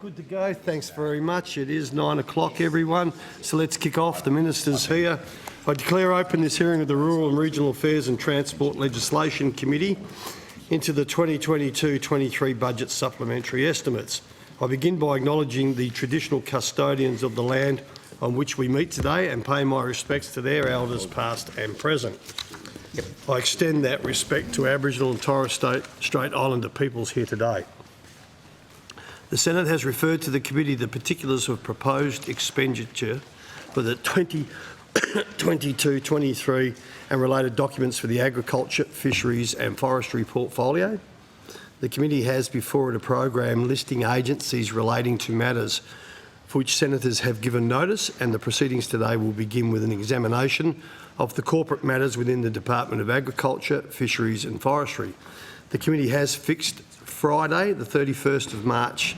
Good to go. Thanks very much. It is 9 o'clock, everyone. So let's kick off. The minister's here. I declare open this hearing of the Rural and Regional Affairs and Transport Legislation Committee into the 2022-23 budget supplementary estimates. I begin by acknowledging the traditional custodians of the land on which we meet today and pay my respects to their elders past and present. I extend that respect to Aboriginal and Torres Strait Islander peoples here today. The Senate has referred to the committee the particulars of proposed expenditure for the 2022-23 and related documents for the agriculture, fisheries and forestry portfolio. The committee has before it a program listing agencies relating to matters for which senators have given notice, and the proceedings today will begin with an examination of the corporate matters within the Department of Agriculture, Fisheries and Forestry. The committee has fixed Friday, the 31st of March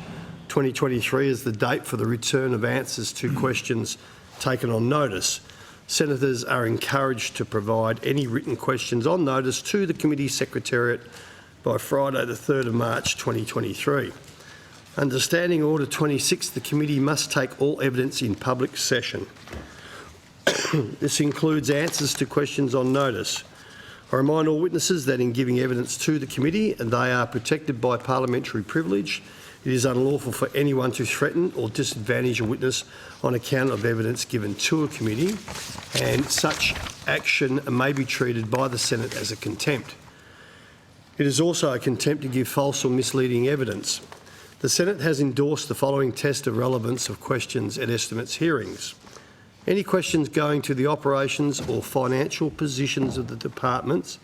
2023 as the date for the return of answers to questions taken on notice. Senators are encouraged to provide any written questions on notice to the committee secretariat by Friday, the 3rd of March 2023. Under Standing Order 26, the committee must take all evidence in public session. This includes answers to questions on notice. I remind all witnesses that in giving evidence to the committee, and they are protected by parliamentary privilege, it is unlawful for anyone to threaten or disadvantage a witness on account of evidence given to a committee, and such action may be treated by the Senate as a contempt. It is also a contempt to give false or misleading evidence. The Senate has endorsed the following test of relevance of questions at estimates hearings. Any questions going to the operations or financial positions of the departments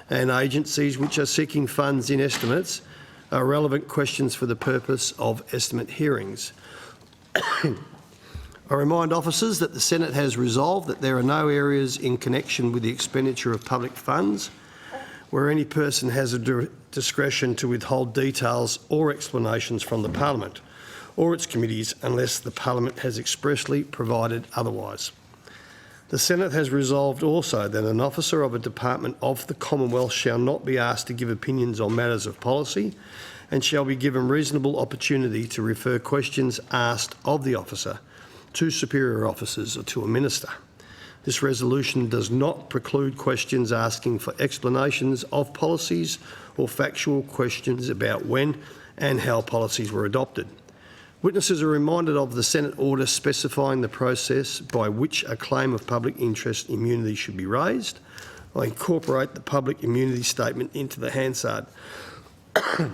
and agencies which are seeking funds in estimates are relevant questions for the purpose of estimate hearings. I remind officers that the Senate has resolved that there are no areas in connection with the expenditure of public funds where any person has a discretion to withhold details or explanations from the Parliament or its committees unless the Parliament has expressly provided otherwise. The Senate has resolved also that an officer of a department of the Commonwealth shall not be asked to give opinions on matters of policy and shall be given reasonable opportunity to refer questions asked of the officer to superior officers or to a minister. This resolution does not preclude questions asking for explanations of policies or factual questions about when and how policies were adopted. Witnesses are reminded of the Senate order specifying the process by which a claim of public interest immunity should be raised. I incorporate the public immunity statement into the Hansard. I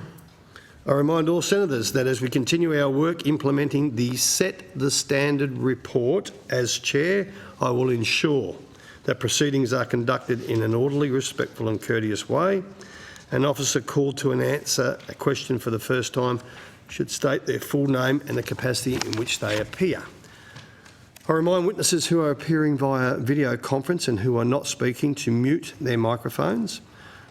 remind all senators that as we continue our work implementing the Set the Standard report, as chair, I will ensure that proceedings are conducted in an orderly, respectful and courteous way. An officer called to answer a question for the first time should state their full name and the capacity in which they appear. I remind witnesses who are appearing via video conference and who are not speaking to mute their microphones.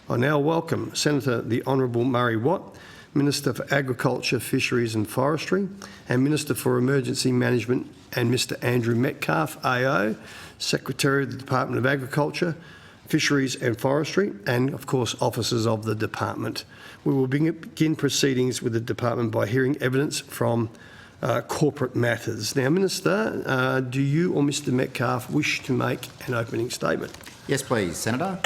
I now welcome Senator the Honourable Murray Watt, Minister for Agriculture, Fisheries and Forestry, and Minister for Emergency Management, and Mr Andrew Metcalfe, AO, Secretary of the Department of Agriculture, Fisheries and Forestry, and of course officers of the department. We will begin proceedings with the department by hearing evidence from corporate matters. Now, Minister, do you or Mr Metcalfe wish to make an opening statement? Yes, please, Senator.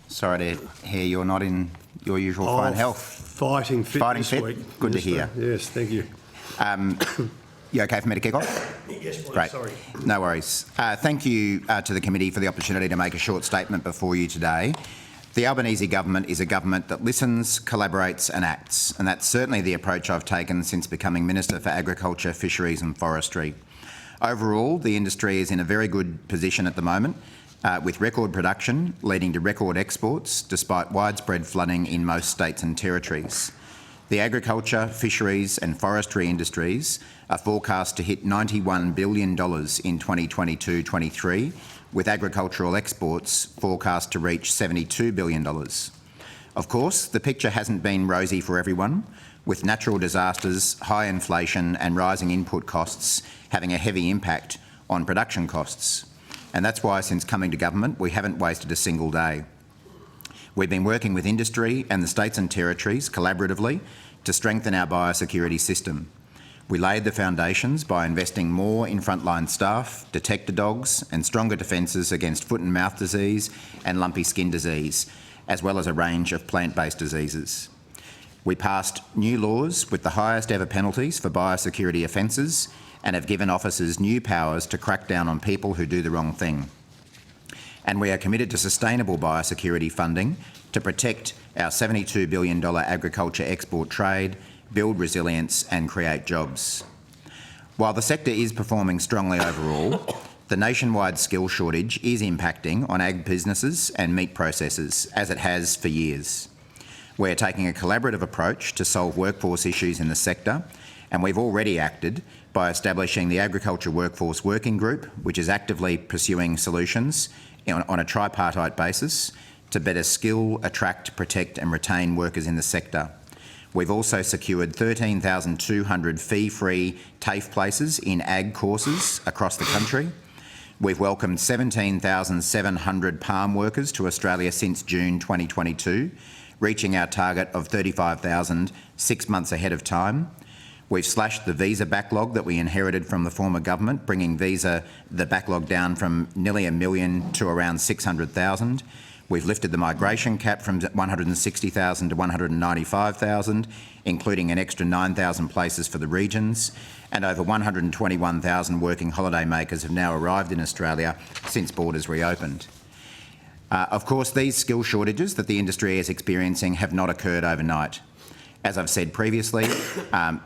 Sorry to hear you're not in your usual fine health. Fighting fit this week. Good Minister. to hear. Yes, thank you. You okay for me to kick off? Yes, please. Great. Sorry. No worries. Thank you to the committee for the opportunity to make a short statement before you today. The Albanese government is a government that listens, collaborates and acts, and that's certainly the approach I've taken since becoming Minister for Agriculture, Fisheries and Forestry. Overall, the industry is in a very good position at the moment, with record production leading to record exports despite widespread flooding in most states and territories. The agriculture, fisheries and forestry industries are forecast to hit $91 billion in 2022-23, with agricultural exports forecast to reach $72 billion. Of course, the picture hasn't been rosy for everyone, with natural disasters, high inflation and rising input costs having a heavy impact on production costs. And that's why since coming to government, we haven't wasted a single day. We've been working with industry and the states and territories collaboratively to strengthen our biosecurity system. We laid the foundations by investing more in frontline staff, detector dogs and stronger defences against foot and mouth disease and lumpy skin disease, as well as a range of plant-based diseases. We passed new laws with the highest ever penalties for biosecurity offences and have given officers new powers to crack down on people who do the wrong thing. And we are committed to sustainable biosecurity funding to protect our $72 billion agriculture export trade, build resilience and create jobs. While the sector is performing strongly overall, the nationwide skill shortage is impacting on ag businesses and meat processors, as it has for years. We're taking a collaborative approach to solve workforce issues in the sector, and we've already acted by establishing the Agriculture Workforce Working Group, which is actively pursuing solutions on a tripartite basis to better skill, attract, protect and retain workers in the sector. We've also secured 13,200 fee-free TAFE places in ag courses across the country. We've welcomed 17,700 palm workers to Australia since June 2022, reaching our target of 35,000 6 months ahead of time. We've slashed the visa backlog that we inherited from the former government, bringing the backlog down from nearly 1 million to around 600,000. We've lifted the migration cap from 160,000 to 195,000, including an extra 9,000 places for the regions, and over 121,000 working holiday makers have now arrived in Australia since borders reopened. Of course, these skill shortages that the industry is experiencing have not occurred overnight. As I've said previously,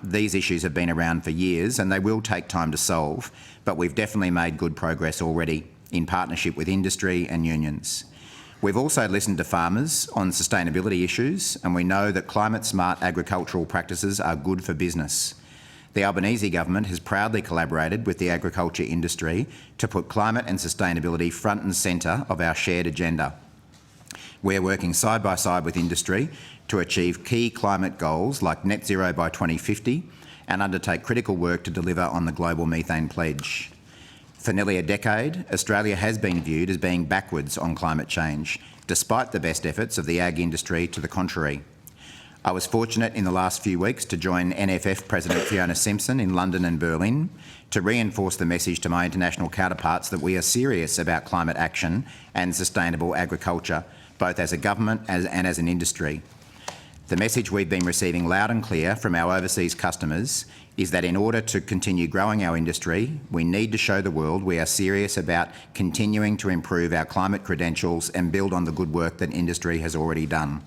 these issues have been around for years and they will take time to solve, but we've definitely made good progress already in partnership with industry and unions. We've also listened to farmers on sustainability issues, and we know that climate-smart agricultural practices are good for business. The Albanese government has proudly collaborated with the agriculture industry to put climate and sustainability front and centre of our shared agenda. We're working side by side with industry to achieve key climate goals like net zero by 2050 and undertake critical work to deliver on the global methane pledge. For nearly a decade, Australia has been viewed as being backwards on climate change, despite the best efforts of the ag industry to the contrary. I was fortunate in the last few weeks to join NFF President Fiona Simpson in London and Berlin to reinforce the message to my international counterparts that we are serious about climate action and sustainable agriculture, both as a government and as an industry. The message we've been receiving loud and clear from our overseas customers is that in order to continue growing our industry, we need to show the world we are serious about continuing to improve our climate credentials and build on the good work that industry has already done.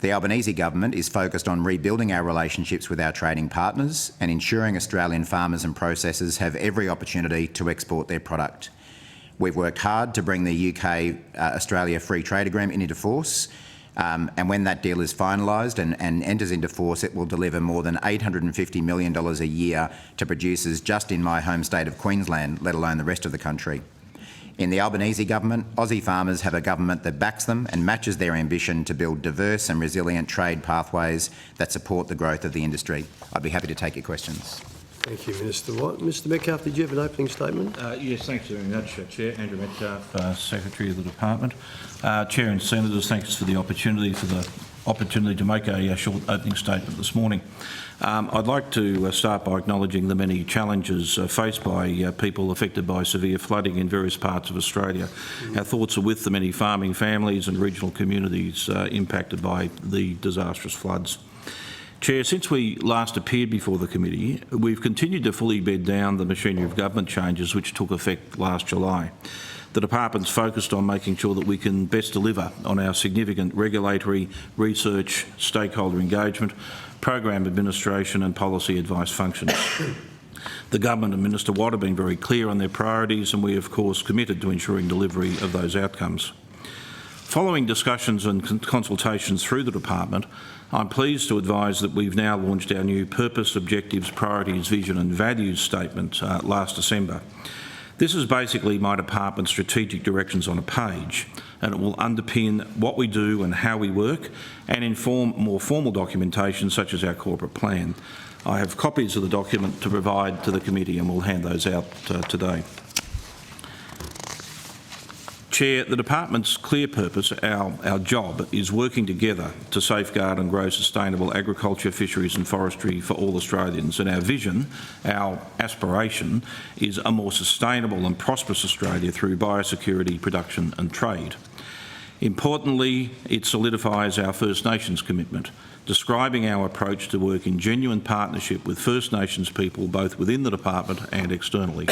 The Albanese government is focused on rebuilding our relationships with our trading partners and ensuring Australian farmers and processors have every opportunity to export their product. We've worked hard to bring the UK-Australia Free Trade Agreement into force, and when that deal is finalised and enters into force, it will deliver more than $850 million a year to producers just in my home state of Queensland, let alone the rest of the country. In the Albanese government, Aussie farmers have a government that backs them and matches their ambition to build diverse and resilient trade pathways that support the growth of the industry. I'd be happy to take your questions. Thank you, Minister Watt. Mr Metcalfe, did you have an opening statement? Yes, thanks very much, Chair. Andrew Metcalfe, Secretary of the Department. Chair and Senators, thanks for the opportunity to make a short opening statement this morning. I'd like to start by acknowledging the many challenges faced by people affected by severe flooding in various parts of Australia. Our thoughts are with the many farming families and regional communities impacted by the disastrous floods. Chair, since we last appeared before the committee, we've continued to fully bed down the machinery of government changes which took effect last July. The department's focused on making sure that we can best deliver on our significant regulatory, research, stakeholder engagement, program administration and policy advice functions. The government and Minister Watt have been very clear on their priorities, and we are of course committed to ensuring delivery of those outcomes. Following discussions and consultations through the department, I'm pleased to advise that we've now launched our new Purpose, Objectives, Priorities, Vision and Values statement last December. This is basically my department's strategic directions on a page, and it will underpin what we do and how we work and inform more formal documentation such as our corporate plan. I have copies of the document to provide to the committee and we'll hand those out today. Chair, the Department's clear purpose, our job, is working together to safeguard and grow sustainable agriculture, fisheries and forestry for all Australians. And our vision, our aspiration, is a more sustainable and prosperous Australia through biosecurity, production and trade. Importantly, it solidifies our First Nations commitment, describing our approach to work in genuine partnership with First Nations people both within the Department and externally.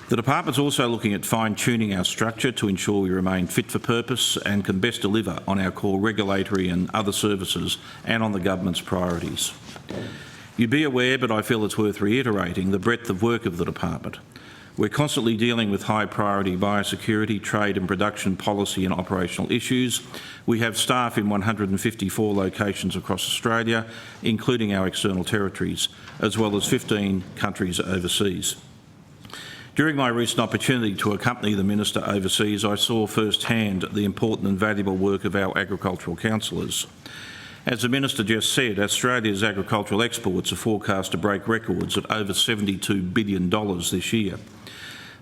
The Department's also looking at fine-tuning our structure to ensure we remain fit for purpose and can best deliver on our core regulatory and other services and on the Government's priorities. You'd be aware, but I feel it's worth reiterating, the breadth of work of the Department. We're constantly dealing with high-priority biosecurity, trade and production policy and operational issues. We have staff in 154 locations across Australia, including our external territories, as well as 15 countries overseas. During my recent opportunity to accompany the Minister overseas, I saw firsthand the important and valuable work of our agricultural counsellors. As the Minister just said, Australia's agricultural exports are forecast to break records at over $72 billion this year.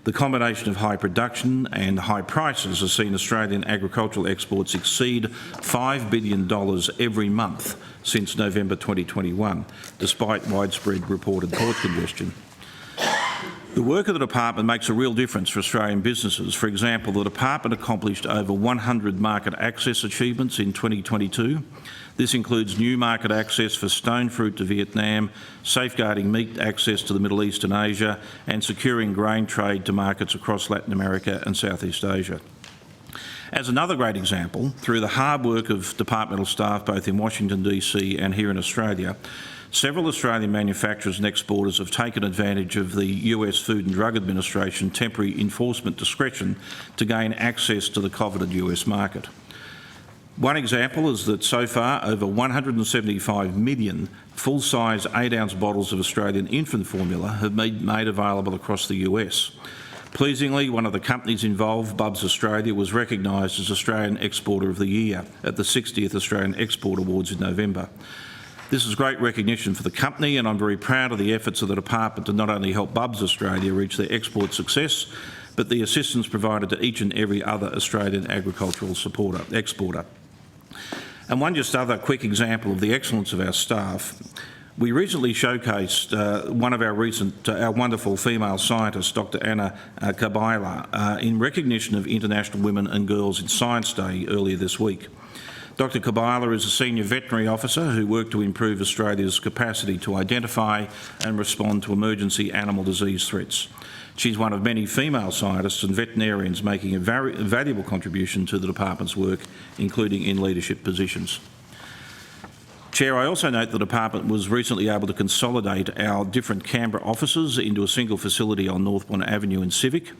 The combination of high production and high prices has seen Australian agricultural exports exceed $5 billion every month since November 2021, despite widespread reported port congestion. The work of the Department makes a real difference for Australian businesses. For example, the Department accomplished over 100 market access achievements in 2022. This includes new market access for stone fruit to Vietnam, safeguarding meat access to the Middle East and Asia, and securing grain trade to markets across Latin America and Southeast Asia. As another great example, through the hard work of departmental staff both in Washington DC and here in Australia, several Australian manufacturers and exporters have taken advantage of the US Food and Drug Administration temporary enforcement discretion to gain access to the coveted US market. One example is that so far over 175 million full-size 8-ounce bottles of Australian infant formula have been made available across the US. Pleasingly, one of the companies involved, Bubs Australia, was recognised as Australian Exporter of the Year at the 60th Australian Export Awards in November. This is great recognition for the company, and I'm very proud of the efforts of the Department to not only help Bubs Australia reach their export success, but the assistance provided to each and every other Australian agricultural exporter. And one just other quick example of the excellence of our staff. We recently showcased one of our wonderful female scientists, Dr. Anna Kabayla, in recognition of International Women and Girls in Science Day earlier this week. Dr. Kabayla is a senior veterinary officer who worked to improve Australia's capacity to identify and respond to emergency animal disease threats. She's one of many female scientists and veterinarians making a valuable contribution to the Department's work, including in leadership positions. Chair, I also note the Department was recently able to consolidate our different Canberra offices into a single facility on Northbourne Avenue in Civic.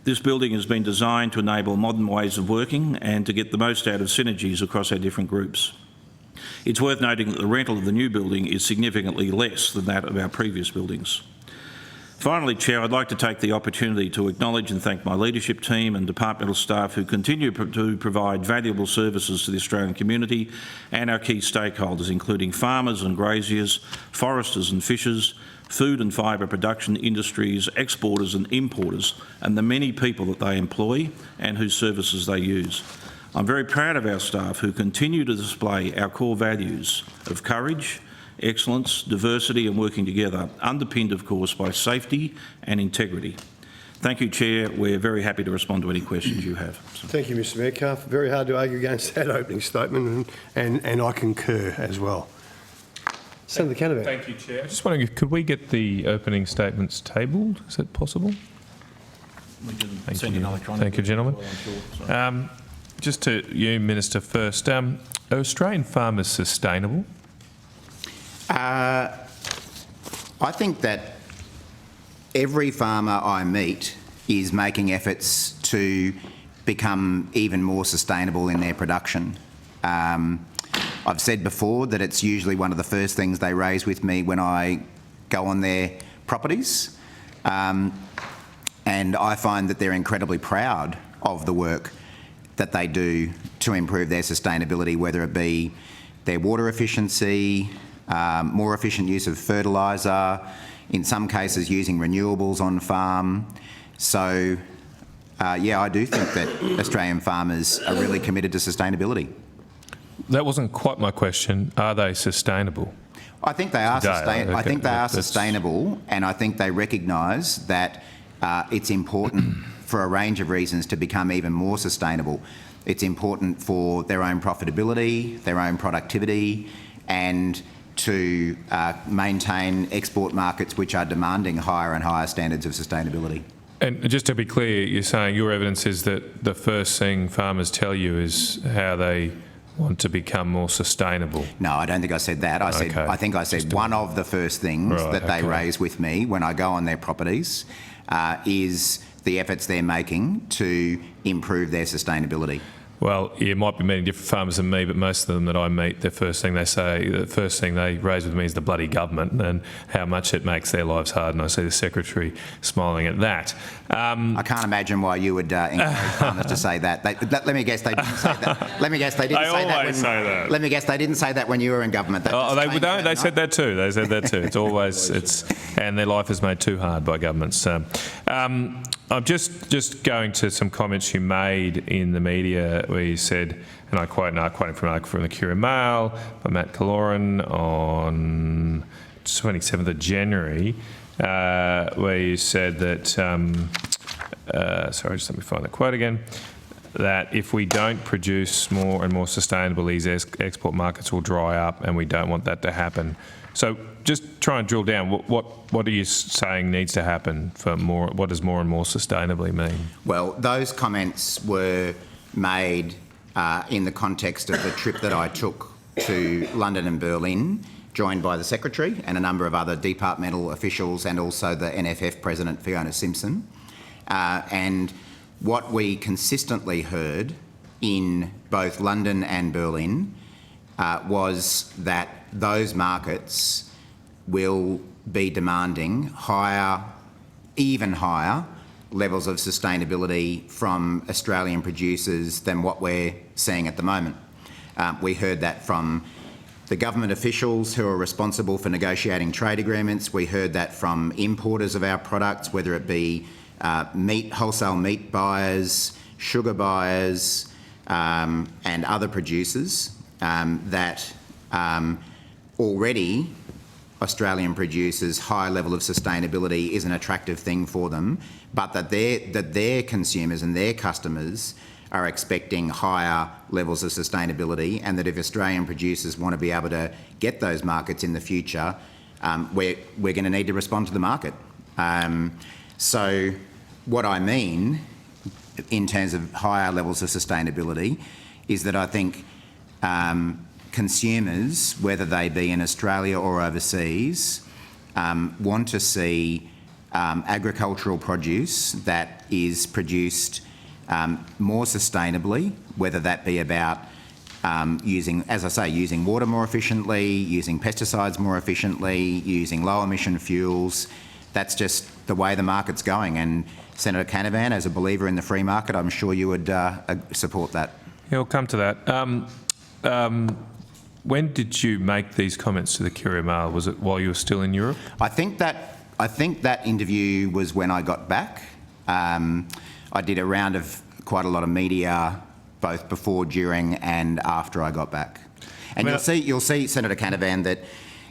This building has been designed to enable modern ways of working and to get the most out of synergies across our different groups. It's worth noting that the rental of the new building is significantly less than that of our previous buildings. Finally, Chair, I'd like to take the opportunity to acknowledge and thank my leadership team and departmental staff who continue to provide valuable services to the Australian community and our key stakeholders, including farmers and graziers, foresters and fishers, food and fibre production industries, exporters and importers, and the many people that they employ and whose services they use. I'm very proud of our staff who continue to display our core values of courage, excellence, diversity and working together, underpinned of course by safety and integrity. Thank you, Chair. We're very happy to respond to any questions you have. Thank you, Mr Metcalfe. Very hard to argue against that opening statement, and I concur as well. Senator Canavan. Thank you, Chair. Just wondering, could we get the opening statements tabled? Is that possible? We can Thank send you. an electronic. Thank you, gentlemen. Just to you, Minister, first. Are Australian farmers sustainable? I think that every farmer I meet is making efforts to become even more sustainable in their production. I've said before that it's usually one of the first things they raise with me when I go on their properties, and I find that they're incredibly proud of the work that they do to improve their sustainability, whether it be their water efficiency, more efficient use of fertiliser, in some cases using renewables on farm. So Yeah, I do think that Australian farmers are really committed to sustainability. That wasn't quite my question. Are they sustainable? I think they are. Today, I okay, think they are that's- sustainable, and I think they recognise that it's important for a range of reasons to become even more sustainable. It's important for their own profitability, their own productivity, and to maintain export markets which are demanding higher and higher standards of sustainability. And just to be clear, you're saying your evidence is that the first thing farmers tell you is how they want to become more sustainable. No, I don't think I said that. Okay. I think I said one of the first things Right, that they okay. raise with me when I go on their properties is the efforts they're making to improve their sustainability. Well, you might be meeting different farmers than me, but most of them that I meet, the first thing they raise with me is the bloody government and how much it makes their lives hard. And I see the secretary smiling at that. I can't imagine why you would encourage farmers to say that. Let me guess, they didn't say that. Let me guess, they didn't They say that. always say that. Let me guess, they didn't say that when you were in government. That Oh, just changed they overnight. said that too. They said that too. It's always and their life is made too hard by governments. I'm just going to some comments you made in the media where you said, and I quote from an article from the Courier Mail by Matt Calloran on 27th of January, where you said that, sorry, just let me find the quote again, that if we don't produce more and more sustainable, these export markets will dry up, and we don't want that to happen. So just try and drill down. What are you saying needs to happen for more? What does more and more sustainably mean? Well, those comments were made in the context of the trip that I took to London and Berlin, joined by the Secretary and a number of other departmental officials and also the NFF President, Fiona Simpson. And what we consistently heard in both London and Berlin was that those markets will be demanding higher, even higher levels of sustainability from Australian producers than what we're seeing at the moment. We heard that from the government officials who are responsible for negotiating trade agreements. We heard that from importers of our products, whether it be wholesale meat buyers, sugar buyers, and other producers, that already Australian producers' high level of sustainability is an attractive thing for them, but that their consumers and their customers are expecting higher levels of sustainability, and that if Australian producers want to be able to get those markets in the future, we're going to need to respond to the market. So what I mean in terms of higher levels of sustainability is that I think consumers, whether they be in Australia or overseas, want to see agricultural produce that is produced more sustainably, whether that be about using water more efficiently, using pesticides more efficiently, using low emission fuels. That's just the way the market's going. And Senator Canavan, as a believer in the free market, I'm sure you would support that. Yeah, we'll come to that. When did you make these comments to the Courier Mail? Was it while you were still in Europe? I think that interview was when I got back. I did a round of quite a lot of media, both before, during, and after I got back. And you'll see, Senator Canavan, that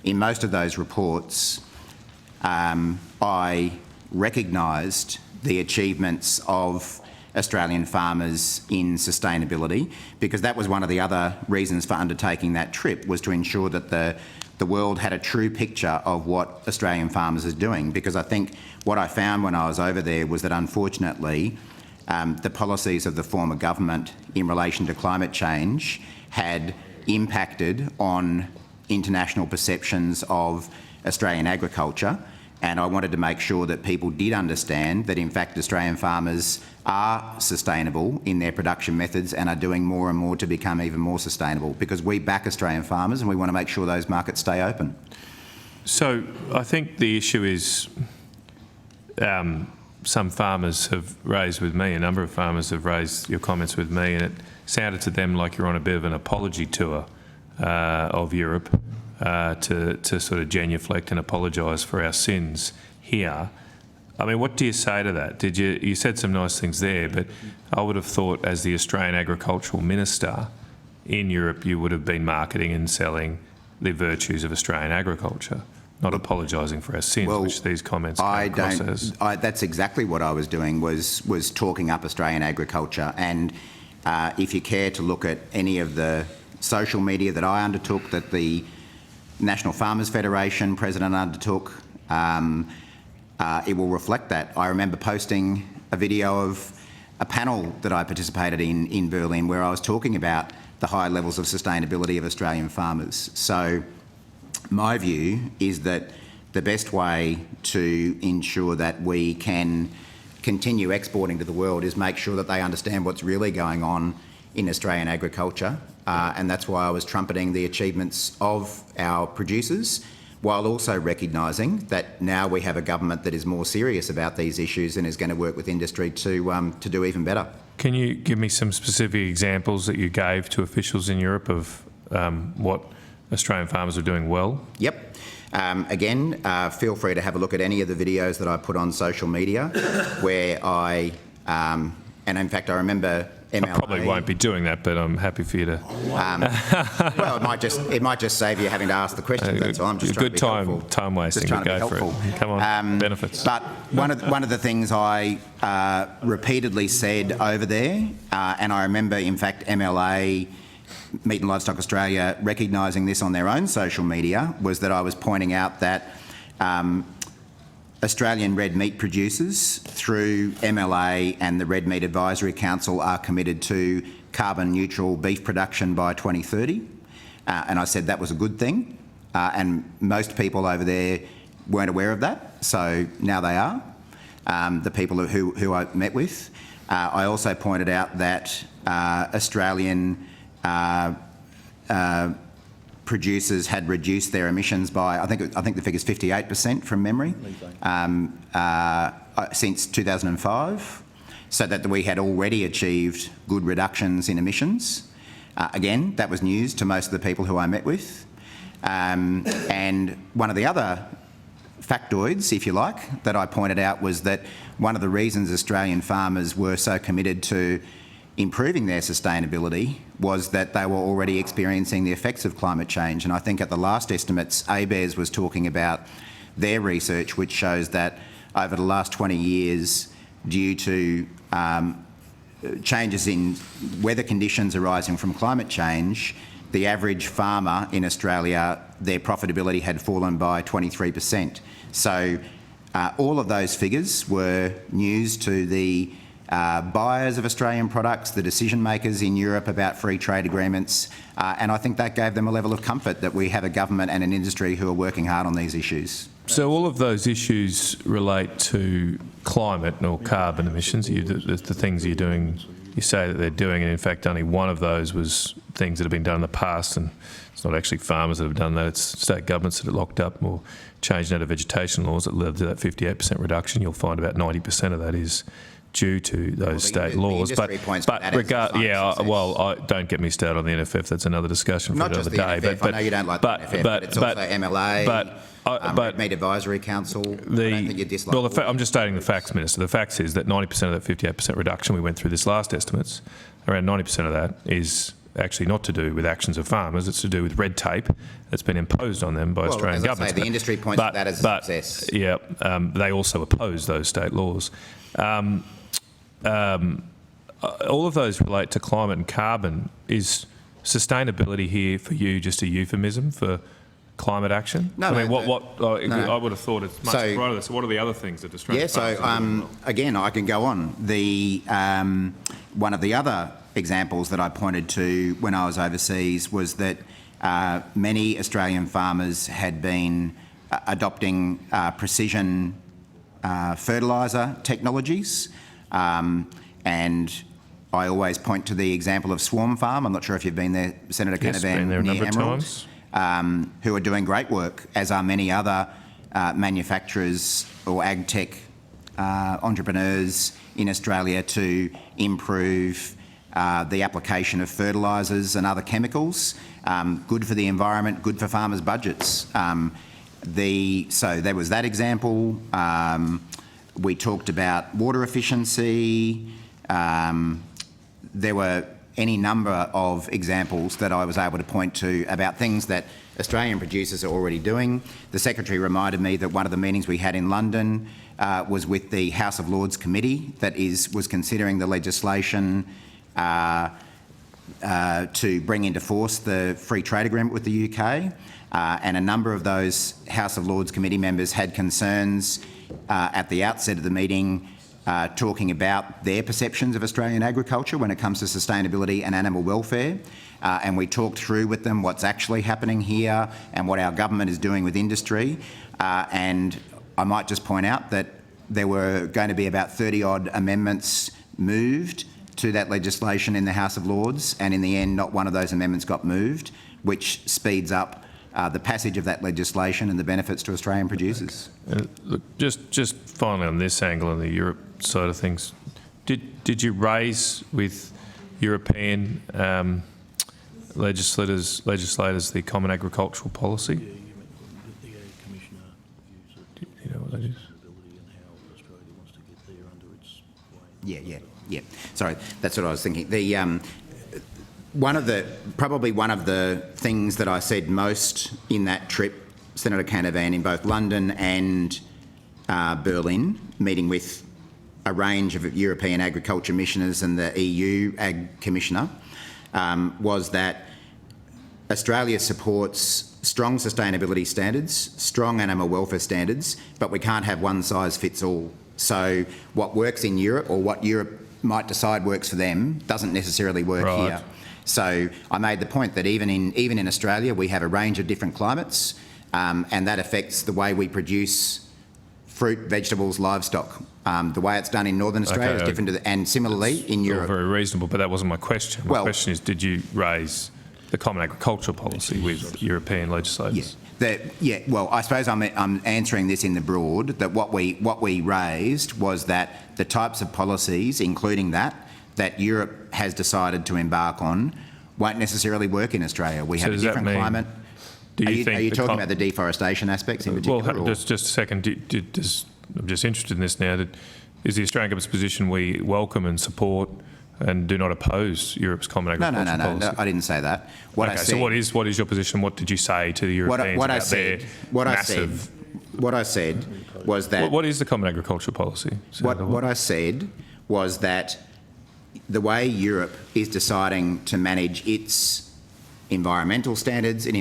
in most of those reports, I recognised the achievements of Australian farmers in sustainability, because that was one of the other reasons for undertaking that trip, was to ensure that the world had a true picture of what Australian farmers are doing. Because I think what I found when I was over there was that, unfortunately, the policies of the former government in relation to climate change had impacted on international perceptions of Australian agriculture. And I wanted to make sure that people did understand that, in fact, Australian farmers are sustainable in their production methods and are doing more and more to become even more sustainable, because we back Australian farmers and we want to make sure those markets stay open. So I think the issue is some farmers have raised with me, a number of farmers have raised your comments with me, and it sounded to them like you're on a bit of an apology tour of Europe to sort of genuflect and apologise for our sins here. I mean, what do you say to that? You said some nice things there, but I would have thought as the Australian Agricultural Minister in Europe, you would have been marketing and selling the virtues of Australian agriculture, not apologising for our sins, which these comments come across as. That's exactly what I was doing, was talking up Australian agriculture. And if you care to look at any of the social media that I undertook, that the National Farmers Federation president undertook, it will reflect that. I remember posting a video of a panel that I participated in Berlin where I was talking about the high levels of sustainability of Australian farmers. So my view is that the best way to ensure that we can continue exporting to the world is make sure that they understand what's really going on in Australian agriculture. And that's why I was trumpeting the achievements of our producers, while also recognising that now we have a government that is more serious about these issues and is going to work with industry to do even better. Can you give me some specific examples that you gave to officials in Europe of what Australian farmers are doing well? Yep. Again, feel free to have a look at any of the videos that I put on social media where I, and in fact I remember MLA... I probably won't be doing that, but I'm happy for you to... well, it might just save you having to ask the questions, that's all. I'm just trying to be helpful. Good time wasting, Just trying but to go be for helpful. it. Come on, benefits. But one of the things I repeatedly said over there, and I remember, in fact, MLA, Meat and Livestock Australia, recognising this on their own social media, was that I was pointing out that Australian red meat producers, through MLA and the Red Meat Advisory Council, are committed to carbon neutral beef production by 2030. And I said that was a good thing. And most people over there weren't aware of that. So now they are, the people who I met with. I also pointed out that Australian producers had reduced their emissions by, I think the figure's 58% from memory, since 2005, so that we had already achieved good reductions in emissions. Again, that was news to most of the people who I met with. And one of the other factoids, if you like, that I pointed out was that one of the reasons Australian farmers were so committed to improving their sustainability was that they were already experiencing the effects of climate change. And I think at the last estimates, ABARES was talking about their research, which shows that over the last 20 years, due to changes in weather conditions arising from climate change, the average farmer in Australia, their profitability had fallen by 23%. So all of those figures were news to the buyers of Australian products, the decision makers in Europe about free trade agreements, and I think that gave them a level of comfort that we have a government and an industry who are working hard on these issues. So all of those issues relate to climate or carbon emissions, the things you're doing, you say that they're doing, and in fact only one of those was things that have been done in the past, and it's not actually farmers that have done that, it's state governments that are locked up or changed native vegetation laws that led to that 58% reduction. You'll find about 90% of that is due to those state laws. But don't get me started on the NFF. That's another discussion for another day. Not just the NFF. I know you don't like the NFF, but it's also MLA, Red Meat Advisory Council. I don't think you dislike I'm just stating the facts, Minister. The facts is that 90% of that 58% reduction we went through this last estimates, around 90% of that is actually not to do with actions of farmers, it's to do with red tape that's been imposed on them by Australian governments. The industry points to that as a success. Yeah, they also oppose those state laws. All of those relate to climate and carbon. Is sustainability here for you just a euphemism for climate action? No, I mean, I would have thought it's much broader. So what are the other things that Australian farmers are doing? Again, I can go on. One of the other examples that I pointed to when I was overseas was that many Australian farmers had been adopting precision fertiliser technologies, and I always point to the example of Swarm Farm. I'm not sure if you've been there, Senator Canavan, been there a number near of Emerald, times. Who are doing great work, as are many other manufacturers or ag tech entrepreneurs in Australia to improve the application of fertilisers and other chemicals. Good for the environment, good for farmers' budgets. So there was that example. We talked about water efficiency. There were any number of examples that I was able to point to about things that Australian producers are already doing. The Secretary reminded me that one of the meetings we had in London was with the House of Lords Committee that was considering the legislation to bring into force the free trade agreement with the UK. And a number of those House of Lords Committee members had concerns at the outset of the meeting talking about their perceptions of Australian agriculture when it comes to sustainability and animal welfare. And we talked through with them what's actually happening here and what our government is doing with industry. And I might just point out that there were going to be about 30-odd amendments moved to that legislation in the House of Lords, and in the end, not one of those amendments got moved, which speeds up the passage of that legislation and the benefits to Australian producers. Look, just finally on this angle on the Europe side of things, did you raise with European legislators the Common Agricultural Policy? The Commissioner views it. Do you know what that is? And how Australia wants to get there under its way. Yeah. Sorry, that's what I was thinking. Probably one of the things that I said most in that trip, Senator Canavan, in both London and Berlin, meeting with a range of European agriculture commissioners and the EU Ag Commissioner, was that Australia supports strong sustainability standards, strong animal welfare standards, but we can't have one size fits all. So what works in Europe, or what Europe might decide works for them, doesn't necessarily work here. So I made the point that even in Australia we have a range of different climates, and that affects the way we produce fruit, vegetables, livestock. The way it's done in Northern Australia is different, and similarly in Europe. Very reasonable, but that wasn't my question. My question is, did you raise the Common Agricultural Policy with European legislators? Well, I suppose I'm answering this in the broad, that what we raised was that the types of policies, including that Europe has decided to embark on, won't necessarily work in Australia. We have a different climate. Are you talking about the deforestation aspects in particular? Well, just a second. I'm just interested in this now. Is the Australian government's position we welcome and support and do not oppose Europe's Common Agricultural Policy? No, I didn't say that. So what is your position? What did you say to the Europeans what I said was that... What is the Common Agricultural Policy? What I said was that the way Europe is deciding to manage its environmental standards and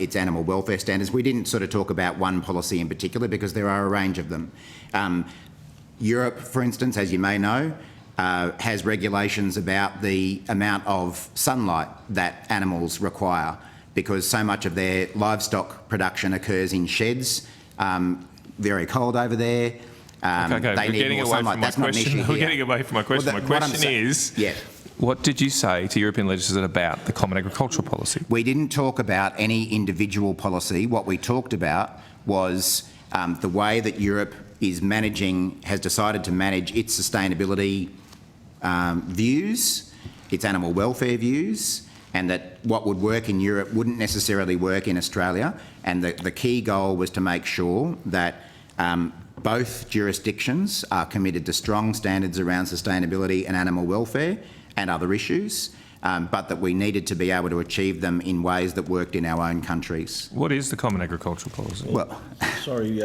its animal welfare standards, we didn't sort of talk about one policy in particular because there are a range of them. Europe, for instance, as you may know, has regulations about the amount of sunlight that animals require, because so much of their livestock production occurs in sheds, very cold over there. They need more sunlight. That's not an issue here. We're getting away from my question. My question is, what did you say to European legislators about the Common Agricultural Policy? We didn't talk about any individual policy. What we talked about was the way that Europe has decided to manage its sustainability views, its animal welfare views, and that what would work in Europe wouldn't necessarily work in Australia. And the key goal was to make sure that both jurisdictions are committed to strong standards around sustainability and animal welfare and other issues, but that we needed to be able to achieve them in ways that worked in our own countries. What is the Common Agricultural Policy? Well, sorry,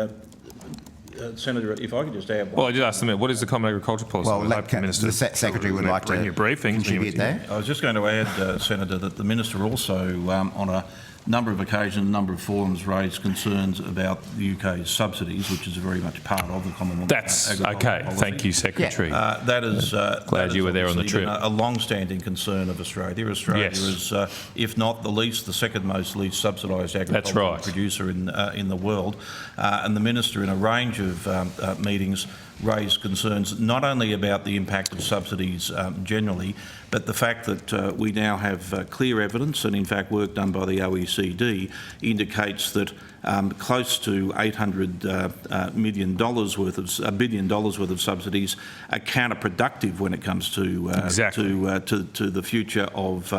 Senator, if I could just add one. Well, I just asked them, what is the Common Agricultural Policy? Well, the Secretary would like to contribute there. I was just going to add, Senator, that the Minister also, on a number of occasions, a number of forums, raised concerns about the UK's subsidies, which is very much part of the Commonwealth. That's okay. Policy. Thank you, Secretary. That is glad you were there on the trip. A long-standing concern of Australia. Australia is, if not the least, the second most least subsidised agricultural producer in the world. And the Minister, in a range of meetings, raised concerns not only about the impact of subsidies generally, but the fact that we now have clear evidence, and in fact work done by the OECD indicates that close to $800 million worth of $1 billion worth of subsidies are counterproductive when it comes to to the future of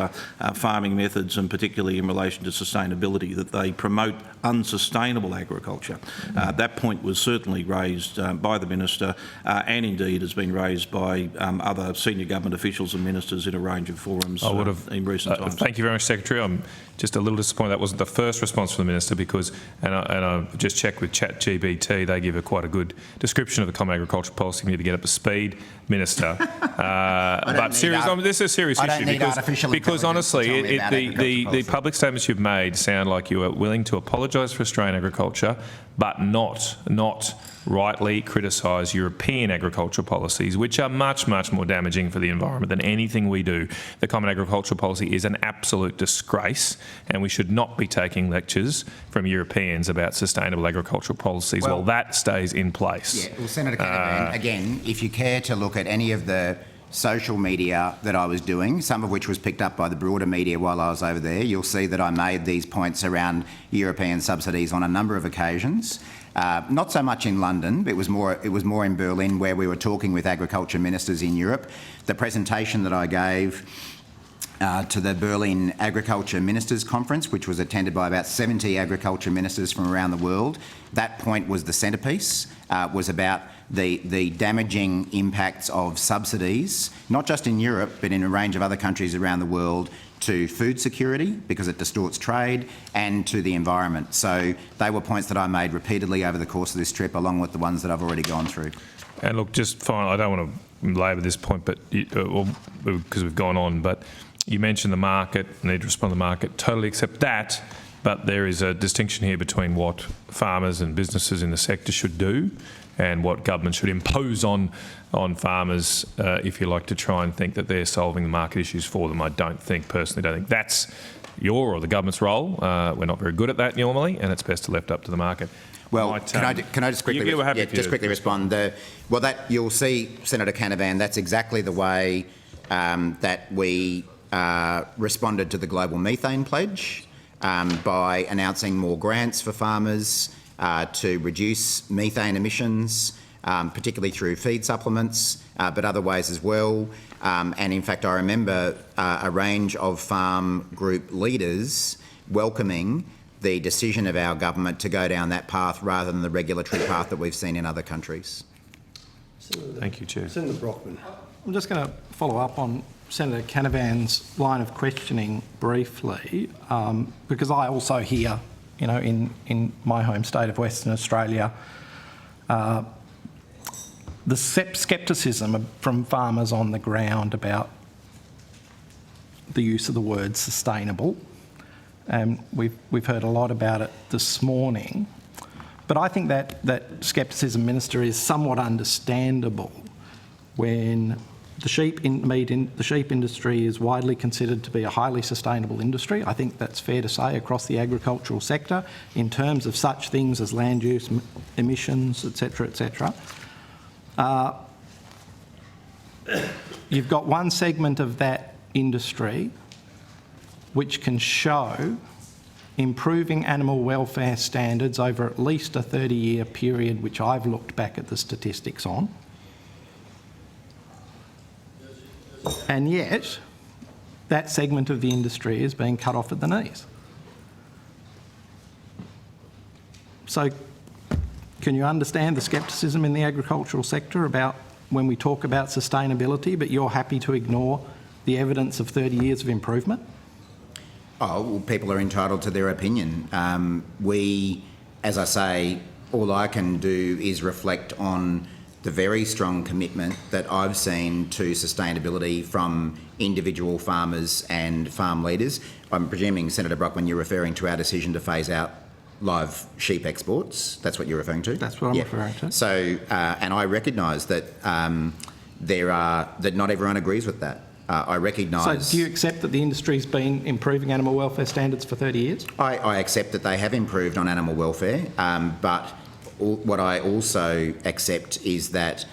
farming methods, and particularly in relation to sustainability, that they promote unsustainable agriculture. That point was certainly raised by the Minister Minister, and indeed has been raised by other senior government officials and ministers in a range of forums in recent times. Thank you very much, Secretary. I'm just a little disappointed that wasn't the first response from the Minister, because, and I just checked with ChatGPT, they give quite a good description of the Common Agricultural Policy. We need to get up to speed, Minister. But this is a serious issue because honestly, the public statements you've made sound like you are willing to apologise for Australian agriculture, but not rightly criticise European agricultural policies, which are much, much more damaging for the environment than anything we do. The Common Agricultural Policy is an absolute disgrace, and we should not be taking lectures from Europeans about sustainable agricultural policies while that stays in place. Yeah, well, Senator Canavan, again, if you care to look at any of the social media that I was doing, some of which was picked up by the broader media while I was over there, you'll see that I made these points around European subsidies on a number of occasions. Not so much in London, but it was more in Berlin, where we were talking with agriculture ministers in Europe. The presentation that I gave to the Berlin Agriculture Ministers Conference, which was attended by about 70 agriculture ministers from around the world, that point was the centrepiece, was about the damaging impacts of subsidies, not just in Europe, but in a range of other countries around the world, to food security, because it distorts trade, and to the environment. So they were points that I made repeatedly over the course of this trip, along with the ones that I've already gone through. And look, just finally, I don't want to labour this point, but because we've gone on, but you mentioned the market, need to respond to the market, totally accept that, but there is a distinction here between what farmers and businesses in the sector should do and what government should impose on farmers, if you like, to try and think that they're solving the market issues for them. I personally don't think that's your or the government's role. We're not very good at that normally, and it's best to left up to the market. Well, can I just quickly respond? You'll see, Senator Canavan, that's exactly the way that we responded to the Global Methane Pledge, by announcing more grants for farmers to reduce methane emissions, particularly through feed supplements, but other ways as well. And in fact, I remember a range of farm group leaders welcoming the decision of our government to go down that path rather than the regulatory path that we've seen in other countries. Thank you, Chair. Senator Brockman. I'm just going to follow up on Senator Canavan's line of questioning briefly, because I also hear, in my home state of Western Australia, the scepticism from farmers on the ground about the use of the word sustainable. And we've heard a lot about it this morning. But I think that scepticism, Minister, is somewhat understandable when the sheep industry is widely considered to be a highly sustainable industry. I think that's fair to say across the agricultural sector in terms of such things as land use, emissions, etc., etc. You've got one segment of that industry which can show improving animal welfare standards over at least a 30-year period, which I've looked back at the statistics on. And yet, that segment of the industry is being cut off at the knees. So, can you understand the scepticism in the agricultural sector about when we talk about sustainability, but you're happy to ignore the evidence of 30 years of improvement? Oh, well, people are entitled to their opinion. As I say, all I can do is reflect on the very strong commitment that I've seen to sustainability from individual farmers and farm leaders. I'm presuming, Senator Brockman, you're referring to our decision to phase out live sheep exports. That's what you're referring to? That's what I'm referring to. So, and I recognise that that not everyone agrees with that. I recognise... So do you accept that the industry's been improving animal welfare standards for 30 years? I accept that they have improved on animal welfare, but what I also accept is that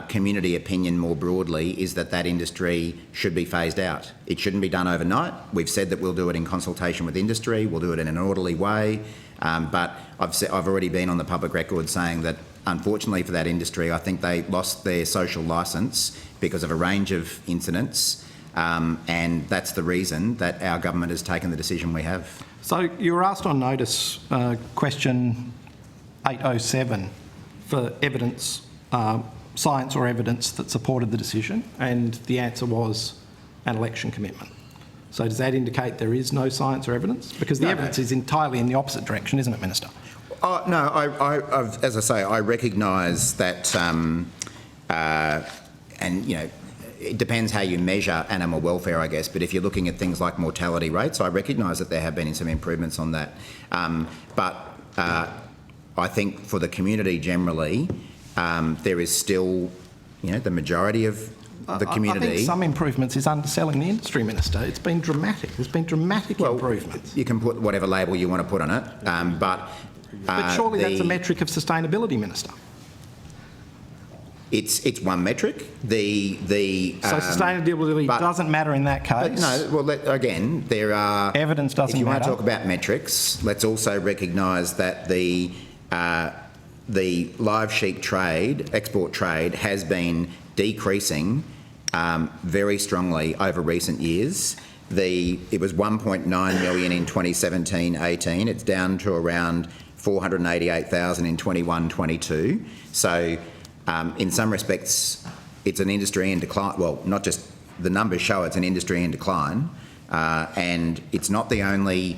community opinion more broadly is that industry should be phased out. It shouldn't be done overnight. We've said that we'll do it in consultation with industry, we'll do it in an orderly way, but I've already been on the public record saying that unfortunately for that industry, I think they lost their social licence because of a range of incidents, and that's the reason that our government has taken the decision we have. So you were asked on notice, question 807, for evidence science or evidence that supported the decision, and the answer was an election commitment. So does that indicate there is no science or evidence? Because the evidence is entirely in the opposite direction, isn't it, Minister? No, as I say, I recognise that, and you know, it depends how you measure animal welfare, I guess. But if you're looking at things like mortality rates, I recognise that there have been some improvements on that. But I think for the community generally, there is still, you know, the majority of the community. I think some improvements is underselling the industry, Minister. It's been dramatic. There's been dramatic improvements. You can put whatever label you want to put on it, but surely that's a metric of sustainability, Minister. It's one metric. So sustainability doesn't matter in that case. No, well, again, there are... Evidence doesn't If you want matter. to talk about metrics, let's also recognise that the live sheep trade, export trade, has been decreasing very strongly over recent years. It was 1.9 million in 2017-18. It's down to around 488,000 in 21-22. So in some respects, it's an industry in decline. Well, not just the numbers show it's an industry in decline, and it's not the only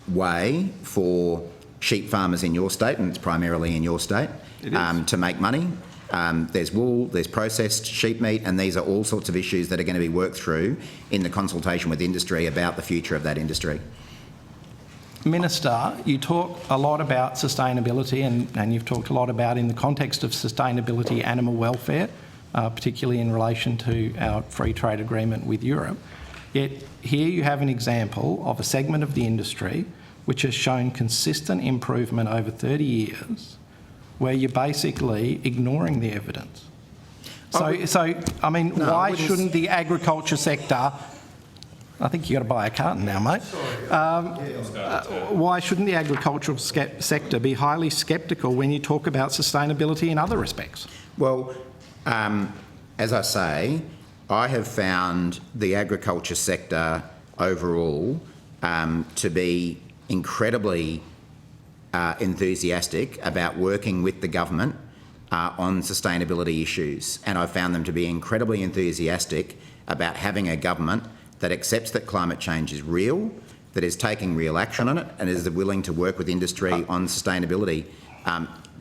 way for sheep farmers in your state, and it's primarily in your state, to make money. There's wool, there's processed sheep meat, and these are all sorts of issues that are going to be worked through in the consultation with industry about the future of that industry. Minister, you talk a lot about sustainability and you've talked a lot about, in the context of sustainability, animal welfare, particularly in relation to our free trade agreement with Europe. Yet here you have an example of a segment of the industry which has shown consistent improvement over 30 years, where you're basically ignoring the evidence. Why shouldn't the agriculture sector... I think you've got to buy a carton now, mate. Why shouldn't the agricultural sector be highly sceptical when you talk about sustainability in other respects? Well, as I say, I have found the agriculture sector overall to be incredibly enthusiastic about working with the government on sustainability issues. And I've found them to be incredibly enthusiastic about having a government that accepts that climate change is real, that is taking real action on it, and is willing to work with industry on sustainability,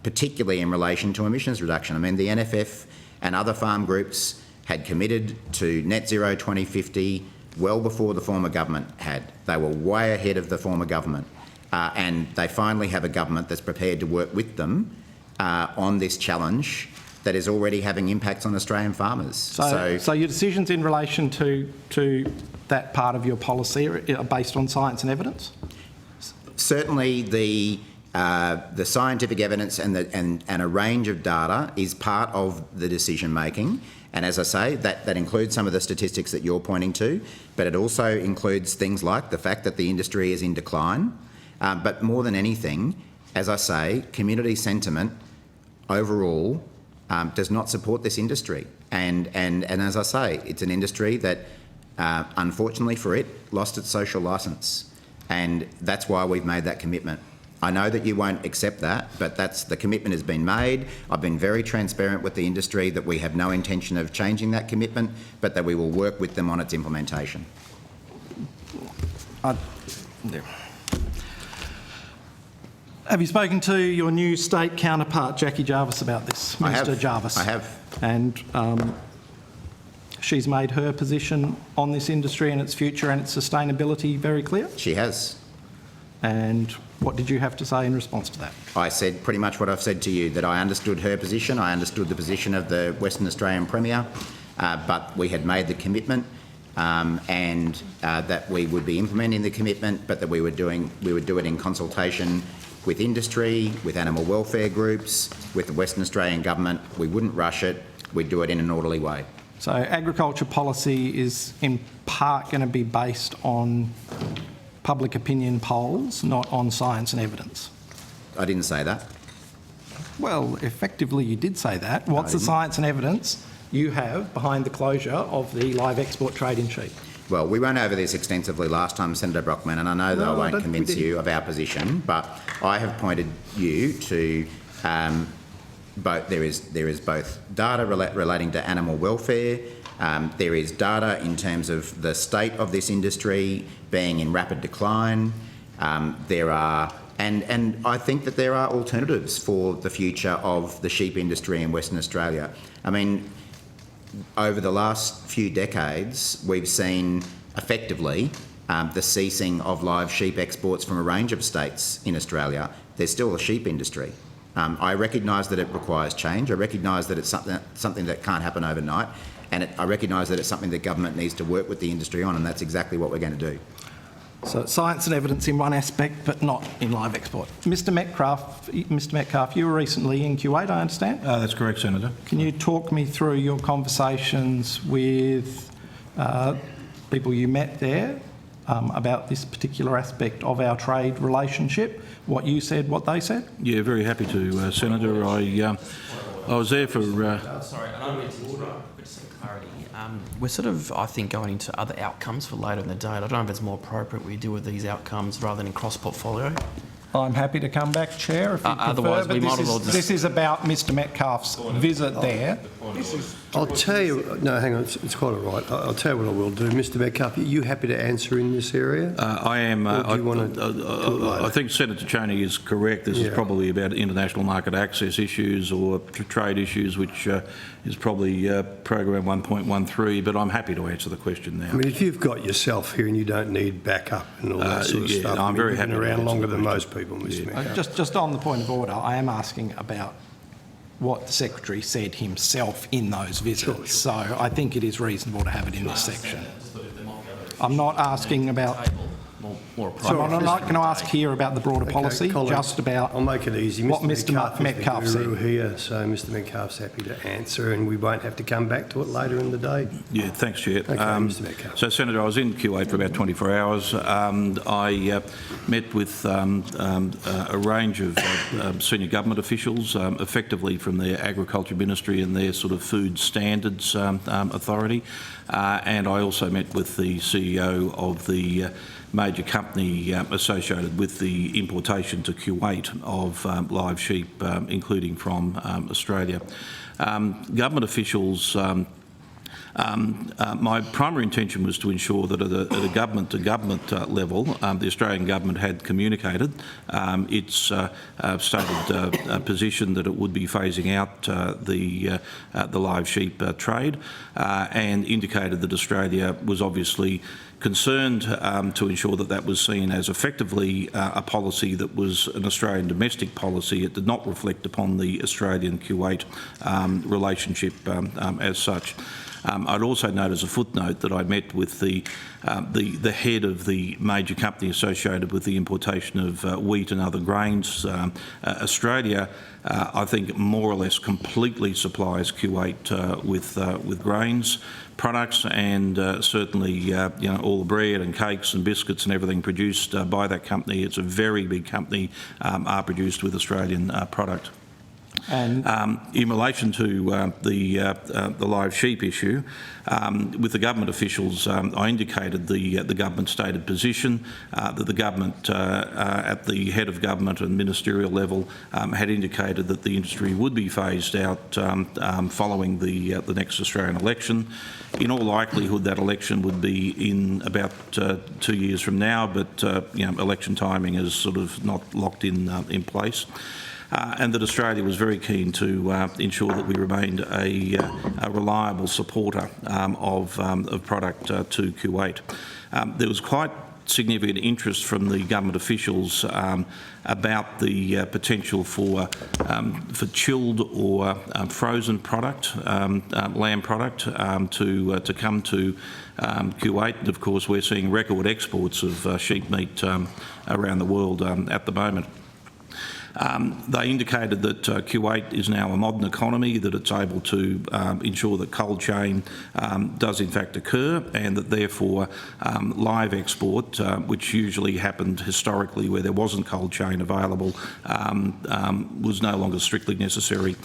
particularly in relation to emissions reduction. I mean, the NFF and other farm groups had committed to net zero 2050 well before the former government had. They were way ahead of the former government. And they finally have a government that's prepared to work with them on this challenge that is already having impacts on Australian farmers. So your decisions in relation to that part of your policy are based on science and evidence? Certainly the scientific evidence and a range of data is part of the decision making. And as I say, that includes some of the statistics that you're pointing to, but it also includes things like the fact that the industry is in decline. But more than anything, as I say, community sentiment overall does not support this industry. And as I say, it's an industry that, unfortunately for it, lost its social licence. And that's why we've made that commitment. I know that you won't accept that, but the commitment has been made. I've been very transparent with the industry that we have no intention of changing that commitment, but that we will work with them on its implementation. Have you spoken to your new state counterpart, Jackie Jarvis, about this? Minister Jarvis. I have. And she's made her position on this industry and its future and its sustainability very clear? She has. And what did you have to say in response to that? I said pretty much what I've said to you, that I understood her position, I understood the position of the Western Australian Premier, but we had made the commitment and that we would be implementing the commitment, but that we would do it in consultation with industry, with animal welfare groups, with the Western Australian Government. We wouldn't rush it, we'd do it in an orderly way. So agriculture policy is in part going to be based on public opinion polls, not on science and evidence? I didn't say that. Well, effectively you did say that. What's the science and evidence you have behind the closure of the live export trade in sheep? Well, we went over this extensively last time, Senator Brockman, and I know that I won't convince you of our position, but I have pointed you to there is both data relating to animal welfare. There is data in terms of the state of this industry being in rapid decline. There are, and I think that there are alternatives for the future of the sheep industry in Western Australia. I mean, over the last few decades, we've seen effectively the ceasing of live sheep exports from a range of states in Australia. There's still a sheep industry. I recognise that it requires change. I recognise that it's something that can't happen overnight, and I recognise that it's something that government needs to work with the industry on, and that's exactly what we're going to do. So science and evidence in one aspect, but not in live export. Mr. Metcalf, you were recently in Kuwait, I understand? That's correct, Senator. Can you talk me through your conversations with people you met there about this particular aspect of our trade relationship? What you said, what they said? Yeah, very happy to, Senator. I was there for... Sorry, I don't mean to interrupt, but just some clarity. We're sort of, I think, going into other outcomes for later in the day. I don't know if it's more appropriate we deal with these outcomes rather than in cross-portfolio. I'm happy to come back, Chair, if you prefer, otherwise but we might as well just... this is about Mr. Metcalf's visit there. I'll tell you, no, hang on, it's quite all right. I'll tell you what I will do. Mr. Metcalf, are you happy to answer in this area? I am. Or do you want to do it later? I think Senator Cheney is correct. This is probably about international market access issues or trade issues, which is probably program 1.13, but I'm happy to answer the question now. I mean, if you've got yourself here and you don't need backup and all that sort of yeah, stuff, I'm very happy You've to been around answer longer the than question. most people, Mr. Metcalf. Just on the point of order, I am asking about what the Secretary said himself in those visits. So I think it is reasonable to have it in this section. I'm not asking about... More I'm not going to ask here about the broader policy, colleagues, just about I'll make it easy. what Mr. Metcalf is the said. guru here, so Mr. Metcalf's happy to answer, and we won't have to come back to it later in the day. Yeah, thanks, Chair. Okay, Mr. Metcalf. So, Senator, I was in Kuwait for about 24 hours. I met with a range of senior government officials, effectively from their Agriculture Ministry and their sort of Food Standards Authority, and I also met with the CEO of the major company associated with the importation to Kuwait of live sheep, including from Australia. Government officials, my primary intention was to ensure that at a government-to-government level, the Australian government had communicated its stated position that it would be phasing out the live sheep trade, and indicated that Australia was obviously concerned to ensure that that was seen as effectively a policy that was an Australian domestic policy. It did not reflect upon the Australian-Kuwait relationship as such. I'd also note as a footnote that I met with the head of the major company associated with the importation of wheat and other grains. Australia, I think, more or less completely supplies Kuwait with grains products, and certainly all the bread and cakes and biscuits and everything produced by that company. It's a very big company, are produced with Australian product. And in relation to the live sheep issue, with the government officials, I indicated the government stated position, that the government at the head of government and ministerial level had indicated that the industry would be phased out following the next Australian election. In all likelihood, that election would be in about 2 years from now, but election timing is sort of not locked in place. And that Australia was very keen to ensure that we remained a reliable supporter of product to Kuwait. There was quite significant interest from the government officials about the potential for chilled or frozen product, lamb product, to come to Kuwait. And of course, we're seeing record exports of sheep meat around the world at the moment. They indicated that Kuwait is now a modern economy, that it's able to ensure that cold chain does in fact occur, and that therefore live export, which usually happened historically where there wasn't cold chain available, was no longer strictly necessary.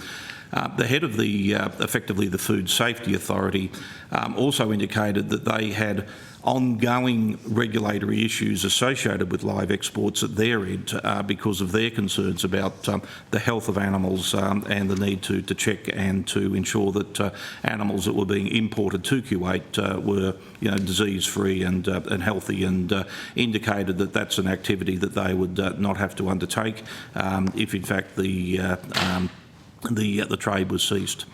The head of effectively the Food Safety Authority also indicated that they had ongoing regulatory issues associated with live exports at their end because of their concerns about the health of animals and the need to check and to ensure that animals that were being imported to Kuwait were, disease-free and healthy, and indicated that that's an activity that they would not have to undertake if, in fact, the trade was ceased.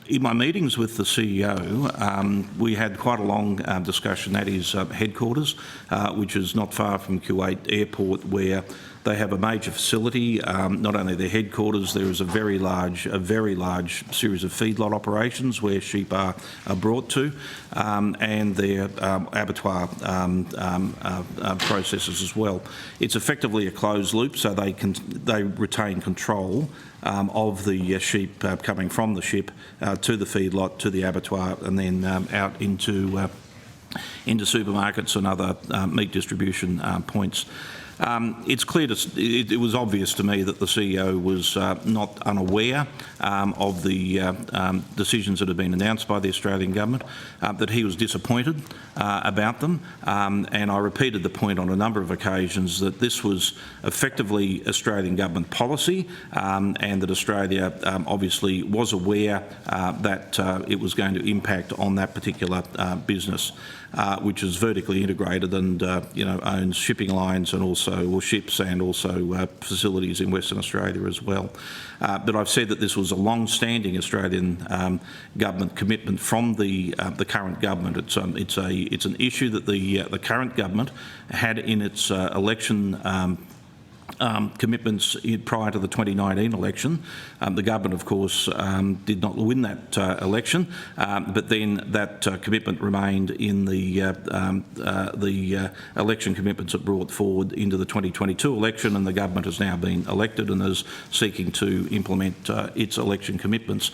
In my meetings with the CEO, we had quite a long discussion at his headquarters, which is not far from Kuwait Airport, where they have a major facility. Not only their headquarters, there is a very large series of feedlot operations where sheep are brought to, and their abattoir processes as well. It's effectively a closed loop, so they retain control of the sheep coming from the ship to the feedlot, to the abattoir, and then out into supermarkets and other meat distribution points. It's clear it was obvious to me that the CEO was not unaware of the decisions that have been announced by the Australian government, that he was disappointed about them, and I repeated the point on a number of occasions that this was effectively Australian government policy, and that Australia obviously was aware that it was going to impact on that particular business, which is vertically integrated and owns shipping lines and also ships and also facilities in Western Australia as well. But I've said that this was a long-standing Australian government commitment from the current government. It's an issue that the current government had in its election commitments prior to the 2019 election. The government, of course, did not win that election, but then that commitment remained in the election commitments that brought forward into the 2022 election, and the government has now been elected and is seeking to implement its election commitments.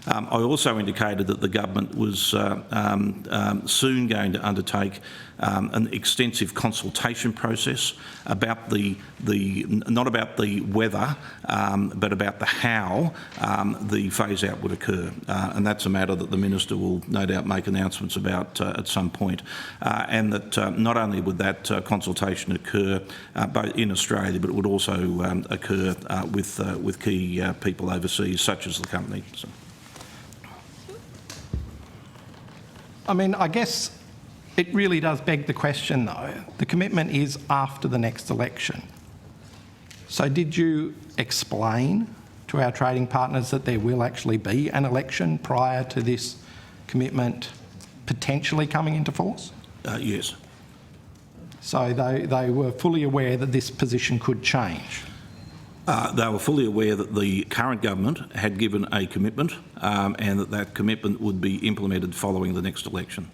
I also indicated that the government was soon going to undertake an extensive consultation process about not about the whether, but about the how the phase out would occur, and that's a matter that the minister will no doubt make announcements about at some point, and that not only would that consultation occur both in Australia, but it would also occur with key people overseas, such as the company. So. I mean, I guess it really does beg the question, though. The commitment is after the next election. So did you explain to our trading partners that there will actually be an election prior to this commitment potentially coming into force? Yes. So they were fully aware that this position could change? They were fully aware that the current government had given a commitment and that commitment would be implemented following the next election.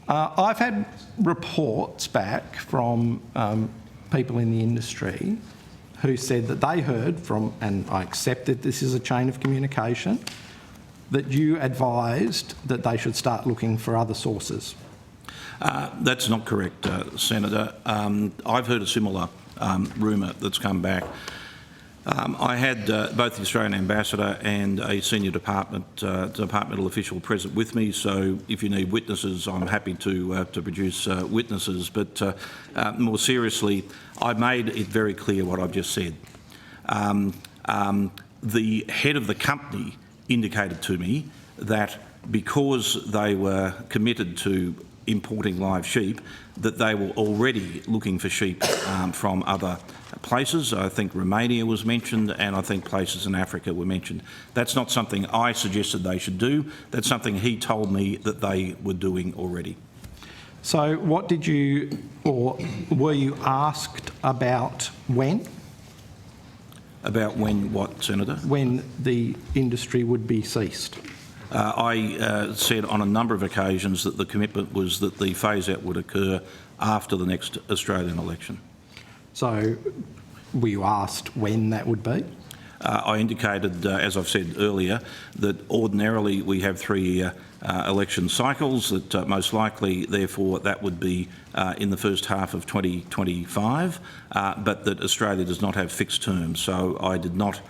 I've had reports back from people in the industry who said that they heard from, and I accept that this is a chain of communication, that you advised that they should start looking for other sources. That's not correct, Senator. I've heard a similar rumour that's come back. I had both the Australian Ambassador and a senior departmental official present with me, so if you need witnesses, I'm happy to produce witnesses. But more seriously, I made it very clear what I've just said. The head of the company indicated to me that because they were committed to importing live sheep, that they were already looking for sheep from other places. I think Romania was mentioned, and I think places in Africa were mentioned. That's not something I suggested they should do. That's something he told me that they were doing already. So what did you, or were you asked about when? About when what, Senator? When the industry would be ceased? I said on a number of occasions that the commitment was that the phase-out would occur after the next Australian election. So were you asked when that would be? I indicated, as I've said earlier, that ordinarily we have 3-year election cycles, that most likely, therefore, that would be in the first half of 2025, but that Australia does not have fixed terms. So I did not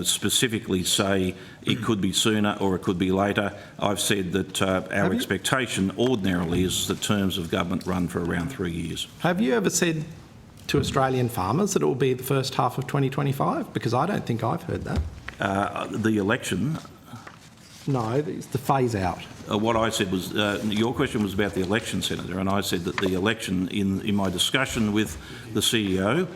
specifically say it could be sooner or it could be later. I've said that our expectation ordinarily is that terms of government run for around 3 years. Have you ever said to Australian farmers that it will be the first half of 2025? Because I don't think I've heard that. The election, No, it's the phase out. what I said was, your question was about the election, Senator, and I said that the election, in my discussion with the CEO,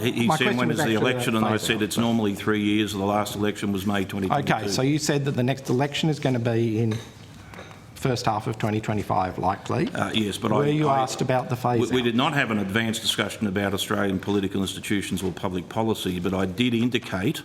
he my said, when question is was the actually election? about And I phase said out, it's normally 3 years. The last election was May 2022. Okay, so you said that the next election is going to be in first half of 2025, likely. Yes, but Were you asked about the phase we out? did not have an advanced discussion about Australian political institutions or public policy, but I did indicate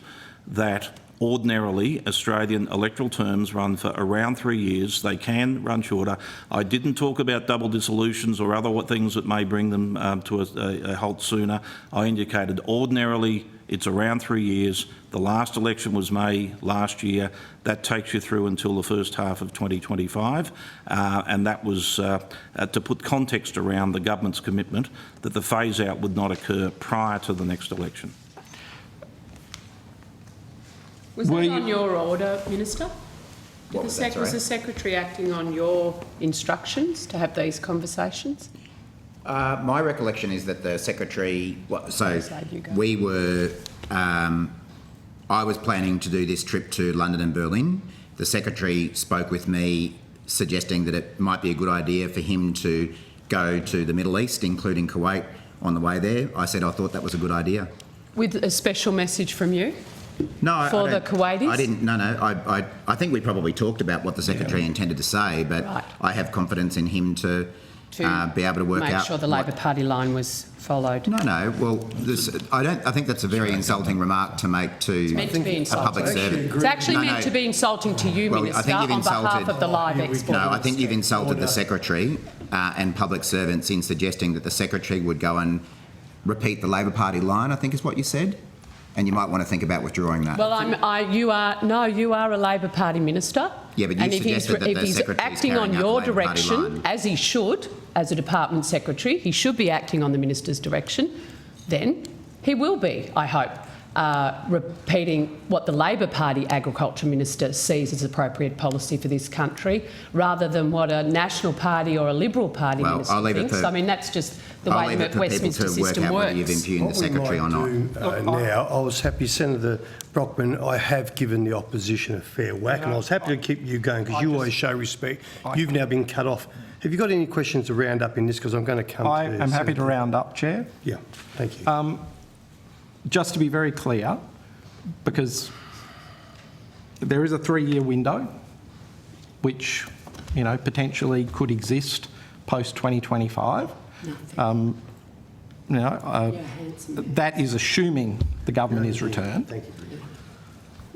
that ordinarily Australian electoral terms run for around 3 years. They can run shorter. I didn't talk about double dissolutions or other things that may bring them to a halt sooner. I indicated ordinarily it's around 3 years. The last election was May last year. That takes you through until the first half of 2025, and that was to put context around the government's commitment that the phase out would not occur prior to the next election. Was Were that you- on your order, Minister? What was that, Was sorry? the Secretary acting on your instructions to have these conversations? My recollection is that the Secretary... So Side you go. we were... I was planning to do this trip to London and Berlin. The Secretary spoke with me suggesting that it might be a good idea for him to go to the Middle East, including Kuwait, on the way there. I said I thought that was a good idea. With a special message from you? No, I For the don't- Kuwaitis? I didn't. No. I think we probably talked about what the Secretary intended to say, but Right. I have confidence in him to be able to work Make out. sure the what- Labor Party line was followed. No. Well, I think that's a very insulting remark to make to meant to be a public insulting. servant. It's actually No, meant no. to be insulting to you, Well, I Minister, think you've on behalf insulted- of the live export No, I think you've industry. insulted the Secretary and public servants in suggesting that the Secretary would go and repeat the Labor Party line, I think is what you said. And you might want to think about withdrawing that. Well, you are a Labor Party minister. Yeah, but you and if he's, suggested that if the he's Secretary's acting on carrying out your the Labor Party direction, line. as he should, as a department secretary, he should be acting on the minister's direction, then he will be, I hope, repeating what the Labor Party Agriculture Minister sees as appropriate policy for this country, rather than what a National Party or a Liberal Party Well, minister I'll leave it thinks. for- I mean, that's just the I'll way leave the it for people Westminster to work system out whether you've works. impugned the What we Secretary or might not. do now, I was happy, Senator Brockman, I have given the opposition a fair whack, and I was happy to keep you going because you always show respect. You've now been cut off. Have you got any questions to round up in this? Because I'm going to come I to... am happy to Senator. round up, Chair. Yeah, thank you. Just to be very clear, because there is a 3-year window which, potentially could exist post-2025. That is assuming the government is returned. Thank you.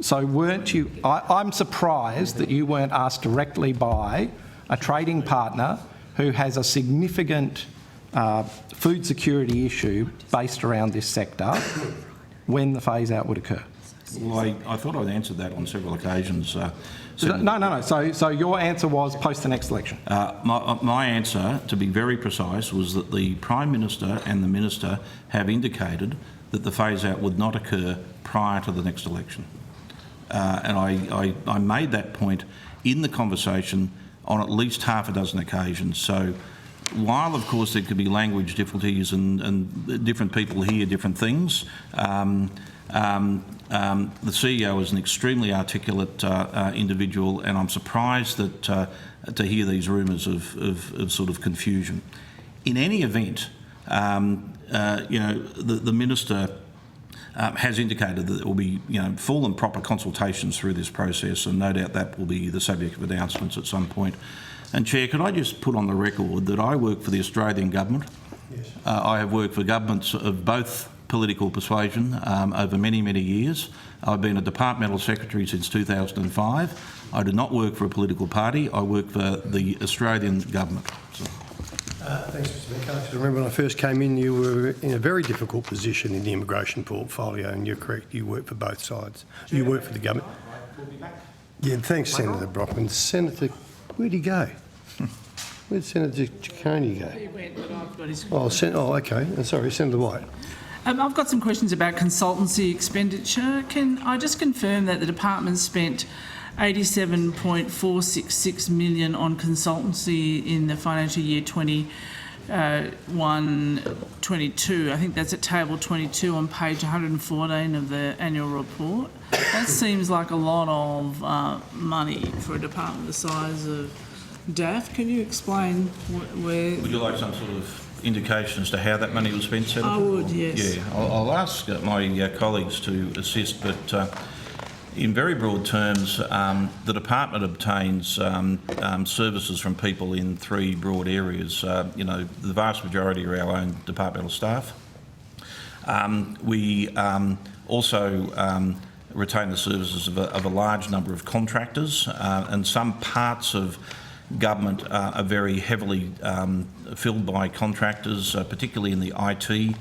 So weren't you... I'm surprised that you weren't asked directly by a trading partner who has a significant food security issue based around this sector when the phase-out would occur. Well, I thought I'd answered that on several occasions. Senator. No. So your answer was post the next election? My answer, to be very precise, was that the Prime Minister and the Minister have indicated that the phase-out would not occur prior to the next election. And I made that point in the conversation on at least half a dozen occasions. So while, of course, there could be language difficulties and different people hear different things, the CEO is an extremely articulate individual, and I'm surprised that to hear these rumours of sort of confusion. In any event, the Minister has indicated that there will be full and proper consultations through this process, and no doubt that will be the subject of announcements at some point. And Chair, could I just put on the record that I work for the Australian government. Yes. I have worked for governments of both political persuasion over many, many years. I've been a departmental secretary since 2005. I do not work for a political party. I work for the Australian government. So. Thanks, Mr Metcalfe. I remember when I first came in, you were in a very difficult position in the immigration portfolio, and you're correct, you work for both sides. You work for the government. Yeah, thanks, Senator Brockman. Senator, where'd he go? Where'd Senator Ciccone go? He went, but I've got his... Okay. Sorry, Senator White. I've got some questions about consultancy expenditure. Can I just confirm that the department spent $87.466 million on consultancy in the financial year 21-22? I think that's at table 22 on page 114 of the annual report. That seems like a lot of money for a department the size of DAF. Can you explain where... Would you like some sort of indication as to how that money was spent, Senator? I would, yes. Yeah, I'll ask my colleagues to assist, but in very broad terms, the department obtains services from people in three broad areas. The vast majority are our own departmental staff. We also retain the services of a large number of contractors, and some parts of government are very heavily filled by contractors, particularly in the IT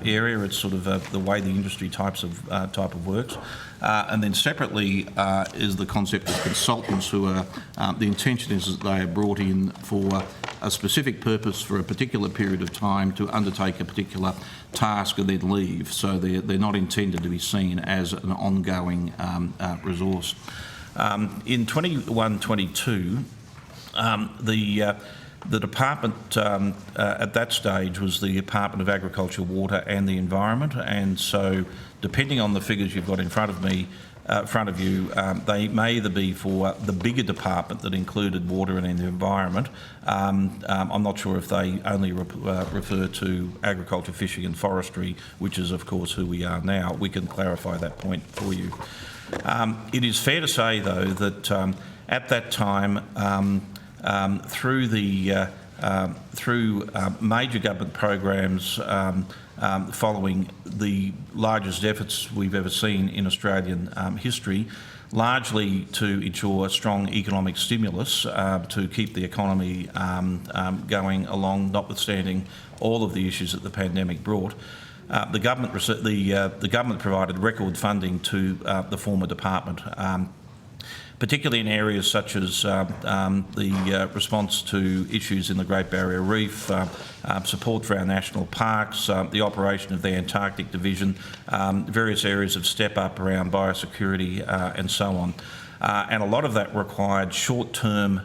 area. It's sort of the way the industry type of works. And then separately is the concept of consultants who are, the intention is that they are brought in for a specific purpose for a particular period of time to undertake a particular task and then leave. So they're not intended to be seen as an ongoing resource. In 21-22, the department at that stage was the Department of Agriculture, Water and the Environment, and so depending on the figures you've got in front of you, they may either be for the bigger department that included water and the environment. I'm not sure if they only refer to agriculture, fishing and forestry, which is of course who we are now. We can clarify that point for you. It is fair to say though that at that time, through major government programs following the largest deficits we've ever seen in Australian history, largely to ensure strong economic stimulus to keep the economy going along, notwithstanding all of the issues that the pandemic brought. The government provided record funding to the former department, particularly in areas such as the response to issues in the Great Barrier Reef, support for our national parks, the operation of the Antarctic Division, various areas of step up around biosecurity and so on. And a lot of that required short-term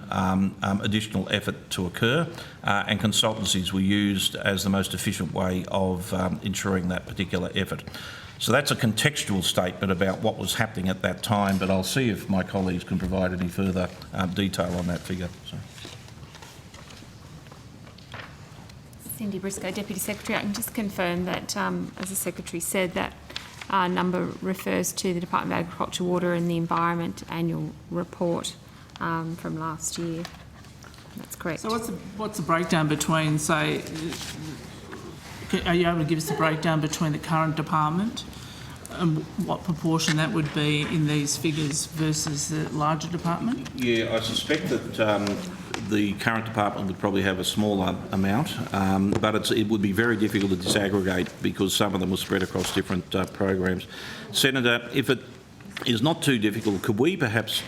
additional effort to occur, and consultancies were used as the most efficient way of ensuring that particular effort. So that's a contextual statement about what was happening at that time, but I'll see if my colleagues can provide any further detail on that figure. So. Cindy Briscoe, Deputy Secretary. I can just confirm that, as the Secretary said, that number refers to the Department of Agriculture, Water and the Environment annual report from last year. That's correct. So what's the breakdown between, say, are you able to give us the breakdown between the current department and what proportion that would be in these figures versus the larger department? Yeah, I suspect that the current department would probably have a smaller amount, but it would be very difficult to disaggregate because some of them were spread across different programs. Senator, if it is not too difficult, could we perhaps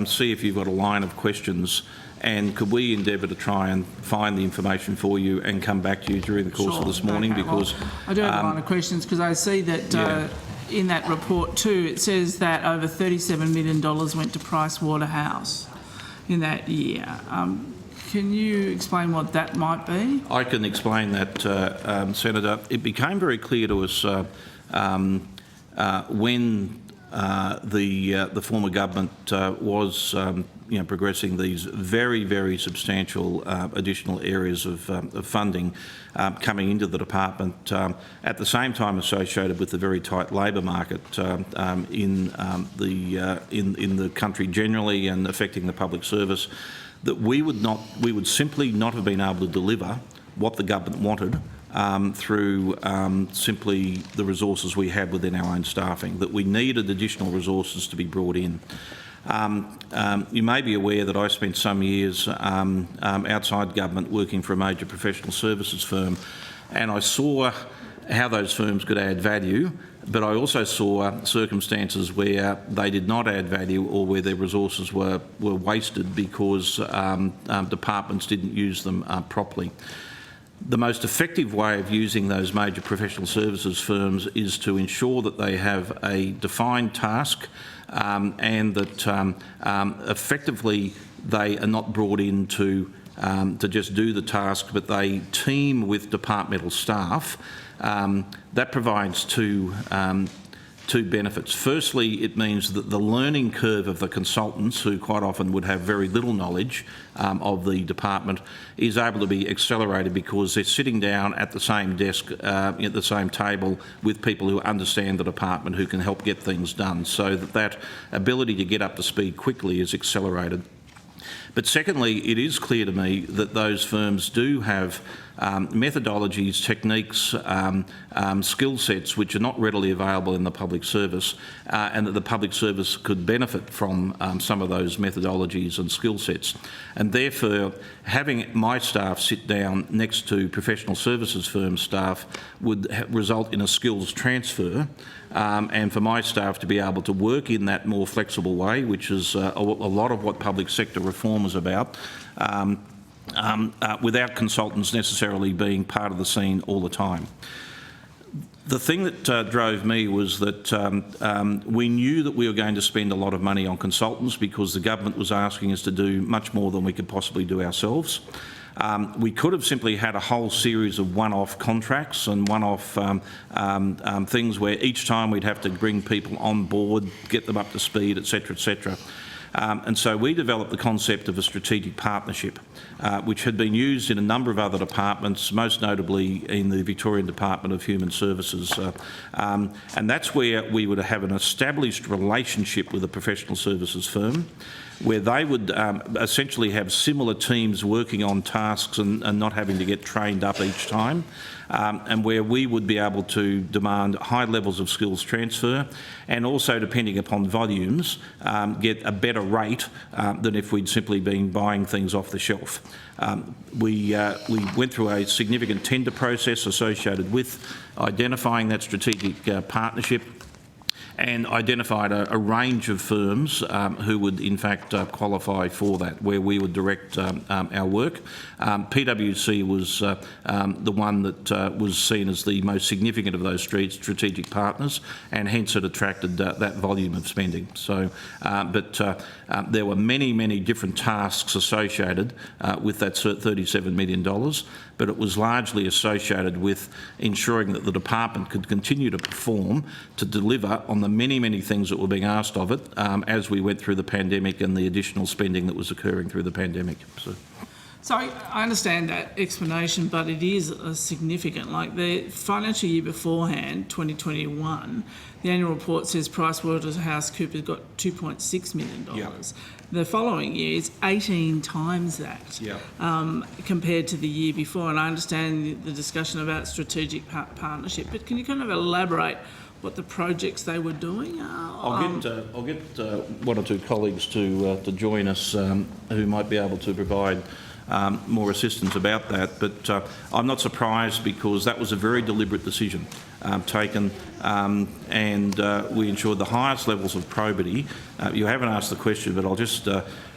see if you've got a line of questions, and could we endeavour to try and find the information for you and come back to you during the course of this morning? Okay, because I do have a line of questions because I see that in that report too, it says that over $37 million went to Price Waterhouse in that year. Can you explain what that might be? I can explain that, Senator. It became very clear to us when the former government was progressing these very, very substantial additional areas of funding coming into the department, at the same time associated with the very tight labour market in the country generally and affecting the public service, that we would simply not have been able to deliver what the government wanted through simply the resources we had within our own staffing, that we needed additional resources to be brought in. You may be aware that I spent some years outside government working for a major professional services firm, and I saw how those firms could add value, but I also saw circumstances where they did not add value or where their resources were wasted because departments didn't use them properly. The most effective way of using those major professional services firms is to ensure that they have a defined task and that effectively they are not brought in to just do the task, but they team with departmental staff. That provides two benefits. Firstly, it means that the learning curve of the consultants, who quite often would have very little knowledge of the department, is able to be accelerated because they're sitting down at the same desk, at the same table with people who understand the department, who can help get things done, so that ability to get up to speed quickly is accelerated. But secondly, it is clear to me that those firms do have methodologies, techniques, skill sets which are not readily available in the public service, and that the public service could benefit from some of those methodologies and skill sets. And therefore, having my staff sit down next to professional services firm staff would result in a skills transfer, and for my staff to be able to work in that more flexible way, which is a lot of what public sector reform is about, without consultants necessarily being part of the scene all the time. The thing that drove me was that we knew that we were going to spend a lot of money on consultants because the government was asking us to do much more than we could possibly do ourselves. We could have simply had a whole series of one-off contracts and one-off things where each time we'd have to bring people on board, get them up to speed, etc., etc. And so we developed the concept of a strategic partnership, which had been used in a number of other departments, most notably in the Victorian Department of Human Services. And that's where we would have an established relationship with a professional services firm, where they would essentially have similar teams working on tasks and not having to get trained up each time, and where we would be able to demand high levels of skills transfer and also, depending upon volumes, get a better rate than if we'd simply been buying things off the shelf. We went through a significant tender process associated with identifying that strategic partnership, and identified a range of firms who would in fact qualify for that, where we would direct our work. PwC was the one that was seen as the most significant of those strategic partners, and hence it attracted that volume of spending. So, but there were many, many different tasks associated with that $37 million, but it was largely associated with ensuring that the department could continue to perform, to deliver on the many, many things that were being asked of it as we went through the pandemic and the additional spending that was occurring through the pandemic. So I understand that explanation, but it is significant. Like the financial year beforehand, 2021, the annual report says PricewaterhouseCoopers got $2.6 million. Yep. The following year is 18 times that compared to the year before. And I understand the discussion about strategic partnership, but can you kind of elaborate what the projects they were doing are? I'll get one or two colleagues to join us who might be able to provide more assistance about that, but I'm not surprised because that was a very deliberate decision taken, and we ensured the highest levels of probity. You haven't asked the question, but I'll just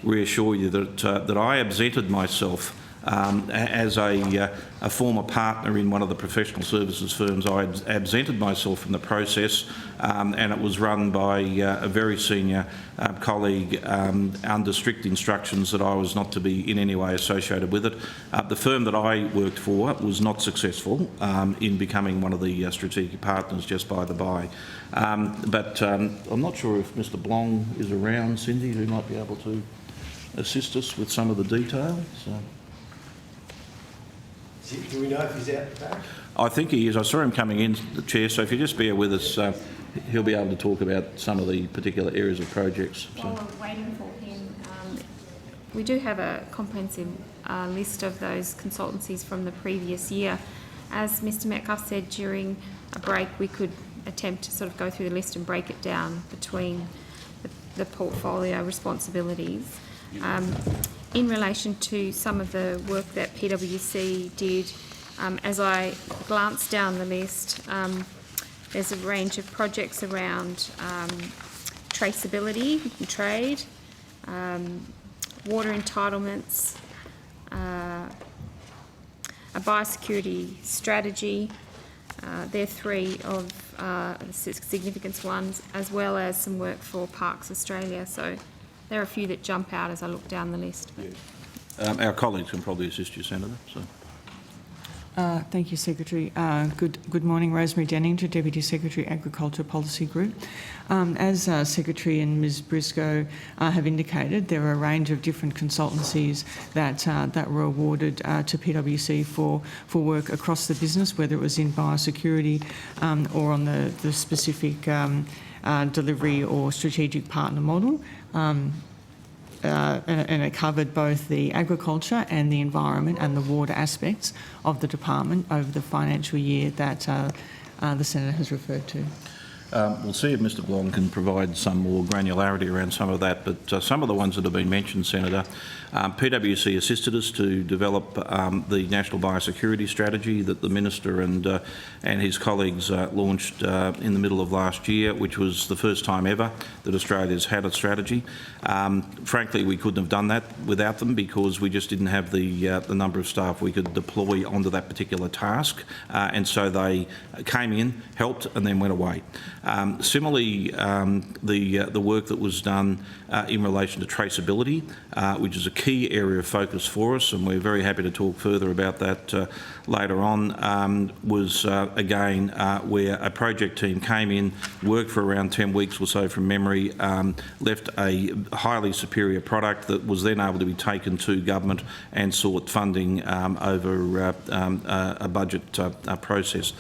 reassure you that I absented myself as a former partner in one of the professional services firms. I absented myself from the process, and it was run by a very senior colleague under strict instructions that I was not to be in any way associated with it. The firm that I worked for was not successful in becoming one of the strategic partners, just by the by. But I'm not sure if Mr. Blong is around, Cindy, who might be able to assist us with some of the details. Do we know if he's out the back? I think he is. I saw him coming in, the Chair, so if you just bear with us, he'll be able to talk about some of the particular areas of projects. So. While we're waiting for him, we do have a comprehensive list of those consultancies from the previous year. As Mr. Metcalfe said, during a break we could attempt to sort of go through the list and break it down between the portfolio responsibilities. In relation to some of the work that PwC did, as I glanced down the list, there's a range of projects around traceability and trade, water entitlements, a biosecurity strategy. They're three of the significant ones, as well as some work for Parks Australia. So there are a few that jump out as I look down the list. Our colleagues can probably assist you, Senator. So. Thank you, Secretary. Good morning, Rosemary Denninger, Deputy Secretary, Agriculture Policy Group. As Secretary and Ms Briscoe have indicated, there are a range of different consultancies that were awarded to PwC for work across the business, whether it was in biosecurity or on the specific delivery or strategic partner model. And it covered both the agriculture and the environment and the water aspects of the department over the financial year that the Senator has referred to. We'll see if Mr Blong can provide some more granularity around some of that, but some of the ones that have been mentioned, Senator, PwC assisted us to develop the National Biosecurity Strategy that the Minister and his colleagues launched in the middle of last year, which was the first time ever that Australia's had a strategy. Frankly, we couldn't have done that without them because we just didn't have the number of staff we could deploy onto that particular task, and so they came in, helped, and then went away. Similarly, the work that was done in relation to traceability, which is a key area of focus for us, and we're very happy to talk further about that later on, was again where a project team came in, worked for around 10 weeks or so from memory, left a highly superior product that was then able to be taken to government and sought funding over a budget process.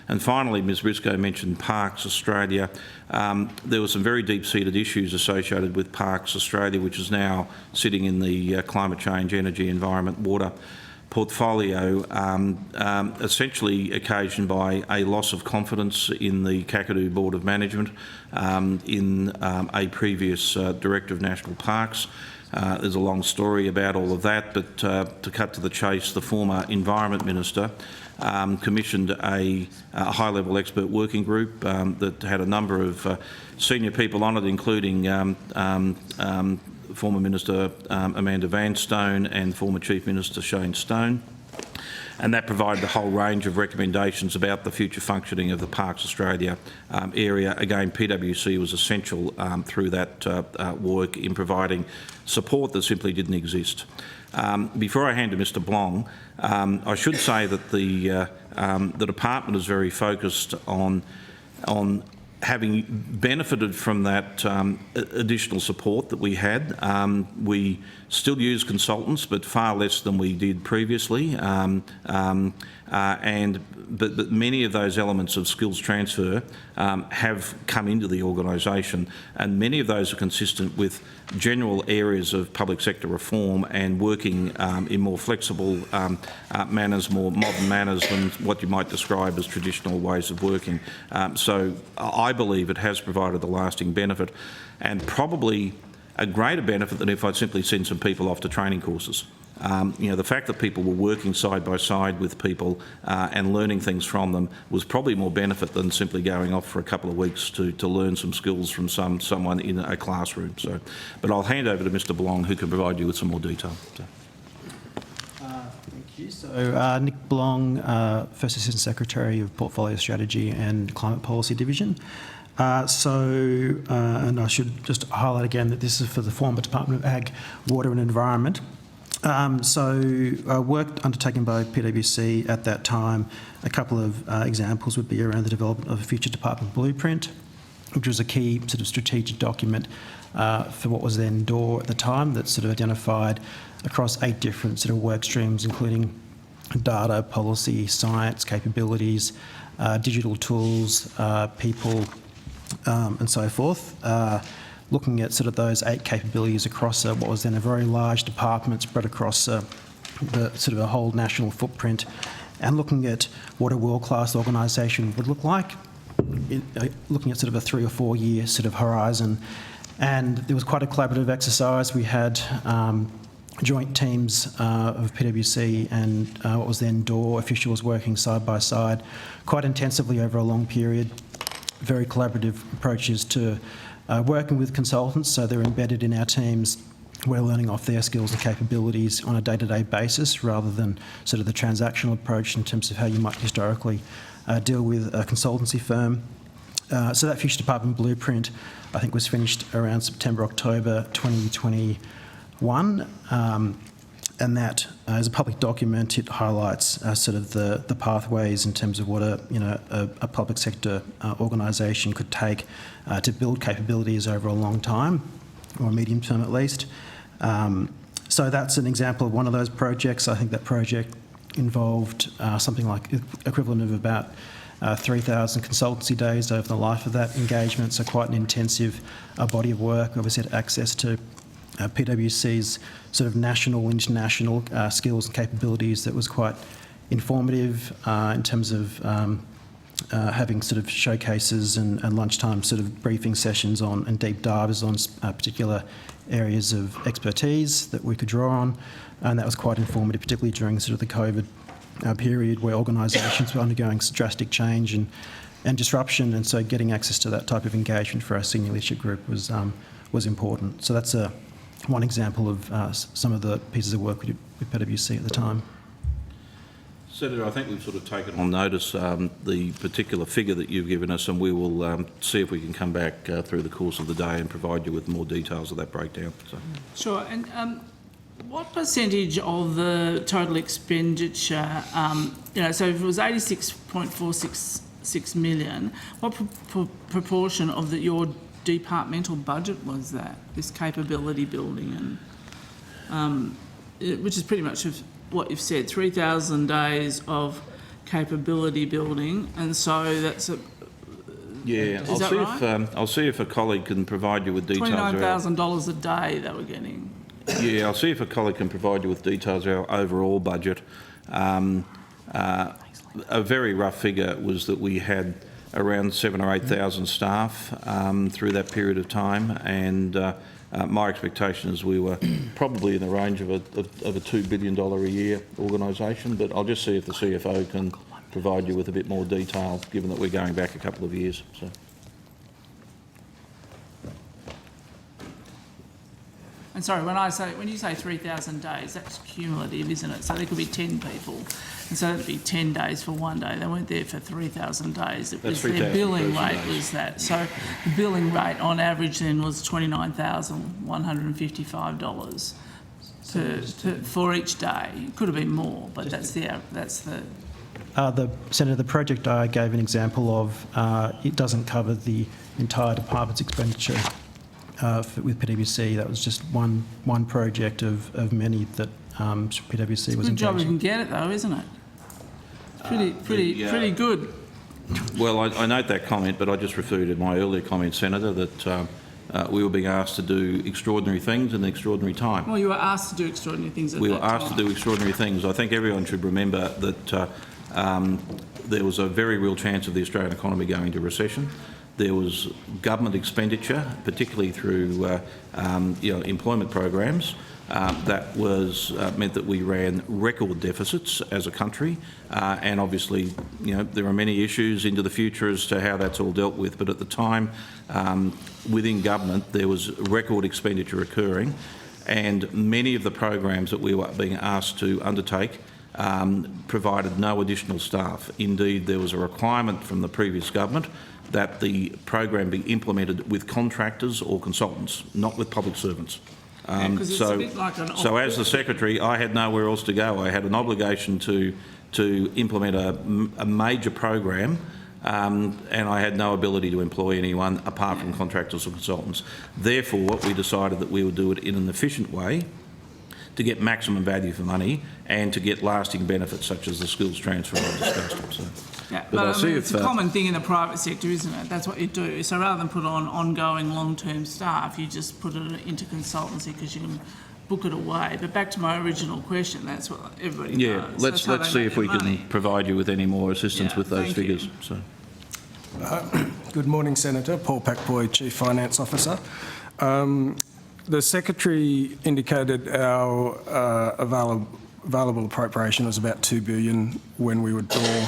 And finally, Ms Briscoe mentioned Parks Australia. There were some very deep-seated issues associated with Parks Australia, which is now sitting in the climate change, energy, environment, water portfolio, essentially occasioned by a loss of confidence in the Kakadu Board of Management, in a previous Director of National Parks. There's a long story about all of that, but to cut to the chase, the former Environment Minister commissioned a high-level expert working group that had a number of senior people on it, including former Minister Amanda Vanstone and former Chief Minister Shane Stone. And that provided a whole range of recommendations about the future functioning of the Parks Australia area. Again, PwC was essential through that work in providing support that simply didn't exist. Before I hand to Mr Blong, I should say that the department is very focused on having benefited from that additional support that we had. We still use consultants, but far less than we did previously. But many of those elements of skills transfer have come into the organisation, and many of those are consistent with general areas of public sector reform and working in more flexible manners, more modern manners than what you might describe as traditional ways of working. So I believe it has provided a lasting benefit, and probably a greater benefit than if I'd simply send some people off to training courses. The fact that people were working side by side with people and learning things from them was probably more benefit than simply going off for a couple of weeks to learn some skills from someone in a classroom. So, but I'll hand over to Mr Blong, who can provide you with some more detail. Thank you. So Nick Blong, First Assistant Secretary of Portfolio Strategy and Climate Policy Division. And I should just highlight again that this is for the former Department of Ag, Water and Environment. Work undertaken by PwC at that time, a couple of examples would be around the development of a future department blueprint, which was a key sort of strategic document for what was then DOR at the time, that sort of identified across 8 different sort of work streams, including data, policy, science, capabilities, digital tools, people, and so forth. Looking at sort of those 8 capabilities across what was then a very large department spread across the sort of a whole national footprint, and looking at what a world-class organisation would look like, looking at sort of a 3 or 4 year sort of horizon, And there was quite a collaborative exercise. We had joint teams of PwC and what was then DOR officials working side by side quite intensively over a long period. Very collaborative approaches to working with consultants, so they're embedded in our teams. We're learning off their skills and capabilities on a day-to-day basis rather than sort of the transactional approach in terms of how you might historically deal with a consultancy firm. So that Future Department Blueprint, I think, was finished around September, October 2021. And that as a public document, it highlights sort of the pathways in terms of what a public sector organisation could take to build capabilities over a long time, or a medium term at least. So that's an example of one of those projects. I think that project involved something like equivalent of about 3,000 consultancy days over the life of that engagement, so quite an intensive body of work. Obviously had access to PwC's sort of national, international skills and capabilities that was quite informative in terms of having sort of showcases and lunchtime sort of briefing sessions on and deep dives on particular areas of expertise that we could draw on, and that was quite informative, particularly during sort of the COVID period where organisations were undergoing drastic change and disruption, and so getting access to that type of engagement for our senior leadership group was important. So that's one example of some of the pieces of work we did with PwC at the time. Senator, I think we've sort of taken on notice the particular figure that you've given us, and we will see if we can come back through the course of the day and provide you with more details of that breakdown. So. Sure. And what percentage of the total expenditure, so if it was 86.466 million, what proportion of your departmental budget was that, this capability building? And which is pretty much what you've said, 3,000 days of capability building, and so that's a... Yeah, is that right? I'll see if a colleague can provide you with details. $29,000 a day they were getting. Yeah, I'll see if a colleague can provide you with details of our overall budget. A very rough figure was that we had around 7,000 or 8,000 staff through that period of time, and my expectation is we were probably in the range of a $2 billion a year organisation, but I'll just see if the CFO can provide you with a bit more detail, given that we're going back a couple of years. So. And sorry, when you say 3,000 days, that's cumulative, isn't it? So there could be 10 people, and so that'd be 10 days for one day. They weren't there for 3,000 days. It was their billing rate was that. So the billing rate on average then was $29,155 for each day. It could have been more, but that's the. Senator, the project I gave an example of, it doesn't cover the entire department's expenditure. With PwC, that was just one project of many that PwC was engaged in. Good job you can get it though, isn't it? Pretty good. Well, I note that comment, but I just refer to my earlier comment, Senator, that we were being asked to do extraordinary things in an extraordinary time. Well, you were asked to do extraordinary things at We that were asked time. to do extraordinary things. I think everyone should remember that there was a very real chance of the Australian economy going into recession. There was government expenditure, particularly through employment programs, that was meant that we ran record deficits as a country, and obviously, there are many issues into the future as to how that's all dealt with. But at the time, within government, there was record expenditure occurring, and many of the programs that we were being asked to undertake provided no additional staff. Indeed, there was a requirement from the previous government that the program be implemented with contractors or consultants, not with public servants. So as the Secretary, I had nowhere else to go. I had an obligation to implement a major program, and I had no ability to employ anyone apart from contractors or consultants. Therefore, what we decided that we would do it in an efficient way to get maximum value for money and to get lasting benefits such as the skills transfer I discussed. So. Yeah, but it's a common thing in the private sector, isn't it? That's what you do. So rather than put on ongoing long-term staff, you just put it into consultancy because you can book it away. But back to my original question, that's what everybody does. Let's see if we can provide you with any more assistance with those figures. So. Good morning, Senator. Paul Packboy, Chief Finance Officer. The Secretary indicated our available appropriation was about $2 billion when we would draw.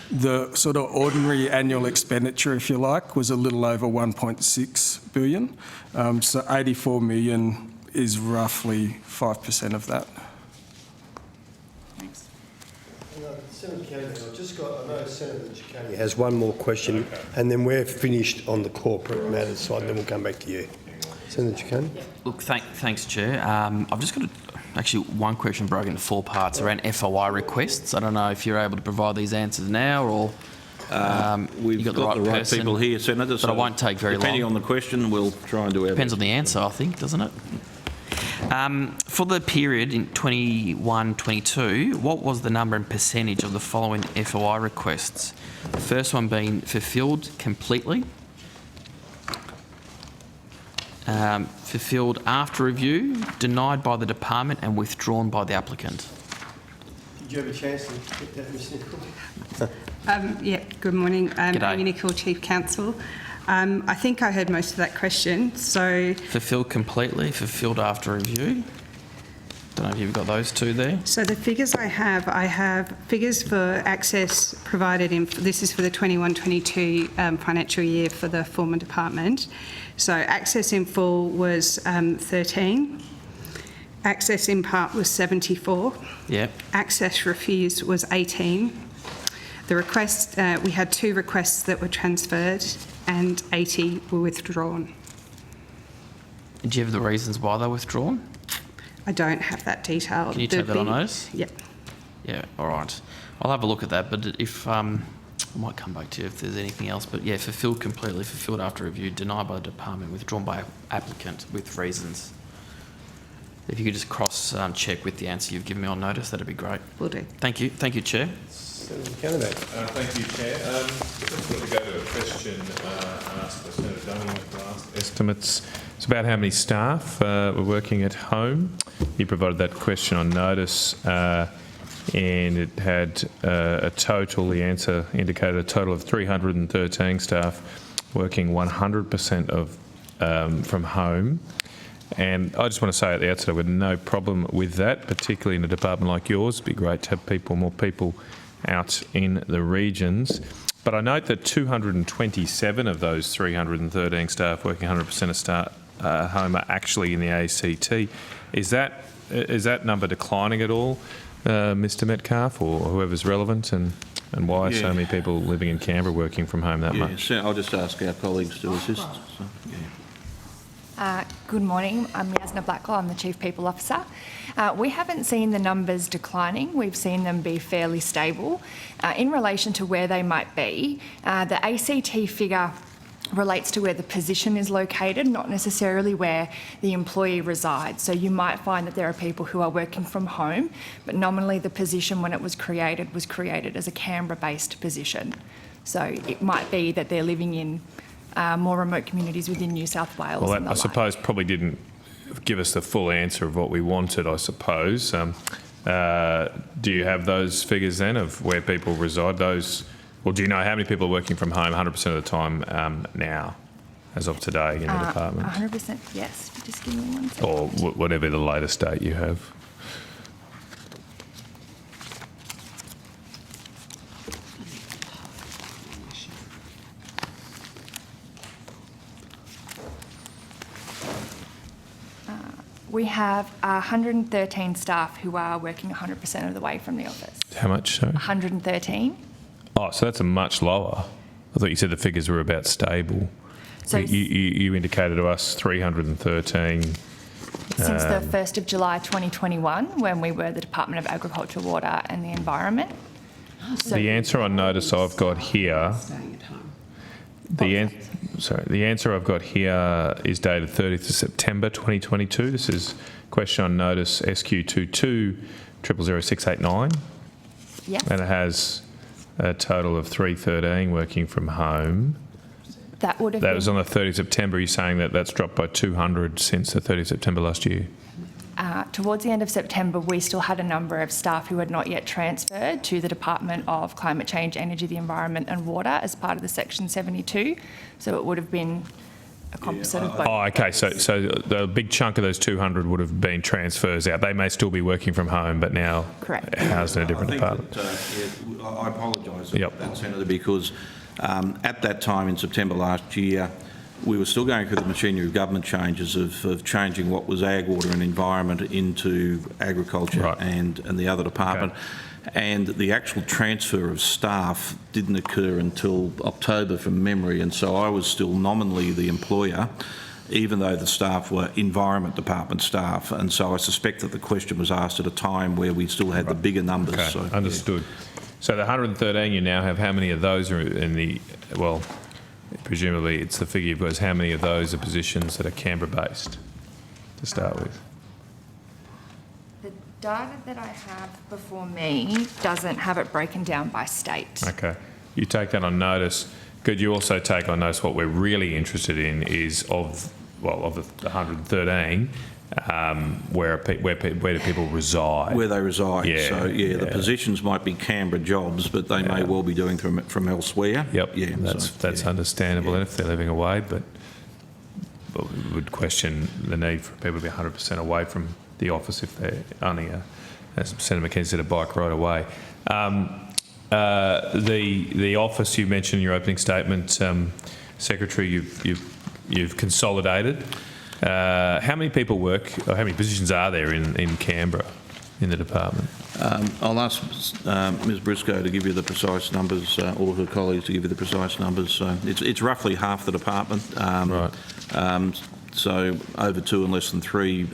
The sort of ordinary annual expenditure, if you like, was a little over $1.6 billion. So $84 million is roughly 5% of that. Senator Kennedy, I know Senator Ciccone has one more question, and then we're finished on the corporate matters side, and then we'll come back to you. Senator Ciccone? Look, thanks, Chair. I've just got actually one question broken into 4 parts around FOI requests. I don't know if you're able to provide these answers now or We've you've got the right person, people here, Senator. but it won't take very long. Depending on the question, we'll try and do our Depends best. on the answer, I think, doesn't it? For the period in 21-22, what was the number and percentage of the following FOI requests? The first one being fulfilled completely, fulfilled after review, denied by the department and withdrawn by the applicant. Did you have a chance to get that, Ms Nichol? Yeah, good morning. G'day. Amy Nichol, Chief Counsel. I think I heard most of that question. So, Fulfilled completely, fulfilled after review. Don't know if you've got those two there. so the figures I have figures for access provided in, this is for the 21-22 financial year for the former department. So access in full was 13. Access in part was 74. Yep. Access refused was 18. The request, we had 2 requests that were transferred and 80 were withdrawn. Do you have the reasons why they were withdrawn? I don't have that detail. Can you take that on notice? Yep. Yeah, all right. I'll have a look at that, but if I might come back to you if there's anything else. But yeah, fulfilled completely, fulfilled after review, denied by the department, withdrawn by applicant with reasons. If you could just cross check with the answer you've given me on notice, that'd be great. Will do. Thank you. Thank you, Chair. Senator Kennedy. Thank you, Chair. Just want to go to a question asked by Senator Dunning at the last estimates. It's about how many staff were working at home. You provided that question on notice, and it had a total, the answer indicated a total of 313 staff working 100% of from home. And I just want to say at the outset, I've got no problem with that, particularly in a department like yours. It'd be great to have more people out in the regions. But I note that 227 of those 313 staff working 100% of home are actually in the ACT. Is that number declining at all, Mr Metcalfe, or whoever's relevant, and why are so many people living in Canberra working from home that much? Yeah, I'll just ask our colleagues to assist. So, yeah. Good morning. I'm Yasna Blackwell. I'm the Chief People Officer. We haven't seen the numbers declining. We've seen them be fairly stable. In relation to where they might be, the ACT figure relates to where the position is located, not necessarily where the employee resides. So you might find that there are people who are working from home, but nominally the position when it was created as a Canberra-based position. So it might be that they're living in more remote communities within New South Wales. Well, and that, the I suppose, like. probably didn't give us the full answer of what we wanted, I suppose. Do you have those figures then of where people reside? Or do you know how many people are working from home 100% of the time now, as of today in the department? 100%, yes. Just give me 1 second. Or whatever the latest date you have. We have 113 staff who are working 100% of the way from the office. How much, sorry? 113. Oh, so that's a much lower. I thought you said the figures were about stable. So you indicated to us 313. Since the 1st of July 2021, when we were the Department of Agriculture, Water and the Environment. So The answer on notice I've got here, the answer I've got here is dated 30th of September 2022. This is question on notice SQ22 000689. Yes. And it has a total of 313 working from home. that would have That been, was on the 30th of September. You're saying that that's dropped by 200 since the 30th of September last year? towards the end of September, we still had a number of staff who had not yet transferred to the Department of Climate Change, Energy, the Environment and Water as part of the Section 72. So it would have been a composite of both. Oh, okay. So the big chunk of those 200 would have been transfers out. They may still be working from home, but now housed in a different department. I apologise Yep. about that, Senator, because at that time in September last year, we were still going through the machinery of government changes of changing what was ag, water and environment into agriculture and the other department. And the actual transfer of staff didn't occur until October from memory, and so I was still nominally the employer, even though the staff were Environment Department staff, and so I suspect that the question was asked at a time where we still had the bigger numbers. Okay, So, understood. So the 113 you now have, how many of those are in the, well, presumably it's the figure you've got is how many of those are positions that are Canberra-based to start with? The data that I have before me doesn't have it broken down by state. Okay. You take that on notice. Could you also take on notice what we're really interested in is of the 113, where do people reside? where they reside. Yeah, So, the positions might be Canberra jobs, but they may well be doing from elsewhere. Yep, Yeah, that's understandable if they're living away, but we would question the need for people to be 100% away from the office if they're only, as Senator McKenzie said, a bike ride away. The office you mentioned in your opening statement, Secretary, you've consolidated. How many people work, or how many positions are there in Canberra in the department? I'll ask Ms Briscoe to give you the precise numbers, or her colleagues to give you the precise numbers. So it's roughly half the department. So over 2 and less than 3.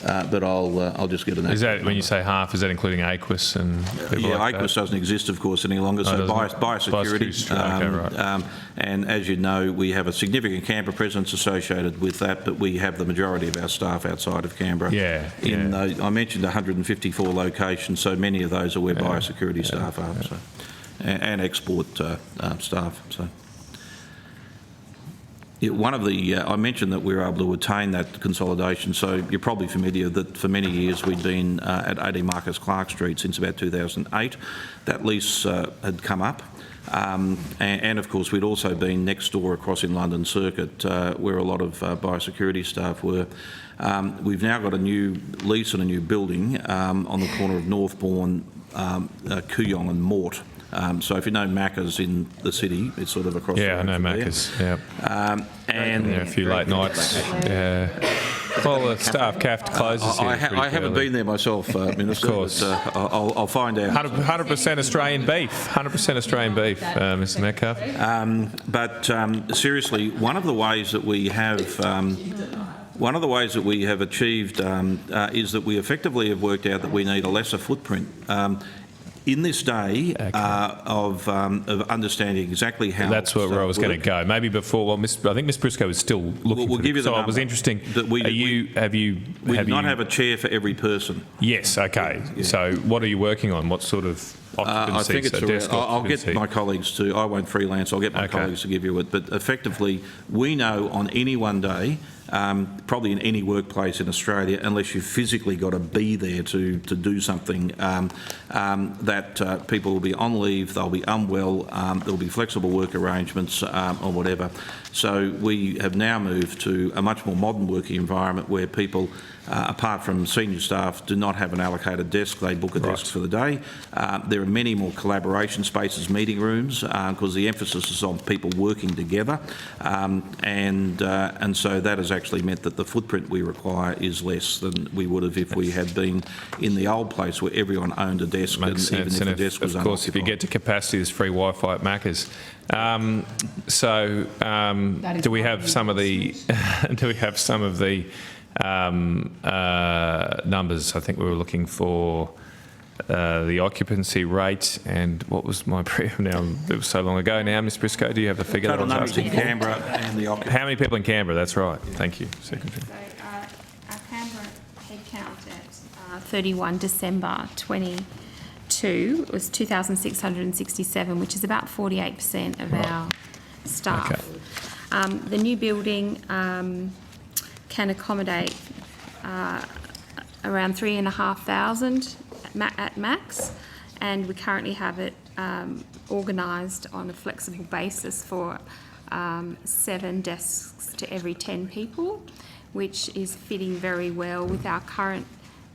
But I'll just get an. Is that when you say half? Is that including AQUIS and people like AQUIS doesn't exist, of course, any longer. So biosecurity. And as you know, we have a significant Canberra presence associated with that, but we have the majority of our staff outside of Canberra. I mentioned 154 locations, so many of those are where biosecurity staff are, so, and export staff. So. One of the, I mentioned that we were able to attain that consolidation, so you're probably familiar that for many years we'd been at 18 Marcus Clark Street since about 2008. That lease had come up, and of course we'd also been next door across in London Circuit where a lot of biosecurity staff were. We've now got a new lease and a new building on the corner of Northbourne, Kooyong and Mort. So if you know Macca's in the city, it's sort of across. Yeah, I know Macca's. Yeah. And there are a few late nights. Yeah. Well, the staff cafe closes here. I haven't been there myself, Minister. Of course. But, I'll find out. 100% Australian beef. 100% Australian beef, Mr. Metcalfe. But seriously, one of the ways that we have. One of the ways that we have achieved is that we effectively have worked out that we need a lesser footprint. In this day of understanding exactly how... That's where I was going to go. Maybe before, well, I think Ms Briscoe was still looking we'll give you the so number. it was interesting. That we do not have a chair for every person. Yes, okay. Yeah. So what are you working on? What sort of occupancy? I think it's I'll get my colleagues to... I won't freelance. I'll get my colleagues to give you it. But effectively, we know on any one day... probably in any workplace in Australia, unless you've physically got to be there to do something, that people will be on leave, they'll be unwell, there'll be flexible work arrangements or whatever. So we have now moved to a much more modern working environment where people, apart from senior staff, do not have an allocated desk. They book a desk for the day. There are many more collaboration spaces, meeting rooms, because the emphasis is on people working together. And so that has actually meant that the footprint we require is less than we would have if we had been in the old place where everyone owned a desk. Makes and sense. even if the desk was of course, if you get to capacity, there's free Wi-Fi at Macca's. Do we have some of the numbers? I think we were looking for the occupancy rate, and what was my now? It was so long ago now. Ms Briscoe, do you have the figure? Total numbers in Canberra and the occupancy. How many people in Canberra? That's right. Thank you, Secretary. So our Canberra head count at 31 December 22 was 2,667, which is about 48% of our staff. Okay. The new building can accommodate around 3,500 at max, and we currently have it organised on a flexible basis for 7 desks to every 10 people, which is fitting very well with our current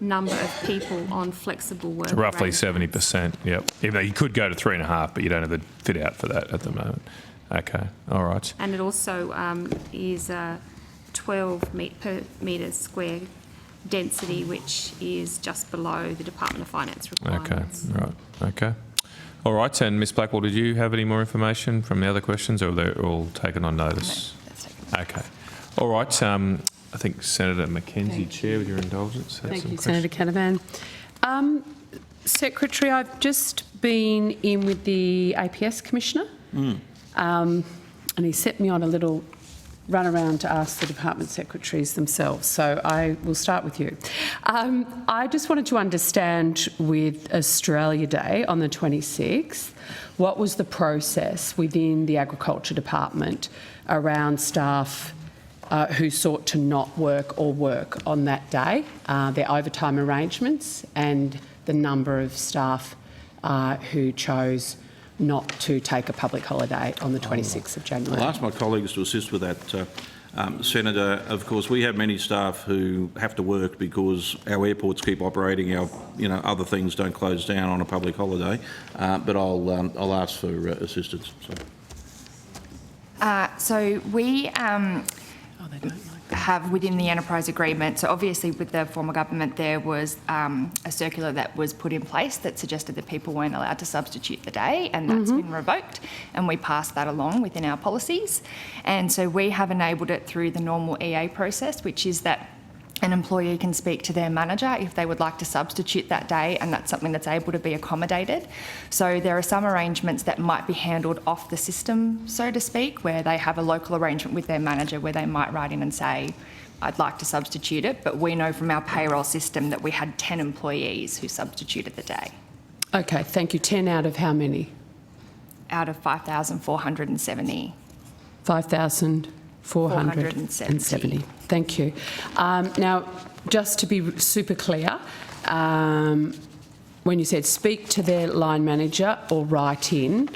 number of people on flexible work. Roughly arrangements. 70%, yep. Even though you could go to 3.5, but you don't have the fit out for that at the moment. Okay, all right. And it also is 12 per metre square density, which is just below the Department of Finance requirements. Okay, right, okay. All right, and Ms Blackwell, did you have any more information from the other questions, or they're all taken on notice? No, that's taken. Okay. All right, I think Senator Mackenzie, Chair, with your indulgence. Thank you, Senator Canavan. Secretary, I've just been in with the APS Commissioner, and he set me on a little run around to ask the department secretaries themselves, so I will start with you. I just wanted to understand with Australia Day on the 26th, what was the process within the Agriculture Department around staff who sought to not work or work on that day, their overtime arrangements, and the number of staff who chose not to take a public holiday on the 26th of January. I'll ask my colleagues to assist with that, Senator. Of course, we have many staff who have to work because our airports keep operating. Our, other things don't close down on a public holiday. But I'll ask for assistance. So we have within the enterprise agreement, so obviously with the former government there was a circular that was put in place that suggested that people weren't allowed to substitute the day, and that's been revoked, and we passed that along within our policies. And so we have enabled it through the normal EA process, which is that an employee can speak to their manager if they would like to substitute that day, and that's something that's able to be accommodated. So there are some arrangements that might be handled off the system, so to speak, where they have a local arrangement with their manager where they might write in and say, I'd like to substitute it, but we know from our payroll system that we had 10 employees who substituted the day. Okay, thank you. 10 out of how many? Out of 5,470. 5,470. Thank you. Now, just to be super clear, when you said speak to their line manager or write in,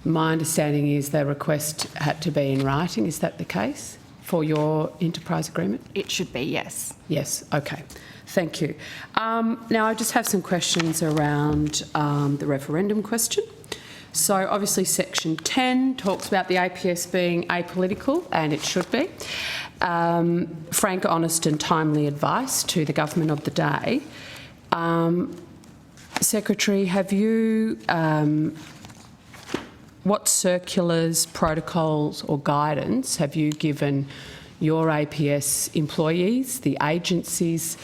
my understanding is their request had to be in writing. Is that the case for your enterprise agreement? It should be, yes. Yes, okay. Thank you. Now, I just have some questions around the referendum question. So obviously Section 10 talks about the APS being apolitical, and it should be. Frank, honest and timely advice to the government of the day. Secretary, have you, what circulars, protocols or guidance have you given your APS employees, the agencies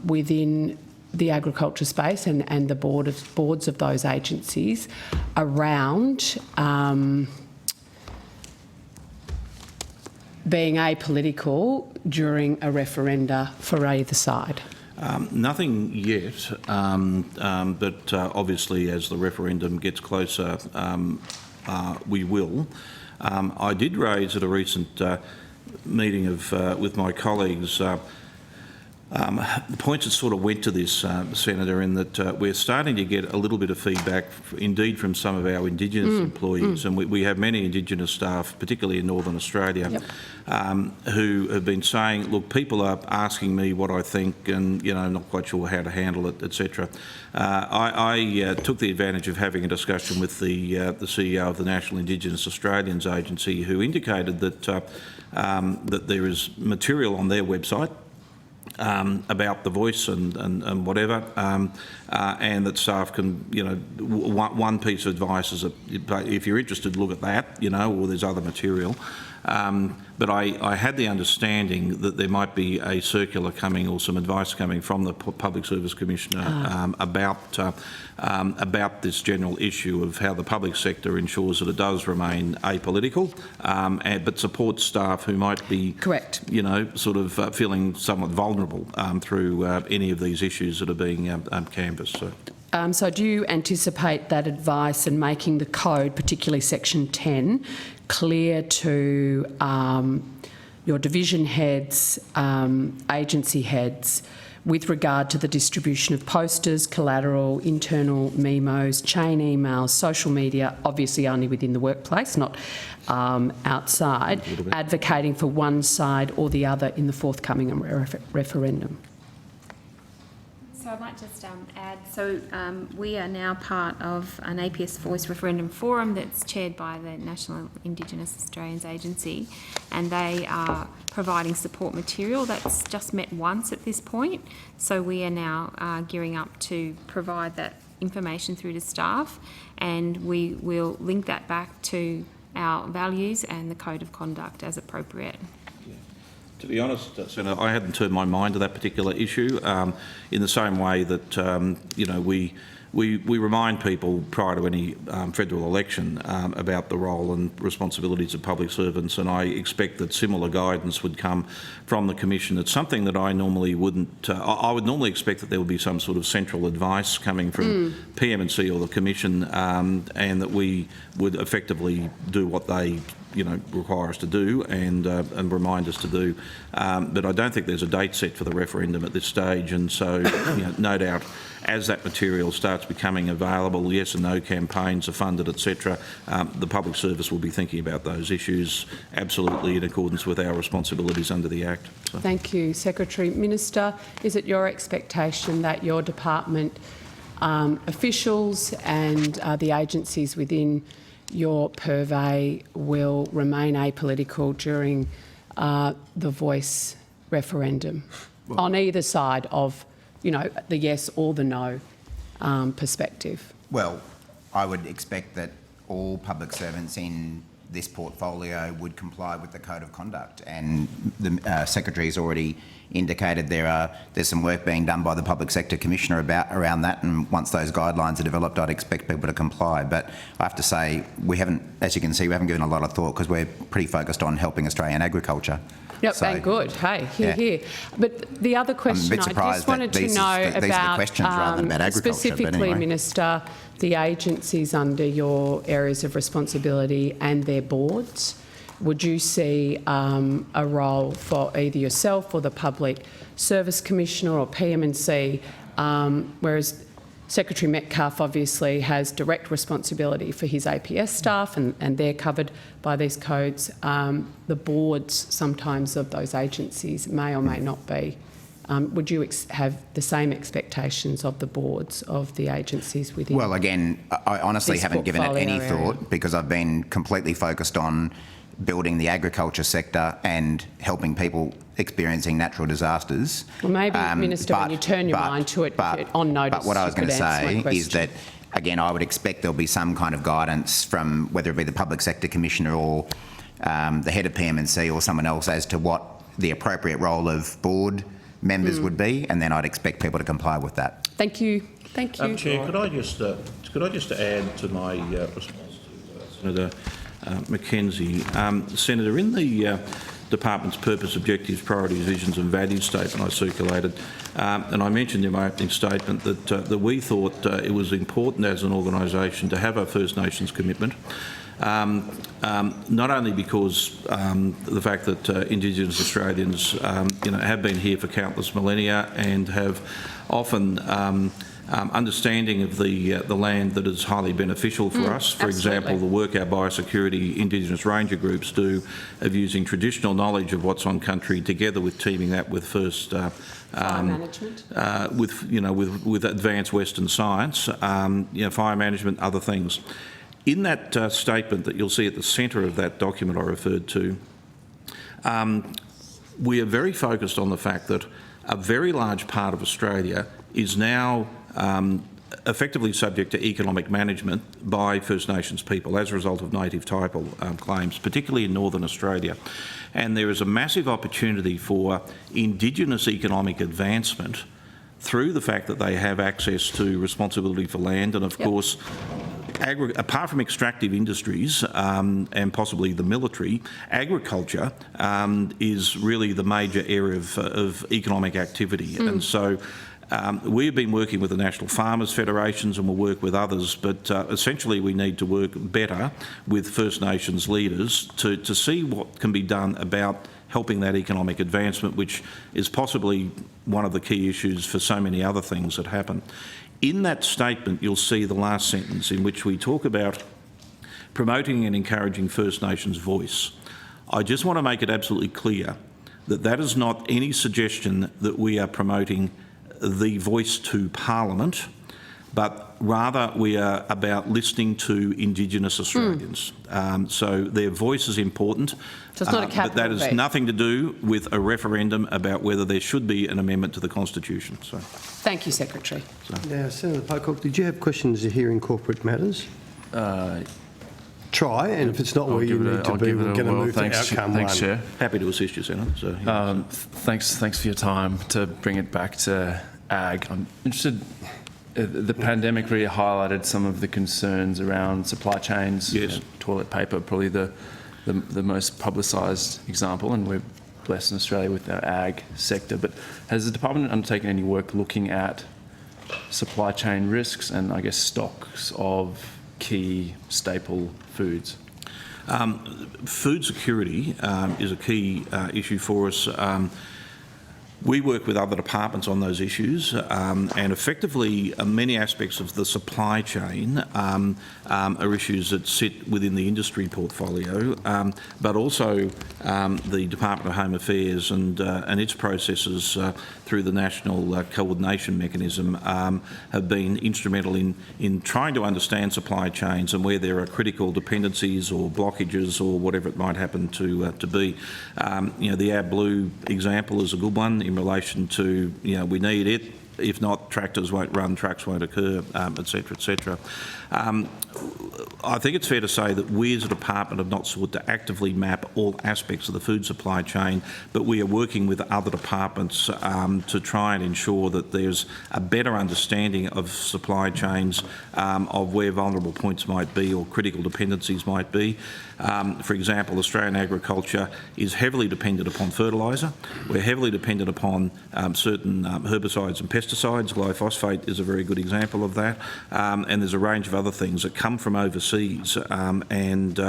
within the agriculture space and the boards of those agencies around being apolitical during a referenda for either side? Nothing yet, but obviously as the referendum gets closer, we will. I did raise at a recent meeting with my colleagues the points that sort of went to this, Senator, in that we're starting to get a little bit of feedback, indeed, from some of our Indigenous employees, and we have many Indigenous staff, particularly in Northern Australia, who have been saying, look, people are asking me what I think and, not quite sure how to handle it, etc. I took the advantage of having a discussion with the CEO of the National Indigenous Australians Agency, who indicated that, that there is material on their website about the voice and whatever, and that staff can, one piece of advice is, if you're interested, look at that, or there's other material. But I had the understanding that there might be a circular coming or some advice coming from the Public Service Commissioner about this general issue of how the public sector ensures that it does remain apolitical, but supports staff who might be, correct, sort of feeling somewhat vulnerable through any of these issues that are being canvassed. So do you anticipate that advice and making the code, particularly Section 10, clear to your division heads, agency heads, with regard to the distribution of posters, collateral, internal memos, chain emails, social media, obviously only within the workplace, not outside, advocating for one side or the other in the forthcoming referendum. So I might just add, we are now part of an APS Voice Referendum Forum that's chaired by the National Indigenous Australians Agency, and they are providing support material. That's just met once at this point, so we are now gearing up to provide that information through to staff, and we will link that back to our values and the code of conduct as appropriate. To be honest, Senator, I hadn't turned my mind to that particular issue. In the same way that we remind people prior to any federal election about the role and responsibilities of public servants, and I expect that similar guidance would come from the Commission. It's something that I normally wouldn't. I would normally expect that there would be some sort of central advice coming from PM&C or the Commission, and that we would effectively do what they require us to do and remind us to do. But I don't think there's a date set for the referendum at this stage, and so no doubt as that material starts becoming available, yes and no campaigns are funded, etc., the public service will be thinking about those issues absolutely in accordance with our responsibilities under the Act. So. Thank you, Secretary. Minister, is it your expectation that your department officials and the agencies within your purvey will remain apolitical during the Voice referendum on either side of, the yes or the no perspective? Well, I would expect that all public servants in this portfolio would comply with the Code of Conduct, and the Secretary has already indicated there's some work being done by the Public Sector Commissioner around that, and once those guidelines are developed, I'd expect people to comply. But I have to say, as you can see, we haven't given a lot of thought because we're pretty focused on helping Australian agriculture. Yep, so, and good. Hey, here. But the other question I just wanted to know about, these are the questions rather than about agriculture, specifically, but anyway. Minister, the agencies under your areas of responsibility and their boards, would you see a role for either yourself or the Public Service Commissioner or PM&C, whereas Secretary Metcalfe obviously has direct responsibility for his APS staff and they're covered by these codes. The boards sometimes of those agencies may or may not be. Would you have the same expectations of the boards of the agencies within? Well, again, I honestly haven't given it any thought because I've been completely focused on building the agriculture sector and helping people experiencing natural disasters. Well, maybe, Minister, when you turn your mind to it on notice, but what I was going to say is that, again, I would expect there'll be some kind of guidance from whether it be the Public Sector Commissioner or the head of PM&C or someone else as to what the appropriate role of board members would be, and then I'd expect people to comply with that. Thank you. Thank you. Chair, could I just add to my response to Senator McKenzie? Senator, in the Department's purpose, objectives, priorities, visions and values statement I circulated, and I mentioned in my opening statement that we thought it was important as an organisation to have a First Nations commitment. Not only because the fact that Indigenous Australians have been here for countless millennia and have often understanding of the land that is highly beneficial for us. For example, the work our biosecurity Indigenous ranger groups do of using traditional knowledge of what's on country together with teaming that with first fire management, with advanced Western science, fire management, other things. In that statement that you'll see at the centre of that document I referred to, we are very focused on the fact that a very large part of Australia is now effectively subject to economic management by First Nations people as a result of native title claims, particularly in Northern Australia. And there is a massive opportunity for Indigenous economic advancement through the fact that they have access to responsibility for land and, of course, apart from extractive industries and possibly the military, agriculture is really the major area of economic activity. And so we've been working with the National Farmers Federations and we'll work with others, but essentially we need to work better with First Nations leaders to see what can be done about helping that economic advancement, which is possibly one of the key issues for so many other things that happen. In that statement, you'll see the last sentence in which we talk about promoting and encouraging First Nations voice. I just want to make it absolutely clear that that is not any suggestion that we are promoting the voice to Parliament, but rather we are about listening to Indigenous Australians. So their voice is important, So it's not a but capital that has V. nothing to do with a referendum about whether there should be an amendment to the Constitution. So, Thank you, Secretary. Now, Senator Pocock, did you have questions here in corporate matters? Try, and if it's not where you need to be, we're going to move to outcome one. Thanks, Chair. happy to assist you, Senator. So, Thanks for your time to bring it back to ag. I'm interested. The pandemic really highlighted some of the concerns around supply chains. Yes. Toilet paper, probably the most publicised example, and we're blessed in Australia with our ag sector. But has the department undertaken any work looking at supply chain risks and, I guess, stocks of key staple foods? Food security is a key issue for us. We work with other departments on those issues, and effectively many aspects of the supply chain are issues that sit within the industry portfolio, but also the Department of Home Affairs and its processes through the National Coordination Mechanism have been instrumental in trying to understand supply chains and where there are critical dependencies or blockages or whatever it might happen to be. The AdBlue example is a good one in relation to, we need it. If not, tractors won't run, trucks won't occur, et cetera, et cetera. I think it's fair to say that we as a department have not sought to actively map all aspects of the food supply chain, but we are working with other departments to try and ensure that there's a better understanding of supply chains, of where vulnerable points might be or critical dependencies might be. For example, Australian agriculture is heavily dependent upon fertiliser. We're heavily dependent upon certain herbicides and pesticides. Glyphosate is a very good example of that. And there's a range of other things that come from overseas. And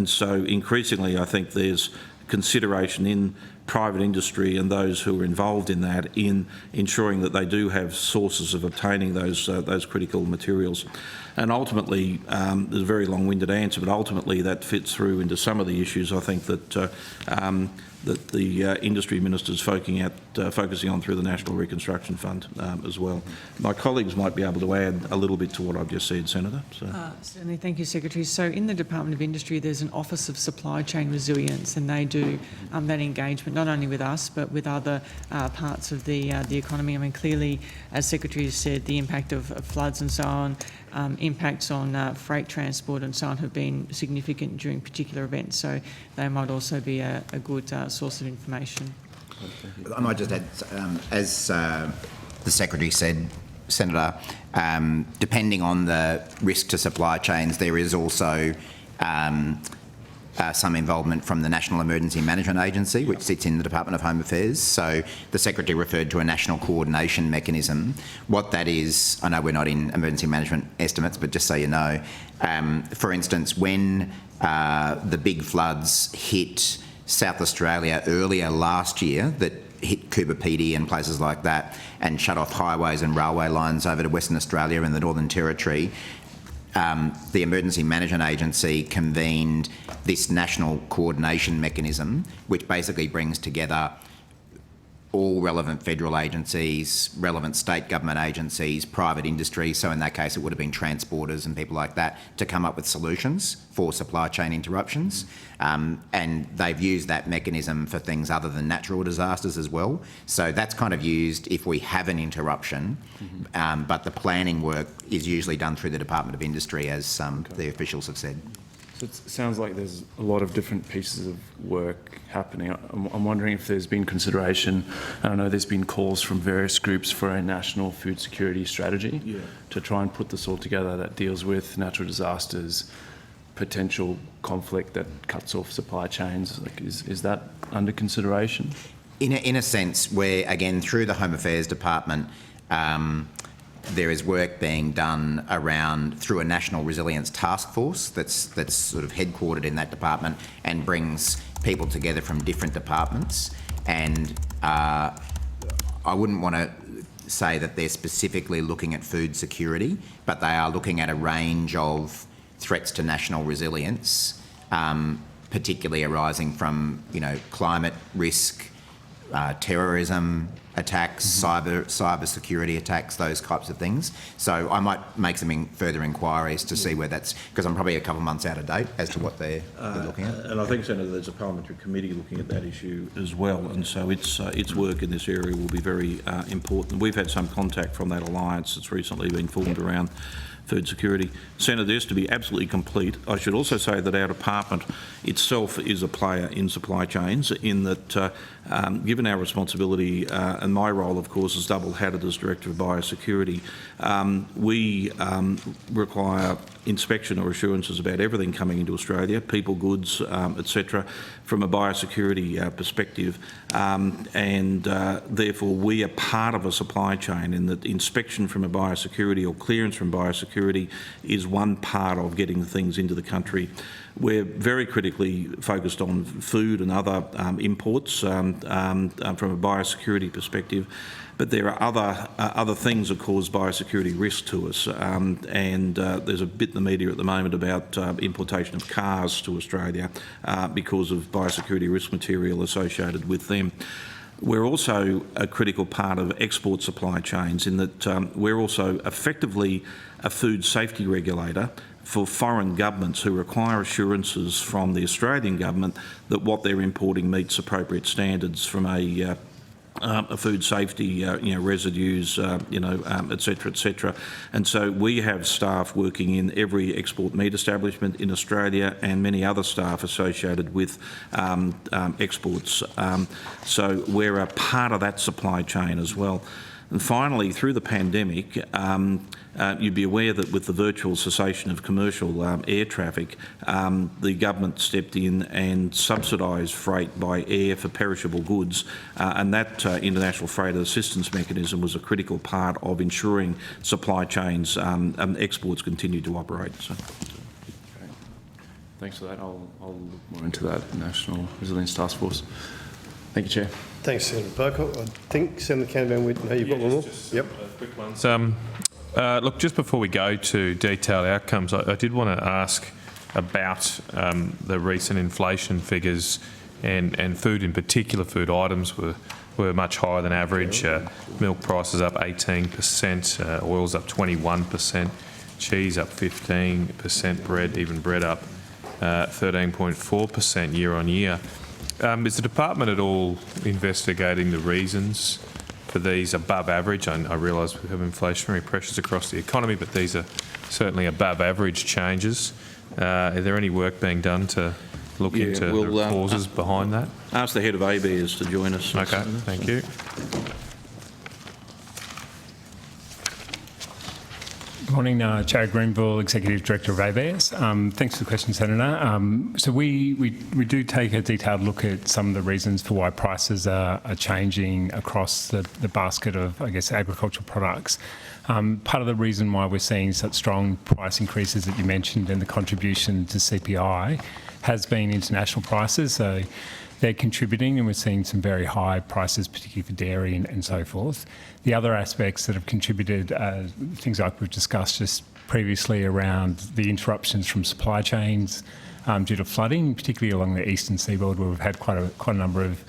so increasingly, I think there's consideration in private industry and those who are involved in that in ensuring that they do have sources of obtaining those critical materials. And ultimately, there's a very long-winded answer, but ultimately that fits through into some of the issues I think that the industry minister's focusing on through the National Reconstruction Fund as well. My colleagues might be able to add a little bit to what I've just said, Senator. Certainly, thank you, Secretary. So in the Department of Industry, there's an Office of Supply Chain Resilience, and they do that engagement not only with us but with other parts of the economy. I mean, clearly, as Secretary has said, the impact of floods and so on, impacts on freight transport and so on have been significant during particular events. So they might also be a good source of information. I might just add, as the Secretary said, Senator, depending on the risk to supply chains, there is also some involvement from the National Emergency Management Agency, which sits in the Department of Home Affairs. So the Secretary referred to a national coordination mechanism. What that is, I know we're not in emergency management estimates, but just so you know, for instance, when the big floods hit South Australia earlier last year, that hit Coober Pedy and places like that and shut off highways and railway lines over to Western Australia and the Northern Territory, the Emergency Management Agency convened this national coordination mechanism, which basically brings together all relevant federal agencies, relevant state government agencies, private industry, so in that case it would have been transporters and people like that, to come up with solutions for supply chain interruptions. And they've used that mechanism for things other than natural disasters as well. So that's kind of used if we have an interruption, but the planning work is usually done through the Department of Industry, as the officials have said. So it sounds like there's a lot of different pieces of work happening. I'm wondering if there's been consideration, and I know there's been calls from various groups for a national food security strategy to try and put this all together that deals with natural disasters, potential conflict that cuts off supply chains. Like, is that under consideration? In a sense, where, again, through the Home Affairs Department, there is work being done around through a National Resilience Task Force that's sort of headquartered in that department and brings people together from different departments. And I wouldn't want to say that they're specifically looking at food security, but they are looking at a range of threats to national resilience, particularly arising from, climate risk, terrorism attacks, cyber security attacks, those types of things. So I might make some further inquiries to see where that's, because I'm probably a couple of months out of date as to what they're looking at. And I think, Senator, there's a parliamentary committee looking at that issue as well, and so its work in this area will be very important. We've had some contact from that alliance that's recently been formed around food security. Senator, just to be absolutely complete, I should also say that our department itself is a player in supply chains in that, given our responsibility and my role, of course, is double-hatted as Director of Biosecurity, we require inspection or assurances about everything coming into Australia, people, goods, etc., from a biosecurity perspective, and therefore we are part of a supply chain in that inspection from a biosecurity or clearance from biosecurity is one part of getting things into the country. We're very critically focused on food and other imports from a biosecurity perspective, but there are other things that cause biosecurity risk to us, and there's a bit in the media at the moment about importation of cars to Australia because of biosecurity risk material associated with them. We're also a critical part of export supply chains in that we're also effectively a food safety regulator for foreign governments who require assurances from the Australian government that what they're importing meets appropriate standards from a food safety, residues, et cetera, and so we have staff working in every export meat establishment in Australia and many other staff associated with exports. So we're a part of that supply chain as well. And finally, through the pandemic, you'd be aware that with the virtual cessation of commercial air traffic, the government stepped in and subsidised freight by air for perishable goods, and that international freight assistance mechanism was a critical part of ensuring supply chains and exports continue to operate. So. Thanks for that. I'll look more into that National Resilience Task Force. Thank you, Chair. Thanks, Senator Pocock. I think Senator Canavan, you've got one more? Yep. Quick ones. Look, just before we go to detailed outcomes, I did want to ask about the recent inflation figures and food in particular. Food items were much higher than average. Milk prices up 18%, oils up 21%, cheese up 15%, bread up 13.4% year on year. Is the department at all investigating the reasons for these above average? I realise we have inflationary pressures across the economy, but these are certainly above average changes. Is there any work being done to look into the causes behind that? Ask the head of ABARES to join us. Okay, thank you. Good morning, Jared Greenville, Executive Director of ABARES. Thanks for the question, Senator. So we do take a detailed look at some of the reasons for why prices are changing across the basket of, I guess, agricultural products. Part of the reason why we're seeing such strong price increases that you mentioned and the contribution to CPI has been international prices. So they're contributing, and we're seeing some very high prices, particularly for dairy and so forth. The other aspects that have contributed, things like we've discussed just previously around the interruptions from supply chains due to flooding, particularly along the eastern seaboard, where we've had quite a number of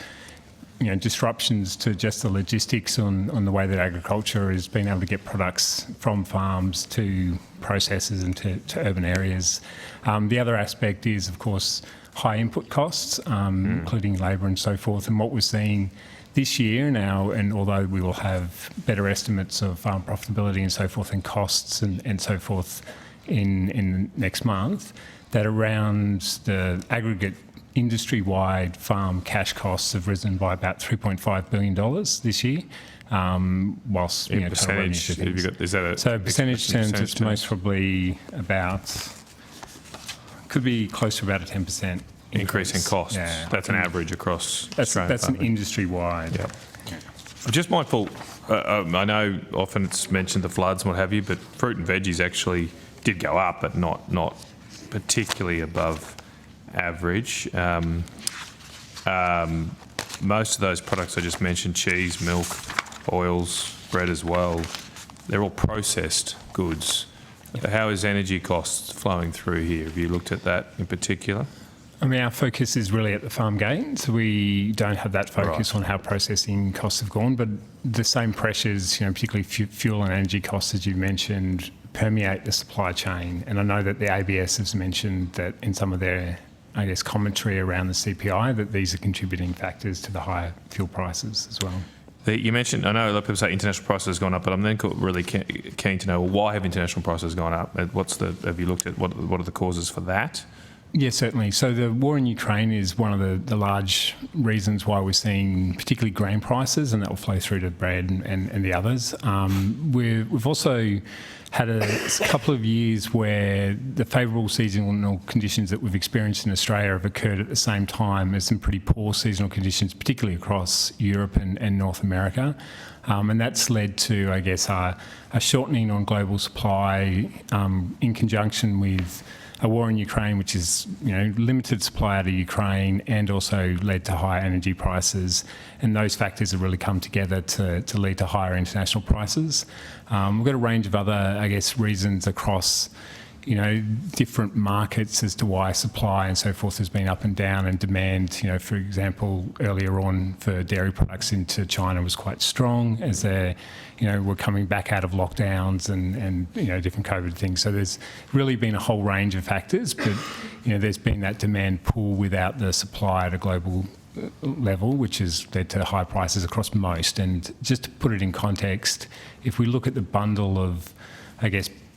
disruptions to just the logistics on the way that agriculture has been able to get products from farms to processors and to urban areas. The other aspect is, of course, high input costs, including labour and so forth. And what we're seeing this year now, and although we will have better estimates of farm profitability and so forth and costs and so forth in next month, that around the aggregate industry-wide farm cash costs have risen by about $3.5 billion this year. Whilst in percentage, have you got, is that a so percentage terms, it's most probably about, could be close to about a 10% increase in costs. Yeah, that's an average across Australia. That's an industry-wide. Yep. I'm just mindful, I know often it's mentioned the floods and what have you, but fruit and veggies actually did go up, but not particularly above average. Most of those products I just mentioned, cheese, milk, oils, bread as well, they're all processed goods. How is energy costs flowing through here? Have you looked at that in particular? I mean, our focus is really at the farm gate, so we don't have that focus on how processing costs have gone, but the same pressures, particularly fuel and energy costs, as you mentioned, permeate the supply chain. And I know that the ABS has mentioned that in some of their, commentary around the CPI, that these are contributing factors to the higher fuel prices as well. You mentioned, I know a lot of people say international prices have gone up, but I'm then really keen to know, why have international prices gone up? Have you looked at what are the causes for that? Yeah, certainly. So the war in Ukraine is one of the large reasons why we're seeing particularly grain prices, and that will flow through to bread and the others. We've also had a couple of years where the favourable seasonal conditions that we've experienced in Australia have occurred at the same time as some pretty poor seasonal conditions, particularly across Europe and North America. And that's led to, a shortening on global supply in conjunction with a war in Ukraine, which is, limited supply out of Ukraine, and also led to higher energy prices. And those factors have really come together to lead to higher international prices. We've got a range of other, reasons across, different markets as to why supply and so forth has been up and down, and demand, for example, earlier on for dairy products into China was quite strong as they're, we're coming back out of lockdowns and different COVID things. So there's really been a whole range of factors, but, there's been that demand pull without the supply at a global level, which has led to high prices across most. And just to put it in context, if we look at the bundle of,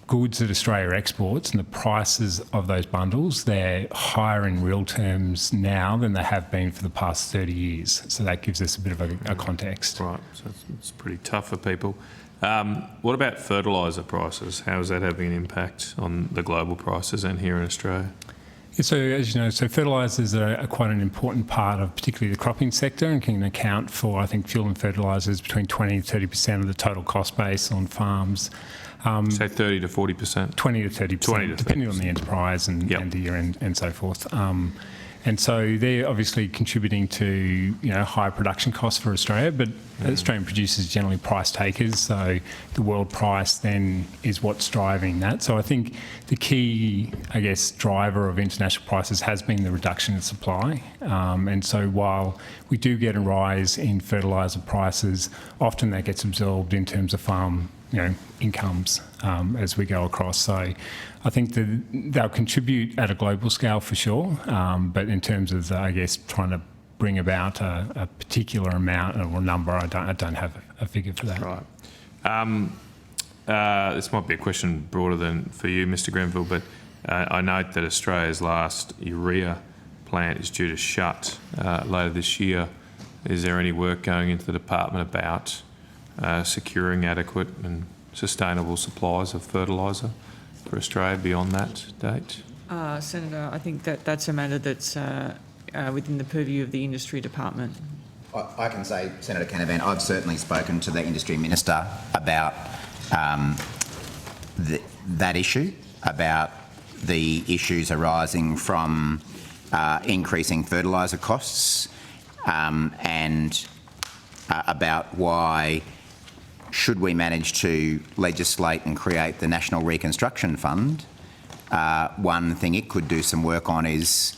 goods that Australia exports and the prices of those bundles, they're higher in real terms now than they have been for the past 30 years. So that gives us a bit of a context. Right, so it's pretty tough for people. What about fertiliser prices? How is that having an impact on the global prices and here in Australia? Yeah, so as you know, fertilisers are quite an important part of particularly the cropping sector, and can account for, fuel and fertilisers between 20 and 30% of the total cost base on farms. Say 30 to 40%? 20 to 30%, depending on the enterprise and the year and so forth. And so they're obviously contributing to, higher production costs for Australia, but Australian producers are generally price takers, so the world price then is what's driving that. So I think the key, driver of international prices has been the reduction in supply. And so while we do get a rise in fertiliser prices, often that gets absorbed in terms of farm incomes as we go across. So I think that they'll contribute at a global scale for sure, but in terms of, trying to bring about a particular amount or number, I don't have a figure for that. Right. This might be a question broader than for you, Mr. Grenville, but I note that Australia's last urea plant is due to shut later this year. Is there any work going into the department about securing adequate and sustainable supplies of fertiliser for Australia beyond that date? Senator, I think that's a matter that's within the purview of the industry department. I can say, Senator Canavan, I've certainly spoken to the industry minister about that issue, about the issues arising from increasing fertiliser costs, and about why, should we manage to legislate and create the National Reconstruction Fund, one thing it could do some work on is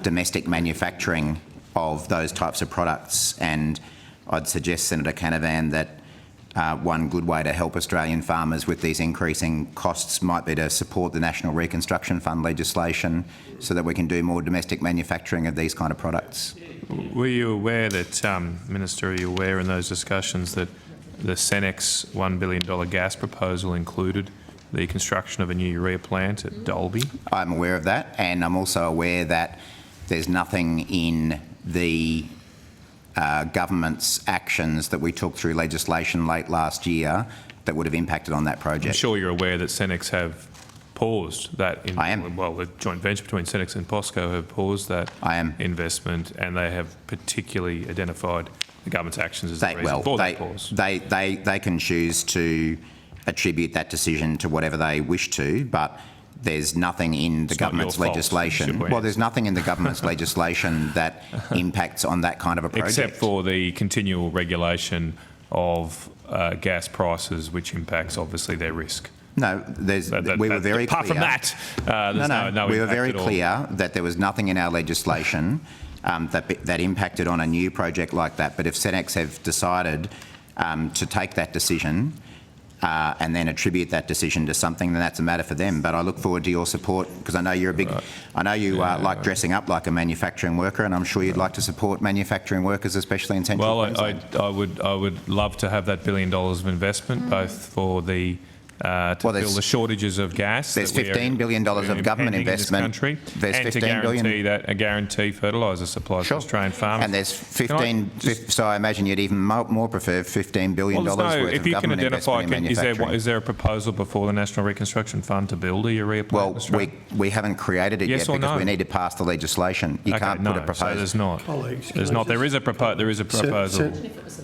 domestic manufacturing of those types of products. And I'd suggest, Senator Canavan, that one good way to help Australian farmers with these increasing costs might be to support the National Reconstruction Fund legislation so that we can do more domestic manufacturing of these kind of products. Were you aware that, Minister, are you aware in those discussions that the Senex $1 billion gas proposal included the construction of a new urea plant at Dalby? I'm aware of that, and I'm also aware that there's nothing in the government's actions that we took through legislation late last year that would have impacted on that project. I'm sure you're aware that Senex have paused that. I am. Well, the joint venture between Senex and POSCO have paused that investment, and they have particularly identified the government's actions as the reason for that pause. They can choose to attribute that decision to whatever they wish to, but there's nothing in the government's legislation. Well, there's nothing in the government's legislation that impacts on that kind of a project. Except for the continual regulation of gas prices, which impacts obviously their risk. No, we were very clear. Apart from that, there's no we were impact very at all. clear that there was nothing in our legislation that impacted on a new project like that. But if Senex have decided to take that decision and then attribute that decision to something, then that's a matter for them. But I look forward to your support, because I know you're a big, I know you like dressing up like a manufacturing worker, and I'm sure you'd like to support manufacturing workers, especially in Central Queensland. I would love to have that $1 billion of investment, both for the to fill the shortages of gas. There's $15 billion of government investment. In this country, there's and $15 billion. guarantee fertiliser supplies for Australian farmers. And there's 15. So I imagine you'd even more prefer $15 billion worth if of you can government identify, investment in manufacturing. is there a proposal before the National Reconstruction Fund to build a urea plant in Australia? We haven't created it Yes yet or because no? we need to pass the legislation. You can't put a proposal. So there's not. Colleagues, There's not. There is a proposal.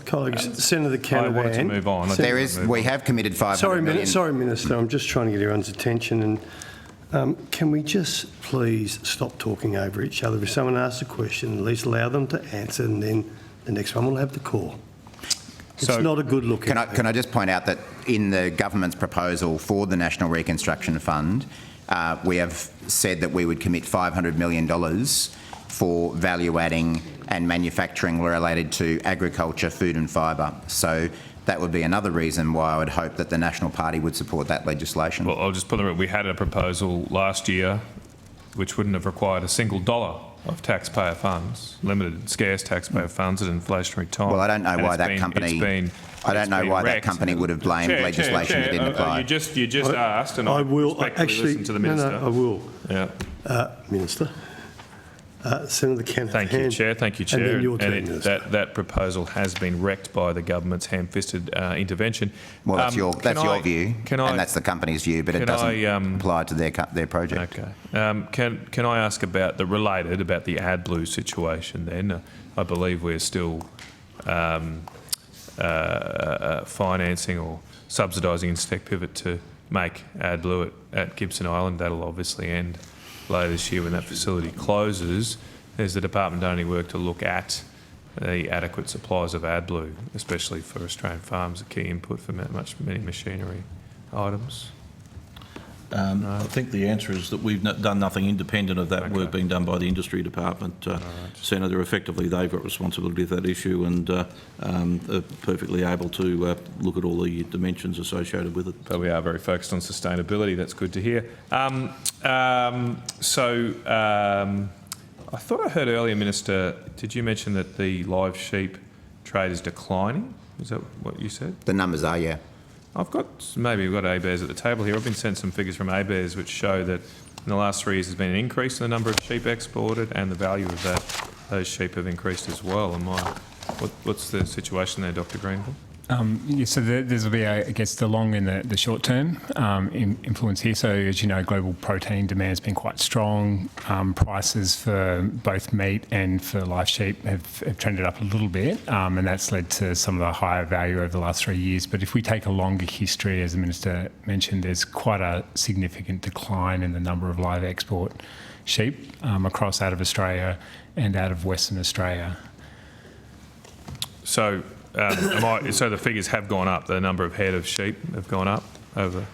Colleagues, Senator Canavan. I want to move on. There is. We have committed $500 million. Sorry, Minister. I'm just trying to get everyone's attention, and can we just please stop talking over each other? If someone asks a question, at least allow them to answer, and then the next one will have the call. It's not a good look. Can I just point out that in the government's proposal for the National Reconstruction Fund, we have said that we would commit $500 million for value adding and manufacturing related to agriculture, food and fibre. So that would be another reason why I would hope that the National Party would support that legislation. Well, I'll just put it. We had a proposal last year which wouldn't have required a single dollar of taxpayer funds, limited, scarce taxpayer funds at inflationary time. Well, I don't know why that company. I don't know why that company would have blamed legislation that didn't apply. You just asked, and I will actually listen to the Minister. No, I will. Yeah. Minister. Senator Canavan. Thank you, Chair. Thank you, Chair. And then your turn, Minister. That proposal has been wrecked by the government's ham-fisted intervention. Well, that's your view, and that's the company's view, but it doesn't apply to their project. Okay. Can I ask about the AdBlue situation then? I believe we're still financing or subsidising Incitec Pivot to make AdBlue at Gibson Island. That'll obviously end later this year when that facility closes. Has the department done any work to look at the adequate supplies of AdBlue, especially for Australian farms, a key input for many machinery items? I think the answer is that we've done nothing independent of that work being done by the industry department. Senator, effectively they've got responsibility for that issue and are perfectly able to look at all the dimensions associated with it. But we are very focused on sustainability. That's good to hear. I thought I heard earlier, Minister, did you mention that the live sheep trade is declining? Is that what you said? The numbers are, yeah. Maybe we've got ABARES at the table here. I've been sent some figures from ABARES which show that in the last 3 years there's been an increase in the number of sheep exported and the value of those sheep have increased as well. What's the situation there, Dr. Greenville? So there's will be, I guess, the long and the short term influence here. So as you know, global protein demand has been quite strong. Prices for both meat and for live sheep have trended up a little bit, and that's led to some of the higher value over the last 3 years. But if we take a longer history, as the Minister mentioned, there's quite a significant decline in the number of live export sheep across out of Australia and out of Western Australia. So so the figures have gone up. The number of head of sheep have gone up over.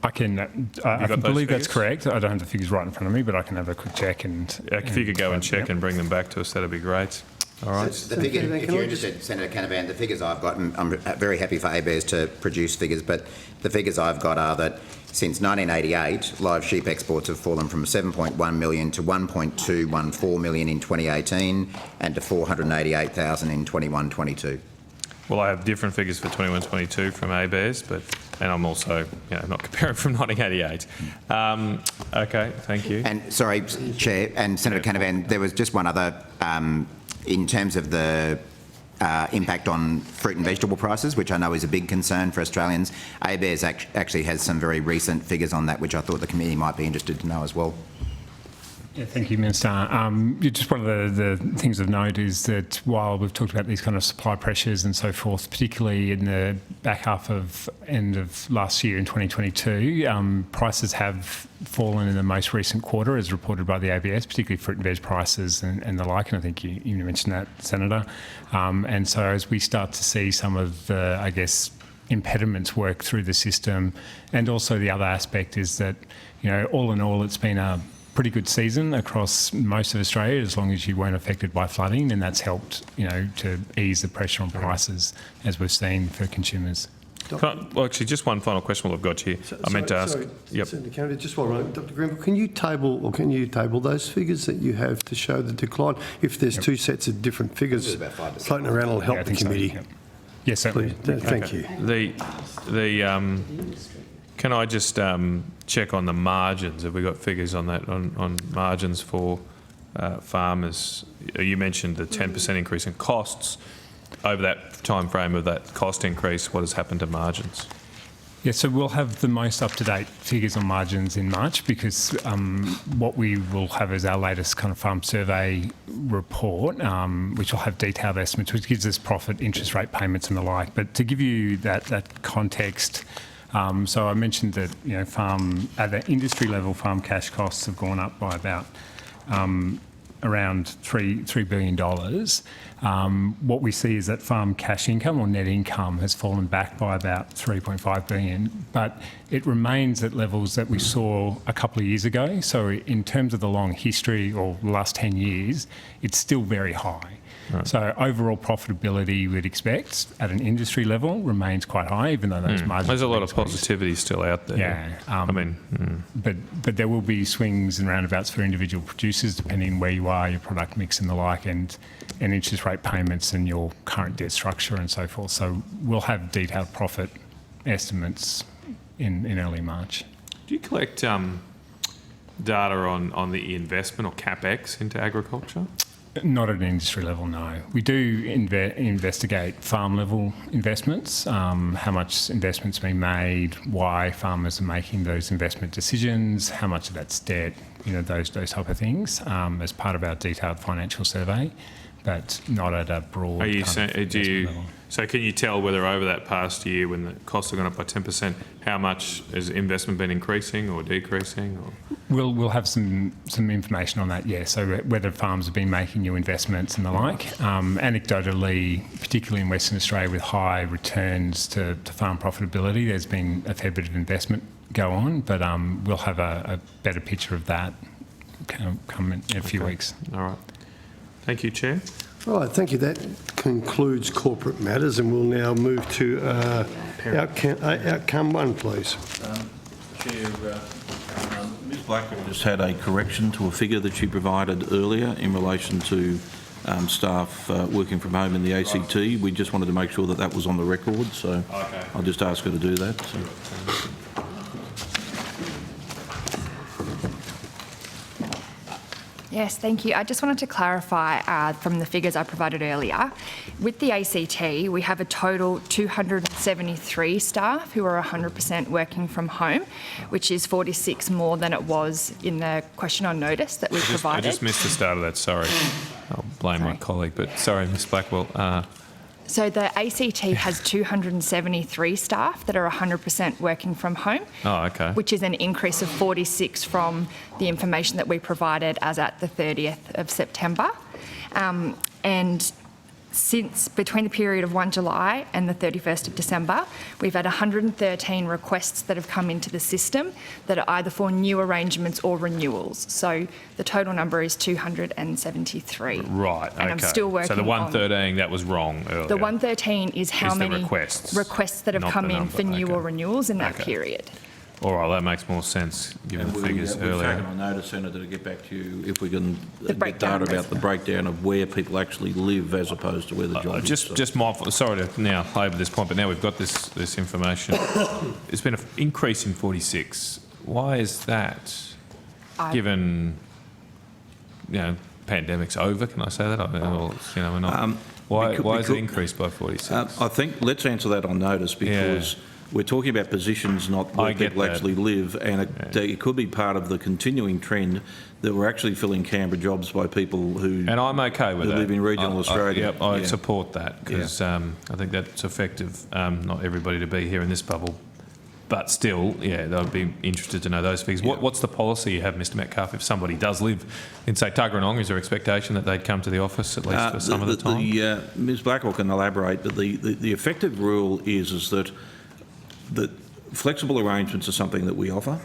I believe that's correct. I don't have the figures right in front of me, but I can have a quick check if you could go and check and bring them back to us, that'd be great. All right. So the figure, if you're interested, Senator Canavan, the figures I've got, and I'm very happy for ABARES to produce figures, but the figures I've got are that since 1988, live sheep exports have fallen from 7.1 million to 1.214 million in 2018 and to 488,000 in 21-22. Well, I have different figures for 21-22 from ABARES, and I'm also not comparing from 1988. Okay, thank you. And sorry, Chair and Senator Canavan, there was just one other, in terms of the impact on fruit and vegetable prices, which I know is a big concern for Australians. ABARES actually has some very recent figures on that, which I thought the committee might be interested to know as well. Yeah, thank you, Minister. Just one of the things of note is that while we've talked about these kind of supply pressures and so forth, particularly in the back half of end of last year in 2022, prices have fallen in the most recent quarter as reported by the ABS, particularly fruit and veg prices and the like, and I think you mentioned that, Senator. And so as we start to see some of the, I guess, impediments work through the system, and also the other aspect is that, all in all, it's been a pretty good season across most of Australia, as long as you weren't affected by flooding, and that's helped, to ease the pressure on prices, as we've seen for consumers. Well, actually, just one final question while I've got you. I meant to ask. Yep. Senator Kennedy, just one moment. Dr. Grenville, can you table those figures that you have to show the decline? If there's two sets of different figures floating around, it'll help the committee. So, yep. Yes, certainly. Please. Thank you. Can I just check on the margins? Have we got figures on that, on margins for farmers? You mentioned the 10% increase in costs. Over that time frame of that cost increase, what has happened to margins? Yeah, so we'll have the most up-to-date figures on margins in March, because what we will have is our latest kind of farm survey report, which will have detailed estimates, which gives us profit, interest rate payments and the like. But to give you that context, so I mentioned that at the industry level, farm cash costs have gone up by about around $3 billion. What we see is that farm cash income or net income has fallen back by about $3.5 billion, but it remains at levels that we saw a couple of years ago. So in terms of the long history or the last 10 years, it's still very high. Right. So overall profitability we'd expect at an industry level remains quite high, even though those margins. There's a lot of positivity still out there. Yeah, but there will be swings and roundabouts for individual producers depending where you are, your product mix and the like, and interest rate payments and your current debt structure and so forth. So we'll have detailed profit estimates in early March. Do you collect data on the investment or CapEx into agriculture? Not at an industry level, no. We do investigate farm level investments, how much investment's been made, why farmers are making those investment decisions, how much of that's debt, those type of things, as part of our detailed financial survey, but not at a broad level. So can you tell whether over that past year, when the costs have gone up by 10%, how much has investment been increasing or decreasing? Or? We'll have some information on that, yeah. So whether farms have been making new investments and the like. Anecdotally, particularly in Western Australia with high returns to farm profitability, there's been a fair bit of investment go on, but we'll have a better picture of that come in a few weeks. All right. Thank you, Chair. All right, thank you. That concludes corporate matters, and we'll now move to outcome one, please. Chair, Ms Blackwell just had a correction to a figure that she provided earlier in relation to staff working from home in the ACT. We just wanted to make sure that that was on the record, so I'll just ask her to do that. So. Yes, thank you. I just wanted to clarify from the figures I provided earlier. With the ACT, we have a total 273 staff who are 100% working from home, which is 46 more than it was in the question on notice that we provided. I just missed the start of that, sorry. I'll blame my colleague, but sorry, Ms Blackwell. So the ACT has 273 staff that are 100% working from home. Oh, okay. Which is an increase of 46 from the information that we provided as at the 30th of September. And since between the period of 1 July and the 31st of December, we've had 113 requests that have come into the system that are either for new arrangements or renewals. So the total number is 273. Right, okay. And I'm still working on... So the 113, that was wrong earlier. The 113 is how many requests that have come in for new or renewals in that period. All right, that makes more sense, given the figures earlier. We've taken on notice, Senator, to get back to you if we can get data about the breakdown of where people actually live as opposed to where the job is. Just mindful, sorry to now labour this point, but now we've got this information. There's been an increase in 46. Why is that? Given, pandemic's over, can I say that? Or, we're not... Why is it increased by 46? I think let's answer that on notice, because we're talking about positions, not where people actually live, and it could be part of the continuing trend that we're actually filling Canberra jobs by people who and I'm okay with that. live in regional Australia. I support that, because I think that's effective. Not everybody to be here in this bubble, but still, they'd be interested to know those figures. What's the policy you have, Mr Metcalf, if somebody does live in, say, Tuggeranong? Is there expectation that they'd come to the office at least for some of the time? Ms Blackwell can elaborate, but the effective rule is that flexible arrangements are something that we offer,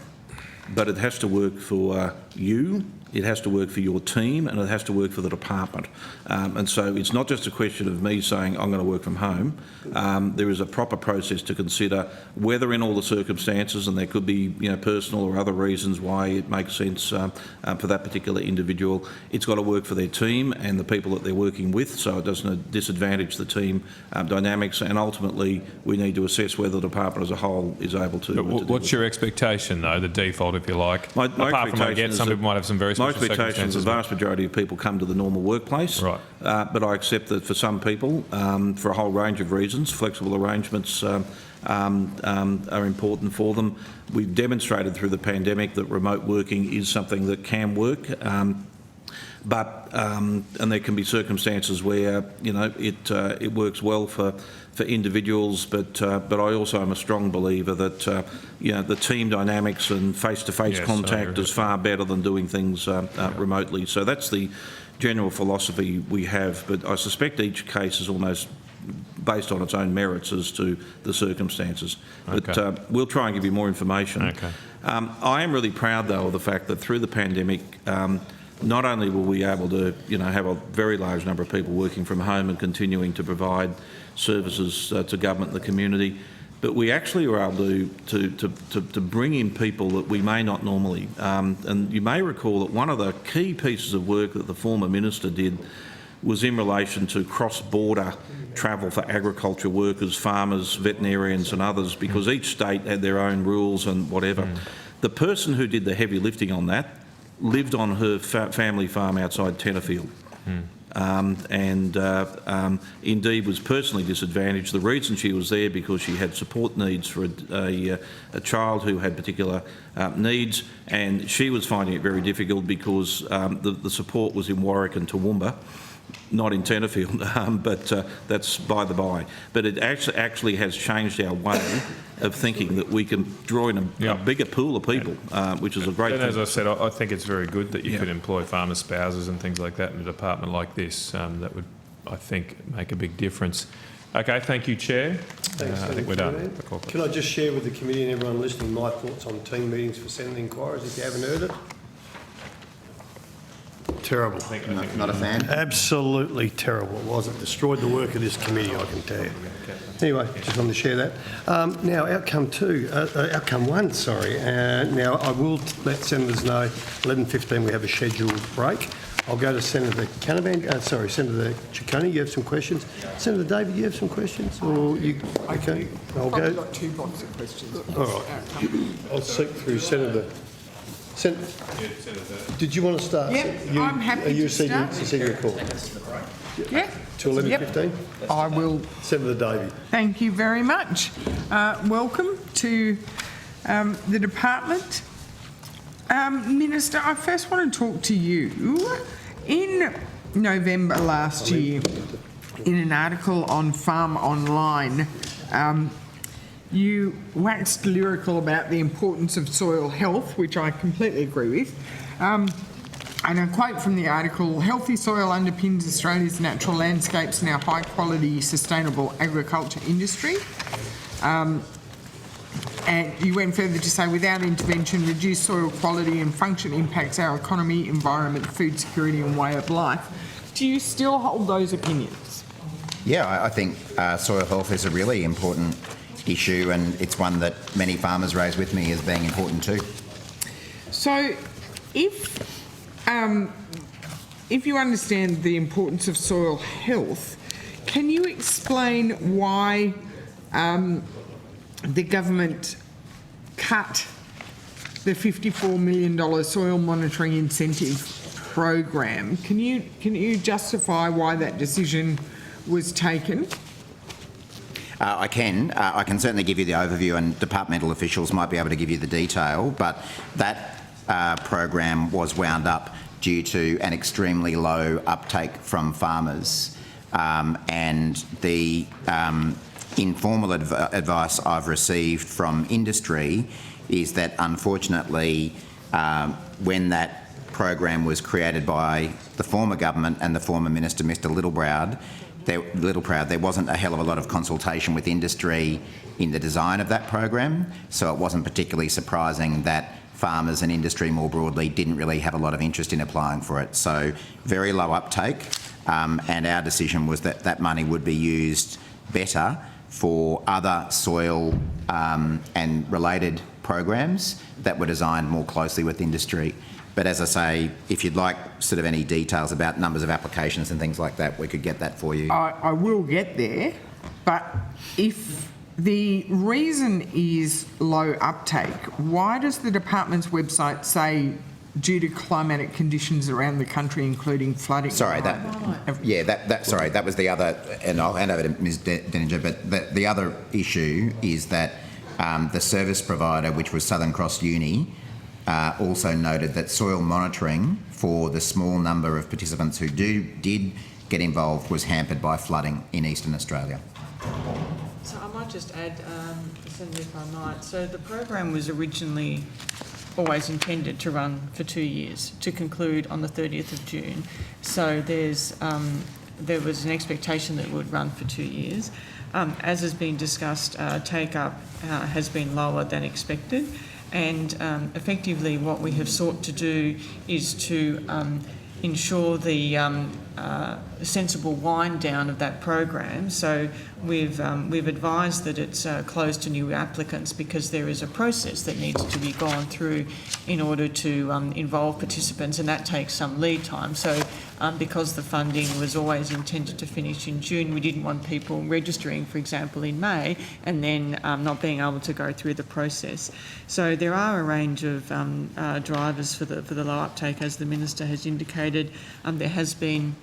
but it has to work for you, it has to work for your team, and it has to work for the department. And so it's not just a question of me saying I'm going to work from home. There is a proper process to consider whether in all the circumstances, and there could be personal or other reasons why it makes sense for that particular individual, it's got to work for their team and the people that they're working with, so it doesn't disadvantage the team dynamics, and ultimately we need to assess whether the department as a whole is able to. What's your expectation, though, the default, if you like? Apart from some people might have some very my expectation is the vast majority of people come to the normal workplace, right? But I accept that for some people, for a whole range of reasons, flexible arrangements are important for them. We've demonstrated through the pandemic that remote working is something that can work. But there can be circumstances where it works well for individuals, but I also am a strong believer that the team dynamics and face-to-face contact is far better than doing things remotely. So that's the general philosophy we have. But I suspect each case is almost based on its own merits as to the circumstances. But we'll try and give you more information. I am really proud, though, of the fact that through the pandemic, not only were we able to, have a very large number of people working from home and continuing to provide services to government and the community, but we actually were able to bring in people that we may not normally. And you may recall that one of the key pieces of work that the former minister did was in relation to cross-border travel for agriculture workers, farmers, veterinarians and others, because each state had their own rules and whatever. The person who did the heavy lifting on that lived on her family farm outside Tenterfield. Indeed was personally disadvantaged. The reason she was there because she had support needs for a child who had particular needs, and she was finding it very difficult because the support was in Warwick and Toowoomba, not in Tenterfield, but that's by the by. But it actually has changed our way of thinking that we can draw in a bigger pool of people, which is a great thing. And as I said, I think it's very good that you could employ farmer spouses and things like that in a department like this. That would, I think, make a big difference. Okay, thank you, Chair. Thanks, I think we're done. Can I just share with the committee and everyone listening my thoughts on team meetings for Senate inquiries, if you haven't heard it? Terrible. Not a fan? Absolutely terrible. It was. It destroyed the work of this committee, I can tell you. Anyway, just wanted to share that. Now, outcome one, now, I will let senators know 11:15 we have a scheduled break. I'll go to Senator Canavan. Senator Ciccone, you have some questions? Senator David, you have some questions? Or you? Okay. I'll go. I've got two blocks of questions. All right. I'll seek through Senator. Did you want to start? Yep, I'm happy to start. Are you a call? Yeah. To 11:15? Yep. I will. Senator Davey. Thank you very much. Welcome to the department. Minister, I first want to talk to you. In November last year, in an article on Farm Online, you waxed lyrical about the importance of soil health, which I completely agree with. And I quote from the article, "Healthy soil underpins Australia's natural landscapes and our high-quality, sustainable agriculture industry." And you went further to say, without intervention, reduced soil quality and function impacts our economy, environment, food security and way of life. Do you still hold those opinions? Yeah, I think soil health is a really important issue, and it's one that many farmers raise with me as being important too. So if you understand the importance of soil health, can you explain why the government cut the $54 million soil monitoring incentive program? Can you justify why that decision was taken? I can. I can certainly give you the overview, and departmental officials might be able to give you the detail, but that program was wound up due to an extremely low uptake from farmers. And the informal advice I've received from industry is that, unfortunately, when that program was created by the former government and the former minister, Mr Littleproud, there wasn't a hell of a lot of consultation with industry in the design of that program, so it wasn't particularly surprising that farmers and industry more broadly didn't really have a lot of interest in applying for it. So very low uptake, and our decision was that that money would be used better for other soil and related programs that were designed more closely with industry. But as I say, if you'd like sort of any details about numbers of applications and things like that, we could get that for you. I will get there, but if the reason is low uptake, why does the department's website say due to climatic conditions around the country, including flooding? Sorry, that was the other, and I'll hand over to Ms Denninger, but the other issue is that the service provider, which was Southern Cross Uni, also noted that soil monitoring for the small number of participants who did get involved was hampered by flooding in Eastern Australia. So I might just add, Senator, if I might. So the program was originally always intended to run for 2 years, to conclude on the 30th of June. So there was an expectation that it would run for 2 years. As has been discussed, take-up has been lower than expected. And effectively what we have sought to do is to ensure the sensible wind down of that program. So we've advised that it's closed to new applicants because there is a process that needs to be gone through in order to involve participants, and that takes some lead time. So because the funding was always intended to finish in June, we didn't want people registering, for example, in May and then not being able to go through the process. So there are a range of drivers for the low uptake, as the Minister has indicated. There has been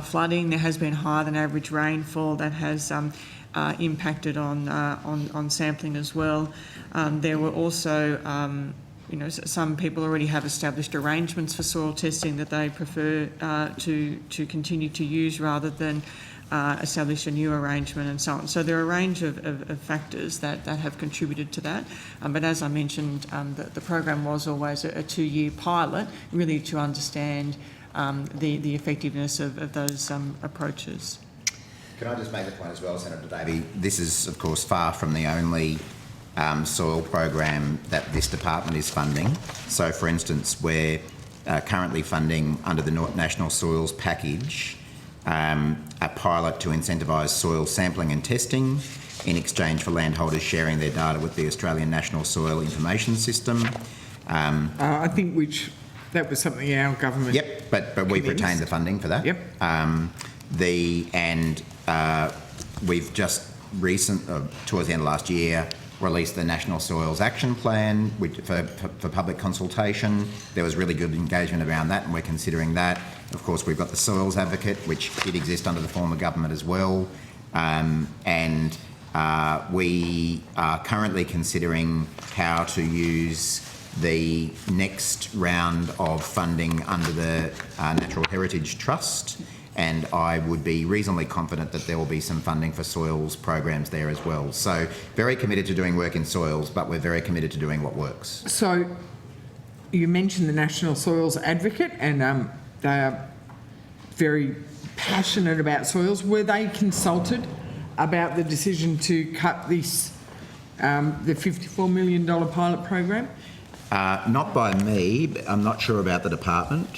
flooding, there has been higher than average rainfall that has impacted on sampling as well. There were also some people already have established arrangements for soil testing that they prefer to continue to use rather than establish a new arrangement and so on. So there are a range of factors that have contributed to that. But as I mentioned, the program was always a 2-year pilot, really to understand the effectiveness of those approaches. Can I just make the point as well, Senator Davey? This is, of course, far from the only soil program that this department is funding. So, for instance, we're currently funding under the National Soils Package a pilot to incentivise soil sampling and testing in exchange for landholders sharing their data with the Australian National Soil Information System. I think that was something our government... Yep, but we've retained the funding for that. Yep. We've just towards the end of last year, released the National Soils Action Plan for public consultation. There was really good engagement around that, and we're considering that. Of course, we've got the Soils Advocate, which did exist under the former government as well. We are currently considering how to use the next round of funding under the Natural Heritage Trust, and I would be reasonably confident that there will be some funding for soils programs there as well. So very committed to doing work in soils, but we're very committed to doing what works. So you mentioned the National Soils Advocate, and they are very passionate about soils. Were they consulted about the decision to cut this, the $54 million pilot program? Not by me, but I'm not sure about the department.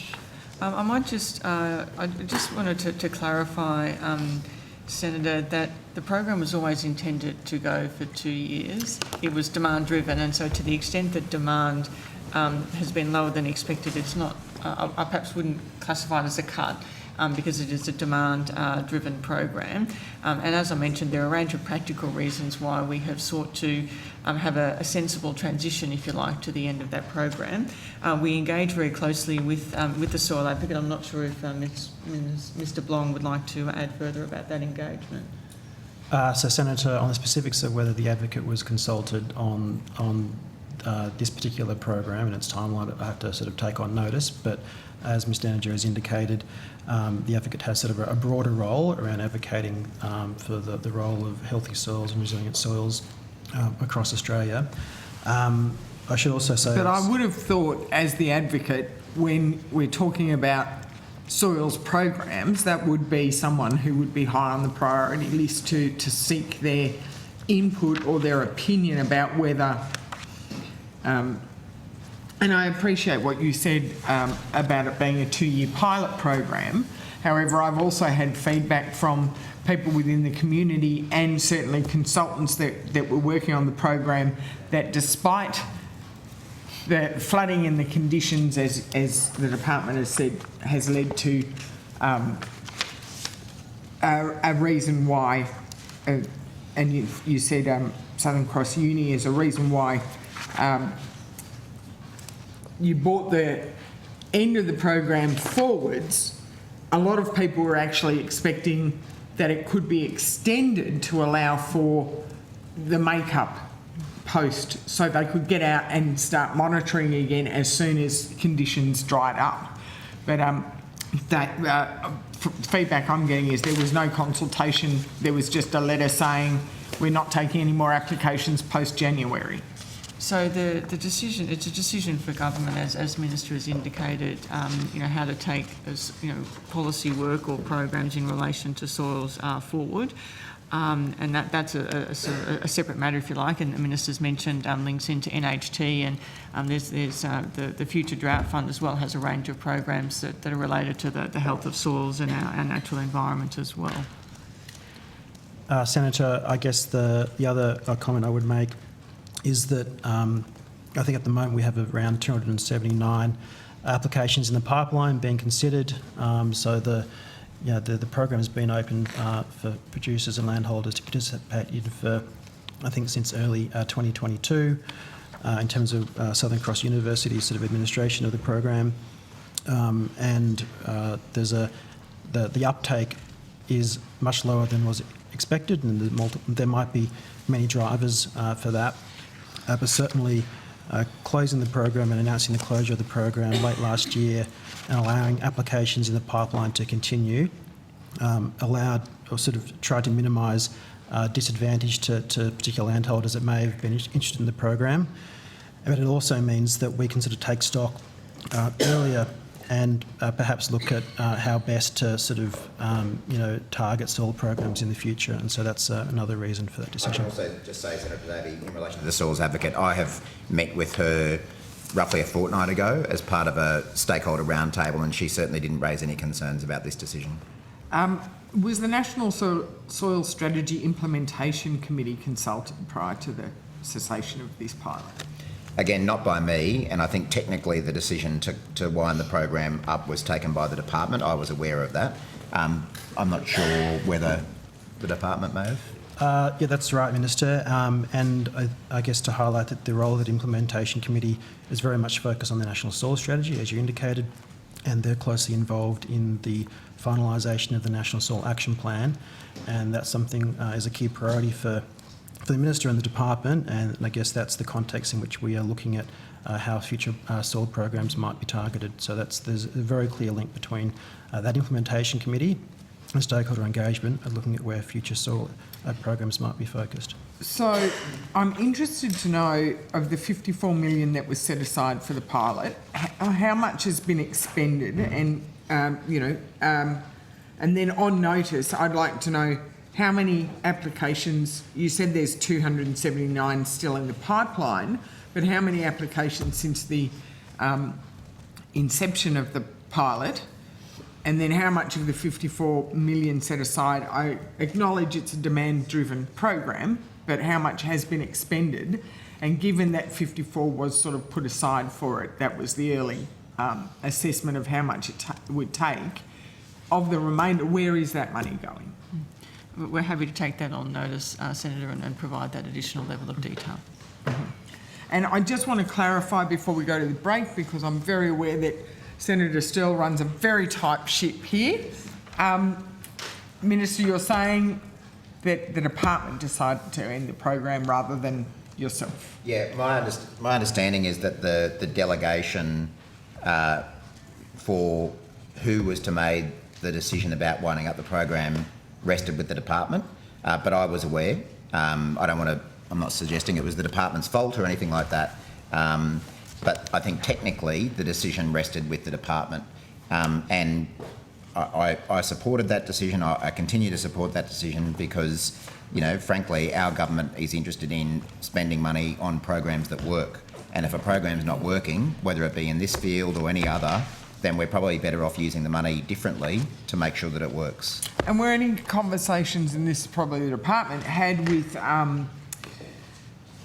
I just wanted to clarify, Senator, that the program was always intended to go for 2 years. It was demand driven, and so to the extent that demand has been lower than expected, it's not, I perhaps wouldn't classify it as a cut. because it is a demand-driven program. And as I mentioned, there are a range of practical reasons why we have sought to have a sensible transition, if you like, to the end of that program. We engage very closely with the soil advocate. I'm not sure if Mr. Blong would like to add further about that engagement. So, Senator, on the specifics of whether the advocate was consulted on this particular program and its timeline, I have to sort of take on notice. But as Ms. Denninger has indicated, the advocate has sort of a broader role around advocating for the role of healthy soils and resilient soils across Australia. I should also say... But I would have thought, as the advocate, when we're talking about soils programs, that would be someone who would be high on the priority list to seek their input or their opinion about whether... and I appreciate what you said about it being a 2-year pilot program. However, I've also had feedback from people within the community and certainly consultants that were working on the program that despite the flooding and the conditions, as the department has said, has led to a reason why, and you said Southern Cross Uni is a reason why you brought the end of the program forwards. A lot of people were actually expecting that it could be extended to allow for the make-up post so they could get out and start monitoring again as soon as conditions dried up. But that feedback I'm getting is there was no consultation. There was just a letter saying we're not taking any more applications post-January. So the decision, it's a decision for government, as Minister has indicated, how to take policy work or programs in relation to soils forward. And that's a separate matter, if you like, and the Minister's mentioned links into NHT, and there's the Future Drought Fund as well has a range of programs that are related to the health of soils and our natural environment as well. Senator, I guess the other comment I would make is that I think at the moment we have around 279 applications in the pipeline being considered. So the program has been open for producers and landholders to participate in for, I think, since early 2022 in terms of Southern Cross University's sort of administration of the program. And there's the uptake is much lower than was expected, and there might be many drivers for that. But certainly closing the program and announcing the closure of the program late last year and allowing applications in the pipeline to continue allowed or sort of tried to minimise disadvantage to particular landholders that may have been interested in the program. But it also means that we can sort of take stock earlier and perhaps look at how best to sort of, target soil programs in the future. And so that's another reason for that decision. I can also just say, Senator Davey, in relation to the soils advocate, I have met with her roughly a fortnight ago as part of a stakeholder roundtable, and she certainly didn't raise any concerns about this decision. Was the National Soil Strategy Implementation Committee consulted prior to the cessation of this pilot? Again, not by me, and I think technically the decision to wind the program up was taken by the department. I was aware of that. I'm not sure whether the department may have. Yeah, that's right, Minister. And I guess to highlight that the role of the Implementation Committee is very much focused on the National Soil Strategy, as you indicated, and they're closely involved in the finalisation of the National Soil Action Plan, and that's something is a key priority for the Minister and the Department, and I guess that's the context in which we are looking at how future soil programs might be targeted. So there's a very clear link between that Implementation Committee and stakeholder engagement and looking at where future soil programs might be focused. So I'm interested to know, of the 54 million that was set aside for the pilot, how much has been expended, and and then on notice, I'd like to know how many applications. You said there's 279 still in the pipeline, but how many applications since the inception of the pilot? And then how much of the 54 million set aside? I acknowledge it's a demand-driven program, but how much has been expended? And given that 54 was sort of put aside for it, that was the early assessment of how much it would take. of the remainder, where is that money going? We're happy to take that on notice, Senator, and provide that additional level of detail. And I just want to clarify before we go to the break, because I'm very aware that Senator Sterle runs a very tight ship here. Minister, you're saying that the department decided to end the program rather than yourself? Yeah, my understanding is that the delegation for who was to make the decision about winding up the program rested with the department, but I was aware. I'm not suggesting it was the department's fault or anything like that, but I think technically the decision rested with the department, and I supported that decision. I continue to support that decision because, you know, frankly, our government is interested in spending money on programs that work. And if a program's not working, whether it be in this field or any other, then we're probably better off using the money differently to make sure that it works. And were any conversations, and this is probably the department, had with the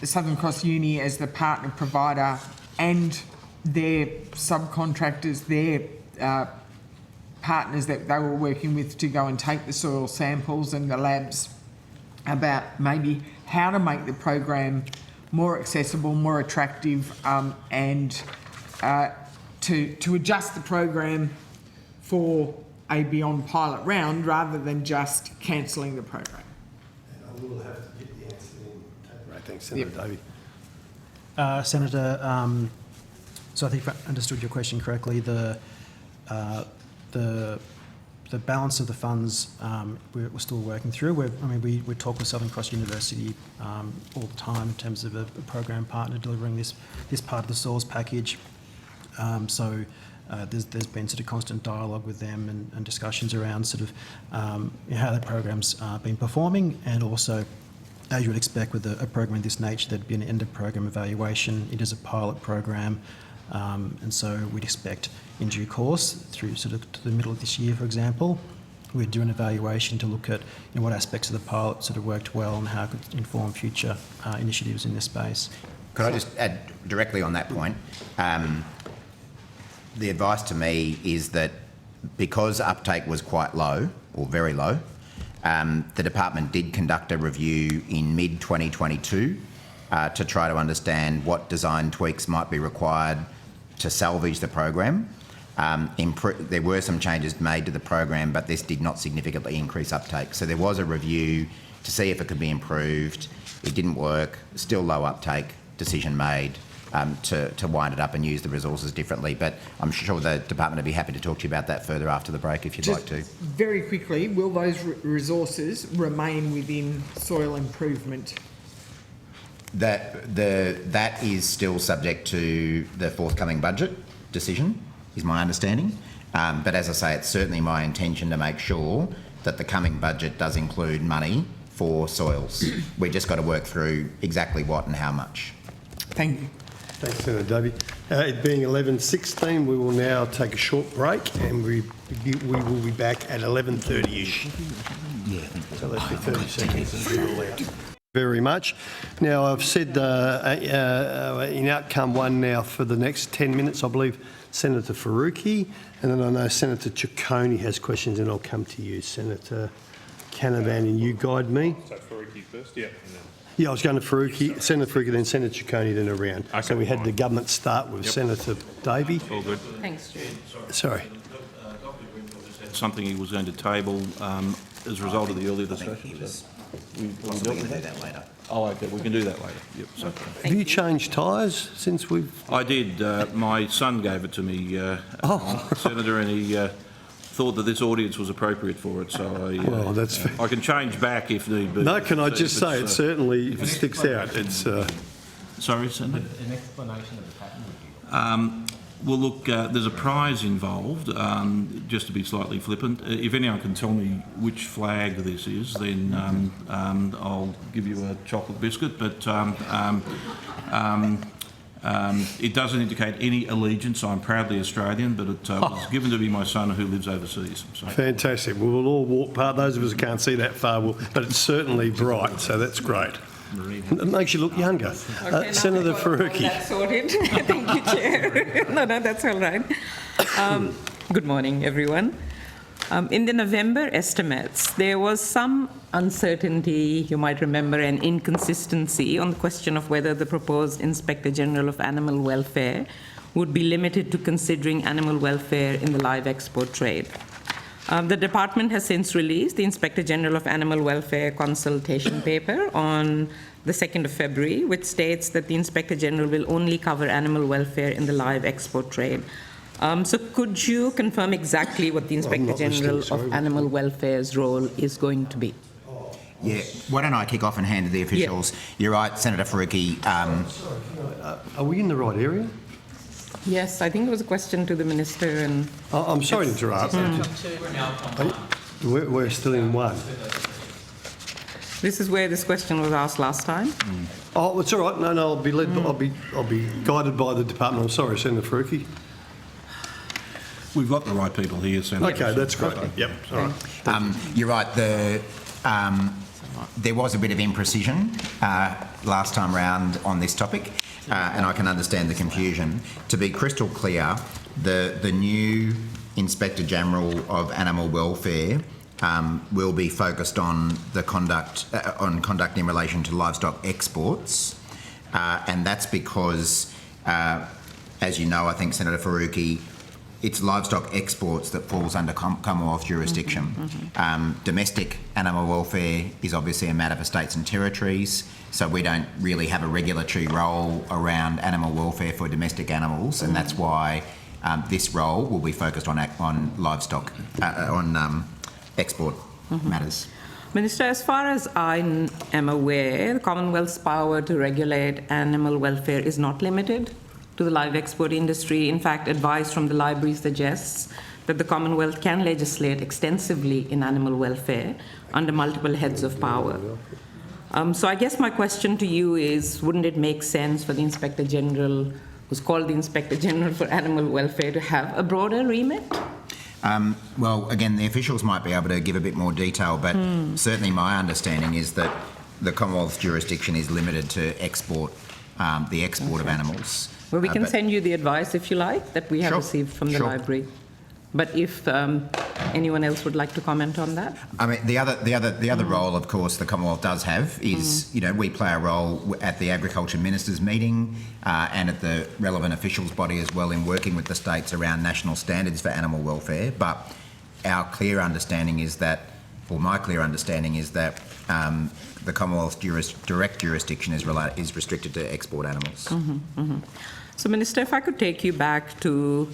Southern Cross Uni as the partner provider and their subcontractors, their partners that they were working with to go and take the soil samples and the labs, about maybe how to make the program more accessible, more attractive, and to adjust the program for a beyond pilot round rather than just cancelling the program? And I will have to get the answer in. Right, thanks, Senator Davey. Senator, so I think if I understood your question correctly, the balance of the funds we're still working through. We talk with Southern Cross University all the time in terms of a program partner delivering this part of the soils package. There's been sort of constant dialogue with them and discussions around sort of how that program's been performing, and also, as you would expect with a program of this nature, there'd be an end of program evaluation. It is a pilot program. And so we'd expect in due course, through sort of to the middle of this year, for example, we'd do an evaluation to look at what aspects of the pilot sort of worked well and how it could inform future initiatives in this space. Could I just add directly on that point? The advice to me is that because uptake was quite low, or very low, the department did conduct a review in mid-2022 to try to understand what design tweaks might be required to salvage the program. There were some changes made to the program, but this did not significantly increase uptake. So there was a review to see if it could be improved. It didn't work, still low uptake, decision made to wind it up and use the resources differently. But I'm sure the department would be happy to talk to you about that further after the break if you'd like to. Very quickly, will those resources remain within soil improvement? That is still subject to the forthcoming budget decision, is my understanding. But as I say, it's certainly my intention to make sure that the coming budget does include money for soils. We've just got to work through exactly what and how much. Thank you. Thanks, Senator Davey. It being 11:16, we will now take a short break, and we will be back at 11:30ish. Yeah. So let's be 30 seconds and we're all out. Very much. Now, I've said in outcome one now for the next 10 minutes, I believe, Senator Faruqi, and then I know Senator Ciccone has questions, and I'll come to you, Senator Canavan, and you guide me. So Faruqi first, yeah. Yeah, I was going to Faruqi, Senator Faruqi, then Senator Ciccone, then around. Okay, so we had the government start with Senator Davey. All good. Thanks, Stu. Sorry. Dr. Grenville just had something he was going to table as a result of the earlier discussion. We can do that later. Oh, okay, we can do that later. Yep. So, Have you changed tyres since we've... I did. My son gave it to me, Senator, and he thought that this audience was appropriate for it. So Well, that's fair. I can change back if need be. No, can I just say, it certainly sticks out. It's... Sorry, Senator? An explanation of the pattern. Well, look, there's a prize involved, just to be slightly flippant. If anyone can tell me which flag this is, then I'll give you a chocolate biscuit. But it doesn't indicate any allegiance. I'm proudly Australian, but it was given to me my son who lives overseas. So. Fantastic. Well, we'll all walk past. Those of us who can't see that far, but it's certainly bright, so that's great. It makes you look younger. Senator Faruqi. That's sorted. Thank you, Chair. No, that's all right. Good morning, everyone. In the November estimates, there was some uncertainty, you might remember, and inconsistency on the question of whether the proposed Inspector General of Animal Welfare would be limited to considering animal welfare in the live export trade. The department has since released the Inspector General of Animal Welfare consultation paper on the 2nd of February, which states that the Inspector General will only cover animal welfare in the live export trade. So could you confirm exactly what the Inspector General of Animal Welfare's role is going to be? Yeah, why don't I kick off and hand to the officials? Yeah. You're right, Senator Faruqi. Are we in the right area? Yes, I think it was a question to the Minister. And I'm sorry to interrupt. We're still in one. This is where this question was asked last time. Oh, it's all right. No, I'll be led. I'll be guided by the department. I'm sorry, Senator Faruqi. We've got the right people here, Senator. Okay, that's great. Yep, all right. You're right. There was a bit of imprecision last time round on this topic, and I can understand the confusion. To be crystal clear, the new Inspector General of Animal Welfare will be focused on the conduct in relation to livestock exports, and that's because, as you know, I think, Senator Faruqi, it's livestock exports that falls under Commonwealth jurisdiction. Domestic animal welfare is obviously a matter for states and territories, so we don't really have a regulatory role around animal welfare for domestic animals, and that's why this role will be focused on livestock, export matters. Minister, as far as I am aware, the Commonwealth's power to regulate animal welfare is not limited to the live export industry. In fact, advice from the library suggests that the Commonwealth can legislate extensively in animal welfare under multiple heads of power. So I guess my question to you is, wouldn't it make sense for the Inspector General, who's called the Inspector General for Animal Welfare, to have a broader remit? Well, again, the officials might be able to give a bit more detail, but certainly my understanding is that the Commonwealth's jurisdiction is limited to export, the export of animals. Well, we can send you the advice, if you like, that we have received from the library. But if anyone else would like to comment on that? I mean, the other role, of course, the Commonwealth does have is, you know, we play a role at the Agriculture Ministers' meeting and at the relevant officials' body as well in working with the states around national standards for animal welfare. But our clear understanding is that, or my clear understanding is that the Commonwealth's direct jurisdiction is restricted to export animals. So, Minister, if I could take you back to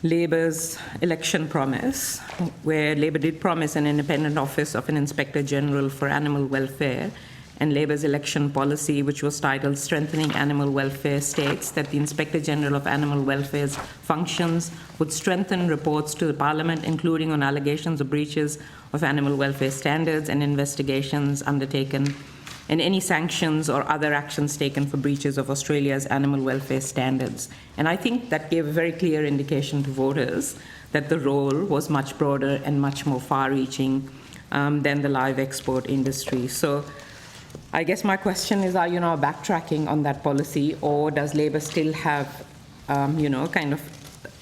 Labor's election promise, where Labor did promise an independent office of an Inspector General for Animal Welfare, and Labor's election policy, which was titled Strengthening Animal Welfare, states that the Inspector General of Animal Welfare's functions would strengthen reports to the Parliament, including on allegations of breaches of animal welfare standards and investigations undertaken, and any sanctions or other actions taken for breaches of Australia's animal welfare standards. And I think that gave a very clear indication to voters that the role was much broader and much more far-reaching than the live export industry. So I guess my question is, are you now backtracking on that policy, or does Labor still have, kind of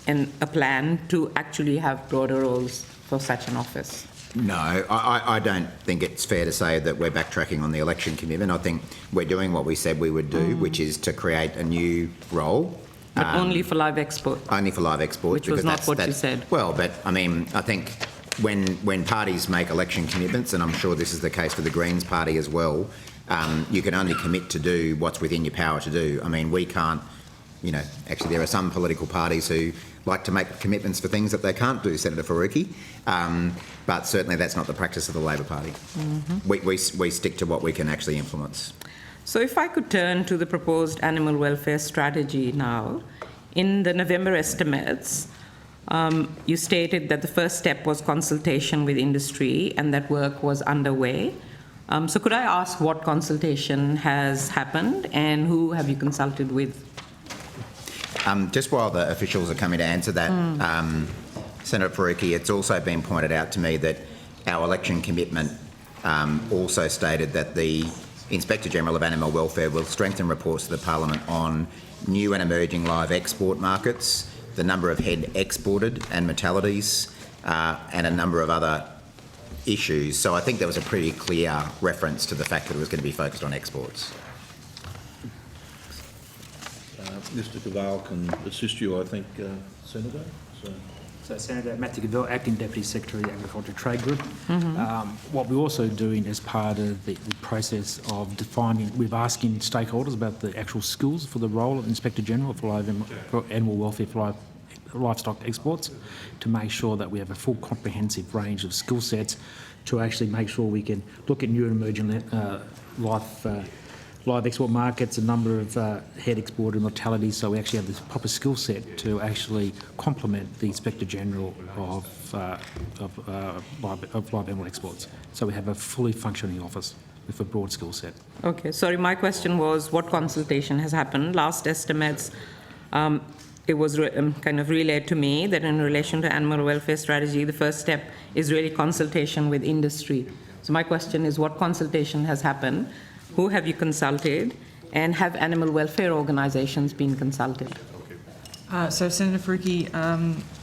a plan to actually have broader roles for such an office? No, I don't think it's fair to say that we're backtracking on the election commitment. I think we're doing what we said we would do, which is to create a new role. But only for live export? Only for live export. Which was not what you said. Well, but I mean, I think when parties make election commitments, and I'm sure this is the case for the Greens Party as well, you can only commit to do what's within your power to do. I mean, we can't, actually there are some political parties who like to make commitments for things that they can't do, Senator Faruqi, but certainly that's not the practice of the Labor Party. We stick to what we can actually influence. So if I could turn to the proposed animal welfare strategy now, in the November estimates, you stated that the first step was consultation with industry and that work was underway. So could I ask what consultation has happened and who have you consulted with? Just while the officials are coming to answer that, Senator Faruqi, it's also been pointed out to me that our election commitment also stated that the Inspector General of Animal Welfare will strengthen reports to the Parliament on new and emerging live export markets, the number of head exported and mortalities, and a number of other issues. So I think there was a pretty clear reference to the fact that it was going to be focused on exports. Mr Cavale can assist you, I think, Senator. So Senator Matthew Cavale, Acting Deputy Secretary of the Agriculture Trade Group. What we're also doing as part of the process of defining, we're asking stakeholders about the actual skills for the role of Inspector General for animal welfare for livestock exports, to make sure that we have a full comprehensive range of skill sets to actually make sure we can look at new and emerging live export markets, a number of head export and mortality, so we actually have this proper skill set to actually complement the Inspector General of live animal exports. So we have a fully functioning office with a broad skill set. Okay, sorry, my question was what consultation has happened? Last estimates, it was kind of relayed to me that in relation to animal welfare strategy, the first step is really consultation with industry. So my question is, what consultation has happened? Who have you consulted? And have animal welfare organisations been consulted? So, Senator Faruqi,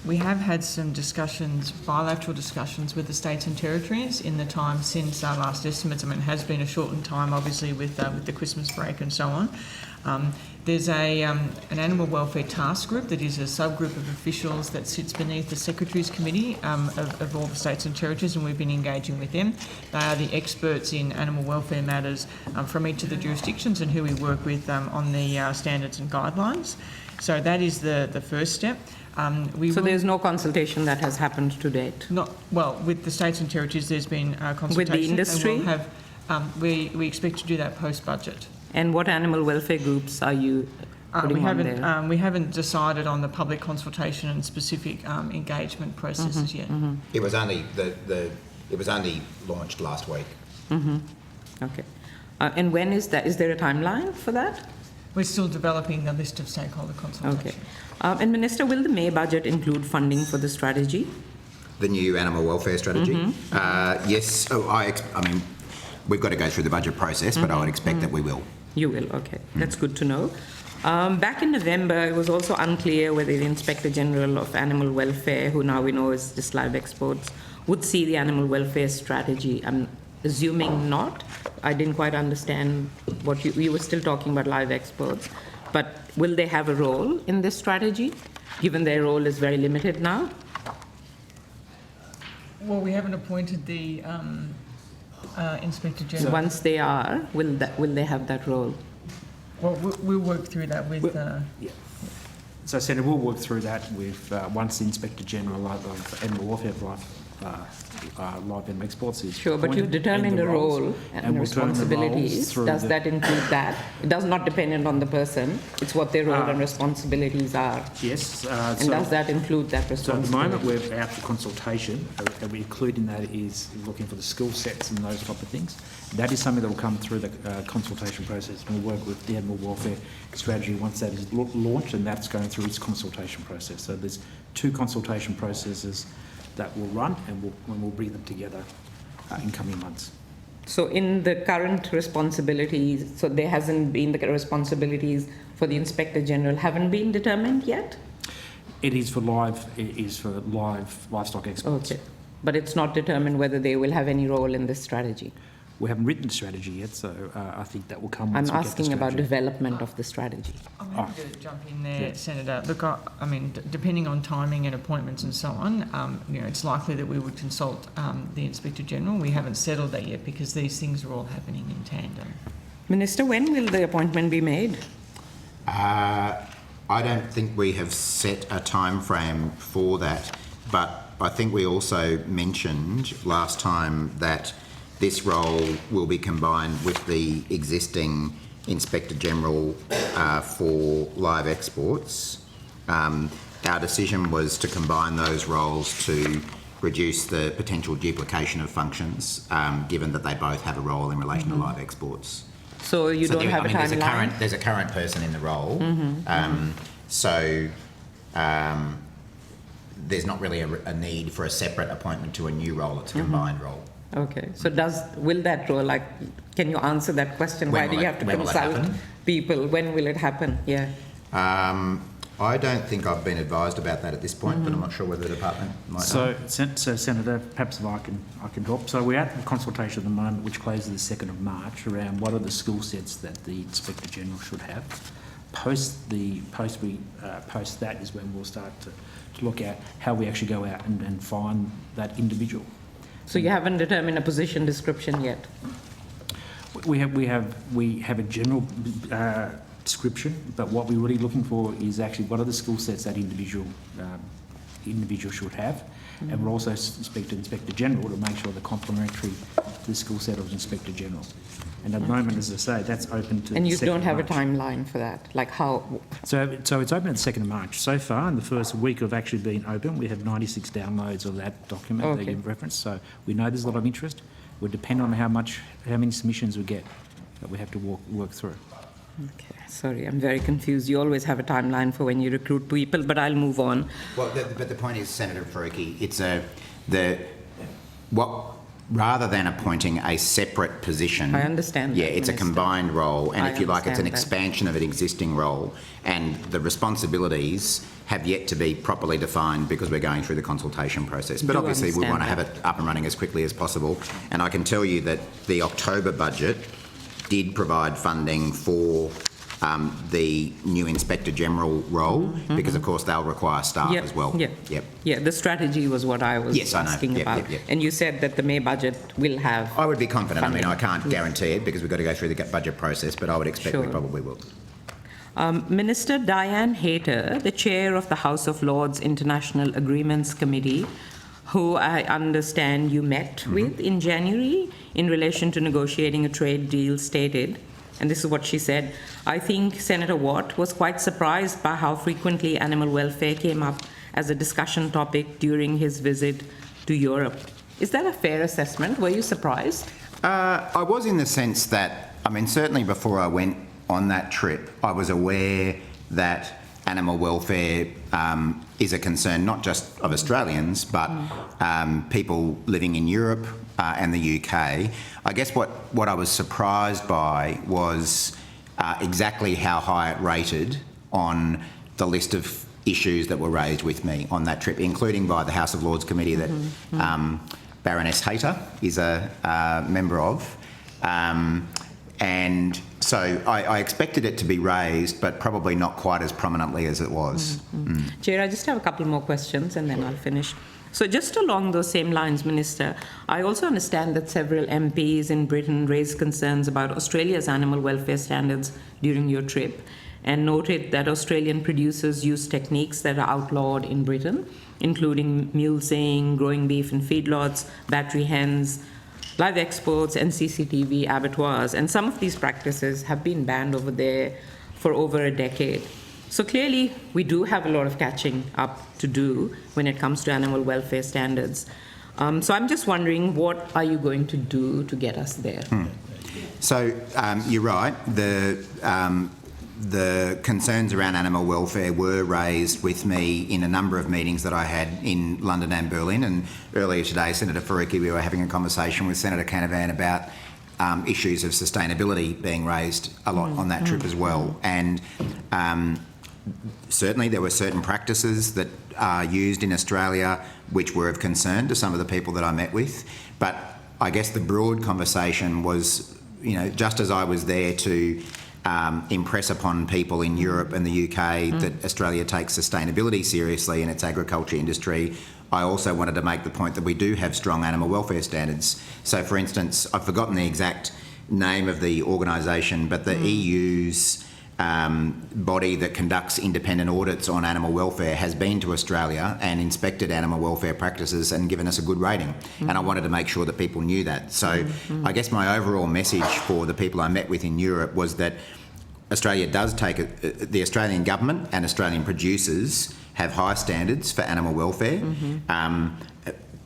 we have had some discussions, bilateral discussions with the states and territories in the time since our last estimates. I mean, it has been a shortened time, obviously, with the Christmas break and so on. There's an animal welfare task group that is a subgroup of officials that sits beneath the Secretaries Committee of all the states and territories, and we've been engaging with them. They are the experts in animal welfare matters from each of the jurisdictions and who we work with on the standards and guidelines. So that is the first step. So there's no consultation that has happened to date? Not well, with the states and territories there's been consultation. With the industry? And we'll have, we expect to do that post-budget. And what animal welfare groups are you putting on there? We haven't decided on the public consultation and specific engagement processes yet. It was only it was only launched last week. Okay. And when is that? Is there a timeline for that? We're still developing the list of stakeholder consultation. Okay. And Minister, will the May budget include funding for the strategy? The new animal welfare strategy? Yes. Oh, I mean, we've got to go through the budget process, but I would expect that we will. You will, okay. That's good to know. Back in November, it was also unclear whether the Inspector General of Animal Welfare, who now we know is just live exports, would see the animal welfare strategy. I'm assuming not. I didn't quite understand what you were still talking about live exports. But will they have a role in this strategy, given their role is very limited now? Well, we haven't appointed the Inspector General. So once they are, will they have that role? Well, we'll work through that with... Yeah. So, Senator, we'll work through that with once the Inspector General of Animal Welfare live animal exports is sure, but you've determined a role and responsibilities. Does that include that? It does not depend on the person. It's what their role and responsibilities are. Yes. And does that include that responsibility? So at the moment we're out for consultation, and we include in that is looking for the skill sets and those type of things. That is something that will come through the consultation process. We'll work with the animal welfare strategy once that is launched, and that's going through its consultation process. So there's 2 consultation processes that will run, and we'll bring them together in coming months. So in the current responsibilities, so there hasn't been the responsibilities for the Inspector General haven't been determined yet? It is for livestock exports. Okay, but it's not determined whether they will have any role in this strategy? We haven't written the strategy yet, so I think that will come once I'm we get the asking about strategy. development of the strategy. I'm happy to jump in there, Senator. Look, I mean, depending on timing and appointments and so on, it's likely that we would consult the Inspector General. We haven't settled that yet because these things are all happening in tandem. Minister, when will the appointment be made? I don't think we have set a time frame for that, but I think we also mentioned last time that this role will be combined with the existing Inspector General for live exports. Our decision was to combine those roles to reduce the potential duplication of functions, given that they both have a role in relation to live exports. So you don't have a timeline? There's a current person in the role, there's not really a need for a separate appointment to a new role. It's a combined role. Okay, so will that role, can you answer that question? Why do you have to consult people? When will it happen? Yeah. I don't think I've been advised about that at this point, but I'm not sure whether the department might know. So Senator, perhaps if I can help. So we're at the consultation at the moment, which closes the 2nd of March, around what are the skill sets that the Inspector General should have. Post that is when we'll start to look at how we actually go out and find that individual. So you haven't determined a position description yet? We have a general description, but what we're really looking for is actually what are the skill sets that individual should have, and we're also speak to Inspector General to make sure they're complementary to the skill set of Inspector General. And at the moment, as I say, that's open to. And you don't have a March. timeline for that, like how? So it's open at the 2nd of March. So far, in the first week of actually being open, we have 96 downloads of that document that you've referenced. So we know there's a lot of interest. It would depend on how many submissions we get that we have to work through. Okay, sorry, I'm very confused. You always have a timeline for when you recruit people, but I'll move on. Well, but the point is, Senator Faruqi, rather than appointing a separate position. I understand that, Yeah, it's Minister. a combined role, and I if you like, it's an understand that. expansion of an existing role, and the responsibilities have yet to be properly defined because we're going through the consultation process. But Do obviously, we understand want to have that. it up and running as quickly as possible. And I can tell you that the October budget did provide funding for the new Inspector General role, because of course they'll require staff as well. Yeah, the strategy was what I was Yes, I know. asking about. And you said that the May budget will have. I would be confident. I mean, I can't funding. guarantee it because we've got to go through the budget process, but I would expect we Sure. probably will. Minister Diane Hayter, the chair of the House of Lords International Agreements Committee, who I understand you met with in January in relation to negotiating a trade deal, stated, and this is what she said, I think Senator Watt was quite surprised by how frequently animal welfare came up as a discussion topic during his visit to Europe. Is that a fair assessment? Were you surprised? I was, in the sense that, I mean, certainly before I went on that trip, I was aware that animal welfare is a concern not just of Australians, but people living in Europe and the UK. I guess what I was surprised by was exactly how high it rated on the list of issues that were raised with me on that trip, including by the House of Lords Committee that Baroness Hayter is a member of. And so I expected it to be raised, but probably not quite as prominently as it was. Chair, I just have a couple more questions and then I'll finish. So just along those same lines, Minister, I also understand that several MPs in Britain raised concerns about Australia's animal welfare standards during your trip and noted that Australian producers use techniques that are outlawed in Britain, including mulesing, growing beef in feedlots, battery hens, live exports and CCTV abattoirs, and some of these practices have been banned over there for over a decade. So clearly, we do have a lot of catching up to do when it comes to animal welfare standards. So I'm just wondering, what are you going to do to get us there? So you're right. The concerns around animal welfare were raised with me in a number of meetings that I had in London and Berlin. And earlier today, Senator Faruqi, we were having a conversation with Senator Canavan about issues of sustainability being raised a lot on that trip as well. And certainly there were certain practices that are used in Australia which were of concern to some of the people that I met with. But I guess the broad conversation was, just as I was there to impress upon people in Europe and the UK that Australia takes sustainability seriously in its agriculture industry, I also wanted to make the point that we do have strong animal welfare standards. So, for instance, I've forgotten the exact name of the organisation, but the EU's body that conducts independent audits on animal welfare has been to Australia and inspected animal welfare practices and given us a good rating. And I wanted to make sure that people knew that. So I guess my overall message for the people I met with in Europe was that Australia does take the Australian government and Australian producers have high standards for animal welfare.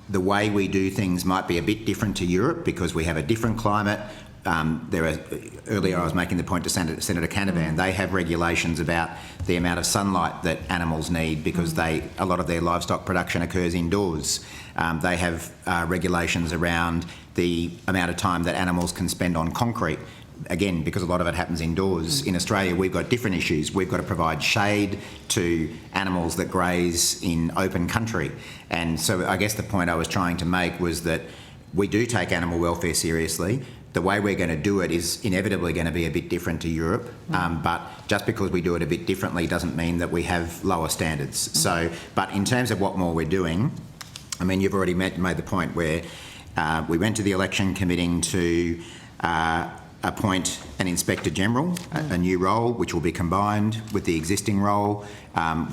The way we do things might be a bit different to Europe because we have a different climate. earlier I was making the point to Senator Canavan, they have regulations about the amount of sunlight that animals need because a lot of their livestock production occurs indoors. They have regulations around the amount of time that animals can spend on concrete. Again, because a lot of it happens indoors. In Australia, we've got different issues. We've got to provide shade to animals that graze in open country. And so I guess the point I was trying to make was that we do take animal welfare seriously. The way we're going to do it is inevitably going to be a bit different to Europe, but just because we do it a bit differently doesn't mean that we have lower standards. So, but in terms of what more we're doing, I mean, you've already made the point where we went to the election committing to appoint an Inspector General, a new role which will be combined with the existing role.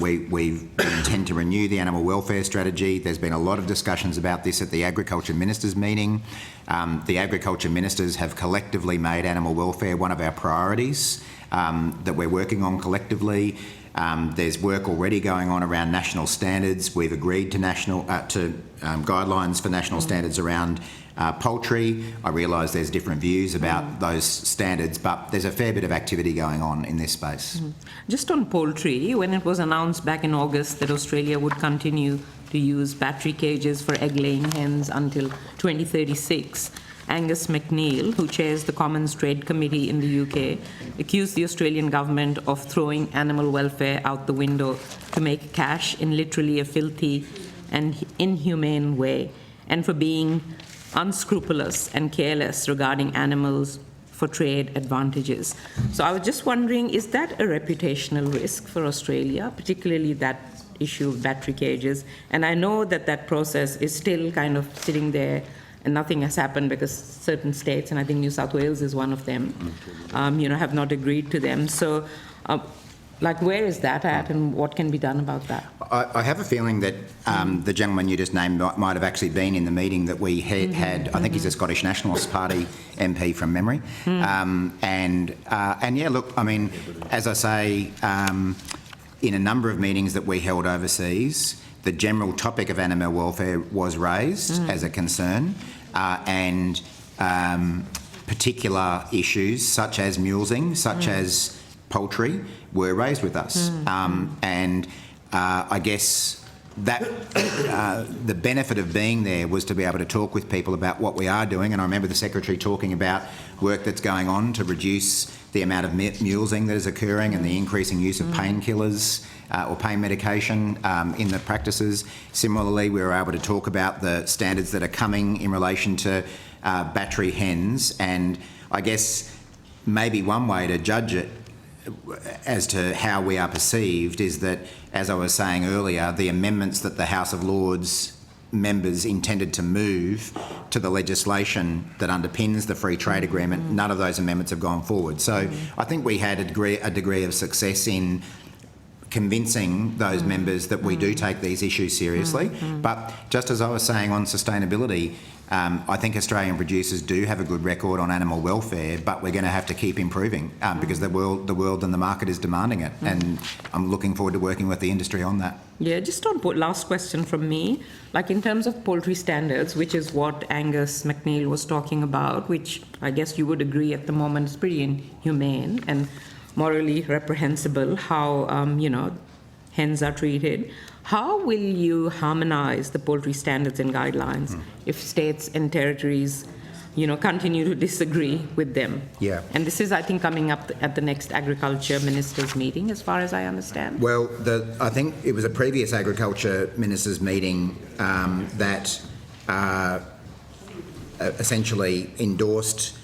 We intend to renew the animal welfare strategy. There's been a lot of discussions about this at the Agriculture Ministers meeting. The Agriculture Ministers have collectively made animal welfare one of our priorities that we're working on collectively. There's work already going on around national standards. We've agreed to guidelines for national standards around poultry. I realise there's different views about those standards, but there's a fair bit of activity going on in this space. Just on poultry, when it was announced back in August that Australia would continue to use battery cages for egg-laying hens until 2036, Angus McNeil, who chairs the Commons Trade Committee in the UK, accused the Australian government of throwing animal welfare out the window to make cash in literally a filthy and inhumane way, and for being unscrupulous and careless regarding animals for trade advantages. So I was just wondering, is that a reputational risk for Australia, particularly that issue of battery cages? And I know that process is still kind of sitting there and nothing has happened because certain states, and I think New South Wales is one of them, have not agreed to them. So, where is that at and what can be done about that? I have a feeling that the gentleman you just named might have actually been in the meeting that we had. I think he's a Scottish Nationalist Party MP from memory. And yeah, look, I mean, as I say, in a number of meetings that we held overseas, the general topic of animal welfare was raised as a concern, and particular issues such as mulesing, such as poultry, were raised with us. I guess that the benefit of being there was to be able to talk with people about what we are doing. And I remember the Secretary talking about work that's going on to reduce the amount of mulesing that is occurring and the increasing use of painkillers or pain medication in the practices. Similarly, we were able to talk about the standards that are coming in relation to battery hens. And I guess maybe one way to judge it as to how we are perceived is that, as I was saying earlier, the amendments that the House of Lords members intended to move to the legislation that underpins the free trade agreement, none of those amendments have gone forward. So I think we had a degree of success in convincing those members that we do take these issues seriously. But just as I was saying on sustainability, I think Australian producers do have a good record on animal welfare, but we're going to have to keep improving because the world and the market is demanding it. And I'm looking forward to working with the industry on that. Yeah, just on last question from me, like in terms of poultry standards, which is what Angus McNeil was talking about, which I guess you would agree at the moment is pretty inhumane and morally reprehensible how, hens are treated. How will you harmonise the poultry standards and guidelines if states and territories, continue to disagree with them? Yeah. And this is, I think, coming up at the next Agriculture Ministers meeting, as far as I understand. Well, I think it was a previous Agriculture Ministers meeting that essentially endorsed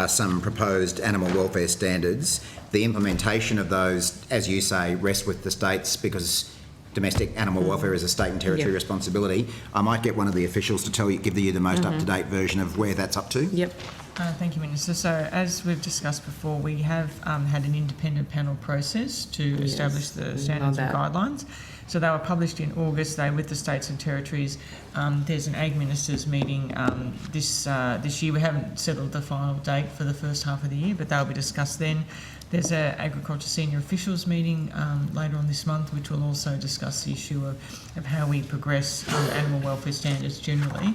some proposed animal welfare standards. The implementation of those, as you say, rests with the states because domestic animal welfare is a state and territory responsibility. I might get one of the officials to give you the most up-to-date version of where that's up to. Yep. Thank you, Minister. So, as we've discussed before, we have had an independent panel process to establish the standards and guidelines. So they were published in August. They're with the states and territories. There's an Ag Ministers meeting this year. We haven't settled the final date for the first half of the year, but they'll be discussed then. There's an Agriculture Senior Officials meeting later on this month, which will also discuss the issue of how we progress animal welfare standards generally.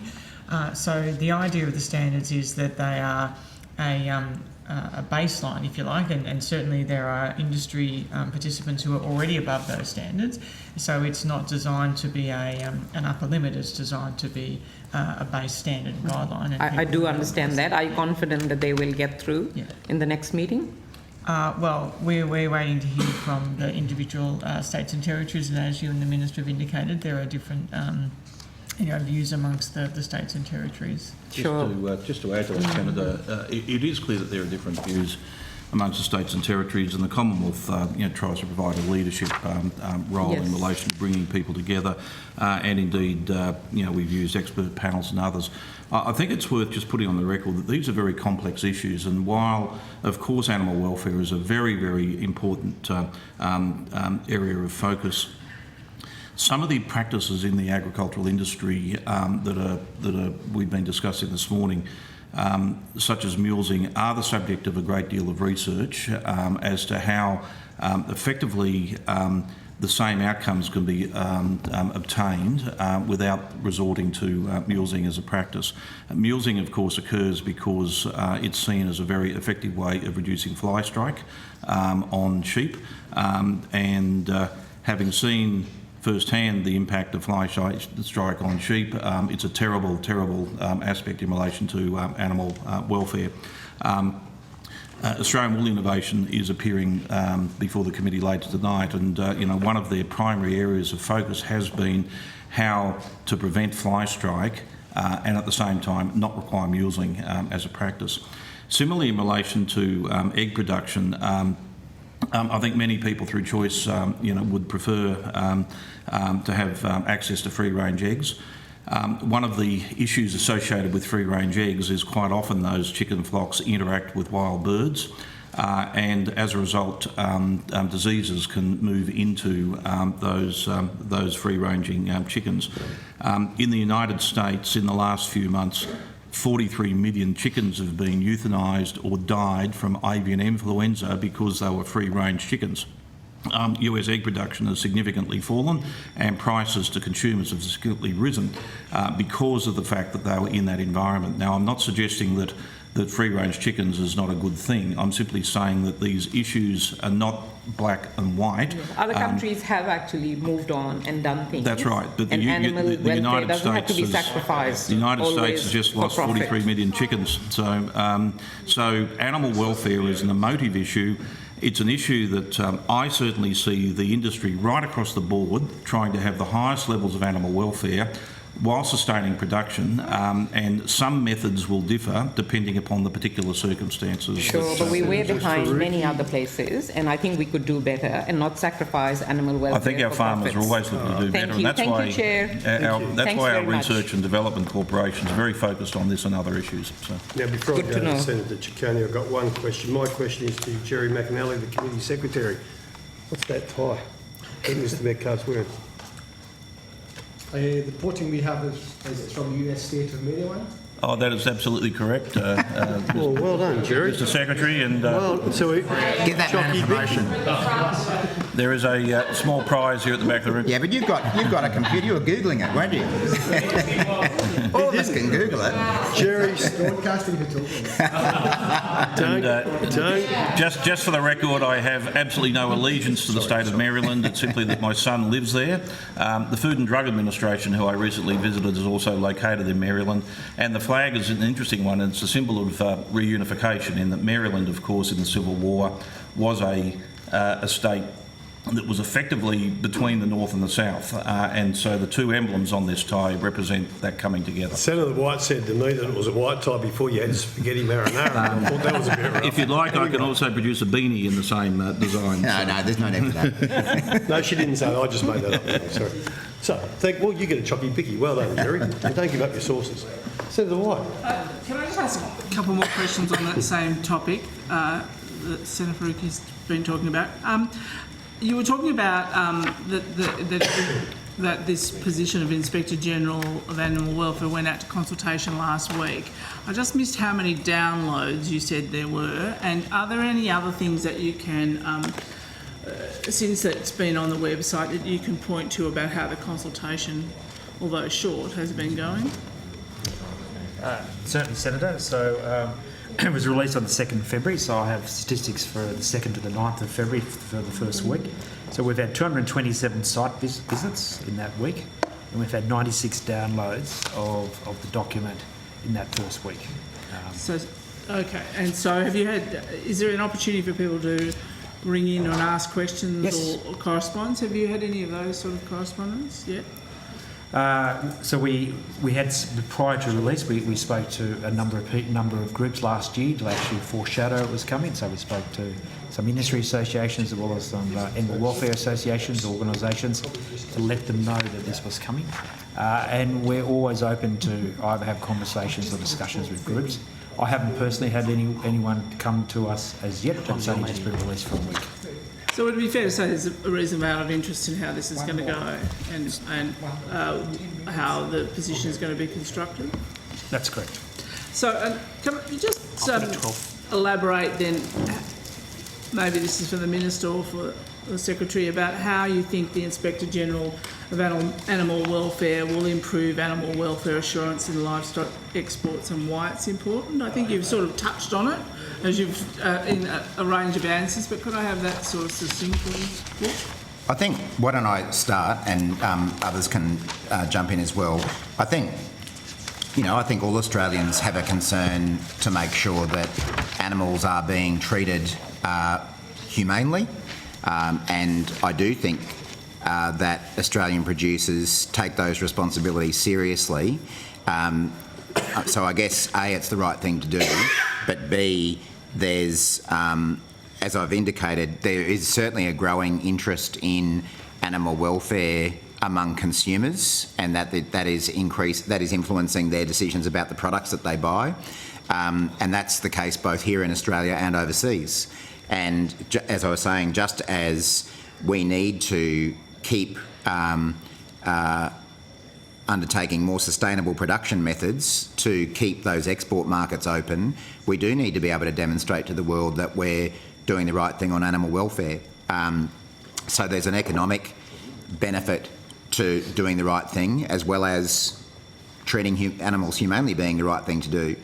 So the idea of the standards is that they are a baseline, if you like, and certainly there are industry participants who are already above those standards. So it's not designed to be an upper limit, it's designed to be a base standard and guideline. And I do understand that. Are you confident that they will get through in the next meeting? Well, we're waiting to hear from the individual states and territories, and as you and the Minister have indicated, there are different views amongst the states and territories. Just to add to that, Senator, it is clear that there are different views amongst the states and territories, and the Commonwealth tries to provide a leadership role in relation to bringing people together, and indeed we've used expert panels and others. I think it's worth just putting on the record that these are very complex issues, and while of course animal welfare is a very, very important area of focus, some of the practices in the agricultural industry that we've been discussing this morning, such as mulesing, are the subject of a great deal of research as to how effectively the same outcomes can be obtained without resorting to mulesing as a practice. Mulesing, of course, occurs because it's seen as a very effective way of reducing fly strike on sheep, and having seen firsthand the impact of fly strike on sheep, it's a terrible, terrible aspect in relation to animal welfare. Australian Wool Innovation is appearing before the committee later tonight, and one of their primary areas of focus has been how to prevent fly strike and at the same time not require mulesing as a practice. Similarly, in relation to egg production, I think many people through choice, would prefer to have access to free-range eggs. One of the issues associated with free-range eggs is quite often those chicken flocks interact with wild birds, and as a result, diseases can move into those free-ranging chickens. In the United States, in the last few months, 43 million chickens have been euthanised or died from avian influenza because they were free-range chickens. US egg production has significantly fallen, and prices to consumers have significantly risen because of the fact that they were in that environment. Now, I'm not suggesting that free-range chickens is not a good thing. I'm simply saying that these issues are not black and white. Other countries have actually moved on and done things. That's right, but the United States has just lost 43 million chickens. So animal welfare is an emotive issue. It's an issue that I certainly see the industry right across the board trying to have the highest levels of animal welfare while sustaining production, and some methods will differ depending upon the particular circumstances. Sure, but we were behind many other places, and I think we could do better and not sacrifice animal welfare. I think our farmers are always looking to do better, and that's why our Research and Development Corporation is very focused on this and other issues. So. Now, before I go to Senator Ciccone, I've got one question. My question is to Jerry McAnally, the Committee Secretary. What's that tie that Mr Metcalf's wearing? The reporting we have is from the US State of Maryland. Oh, that is absolutely correct. Well done, Jerry. Mr Secretary. And so give that man a promotion. There is a small prize here at the back of the room. Yeah, but you've got a computer. You were Googling it, weren't you? All of us can Google it. Jerry's broadcasting the Just for the record, I have absolutely no allegiance to the state of Maryland. It's simply that my son lives there. The Food and Drug Administration, who I recently visited, is also located in Maryland, and the flag is an interesting one. It's a symbol of reunification, in that Maryland, of course, in the Civil War was a state that was effectively between the North and the South, and so the two emblems on this tie represent that coming together. Senator White said to me that it was a white tie before you had spaghetti marinara. I thought that was a bit rough. If you'd like, I can also produce a beanie in the same design. No, there's no need for that. No, she didn't say that. I just made that up. Sorry. So, you get a chocky picky. Well done, Jerry. And don't give up your sources. Senator White. Can I just ask a couple more questions on that same topic that Senator Faruqi has been talking about? You were talking about that this position of Inspector General of Animal Welfare went out to consultation last week. I just missed how many downloads you said there were, and are there any other things that you can, since it's been on the website, that you can point to about how the consultation, although short, has been going? Certainly, Senator. So It was released on the 2nd of February, so I have statistics for the 2nd to the 9th of February for the first week. So we've had 227 site visits in that week, and we've had 96 downloads of the document in that first week. Okay, and so have you had, is there an opportunity for people to ring in and ask questions? Yes. or correspondence? Have you had any of those sort of correspondence yet? So we had, prior to release, we spoke to a number of groups last year to actually foreshadow it was coming. So we spoke to some industry associations as well as some animal welfare associations, organisations, to let them know that this was coming. And we're always open to either have conversations or discussions with groups. I haven't personally had anyone come to us as yet, but it's only just been released for a week. So would it be fair to say there's a reasonable amount of interest in how this is going to go and how the position is going to be constructed? That's correct. So can you just elaborate then, maybe this is for the Minister or for the Secretary, about how you think the Inspector General of Animal Welfare will improve animal welfare assurance in livestock exports and why it's important? I think you've sort of touched on it as you've in a range of answers, but could I have that sort of succinctly? Yeah? I think, why don't I start and others can jump in as well. I think all Australians have a concern to make sure that animals are being treated humanely, and I do think that Australian producers take those responsibilities seriously. So I guess A, it's the right thing to do, but B, there's, as I've indicated, there is certainly a growing interest in animal welfare among consumers, and that is influencing their decisions about the products that they buy, and that's the case both here in Australia and overseas. And as I was saying, just as we need to keep undertaking more sustainable production methods to keep those export markets open, we do need to be able to demonstrate to the world that we're doing the right thing on animal welfare. So there's an economic benefit to doing the right thing, as well as treating animals humanely being the right thing to do.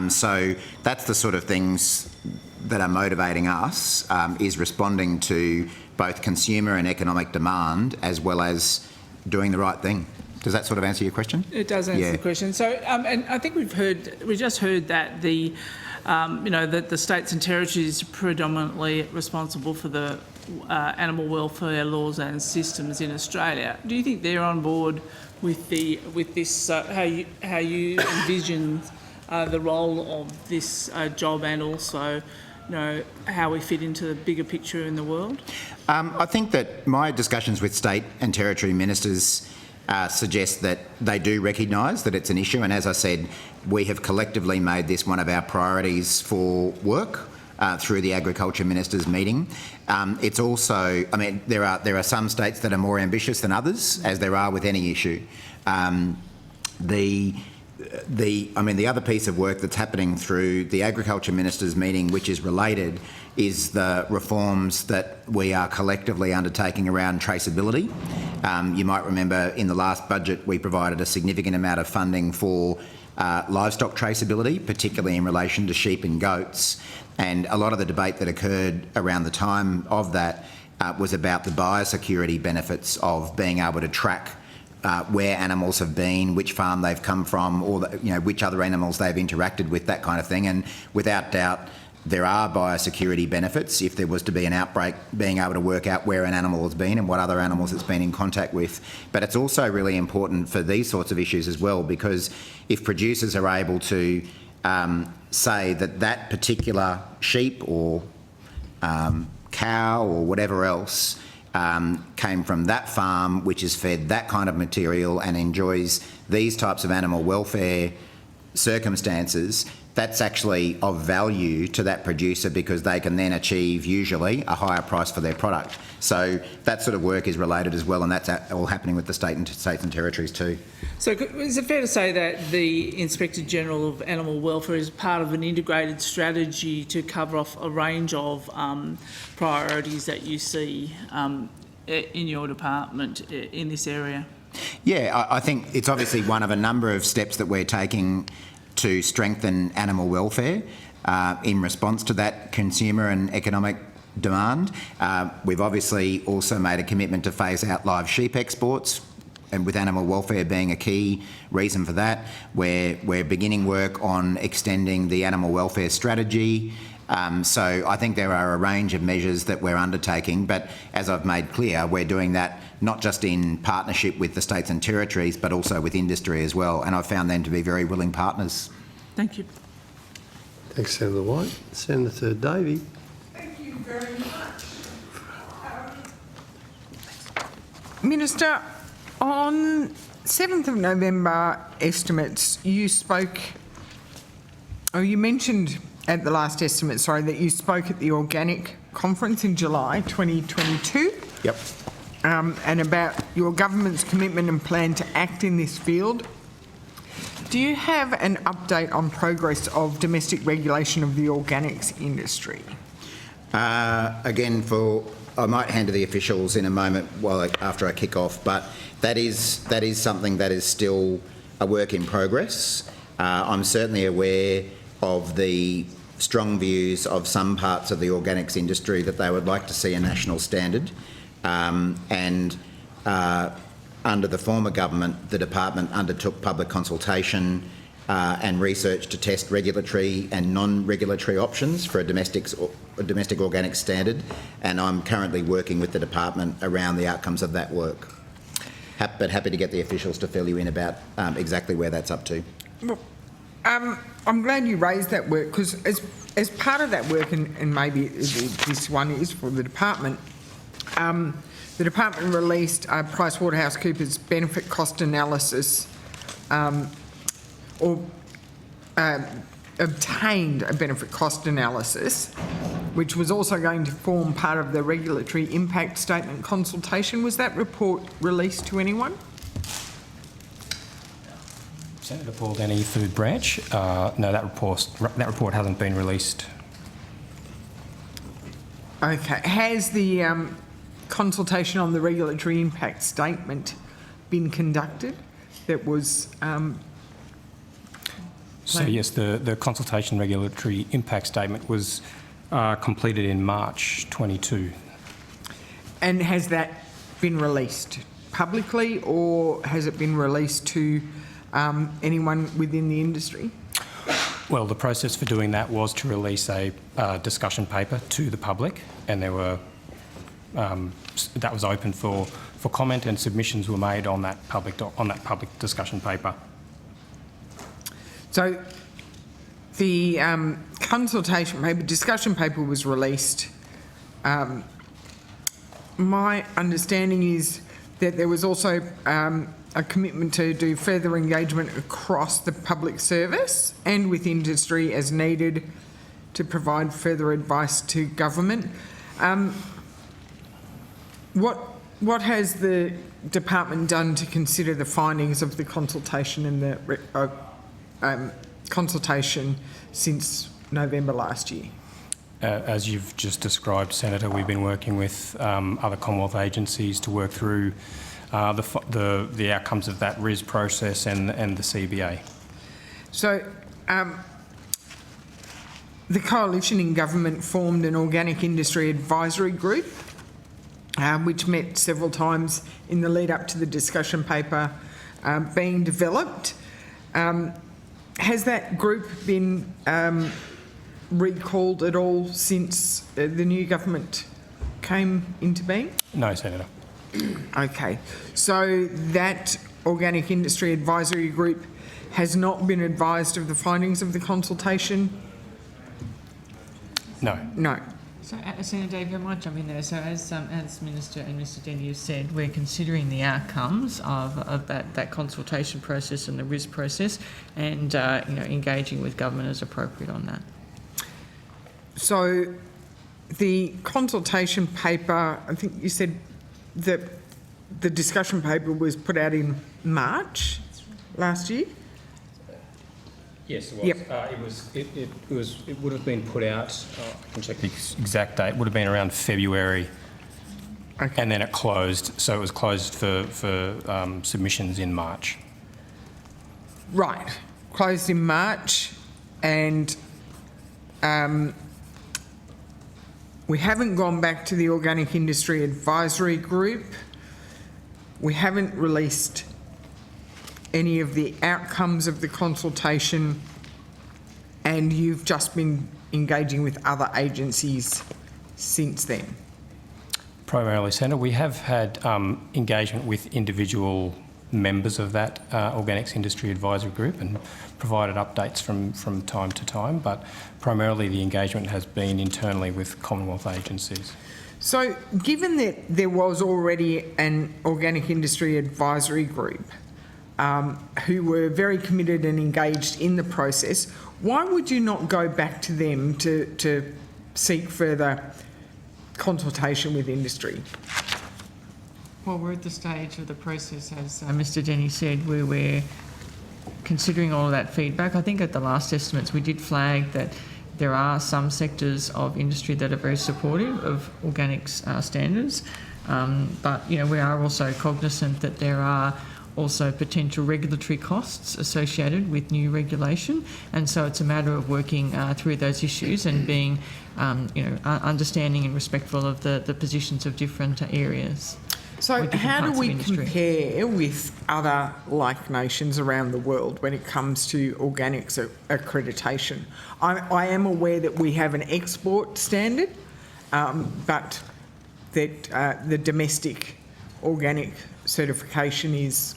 So that's the sort of things that are motivating us, is responding to both consumer and economic demand, as well as doing the right thing. Does that sort of answer your question? It does answer the question. So, and I think we just heard that that the states and territories are predominantly responsible for the animal welfare laws and systems in Australia. Do you think they're on board with this? How you envision the role of this job, and also, how we fit into the bigger picture in the world? I think that my discussions with state and territory ministers suggest that they do recognise that it's an issue, and as I said, we have collectively made this one of our priorities for work through the Agriculture Ministers' meeting. It's also, there are some states that are more ambitious than others, as there are with any issue. The other piece of work that's happening through the Agriculture Ministers' meeting, which is related, is the reforms that we are collectively undertaking around traceability. You might remember in the last budget we provided a significant amount of funding for livestock traceability, particularly in relation to sheep and goats. And a lot of the debate that occurred around the time of that was about the biosecurity benefits of being able to track where animals have been, which farm they've come from, or which other animals they've interacted with, that kind of thing. And without doubt, there are biosecurity benefits if there was to be an outbreak, being able to work out where an animal has been and what other animals it's been in contact with. But it's also really important for these sorts of issues as well, because if producers are able to say that particular sheep or cow or whatever else came from that farm, which is fed that kind of material and enjoys these types of animal welfare circumstances, that's actually of value to that producer, because they can then achieve usually a higher price for their product. So that sort of work is related as well, and that's all happening with the states and territories too. So is it fair to say that the Inspector General of Animal Welfare is part of an integrated strategy to cover off a range of priorities that you see in your department in this area? Yeah, I think it's obviously one of a number of steps that we're taking to strengthen animal welfare. in response to that consumer and economic demand. We've obviously also made a commitment to phase out live sheep exports, and with animal welfare being a key reason for that. We're beginning work on extending the animal welfare strategy. So I think there are a range of measures that we're undertaking, but as I've made clear, we're doing that not just in partnership with the states and territories, but also with industry as well, and I've found them to be very willing partners. Thank you. Thanks, Senator White. Senator Davey. Thank you very much. Minister, on 7th of November estimates, you mentioned at the last estimate, that you spoke at the Organic Conference in July 2022. Yep. And about your government's commitment and plan to act in this field. Do you have an update on progress of domestic regulation of the organics industry? Again, I might hand to the officials in a moment after I kick off, but that is something that is still a work in progress. I'm certainly aware of the strong views of some parts of the organics industry that they would like to see a national standard. Under the former government, the department undertook public consultation and research to test regulatory and non-regulatory options for a domestic organic standard, and I'm currently working with the department around the outcomes of that work. But happy to get the officials to fill you in about exactly where that's up to. Well, I'm glad you raised that work, because as part of that work, and maybe this one is for the department released a PricewaterhouseCoopers benefit cost analysis, obtained a benefit cost analysis, which was also going to form part of the regulatory impact statement consultation. Was that report released to anyone? Senator Paul Denny, Food Branch. No, that report hasn't been released. Okay. Has the consultation on the regulatory impact statement been conducted? That was. So yes, the consultation regulatory impact statement was completed in March 22. And has that been released publicly, or has it been released to anyone within the industry? Well, the process for doing that was to release a discussion paper to the public, and there were that was open for comment, and submissions were made on that public discussion paper. So the consultation paper, discussion paper was released. My understanding is that there was also a commitment to do further engagement across the public service and with industry as needed to provide further advice to government. What has the department done to consider the findings of the consultation and the consultation since November last year? As you've just described, Senator, we've been working with other Commonwealth agencies to work through the outcomes of that RIS process and the CBA. So the coalition in government formed an organic industry advisory group, which met several times in the lead up to the discussion paper being developed. Has that group been recalled at all since the new government came into being? No, Senator. Okay, so that organic industry advisory group has not been advised of the findings of the consultation? No. No. So, Senator Davey, I might jump in there. So, as Minister and Mr Denny have said, we're considering the outcomes of that consultation process and the RIS process, and engaging with government as appropriate on that. So, the consultation paper, I think you said that the discussion paper was put out in March last year? Yes, it was. Yep. It would have been put out. I can check the exact date. It would have been around February, okay. And then it closed. So it was closed for submissions in March. Right, closed in March, and We haven't gone back to the Organic Industry Advisory Group. We haven't released any of the outcomes of the consultation, and you've just been engaging with other agencies since then. Primarily, Senator, we have had engagement with individual members of that Organics Industry Advisory Group and provided updates from time to time, but primarily the engagement has been internally with Commonwealth agencies. So, given that there was already an Organic Industry Advisory Group who were very committed and engaged in the process, why would you not go back to them to seek further consultation with industry? Well, we're at the stage of the process, as Mr Denny said, where we're considering all of that feedback. I think at the last estimates we did flag that there are some sectors of industry that are very supportive of organics standards, but you know, we are also cognizant that there are also potential regulatory costs associated with new regulation, and so it's a matter of working through those issues and being understanding and respectful of the positions of different areas. So how do we compare with other like nations around the world when it comes to organics accreditation? I am aware that we have an export standard, but that the domestic organic certification is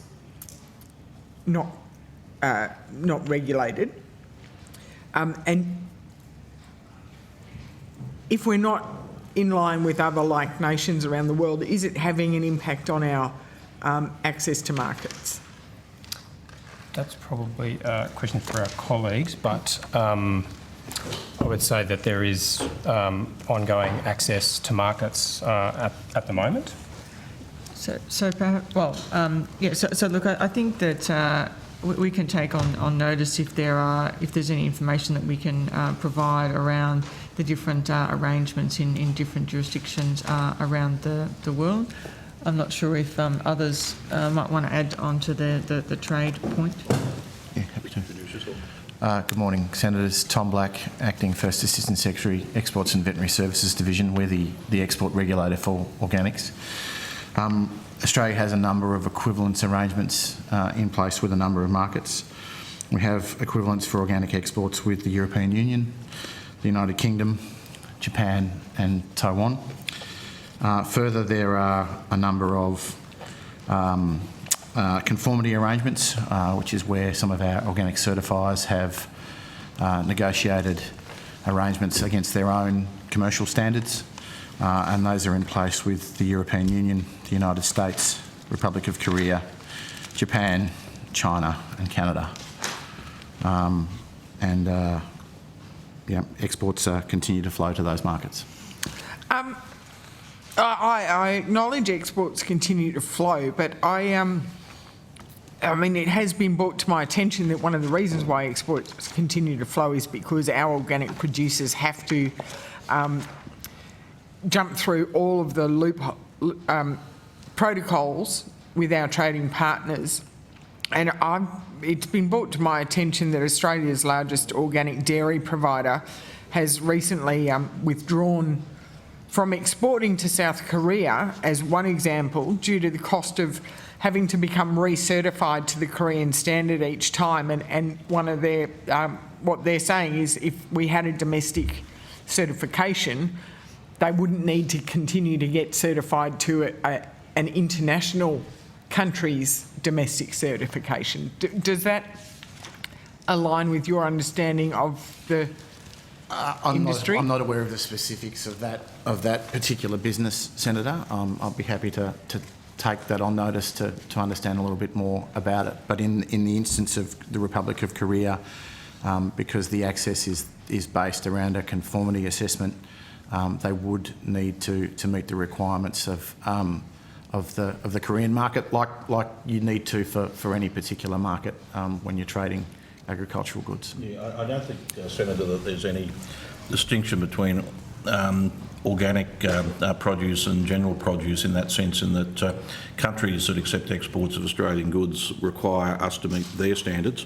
not regulated. And if we're not in line with other like nations around the world, is it having an impact on our access to markets? That's probably a question for our colleagues, but I would say that there is ongoing access to markets at the moment. So perhaps, well, So look, I think that we can take on notice if there's any information that we can provide around the different arrangements in different jurisdictions around the world. I'm not sure if others might want to add on to the trade point. Yeah, happy to. Good morning, Senators. Tom Black, Acting First Assistant Secretary, Exports and Veterinary Services Division. We're the export regulator for organics. Australia has a number of equivalence arrangements in place with a number of markets. We have equivalents for organic exports with the European Union, the United Kingdom, Japan and Taiwan. Further, there are a number of conformity arrangements, which is where some of our organic certifiers have negotiated arrangements against their own commercial standards, and those are in place with the European Union, the United States, Republic of Korea, Japan, China and Canada. Exports continue to flow to those markets. I acknowledge exports continue to flow, but I mean, it has been brought to my attention that one of the reasons why exports continue to flow is because our organic producers have to jump through all of the protocols with our trading partners. And it's been brought to my attention that Australia's largest organic dairy provider has recently withdrawn from exporting to South Korea, as one example, due to the cost of having to become recertified to the Korean standard each time. And one of their, what they're saying is if we had a domestic certification, they wouldn't need to continue to get certified to an international country's domestic certification. Does that align with your understanding of the industry? I'm not aware of the specifics of that particular business, Senator. I'll be happy to take that on notice to understand a little bit more about it. But in the instance of the Republic of Korea, because the access is based around a conformity assessment, they would need to meet the requirements of the Korean market, like you need to for any particular market when you're trading agricultural goods. Yeah, I don't think, Senator, that there's any distinction between organic produce and general produce in that sense, in that countries that accept exports of Australian goods require us to meet their standards.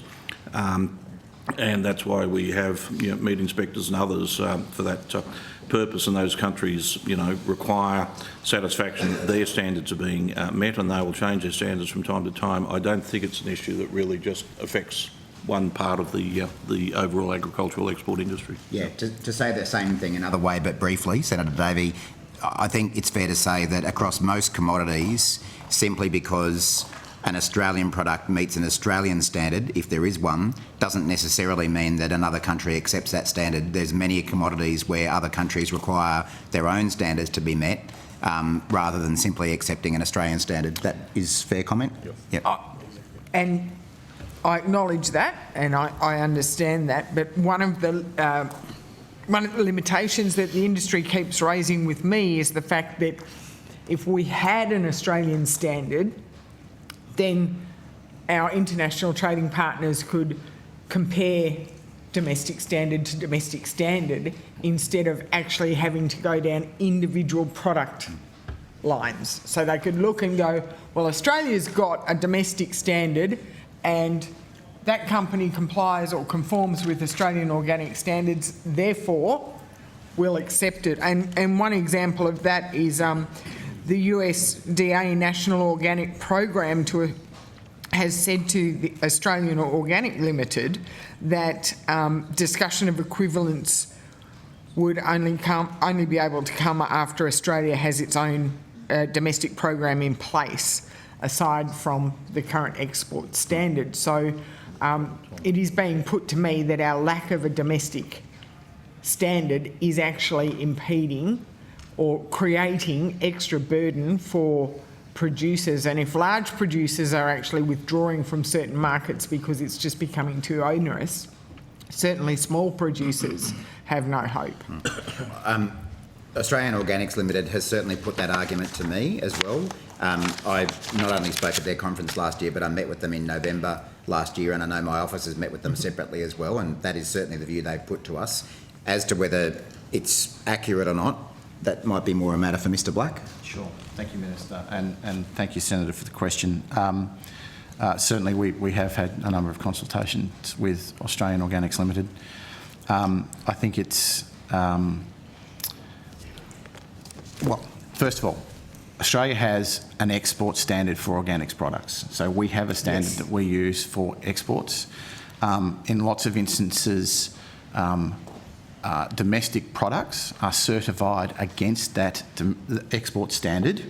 and that's why we have meat inspectors and others for that purpose. And those countries, require satisfaction that their standards are being met, and they will change their standards from time to time. I don't think it's an issue that really just affects one part of the overall agricultural export industry. Yeah, to say the same thing another way, but briefly, Senator Davey, I think it's fair to say that across most commodities, simply because an Australian product meets an Australian standard, if there is one, doesn't necessarily mean that another country accepts that standard. There's many commodities where other countries require their own standards to be met, rather than simply accepting an Australian standard. That is fair comment? Yep. And I acknowledge that, and I understand that, but one of the limitations that the industry keeps raising with me is the fact that if we had an Australian standard, then our international trading partners could compare domestic standard to domestic standard instead of actually having to go down individual product lines. So they could look and go, well, Australia's got a domestic standard and that company complies or conforms with Australian organic standards, therefore we'll accept it. And one example of that is the USDA National Organic Program has said to the Australian Organic Limited that discussion of equivalence would only be able to come after Australia has its own domestic program in place, aside from the current export standard. So it is being put to me that our lack of a domestic standard is actually impeding or creating extra burden for producers. And if large producers are actually withdrawing from certain markets because it's just becoming too onerous, certainly small producers have no hope. Australian Organics Limited has certainly put that argument to me as well. I not only spoke at their conference last year, but I met with them in November last year, and I know my office has met with them separately as well, and that is certainly the view they've put to us. As to whether it's accurate or not, that might be more a matter for Mr Black. Sure. Thank you, Minister, and thank you, Senator, for the question. Certainly we have had a number of consultations with Australian Organics Limited. I think it's... well, first of all, Australia has an export standard for organics products. So we have a standard that we use for exports. In lots of instances, domestic products are certified against that export standard,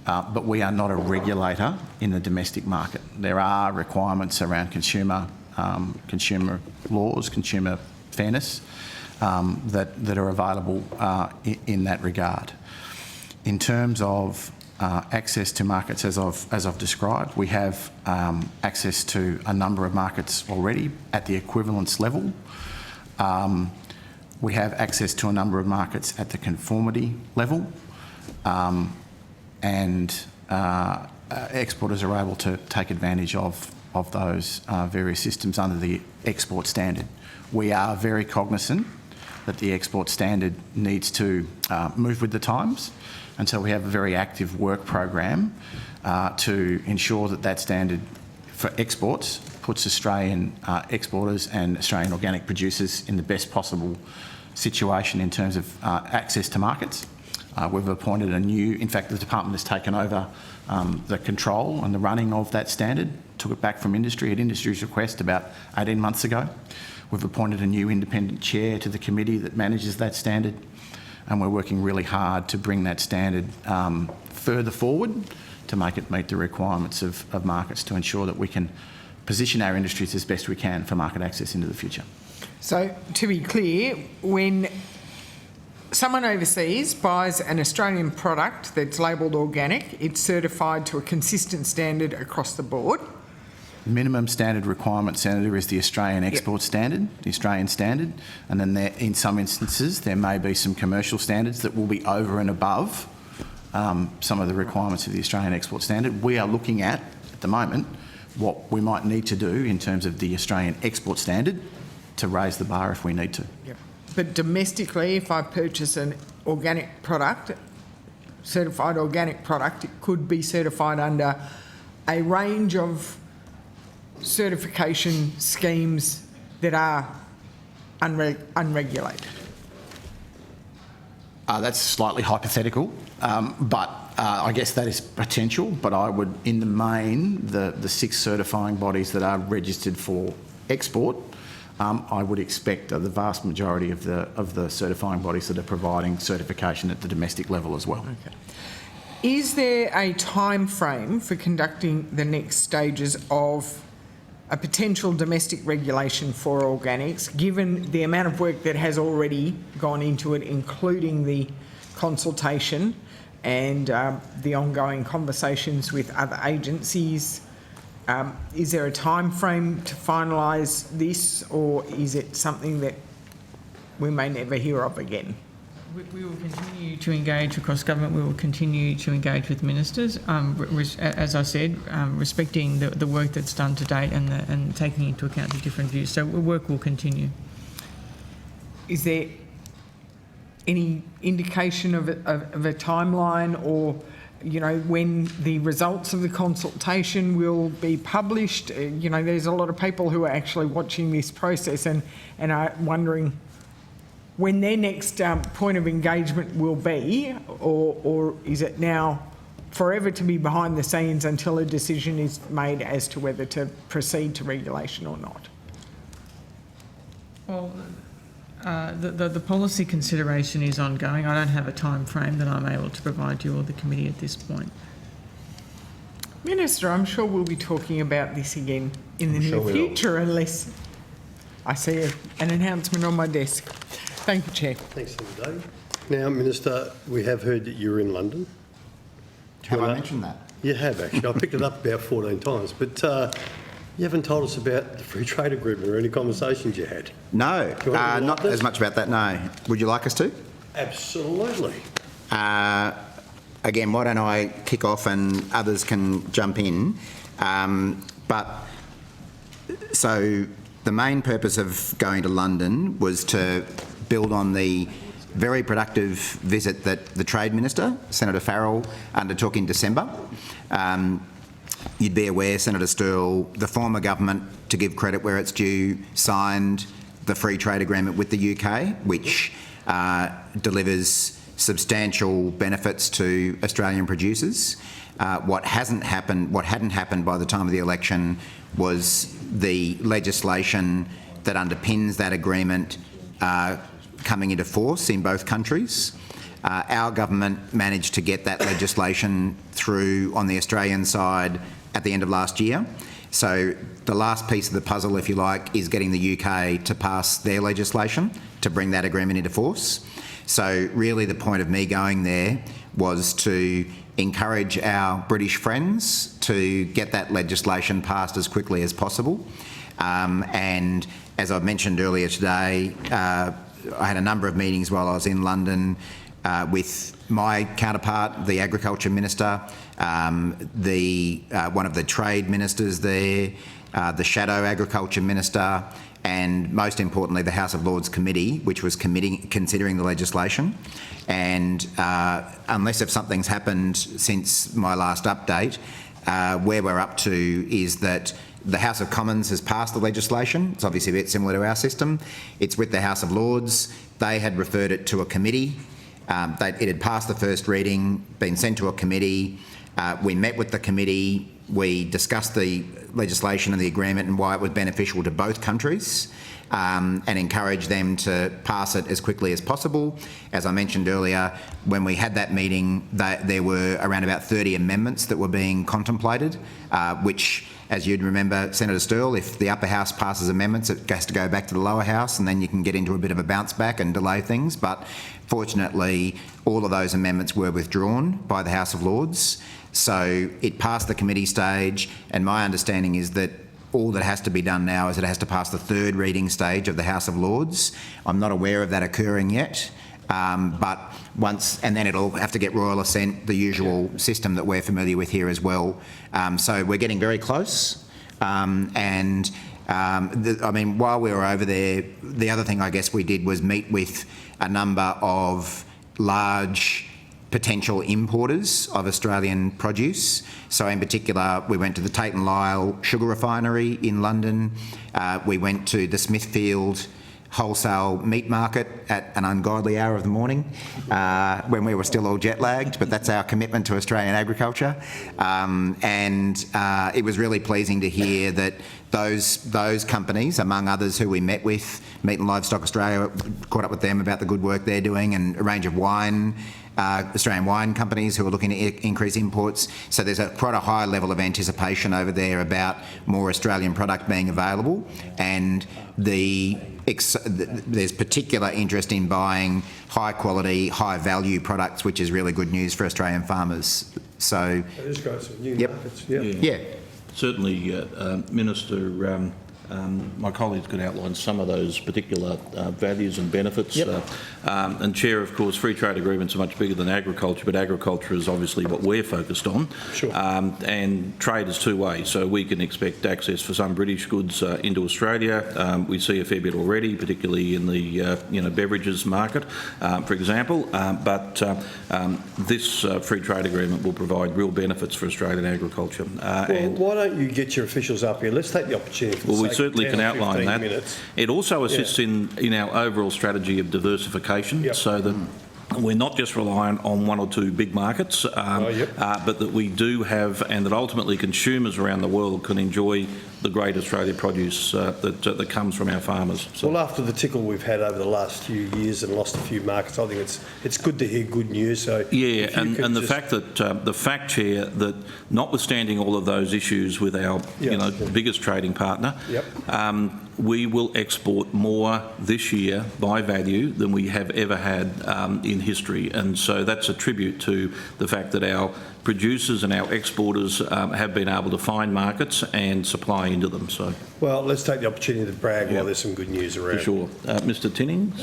but we are not a regulator in the domestic market. There are requirements around consumer laws, consumer fairness, that are available in that regard. In terms of access to markets, as I've described, we have access to a number of markets already at the equivalence level. We have access to a number of markets at the conformity level, and exporters are able to take advantage of those various systems under the export standard. We are very cognizant that the export standard needs to move with the times, and so we have a very active work program to ensure that that standard for exports puts Australian exporters and Australian organic producers in the best possible situation in terms of access to markets. We've appointed a new, in fact the department has taken over the control and the running of that standard, took it back from industry at industry's request about 18 months ago. We've appointed a new independent chair to the committee that manages that standard, and we're working really hard to bring that standard further forward to make it meet the requirements of markets, to ensure that we can position our industries as best we can for market access into the future. So, to be clear, when someone overseas buys an Australian product that's labelled organic, it's certified to a consistent standard across the board. Minimum standard requirement, Senator, is the Australian export standard, the Australian standard, and then there, in some instances there may be some commercial standards that will be over and above some of the requirements of the Australian export standard. We are looking at the moment, what we might need to do in terms of the Australian export standard to raise the bar if we need to. Yep. But domestically, if I purchase an organic product, certified organic product, it could be certified under a range of certification schemes that are unregulated? That's slightly hypothetical, but I guess that is potential. But I would, in the main, the 6 certifying bodies that are registered for export, I would expect the vast majority of the certifying bodies that are providing certification at the domestic level as well. Okay. Is there a time frame for conducting the next stages of a potential domestic regulation for organics, given the amount of work that has already gone into it, including the consultation and the ongoing conversations with other agencies? Is there a time frame to finalise this, or is it something that we may never hear of again? We will continue to engage across government. We will continue to engage with ministers, as I said, respecting the work that's done to date and taking into account the different views. So work will continue. Is there any indication of a timeline, or when the results of the consultation will be published? There's a lot of people who are actually watching this process and are wondering when their next point of engagement will be, or is it now forever to be behind the scenes until a decision is made as to whether to proceed to regulation or not? Well, the policy consideration is ongoing. I don't have a time frame that I'm able to provide you or the committee at this point. Minister, I'm sure we'll be talking about this again in the near future, unless I see an announcement on my desk. Thank you, Chair. Thanks, Senator Day. Now, Minister, we have heard that you're in London. Have I mentioned that? You have, actually. I picked it up about 14 times. But you haven't told us about the free trade agreement or any conversations you had. No, not as much about that, no. Would you like us to? Absolutely. Again, why don't I kick off and others can jump in. So the main purpose of going to London was to build on the very productive visit that the Trade Minister, Senator Farrell, undertook in December. You'd be aware, Senator Sterle, the former government, to give credit where it's due, signed the free trade agreement with the UK, which delivers substantial benefits to Australian producers. What hadn't happened by the time of the election was the legislation that underpins that agreement coming into force in both countries. Our government managed to get that legislation through on the Australian side at the end of last year. So the last piece of the puzzle, if you like, is getting the UK to pass their legislation to bring that agreement into force. So really the point of me going there was to encourage our British friends to get that legislation passed as quickly as possible. And as I mentioned earlier today, I had a number of meetings while I was in London with my counterpart, the Agriculture Minister, one of the Trade Ministers there, the Shadow Agriculture Minister, and most importantly the House of Lords Committee, which was considering the legislation. And unless if something's happened since my last update, where we're up to is that the House of Commons has passed the legislation. It's obviously a bit similar to our system. It's with the House of Lords. They had referred it to a committee. It had passed the first reading, been sent to a committee. We met with the committee. We discussed the legislation and the agreement and why it was beneficial to both countries, and encouraged them to pass it as quickly as possible. As I mentioned earlier, when we had that meeting, there were around about 30 amendments that were being contemplated, which, as you'd remember, Senator Sterle, if the upper house passes amendments, it has to go back to the lower house, and then you can get into a bit of a bounce back and delay things. But fortunately, all of those amendments were withdrawn by the House of Lords. So it passed the committee stage, and my understanding is that all that has to be done now is it has to pass the third reading stage of the House of Lords. I'm not aware of that occurring yet, but once, and then it'll have to get royal assent, the usual system that we're familiar with here as well. So we're getting very close. I mean, while we were over there, the other thing I guess we did was meet with a number of large potential importers of Australian produce. So in particular, we went to the Tate & Lyle sugar refinery in London. We went to the Smithfield wholesale meat market at an ungodly hour of the morning when we were still all jet lagged, but that's our commitment to Australian agriculture. It was really pleasing to hear that those companies, among others who we met with, Meat and Livestock Australia, caught up with them about the good work they're doing, and a range of Australian wine companies who are looking to increase imports. So there's quite a high level of anticipation over there about more Australian product being available, and there's particular interest in buying high quality, high value products, which is really good news for Australian farmers. So That is great. Some new Yep. markets. yeah. Certainly, Minister, my colleagues could outline some of those particular values and benefits. And Chair, of course, free trade agreements are much bigger than agriculture, but agriculture is obviously what we're focused on. Sure. And trade is two ways, so we can expect access for some British goods into Australia. We see a fair bit already, particularly in the beverages market, for example. But this free trade agreement will provide real benefits for Australian agriculture. Why don't you get your officials up here? Let's take the opportunity. For Well, we sake of certainly 10 can or outline 15 that. minutes. It also assists in our overall strategy of diversification, so that we're not just reliant on one or two big markets, but that we do have, and that ultimately consumers around the world can enjoy the great Australian produce that comes from our farmers. So. Well, after the tickle we've had over the last few years and lost a few markets, I think it's good to hear good news. So and the fact that Chair, that notwithstanding all of those issues with our biggest trading partner, we will export more this year by value than we have ever had in history, and so that's a tribute to the fact that our producers and our exporters have been able to find markets and supply into them. So, well, let's take the opportunity to brag while there's some good news around. For sure. Mr Tinning?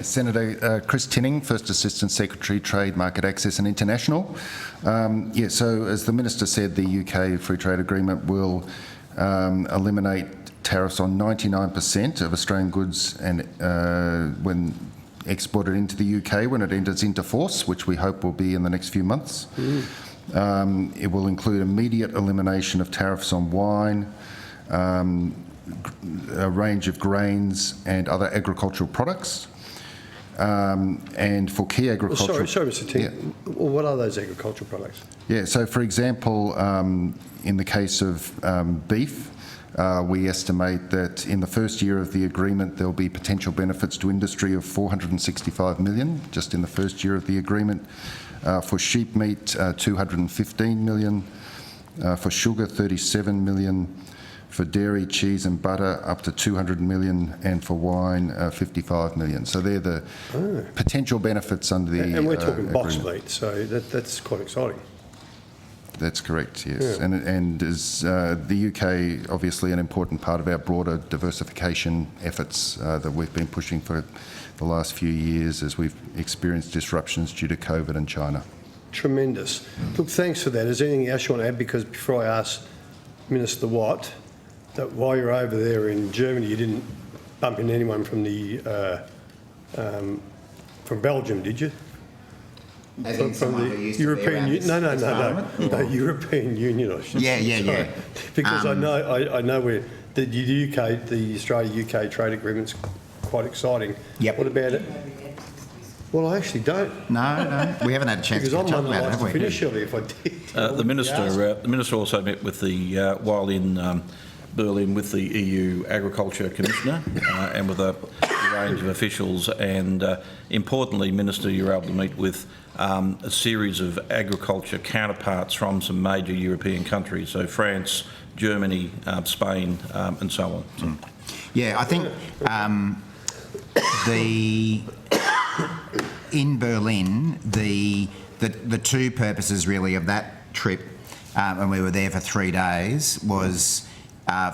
Senator Chris Tinning, First Assistant Secretary, Trade, Market Access and International. So as the Minister said, the UK Free Trade Agreement will eliminate tariffs on 99% of Australian goods and when exported into the UK when it enters into force, which we hope will be in the next few months. It will include immediate elimination of tariffs on wine, a range of grains and other agricultural products. And for key agricultural... Sorry, Mr Ting. What are those agricultural products? So for example, in the case of beef, we estimate that in the first year of the agreement there'll be potential benefits to industry of 465 million just in the first year of the agreement. For sheep meat, 215 million. For sugar, 37 million. For dairy, cheese and butter, up to 200 million. And for wine, 55 million. So they're the potential benefits under the And we're talking box agreement. meat, so that's quite exciting. That's correct, yes. And as the UK, obviously an important part of our broader diversification efforts that we've been pushing for the last few years as we've experienced disruptions due to COVID and China. Tremendous. Look, thanks for that. Is there anything else you want to add? Because before I ask Minister Watt, that while you're over there in Germany, you didn't bump into anyone from from Belgium, did you? As in someone who used to be European around Union? this Parliament? No, European Union, I should say. Yeah. Because I know where the UK, the Australia-UK trade agreement's quite exciting. Yep. What about it? Well, I actually don't. No, we haven't had a chance to catch up about it, have we? Finish surely if I did. The Minister also met with while in Berlin with the EU Agriculture Commissioner and with a range of officials, and importantly, Minister, you're able to meet with a series of agriculture counterparts from some major European countries, so France, Germany, Spain, and so on. So. Yeah, I think in Berlin, the two purposes really of that trip, when we were there for 3 days, was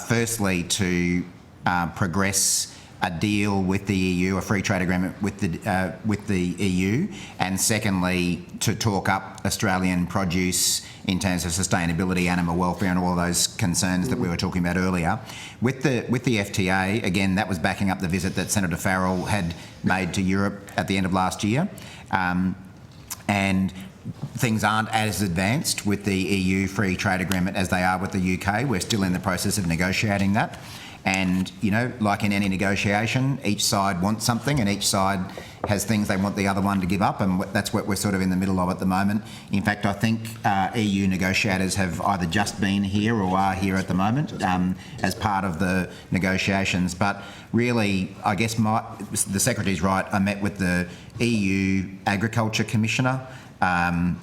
firstly to progress a deal with the EU, a free trade agreement with the EU, and secondly to talk up Australian produce in terms of sustainability, animal welfare, and all those concerns that we were talking about earlier. With the FTA, again, that was backing up the visit that Senator Farrell had made to Europe at the end of last year. and things aren't as advanced with the EU free trade agreement as they are with the UK. We're still in the process of negotiating that. And, you know, like in any negotiation, each side wants something and each side has things they want the other one to give up, and that's what we're sort of in the middle of at the moment. In fact, I think EU negotiators have either just been here or are here at the moment as part of the negotiations. But really, I guess the Secretary's right. I met with the EU Agriculture Commissioner, and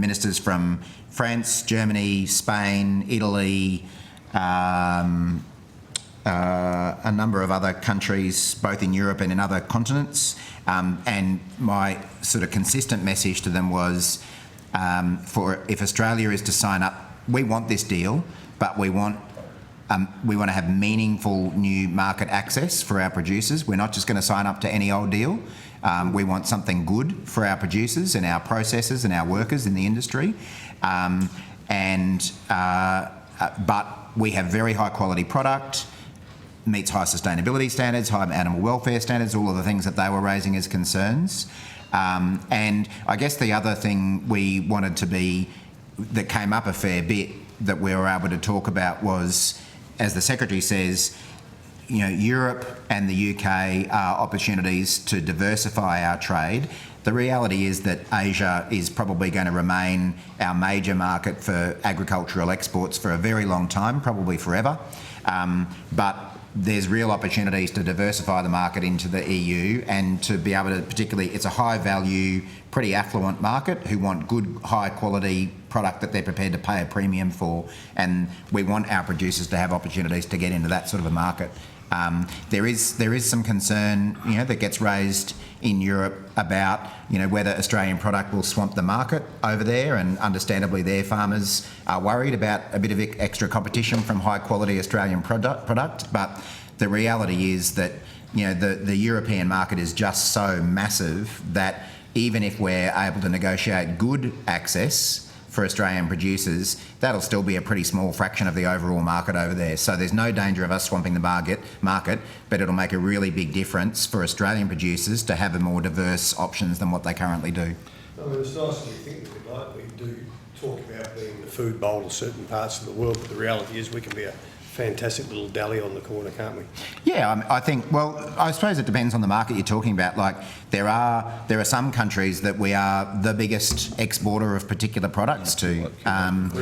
ministers from France, Germany, Spain, Italy, a number of other countries, both in Europe and in other continents. And my sort of consistent message to them was, if Australia is to sign up, we want this deal, but we want to have meaningful new market access for our producers. We're not just going to sign up to any old deal. We want something good for our producers and our processors and our workers in the industry. But we have very high quality product, meets high sustainability standards, high animal welfare standards, all of the things that they were raising as concerns. And I guess the other thing we wanted that came up a fair bit that we were able to talk about was, as the Secretary says, you know, Europe and the UK are opportunities to diversify our trade. The reality is that Asia is probably going to remain our major market for agricultural exports for a very long time, probably forever. But there's real opportunities to diversify the market into the EU and to be able to, particularly, it's a high value, pretty affluent market who want good, high quality product that they're prepared to pay a premium for. And we want our producers to have opportunities to get into that sort of a market. There is some concern, you know, that gets raised in Europe about, you know, whether Australian product will swamp the market over there, and understandably their farmers are worried about a bit of extra competition from high quality Australian product. But the reality is that, you know, the European market is just so massive that even if we're able to negotiate good access for Australian producers, that'll still be a pretty small fraction of the overall market over there. So there's no danger of us swamping the market, but it'll make a really big difference for Australian producers to have a more diverse options than what they currently do. I mean, it's nice that you think that we do talk about being the food bowl of certain parts of the world, but the reality is we can be a fantastic little deli on the corner, can't we? Yeah, I think, well, I suppose it depends on the market you're talking about. Like, there are some countries that we are the biggest exporter of particular products to. And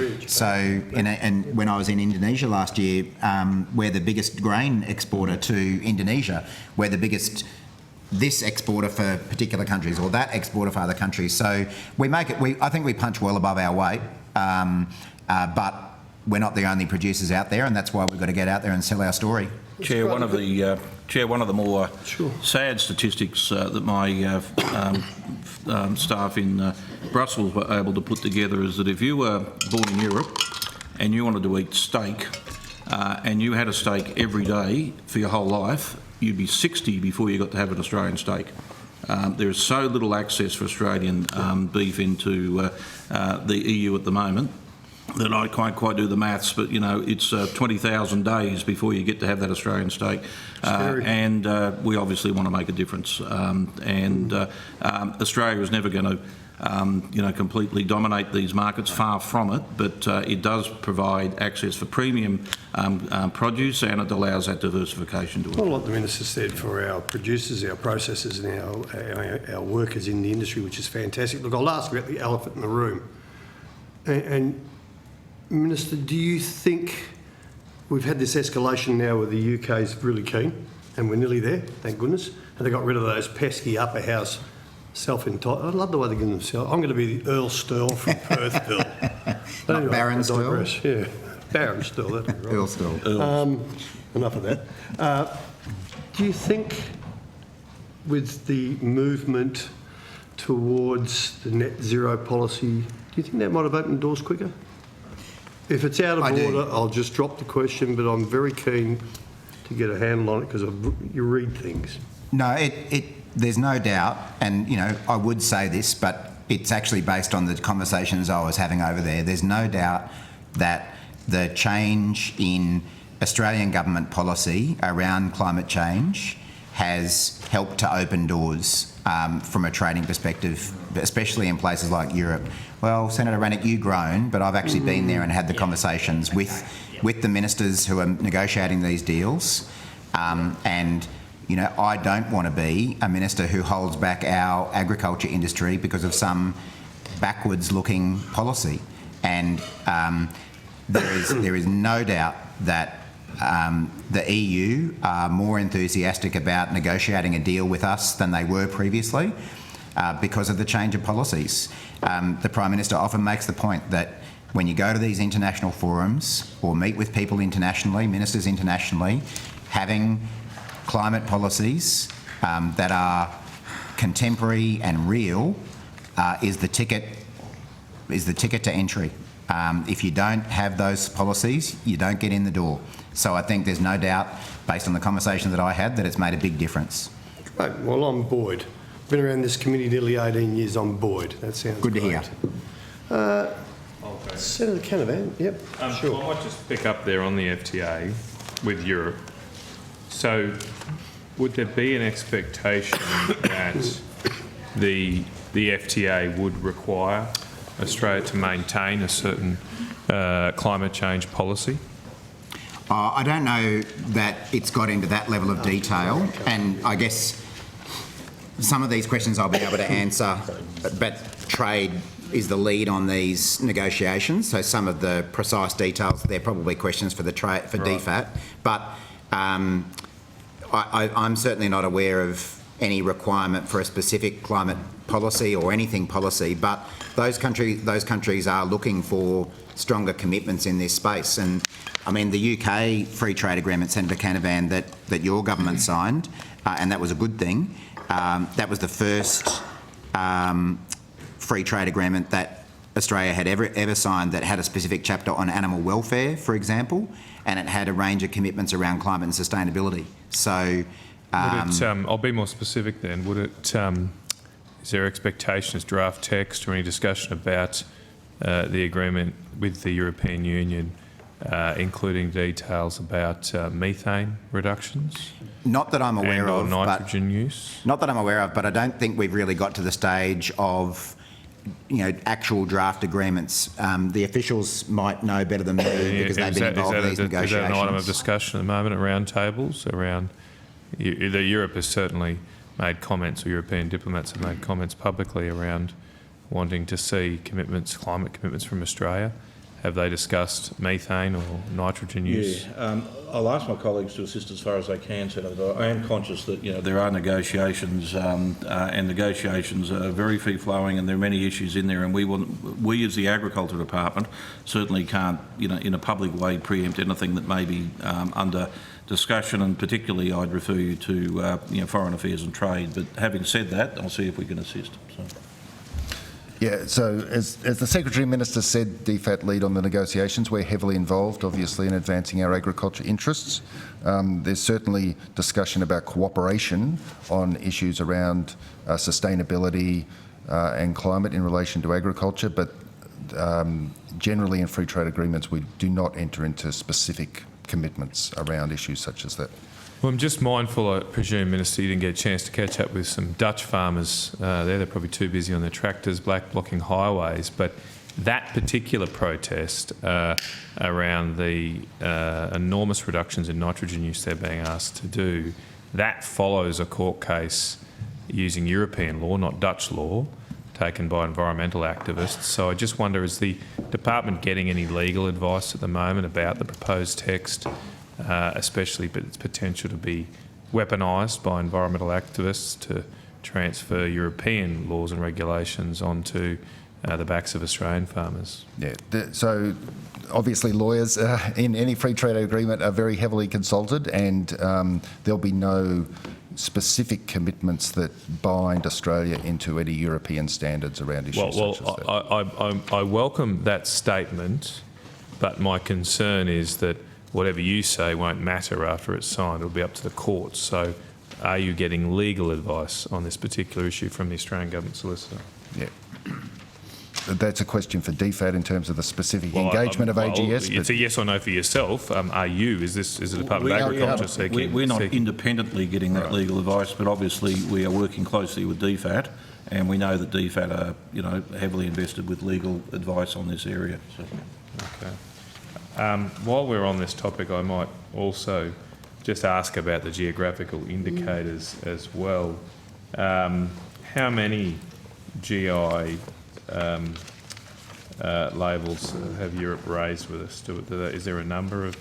when I was in Indonesia last year, we're the biggest grain exporter to Indonesia. We're the biggest this exporter for particular countries or that exporter for other countries. So I think we punch well above our weight, but we're not the only producers out there, and that's why we've got to get out there and sell our story. Chair, one of the more sad statistics that my staff in Brussels were able to put together is that if you were born in Europe and you wanted to eat steak and you had a steak every day for your whole life, you'd be 60 before you got to have an Australian steak. There is so little access for Australian beef into the EU at the moment that I can't quite do the maths, but, you know, it's 20,000 days before you get to have that Australian steak. And we obviously want to make a difference. Australia is never going to, completely dominate these markets, far from it, but it does provide access for premium produce, and it allows that diversification to it. Well, like the Minister said, for our producers, our processors and our workers in the industry, which is fantastic. Look, I'll ask about the elephant in the room. And Minister, do you think we've had this escalation now where the UK's really keen, and we're nearly there, thank goodness, and they got rid of those pesky upper house self-entitled. I love the way they give themselves. I'm going to be the Earl Stirl from Perth, Bill. Not Baron Stirl? Yeah, Baron Stirl, that'd be right. Earl Stirl. Enough of that. Do you think with the movement towards the net zero policy, do you think that might have opened doors quicker? If it's out of order, I'll just drop the question, but I'm very keen to get a handle on it because you read things. No, there's no doubt, and, you know, I would say this, but it's actually based on the conversations I was having over there. There's no doubt that the change in Australian government policy around climate change has helped to open doors. from a trading perspective, especially in places like Europe. Well, Senator Rennick, you've grown, but I've actually been there and had the conversations with the ministers who are negotiating these deals. And, you know, I don't want to be a minister who holds back our agriculture industry because of some backwards-looking policy. And there is no doubt that the EU are more enthusiastic about negotiating a deal with us than they were previously because of the change of policies. The Prime Minister often makes the point that when you go to these international forums or meet with people internationally, ministers internationally, having climate policies that are contemporary and real is the ticket to entry. If you don't have those policies, you don't get in the door. So I think there's no doubt, based on the conversation that I had, that it's made a big difference. Right, well, I'm buoyed. Been around this committee nearly 18 years. I'm buoyed. That sounds good to great. hear. Senator Canavan, yep, sure. I might just pick up there on the FTA with Europe. So would there be an expectation that the FTA would require Australia to maintain a certain climate change policy? I don't know that it's got into that level of detail, and I guess some of these questions I'll be able to answer, but trade is the lead on these negotiations, so some of the precise details, they're probably questions for DFAT, but I'm certainly not aware of any requirement for a specific climate policy or anything policy, but those countries are looking for stronger commitments in this space. And I mean, the UK free trade agreement, Senator Canavan, that your government signed, and that was a good thing. That was the first free trade agreement that Australia had ever signed that had a specific chapter on animal welfare, for example, and it had a range of commitments around climate and sustainability. So, I'll be more specific then. Would it? Is there expectation as draft text or any discussion about the agreement with the European Union, including details about methane reductions? Not that I'm aware of. Nitrogen use? Not that I'm aware of, but I don't think we've really got to the stage of, you know, actual draft agreements. The officials might know better than me because they've been involved in these negotiations. Is that an item of discussion at the moment around tables? Europe has certainly made comments, or European diplomats have made comments publicly around wanting to see commitments, climate commitments from Australia. Have they discussed methane or nitrogen use? Yeah, I'll ask my colleagues to assist as far as they can, Senator. I am conscious that, you know, there are negotiations and negotiations are very free-flowing, and there are many issues in there, and we as the Agriculture Department certainly can't, you know, in a public way preempt anything that may be under discussion, and particularly I'd refer you to Foreign Affairs and Trade. But having said that, I'll see if we can assist. Yeah, so as the Secretary-Minister said, DFAT lead on the negotiations. We're heavily involved, obviously, in advancing our agriculture interests. There's certainly discussion about cooperation on issues around sustainability and climate in relation to agriculture, but generally in free trade agreements we do not enter into specific commitments around issues such as that. Well, I'm just mindful, I presume, Minister, you didn't get a chance to catch up with some Dutch farmers there. They're probably too busy on their tractors, blocking highways. But that particular protest around the enormous reductions in nitrogen use they're being asked to do, that follows a court case using European law, not Dutch law, taken by environmental activists. So I just wonder, is the department getting any legal advice at the moment about the proposed text? Especially but its potential to be weaponised by environmental activists to transfer European laws and regulations onto the backs of Australian farmers. Yeah, so obviously lawyers in any free trade agreement are very heavily consulted, and there'll be no specific commitments that bind Australia into any European standards around issues such as that. I welcome that statement, but my concern is that whatever you say won't matter after it's signed. It'll be up to the courts. So are you getting legal advice on this particular issue from the Australian Government Solicitor? Yeah. that's a question for DFAT in terms of the specific engagement of AGS. It's a yes or no for yourself. Are you? Is the Department of Agriculture seeking? We're not seeking- independently getting that legal advice, but obviously we are working closely with DFAT, and we know that DFAT are, heavily invested with legal advice on this area. So. Okay. While we're on this topic, I might also just ask about the geographical indicators as well. How many GI labels have Europe raised with us? Is there a number of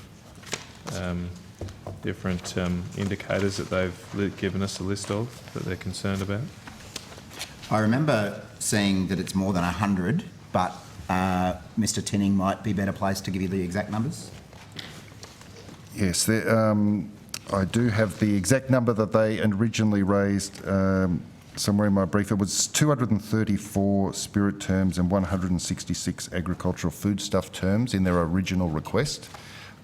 different indicators that they've given us a list of that they're concerned about? I remember seeing that it's more than 100, but Mr Tinning might be better placed to give you the exact numbers. Yes, I do have the exact number that they originally raised somewhere in my brief. It was 234 spirit terms and 166 agricultural foodstuff terms in their original request.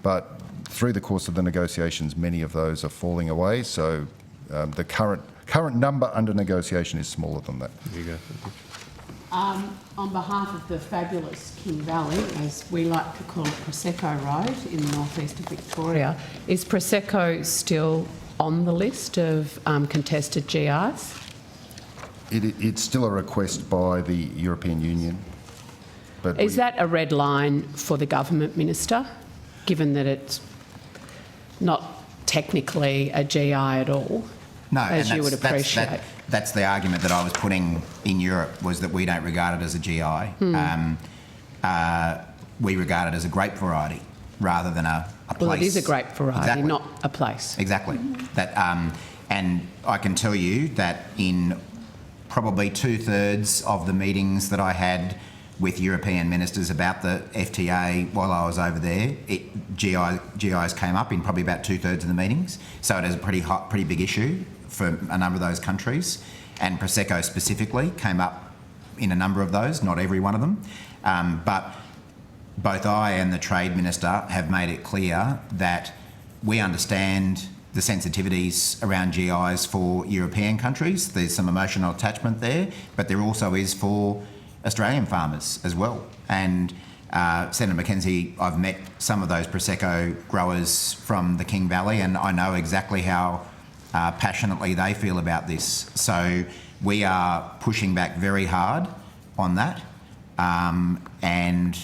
But through the course of the negotiations, many of those are falling away. So the current number under negotiation is smaller than that. There you go. On behalf of the fabulous King Valley, as we like to call it, Prosecco Road in the northeast of Victoria, is Prosecco still on the list of contested GIs? It's still a request by the European Union. But Is that a red line for the government, Minister, given that it's not technically a GI at all? No, as and you would appreciate. That's the argument that I was putting in Europe, was that we don't regard it as a GI. We regard it as a grape variety rather than a place. Well, it is a grape variety, not a place. Exactly. And I can tell you that in probably 2/3 of the meetings that I had with European ministers about the FTA while I was over there, GIs came up in probably about 2/3 of the meetings. So it is a pretty big issue for a number of those countries. And Prosecco specifically came up in a number of those, not every one of them. But both I and the Trade Minister have made it clear that we understand the sensitivities around GIs for European countries. There's some emotional attachment there, but there also is for Australian farmers as well. And Senator Mackenzie, I've met some of those Prosecco growers from the King Valley, and I know exactly how passionately they feel about this. So we are pushing back very hard on that, and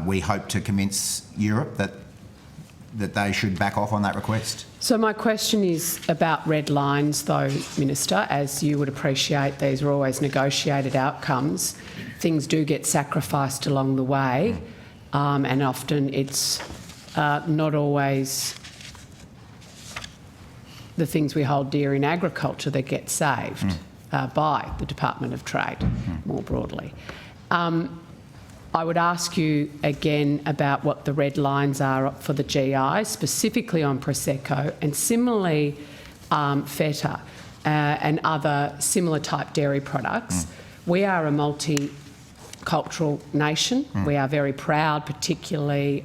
we hope to convince Europe that they should back off on that request. So my question is about red lines, though, Minister. As you would appreciate, these are always negotiated outcomes. Things do get sacrificed along the way, and often it's not always the things we hold dear in agriculture that get saved by the Department of Trade more broadly. I would ask you again about what the red lines are for the GI, specifically on Prosecco, and similarly feta and other similar type dairy products. We are a multicultural nation. We are very proud, particularly,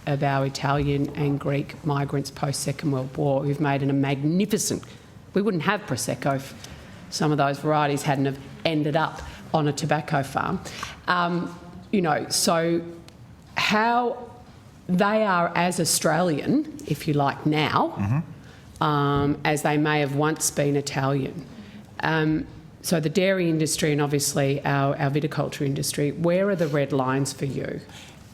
of our Italian and Greek migrants post-Second World War who've made a magnificent... We wouldn't have Prosecco if some of those varieties hadn't have ended up on a tobacco farm. So how they are as Australian, if you like, now, as they may have once been Italian. So the dairy industry and obviously our viticulture industry, where are the red lines for you?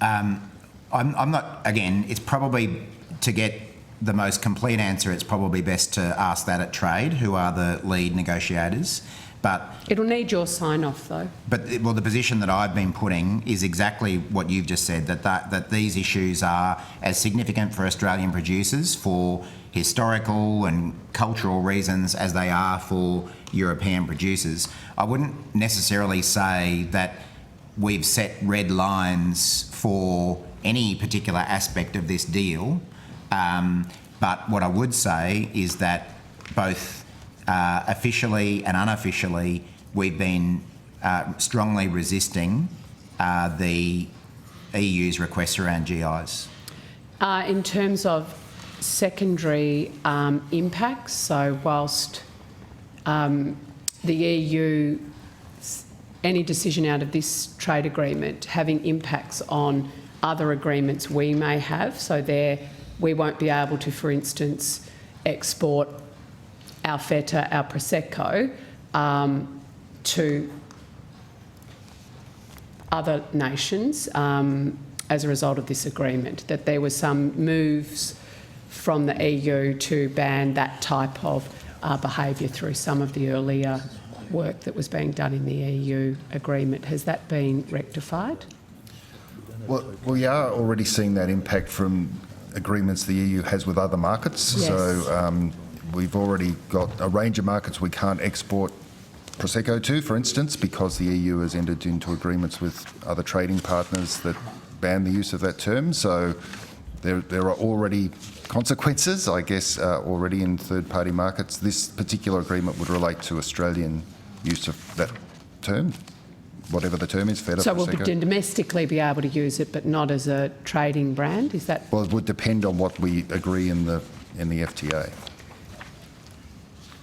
I'm not, again, it's probably, to get the most complete answer, it's probably best to ask that at Trade, who are the lead negotiators. But it'll need your sign-off, though. But the position that I've been putting is exactly what you've just said, that these issues are as significant for Australian producers for historical and cultural reasons as they are for European producers. I wouldn't necessarily say that we've set red lines for any particular aspect of this deal, but what I would say is that both officially and unofficially, we've been strongly resisting the EU's requests around GIs. In terms of secondary impacts, so whilst the EU any decision out of this trade agreement having impacts on other agreements we may have. So there, we won't be able to, for instance, export our Feta, our Prosecco, to other nations as a result of this agreement, that there were some moves from the EU to ban that type of behaviour through some of the earlier work that was being done in the EU agreement. Has that been rectified? Well, we are already seeing that impact from agreements the EU has with other markets. Yes. So we've already got a range of markets we can't export Prosecco to, for instance, because the EU has entered into agreements with other trading partners that ban the use of that term. So there are already consequences, I guess, already in third-party markets. This particular agreement would relate to Australian use of that term, whatever the term is, Feta, So we'll Prosecco. domestically be able to use it, but not as a trading brand. Is that? Well, it would depend on what we agree in the FTA.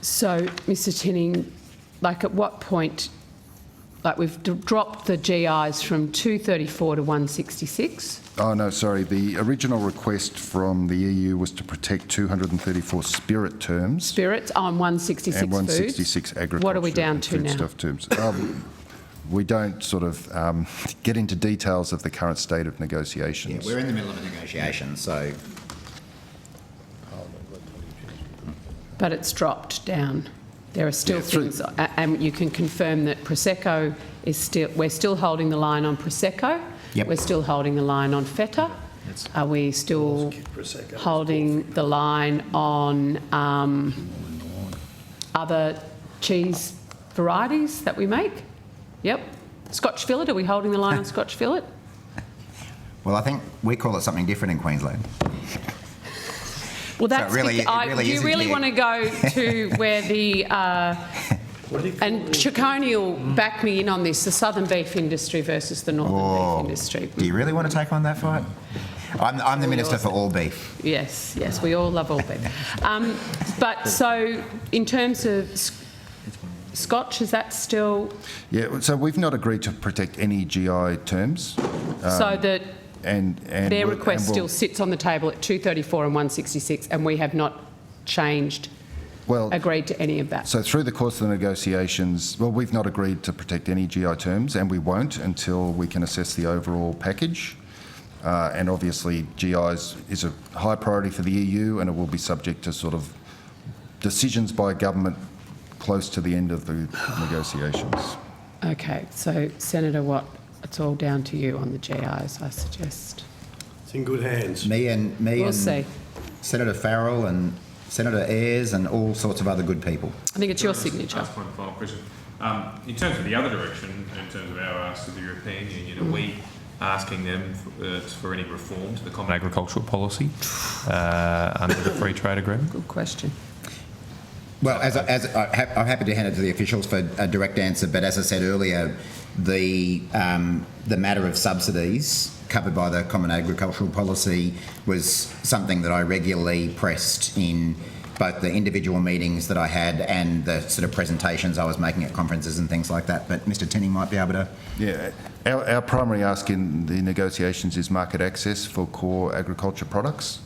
So, Mr. Tinning, like at what point, like we've dropped the GIs from 234 to 166? Oh, no, sorry. The original request from the EU was to protect 234 spirit terms. Spirits on 166 and 166 foods. agriculture. What are we down and to now? foodstuff terms. We don't sort of get into details of the current state of negotiations. We're in the middle of a negotiation, so... But it's dropped down. There are still things, and you can confirm that Prosecco is still, we're still holding the line on Prosecco. Yep. We're still holding the line on Feta. Are we still holding the line on other cheese varieties that we make? Yep. Scotch fillet, are we holding the line on Scotch fillet? Well, I think we call it something different in Queensland. Well, that's So it really- because it really do you isn't really clear. want to go to where the and Ciccone will back me in on this, the southern beef industry versus the northern beef industry. Do you really want to take on that fight? I'm the Minister for all beef. Yes, yes, we all love all beef. But so in terms of Scotch, is that still Yeah, so we've not agreed to protect any GI terms. so that and their we'll- request and we'll- still sits on the table at 234 and 166, and we have not changed, agreed to any of that? So through the course of the negotiations, well, we've not agreed to protect any GI terms, and we won't until we can assess the overall package. And obviously, GIs is a high priority for the EU, and it will be subject to sort of decisions by government close to the end of the negotiations. Okay, so Senator Watt, it's all down to you on the GIs, I suggest. It's in good hands. Me We'll and see. Senator Farrell and Senator Ayres and all sorts of other good people. I think it's your signature. Ask one final question. In terms of the other direction, in terms of our ask to the European Union, are we asking them for any reform to the Common Agricultural Policy under the Free Trade Agreement? Good question. Well, I'm happy to hand it to the officials for a direct answer, but as I said earlier, the matter of subsidies covered by the Common Agricultural Policy was something that I regularly pressed in both the individual meetings that I had and the sort of presentations I was making at conferences and things like that. But Mr Tinning might be able to... Yeah, our primary ask in the negotiations is market access for core agriculture products.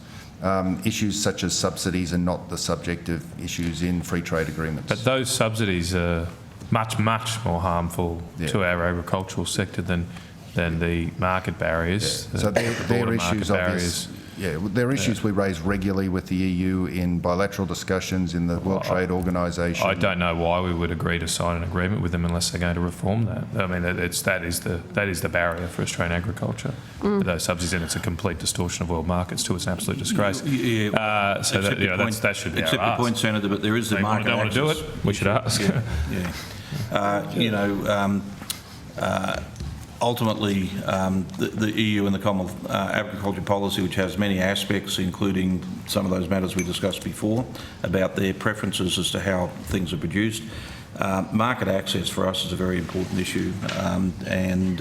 Issues such as subsidies are not the subject of issues in free trade agreements. But those subsidies are much, much more harmful to our agricultural sector than the market barriers. So the they're border issues, market barriers. they're issues we raise regularly with the EU in bilateral discussions in the World Trade Organisation. I don't know why we would agree to sign an agreement with them unless they're going to reform that. I mean, that is the barrier for Australian agriculture. Those subsidies, and it's a complete distortion of world markets too. It's an absolute disgrace. Yeah, So that, that should be accept our your point, ask. Senator, but there is the They market don't want to do access. it. We should ask. Ultimately, the EU and the Common Agriculture Policy, which has many aspects, including some of those matters we discussed before, about their preferences as to how things are produced. Market access for us is a very important issue, and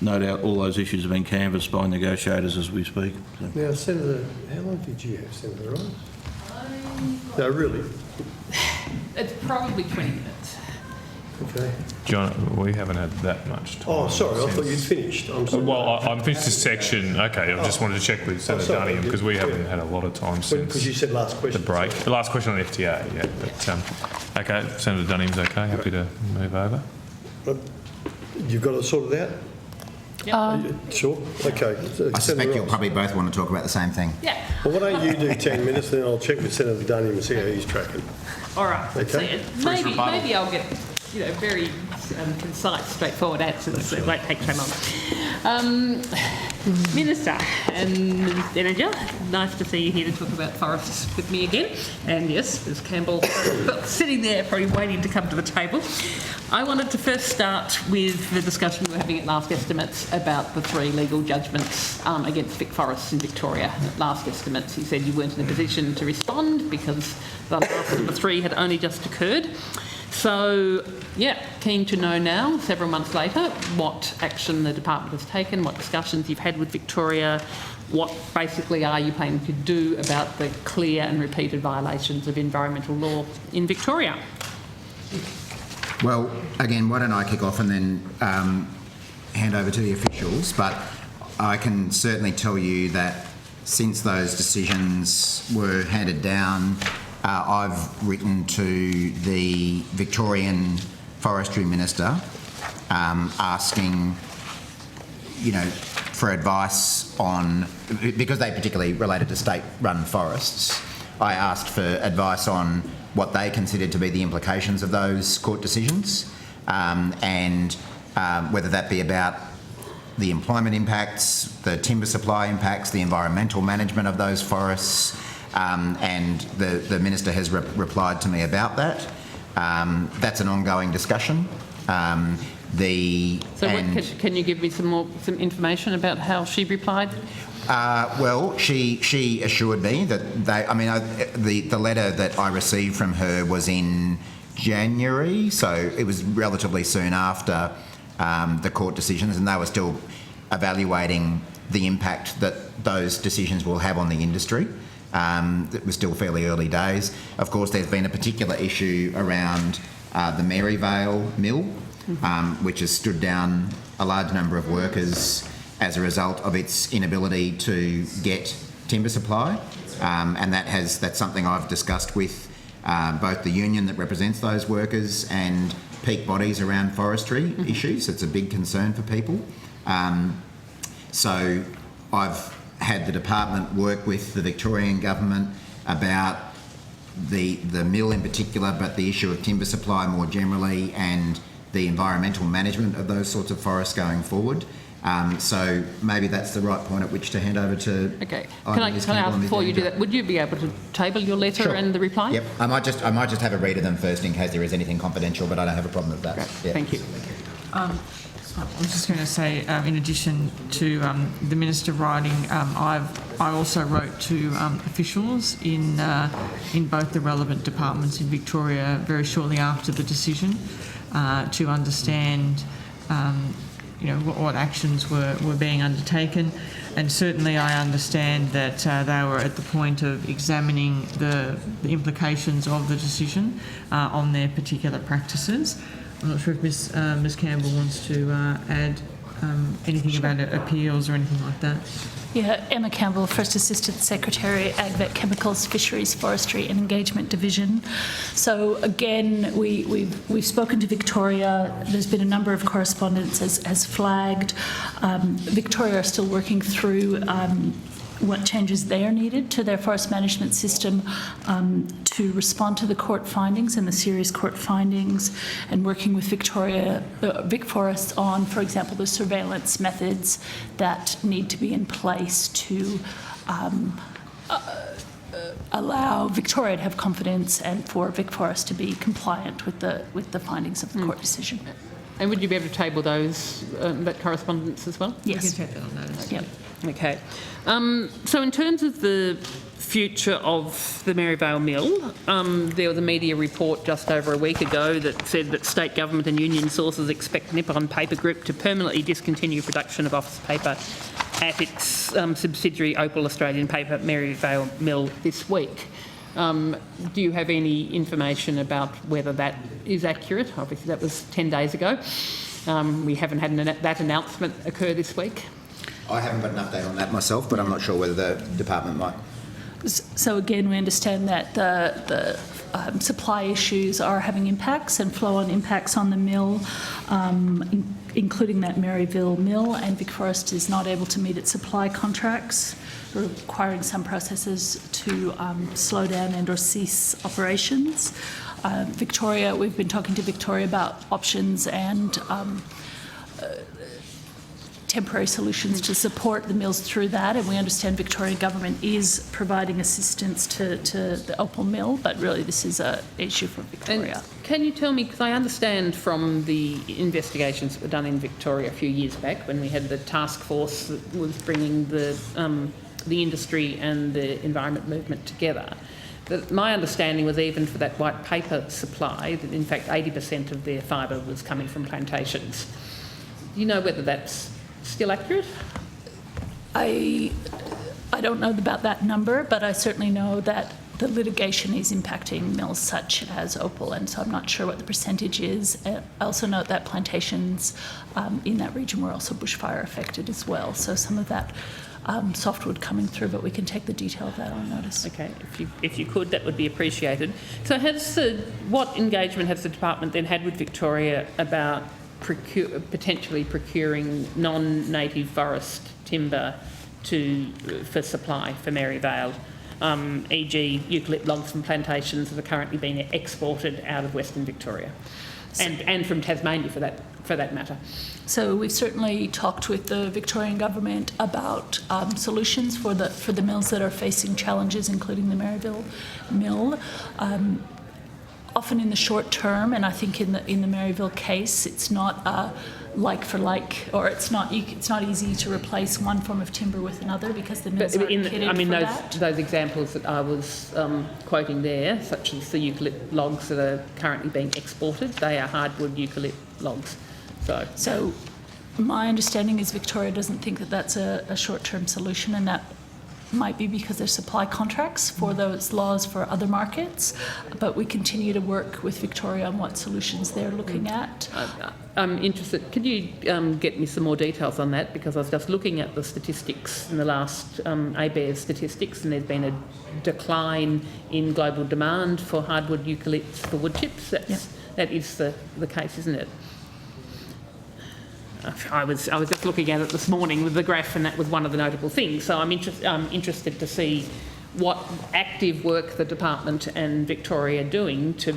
no doubt all those issues have been canvassed by negotiators as we speak. So. Now, Senator, how long did you have, Senator Rice? No, really? It's probably 20 minutes. Okay. John, we haven't had that much time. Oh, sorry, I thought you'd since- finished. I'm sorry. Well, I'm finished this section. Okay, I just wanted to check with Senator sorry. Dunningham because we haven't had a lot of time since Because you said last the question. break. The last question on FTA, yeah. But, okay, Senator Dunningham's okay. Happy to move over. You've got it sorted out? Sure. Okay. I suspect you'll probably both want to talk about the same thing. Yeah. Well, why don't you do 10 minutes, then I'll check with Senator Dunningham and see how he's tracking. All right. Okay. So maybe I'll get very concise, straightforward answers. It won't take so long. Minister and Ms Denninger, nice to see you here to talk about forests with me again. And yes, Ms Campbell, sitting there probably waiting to come to the table. I wanted to first start with the discussion we were having at last estimates about the 3 legal judgments against Vic Forests in Victoria. At last estimates, you said you weren't in a position to respond because the last of the 3 had only just occurred. So, yeah, keen to know now, several months later, what action the department has taken, what discussions you've had with Victoria, what basically are you planning to do about the clear and repeated violations of environmental law in Victoria? Well, again, why don't I kick off and then hand over to the officials, but I can certainly tell you that since those decisions were handed down, I've written to the Victorian Forestry Minister asking, for advice on, because they particularly related to state-run forests, I asked for advice on what they considered to be the implications of those court decisions and whether that be about the employment impacts, the timber supply impacts, the environmental management of those forests, and the Minister has replied to me about that. That's an ongoing discussion. Can you give me some information about how she replied? Well, she assured me that the letter that I received from her was in January, so it was relatively soon after the court decisions, and they were still evaluating the impact that those decisions will have on the industry. It was still fairly early days. Of course, there's been a particular issue around the Maryvale mill, which has stood down a large number of workers as a result of its inability to get timber supply, and that's something I've discussed with both the union that represents those workers and peak bodies around forestry issues. It's a big concern for people. So I've had the department work with the Victorian government about the mill in particular, but the issue of timber supply more generally and the environmental management of those sorts of forests going forward. So maybe that's the right point at which to hand over to. Okay. Can I ask before you do that? Would you be able to table your letter Sure. and the reply? Yep. I might just have a read of them first in case there is anything confidential, but I don't have a problem with that. Great. Yeah. Thank you. I was just going to say, in addition to the Minister writing, I also wrote to officials in both the relevant departments in Victoria very shortly after the decision to understand what actions were being undertaken. And certainly I understand that they were at the point of examining the implications of the decision on their particular practices. I'm not sure if Ms Campbell wants to add anything about appeals or anything like that. Yeah, Emma Campbell, First Assistant Secretary, AgVet Chemicals, Fisheries, Forestry and Engagement Division. So again, we've spoken to Victoria. There's been a number of correspondence as flagged. Victoria are still working through what changes they are needed to their forest management system to respond to the court findings and the serious court findings, and working with Victoria, Vic Forests on, for example, the surveillance methods that need to be in place to allow Victoria to have confidence and for Vic Forest to be compliant with the findings of the court decision. And would you be able to table those that correspondence as well? Yes. You can take that on notice. Yep. Okay. So in terms of the future of the Maryvale Mill, there was a media report just over a week ago that said that state government and union sources expect Nippon Paper Group to permanently discontinue production of office paper at its subsidiary Opal Australian Paper Maryvale Mill this week. Do you have any information about whether that is accurate? Obviously, that was 10 days ago. We haven't had that announcement occur this week. I haven't got an update on that myself, but I'm not sure whether the department might. So again, we understand that the supply issues are having impacts and flow-on impacts on the mill, including that Maryville mill, and VicForest is not able to meet its supply contracts, requiring some processes to slow down and or cease operations. Victoria, we've been talking to Victoria about options and temporary solutions to support the mills through that, and we understand Victorian Government is providing assistance to the Opal mill, but really this is an issue for Victoria. And can you tell me, because I understand from the investigations that were done in Victoria a few years back when we had the task force that was bringing the industry and the environment movement together, that my understanding was even for that white paper supply, that in fact 80% of their fibre was coming from plantations. Do you know whether that's still accurate? I don't know about that number, but I certainly know that the litigation is impacting mills such as Opal, and so I'm not sure what the percentage is. I also note that plantations in that region were also bushfire affected as well, so some of that softwood coming through, but we can take the detail of that on notice. Okay, if you could, that would be appreciated. So what engagement has the department then had with Victoria about potentially procuring non-native forest timber for supply for Maryvale, e.g. eucalypt logs from plantations that are currently being exported out of Western Victoria, and from Tasmania for that matter? So we've certainly talked with the Victorian Government about solutions for the mills that are facing challenges, including the Maryville mill. Often in the short term, and I think in the Maryville case, it's not like for like, or it's not easy to replace one form of timber with another because the mills aren't kitted for that. Those examples that I was quoting there, such as the eucalypt logs that are currently being exported, they are hardwood eucalypt logs. So my understanding is Victoria doesn't think that that's a short-term solution, and that might be because there's supply contracts for those laws for other markets, but we continue to work with Victoria on what solutions they're looking at. I'm interested, could you get me some more details on that? Because I was just looking at the statistics in the last ABARES statistics, and there's been a decline in global demand for hardwood eucalypts for wood chips. That is the case, isn't it? I was just looking at it this morning with the graph, and that was one of the notable things. So I'm interested to see what active work the department and Victoria are doing to,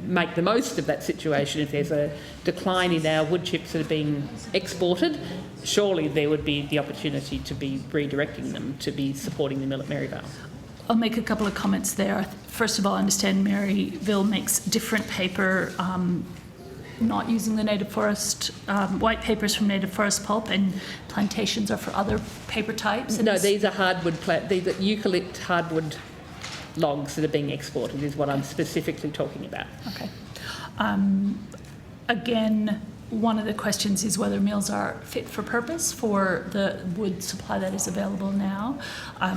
make the most of that situation. If there's a decline in our wood chips that are being exported, surely there would be the opportunity to be redirecting them to be supporting the mill at Maryvale. I'll make a couple of comments there. First of all, I understand Maryville makes different paper, not using the native forest, white papers from native forest pulp, and plantations are for other paper types. No, these are these are eucalypt hardwood logs that are being exported is what I'm specifically talking about. Okay. Again, one of the questions is whether mills are fit for purpose for the wood supply that is available now.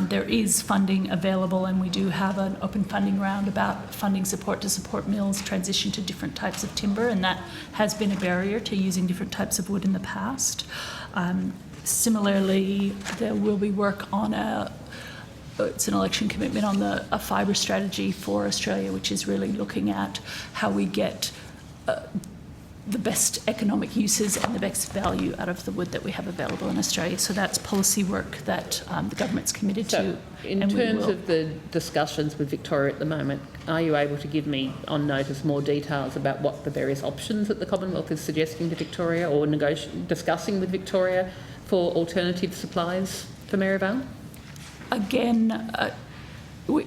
There is funding available, and we do have an open funding round about funding support to support mills transition to different types of timber, and that has been a barrier to using different types of wood in the past. Similarly, there will be work on it's an election commitment on a fibre strategy for Australia, which is really looking at how we get the best economic uses and the best value out of the wood that we have available in Australia. So that's policy work that the government's committed to. In terms of the discussions with Victoria at the moment, are you able to give me on notice more details about what the various options that the Commonwealth is suggesting to Victoria or discussing with Victoria for alternative supplies for Maryvale? Again,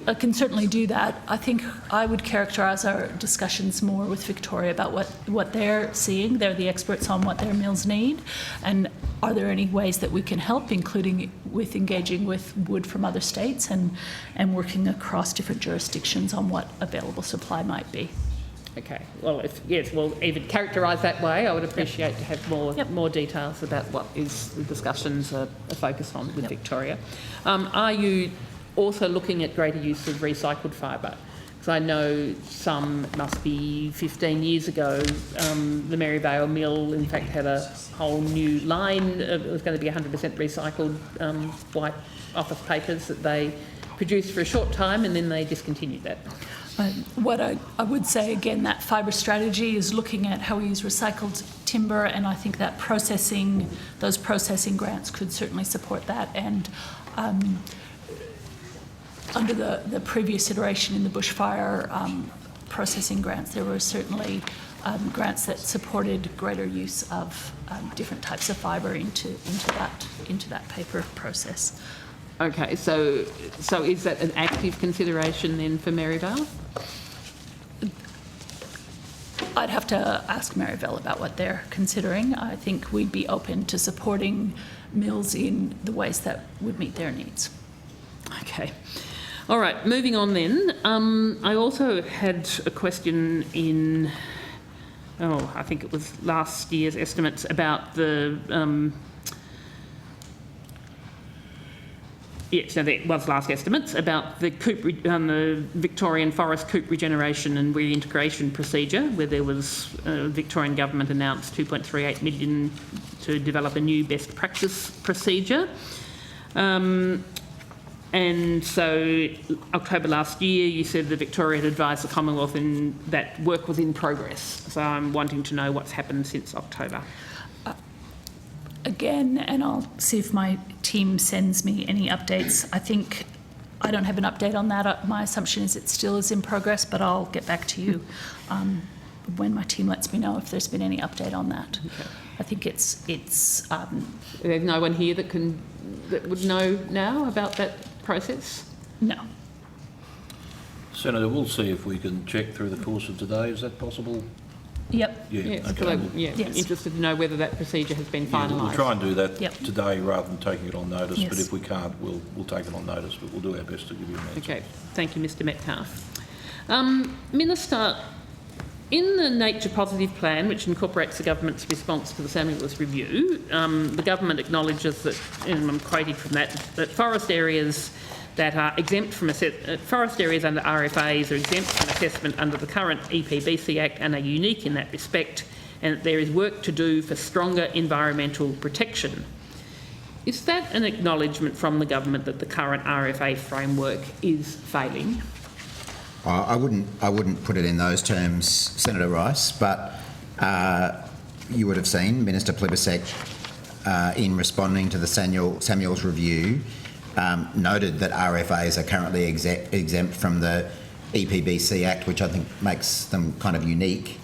I can certainly do that. I think I would characterise our discussions more with Victoria about what they're seeing. They're the experts on what their mills need, and are there any ways that we can help, including with engaging with wood from other states and working across different jurisdictions on what available supply might be. Okay. Well, even characterise that way, I would appreciate to have more details about what is the discussions are focused on with Victoria. Are you also looking at greater use of recycled fibre? Because I know some, it must be 15 years ago, the Maryvale Mill in fact had a whole new line. It was going to be 100% recycled white office papers that they produced for a short time, and then they discontinued that. What I would say again, that fibre strategy is looking at how we use recycled timber, and I think that those processing grants could certainly support that. And under the previous iteration in the bushfire processing grants, there were certainly grants that supported greater use of different types of fibre into that paper process. Okay, so is that an active consideration then for Maryvale? I'd have to ask Maryvale about what they're considering. I think we'd be open to supporting mills in the ways that would meet their needs. Okay. All right, moving on then. I also had a question in, I think it was last year's estimates about the, yes, no, that was last estimates about the the Victorian Forest Coop regeneration and reintegration procedure, where there was Victorian government announced 2.38 million to develop a new best practice procedure. And so October last year, you said that Victoria had advised the Commonwealth and that work was in progress. So I'm wanting to know what's happened since October. Again, and I'll see if my team sends me any updates. I think I don't have an update on that. My assumption is it still is in progress, but I'll get back to you when my team lets me know if there's been any update on that. Okay. I think it's. There's no one here that would know now about that process? No. Senator, we'll see if we can check through the course of today. Is that possible? Yep. Yeah. Okay. Yes. Interested to know whether that procedure has been finalised. We'll try and do that Yep. today rather than taking it on notice. Yes. But if we can't, we'll take it on notice. But we'll do our best to give you an answer. Okay. Thank you, Mr Metcalfe. Minister, in the Nature Positive Plan, which incorporates the government's response to the Samuels Review, the government acknowledges that, and I'm quoting from that forest areas that are exempt from forest areas under RFAs are exempt from assessment under the current EPBC Act and are unique in that respect, and that there is work to do for stronger environmental protection. Is that an acknowledgement from the government that the current RFA framework is failing? I wouldn't put it in those terms, Senator Rice, but you would have seen Minister Plibersek in responding to the Samuels Review noted that RFAs are currently exempt from the EPBC Act, which I think makes them kind of unique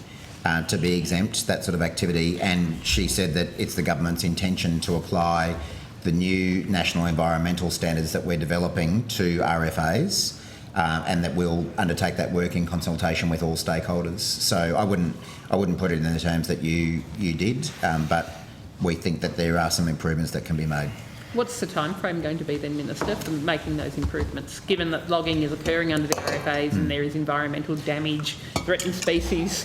to be exempt, that sort of activity, and she said that it's the government's intention to apply the new national environmental standards that we're developing to RFAs. And that we'll undertake that work in consultation with all stakeholders. So I wouldn't put it in the terms that you did, but we think that there are some improvements that can be made. What's the time frame going to be then, Minister, for making those improvements, given that logging is occurring under the RFAs and there is environmental damage, threatened species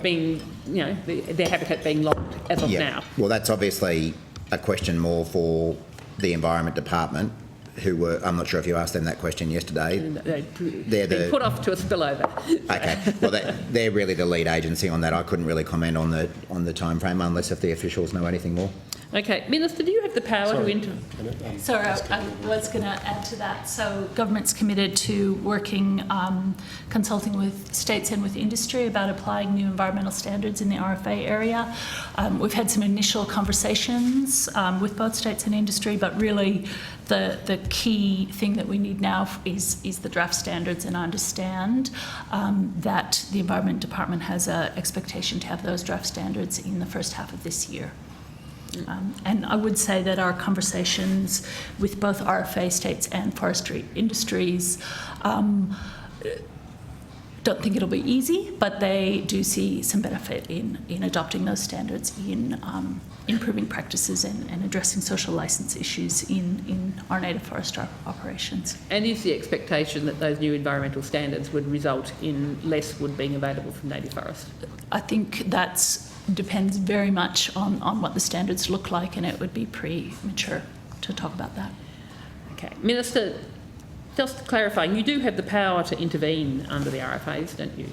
being, their habitat being logged as of now? Well, that's obviously a question more for the Environment Department, who were, I'm not sure if you asked them that question yesterday. They've been put off to a spillover. Okay, well they're really the lead agency on that. I couldn't really comment on the time frame unless if the officials know anything more. Okay, Minister, do you have the power to intervene? Sorry, I was going to add to that. So government's committed to working, consulting with states and with industry about applying new environmental standards in the RFA area. We've had some initial conversations with both states and industry, but really the key thing that we need now is the draft standards, and I understand that the Environment Department has an expectation to have those draft standards in the first half of this year. And I would say that our conversations with both RFA states and forestry industries don't think it'll be easy, but they do see some benefit in adopting those standards, in improving practices and addressing social licence issues in our native forest operations. And is the expectation that those new environmental standards would result in less wood being available from native forest? I think that's depends very much on what the standards look like, and it would be premature to talk about that. Okay. Minister, just clarifying, you do have the power to intervene under the RFAs, don't you?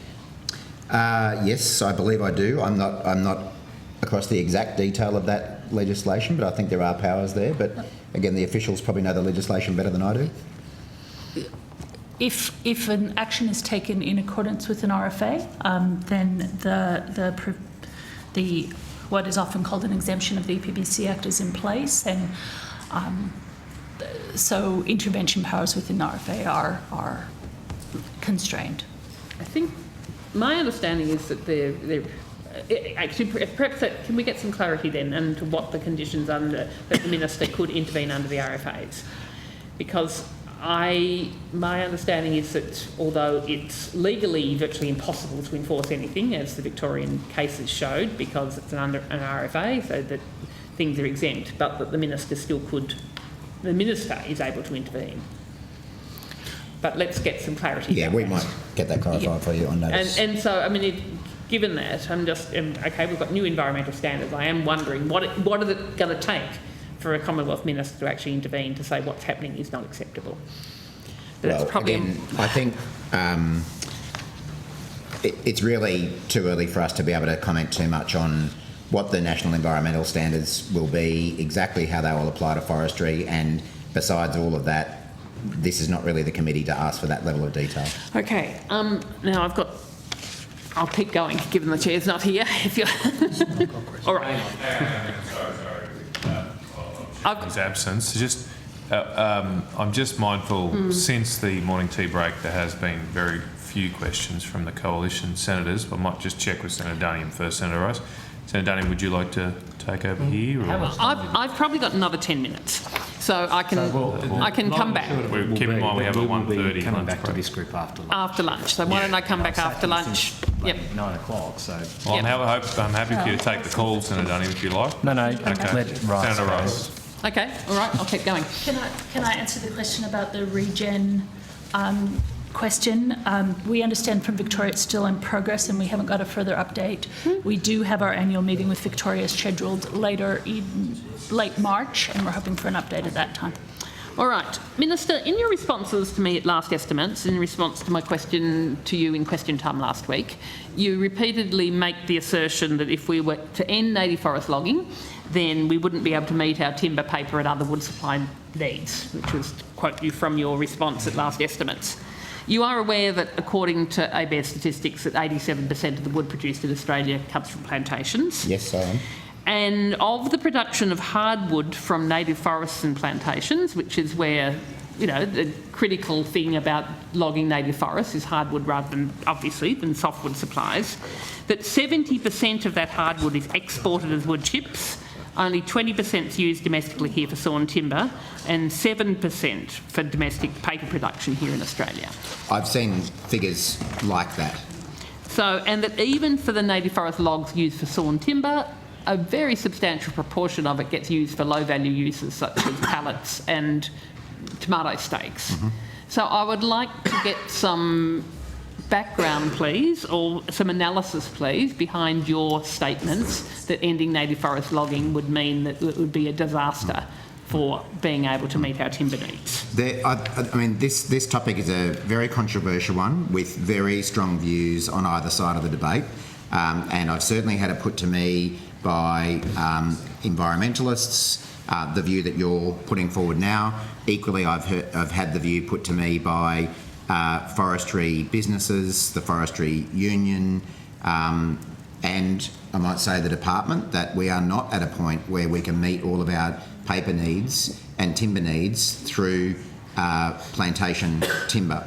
Yes, I believe I do. I'm not across the exact detail of that legislation, but I think there are powers there. But again, the officials probably know the legislation better than I do. If an action is taken in accordance with an RFA, then the what is often called an exemption of the EPBC Act is in place, and so intervention powers within RFA are constrained. I think my understanding is that they're actually, perhaps can we get some clarity then into what the conditions under that the minister could intervene under the RFAs? Because my understanding is that although it's legally virtually impossible to enforce anything, as the Victorian cases showed, because it's under an RFA, so that things are exempt, but that the minister is able to intervene. But let's get some clarity. Yeah, we might get that clarified for you on notice. And so, I mean, given that, okay, we've got new environmental standards. I am wondering what is it going to take for a Commonwealth minister to actually intervene to say what's happening is not acceptable? But Well, that's probably again, I think it's really too early for us to be able to comment too much on what the national environmental standards will be, exactly how they will apply to forestry, and besides all of that, this is not really the committee to ask for that level of detail. okay. Now I'll keep going, given the chair's not here. If you're all right. His absence. I'm just mindful, since the morning tea break, there has been very few questions from the coalition senators. I might just check with Senator Dunningham first. Senator Rice. Senator Dunningham, would you like to take over here? Or? I've probably got another 10 minutes, so I can come back. Keep in mind we have a 1:30 coming lunch back to break. this group after lunch. After lunch. So why don't I come back after lunch? Yep. 9 o'clock. So. Well, I'm happy for you to take the call, Senator Dunningham, if you like. No. Okay. Let Rice. Senator Rice. Okay. All right. I'll keep going. Can I answer the question about the regen question? We understand from Victoria it's still in progress and we haven't got a further update. We do have our annual meeting with Victoria scheduled late March, and we're hoping for an update at that time. All right. Minister, in your responses to me at last estimates, in response to my question to you in question time last week, you repeatedly make the assertion that if we were to end native forest logging, then we wouldn't be able to meet our timber, paper and other wood supply needs, which was to quote you from your response at last estimates. You are aware that according to ABARES statistics that 87% of the wood produced in Australia comes from plantations? Yes, I am. And of the production of hardwood from native forests and plantations, which is where, the critical thing about logging native forests is hardwood rather than, obviously, than softwood supplies, that 70% of that hardwood is exported as wood chips, only 20% is used domestically here for sawn timber, and 7% for domestic paper production here in Australia. I've seen figures like that. So, and that even for the native forest logs used for sawn timber, a very substantial proportion of it gets used for low-value uses such as pallets and tomato stakes. So I would like to get some background, please, or some analysis, please, behind your statements that ending native forest logging would mean that it would be a disaster for being able to meet our timber needs. This topic is a very controversial one with very strong views on either side of the debate, and I've certainly had it put to me by environmentalists, the view that you're putting forward now. Equally, I've had the view put to me by forestry businesses, the Forestry Union, and I might say the department, that we are not at a point where we can meet all of our paper needs and timber needs through plantation timber.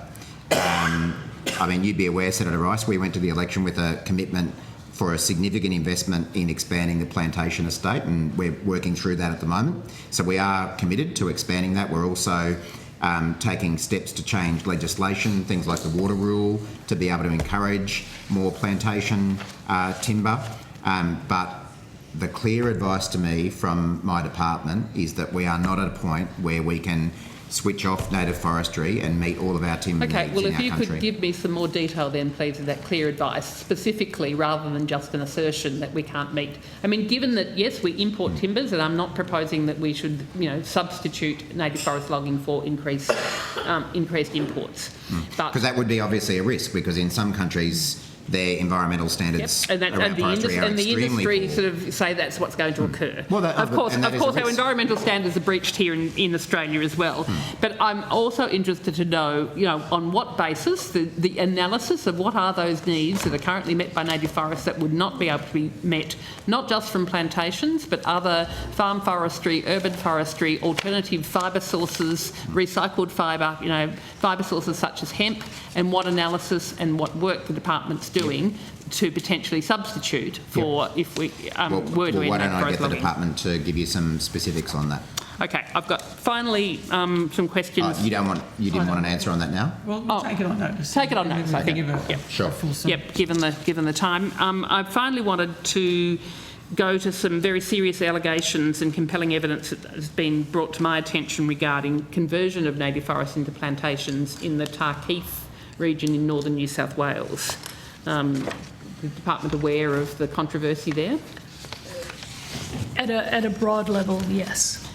You'd be aware, Senator Rice, we went to the election with a commitment for a significant investment in expanding the plantation estate, and we're working through that at the moment. So we are committed to expanding that. We're also taking steps to change legislation, things like the water rule, to be able to encourage more plantation timber. But the clear advice to me from my department is that we are not at a point where we can switch off native forestry and meet all of our timber Okay, needs well, in if our you country. could give me some more detail then, please, of that clear advice, specifically, rather than just an assertion that we can't meet. I mean, given that, yes, we import timbers, and I'm not proposing that we should, substitute native forest logging for increased imports. But Because that would be obviously a risk, because in some countries their environmental standards and around forestry are the extremely industry poor. sort of say that's what's going to occur. Well, that- of course, and that is a our risk. environmental standards are breached here in Australia as well. But I'm also interested to know, on what basis the analysis of what are those needs that are currently met by native forests that would not be able to be met, not just from plantations, but other farm forestry, urban forestry, alternative fibre sources, recycled fibre, fibre sources such as hemp, and what analysis and what work the department's doing to potentially substitute for if we were to end Why don't I forest get the logging. department to give you some specifics on that? Okay, I've got finally some questions. You didn't want an answer on that now? Well, we'll take it on notice. Take it on notice, I think. Yep. Sure. Yep, given the time. I finally wanted to go to some very serious allegations and compelling evidence that has been brought to my attention regarding conversion of native forests into plantations in the Tarkeef region in northern New South Wales. The department aware of the controversy there? At a broad level, yes.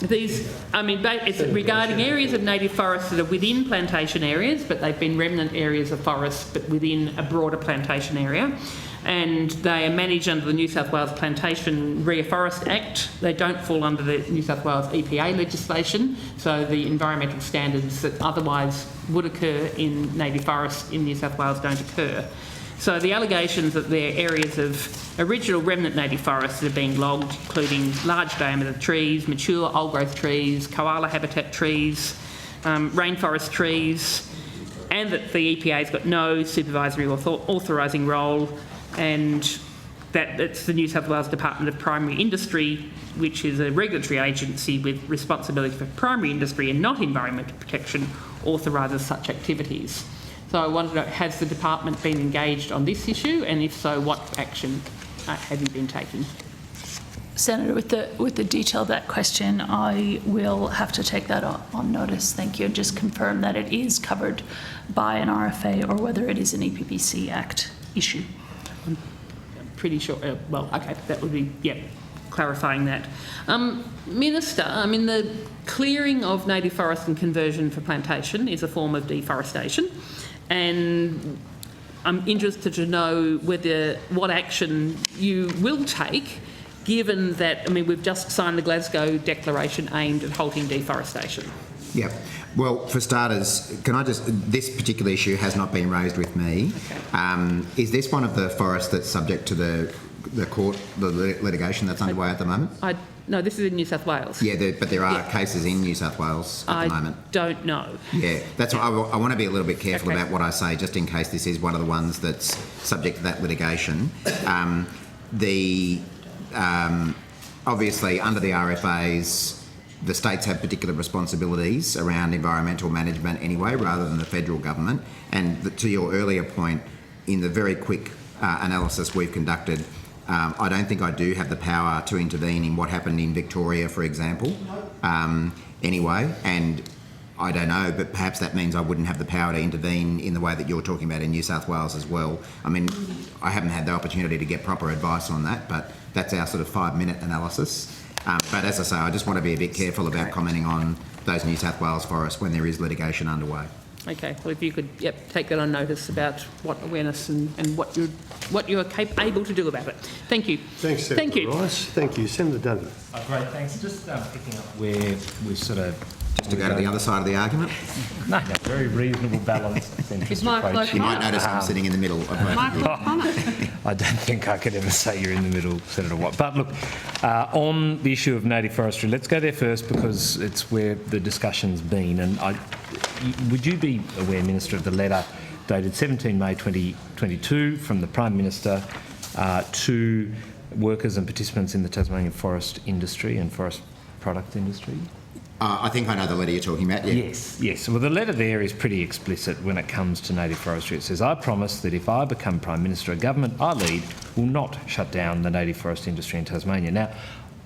It's regarding areas of native forests that are within plantation areas, but they've been remnant areas of forests, but within a broader plantation area. And they are managed under the New South Wales Plantation Reforest Act. They don't fall under the New South Wales EPA legislation, so the environmental standards that otherwise would occur in native forests in New South Wales don't occur. So the allegations that they're areas of original remnant native forests that are being logged, including large diameter trees, mature old growth trees, koala habitat trees, rainforest trees, and that the EPA's got no supervisory or authorising role, and that it's the New South Wales Department of Primary Industry, which is a regulatory agency with responsibility for primary industry and not environmental protection, authorises such activities. So I wanted to know, has the department been engaged on this issue, and if so, what action have you been taking? Senator, with the detail of that question, I will have to take that on notice. Thank you. And just confirm that it is covered by an RFA or whether it is an EPBC Act issue. I'm pretty sure. Well, okay, that would be clarifying that. Minister, the clearing of native forest and conversion for plantation is a form of deforestation, and I'm interested to know what action you will take, given that, we've just signed the Glasgow Declaration aimed at halting deforestation. Yep. Well, for starters, this particular issue has not been raised with me. Okay. Is this one of the forests that's subject to the litigation that's underway at the moment? No, this is in New South Wales. Yeah, but there are cases in New South Wales at the moment. I don't know. Yeah, that's why I want to be a little bit careful about what I say, just in case this is one of the ones that's subject to that litigation. Obviously, under the RFAs, the states have particular responsibilities around environmental management anyway, rather than the federal government. And to your earlier point, in the very quick analysis we've conducted, I don't think I do have the power to intervene in what happened in Victoria, for example, anyway. And I don't know, but perhaps that means I wouldn't have the power to intervene in the way that you're talking about in New South Wales as well. I haven't had the opportunity to get proper advice on that, but that's our sort of 5-minute analysis. But as I say, I just want to be a bit careful about commenting on those New South Wales forests when there is litigation underway. Okay, well, if you could take that on notice about what awareness and what you're able to do about it. Thank you. Thanks, Senator Rice. Thank you. Senator Dudden. Great, thanks. Just picking up where we sort of... Just to go to the other side of the argument? No, very reasonable, balanced, centrist approach. You might notice I'm sitting in the middle of both of you. I don't think I could ever say you're in the middle, Senator Watt. But look, on the issue of native forestry, let's go there first because it's where the discussion's been. And would you be aware, Minister, of the letter dated 17 May 2022 from the Prime Minister to workers and participants in the Tasmanian forest industry and forest product industry? I think I know the letter you're talking about, yeah. Yes. Well, the letter there is pretty explicit when it comes to native forestry. It says, I promise that if I become Prime Minister, a government I lead will not shut down the native forest industry in Tasmania. Now,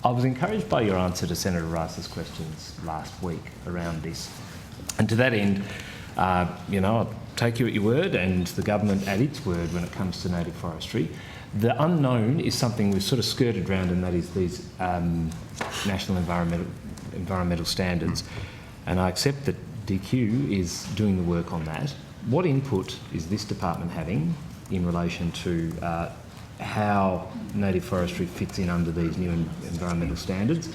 I was encouraged by your answer to Senator Rice's questions last week around this. And to that end, I'll take you at your word and the government at its word when it comes to native forestry. The unknown is something we've sort of skirted around, and that is these national environmental standards. And I accept that DQ is doing the work on that. What input is this department having in relation to how native forestry fits in under these new environmental standards?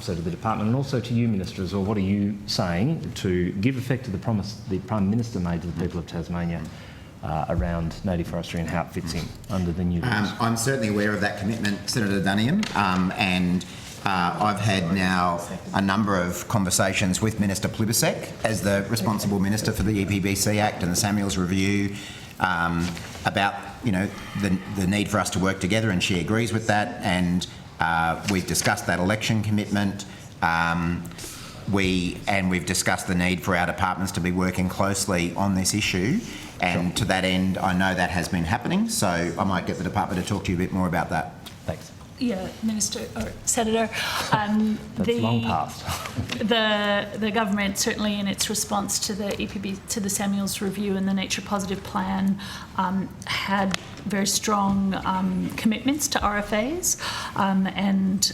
So to the department and also to you, Minister, as well, what are you saying to give effect to the promise the Prime Minister made to the people of Tasmania around native forestry and how it fits in under the new laws? I'm certainly aware of that commitment, Senator Duniam, and I've had now a number of conversations with Minister Plibersek as the responsible minister for the EPBC Act and the Samuels Review about the need for us to work together, and she agrees with that. And we've discussed that election commitment. We've discussed the need for our departments to be working closely on this issue. And to that end, I know that has been happening. So I might get the department to talk to you a bit more about that. Thanks. Yeah, Minister or Senator. That's long past. The government, certainly in its response to the EPB, to the Samuels Review and the Nature Positive Plan, had very strong commitments to RFAs and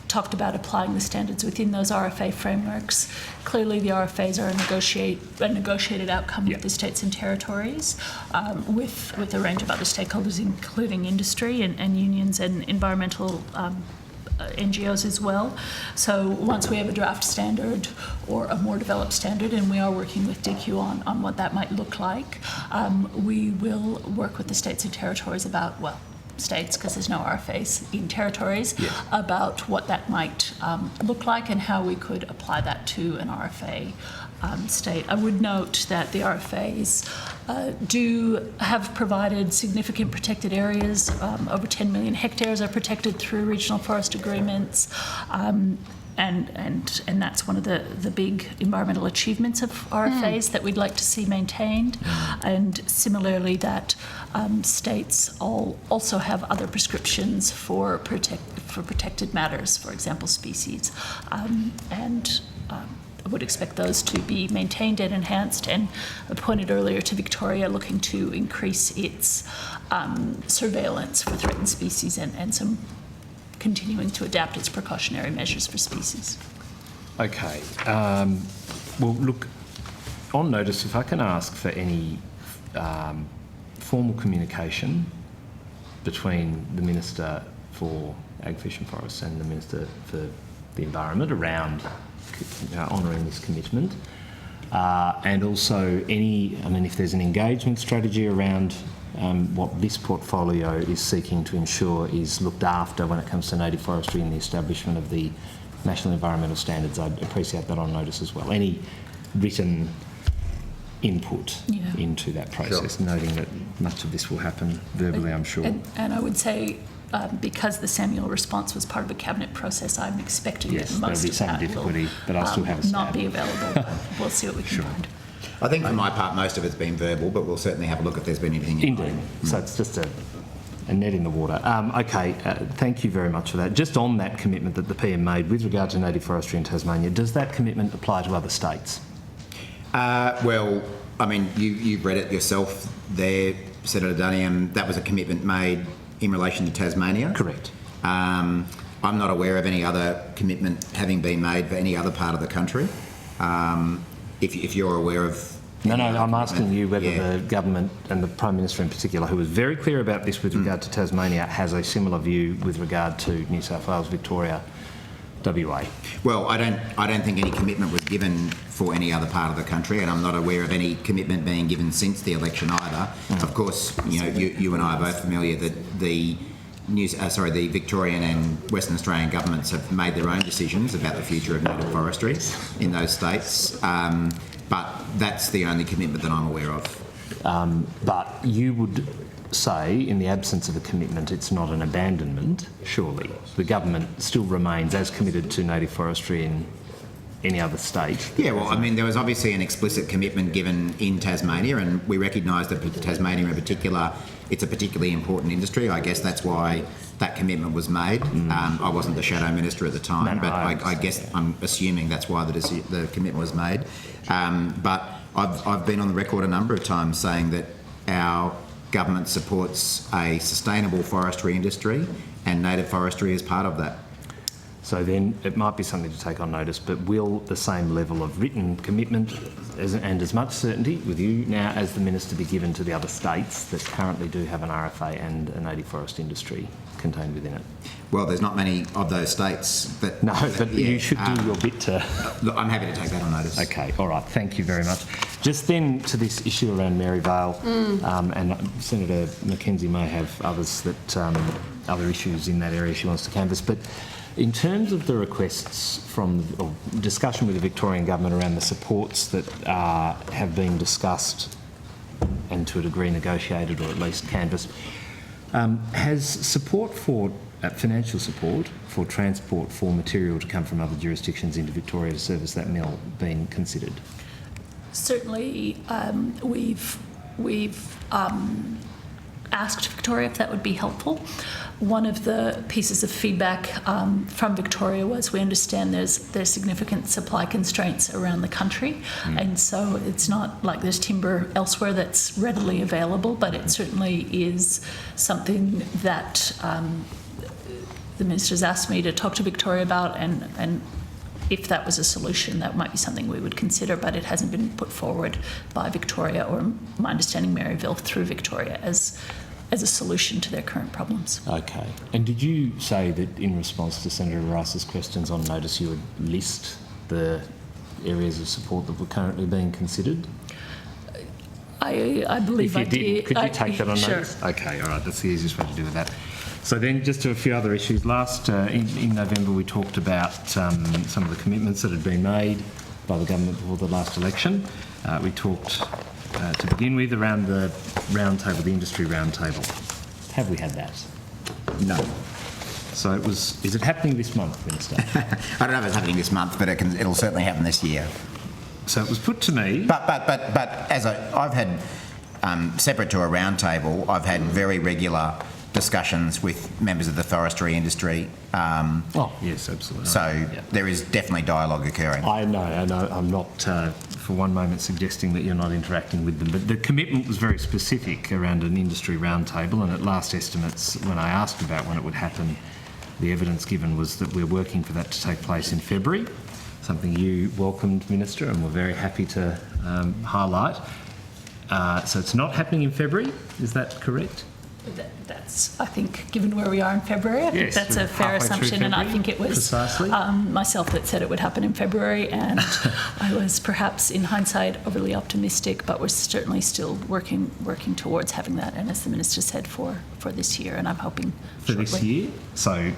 talked about applying the standards within those RFA frameworks. Clearly, the RFAs are a negotiated outcome with the states and territories, with a range of other stakeholders, including industry and unions and environmental NGOs as well. So once we have a draft standard or a more developed standard, and we are working with DQ on what that might look like, we will work with the states and territories about, well, states, because there's no RFAs in territories, about what that might look like and how we could apply that to an RFA state. I would note that the RFAs do have provided significant protected areas. Over 10 million hectares are protected through regional forest agreements. And that's one of the big environmental achievements of RFAs that we'd like to see maintained. And similarly, that states also have other prescriptions for protected matters, for example, species. I would expect those to be maintained and enhanced. And I pointed earlier to Victoria looking to increase its surveillance for threatened species and some continuing to adapt its precautionary measures for species. Okay. Well, look, on notice, if I can ask for any formal communication between the Minister for Ag, Fish and Forests and the Minister for the Environment around honouring this commitment, and also if there's an engagement strategy around what this portfolio is seeking to ensure is looked after when it comes to native forestry and the establishment of the national environmental standards. I'd appreciate that on notice as well. Any written input into that process, noting that much of this will happen verbally, I'm sure. And I would say, because the Samuel response was part of a cabinet process, I'm expecting that most of that difficulty, but I'll still have a not be available. But we'll see what we can find. I think for my part, most of it's been verbal, but we'll certainly have a look if there's been anything in writing. So it's just a net in the water. Okay, thank you very much for that. Just on that commitment that the PM made with regard to native forestry in Tasmania, does that commitment apply to other states? Well, I mean, you've read it yourself there, Senator Duniam. That was a commitment made in relation to Tasmania. Correct. I'm not aware of any other commitment having been made for any other part of the country. If you're aware of... No, I'm asking you whether the government and the Prime Minister in particular, who was very clear about this with regard to Tasmania, has a similar view with regard to New South Wales, Victoria, WA. Well, I don't think any commitment was given for any other part of the country, and I'm not aware of any commitment being given since the election either. Of course, you and I are both familiar that the Victorian and Western Australian governments have made their own decisions about the future of native forestry in those states, but that's the only commitment that I'm aware of. But you would say, in the absence of a commitment, it's not an abandonment, surely. The government still remains as committed to native forestry in any other state. Yeah, well, I mean, there was obviously an explicit commitment given in Tasmania, and we recognise that Tasmania in particular, it's a particularly important industry. I guess that's why that commitment was made. I wasn't the shadow minister at the time, but I guess I'm assuming that's why the commitment was made. But I've been on the record a number of times saying that our government supports a sustainable forestry industry, and native forestry is part of that. So then it might be something to take on notice, but will the same level of written commitment and as much certainty with you now as the Minister be given to the other states that currently do have an RFA and a native forest industry contained within it? Well, there's not many of those states that... No, but you should do your bit to... Look, I'm happy to take that on notice. Okay, all right, thank you very much. Just then to this issue around Maryvale, and Senator Mackenzie may have others that other issues in that area she wants to canvass, but in terms of the requests or discussion with the Victorian Government around the supports that have been discussed and to a degree negotiated or at least canvassed, has support for financial support for transport for material to come from other jurisdictions into Victoria to service that mill been considered? Certainly, we've asked Victoria if that would be helpful. One of the pieces of feedback from Victoria was we understand there's significant supply constraints around the country, and so it's not like there's timber elsewhere that's readily available, but it certainly is something that the Minister's asked me to talk to Victoria about, and if that was a solution, that might be something we would consider, but it hasn't been put forward by Victoria or, my understanding, Maryville through Victoria as a solution to their current problems. Okay. And did you say that in response to Senator Rice's questions on notice you would list the areas of support that were currently being considered? I believe I did. If you did, could you take that on sure. notice? Okay, all right, that's the easiest way to do with that. So then just to a few other issues. In November we talked about some of the commitments that had been made by the government before the last election. We talked to begin with around the roundtable, the industry roundtable. Have we had that? No. So is it happening this month, Minister? I don't know if it's happening this month, but it'll certainly happen this year. So it was put to me... But as I've had, separate to a roundtable, I've had very regular discussions with members of the forestry industry. Yes, absolutely. So there is definitely dialogue occurring. I know. I'm not for one moment suggesting that you're not interacting with them, but the commitment was very specific around an industry roundtable, and at last estimates, when I asked about when it would happen, the evidence given was that we're working for that to take place in February, something you welcomed, Minister, and we're very happy to highlight. So it's not happening in February, is that correct? That's, I think, given where we are in February, I think that's a fair assumption, and I think it was myself that said it would happen in February, and I was perhaps, in hindsight, overly optimistic, but we're certainly still working towards having that, and as the Minister said, for this year, and I'm hoping for shortly. This year. So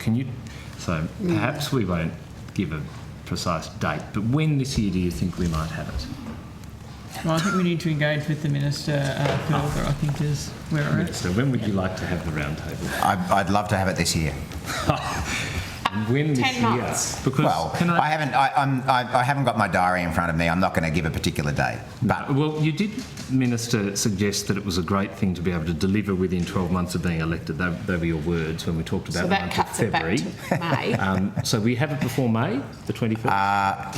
perhaps we won't give a precise date, but when this year do you think we might have it? Well, I think we need to engage with the Minister further, I think, is where we're at. Minister, when would you like to have the roundtable? I'd love to have it this year. When this 10 year? months. Because I haven't got my diary in front of me. I'm not going to give a particular date. But well, you did, Minister, suggest that it was a great thing to be able to deliver within 12 months of being elected. They were your words when we talked about So that cuts it back to May. So we have it before May, the 21st?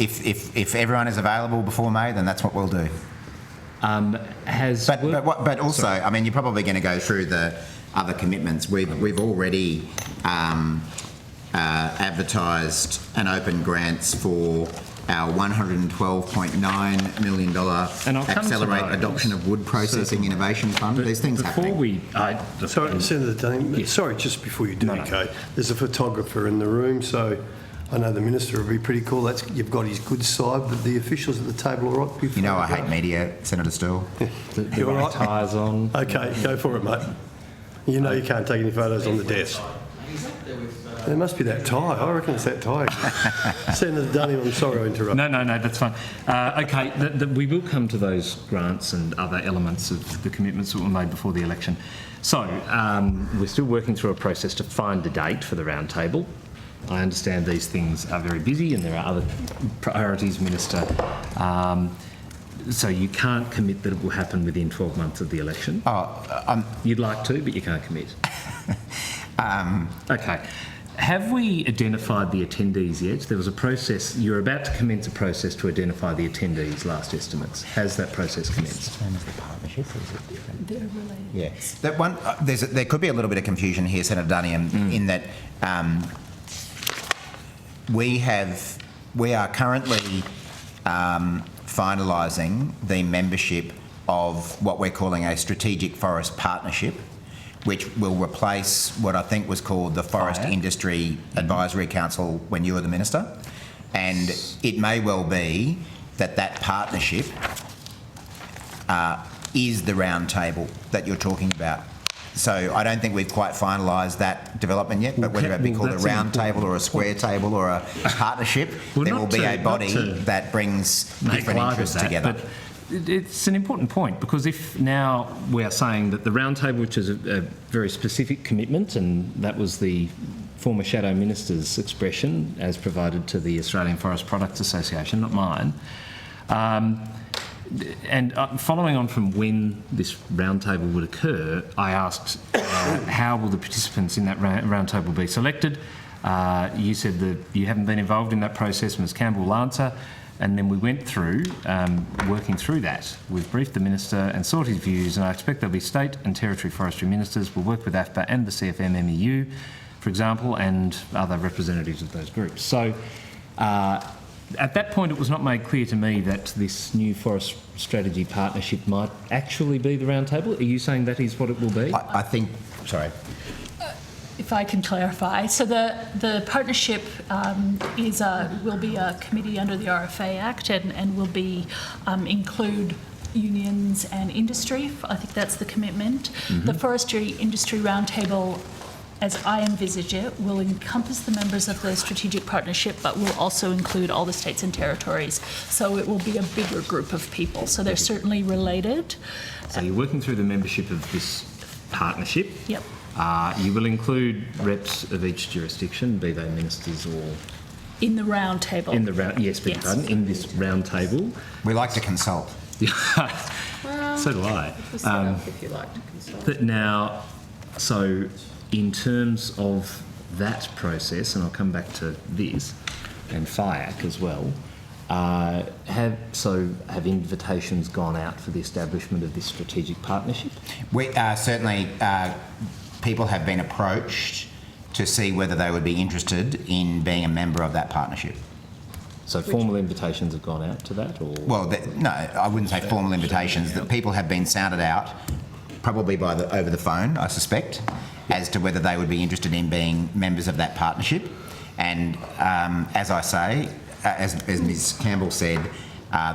If everyone is available before May, then that's what we'll do. But also, I mean, you're probably going to go through the other commitments. We've already advertised and opened grants for our $112.9 million Accelerate Adoption of Wood Processing Innovation Fund. There's things happening. Sorry, Senator Dunning, sorry, just before you do, okay, there's a photographer in the room, so I know the Minister will be pretty cool. You've got his good side, but the officials at the table are right. You know I hate media, Senator Steele. The right ties on. Okay, go for it, mate. You know you can't take any photos on the desk. There must be that tie. I reckon it's that tie. Senator Dunning, I'm sorry I interrupted. No, that's fine. Okay, we will come to those grants and other elements of the commitments that were made before the election. So we're still working through a process to find the date for the roundtable. I understand these things are very busy and there are other priorities, Minister. So you can't commit that it will happen within 12 months of the election? You'd like to, but you can't commit. Okay. Have we identified the attendees yet? There was a process, you're about to commence a process to identify the attendees, last estimates. Has that process commenced? Same as the partnership, or is it different? They're related. Yeah. That one, there could be a little bit of confusion here, Senator Dunham, in that we are currently finalising the membership of what we're calling a strategic forest partnership, which will replace what I think was called the Forest Industry Advisory Council when you were the Minister. And it may well be that that partnership is the round table that you're talking about. So I don't think we've quite finalised that development yet, but whether it be called a round table or a square table or a partnership, there will be a body that brings different interests together. But it's an important point, because if now we are saying that the roundtable, which is a very specific commitment, and that was the former Shadow Minister's expression as provided to the Australian Forest Products Association, not mine, and following on from when this roundtable would occur, I asked how will the participants in that roundtable be selected? You said that you haven't been involved in that process, Ms Campbell will answer. And then we went through, working through that. We've briefed the Minister and sought his views, and I expect there'll be state and territory forestry ministers. We'll work with AFPA and the CFM MEU, for example, and other representatives of those groups. So at that point, it was not made clear to me that this new forest strategy partnership might actually be the roundtable. Are you saying that is what it will be? I think, sorry. If I can clarify, so the partnership will be a committee under the RFA Act and will be include unions and industry. I think that's the commitment. Mm-hmm. The Forestry Industry Roundtable, as I envisage it, will encompass the members of the strategic partnership, but will also include all the states and territories. So it will be a bigger group of people. So they're certainly related. So you're working through the membership of this partnership. Yep. You will include reps of each jurisdiction, be they ministers or... In the round table. In the round, yes, beg your pardon, in this round table. We like to consult. Well, so do I. it was set up if you like to consult. But now, so in terms of that process, and I'll come back to this, and FIAC as well, have invitations gone out for the establishment of this strategic partnership? We certainly... people have been approached to see whether they would be interested in being a member of that partnership. So formal invitations have gone out to that, or...? Well, no, I wouldn't say formal invitations. That people have been sounded out, probably over the phone, I suspect, as to whether they would be interested in being members of that partnership. And as I say, as Ms Campbell said,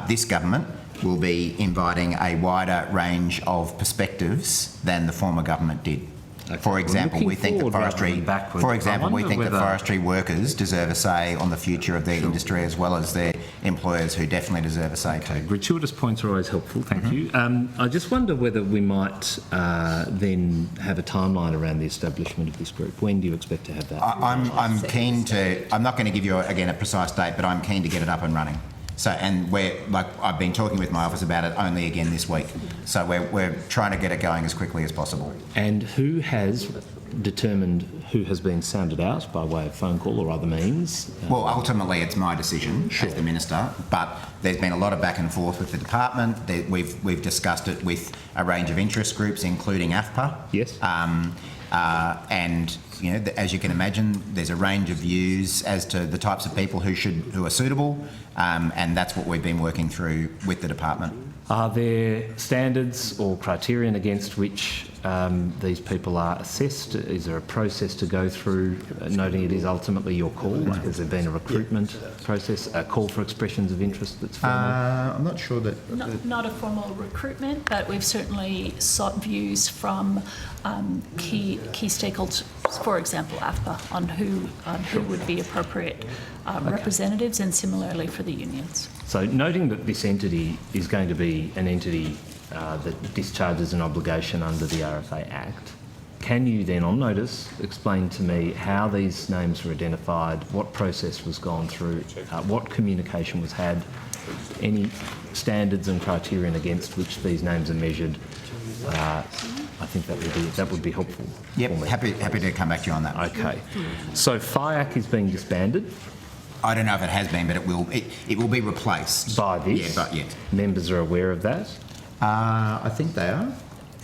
this government will be inviting a wider range of perspectives than the former government did. Okay. For example, we think that forestry. Forestry workers deserve a say on the future of their industry, as well as their employers, who definitely deserve a say too. Gratuitous points are always helpful. Thank you. I just wonder whether we might then have a timeline around the establishment of this group. When do you expect to have that? I'm keen to. I'm not going to give you again a precise date, but I'm keen to get it up and running. So, and I've been talking with my office about it only again this week. So we're trying to get it going as quickly as possible. And who has determined who has been sounded out by way of phone call or other means? Well, ultimately it's my decision as the Minister, but there's been a lot of back and forth with the department. We've discussed it with a range of interest groups, including AFPA. Yes. And you know, as you can imagine, there's a range of views as to the types of people who are suitable, and that's what we've been working through with the department. Are there standards or criterion against which these people are assessed? Is there a process to go through, noting it is ultimately your call? Like, has there been a recruitment process, a call for expressions of interest that's formal? I'm not sure that... Not a formal recruitment, but we've certainly sought views from key stakeholders, for example, AFPA, on who would be appropriate representatives, and similarly for the unions. So noting that this entity is going to be an entity that discharges an obligation under the RFA Act, can you then, on notice, explain to me how these names were identified, what process was gone through, what communication was had, any standards and criterion against which these names are measured? I think that would be helpful. Yep, for me. happy to come back to you on that. Okay. So FIAC is being disbanded. I don't know if it has been, but it will be replaced. By this? Yeah, but yet. Members are aware of that? I think they are.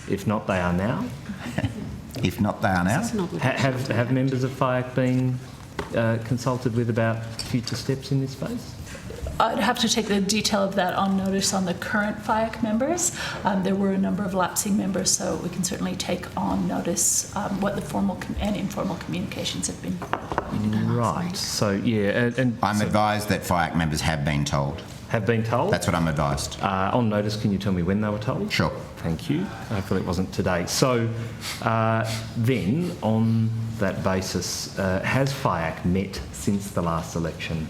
If not, they are now? If not, they are now. Have members of FIAC been consulted with about future steps in this space? I'd have to take the detail of that on notice on the current FIAC members. There were a number of lapsing members, so we can certainly take on notice what the formal and informal communications have been. Right. So, yeah. And I'm advised that FIAC members have been told. Have been told? That's what I'm advised. On notice, can you tell me when they were told? Sure. Thank you. Hopefully it wasn't today. So, then, on that basis, has FIAC met since the last election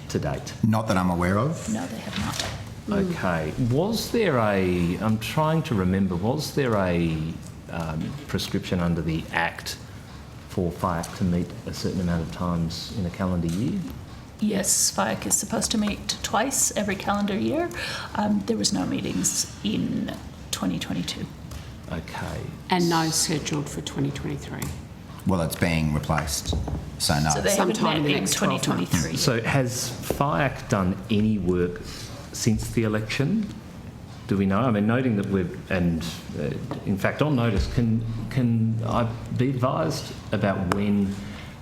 to date? Not that I'm aware of. No, they have not. Okay. Was there I'm trying to remember, was there a prescription under the Act for FIAC to meet a certain amount of times in a calendar year? Yes, FIAC is supposed to meet twice every calendar year. There was no meetings in 2022. Okay. And no scheduled for 2023. Well, it's being replaced, so no. So they haven't Sometime met in the in next 12 months. 2023. So has FIAC done any work since the election? Do we know? I mean, noting that in fact, on notice, can I be advised about when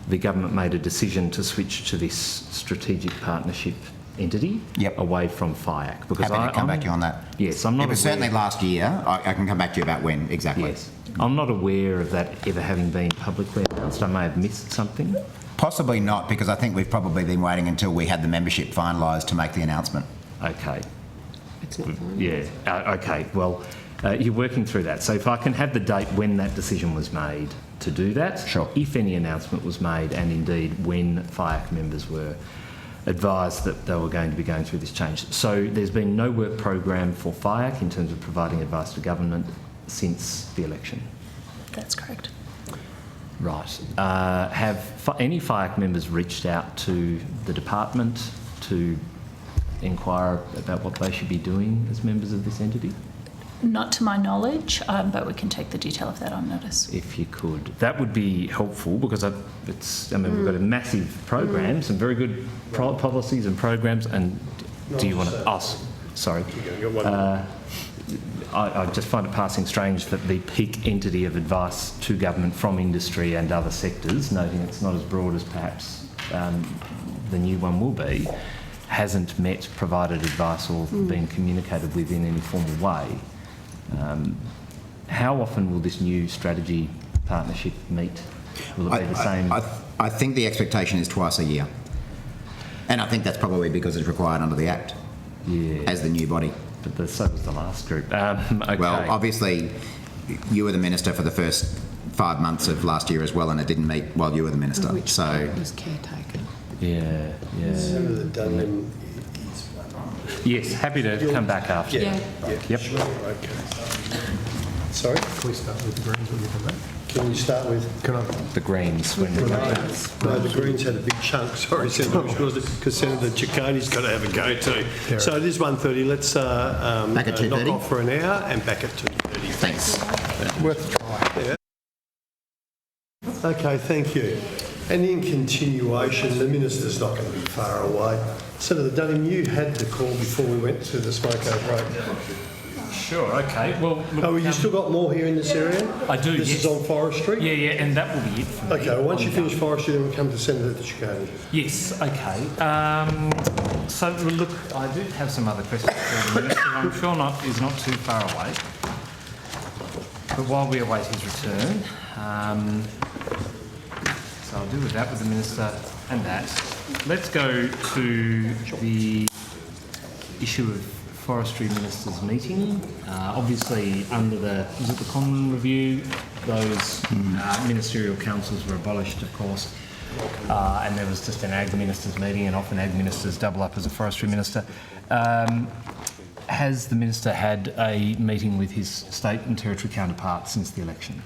the government made a decision to switch to this strategic partnership entity away from FIAC? Because Happy to come back to you on that. Yes, I'm not. It was certainly last year. I can come back to you about when exactly. Yes, I'm not aware of that ever having been publicly announced. I may have missed something. Possibly not, because I think we've probably been waiting until we had the membership finalised to make the announcement. Okay. It's not fine. Yeah. Okay. Well, you're working through that. So if I can have the date when that decision was made to do that, sure. If any announcement was made, and indeed when FIAC members were advised that they were going to be going through this change. So there's been no work program for FIAC in terms of providing advice to government since the election. That's correct. Right. Have any FIAC members reached out to the department to inquire about what they should be doing as members of this entity? Not to my knowledge, but we can take the detail of that on notice. If you could. That would be helpful, because we've got a massive program, some very good policies and programs, and do you want to... sorry. I just find it passing strange that the peak entity of advice to government from industry and other sectors, noting it's not as broad as perhaps the new one will be, hasn't met provided advice or been communicated with in any formal way. How often will this new strategy partnership meet? Will it be the same? I think the expectation is twice a year. And I think that's probably because it's required under the Act as the new body. But so was the last group. Okay. Well, obviously, you were the minister for the first 5 months of last year as well, and it didn't meet while you were the minister. Which was caretaker. Yeah. Senator Dunham. Yes, happy to come back after. Yep. Sure. Okay. Sorry? Can we start with the Greens when you come back? Can we start with... The Greens when we come back. No, the Greens had a big chunk. Sorry, Senator, because Senator Cicconi's got to have a go too. So it is 1:30. Let's back at 2:30. knock off for an hour and back at 2:30. Thanks. Worth a try. Yeah. Okay, thank you. And in continuation, the minister's not going to be far away. Senator Dunham, you had the call before we went to the smoko break. Sure, okay. Well, look, you still got more here in this area? I do, This is on forestry? Yeah, and that will be it for me. Okay, well, once you finish forestry, then we'll come to Senator Ciccone. Yes, okay. So, look, I do have some other questions for the Minister. I'm sure is not too far away. But while we await his return, so I'll deal with that with the Minister and that. Let's go to the issue of Forestry Ministers' meeting. Obviously, under the Common Review, those ministerial councils were abolished, of course, and there was just an Ag Ministers meeting, and often Ag Ministers double up as a Forestry Minister. Has the Minister had a meeting with his state and territory counterparts since the election?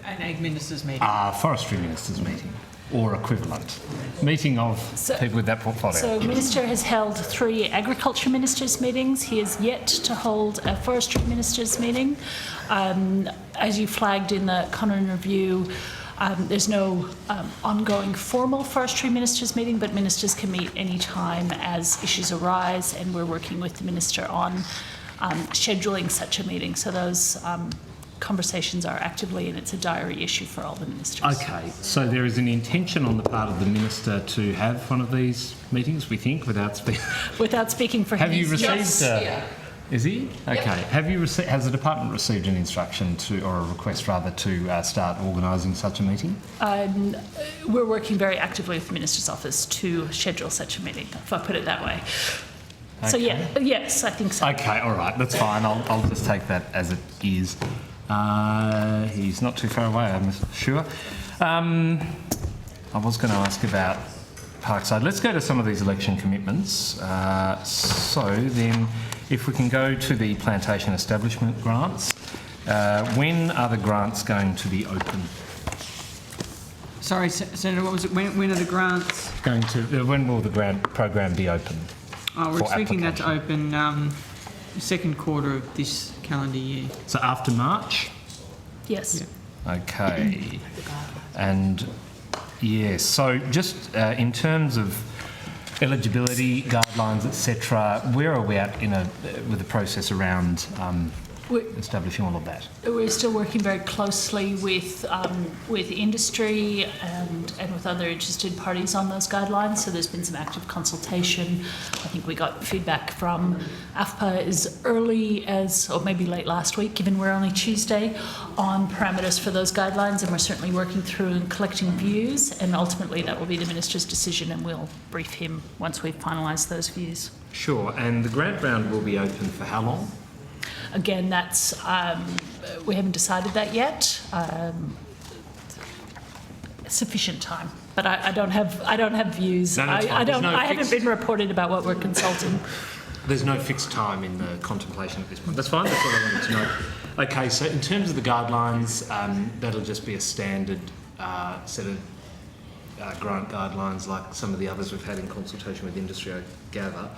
An Ag Ministers meeting. Forestry Ministers meeting or equivalent. Meeting of people with that portfolio. So Minister has held 3 Agriculture Ministers meetings. He is yet to hold a Forestry Ministers meeting. As you flagged in the Conran Review, there's no ongoing formal Forestry Ministers meeting, but ministers can meet any time as issues arise, and we're working with the Minister on scheduling such a meeting. So those conversations are actively, and it's a diary issue for all the ministers. Okay, so there is an intention on the part of the Minister to have one of these meetings, we think, without speaking for him. Have you received... Yes. Is he? Okay. Yep. Have you has the department received an instruction to, or a request rather, to start organising such a meeting? We're working very actively with the Minister's office to schedule such a meeting, if I put it that way. Okay. So yes, I think so. Okay, all right, that's fine. I'll just take that as it is. He's not too far away, I'm sure. I was going to ask about Parkside. Let's go to some of these election commitments. So then, if we can go to the plantation establishment grants, when are the grants going to be open? Sorry, Senator, what was it? When are the grants? When will the grant program be open? We're expecting that to open second quarter of this calendar year. So after March? Yes. Yeah. Okay. And yes, so just in terms of eligibility guidelines, etc., where are we at with the process around establishing all of that? We're still working very closely with industry and with other interested parties on those guidelines. So there's been some active consultation. I think we got feedback from AFPA as early as, or maybe late last week, given we're only Tuesday, on parameters for those guidelines, and we're certainly working through and collecting views, and ultimately that will be the Minister's decision, and we'll brief him once we've finalised those views. Sure, and the grant round will be open for how long? Again, that's we haven't decided that yet. Sufficient time, but I don't have views. No, that's fine. I haven't been reported about what we're consulting. There's no fixed time in the contemplation at this point. That's fine. That's what I wanted to know. Okay, so in terms of the guidelines, that'll just be a standard set of grant guidelines, like some of the others we've had in consultation with industry, I gather.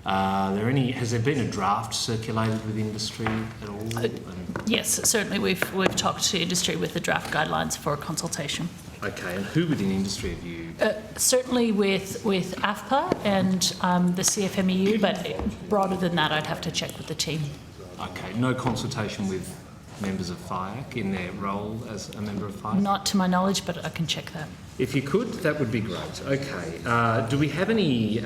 Has there been a draft circulated with industry at all? Yes, certainly we've talked to industry with the draft guidelines for consultation. Okay, and who within industry have you? Certainly with AFPA and the CFMEU, but broader than that, I'd have to check with the team. Okay, no consultation with members of FIAC in their role as a member of FIAC? Not to my knowledge, but I can check that. If you could, that would be great. Okay. Do we have any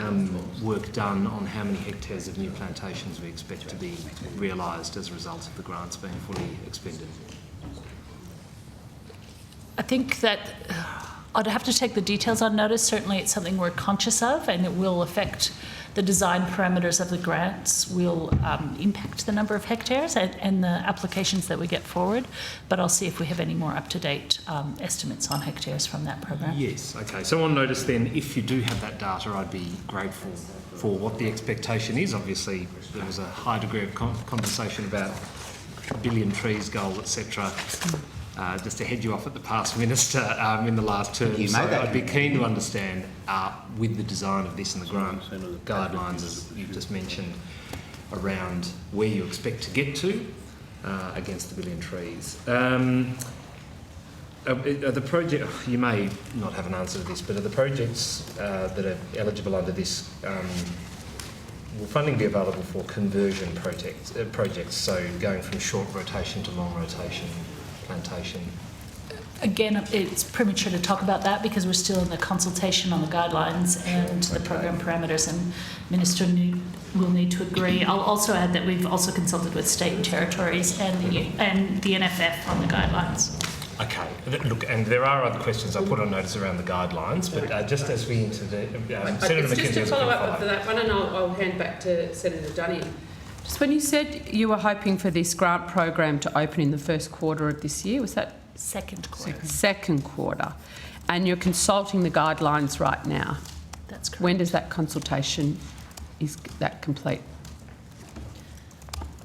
work done on how many hectares of new plantations we expect to be realised as a result of the grants being fully expended? I think that I'd have to take the details on notice. Certainly it's something we're conscious of, and it will affect the design parameters of the grants, will impact the number of hectares and the applications that we get forward. But I'll see if we have any more up-to-date estimates on hectares from that program. Yes, okay. So on notice then, if you do have that data, I'd be grateful for what the expectation is. Obviously, there was a high degree of conversation about billion trees goal, etc. Just to head you off at the past minister in the last term. I'd be keen to understand with the design of this and the grant guidelines, as you've just mentioned, around where you expect to get to against the billion trees. The project, you may not have an answer to this, but are the projects that are eligible under this, will funding be available for conversion projects, so going from short rotation to long rotation plantation? Again, it's premature to talk about that because we're still in the consultation on the guidelines and the program parameters, and Minister will need to agree. I'll also add that we've also consulted with state and territories and the NFF on the guidelines. Okay, look, and there are other questions I put on notice around the guidelines, but just as we intervene, Senator McKenzie. Just to follow up with that one, and I'll hand back to Senator Dunning. Just when you said you were hoping for this grant program to open in the first quarter of this year, was that? Second quarter. Second quarter. And you're consulting the guidelines right now? That's correct. When does that consultation, is that complete?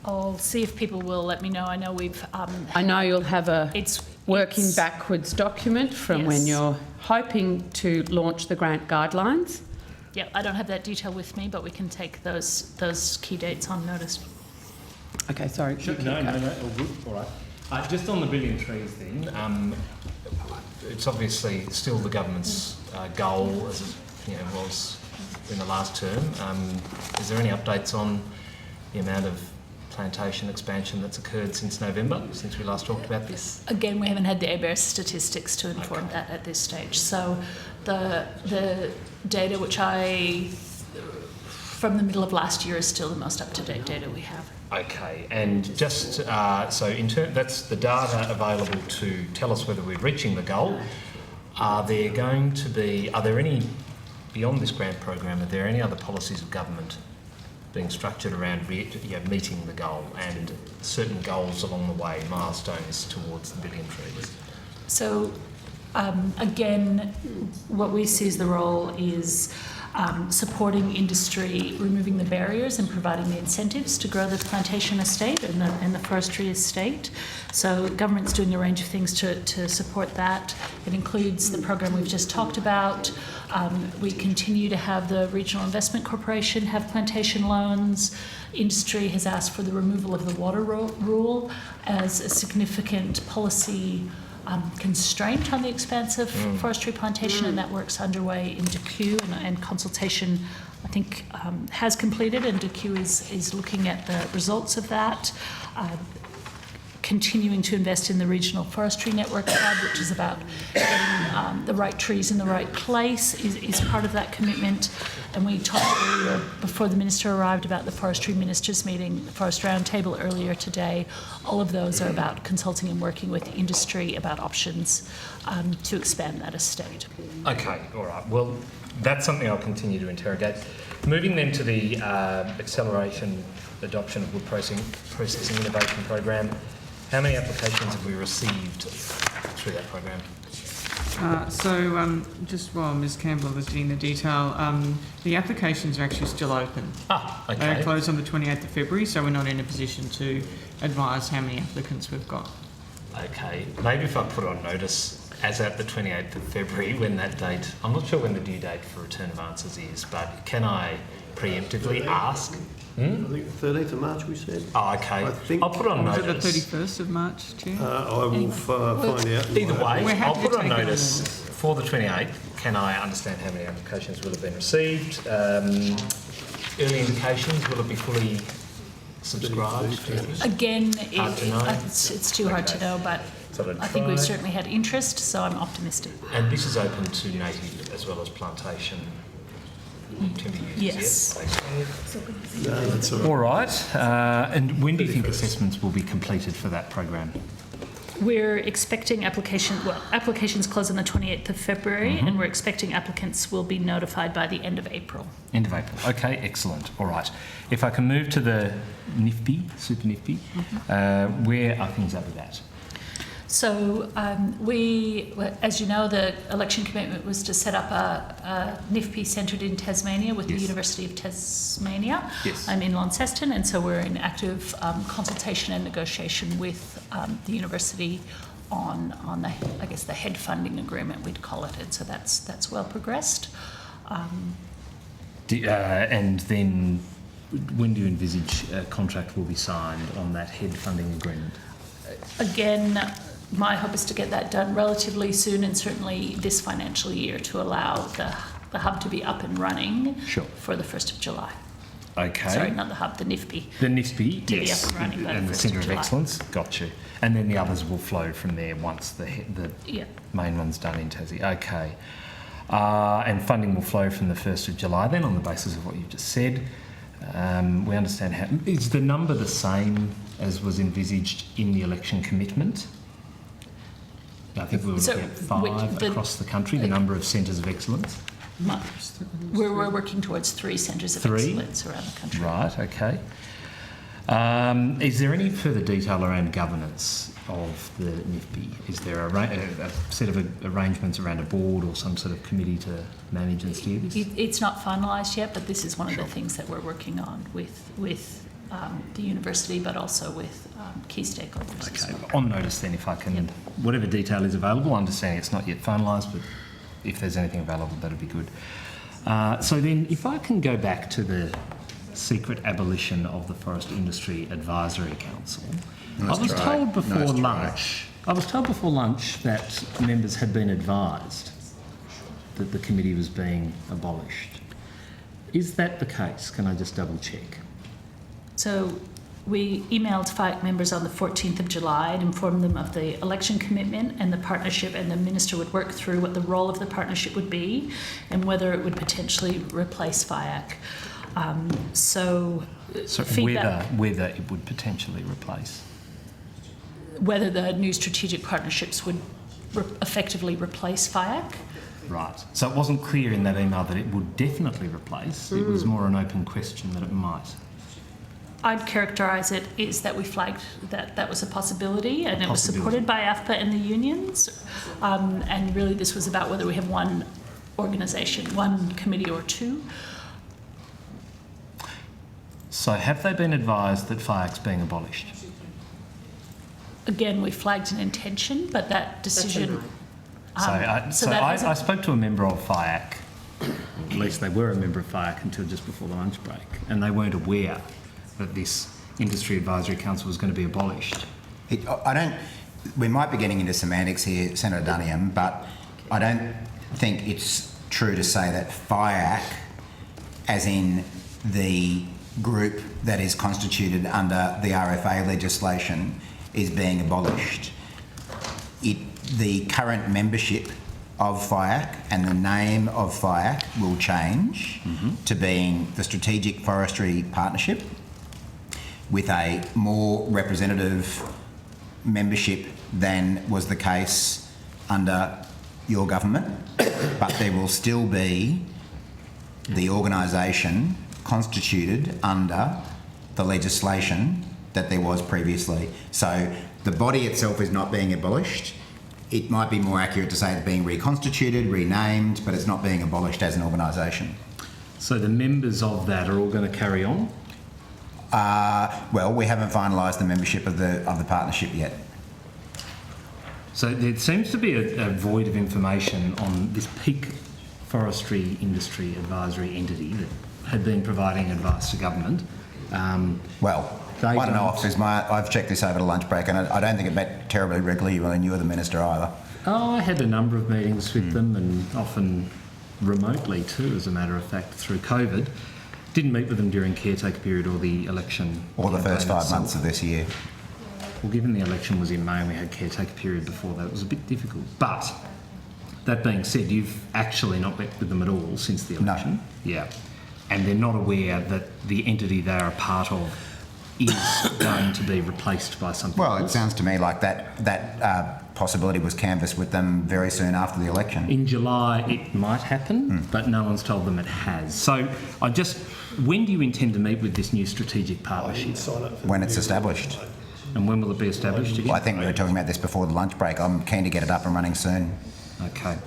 I'll see if people will let me know. I know we've... I know you'll have a... It's working backwards document from when Yes. you're hoping to launch the grant guidelines. Yeah, I don't have that detail with me, but we can take those key dates on notice. Okay, sorry. Sure. No, all good. All right. Just on the billion trees then, it's obviously still the government's goal as it was in the last term. Is there any updates on the amount of plantation expansion that's occurred since November, since we last talked about this? Again, we haven't had the ABARES statistics to inform that at this stage. So the data which from the middle of last year is still the most up-to-date data we have. Okay, and just so that's the data available to tell us whether we're reaching the goal. Are there any, beyond this grant program, are there any other policies of government being structured around meeting the goal and certain goals along the way, milestones towards the billion trees? So again, what we see as the role is supporting industry, removing the barriers and providing the incentives to grow the plantation estate and the forestry estate. So government's doing a range of things to support that. It includes the program we've just talked about. We continue to have the Regional Investment Corporation have plantation loans. Industry has asked for the removal of the water rule as a significant policy constraint on the expansive forestry plantation, and that work's underway in DECU, and consultation, I think, has completed, and DECU is looking at the results of that. Continuing to invest in the Regional Forestry Network Hub, which is about getting the right trees in the right place, is part of that commitment. And we talked earlier, before the Minister arrived, about the Forestry Ministers meeting, the Forest Roundtable earlier today. All of those are about consulting and working with industry about options to expand that estate. Okay, all right. Well, that's something I'll continue to interrogate. Moving then to the acceleration adoption of wood processing innovation program. How many applications have we received through that program? Just while Ms Campbell is getting the detail, the applications are actually still open. Okay. They closed on the 28th of February, so we're not in a position to advise how many applicants we've got. Okay. Maybe if I put on notice, as at the 28th of February, when that date, I'm not sure when the due date for return of answers is, but can I preemptively ask? I think the 13th of March we said. Oh, okay. I'll put on Was notice. it the 31st of March, Chair? I will find out. Either way, We're happy I'll to put on take it on notice notice. for the 28th. Can I understand how many applications will have been received? Early indications, will it be fully subscribed? Again, Hard to know? it's too hard to know, but I think we've certainly had interest, so I'm optimistic. And this is open to native as well as plantation timber users? Yes. No, that's all right. All right. And when do you think assessments will be completed for that program? We're expecting applications close on the 28th of February, and we're expecting applicants will be notified by the end of April. End of April. Okay, excellent. All right. If I can move to the NIFBI, Super NIFBI, where are things at with that? So as you know, the election commitment was to set up a NIFBI centred in Tasmania with the University of Tasmania. Yes. In Launceston, and so we're in active consultation and negotiation with the university on the head funding agreement, we'd call it, and so that's well progressed. And then when do you envisage a contract will be signed on that head funding agreement? Again, my hope is to get that done relatively soon, and certainly this financial year, to allow the hub to be up and running for the 1st of July. Okay. Sorry, not the hub, the NIFBI. The NIFBI, To yes. be up and running by And the the 1st Centre of of July. Excellence, got you. And then the others will flow from there once the main one's done in Tassie. Okay. And funding will flow from the 1st of July then, on the basis of what you've just said. We understand how... Is the number the same as was envisaged in the election commitment? I think we were looking at 5 across the country, the number of centres of excellence. We're working towards 3 centres of excellence around the country. Right, okay. Is there any further detail around governance of the NIFBI? Is there a set of arrangements around a board or some sort of committee to manage and steer this? It's not finalised yet, but this is one of the things that we're working on with the university, but also with key stakeholders as Okay, well. on notice then, if I can, whatever detail is available, understanding it's not yet finalised, but if there's anything available, that'd be good. So then, if I can go back to the secret abolition of the Forest Industry Advisory Council, Nice I was try. told before Nice try. lunch. I was told before lunch that members had been advised that the committee was being abolished. Is that the case? Can I just double check? So we emailed FIAC members on the 14th of July and informed them of the election commitment and the partnership, and the Minister would work through what the role of the partnership would be and whether it would potentially replace FIAC. So feedback, whether it would potentially replace. whether the new strategic partnerships would effectively replace FIAC. Right. So it wasn't clear in that email that it would definitely replace. It was more an open question that it might. I'd characterise it as that we flagged that that was a possibility, and it was supported by AFPA and the unions. And really this was about whether we have one organisation, one committee or two. So have they been advised that FIAC's being abolished? Again, we flagged an intention, but that decision... I spoke to a member of FIAC, at least they were a member of FIAC until just before the lunch break, and they weren't aware that this Industry Advisory Council was going to be abolished. We might be getting into semantics here, Senator Duniam, but I don't think it's true to say that FIAC, as in the group that is constituted under the RFA legislation, is being abolished. The current membership of FIAC and the name of FIAC will change to being the Strategic Forestry Partnership, with a more representative membership than was the case under your government, but there will still be the organisation constituted under the legislation that there was previously. So the body itself is not being abolished. It might be more accurate to say it's being reconstituted, renamed, but it's not being abolished as an organisation. So the members of that are all going to carry on? Well, we haven't finalised the membership of the partnership yet. So there seems to be a void of information on this peak forestry industry advisory entity that had been providing advice to government. I don't know, officers. I've checked this over the lunch break, and I don't think it met terribly regularly when you were the minister either. Oh, I had a number of meetings with them, and often remotely too, as a matter of fact, through COVID. Didn't meet with them during caretaker period or the election. Or the first 5 months of this year. Well, given the election was in May and we had caretaker period before that, it was a bit difficult. But that being said, you've actually not met with them at all since the election? No. Yeah. And they're not aware that the entity they are a part of is going to be replaced by something else? Well, it sounds to me like that possibility was canvassed with them very soon after the election. In July it might happen, but no one's told them it has. So when do you intend to meet with this new strategic partnership? When it's established. And when will it be established again? Well, I think we were talking about this before the lunch break. I'm keen to get it up and running soon. Okay.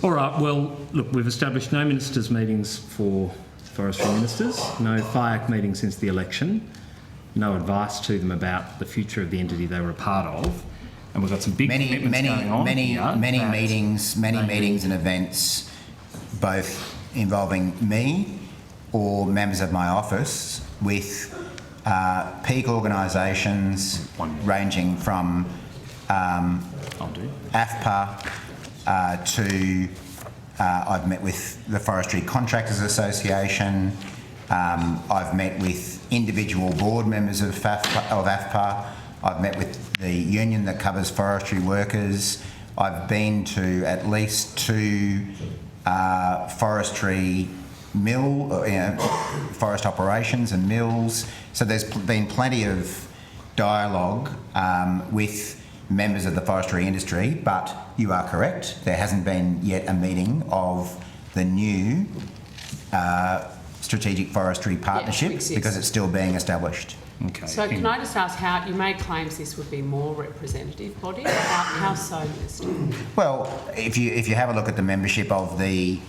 All right, well, look, we've established no ministers' meetings for forestry ministers, no FIAC meetings since the election, no advice to them about the future of the entity they were a part of, and we've got some big commitments going on here. Many meetings and events, both involving me or members of my office, with peak organisations ranging from AFPA to I've met with the Forestry Contractors Association. I've met with individual board members of AFPA. I've met with the union that covers forestry workers. I've been to at least 2 forestry forest operations and mills. So there's been plenty of dialogue with members of the forestry industry, but you are correct, there hasn't been yet a meeting of the new Strategic Forestry Partnership because it's still being established. Okay. So can I just ask how, you made claims this would be more representative body, how so, Minister? Well, if you have a look at the membership of the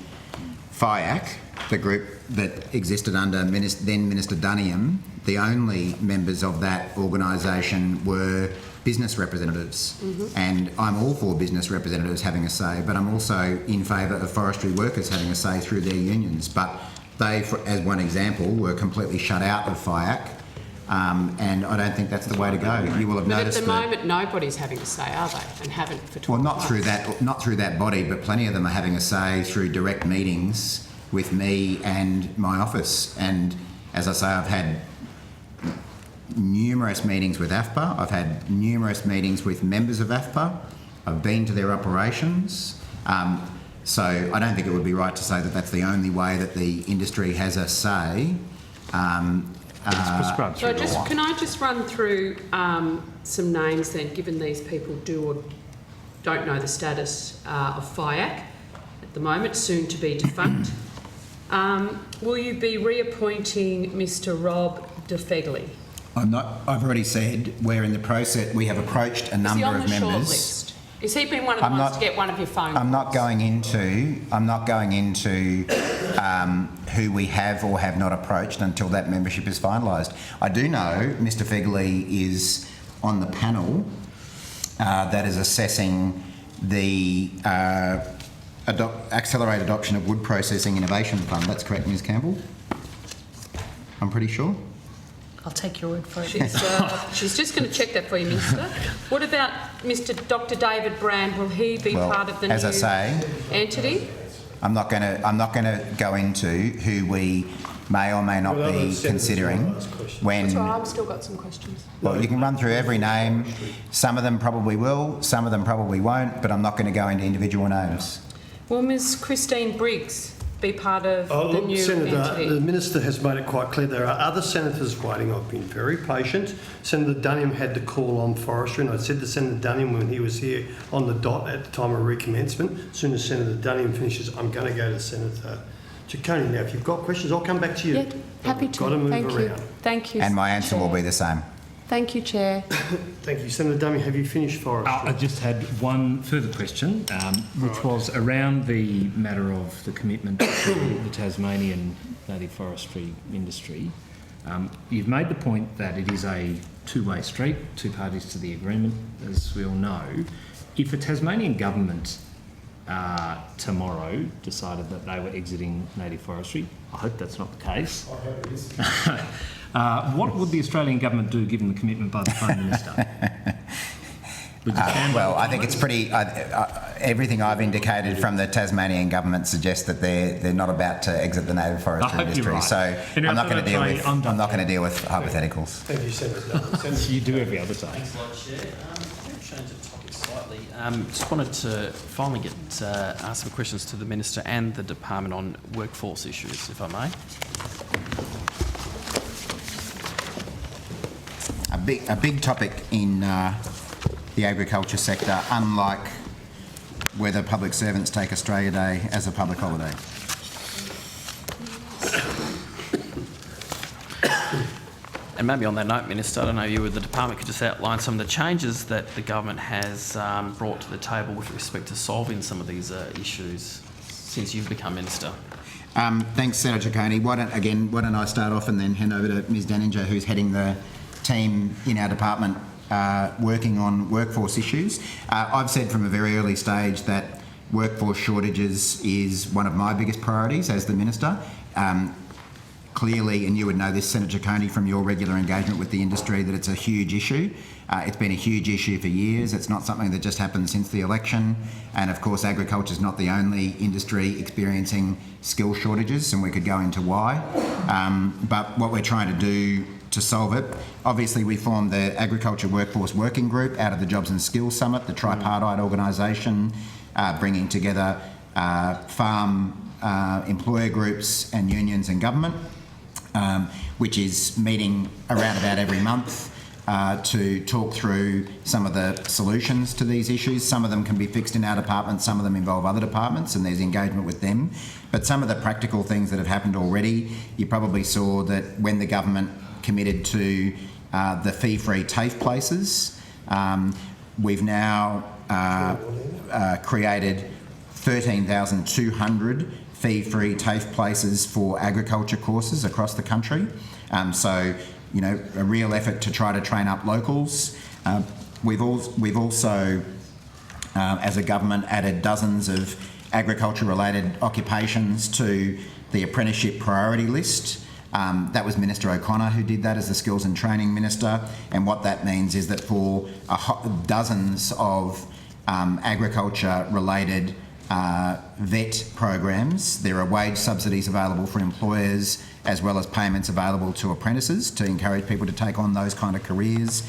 FIAC, the group that existed under then Minister Duniam, the only members of that organisation were business representatives. And I'm all for business representatives having a say, but I'm also in favour of forestry workers having a say through their unions. But they, as one example, were completely shut out of FIAC, and I don't think that's the way to go. You will have noticed at the moment, nobody's having a say, are they? And haven't for 12 Well, months. not through that body, but plenty of them are having a say through direct meetings with me and my office. And as I say, I've had numerous meetings with AFPA. I've had numerous meetings with members of AFPA. I've been to their operations. So I don't think it would be right to say that that's the only way that the industry has a say. So can I just run through some names then, given these people do or don't know the status of FIAC at the moment, soon to be defunct. Will you be reappointing Mr. Rob De Fegley? I've already said we're in the process. We have approached a number of members. Is he on the short list? Has he been one of the ones to get one of your phone calls? I'm not going into who we have or have not approached until that membership is finalised. I do know Mr. Fegley is on the panel that is assessing the Accelerated Adoption of Wood Processing Innovation Fund. That's correct, Ms. Campbell? I'm pretty sure. I'll take your word for it. She's just going to check that for you, Minister. What about Dr. David Brand? Will he be part of the new entity? I'm not going to go into who we may or may not be considering. That's right, I've still got some questions. Well, you can run through every name. Some of them probably will, some of them probably won't, but I'm not going to go into individual names. Will Ms. Christine Briggs be part of the new Senator, entity? the Minister has made it quite clear there are other senators waiting. I've been very patient. Senator Duniam had to call on forestry, and I said to Senator Duniam when he was here on the dot at the time of recommencement, as soon as Senator Duniam finishes, I'm going to go to Senator Ciccone. Now, if you've got questions, I'll come back to you. Yeah, happy to. Got to move Thank around. you. Thank you. And my answer Chair. will be the same. Thank you, Chair. Thank you. Senator Duniam, have you finished forestry? I just had one further question, which was around the matter of the commitment to the Tasmanian native forestry industry. You've made the point that it is a two-way street, two parties to the agreement, as we all know. If a Tasmanian government tomorrow decided that they were exiting native forestry, I hope that's not the case. I hope it is. What would the Australian government do given the commitment by the Prime Minister? Well, I think it's pretty. Everything I've indicated from the Tasmanian government suggests that they're not about to exit the native forestry industry. Right. So I'm not going to deal with. I'm not going to deal with hypotheticals. Thank you, Senator. You do every other time. Thanks a lot, Chair. Change the topic slightly. Just wanted to finally ask some questions to the Minister and the Department on workforce issues, if I may. A big topic in the agriculture sector, unlike whether public servants take Australia Day as a public holiday. And maybe on that note, Minister, I don't know, you or the department could just outline some of the changes that the government has brought to the table with respect to solving some of these issues since you've become Minister. Thanks, Senator Ciccone. Why don't I start off and then hand over to Ms Denninger, who's heading the team in our department working on workforce issues. I've said from a very early stage that workforce shortages is one of my biggest priorities as the Minister. Clearly, and you would know this, Senator Ciccone, from your regular engagement with the industry, that it's a huge issue. It's been a huge issue for years. It's not something that just happened since the election. And of course, agriculture is not the only industry experiencing skill shortages, and we could go into why. But what we're trying to do to solve it, obviously we formed the Agriculture Workforce Working Group out of the Jobs and Skills Summit, the tripartite organisation, bringing together farm employer groups and unions and government, which is meeting around about every month to talk through some of the solutions to these issues. Some of them can be fixed in our department, some of them involve other departments, and there's engagement with them. But some of the practical things that have happened already, you probably saw that when the government committed to the fee-free TAFE places, we've now created 13,200 fee-free TAFE places for agriculture courses across the country. So, you know, a real effort to try to train up locals. We've also, as a government, added dozens of agriculture-related occupations to the apprenticeship priority list. That was Minister O'Connor who did that as the Skills and Training Minister, and what that means is that for dozens of agriculture-related vet programs, there are wage subsidies available for employers as well as payments available to apprentices to encourage people to take on those kind of careers.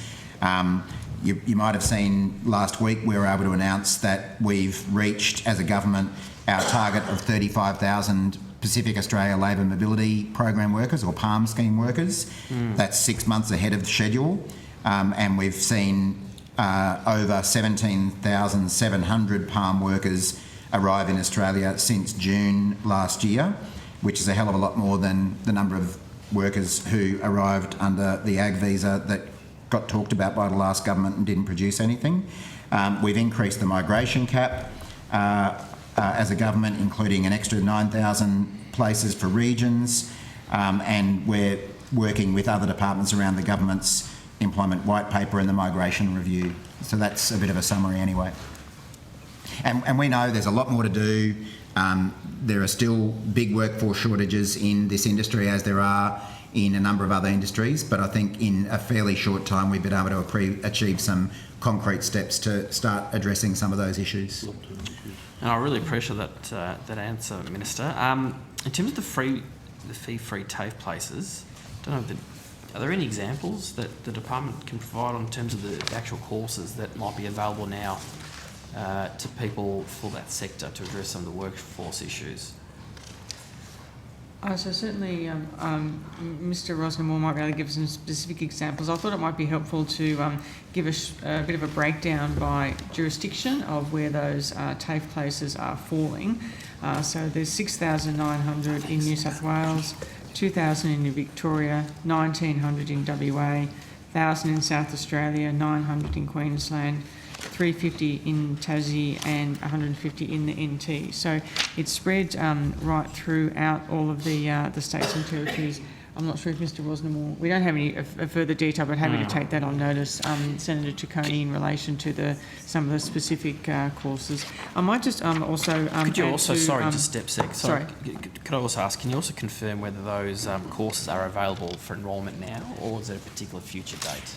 You might have seen last week we were able to announce that we've reached, as a government, our target of 35,000 Pacific Australia Labour Mobility Program workers, or PALM scheme workers. That's 6 months ahead of schedule, and we've seen over 17,700 PALM workers arrive in Australia since June last year, which is a hell of a lot more than the number of workers who arrived under the ag visa that got talked about by the last government and didn't produce anything. We've increased the migration cap as a government, including an extra 9,000 places for regions, and we're working with other departments around the government's employment white paper and the migration review. So that's a bit of a summary anyway. And we know there's a lot more to do. There are still big workforce shortages in this industry, as there are in a number of other industries, but I think in a fairly short time we've been able to achieve some concrete steps to start addressing some of those issues. And I really appreciate that answer, Minister. In terms of the fee-free TAFE places, are there any examples that the department can provide in terms of the actual courses that might be available now to people for that sector to address some of the workforce issues? So certainly Mr Rosner might be able to give some specific examples. I thought it might be helpful to give a bit of a breakdown by jurisdiction of where those TAFE places are falling. So there's 6,900 in New South Wales, 2,000 in Victoria, 1,900 in WA, 1,000 in South Australia, 900 in Queensland, 350 in Tassie and 150 in the NT. So it's spread right throughout all of the states and territories. I'm not sure if Mr Rosner, we don't have any further detail, but happy to take that on notice, Senator Ciccone, in relation to some of the specific courses. I might just also... could you also, just step sec, sorry. Could I also ask, can you also confirm whether those courses are available for enrolment now, or is there a particular future date?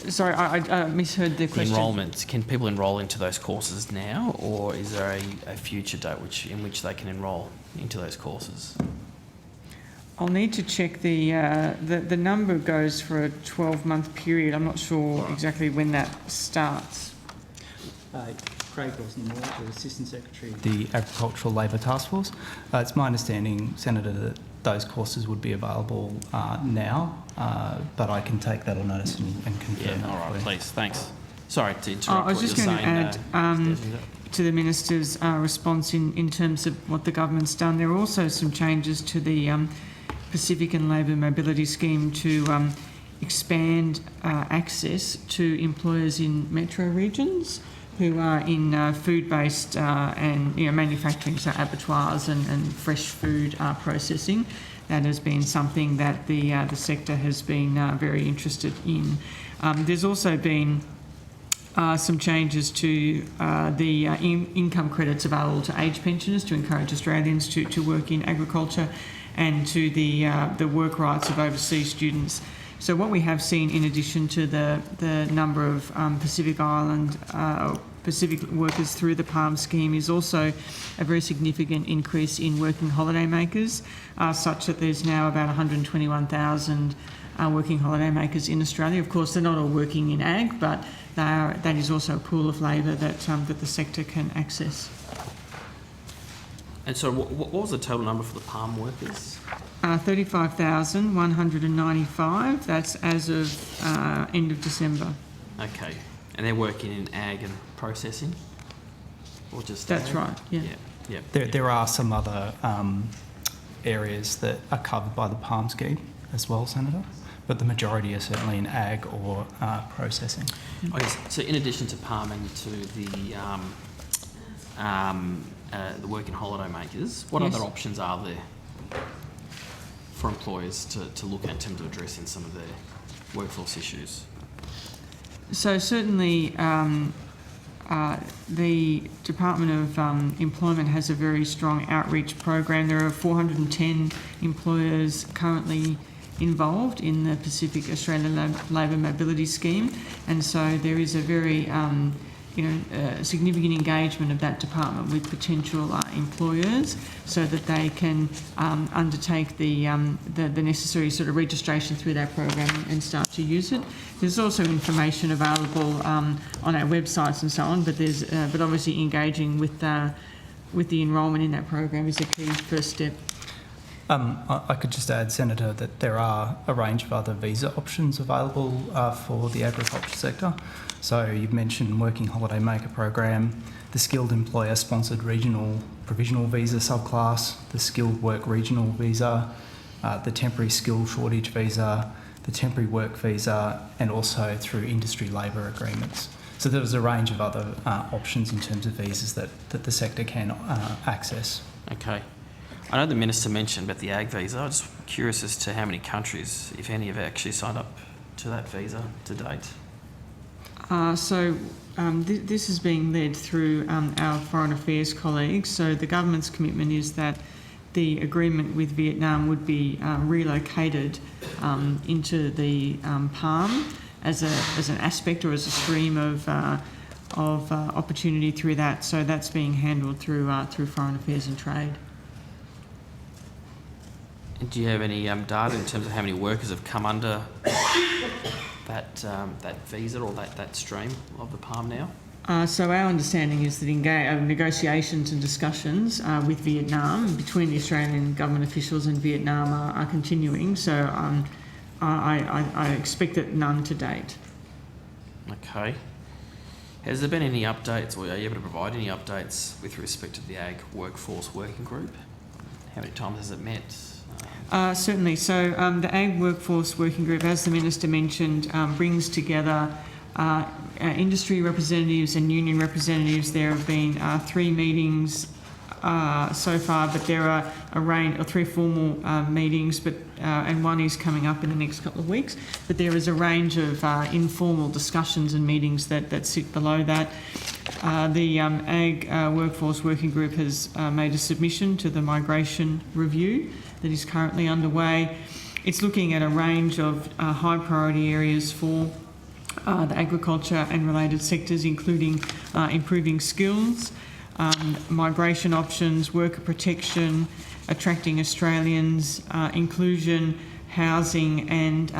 Sorry, I misheard the question. Enrolment. Can people enrol into those courses now, or is there a future date in which they can enrol into those courses? I'll need to check the number goes for a 12-month period. I'm not sure exactly when that starts. Craig Rosner-Moore, the Assistant Secretary of the Agricultural Labour Task Force. It's my understanding, Senator, that those courses would be available now, but I can take that on notice and confirm that. All right, please, thanks. Sorry to interrupt. I was just going to add to the Minister's response in terms of what the government's done. There are also some changes to the Pacific and Labour Mobility Scheme to expand access to employers in metro regions who are in food-based and manufacturing, so abattoirs and fresh food processing. That has been something that the sector has been very interested in. There's also been some changes to the income credits available to age pensioners to encourage Australians to work in agriculture, and to the work rights of overseas students. So what we have seen, in addition to the number of Pacific workers through the PALM scheme, is also a very significant increase in working holiday makers, such that there's now about 121,000 working holiday makers in Australia. Of course, they're not all working in ag, but that is also a pool of labour that the sector can access. And so what was the total number for the PALM workers? 35,195. That's as of end of December. Okay. And they're working in ag and processing? Or just That's ag? right, yeah. Yeah. There are some other areas that are covered by the PALM scheme as well, Senator, but the majority are certainly in ag or processing. Okay, so in addition to PALM and to the the working holiday makers, what Yes. other options are there for employers to look at in terms of addressing some of their workforce issues? So certainly the Department of Employment has a very strong outreach program. There are 410 employers currently involved in the Pacific Australia Labour Mobility Scheme, and so there is a very significant engagement of that department with potential employers, so that they can undertake the necessary sort of registration through that program and start to use it. There's also information available on our websites and so on, but but obviously engaging with the enrolment in that program is a key first step. I could just add, Senator, that there are a range of other visa options available for the agriculture sector. So you've mentioned Working Holiday Maker program, the Skilled Employer Sponsored Regional Provisional Visa subclass, the Skilled Work Regional Visa, the Temporary Skill Shortage Visa, the Temporary Work Visa, and also through industry labour agreements. So there's a range of other options in terms of visas that the sector can access. Okay. I know the Minister mentioned about the ag visa. I'm just curious as to how many countries, if any, have actually signed up to that visa to date. This is being led through our Foreign Affairs colleagues. So the government's commitment is that the agreement with Vietnam would be relocated into the PALM as an aspect or as a stream of opportunity through that. So that's being handled through Foreign Affairs and Trade. And do you have any data in terms of how many workers have come under that visa or that stream of the PALM now? So our understanding is that negotiations and discussions with Vietnam, between the Australian government officials and Vietnam, are continuing. So I expect that none to date. Okay. Has there been any updates, or are you able to provide any updates with respect to the Ag Workforce Working Group? How many times has it met? Certainly. So the Ag Workforce Working Group, as the Minister mentioned, brings together industry representatives and union representatives. There have been 3 meetings so far, but there are a range of 3 formal meetings, and one is coming up in the next couple of weeks. But there is a range of informal discussions and meetings that sit below that. The Ag Workforce Working Group has made a submission to the migration review that is currently underway. It's looking at a range of high priority areas for the agriculture and related sectors, including improving skills, migration options, worker protection, attracting Australians, inclusion, housing, and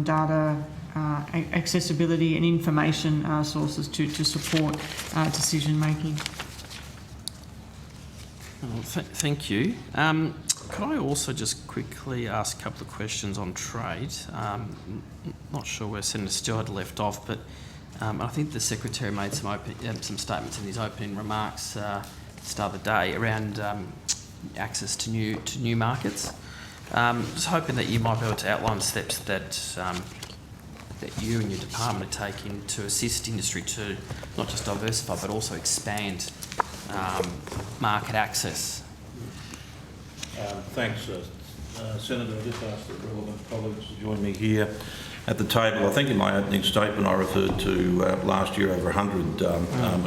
data accessibility and information sources to support decision making. Well, thank you. Could I also just quickly ask a couple of questions on trade? Not sure where Senator Stewart left off, but I think the Secretary made some statements in his opening remarks at the start of the day around access to new markets. Just hoping that you might be able to outline steps that you and your department are taking to assist industry to not just diversify but also expand market access. Thanks, Senator. I just asked the relevant colleagues to join me here at the table. I think in my opening statement I referred to last year over 100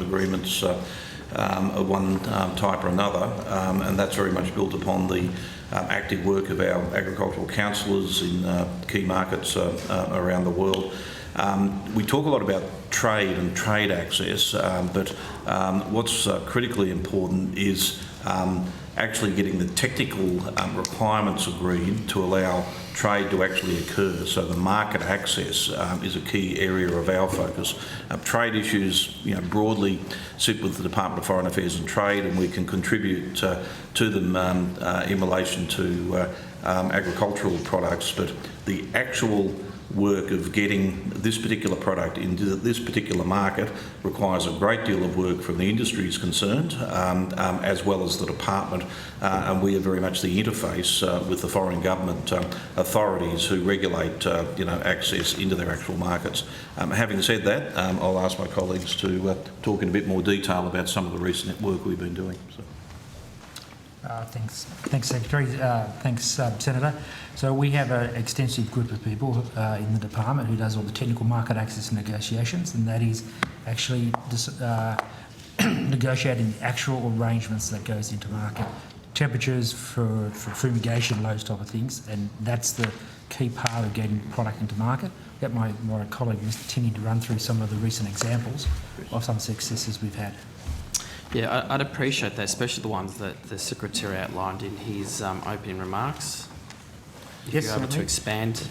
agreements of one type or another, and that's very much built upon the active work of our agricultural counsellors in key markets around the world. We talk a lot about trade and trade access, but what's critically important is actually getting the technical requirements agreed to allow trade to actually occur. So the market access is a key area of our focus. Trade issues, broadly sit with the Department of Foreign Affairs and Trade, and we can contribute to them in relation to agricultural products. But the actual work of getting this particular product into this particular market requires a great deal of work from the industry is concerned, as well as the department, and we are very much the interface with the foreign government authorities who regulate, access into their actual markets. Having said that, I'll ask my colleagues to talk in a bit more detail about some of the recent work we've been doing. So. Thanks, Secretary. Thanks, Senator. So we have an extensive group of people in the department who does all the technical market access negotiations, and that is actually negotiating the actual arrangements that goes into market, temperatures for fumigation, those type of things, and that's the key part of getting product into market. Get my colleague Mr. Tinney to run through some of the recent examples of some successes we've had. Yeah, I'd appreciate that, especially the ones that the Secretary outlined in his opening remarks. If Yes, you're able to certainly. expand.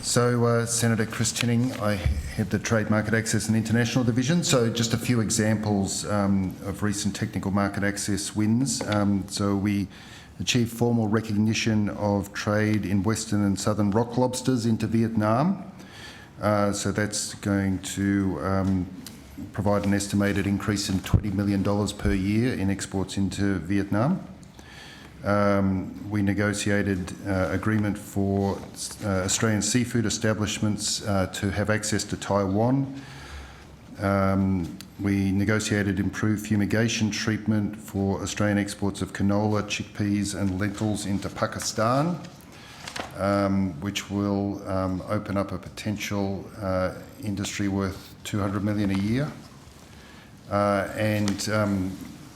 So Senator Chris Tinning, I head the Trade Market Access and International Division. So just a few examples of recent technical market access wins. So we achieved formal recognition of trade in western and southern rock lobsters into Vietnam. So that's going to provide an estimated increase in $20 million per year in exports into Vietnam. We negotiated agreement for Australian seafood establishments to have access to Taiwan. We negotiated improved fumigation treatment for Australian exports of canola, chickpeas and lentils into Pakistan, which will open up a potential industry worth $200 million a year.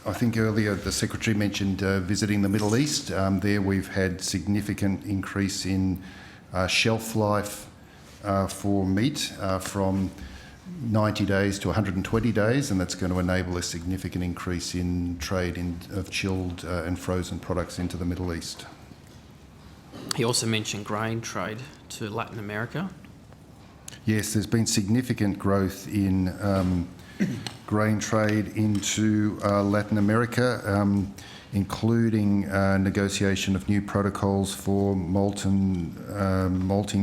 I think earlier the Secretary mentioned visiting the Middle East. There we've had significant increase in shelf life for meat from 90 days to 120 days, and that's going to enable a significant increase in trade of chilled and frozen products into the Middle East. He also mentioned grain trade to Latin America. Yes, there's been significant growth in grain trade into Latin America, including negotiation of new protocols for malting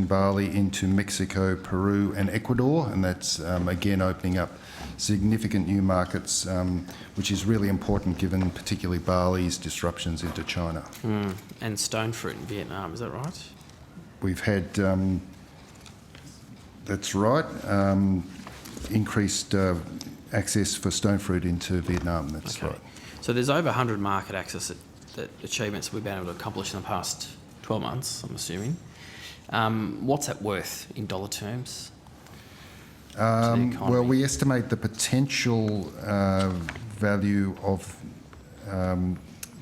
barley into Mexico, Peru and Ecuador, and that's again opening up significant new markets, which is really important given particularly barley's disruptions into China. And stone fruit in Vietnam, is that right? We've had, that's right, increased access for stone fruit into Vietnam, that's right. So there's over 100 market access achievements we've been able to accomplish in the past 12 months, I'm assuming. What's that worth in dollar terms? Well, we estimate the potential value of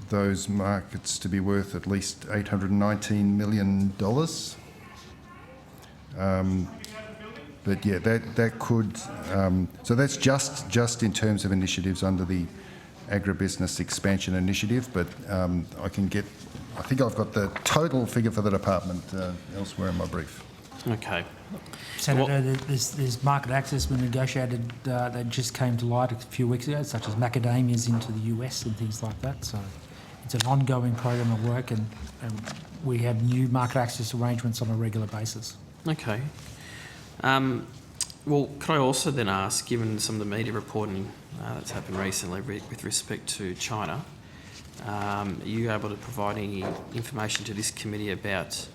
those markets to be worth at least $819 million. But yeah, that could, so that's just in terms of initiatives under the Agribusiness Expansion Initiative, but I think I've got the total figure for the department elsewhere in my brief. Okay. Senator, there's market access we negotiated that just came to light a few weeks ago, such as macadamias into the US and things like that. So it's an ongoing program of work, and we have new market access arrangements on a regular basis. Okay. Well, could I also then ask, given some of the media reporting that's happened recently with respect to China, are you able to provide any information to this committee about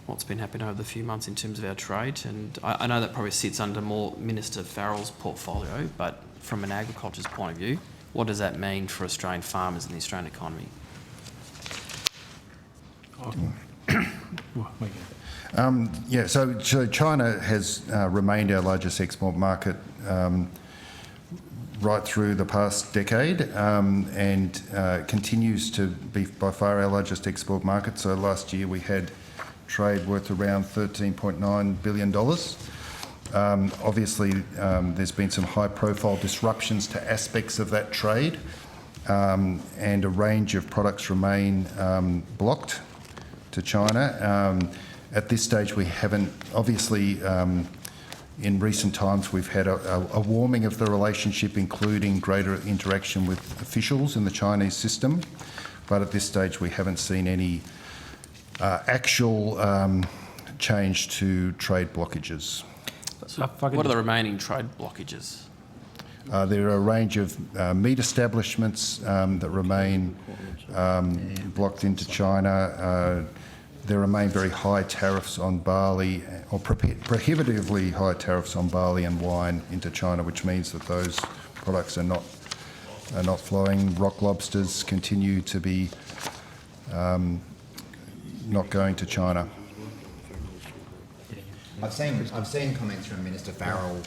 what's been happening over the few months in terms of our trade? And I know that probably sits under more Minister Farrell's portfolio, but from an agriculture's point of view, what does that mean for Australian farmers and the Australian economy? So China has remained our largest export market right through the past decade, and continues to be by far our largest export market. So last year we had trade worth around $13.9 billion. Obviously, there's been some high-profile disruptions to aspects of that trade, and a range of products remain blocked to China. At this stage, we haven't, obviously, in recent times, we've had a warming of the relationship, including greater interaction with officials in the Chinese system. But at this stage, we haven't seen any actual change to trade blockages. What are the remaining trade blockages? There are a range of meat establishments that remain blocked into China. There remain very high tariffs on barley, or prohibitively high tariffs on barley and wine into China, which means that those products are not flowing. Rock lobsters continue to be not going to China. I've seen comments from Minister Farrell,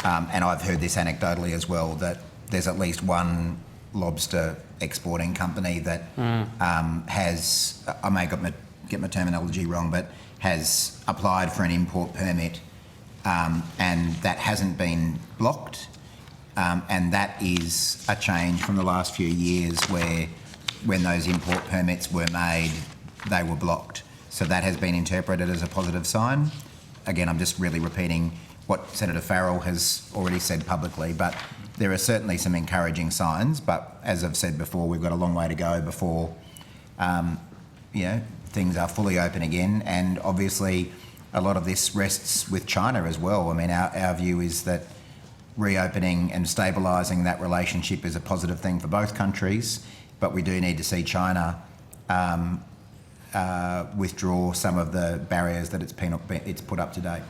and I've heard this anecdotally as well, that there's at least one lobster exporting company that has, I may get my terminology wrong, but has applied for an import permit, and that hasn't been blocked, and that is a change from the last few years where when those import permits were made, they were blocked. So that has been interpreted as a positive sign. Again, I'm just really repeating what Senator Farrell has already said publicly, but there are certainly some encouraging signs. But as I've said before, we've got a long way to go before, things are fully open again. And obviously, a lot of this rests with China as well. I mean, our view is that reopening and stabilising that relationship is a positive thing for both countries, but we do need to see China withdraw some of the barriers that it's put up to date.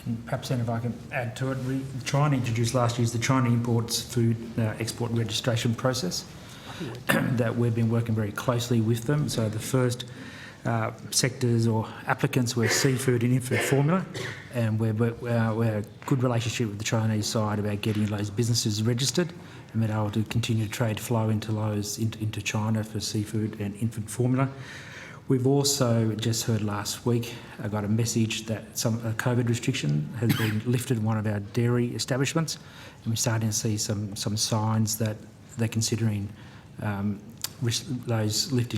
And perhaps, Senator, if I can add to it, China introduced last year the China Imports Food Export Registration process that we've been working very closely with them. So the first sectors or applicants were seafood and infant formula, and we have a good relationship with the Chinese side about getting those businesses registered and being able to continue to trade flow into China for seafood and infant formula. We've also just heard last week, I got a message that some COVID restriction has been lifted in one of our dairy establishments, and we're starting to see some signs that they're considering lifting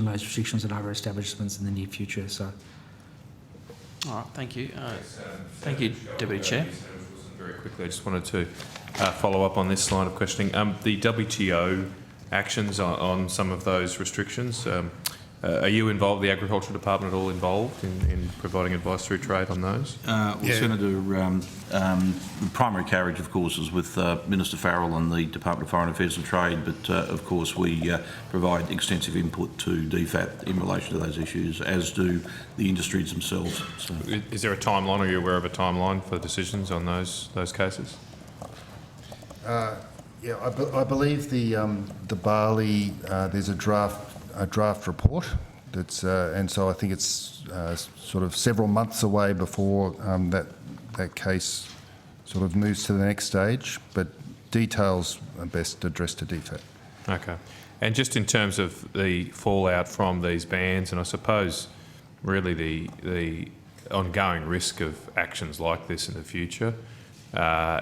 those restrictions in other establishments in the near future. So, all right, thank you. Thank you, Deputy Chair. Very quickly, I just wanted to follow up on this line of questioning. The WTO actions on some of those restrictions, are you involved, the Agriculture Department, at all involved in providing advice through trade on those? Senator, the primary carriage, of course, is with Minister Farrell and the Department of Foreign Affairs and Trade, but of course we provide extensive input to DFAT in relation to those issues, as do the industries themselves. So. Is there a timeline? Are you aware of a timeline for decisions on those cases? I believe the barley, there's a draft report that's and so I think it's sort of several months away before that case sort of moves to the next stage, but details are best addressed to DFAT. Okay. And just in terms of the fallout from these bans, and I suppose really the ongoing risk of actions like this in the future,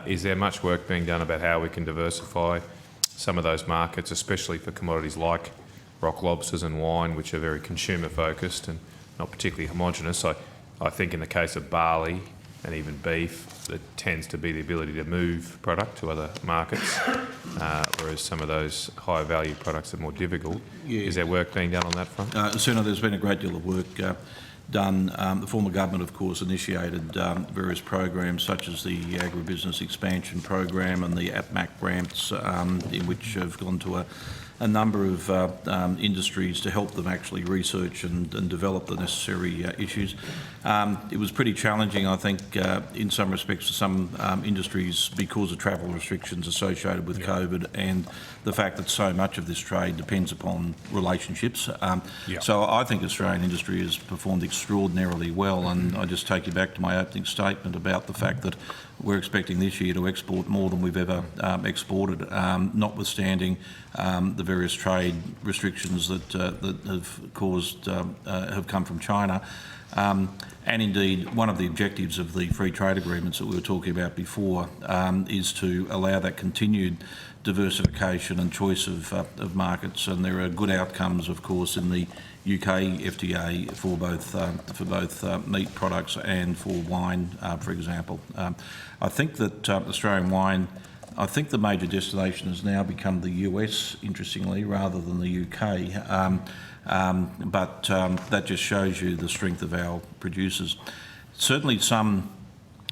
is there much work being done about how we can diversify some of those markets, especially for commodities like rock lobsters and wine, which are very consumer focused and not particularly homogenous? I think in the case of barley and even beef, it tends to be the ability to move product to other markets, whereas some of those higher value products are more difficult. Yeah. Is there work being done on that front? Senator, there's been a great deal of work done. The former government, of course, initiated various programs such as the Agribusiness Expansion Program and the APMAC grants, in which have gone to a number of industries to help them actually research and develop the necessary issues. It was pretty challenging, I think, in some respects for some industries because of travel restrictions associated with COVID and the fact that so much of this trade depends upon relationships. So I think Australian industry has performed extraordinarily well, and I just take you back to my opening statement about the fact that we're expecting this year to export more than we've ever exported, notwithstanding the various trade restrictions that have come from China. And indeed, one of the objectives of the free trade agreements that we were talking about before is to allow that continued diversification and choice of markets, and there are good outcomes, of course, in the UK FTA for both meat products and for wine, for example. I think that Australian wine I think the major destination has now become the US, interestingly, rather than the UK. But that just shows you the strength of our producers. Certainly some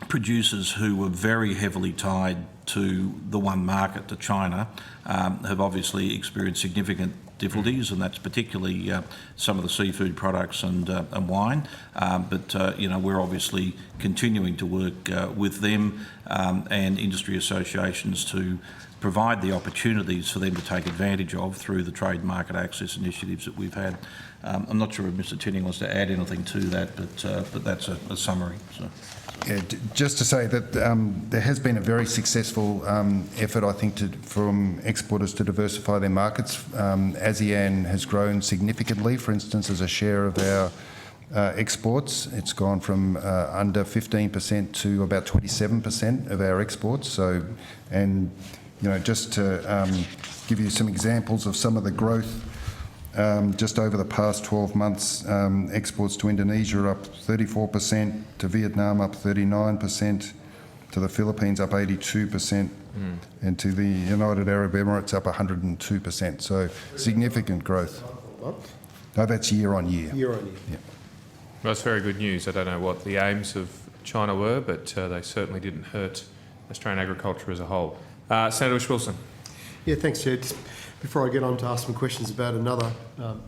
producers who were very heavily tied to the one market, to China, have obviously experienced significant difficulties, and that's particularly some of the seafood products and wine. But you know, we're obviously continuing to work with them and industry associations to provide the opportunities for them to take advantage of through the trade market access initiatives that we've had. I'm not sure if Mr. Tinning wants to add anything to that, but that's a summary. So. Yeah, just to say that there has been a very successful effort, I think, from exporters to diversify their markets. ASEAN has grown significantly, for instance, as a share of our exports. It's gone from under 15% to about 27% of our exports. So, and you know, just to give you some examples of some of the growth. Just over the past 12 months, exports to Indonesia are up 34%, to Vietnam up 39%, to the Philippines up 82%, and to the United Arab Emirates up 102%. So significant growth. No, that's year on year. Year on year. Yeah. Well, that's very good news. I don't know what the aims of China were, but they certainly didn't hurt Australian agriculture as a whole. Senator Whish-Wilson. Yeah, thanks, Chair. Just before I get on to ask some questions about another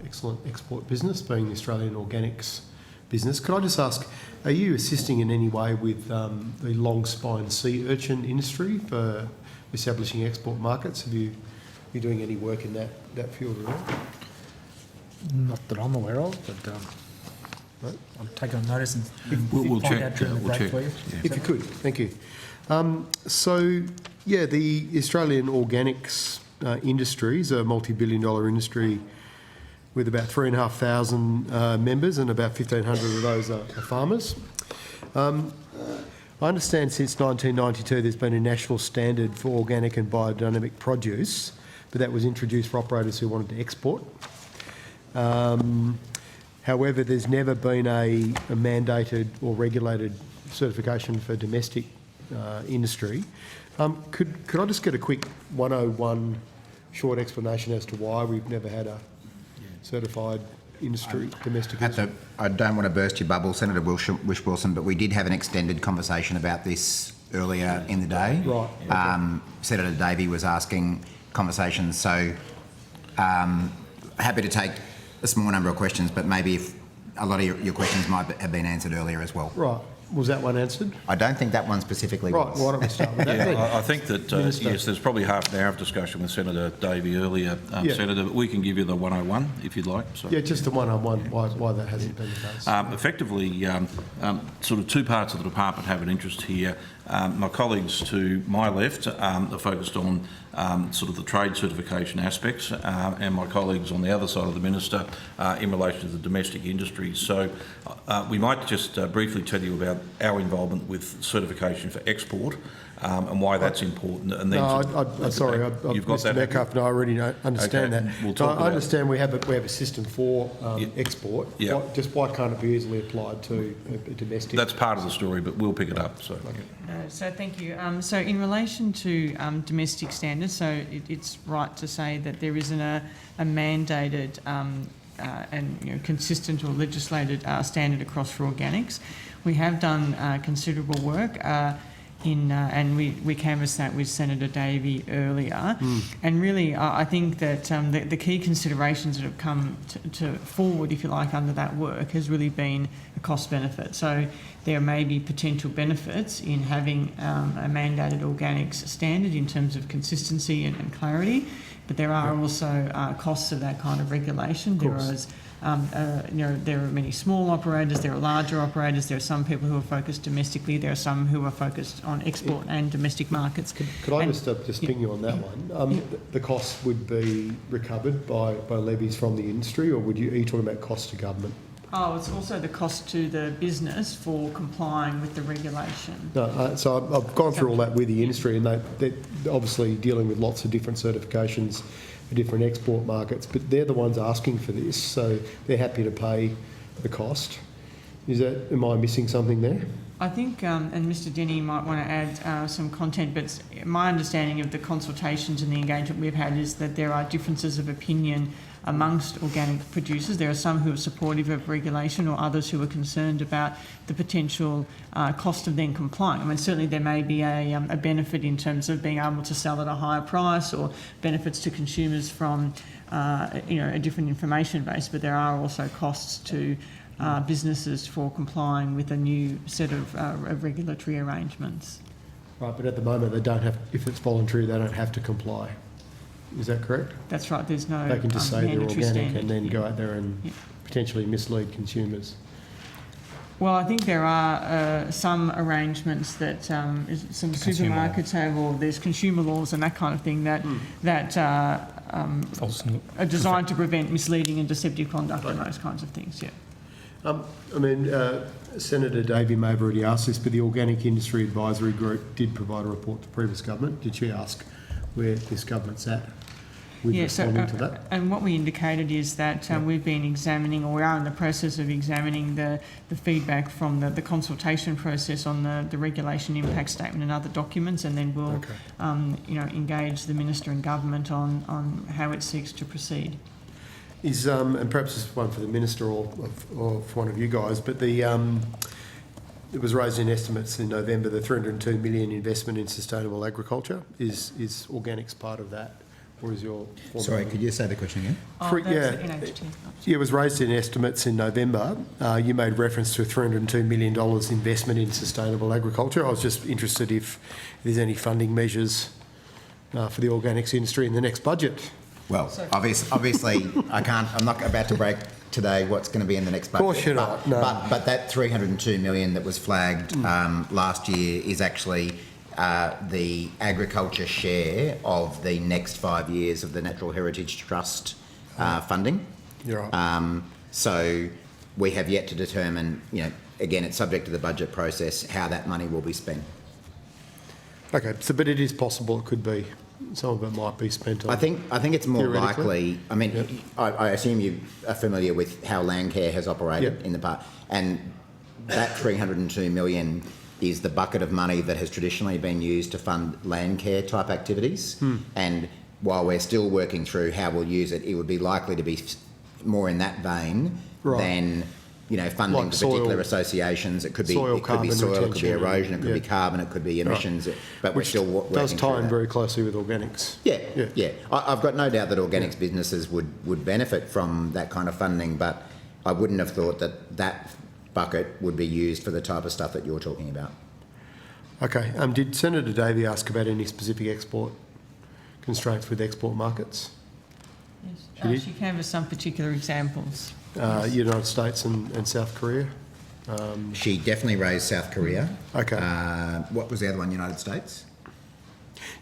excellent export business, being the Australian Organics business, could I just ask, are you assisting in any way with the long-spine sea urchin industry for establishing export markets? Are you doing any work in that field at all? Not that I'm aware of, but I'm taking on notice and We'll find check. out during the We'll break check. for you. Yeah. If you could, thank you. So, yeah, the Australian Organics industry is a multi-billion-dollar industry with about 3,500 members, and about 1,500 of those are farmers. I understand since 1992 there's been a national standard for organic and biodynamic produce, but that was introduced for operators who wanted to export. However, there's never been a mandated or regulated certification for domestic industry. Could I just get a quick 101 short explanation as to why we've never had a certified industry, domestic industry? I don't want to burst your bubble, Senator Whish-Wilson, but we did have an extended conversation about this earlier in the day. Right. Okay. Senator Davey was asking conversations, so happy to take a small number of questions, but maybe if a lot of your questions might have been answered earlier as well. Right. Was that one answered? I don't think that one specifically Right, was. why don't we start with that then? I think that, yes, there's probably half an hour of discussion with Senator Davey earlier, Yeah. Senator, but we can give you the 101 if you'd like. So. Yeah, just the one-on-one, why that hasn't been the case. Effectively, sort of two parts of the department have an interest here. My colleagues to my left are focused on sort of the trade certification aspects, and my colleagues on the other side of the minister in relation to the domestic industry. So we might just briefly tell you about our involvement with certification for export and why that's important. And then You've got Mr. Metcalfe, no, I already understand that. We'll talk I understand we have a system for export. Yeah. Why can't it be easily applied to a domestic? That's part of the story, but we'll pick it up. So. So thank you. So in relation to domestic standards, so it's right to say that there isn't a mandated and consistent or legislated standard across for organics. We have done considerable work and we canvassed that with Senator Davey earlier. And really, I think that the key considerations that have come to forward, if you like, under that work has really been a cost benefit. So there may be potential benefits in having a mandated organics standard in terms of consistency and clarity, but there are also costs of that kind of regulation. There are many small operators, there are larger operators, there are some people who are focused domestically, there are some who are focused on export and domestic markets. Could I just ping you on that one? The costs would be recovered by levies from the industry, or are you talking about costs to government? Oh, it's also the cost to the business for complying with the regulation. No, so I've gone through all that with the industry, and they're obviously dealing with lots of different certifications for different export markets, but they're the ones asking for this, so they're happy to pay the cost. Am I missing something there? I think, and Mr Denny might want to add some content, but my understanding of the consultations and the engagement we've had is that there are differences of opinion amongst organic producers. There are some who are supportive of regulation or others who are concerned about the potential cost of then complying. I mean, certainly there may be a benefit in terms of being able to sell at a higher price or benefits to consumers from a different information base, but there are also costs to businesses for complying with a new set of regulatory arrangements. Right, but at the moment they don't have, if it's voluntary, they don't have to comply. Is that correct? That's right, there's no They can just say they're mandatory organic standard. and then go out there and potentially mislead consumers. Well, I think there are some arrangements that some supermarkets have, or there's consumer laws and that kind of thing that are designed to prevent misleading and deceptive conduct and those kinds of things, yeah. Senator Davey may have already asked this, but the Organic Industry Advisory Group did provide a report to the previous government. Did she ask where this government's at with responding to that? And what we indicated is that we've been examining, or we are in the process of examining the feedback from the consultation process on the regulation impact statement and other documents, and then we'll engage the Minister and Government on how it seeks to proceed. And perhaps this is one for the Minister or for one of you guys, but it was raised in estimates in November, the 302 million investment in sustainable agriculture. Is organics part of that, or is your... Sorry, could you say the question again? It was raised in estimates in November. You made reference to a $302 million investment in sustainable agriculture. I was just interested if there's any funding measures for the organics industry in the next budget. Well, obviously, I'm not about to break today what's going to be in the next budget. Of course you're not, no. But that 302 million that was flagged last year is actually the agriculture share of the next 5 years of the Natural Heritage Trust funding. You're right. So we have yet to determine, again, it's subject to the budget process, how that money will be spent. Okay, but it is possible it could be. Some of it might be spent on... I think it's more likely. I mean, I assume you are familiar with how Landcare has operated in the past, and that 302 million is the bucket of money that has traditionally been used to fund Landcare type activities. And while we're still working through how we'll use it, it would be likely to be more in that vein than funding Like to soil, particular associations. It could be soil, it could be erosion, it could be carbon, it could be emissions. But we're still working does through tie in that. very closely with organics. Yeah. I've got no doubt that organics businesses would benefit from that kind of funding, but I wouldn't have thought that bucket would be used for the type of stuff that you're talking about. Okay. Did Senator Davey ask about any specific export constraints with export markets? Yes. She gave us some particular examples. United States and South Korea? She definitely raised South Korea. Okay. What was the other one? United States?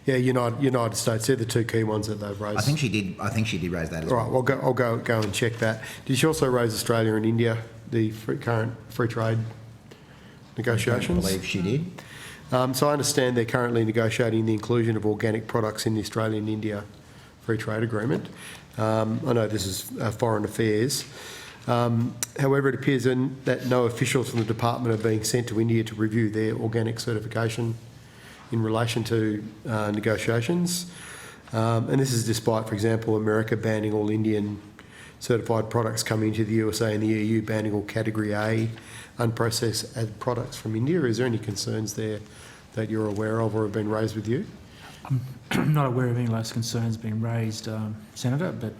Yeah, United States. They're the two key ones that they've raised. I think she did raise that as well. All right, well, I'll go and check that. Did she also raise Australia and India, the current free trade negotiations? I believe she did. So I understand they're currently negotiating the inclusion of organic products in the Australia-India Free Trade Agreement. I know this is foreign affairs. However, it appears that no officials from the department are being sent to India to review their organic certification in relation to negotiations. And this is despite, for example, America banning all Indian certified products coming into the USA and the EU banning all Category A unprocessed ag products from India. Is there any concerns there that you're aware of or have been raised with you? I'm not aware of any of those concerns being raised, Senator, but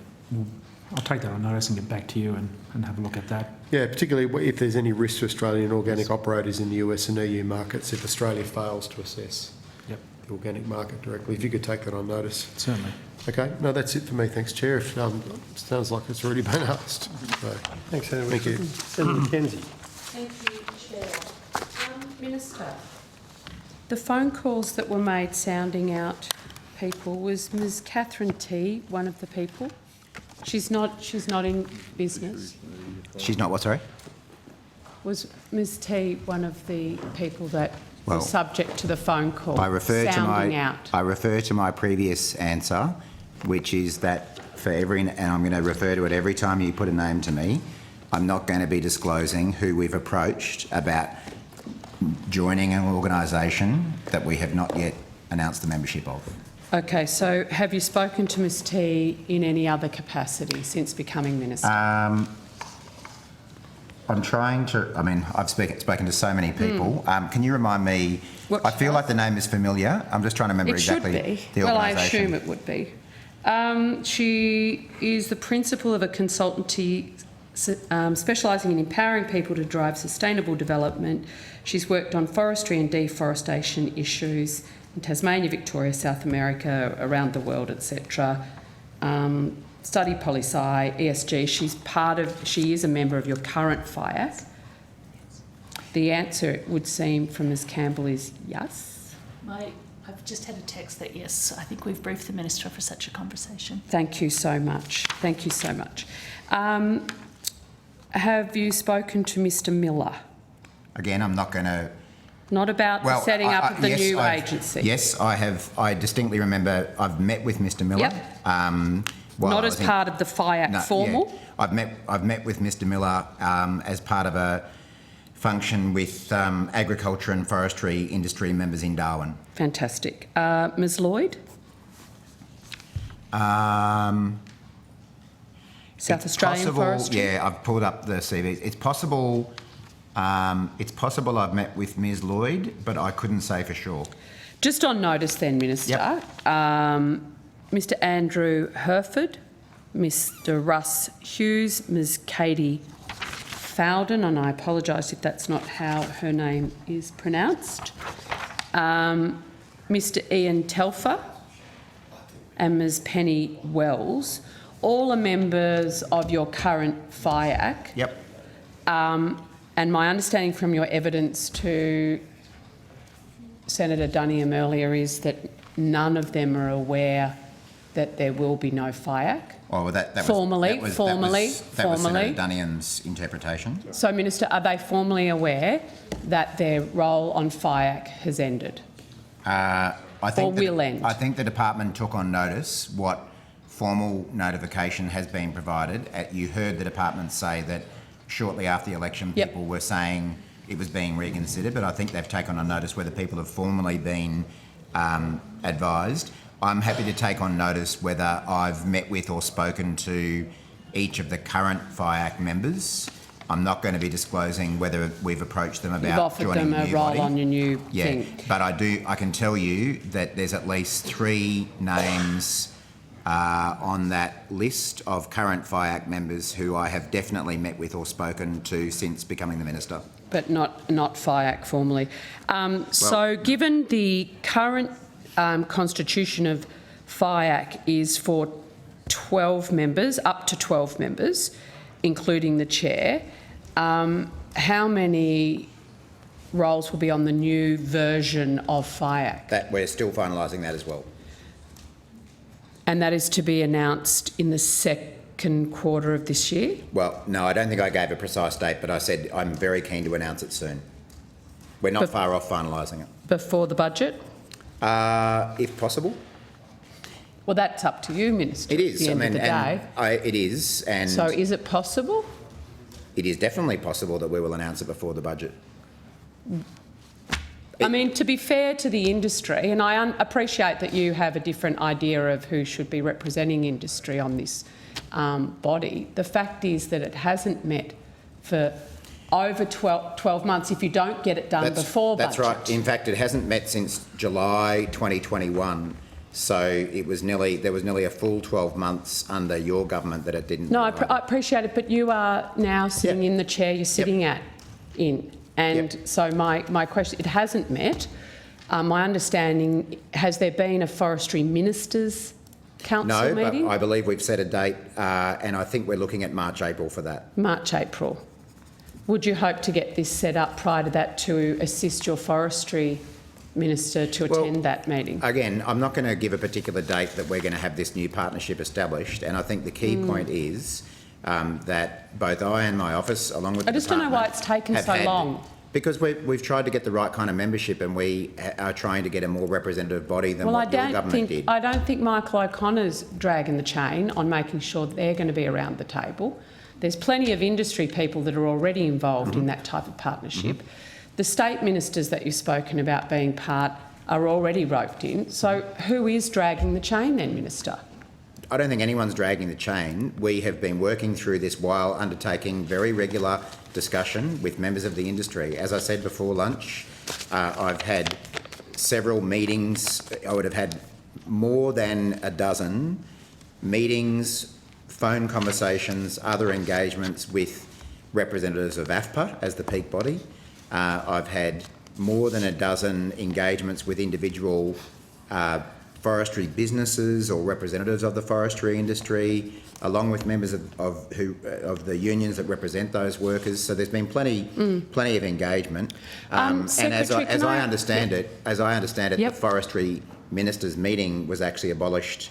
I'll take that on notice and get back to you and have a look at that. Yeah, particularly if there's any risk to Australian organic operators in the US and EU markets if Australia fails to assess the organic market directly. If you could take that on notice. Certainly. Okay, no, that's it for me. Thanks, Chair. Sounds like it's already been asked. So, thanks, Senator. Thank you. Senator Mackenzie. Thank you, Chair. Minister, the phone calls that were made sounding out people, was Ms Catherine T one of the people? She's not in business. She's not what, sorry? Was Ms T one of the people that Well, were subject to the phone call I refer sounding to my previous answer, which is that for every, and I'm going to refer to it every time you put a name to me, I'm not going to be disclosing who we've approached about joining an organisation that we have not yet announced the membership of. Okay, so have you spoken to Ms T in any other capacity since becoming Minister? I'm trying to, I mean, I've spoken to so many people. Can you remind me, I feel like the name is familiar. I'm just trying to remember exactly the organisation. Well, I assume it would be. She is the principal of a consultancy specialising in empowering people to drive sustainable development. She's worked on forestry and deforestation issues in Tasmania, Victoria, South America, around the world, etc. Studied poli-sci, ESG. She is a member of your current FIAC. The answer, it would seem, from Ms Campbell is yes. I've just had a text that yes, I think we've briefed the Minister for such a conversation. Thank you so much. Thank you so much. Have you spoken to Mr Miller? Again, I'm not going to... Not about the setting up of the new agency? Yes, I have. I distinctly remember I've met with Mr Miller. Yep. Not as part of the FIAC formal? Yeah. I've met with Mr Miller as part of a function with agriculture and forestry industry members in Darwin. Fantastic. Ms Lloyd? South Australian Forestry? Yeah, I've pulled up the CV. It's possible I've met with Ms Lloyd, but I couldn't say for sure. Just on notice then, Minister, Mr Andrew Herford, Mr Russ Hughes, Ms Katie Fowden, and I apologise if that's not how her name is pronounced, Mr Ian Telfer and Ms Penny Wells, all are members of your current FIAC. Yep. And my understanding from your evidence to Senator Duniam earlier is that none of them are aware that there will be no FIAC. Oh, well, that was formally. Senator Duniam's interpretation. So, Minister, are they formally aware that their role on FIAC has ended? I think will end? I think the department took on notice what formal notification has been provided. You heard the department say that shortly after the election, people were saying it was being reconsidered, but I think they've taken on notice whether people have formally been advised. I'm happy to take on notice whether I've met with or spoken to each of the current FIAC members. I'm not going to be disclosing whether we've approached them about joining the new body. You've offered them a role on your new thing. But I can tell you that there's at least 3 names on that list of current FIAC members who I have definitely met with or spoken to since becoming the Minister. But not FIAC formally. So given the current constitution of FIAC is for 12 members, up to 12 members, including the chair, how many roles will be on the new version of FIAC? That we're still finalising that as well. And that is to be announced in the second quarter of this year? Well, no, I don't think I gave a precise date, but I said I'm very keen to announce it soon. We're not far off finalising it. Before the budget? If possible. Well, that's up to you, Minister. It is. At the end of the day. It is. And so is it possible? It is definitely possible that we will announce it before the budget. I mean, to be fair to the industry, and I appreciate that you have a different idea of who should be representing industry on this body, the fact is that it hasn't met for over 12 months if you don't get it done before budget. That's right. In fact, it hasn't met since July 2021. So there was nearly a full 12 months under your government that it didn't. No, I appreciate it, but you are now sitting in the chair you're sitting in. And so my question, it hasn't met. My understanding, has there been a Forestry Ministers' Council meeting? No, but I believe we've set a date and I think we're looking at March, April for that. March, April. Would you hope to get this set up prior to that to assist your Forestry Minister to attend that meeting? Again, I'm not going to give a particular date that we're going to have this new partnership established, and I think the key point is that both I and my office, along with the department... I just don't know why it's taken so long. Because we've tried to get the right kind of membership, and we are trying to get a more representative body than what your government did. I don't think Michael O'Connor's dragging the chain on making sure that they're going to be around the table. There's plenty of industry people that are already involved in that type of partnership. The state ministers that you've spoken about being part are already roped in. So who is dragging the chain then, Minister? I don't think anyone's dragging the chain. We have been working through this while undertaking very regular discussion with members of the industry. As I said before lunch, I've had several meetings. I would have had more than a dozen meetings, phone conversations, other engagements with representatives of AFPA as the peak body. I've had more than a dozen engagements with individual forestry businesses or representatives of the forestry industry, along with members of the unions that represent those workers. So there's been plenty of engagement. And as I understand it, the forestry ministers' meeting was actually abolished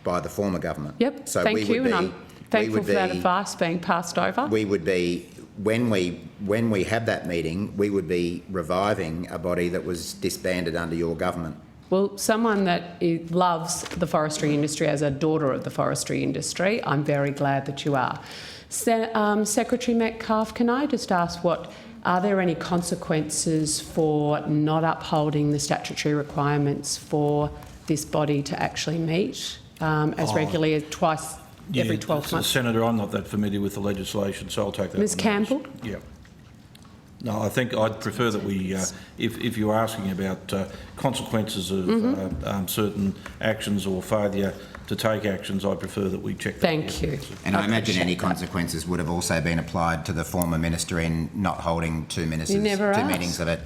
by the former government. Yep. So thank you, and I'm thankful for that advice being passed over. We would be, when we have that meeting, we would be reviving a body that was disbanded under your government. Well, someone that loves the forestry industry as a daughter of the forestry industry, I'm very glad that you are. Secretary Metcalfe, can I just ask are there any consequences for not upholding the statutory requirements for this body to actually meet as regularly as every 12 months? Senator, I'm not that familiar with the legislation, so I'll take that. Ms Campbell? Yeah. No, I think I'd prefer that we, if you're asking about consequences of certain actions or failure to take actions, I prefer that we check that. Thank you. And I imagine any consequences would have also been applied to the former minister in not holding two meetings of it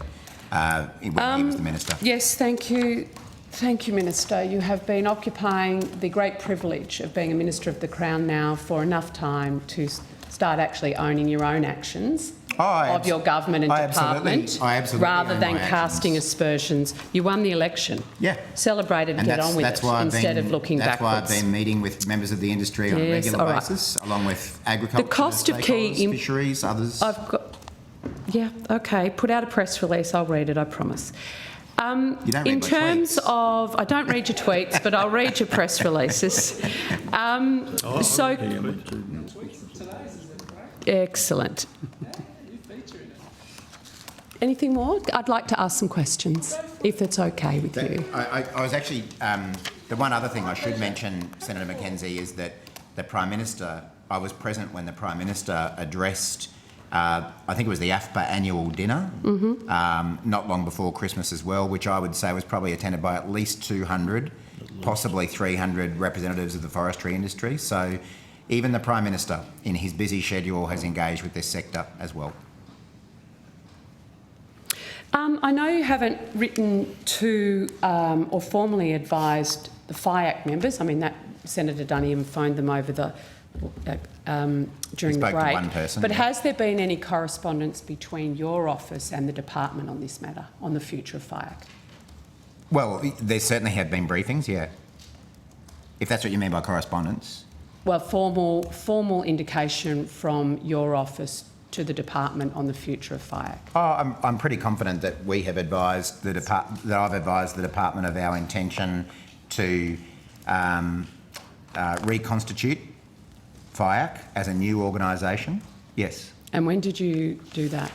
when he was the minister. Yes, thank you. Thank you, Minister. You have been occupying the great privilege of being a Minister of the Crown now for enough time to start actually owning your own actions of your government and department, rather than casting aspersions. You won the election. Yeah. Celebrate it and get on with it instead of looking backwards. That's why I've been meeting with members of the industry on a regular basis, along with agriculture, the cost of key fisheries, others. Yeah, okay. Put out a press release. I'll read it, I promise. In terms of, I don't read your tweets, but I'll read your press releases. Excellent. Anything more? I'd like to ask some questions, if it's okay with you. I was actually, the one other thing I should mention, Senator McKenzie, is that the Prime Minister, I was present when the Prime Minister addressed, I think it was the AFPA annual dinner, not long before Christmas as well, which I would say was probably attended by at least 200, possibly 300 representatives of the forestry industry. So even the Prime Minister, in his busy schedule, has engaged with this sector as well. I know you haven't written to or formally advised the FIAC members. I mean, that Senator Dunham phoned them over the during the break. To one person, but has there been any correspondence between your office and the department on this matter, on the future of FIAC? Well, there certainly have been briefings, yeah. If that's what you mean by correspondence. Well, formal indication from your office to the department on the future of FIAC? Oh, I'm pretty confident that we have advised that I've advised the department of our intention to reconstitute FIAC as a new organisation. Yes. And when did you do that?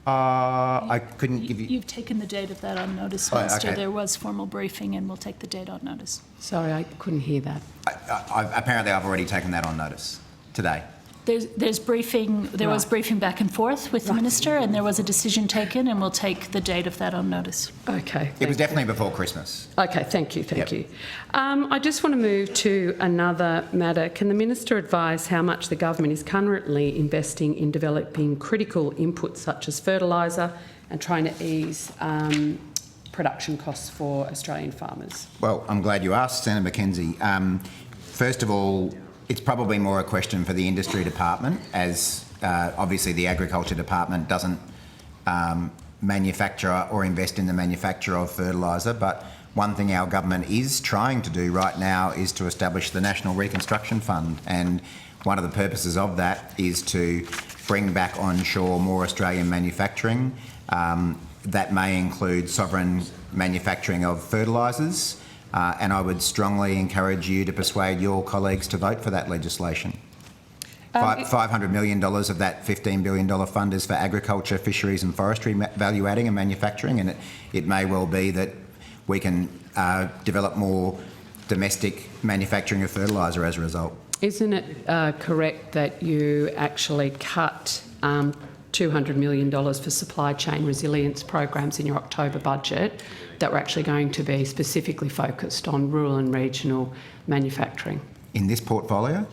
I couldn't give you... You've taken the date of that on notice, Oh, Minister. okay. There was formal briefing and we'll take the date on notice. Sorry, I couldn't hear that. Apparently I've already taken that on notice today. There's briefing, there was briefing back and forth with the Minister and there was a decision taken and we'll take the date of that on notice. Okay. It was definitely before Christmas. Okay, thank you, thank you. I just want to move to another matter. Can the Minister advise how much the government is currently investing in developing critical inputs such as fertiliser and trying to ease production costs for Australian farmers? Well, I'm glad you asked, Senator McKenzie. First of all, it's probably more a question for the industry department, as obviously the agriculture department doesn't manufacture or invest in the manufacture of fertiliser. But one thing our government is trying to do right now is to establish the National Reconstruction Fund. And one of the purposes of that is to bring back onshore more Australian manufacturing. That may include sovereign manufacturing of fertilisers. And I would strongly encourage you to persuade your colleagues to vote for that legislation. $500 million of that $15 billion fund is for agriculture, fisheries and forestry value adding and manufacturing, and it may well be that we can develop more domestic manufacturing of fertiliser as a result. Isn't it correct that you actually cut $200 million for supply chain resilience programs in your October budget that were actually going to be specifically focused on rural and regional manufacturing? In this portfolio?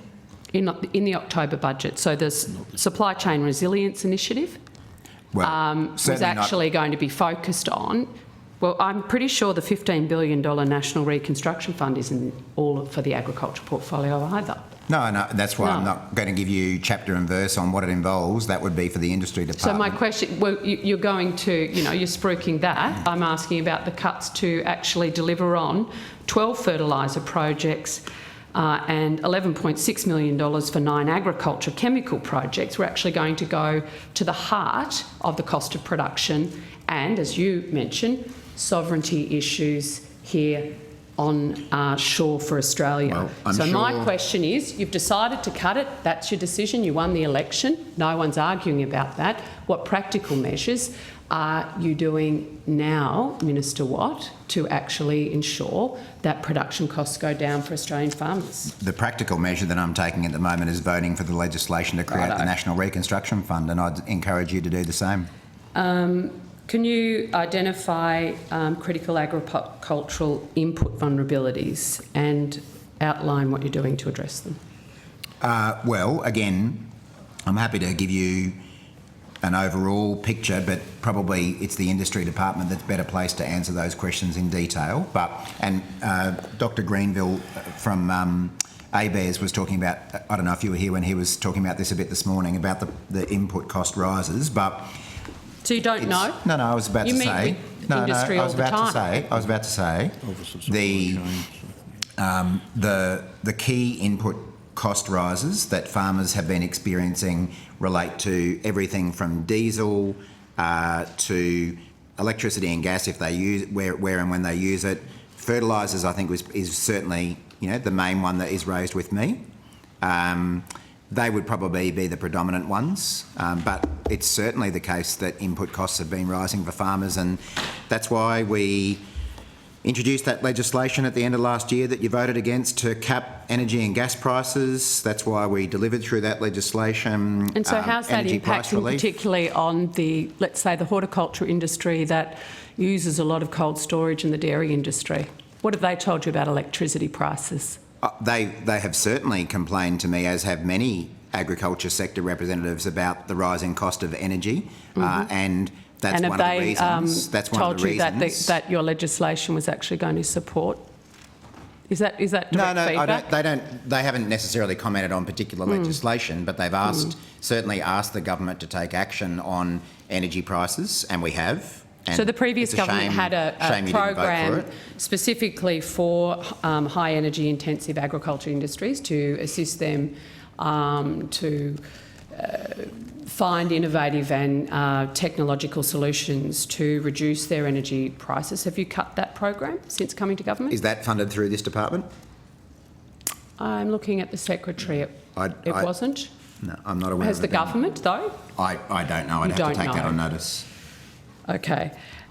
In the October budget. So the supply chain resilience initiative was actually going to be focused on, well, I'm pretty sure the $15 billion National Reconstruction Fund isn't all for the agriculture portfolio either. No, that's why I'm not going to give you chapter and verse on what it involves. That would be for the industry department. So my question, well, you're going to, you're spruiking that. I'm asking about the cuts to actually deliver on 12 fertiliser projects and $11.6 million for 9 agriculture chemical projects. We're actually going to go to the heart of the cost of production and, as you mentioned, sovereignty issues here on shore for Australia. Well, my question is, you've decided to cut it, that's your decision, you won the election, no one's arguing about that. What practical measures are you doing now, Minister Watt, to actually ensure that production costs go down for Australian farmers? The practical measure that I'm taking at the moment is voting for the legislation to create the National Reconstruction Fund, and I'd encourage you to do the same. Can you identify critical agricultural input vulnerabilities and outline what you're doing to address them? Well, again, I'm happy to give you an overall picture, but probably it's the industry department that's better placed to answer those questions in detail. And Dr. Greenville from ABARES was talking about, I don't know if you were here when he was talking about this a bit this morning, about the input cost rises, but... So you don't know? No, I was about to say... You meet with industry all the time. I was about to say the key input cost rises that farmers have been experiencing relate to everything from diesel to electricity and gas if they use where and when they use it. Fertilisers, I think, is certainly the main one that is raised with me. They would probably be the predominant ones, but it's certainly the case that input costs have been rising for farmers, and that's why we introduced that legislation at the end of last year that you voted against to cap energy and gas prices. That's why we delivered through that legislation. And so how's that impacting particularly on the, let's say, the horticulture industry that uses a lot of cold storage in the dairy industry? What have they told you about electricity prices? They have certainly complained to me, as have many agriculture sector representatives, about the rising cost of energy, and that's one of the reasons. That's one of the reasons. Told you that your legislation was actually going to support? Is that direct feedback? They haven't necessarily commented on particular legislation, but they've certainly asked the government to take action on energy prices, and we have. And so the previous government had a program specifically for high energy intensive agriculture industries to assist them to find innovative and technological solutions to reduce their energy prices. Have you cut that program since coming to government? Is that funded through this department? I'm looking at the secretary. It wasn't? No, I'm not aware. Has the government, though? I don't know. I'd have to take that on notice. Okay.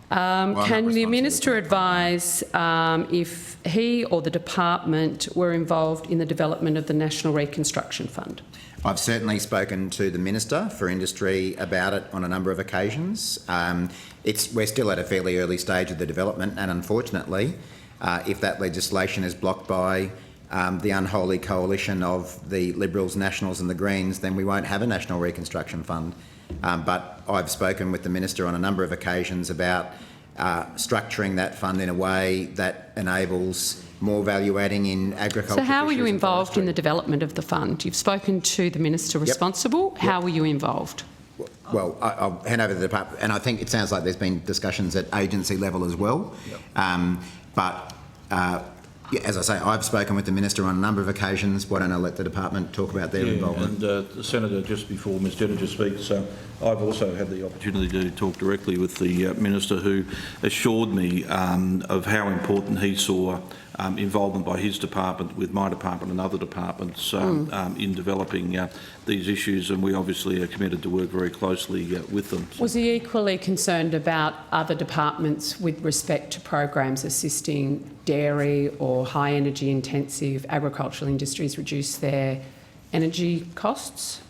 Can the Minister advise if he or the department were involved in the development of the National Reconstruction Fund? I've certainly spoken to the Minister for Industry about it on a number of occasions. We're still at a fairly early stage of the development, and unfortunately, if that legislation is blocked by the unholy coalition of the Liberals, Nationals and the Greens, then we won't have a National Reconstruction Fund. But I've spoken with the Minister on a number of occasions about structuring that fund in a way that enables more value adding in agriculture. So how were you involved in the development of the fund? You've spoken to the Minister responsible. How were you involved? Well, I'll hand over to the department, and I think it sounds like there's been discussions at agency level as well. As I say, I've spoken with the Minister on a number of occasions. Why don't I let the department talk about their involvement? And Senator, just before Ms Dettinger speaks, I've also had the opportunity to talk directly with the Minister, who assured me of how important he saw involvement by his department with my department and other departments in developing these issues, and we obviously are committed to work very closely with them. Was he equally concerned about other departments with respect to programs assisting dairy or high energy intensive agricultural industries reduce their energy costs,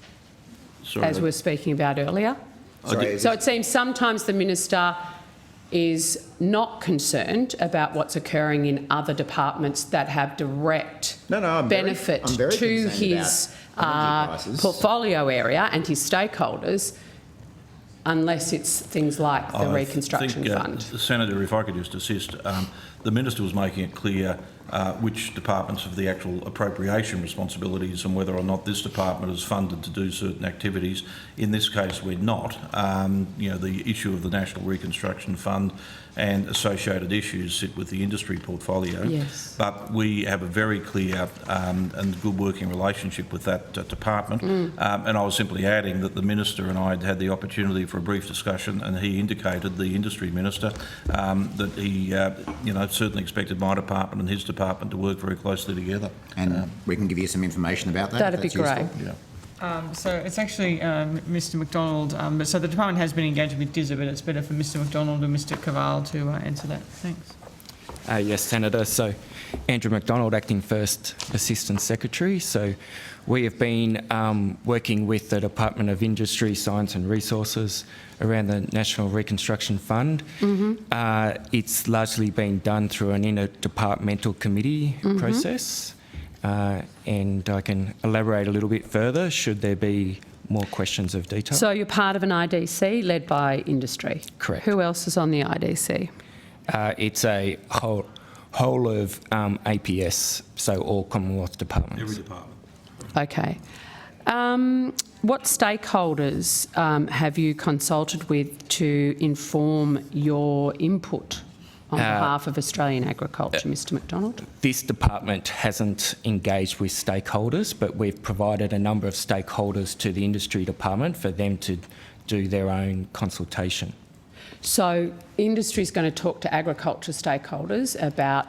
as we were speaking about earlier? So it seems sometimes the Minister is not concerned about what's occurring in other departments that have direct benefit to his portfolio area and his stakeholders, unless it's things like the Reconstruction Fund. Senator, if I could just assist, the Minister was making it clear which departments have the actual appropriation responsibilities and whether or not this department is funded to do certain activities. In this case, we're not. The issue of the National Reconstruction Fund and associated issues sit with the industry portfolio. Yes. But we have a very clear and good working relationship with that department. And I was simply adding that the Minister and I had the opportunity for a brief discussion, and he indicated, the Industry Minister, that he certainly expected my department and his department to work very closely together. And we can give you some information about that. That'd be great. Yeah. So it's actually Mr McDonald. So the department has been engaging with DISA, but it's better for Mr McDonald and Mr Caval to answer that. Thanks. Yes, Senator. So Andrew McDonald, Acting First Assistant Secretary. So we have been working with the Department of Industry, Science and Resources around the National Reconstruction Fund. It's largely been done through an interdepartmental committee process. And I can elaborate a little bit further should there be more questions of detail. So you're part of an IDC led by industry? Correct. Who else is on the IDC? It's a whole of APS, so all Commonwealth departments. Every department. Okay. What stakeholders have you consulted with to inform your input on behalf of Australian agriculture, Mr McDonald? This department hasn't engaged with stakeholders, but we've provided a number of stakeholders to the industry department for them to do their own consultation. So industry is going to talk to agriculture stakeholders about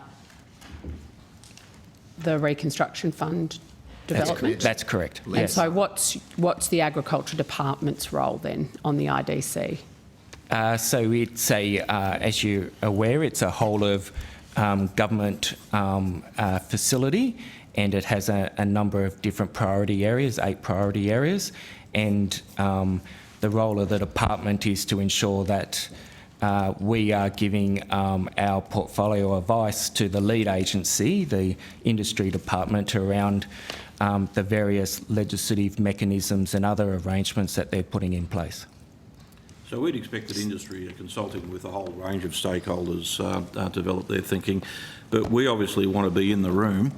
the Reconstruction Fund development? That's correct. And yes. so what's the agriculture department's role then on the IDC? So it's as you're aware, it's a whole of government facility, and it has a number of different priority areas, 8 priority areas, and the role of the department is to ensure that we are giving our portfolio advice to the lead agency, the industry department, around the various legislative mechanisms and other arrangements that they're putting in place. So we'd expect that industry are consulting with a whole range of stakeholders to develop their thinking, but we obviously want to be in the room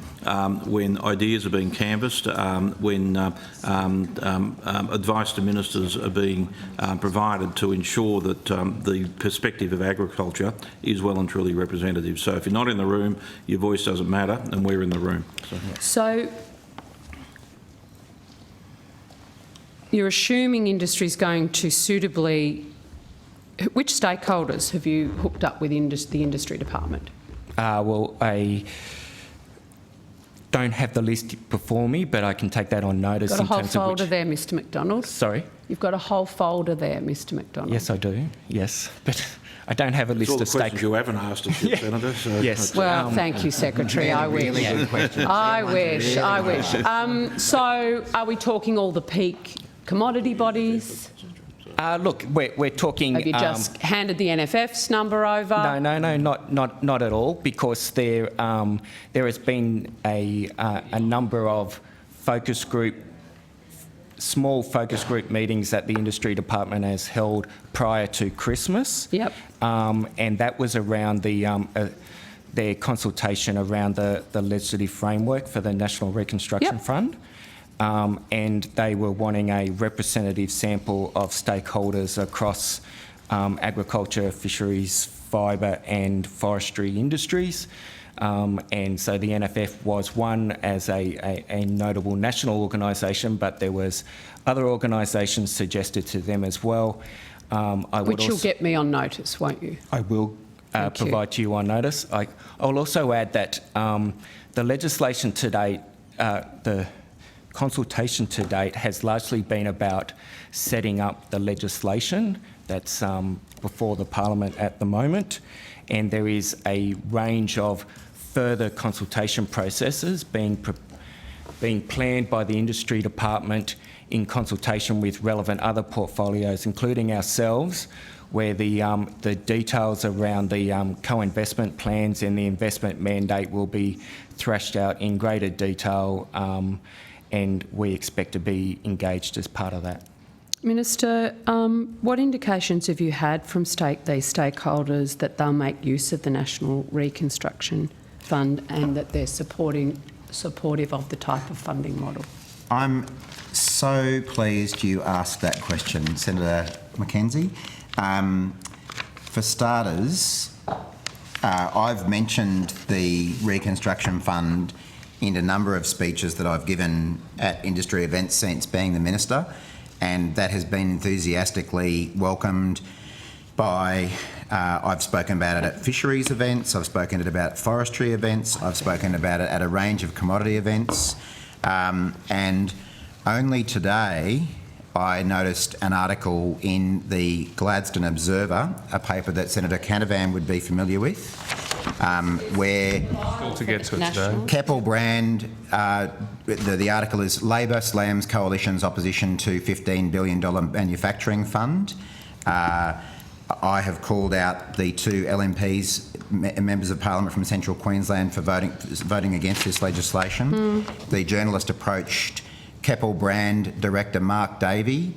when ideas are being canvassed, when advice to ministers are being provided to ensure that the perspective of agriculture is well and truly representative. So if you're not in the room, your voice doesn't matter, and we're in the room. So you're assuming industry is going to suitably... Which stakeholders have you hooked up with the industry department? Well, I don't have the list before me, but I can take that on notice. You've got a whole folder there, Mr McDonald. Sorry? You've got a whole folder there, Mr McDonald. Yes, I do. Yes, but I don't have a list of stakeholders. All the questions you haven't asked us yet, Senator. So yes. Well, thank you, Secretary. I wish. I wish. So are we talking all the peak commodity bodies? Look, we're talking... Have you just handed the NFF's number over? No, not at all, because there has been a number of small focus group meetings that the industry department has held prior to Christmas. Yep. And that was around their consultation around the legislative framework for the National Reconstruction Fund. And they were wanting a representative sample of stakeholders across agriculture, fisheries, fibre and forestry industries. And so the NFF was one as a notable national organisation, but there was other organisations suggested to them as well. Which you'll get me on notice, won't you? I will Thank you. provide to you on notice. I'll also add that the legislation to date, the consultation to date has largely been about setting up the legislation that's before the Parliament at the moment, and there is a range of further consultation processes being planned by the Industry Department in consultation with relevant other portfolios, including ourselves, where the details around the co-investment plans and the investment mandate will be thrashed out in greater detail, and we expect to be engaged as part of that. Minister, what indications have you had from these stakeholders that they'll make use of the National Reconstruction Fund and that they're supportive of the type of funding model? I'm so pleased you asked that question, Senator Mackenzie. For starters, I've mentioned the Reconstruction Fund in a number of speeches that I've given at industry events since being the Minister, and that has been enthusiastically welcomed by, I've spoken about it at fisheries events, I've spoken about it at forestry events, I've spoken about it at a range of commodity events, and only today I noticed an article in the Gladstone Observer, a paper that Senator Canavan would be familiar with, where to get to it today. Keppel Brand, the article is Labor slams Coalition's opposition to $15 billion manufacturing fund. I have called out the two LMPs, members of Parliament from Central Queensland, for voting against this legislation. The journalist approached Keppel Brand Director Mark Davey,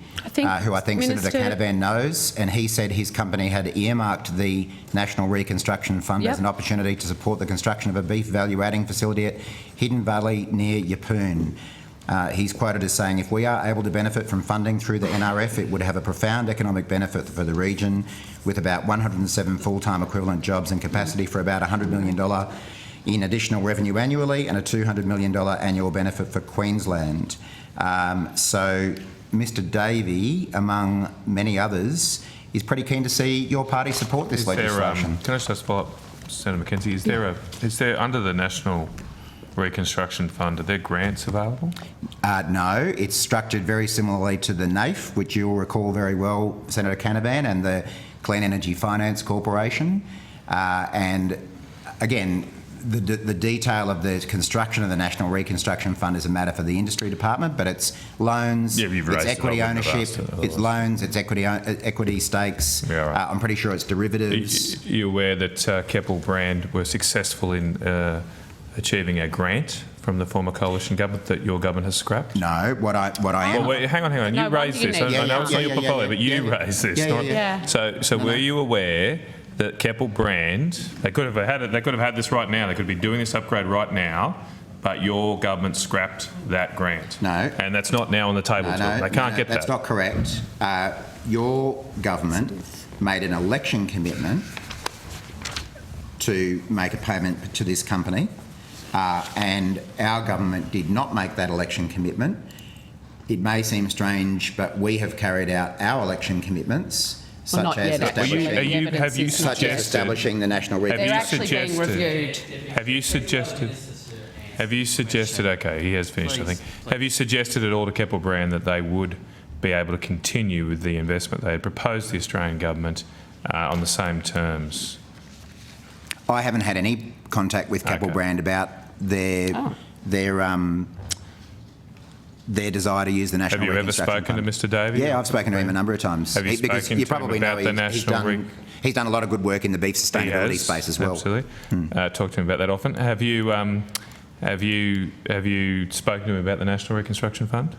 who I think Minister, Senator Canavan knows, and he said his company had earmarked the National Reconstruction Fund as an opportunity to support the construction of a beef value-adding facility at Hidden Valley near Yeppoon. He's quoted as saying, if we are able to benefit from funding through the NRF, it would have a profound economic benefit for the region, with about 107 full-time equivalent jobs and capacity for about $100 million in additional revenue annually and a $200 million annual benefit for Queensland. So Mr Davey, among many others, is pretty keen to see your party support this legislation. Can I just follow up, Senator Mackenzie? Is there under the National Reconstruction Fund, are there grants available? No, it's structured very similarly to the NAIF, which you'll recall very well, Senator Canavan, and the Clean Energy Finance Corporation. And again, the detail of the construction of the National Reconstruction Fund is a matter for the Industry Department, but it's loans, it's equity ownership, it's loans, it's equity stakes. Yeah, right. I'm pretty sure it's derivatives. Are you aware that Keppel Brand were successful in achieving a grant from the former coalition government that your government has scrapped? No, what I am... Well, wait, hang on. You raised this. I know it's not your portfolio, but you raised this. So were you aware that Keppel Brand, they could have had this right now, they could be doing this upgrade right now, but your government scrapped that grant? No. And that's not now on the table to them. They can't get that. That's not correct. Your government made an election commitment to make a payment to this company, and our government did not make that election commitment. It may seem strange, but we have carried out our election commitments, such as establishing the National Reconstruction. They're actually being reviewed. Have you suggested, okay, he has finished, I think. Have you suggested at all to Keppel Brand that they would be able to continue with the investment they had proposed to the Australian government on the same terms? I haven't had any contact with Keppel Brand about their desire to use the National Reconstruction Fund. Have you ever spoken to Mr Davey? Yeah, I've spoken to him a number of times. Have you spoken to him about the National he's done a lot of good work in the beef sustainability space as well. Absolutely. Talk to him about that often. Have you spoken to him about the National Reconstruction Fund?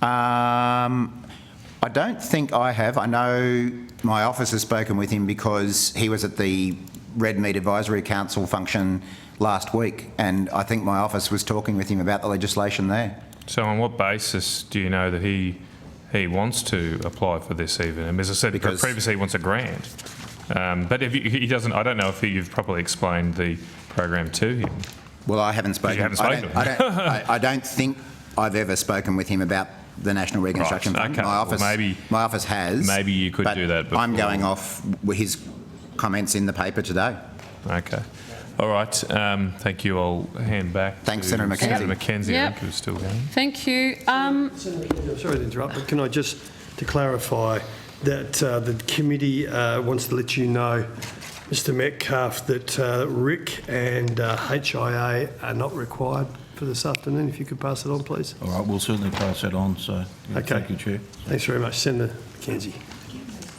I don't think I have. I know my office has spoken with him because he was at the Red Meat Advisory Council function last week, and I think my office was talking with him about the legislation there. So on what basis do you know that he wants to apply for this even? And as I said, because previously he wants a grant. But if he doesn't, I don't know if you've properly explained the program to him. Well, I haven't spoken. You haven't spoken to him. I don't think I've ever spoken with him about the National Reconstruction Fund. Okay. My office has. Maybe you could do that before. I'm going off his comments in the paper today. Okay. All right. Thank you. I'll hand back Thanks, to Senator Mackenzie. Senator Mackenzie, Yep. I think, who's still going. Thank you. I'm sorry to interrupt, but can I just to clarify that the committee wants to let you know, Mr Metcalf, that RIC and HIA are not required for this afternoon. If you could pass it on, please. All right, we'll certainly pass that on. So, thank you, Chair. Thanks very much, Senator Mackenzie.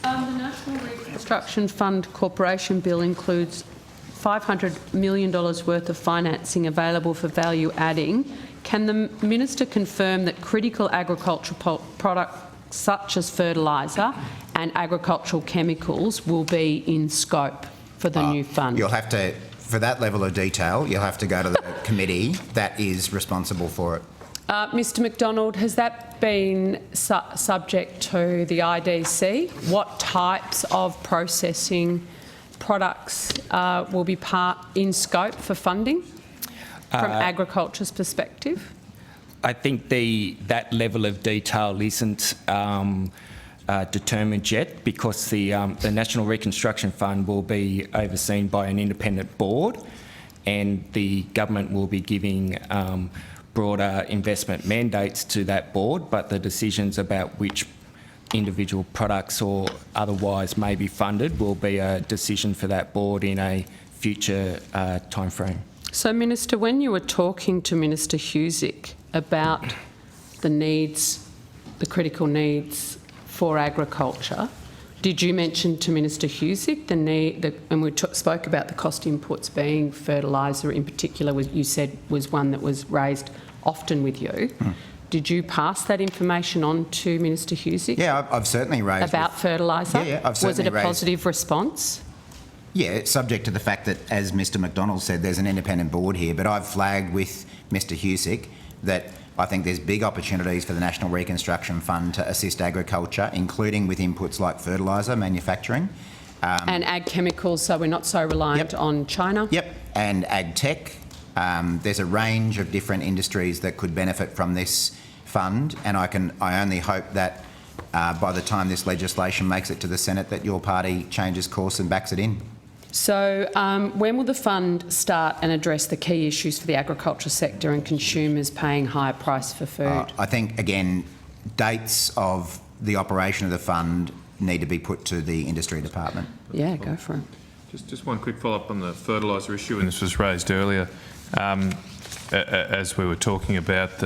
The National Reconstruction Fund Corporation Bill includes $500 million worth of financing available for value adding. Can the Minister confirm that critical agricultural products such as fertiliser and agricultural chemicals will be in scope for the new fund? You'll have to, for that level of detail, you'll have to go to the committee that is responsible for it. Mr McDonald, has that been subject to the IDC? What types of processing products will be in scope for funding from agriculture's perspective? I think that level of detail isn't determined yet, because the National Reconstruction Fund will be overseen by an independent board, and the government will be giving broader investment mandates to that board, but the decisions about which individual products or otherwise may be funded will be a decision for that board in a future timeframe. So, Minister, when you were talking to Minister Husic about the needs, the critical needs for agriculture, did you mention to Minister Husic the need, and we spoke about the cost inputs being fertiliser in particular, you said was one that was raised often with you. Did you pass that information on to Minister Husic? Yeah, I've certainly raised about fertiliser. Yeah, I've certainly was it a raised, positive response? Yeah, subject to the fact that, as Mr McDonald said, there's an independent board here, but I've flagged with Mr Husic that I think there's big opportunities for the National Reconstruction Fund to assist agriculture, including with inputs like fertiliser manufacturing. And ag chemicals, so we're not so reliant on China? Yep, and ag tech. There's a range of different industries that could benefit from this fund, and I only hope that by the time this legislation makes it to the Senate that your party changes course and backs it in. So when will the fund start and address the key issues for the agriculture sector and consumers paying higher price for food? I think, again, dates of the operation of the fund need to be put to the industry department. Yeah, go for it. Just one quick follow-up on the fertiliser issue, and this was raised earlier. As we were talking about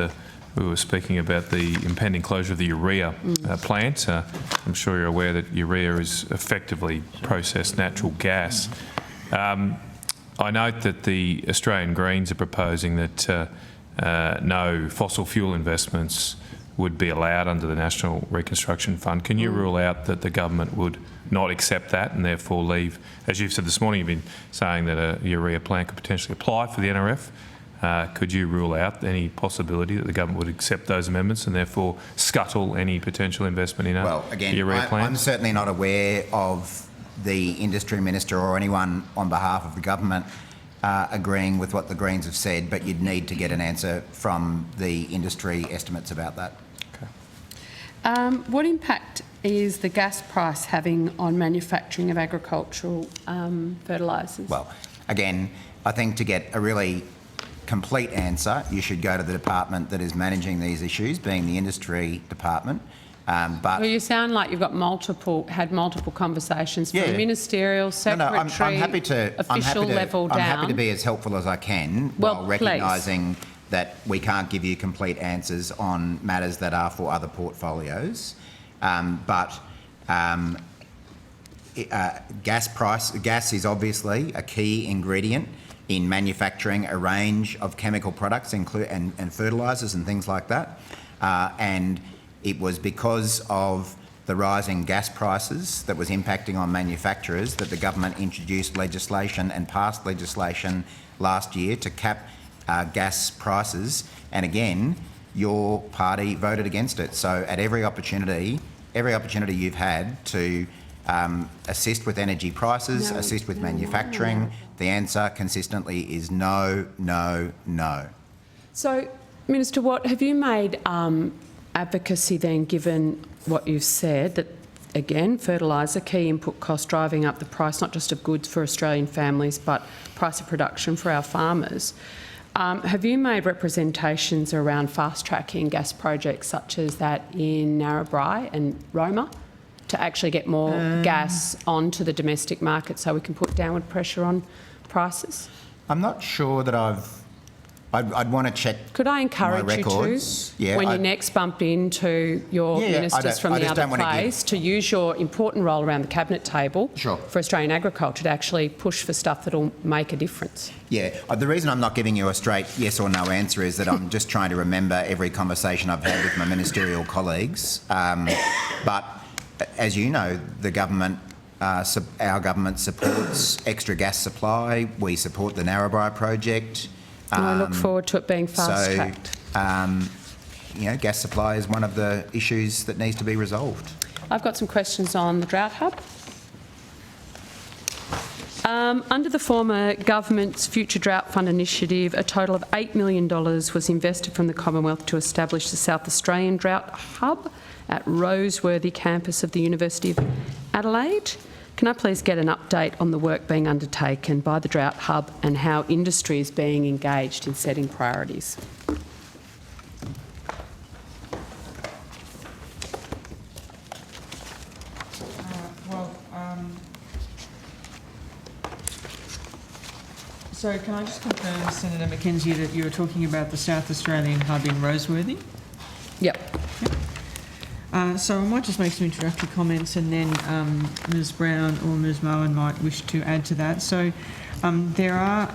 we were speaking about the impending closure of the urea plant. I'm sure you're aware that urea is effectively processed natural gas. I note that the Australian Greens are proposing that no fossil fuel investments would be allowed under the National Reconstruction Fund. Can you rule out that the government would not accept that and therefore leave, as you've said this morning, you've been saying that a urea plant could potentially apply for the NRF. Could you rule out any possibility that the government would accept those amendments and therefore scuttle any potential investment in a urea plant? I'm certainly not aware of the industry minister or anyone on behalf of the government agreeing with what the Greens have said, but you'd need to get an answer from the industry estimates about that. Okay. What impact is the gas price having on manufacturing of agricultural fertilisers? Well, again, I think to get a really complete answer, you should go to the department that is managing these issues, being the industry department. But well, you sound like you've got had multiple conversations from ministerial, secretary, I'm happy to, official level down. I'm happy to be as helpful as I can while recognising that we can't give you complete answers on matters that are for other portfolios. Gas is obviously a key ingredient in manufacturing a range of chemical products and fertilisers and things like that. And it was because of the rising gas prices that was impacting on manufacturers that the government introduced legislation and passed legislation last year to cap gas prices. And again, your party voted against it. So at every opportunity you've had to assist with energy prices, assist with manufacturing, the answer consistently is no, no, no. So, Minister Watt, have you made advocacy then, given what you've said, that again, fertiliser, key input cost driving up the price not just of goods for Australian families but price of production for our farmers. Have you made representations around fast-tracking gas projects such as that in Narrabri and Roma to actually get more gas onto the domestic market so we can put downward pressure on prices? I'm not sure that I'd want to check. Could I encourage my you records. to, when you next bump into your ministers from the other place, to use your important role around the cabinet table for Australian agriculture to actually push for stuff that'll make a difference? Yeah, the reason I'm not giving you a straight yes or no answer is that I'm just trying to remember every conversation I've had with my ministerial colleagues. But as you know, the government, our government supports extra gas supply. We support the Narrabri project. And I look forward to it being fast-tracked. Gas supply is one of the issues that needs to be resolved. I've got some questions on the Drought Hub. Under the former government's Future Drought Fund initiative, a total of $8 million was invested from the Commonwealth to establish the South Australian Drought Hub at Roseworthy campus of the University of Adelaide. Can I please get an update on the work being undertaken by the Drought Hub and how industry is being engaged in setting priorities? So can I just confirm, Senator Mackenzie, that you were talking about the South Australian Hub in Roseworthy? Yep. So I might just make some introductory comments and then Ms Brown or Ms Moen might wish to add to that. So there are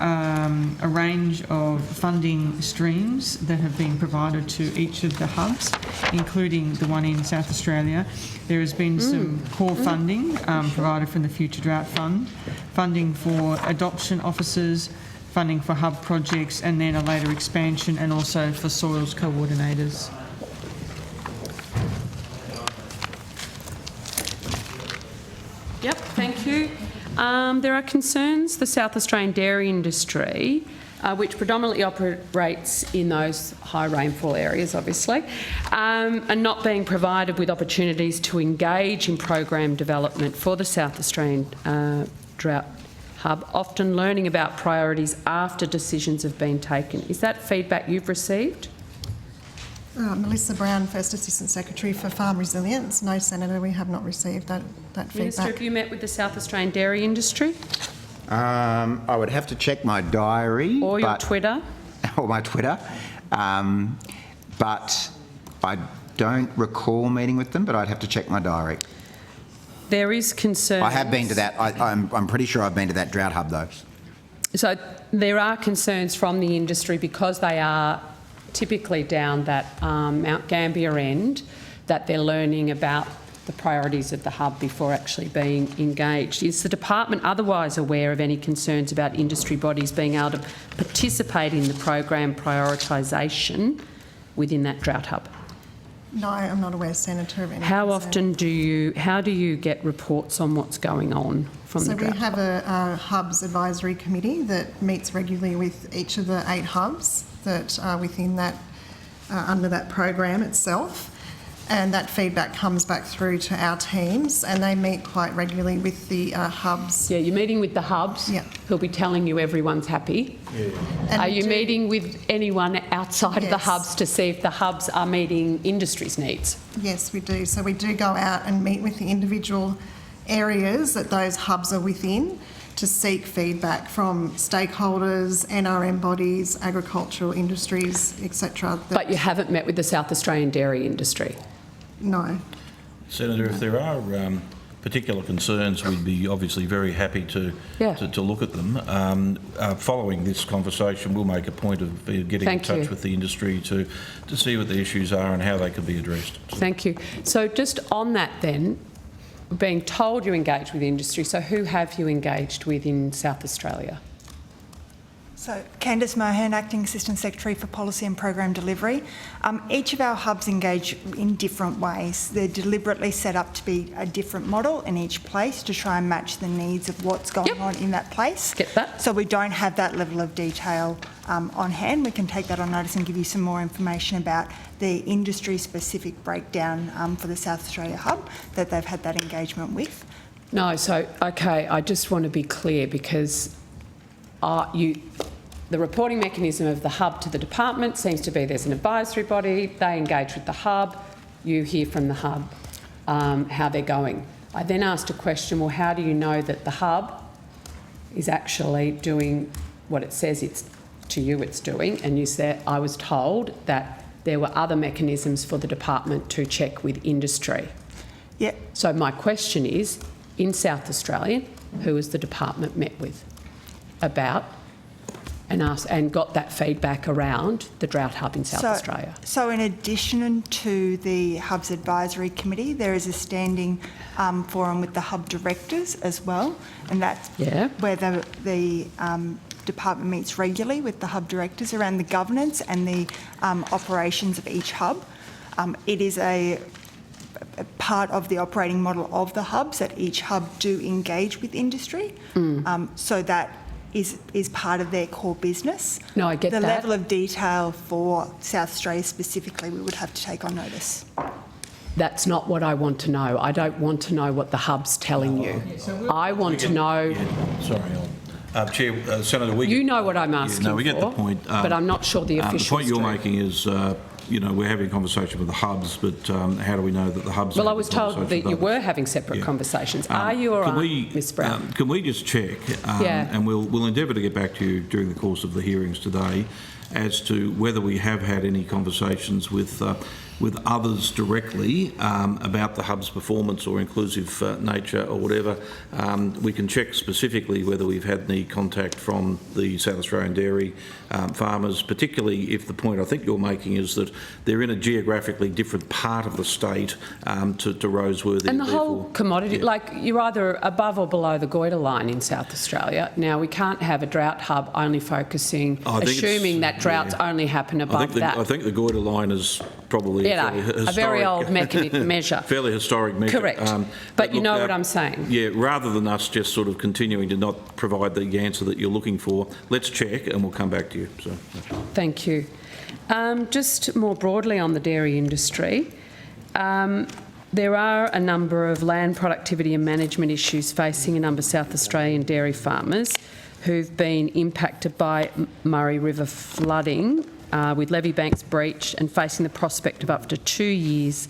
a range of funding streams that have been provided to each of the hubs, including the one in South Australia. There has been some core funding provided from the Future Drought Fund, funding for adoption officers, funding for hub projects, and then a later expansion, and also for soils coordinators. Yep, thank you. There are concerns the South Australian dairy industry, which predominantly operates in those high rainfall areas, obviously, are not being provided with opportunities to engage in program development for the South Australian Drought Hub, often learning about priorities after decisions have been taken. Is that feedback you've received? Melissa Brown, First Assistant Secretary for Farm Resilience. No, Senator, we have not received that feedback. Minister, have you met with the South Australian dairy industry? I would have to check my diary. Or your Twitter? Or my Twitter. But I don't recall meeting with them, but I'd have to check my diary. There is concern. I have been to that. I'm pretty sure I've been to that Drought Hub, though. So there are concerns from the industry because they are typically down that Mount Gambier end, that they're learning about the priorities of the hub before actually being engaged. Is the department otherwise aware of any concerns about industry bodies being able to participate in the program prioritisation within that Drought Hub? No, I'm not aware, Senator, of any How concern. often how do you get reports on what's going on from the Drought Hub? So we Hub? have a Hubs Advisory Committee that meets regularly with each of the 8 hubs that are within that, under that program itself. And that feedback comes back through to our teams, and they meet quite regularly with the hubs. Yeah, you're meeting with the hubs who'll be telling you everyone's happy. And are you meeting with anyone outside of the hubs to see if the hubs are meeting industry's needs? Yes, we do. So we do go out and meet with the individual areas that those hubs are within to seek feedback from stakeholders, NRM bodies, agricultural industries, etc. But you haven't met with the South Australian dairy industry? No. Senator, if there are particular concerns, we'd be obviously very happy to look at them. Following this conversation, we'll make a point of getting in touch with the industry to see what the issues are and how they could be addressed. Thank you. So just on that then, being told you engage with industry, so who have you engaged with in South Australia? So, Candice Mohan, Acting Assistant Secretary for Policy and Program Delivery. Each of our hubs engage in different ways. They're deliberately set up to be a different model in each place to try and match the needs of what's going on in that place. Get that. So we don't have that level of detail on hand. We can take that on notice and give you some more information about the industry-specific breakdown for the South Australia hub that they've had that engagement with. No, so, okay, I just want to be clear because the reporting mechanism of the hub to the department seems to be there's an advisory body, they engage with the hub, you hear from the hub how they're going. I then asked a question, well, how do you know that the hub is actually doing what it says it's doing? And you said, I was told that there were other mechanisms for the department to check with industry. Yeah. So my question is, in South Australia, who has the department met with about and got that feedback around the drought hub in South Australia? So in addition to the Hub's Advisory Committee, there is a standing forum with the hub directors as well, and that's where the department meets regularly with the hub directors around the governance and the operations of each hub. It is a part of the operating model of the hubs that each hub do engage with industry, so that is part of their core business. No, I get the that. level of detail for South Australia specifically we would have to take on notice. That's not what I want to know. I don't want to know what the hub's telling you. I want to know... Chair, Senator, you know what I'm asking no, we get for, the point. But I'm not sure the officials The point you're do. making is, we're having a conversation with the hubs, but how do we know that the hubs... Well, I was told that you were having separate conversations. Are you or aren't, Ms Brown? Can we just check, and we'll endeavour to get back to you during the course of the hearings today, as to whether we have had any conversations with others directly about the hub's performance or inclusive nature or whatever. We can check specifically whether we've had any contact from the South Australian dairy farmers, particularly if the point I think you're making is that they're in a geographically different part of the state to Roseworthy. And the whole commodity, like you're either above or below the goiter line in South Australia. Now, we can't have a drought hub only focusing, assuming that droughts only happen above that. I think the goiter line is probably a very old measure. Fairly historic measure. Correct. But you know what I'm saying. Yeah, rather than us just sort of continuing to not provide the answer that you're looking for, let's check and we'll come back to you. So, thank you. Just more broadly on the dairy industry, there are a number of land productivity and management issues facing a number of South Australian dairy farmers who've been impacted by Murray River flooding, with levee banks breached and facing the prospect of up to 2 years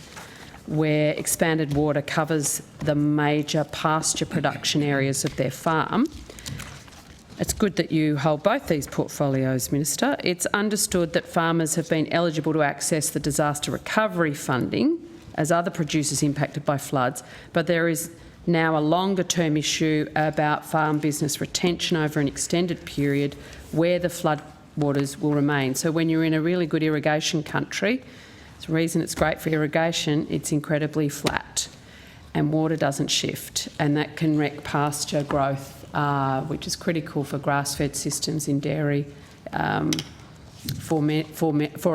where expanded water covers the major pasture production areas of their farm. It's good that you hold both these portfolios, Minister. It's understood that farmers have been eligible to access the disaster recovery funding as other producers impacted by floods, but there is now a longer-term issue about farm business retention over an extended period where the flood waters will remain. So when you're in a really good irrigation country, the reason it's great for irrigation, it's incredibly flat and water doesn't shift, and that can wreck pasture growth, which is critical for grass-fed systems in dairy for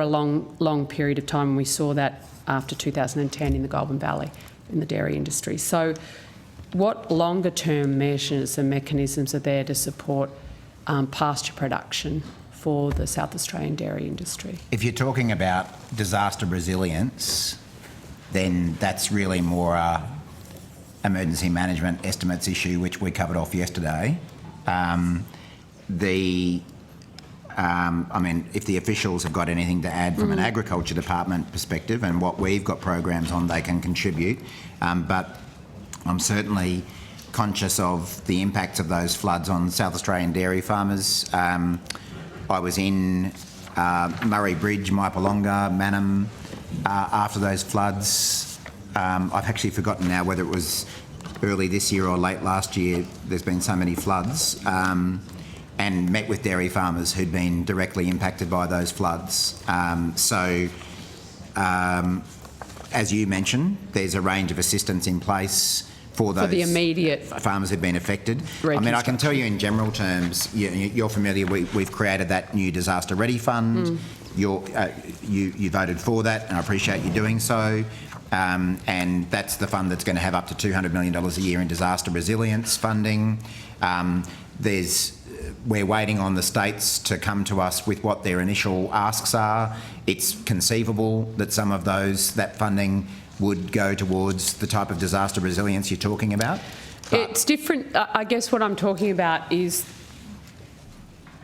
a long period of time. And we saw that after 2010 in the Goulburn Valley in the dairy industry. So what longer-term measures and mechanisms are there to support pasture production for the South Australian dairy industry? If you're talking about disaster resilience, then that's really more emergency management estimates issue, which we covered off yesterday. I mean, if the officials have got anything to add from an agriculture department perspective and what we've got programs on, they can contribute. But I'm certainly conscious of the impacts of those floods on South Australian dairy farmers. I was in Murray Bridge, Mypolonga, Mannum after those floods. I've actually forgotten now whether it was early this year or late last year. There's been so many floods, and met with dairy farmers who'd been directly impacted by those floods. As you mentioned, there's a range of assistance in place for those the immediate farmers who've been affected. I mean, I can tell you in general terms, you're familiar, we've created that new disaster ready fund. You voted for that, and I appreciate you doing so. And that's the fund that's going to have up to $200 million a year in disaster resilience funding. We're waiting on the states to come to us with what their initial asks are. It's conceivable that some of that funding would go towards the type of disaster resilience you're talking about. It's different. I guess what I'm talking about is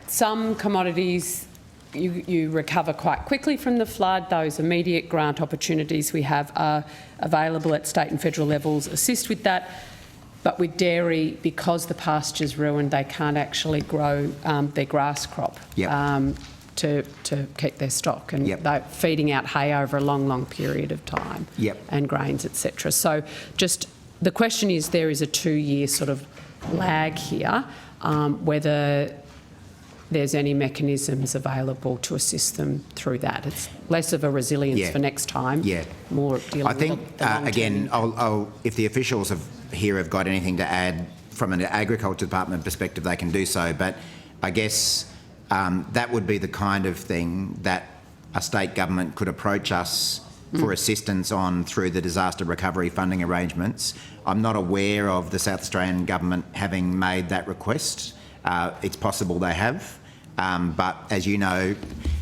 some commodities you recover quite quickly from the flood. Those immediate grant opportunities we have are available at state and federal levels, assist with that. But with dairy, because the pasture's ruined, they can't actually grow their grass crop to keep their stock. And they're feeding out hay over a long, long period of time and grains, etc. So just the question is, there is a 2-year sort of lag here, whether there's any mechanisms available to assist them through that. It's less of a resilience for next time, more dealing with the long again, if the officials here have got anything to add from an Agriculture Department perspective, they can do so. But I guess that would be the kind of thing that a state government could approach us for assistance on through the disaster recovery funding arrangements. I'm not aware of the South Australian government having made that request. It's possible they have, but as you know,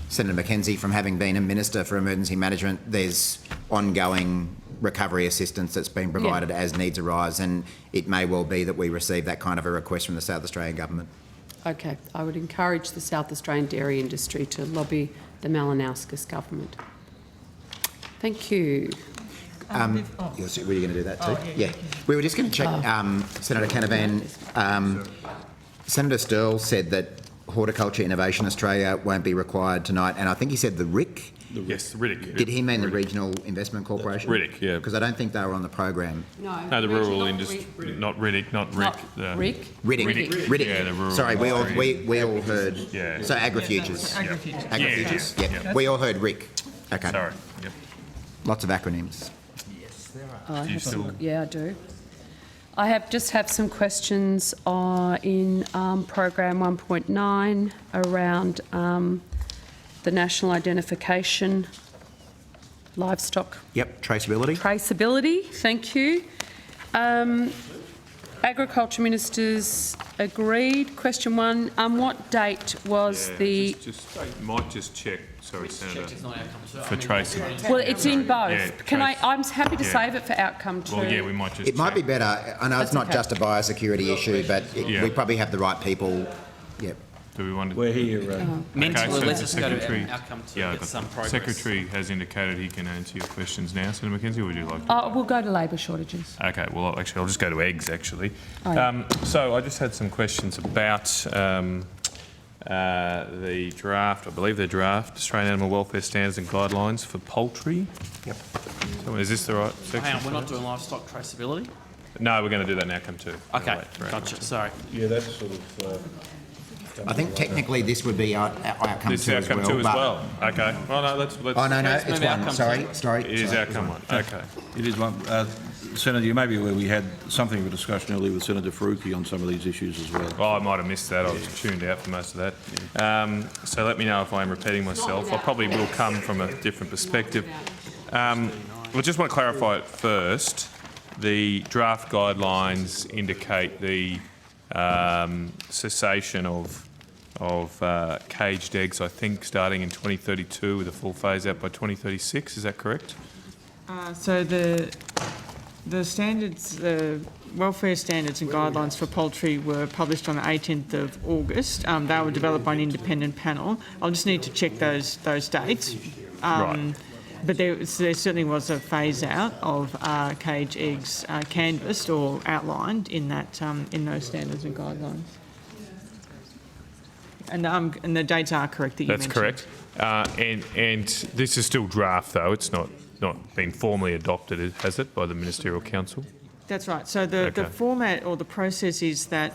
Senator McKenzie, from having been a Minister for Emergency Management, there's ongoing recovery assistance that's been provided as needs arise, and it may well be that we receive that kind of a request from the South Australian government. Okay, I would encourage the South Australian dairy industry to lobby the Malinauskas government. Thank you. Were you going to do that too? Yeah. We were just going to check, Senator Canavan. Senator Sterle said that Horticulture Innovation Australia won't be required tonight, and I think he said the RIC. Yes, the RIC. Did he mean the Regional Investment Corporation? RIC, yeah. Because I don't think they were on the program. No, the rural industry, not RIC, not RIC. RIDIC. Yeah, the rural. Sorry, we all heard. So AgriFutures. AgriFutures. Yeah. We all heard RIC. Okay. Sorry. Yep. Lots of acronyms. Yes, there are. Yeah, I do. I just have some questions in program 1.9 around the national identification livestock. Yep, traceability. Traceability, thank you. Agriculture Ministers agreed. Question 1, what date was You might just check, sorry, Senator, for traceability. Well, it's in both. Yeah, I'm happy to save it for outcome 2. Well, yeah, we might just It might be better. I know it's not just a biosecurity issue, but we probably have the right people. Yep. Do we want to... We're here. Let's just go to Secretary, outcome 2 yeah, and get some progress. Secretary has indicated he can answer your questions now. Senator McKenzie, or would you like to? We'll go to labour shortages. Okay, well, actually, I'll just go to eggs, actually. Oh, yeah. So I just had some questions about the draft, I believe the draft, Australian Animal Welfare Standards and Guidelines for Poultry. Yep. So is this the right section? Hang on, we're not doing livestock traceability? No, we're going to do that in outcome 2. Okay, gotcha, sorry. Yeah, that's sort of... I think technically this would be outcome 2 This is outcome 2 as well. Okay. Well, no, let's Oh, no, it's one. Sorry. It is outcome 1. Okay. It is one. Senator, you may be aware we had something of a discussion earlier with Senator Faruqi on some of these issues as well. Oh, I might have missed that. I was tuned out for most of that. So let me know if I'm repeating myself. I probably will come from a different perspective. I just want to clarify it first. The draft guidelines indicate the cessation of caged eggs, I think, starting in 2032 with a full phase-out by 2036. Is that correct? So the standards, the welfare standards and guidelines for poultry were published on the 18th of August. They were developed by an independent panel. I'll just need to check those dates. Right. But there certainly was a phase-out of cage eggs canvassed or outlined in that in those standards and guidelines. And the dates are correct that you mentioned. That's correct. And this is still draft, though. It's not been formally adopted, has it, by the Ministerial Council? That's right. So the format or the process is that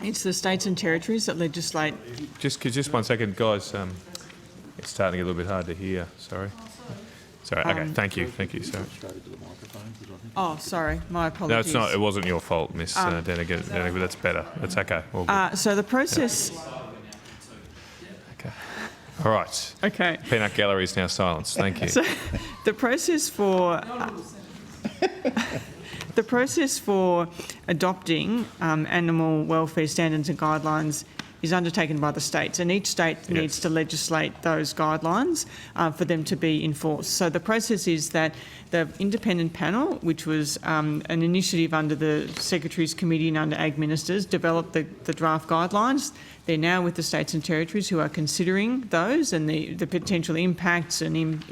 it's the states and territories that legislate. Just 1 second, guys. It's starting to get a little bit hard to hear. Sorry. Sorry. Okay. Thank you. Thank you. Sorry. Oh, sorry, my apologies. No, it's not. It wasn't your fault, Miss Denigan. That's better. That's okay. All good. So the process... Okay. All right. Okay. Peanut Gallery is now silenced. Thank you. So the process for... The process for adopting animal welfare standards and guidelines is undertaken by the states, and each state needs to legislate those guidelines for them to be enforced. So the process is that the independent panel, which was an initiative under the Secretaries Committee and under Ag Ministers, developed the draft guidelines. They're now with the states and territories who are considering those and the potential impacts and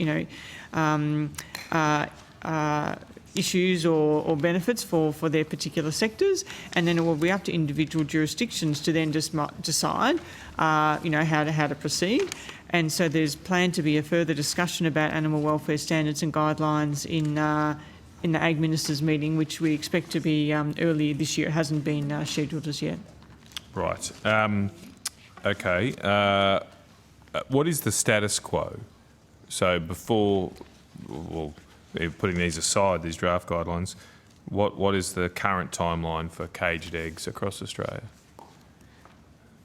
issues or benefits for their particular sectors, and then it will be up to individual jurisdictions to then just decide, how to proceed. And so there's planned to be a further discussion about animal welfare standards and guidelines in the Ag Ministers meeting, which we expect to be early this year. It hasn't been scheduled as yet. Right. Okay. What is the status quo? So before, putting these aside, these draft guidelines, what is the current timeline for caged eggs across Australia?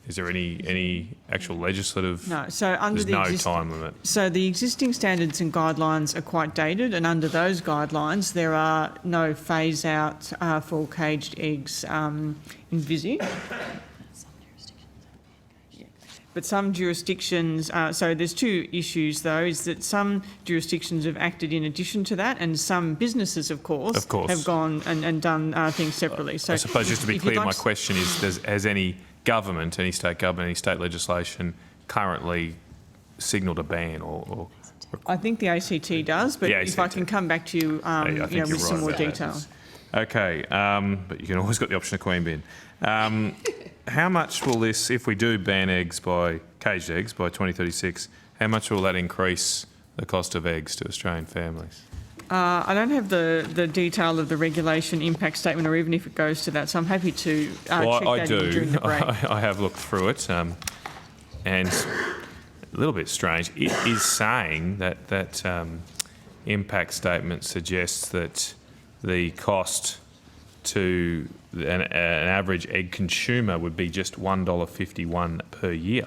Is there any actual legislative? No. So under there's no time limit. So the existing standards and guidelines are quite dated, and under those guidelines, there are no phase out for caged eggs envisaged. But some jurisdictions, so there's two issues though, is that some jurisdictions have acted in addition to that, and some businesses, of course. Have gone and done things separately. So I suppose just to be clear, my question is, has any government, any state government, any state legislation currently signalled a ban or I think the ACT does, but if I can come back to you, with some more detail. Okay, but you can always got the option of queen bin. How much will this, if we do ban caged eggs by 2036, how much will that increase the cost of eggs to Australian families? I don't have the detail of the regulation impact statement, or even if it goes to that, so I'm happy to check that in during the break. I have looked through it, and a little bit strange. It is saying that impact statement suggests that the cost to an average egg consumer would be just $1.51 per year.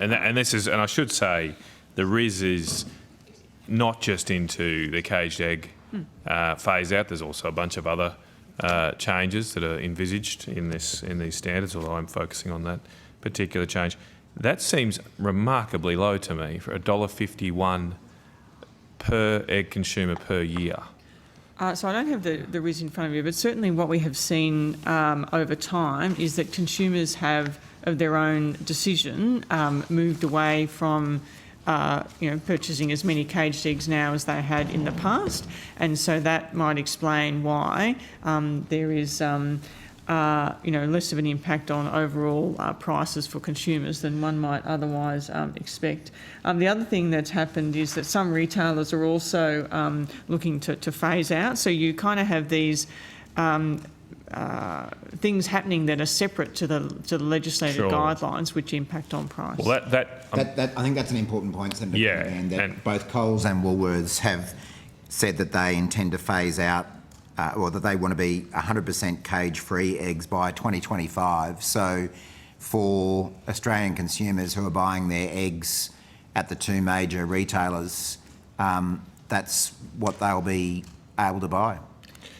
And I should say, the RIS is not just into the caged egg phase out. There's also a bunch of other changes that are envisaged in these standards, although I'm focusing on that particular change. That seems remarkably low to me for $1.51 per egg consumer per year. So I don't have the RIS in front of me, but certainly what we have seen over time is that consumers have, of their own decision, moved away from purchasing as many caged eggs now as they had in the past, and so that might explain why there is less of an impact on overall prices for consumers than one might otherwise expect. The other thing that's happened is that some retailers are also looking to phase out. So you kind of have these things happening that are separate to the legislative guidelines, which impact on price. Well, I think that's an important point, Senator. Yeah, and both Coles and Woolworths have said that they intend to phase out, or that they want to be 100% cage-free eggs by 2025. So for Australian consumers who are buying their eggs at the two major retailers, that's what they'll be able to buy.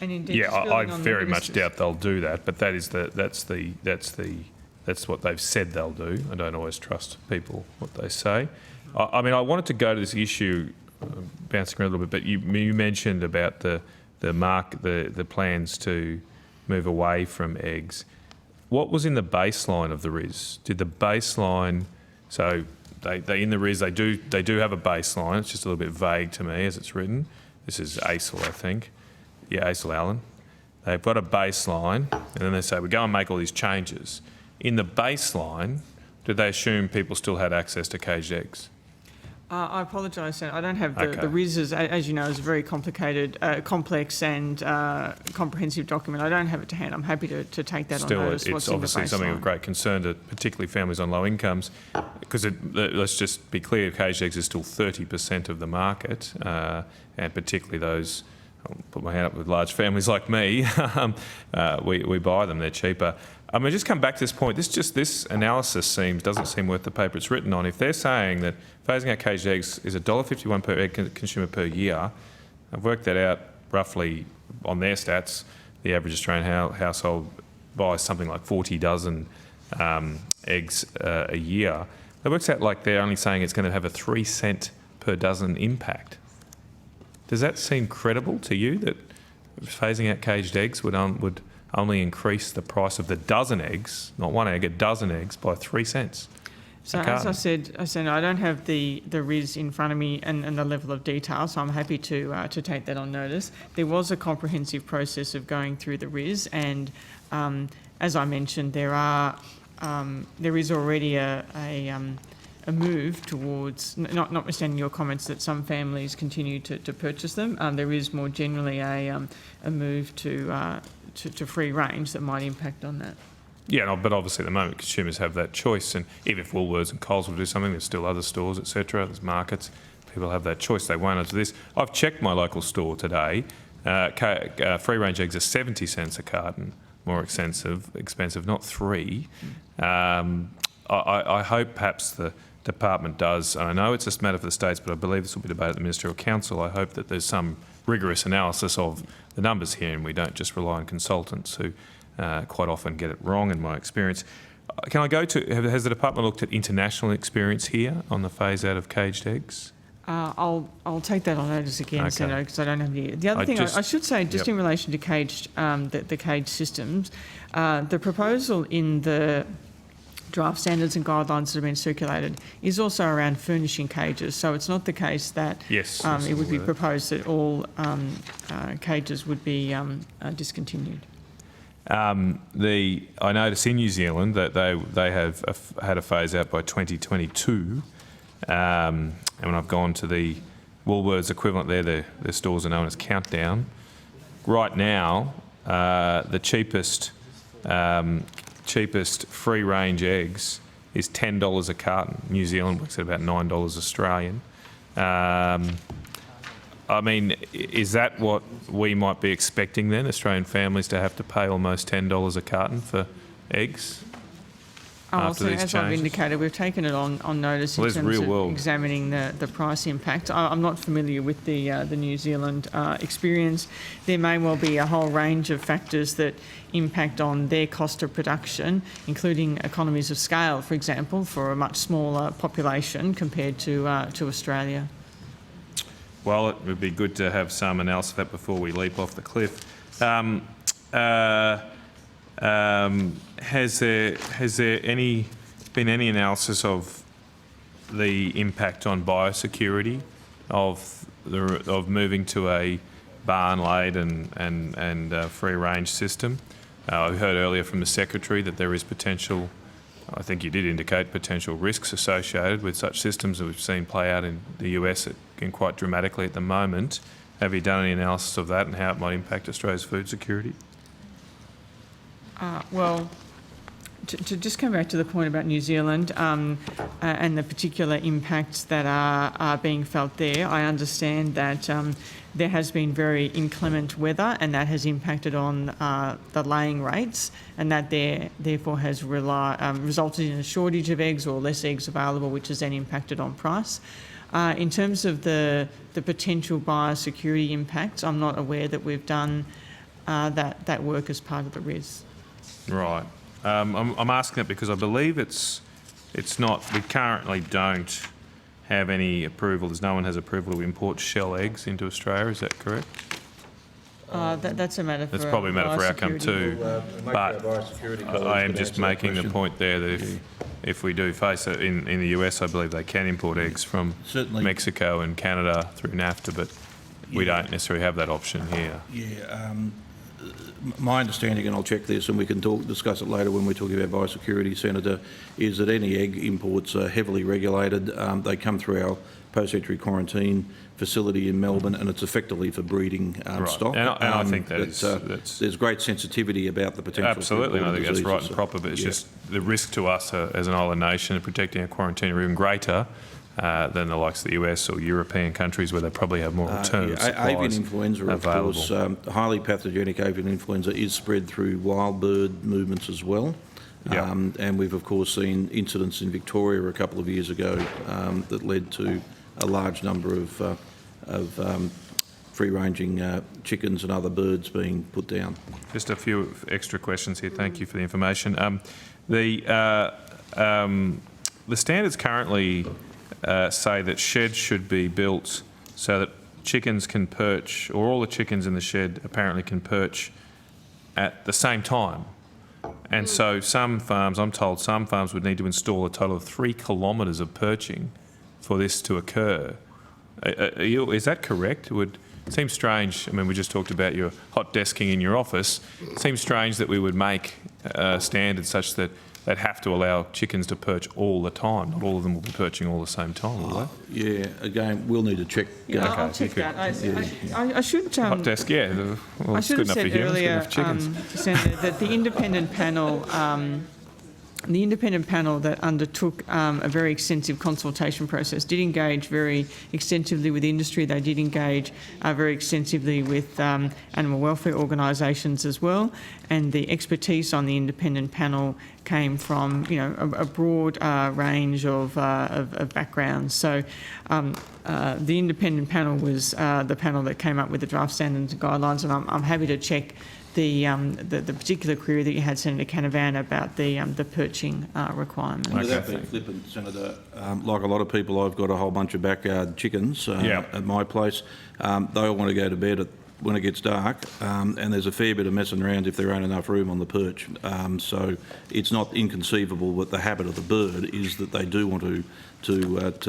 And indeed, yeah, I very much doubt they'll do that, but that's what they've said they'll do. I don't always trust people, what they say. I mean, I wanted to go to this issue, bouncing around a little bit, but you mentioned about the plans to move away from eggs. What was in the baseline of the RIS? Did the baseline, so they in the RIS they do have a baseline. It's just a little bit vague to me as it's written. This is ACIL, I think. Yeah, ACIL Allen. They've got a baseline, and then they say we go and make all these changes. In the baseline, did they assume people still had access to caged eggs? I apologise, Senator. I don't have the, Okay. the RIS, as you know, is a very complicated, complex and comprehensive document. I don't have it to hand. I'm happy to take that Still, on notice. it's what's in the obviously something of baseline. great concern to particularly families on low incomes, because let's just be clear, caged eggs is still 30% of the market, and particularly those, I'll put my hand up with large families like me, we buy them, they're cheaper. I mean, just come back to this point. This analysis doesn't seem worth the paper it's written on. If they're saying that phasing out caged eggs is $1.51 per egg consumer per year, I've worked that out roughly on their stats. The average Australian household buys something like 40 dozen eggs a year. That works out like they're only saying it's going to have a 3 cent per dozen impact. Does that seem credible to you, that phasing out caged eggs would only increase the price of the dozen eggs, not one egg, a dozen eggs, by 3 cents? So as I said, I don't have the RIS in front of me and the level of detail, so I'm happy to take that on notice. There was a comprehensive process of going through the RIS, and as I mentioned, there is already a move towards, notwithstanding your comments that some families continue to purchase them, there is more generally a move to free range that might impact on that. Yeah, no, but obviously at the moment consumers have that choice, and even if Woolworths and Coles will do something, there's still other stores, etc. There's markets. People have that choice. They won't answer this. I've checked my local store today. Free range eggs are 70 cents a carton, more expensive, not $3. I hope perhaps the department does, and I know it's a matter for the states, but I believe this will be debated at the Ministerial Council. I hope that there's some rigorous analysis of the numbers here, and we don't just rely on consultants who quite often get it wrong, in my experience. Can I go to, has the department looked at international experience here on the phase out of caged eggs? I'll take that on notice again, Okay. Senator, because I don't have the other thing I should say, just Yep. in relation to caged, the caged systems, the proposal in the draft standards and guidelines that have been circulated is also around furnishing cages. So it's not the case that Yes, it would be yes, proposed that all cages would be discontinued. I notice in New Zealand that they have had a phase out by 2022, and when I've gone to the Woolworths equivalent there, their stores are known as Countdown. Right now, the cheapest free range eggs is $10 a carton. New Zealand works at about $9 Australian. I mean, is that what we might be expecting then, Australian families to have to pay almost $10 a carton for eggs? After these as I've changes? indicated, we've taken it on notice Well, in there's terms real of world. examining the price impact. I'm not familiar with the New Zealand experience. There may well be a whole range of factors that impact on their cost of production, including economies of scale, for example, for a much smaller population compared to Australia. Well, it would be good to have some analysis of that before we leap off the cliff. Has there been any analysis of the impact on biosecurity of moving to a barn-laid and free-range system? I heard earlier from the Secretary that there is potential, I think you did indicate, potential risks associated with such systems that we've seen play out in the US quite dramatically at the moment. Have you done any analysis of that and how it might impact Australia's food security? Well, to just come back to the point about New Zealand and the particular impacts that are being felt there, I understand that there has been very inclement weather and that has impacted on the laying rates, and that therefore has resulted in a shortage of eggs or less eggs available, which has then impacted on price. In terms of the potential biosecurity impacts, I'm not aware that we've done that work as part of the RIS. Right. I'm asking it because I believe it's not. We currently don't have any approval. No one has approval to import shell eggs into Australia. Is that correct? That's a matter for. That's probably a matter for outcome too. But I am just making the point there that if we do face it in the US, I believe they can import eggs from Mexico and Canada through NAFTA, but we don't necessarily have that option here. Yeah. my understanding, and I'll check this and we can discuss it later when we're talking about biosecurity, Senator, is that any egg imports are heavily regulated. They come through our post-entry quarantine facility in Melbourne, and it's effectively for breeding stock. And I think that's there's great sensitivity about the potential. Absolutely, and I think that's right and diseases. proper, but it's just the risk to us as an island nation of protecting our quarantine are even greater than the likes of the US or European countries where they probably have more alternative supplies Avian influenza, available. of course, highly pathogenic avian influenza is spread through wild bird movements as well. Yeah. And we've, of course, seen incidents in Victoria a couple of years ago that led to a large number of free-ranging chickens and other birds being put down. Just a few extra questions here. Thank you for the information. The standards currently say that sheds should be built so that chickens can perch, or all the chickens in the shed apparently can perch at the same time. And so some farms, I'm told some farms would need to install a total of 3 kilometres of perching for this to occur. Is that correct? It seems strange. I mean, we just talked about your hot desking in your office. It seems strange that we would make standards such that they'd have to allow chickens to perch all the time. Not all of them will be perching all the same time, will they? Yeah, again, we'll need to check. Yeah, I'll check that. I should. Hot desk, yeah. Well, I it's should good have enough for said humans, good earlier, enough for chickens. Senator, that the independent panel. The independent panel that undertook a very extensive consultation process did engage very extensively with industry. They did engage very extensively with animal welfare organisations as well. And the expertise on the independent panel came from, a broad range of backgrounds. So the independent panel was the panel that came up with the draft standards and guidelines, and I'm happy to check the particular query that you had, Senator Canavan, about the perching requirement. Without being flippant, Senator, like a lot of people, I've got a whole bunch of backyard chickens at my place. They all want to go to bed when it gets dark, and there's a fair bit of messing around if there ain't enough room on the perch. So it's not inconceivable that the habit of the bird is that they do want to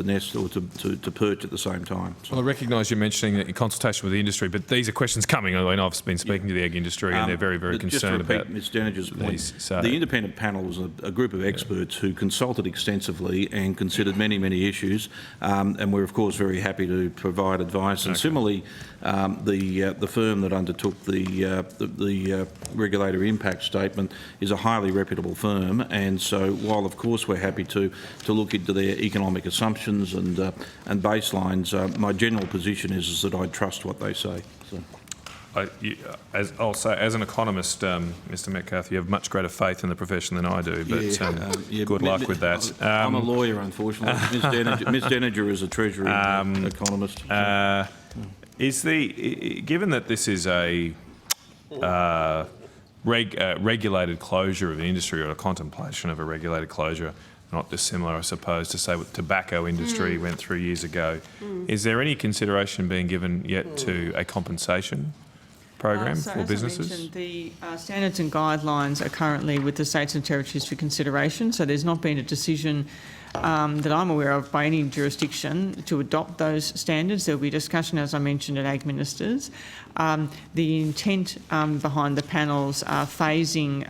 nest or to perch at the same time. So. Well, I recognise you're mentioning that in consultation with the industry, but these are questions coming. I mean, I've been speaking to the egg industry, and they're very, very concerned about Ms. Danager's point. these. So. The independent panel was a group of experts who consulted extensively and considered many, many issues, and we're of course very happy to provide advice. And similarly, the firm that undertook the regulatory impact statement is a highly reputable firm, and so while of course we're happy to look into their economic assumptions and baselines, my general position is that I trust what they say. So. I'll say, as an economist, Mr. Metcalfe, you have much greater faith in the profession than I do, but good luck with that. I'm a lawyer, unfortunately. Ms. Danager is a Treasury economist. Given that this is a regulated closure of the industry, or a contemplation of a regulated closure, not dissimilar, I suppose, to say what the tobacco industry went through years ago, is there any consideration being given yet to a compensation program for businesses? As I mentioned, the standards and guidelines are currently with the states and territories for consideration, so there's not been a decision that I'm aware of by any jurisdiction to adopt those standards. There will be discussion, as I mentioned, at Ag Ministers. The intent behind the panel's phasing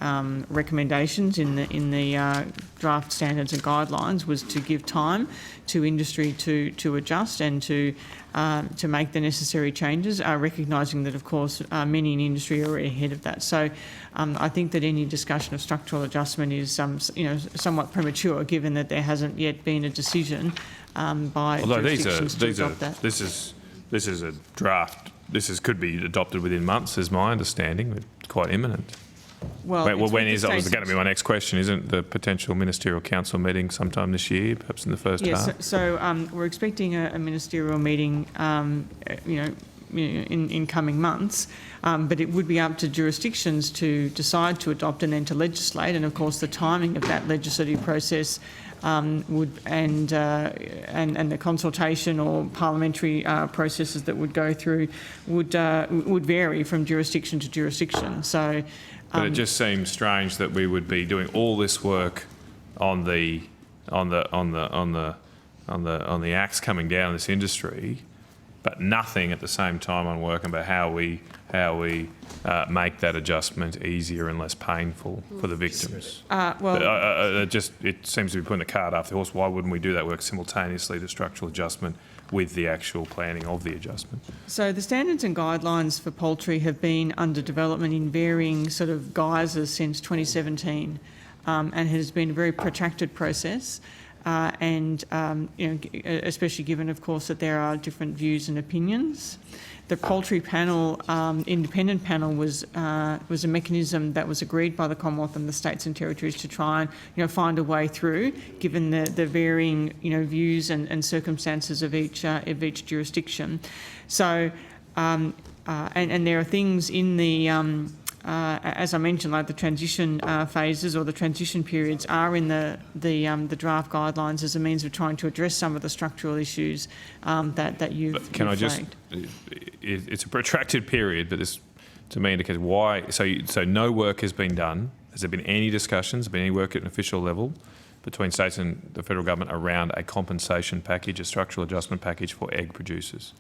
recommendations in the draft standards and guidelines was to give time to industry to adjust and to make the necessary changes, recognising that, of course, many in industry are already ahead of that. So I think that any discussion of structural adjustment is somewhat premature, given that there hasn't yet been a decision by jurisdictions to adopt that. This is a draft. Could be adopted within months, is my understanding, but quite imminent. Well, that was going to be my next question. Isn't the potential ministerial council meeting sometime this year, perhaps in the first half? So we're expecting a ministerial meeting, in coming months, but it would be up to jurisdictions to decide to adopt and then to legislate. And of course, the timing of that legislative process would and the consultation or parliamentary processes that would go through would vary from jurisdiction to jurisdiction. So. But it just seems strange that we would be doing all this work on the axe coming down this industry, but nothing at the same time on work about how we make that adjustment easier and less painful for the victims. It seems to be putting the cart after the horse. Why wouldn't we do that work simultaneously, the structural adjustment with the actual planning of the adjustment? So the standards and guidelines for poultry have been under development in varying sort of guises since 2017, and has been a very protracted process. Especially given, of course, that there are different views and opinions. The poultry panel, independent panel, was a mechanism that was agreed by the Commonwealth and the states and territories to try and find a way through, given the varying views and circumstances of each jurisdiction. So, and there are things in the as I mentioned, like the transition phases or the transition periods are in the draft guidelines as a means of trying to address some of the structural issues that you've flagged. It's a protracted period, but this to me indicates why. So no work has been done. Has there been any discussions? Has there been any work at an official level between states and the federal government around a compensation package, a structural adjustment package for egg producers?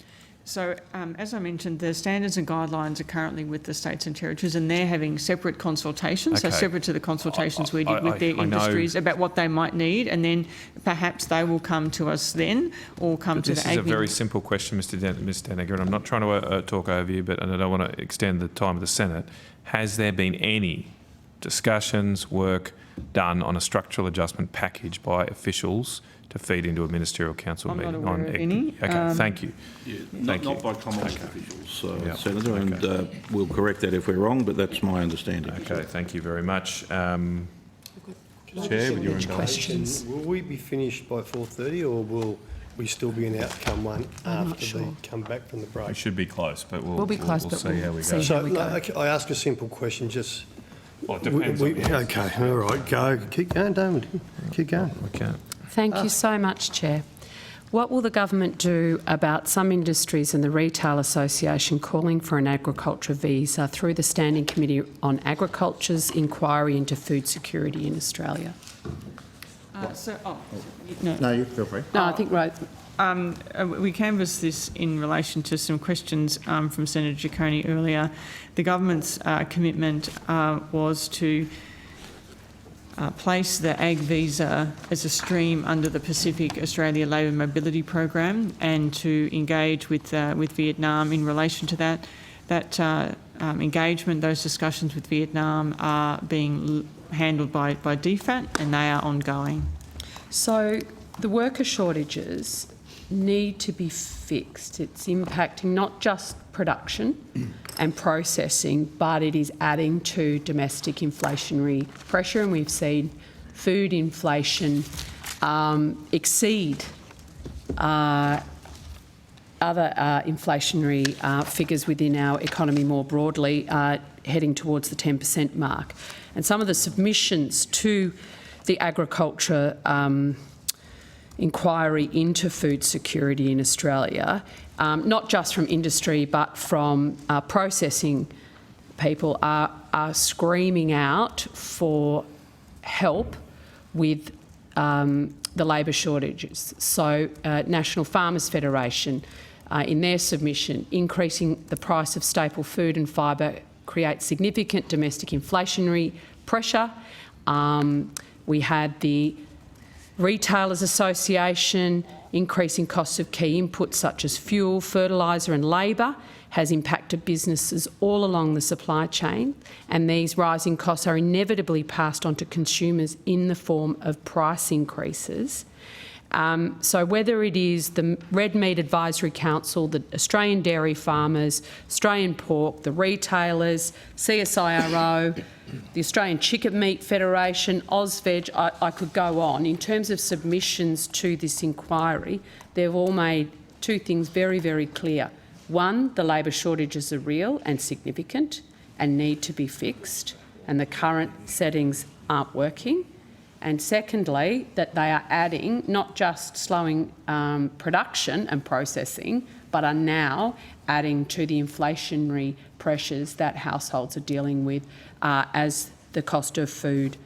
So, as I mentioned, the standards and guidelines are currently with the states and territories, and they're having separate consultations, so separate to the consultations we did with their industries about what they might need, and then perhaps they will come to us then, or come to the AGMI. This is a very simple question, Mr. Deniger, and I'm not trying to talk over you, and I don't want to extend the time of the Senate. Has there been any discussions, work done on a structural adjustment package by officials to feed into a ministerial council meeting? I'm not aware of any. Okay, thank you. Yeah, not by Commonwealth officials, Senator, and we'll correct that if we're wrong, but that's my understanding. Okay, thank you very much. Chair, with your questions. Will we be finished by 4:30, or will we still be in outcome one after they come back from the break? We should be close, but we'll be close, we'll but see we'll how we see go. how we go. I ask a simple question, just... Well, it depends on the answer. Okay, all right, go. Keep going, David. Keep going. Okay. Thank you so much, Chair. What will the government do about some industries and the Retail Association calling for an agriculture visa through the Standing Committee on Agriculture's inquiry into food security in Australia? No, you feel free. No, I think right. We canvassed this in relation to some questions from Senator Ciccone earlier. The government's commitment was to place the Ag Visa as a stream under the Pacific Australia Labour Mobility Program, and to engage with Vietnam in relation to that. That engagement, those discussions with Vietnam are being handled by DFAT, and they are ongoing. So the worker shortages need to be fixed. It's impacting not just production and processing, but it is adding to domestic inflationary pressure, and we've seen food inflation exceed other inflationary figures within our economy more broadly, heading towards the 10% mark. And some of the submissions to the agriculture inquiry into food security in Australia, not just from industry but from processing people, are screaming out for help with the labour shortages. So National Farmers Federation, in their submission, increasing the price of staple food and fibre creates significant domestic inflationary pressure. We had the Retailers Association, increasing costs of key inputs such as fuel, fertiliser and labour has impacted businesses all along the supply chain, and these rising costs are inevitably passed on to consumers in the form of price increases. So whether it is the Red Meat Advisory Council, the Australian Dairy Farmers, Australian Pork, the retailers, CSIRO, the Australian Chicken Meat Federation, AusVeg, I could go on. In terms of submissions to this inquiry, they've all made two things very, very clear. One, the labour shortages are real and significant and need to be fixed, and the current settings aren't working. And secondly, that they are adding, not just slowing production and processing, but are now adding to the inflationary pressures that households are dealing with as the cost of food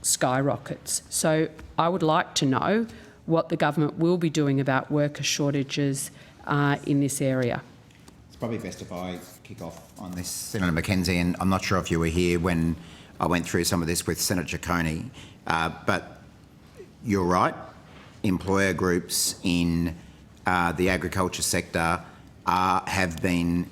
skyrockets. So I would like to know what the government will be doing about worker shortages in this area. It's probably best if I kick off on this, Senator Mackenzie, and I'm not sure if you were here when I went through some of this with Senator Ciccone, but you're right. Employer groups in the agriculture sector have been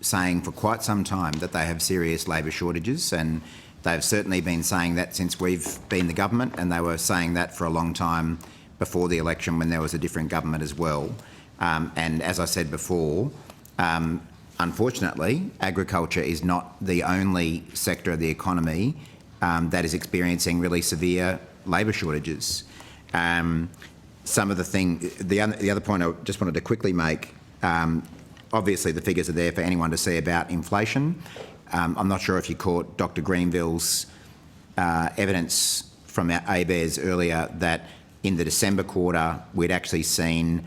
saying for quite some time that they have serious labour shortages, and they've certainly been saying that since we've been the government, and they were saying that for a long time before the election when there was a different government as well. And as I said before, unfortunately, agriculture is not the only sector of the economy that is experiencing really severe labour shortages. Some of the other point I just wanted to quickly make, obviously the figures are there for anyone to see about inflation. I'm not sure if you caught Dr Greenville's evidence from our ABARES earlier that in the December quarter we'd actually seen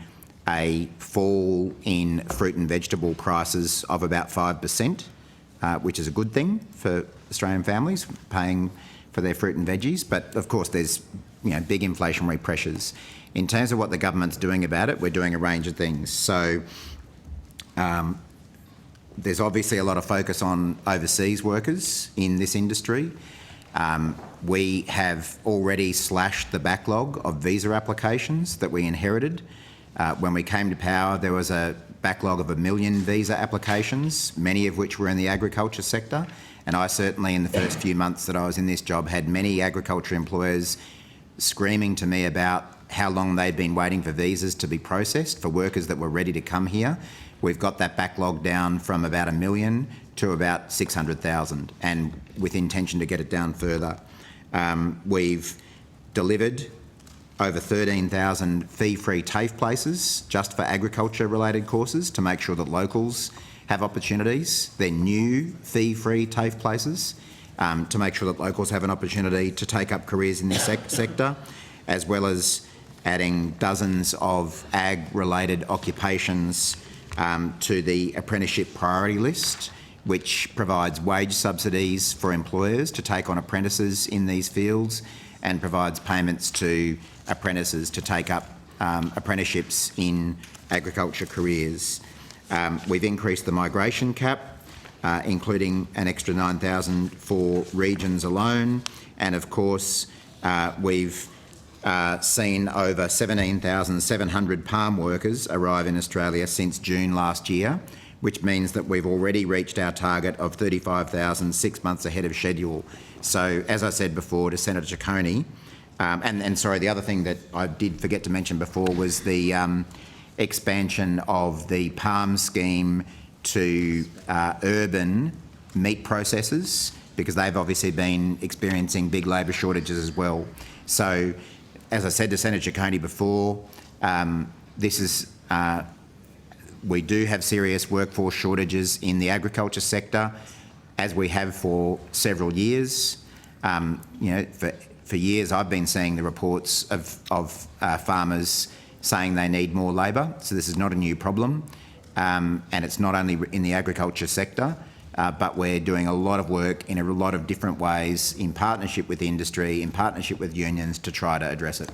a fall in fruit and vegetable prices of about 5%, which is a good thing for Australian families paying for their fruit and veggies. But of course there's big inflationary pressures. In terms of what the government's doing about it, we're doing a range of things. So there's obviously a lot of focus on overseas workers in this industry. We have already slashed the backlog of visa applications that we inherited. When we came to power, there was a backlog of 1 million visa applications, many of which were in the agriculture sector. And I certainly, in the first few months that I was in this job, had many agriculture employers screaming to me about how long they'd been waiting for visas to be processed for workers that were ready to come here. We've got that backlog down from about 1 million to about 600,000, and with intention to get it down further. We've delivered over 13,000 fee-free TAFE places just for agriculture-related courses to make sure that locals have opportunities. They're new fee-free TAFE places to make sure that locals have an opportunity to take up careers in this sector, as well as adding dozens of ag-related occupations to the apprenticeship priority list, which provides wage subsidies for employers to take on apprentices in these fields and provides payments to apprentices to take up apprenticeships in agriculture careers. We've increased the migration cap, including an extra 9,000 for regions alone, and of course we've seen over 17,700 palm workers arrive in Australia since June last year, which means that we've already reached our target of 35,000 6 months ahead of schedule. So, as I said before to Senator Ciccone, and sorry, the other thing that I did forget to mention before was the expansion of the palm scheme to urban meat processors, because they've obviously been experiencing big labour shortages as well. So, as I said to Senator Ciccone before, we do have serious workforce shortages in the agriculture sector, as we have for several years. For years I've been seeing the reports of farmers saying they need more labour, so this is not a new problem. And it's not only in the agriculture sector, but we're doing a lot of work in a lot of different ways in partnership with the industry, in partnership with unions to try to address it.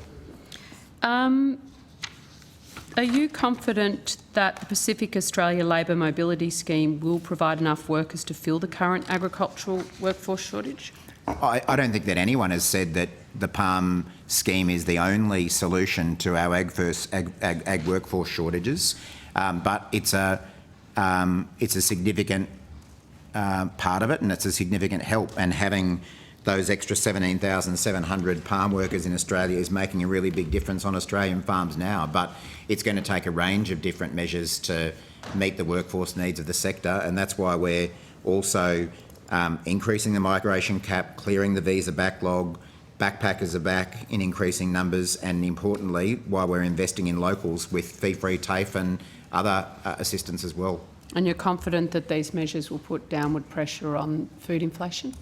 Are you confident that the Pacific Australia Labour Mobility Scheme will provide enough workers to fill the current agricultural workforce shortage? I don't think that anyone has said that the palm scheme is the only solution to our ag workforce shortages, but it's a significant part of it, and it's a significant help. And having those extra 17,700 palm workers in Australia is making a really big difference on Australian farms now. But it's going to take a range of different measures to meet the workforce needs of the sector, and that's why we're also increasing the migration cap, clearing the visa backlog. Backpackers are back in increasing numbers, and importantly, why we're investing in locals with fee-free TAFE and other assistance as well. And you're confident that these measures will put downward pressure on food inflation?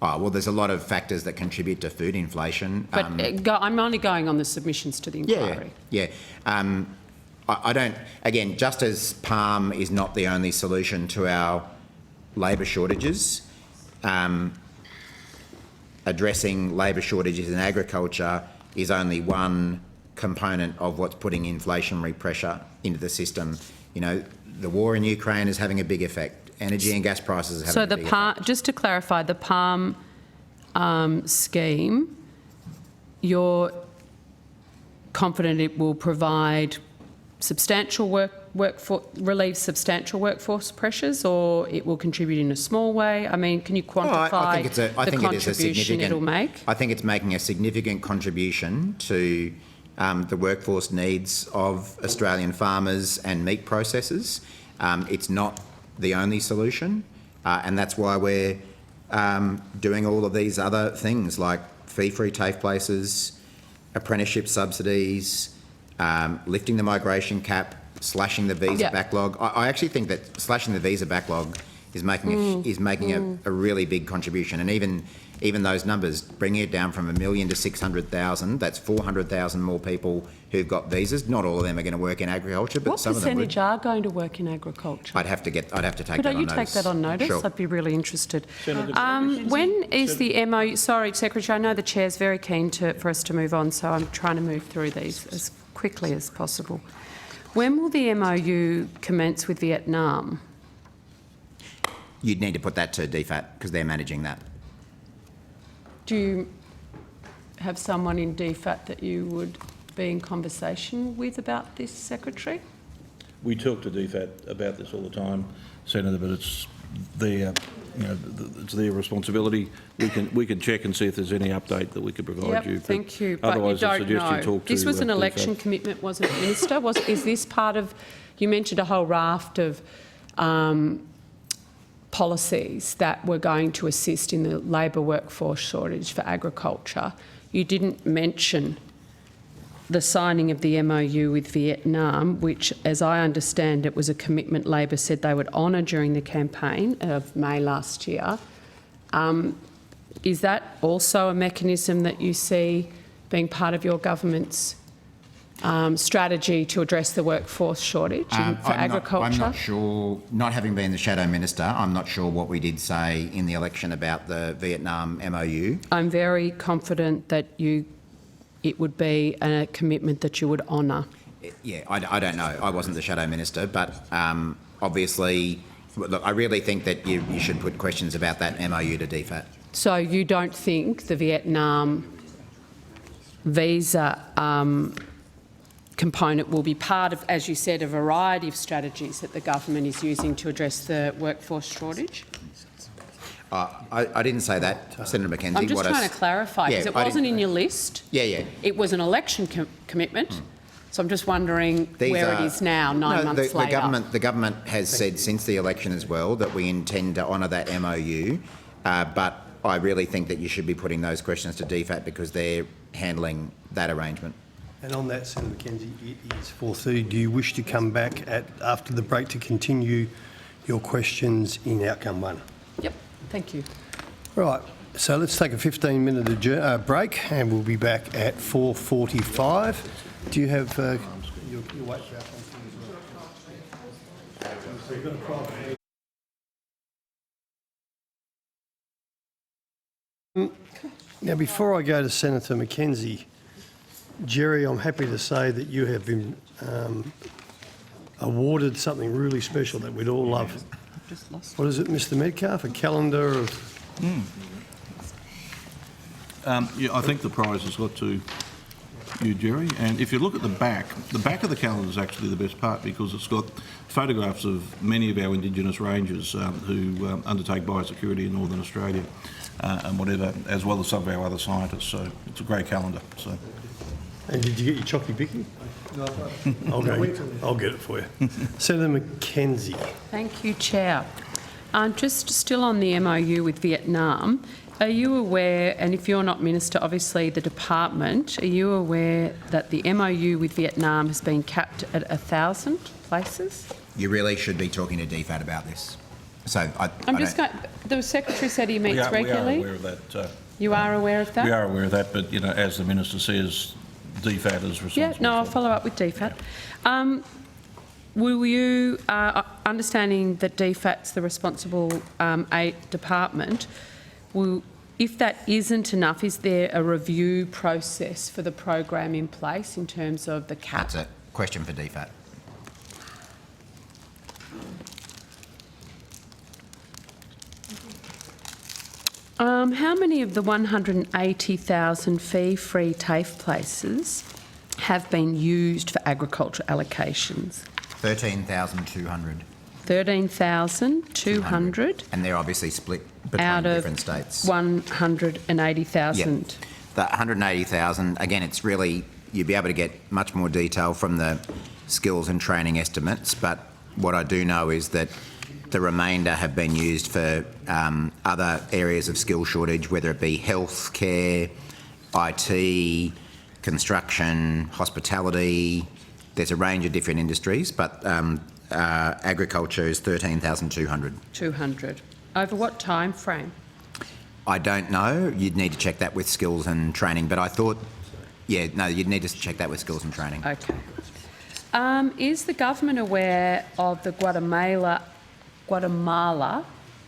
Oh, well, there's a lot of factors that contribute to food inflation. But I'm only going on the submissions to the inquiry. Yeah. I don't, again, just as palm is not the only solution to our labour shortages, addressing labour shortages in agriculture is only one component of what's putting inflationary pressure into the system. You know, the war in Ukraine is having a big effect. Energy and gas prices are having a big effect. Just to clarify, the PALM scheme, you're confident it will provide relieve substantial workforce pressures, or it will contribute in a small way? I mean, can you quantify the contribution it'll make? I think it's making a significant contribution to the workforce needs of Australian farmers and meat processors. It's not the only solution, and that's why we're doing all of these other things like fee-free TAFE places, apprenticeship subsidies, lifting the migration cap, slashing the visa backlog. I actually think that slashing the visa backlog is making a really big contribution, and even those numbers, bringing it down from 1 million to 600,000, that's 400,000 more people who've got visas. Not all of them are going to work in agriculture, but some of them would. What percentage are going to work in agriculture? I'd have to take that on notice. Could you take that on notice? Sure. I'd be really interested. When is the MOU? Sorry, Secretary, I know the Chair's very keen for us to move on, so I'm trying to move through these as quickly as possible. When will the MOU commence with Vietnam? You'd need to put that to DFAT because they're managing that. Do you have someone in DFAT that you would be in conversation with about this, Secretary? We talk to DFAT about this all the time, Senator, but it's their, it's their responsibility. We can check and see if there's any update that we could provide you. Thank you. But otherwise, you I don't suggest know. you talk to This was an election DFAT. commitment, wasn't it, Minister? Is this part of? You mentioned a whole raft of policies that were going to assist in the labour workforce shortage for agriculture. You didn't mention the signing of the MOU with Vietnam, which, as I understand it, was a commitment Labor said they would honour during the campaign of May last year. Is that also a mechanism that you see being part of your government's strategy to address the workforce shortage for agriculture? I'm not sure, not having been the Shadow Minister, I'm not sure what we did say in the election about the Vietnam MOU. I'm very confident that it would be a commitment that you would honour. Yeah, I don't know. I wasn't the Shadow Minister, but obviously, look, I really think that you should put questions about that MOU to DFAT. So you don't think the Vietnam visa component will be part of, as you said, a variety of strategies that the government is using to address the workforce shortage? I didn't say that, Senator McKenzie. I'm just trying to clarify, because it wasn't in your list. Yeah. It was an election commitment. So I'm just wondering where it is now, 9 months later. The government has said since the election as well that we intend to honour that MOU, but I really think that you should be putting those questions to DFAT because they're handling that arrangement. And on that, Senator McKenzie, it is 4:30. Do you wish to come back after the break to continue your questions in outcome one? Yep, thank you. Right, so let's take a 15-minute break and we'll be back at 4:45. Do you have your weight for outcome two as well? Now, before I go to Senator McKenzie, Jerry, I'm happy to say that you have been awarded something really special that we'd all love. What is it, Mr. Metcalf? A calendar of... Yeah, I think the prize has got to you, Jerry. And if you look at the back of the calendar is actually the best part because it's got photographs of many of our Indigenous rangers who undertake biosecurity in Northern Australia and whatever, as well as some of our other scientists. So it's a great calendar. So. And did you get your Chocky Bicky? No. I'll get it for you. Senator McKenzie. Thank you, Chair. Just still on the MOU with Vietnam, are you aware, and if you're not Minister, obviously the Department, are you aware that the MOU with Vietnam has been capped at 1,000 places? You really should be talking to DFAT about this. So the Secretary said he meets regularly. We are aware of that. You are aware of that? We are aware of that, but, as the Minister says, DFAT is responsible. Yeah, no, I'll follow up with DFAT. Will you, understanding that DFAT's the responsible aid department, will If that isn't enough, is there a review process for the program in place in terms of the cap? That's a question for DFAT. How many of the 180,000 fee-free TAFE places have been used for agriculture allocations? 13,200. 13,200 And they're obviously split between out of different states. 180,000. The 180,000, again, it's really, you'd be able to get much more detail from the skills and training estimates, but what I do know is that the remainder have been used for other areas of skill shortage, whether it be health care, IT, construction, hospitality. There's a range of different industries, but agriculture is 13,200. 200. Over what time frame? I don't know. You'd need to check that with skills and training, but I thought, yeah, no, you'd need to check that with skills and training. Okay. Is the government aware of the Guatemala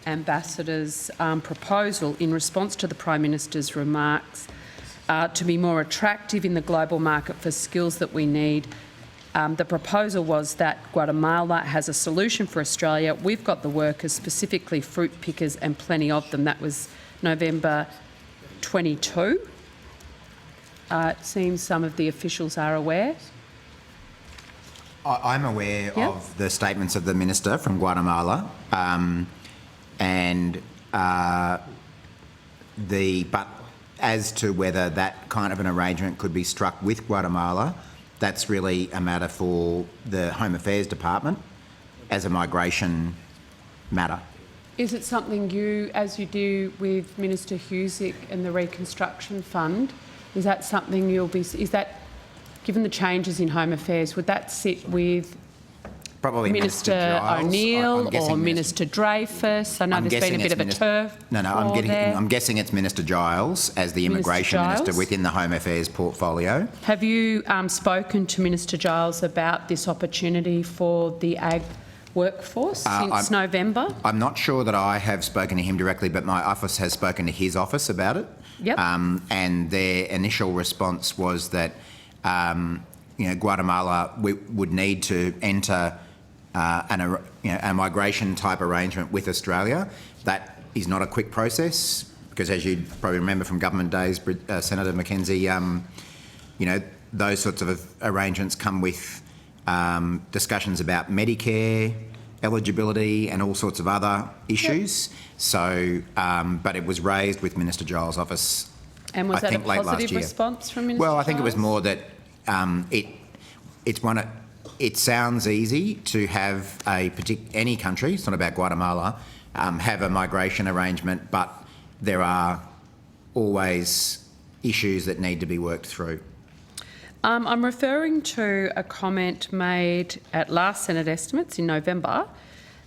ambassador's proposal in response to the Prime Minister's remarks to be more attractive in the global market for skills that we need? The proposal was that Guatemala has a solution for Australia. We've got the workers, specifically fruit pickers, and plenty of them. That was November 22. It seems some of the officials are aware. I'm aware of the statements of the Minister from Guatemala, but as to whether that kind of an arrangement could be struck with Guatemala, that's really a matter for the Home Affairs Department as a migration matter. Is it something you, as you do with Minister Husic and the Reconstruction Fund, is that something you'll be, is that, given the changes in Home Affairs, would that sit with Probably Minister Giles. O'Neill or Minister Dreyfus? I know there's been a bit of a turf. I'm guessing it's Minister Giles as the Immigration Minister within the Home Affairs portfolio. Have you spoken to Minister Giles about this opportunity for the ag workforce since November? I'm not sure that I have spoken to him directly, but my office has spoken to his office about it. Yep. And their initial response was that Guatemala would need to enter a migration type arrangement with Australia. That is not a quick process because, as you probably remember from government days, Senator Mackenzie, those sorts of arrangements come with discussions about Medicare eligibility and all sorts of other issues. Yep. So, but it was raised with Minister Giles' office. And was that a positive response from Minister Giles? Well, I think it was more that it sounds easy to have any country, it's not about Guatemala, have a migration arrangement, but there are always issues that need to be worked through. I'm referring to a comment made at last Senate estimates in November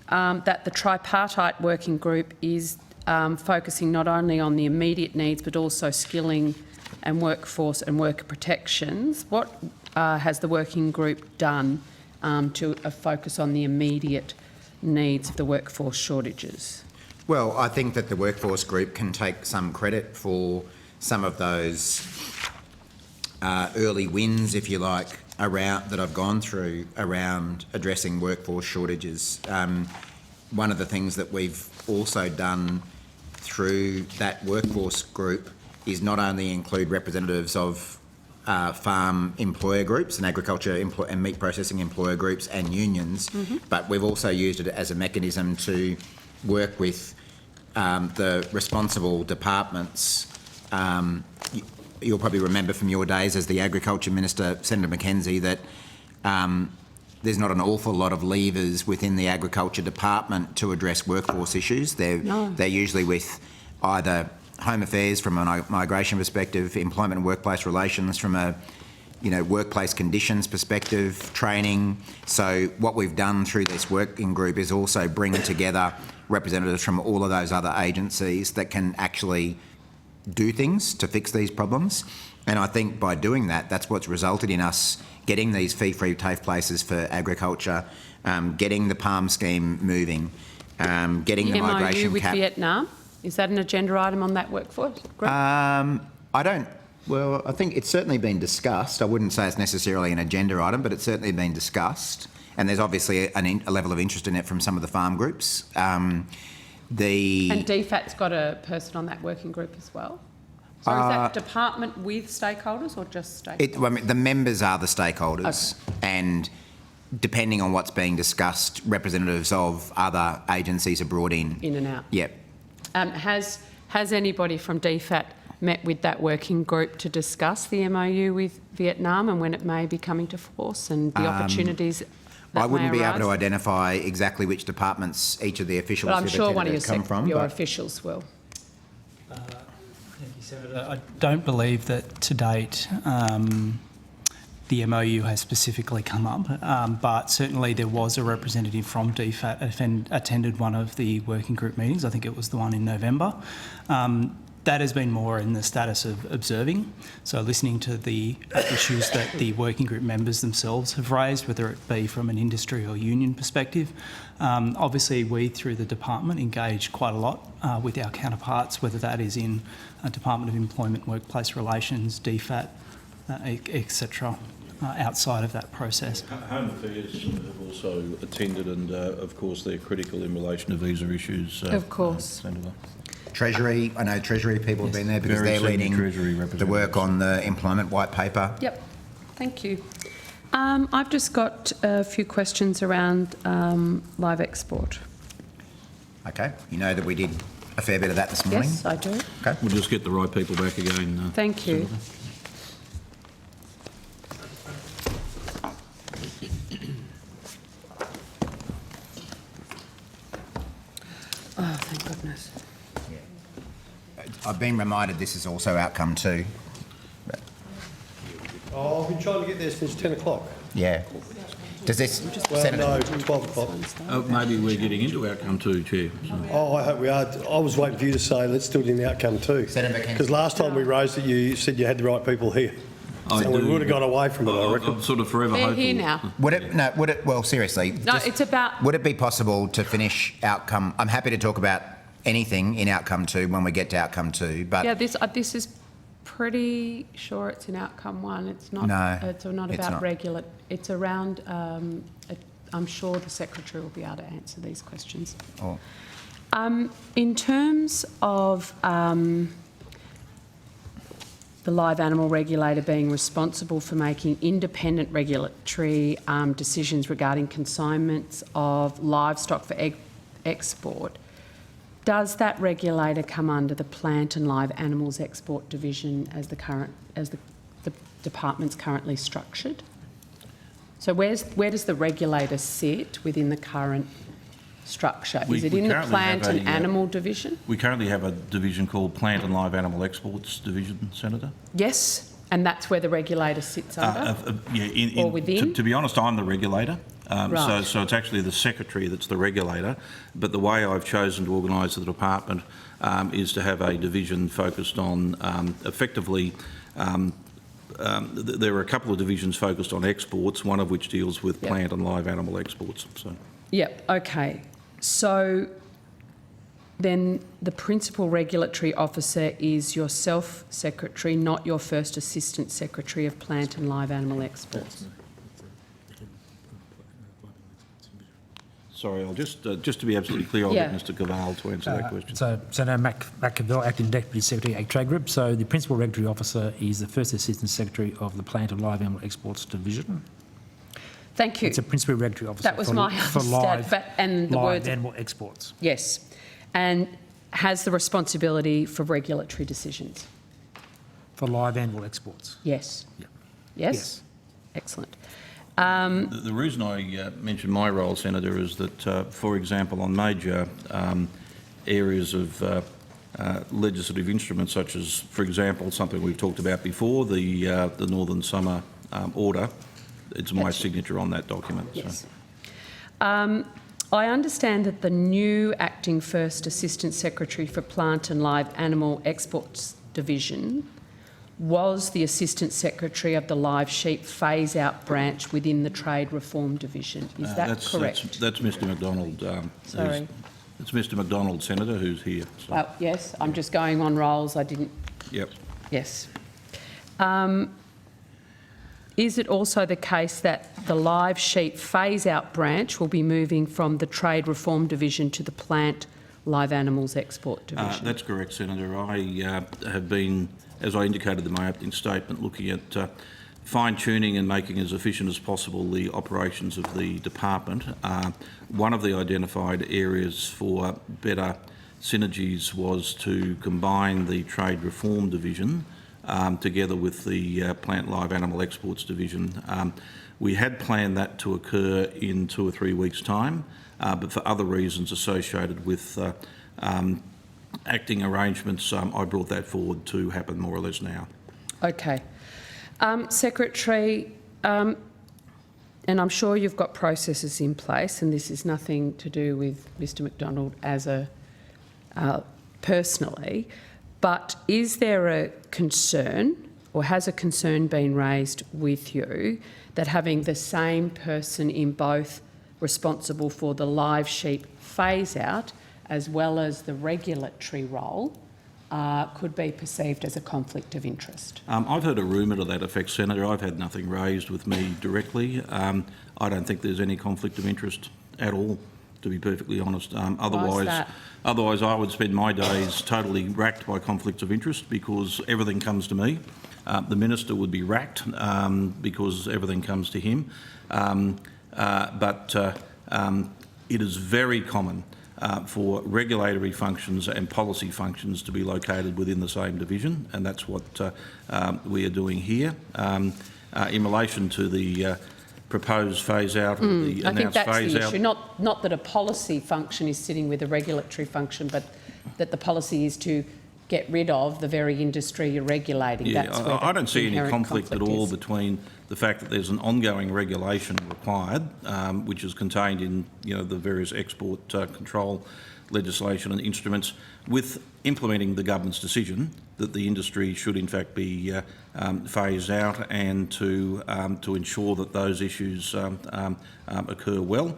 that the tripartite working group is focusing not only on the immediate needs but also skilling and workforce and worker protections. What has the working group done to focus on the immediate needs of the workforce shortages? Well, I think that the workforce group can take some credit for some of those early wins, if you like, that I've gone through around addressing workforce shortages. One of the things that we've also done through that workforce group is not only include representatives of farm employer groups and agriculture and meat processing employer groups and unions, but we've also used it as a mechanism to work with the responsible departments. You'll probably remember from your days as the Agriculture Minister, Senator Mackenzie, that there's not an awful lot of levers within the Agriculture Department to address workforce issues. They're usually with either Home Affairs from a migration perspective, employment and workplace relations from a workplace conditions perspective, training. So what we've done through this working group is also bring together representatives from all of those other agencies that can actually do things to fix these problems. And I think by doing that, that's what's resulted in us getting these fee-free TAFE places for agriculture, getting the PALM scheme moving, getting the migration MOU with cap. Vietnam? Is that an agenda item on that workforce group? I don't. Well, I think it's certainly been discussed. I wouldn't say it's necessarily an agenda item, but it's certainly been discussed. And there's obviously a level of interest in it from some of the farm groups. And DFAT's got a person on that working group as well? So is that department with stakeholders or just stakeholders? The members are the stakeholders, and depending on what's being discussed, representatives of other agencies are brought in. In and out. Yep. Has anybody from DFAT met with that working group to discuss the MOU with Vietnam and when it may be coming to force and the opportunities that I wouldn't may be able to arise? identify exactly which departments each of the officials But I'm who've sure one of attended have come from. your but- officials will. Thank you, Senator. I don't believe that to date the MOU has specifically come up, but certainly there was a representative from DFAT attended one of the working group meetings. I think it was the one in November. That has been more in the status of observing, so listening to the issues that the working group members themselves have raised, whether it be from an industry or union perspective. Obviously, we, through the department, engage quite a lot with our counterparts, whether that is in Department of Employment, Workplace Relations, DFAT, etc., outside of that process. Home Affairs have also attended, and of course they're critical in relation to visa issues. Of course. Senator. Treasury, I know Treasury people have been there because Very they're leading Treasury the work on the employment white paper. Yep, thank you. I've just got a few questions around live export. Okay, you know that we did a fair bit of that this morning. Yes, I do. Okay. We'll just get the right people back again. Thank you. Senator. Oh, thank goodness. I've been reminded this is also outcome 2. Oh, I've been trying to get there since 10 o'clock. Yeah. Does this... Well, Senator, no, 12 o'clock. Maybe we're getting into outcome 2, Chair. So. Oh, I hope we are. I was waiting for you to say, let's do it in outcome 2. Because last time we raised it, you said you had the right people here. I So do. we would have got away from it, I reckon. I'm sort of forever They're hopeful. here now. well, seriously. No, it's about... Would it be possible to finish outcome... I'm happy to talk about anything in outcome 2 when we get to outcome 2, but... Yeah, this is pretty sure it's in outcome 1. It's not. No, It's not it's about not. regular. It's around. I'm sure the secretary will be able to answer these questions. Oh. In terms of the live animal regulator being responsible for making independent regulatory decisions regarding consignments of livestock for export. Does that regulator come under the Plant and Live Animals Export Division as the department's currently structured? So where does the regulator sit within the current structure? Is it in the Plant and Animal Division? We currently have a division called Plant and Live Animal Exports Division, Senator. Yes, and that's where the regulator sits under? Yeah, or within? To be honest, I'm the regulator. Right. So it's actually the secretary that's the regulator. But the way I've chosen to organise the department is to have a division focused on effectively. There are a couple of divisions focused on exports, one of which deals with plant and live animal exports. So. Yep, okay. So then the principal regulatory officer is yourself, Secretary, not your first Assistant Secretary of Plant and Live Animal Exports. Sorry, I'll just to be absolutely clear, I'll get Mr Caval to answer that question. So, Senator McAvell, Acting Deputy Secretary, Ag Trade Group. So the Principal Regulatory Officer is the First Assistant Secretary of the Plant and Live Animal Exports Division. Thank you. It's a Principal Regulatory Officer That was my understanding. live animal exports. Yes, and has the responsibility for regulatory decisions. For live animal exports. Yes. Yep. Yes? Excellent. The reason I mention my role, Senator, is that, for example, on major areas of legislative instruments, such as, for example, something we've talked about before, the Northern Summer Order, it's my signature on that document. Yes. So. I understand that the new Acting First Assistant Secretary for Plant and Live Animal Exports Division was the Assistant Secretary of the Live Sheep Phase-Out branch within the Trade Reform Division. Is that correct? That's Mr McDonald. Sorry. It's Mr McDonald, Senator, who's here. So. Yes, I'm just going on rolls. I didn't... Yep. Yes. Is it also the case that the live sheep phase-out branch will be moving from the Trade Reform Division to the Plant Live Animals Export Division? That's correct, Senator. I have been, as I indicated in my opening statement, looking at fine-tuning and making as efficient as possible the operations of the department. One of the identified areas for better synergies was to combine the Trade Reform Division together with the Plant Live Animal Exports Division. We had planned that to occur in 2 or 3 weeks' time, but for other reasons associated with acting arrangements, I brought that forward to happen more or less now. Okay. Secretary, and I'm sure you've got processes in place, and this is nothing to do with Mr McDonald as a personally, but is there a concern, or has a concern been raised with you, that having the same person in both responsible for the live sheep phase-out as well as the regulatory role could be perceived as a conflict of interest? I've heard a rumour to that effect, Senator. I've had nothing raised with me directly. I don't think there's any conflict of interest at all, to be perfectly honest. Otherwise, I would spend my days totally racked by conflicts of interest because everything comes to me. The Minister would be racked because everything comes to him. But it is very common for regulatory functions and policy functions to be located within the same division, and that's what we are doing here. In relation to the proposed phase-out or the I think announced that's phase-out... the issue, not that a policy function is sitting with a regulatory function, but that the policy is to get rid of the very industry you're regulating. Yeah, That's where I don't see any conflict at all is. between the fact that there's an ongoing regulation required, which is contained in the various export control legislation and instruments, with implementing the government's decision that the industry should in fact be phased out, and to ensure that those issues occur well.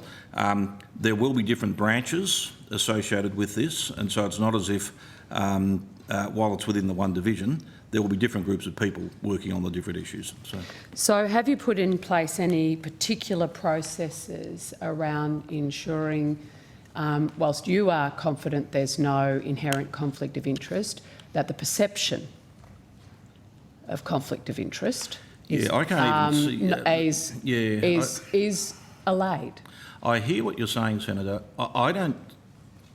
There will be different branches associated with this, and so it's not as if while it's within the one division, there will be different groups of people working on the different issues. So have you put in place any particular processes around ensuring, whilst you are confident there's no inherent conflict of interest, that the perception of conflict of interest is, I can't even see, is allayed? I hear what you're saying, Senator. I don't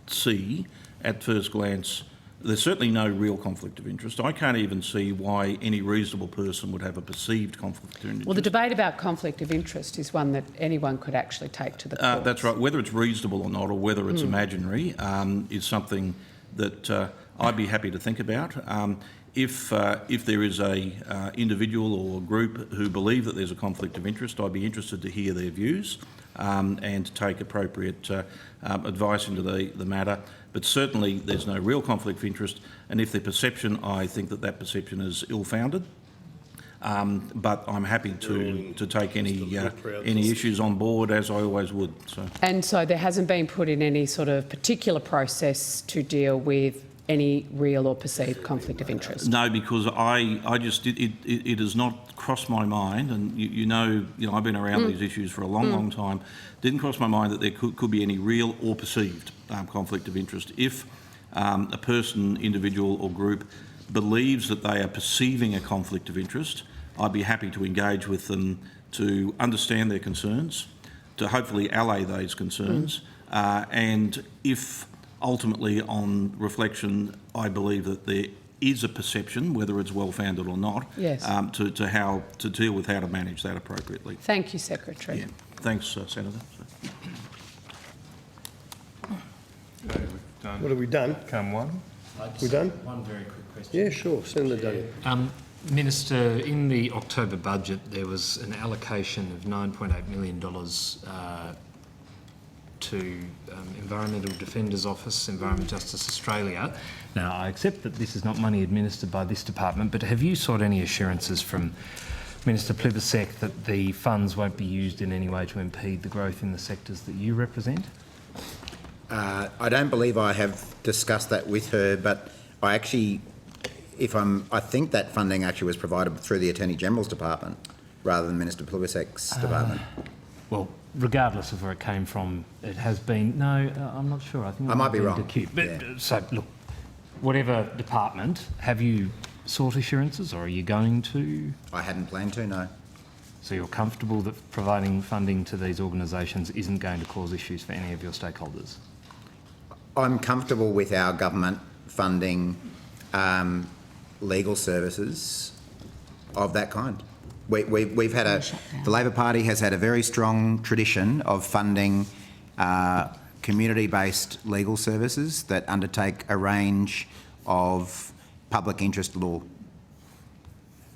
see at first glance, there's certainly no real conflict of interest. I can't even see why any reasonable person would have a perceived conflict of interest. Well, the debate about conflict of interest is one that anyone could actually take to the courts. That's right. Whether it's reasonable or not, or whether it's imaginary, is something that I'd be happy to think about. If there is a individual or group who believe that there's a conflict of interest, I'd be interested to hear their views and to take appropriate advice into the matter. But certainly there's no real conflict of interest, and if the perception, I think that perception is ill-founded. But I'm happy to take any issues on board, as I always would. And so there hasn't been put in any sort of particular process to deal with any real or perceived conflict of interest? No, because it has not crossed my mind, and you know I've been around these issues for a long time. Didn't cross my mind that there could be any real or perceived conflict of interest. If a person, individual or group believes that they are perceiving a conflict of interest, I'd be happy to engage with them to understand their concerns, to hopefully allay those concerns, and if ultimately, on reflection, I believe that there is a perception, whether it's well-founded or not, yes. to deal with how to manage that appropriately. Thank you, Secretary. Yeah. Thanks, Senator. What have we done? Come one. We done? One very quick question. Yeah, sure. Senator Duniam. Minister, in the October budget, there was an allocation of $9.8 million to Environmental Defenders Office, Environment Justice Australia. Now, I accept that this is not money administered by this department, but have you sought any assurances from Minister Plibersek that the funds won't be used in any way to impede the growth in the sectors that you represent? I don't believe I have discussed that with her, but I actually, I think that funding actually was provided through the Attorney General's department rather than Minister Plibersek's department. Well, regardless of where it came from, it has been. No, I'm not sure. I think I might be wrong. But so look, whatever department, have you sought assurances, or are you going to? I hadn't planned to. No. So you're comfortable that providing funding to these organisations isn't going to cause issues for any of your stakeholders? I'm comfortable with our government funding legal services of that kind. We've had the Labor Party has had a very strong tradition of funding community-based legal services that undertake a range of public interest law.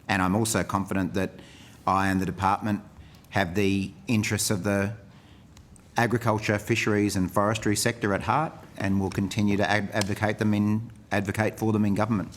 And I'm also confident that I and the department have the interests of the agriculture, fisheries and forestry sector at heart, and will continue to advocate for them in government.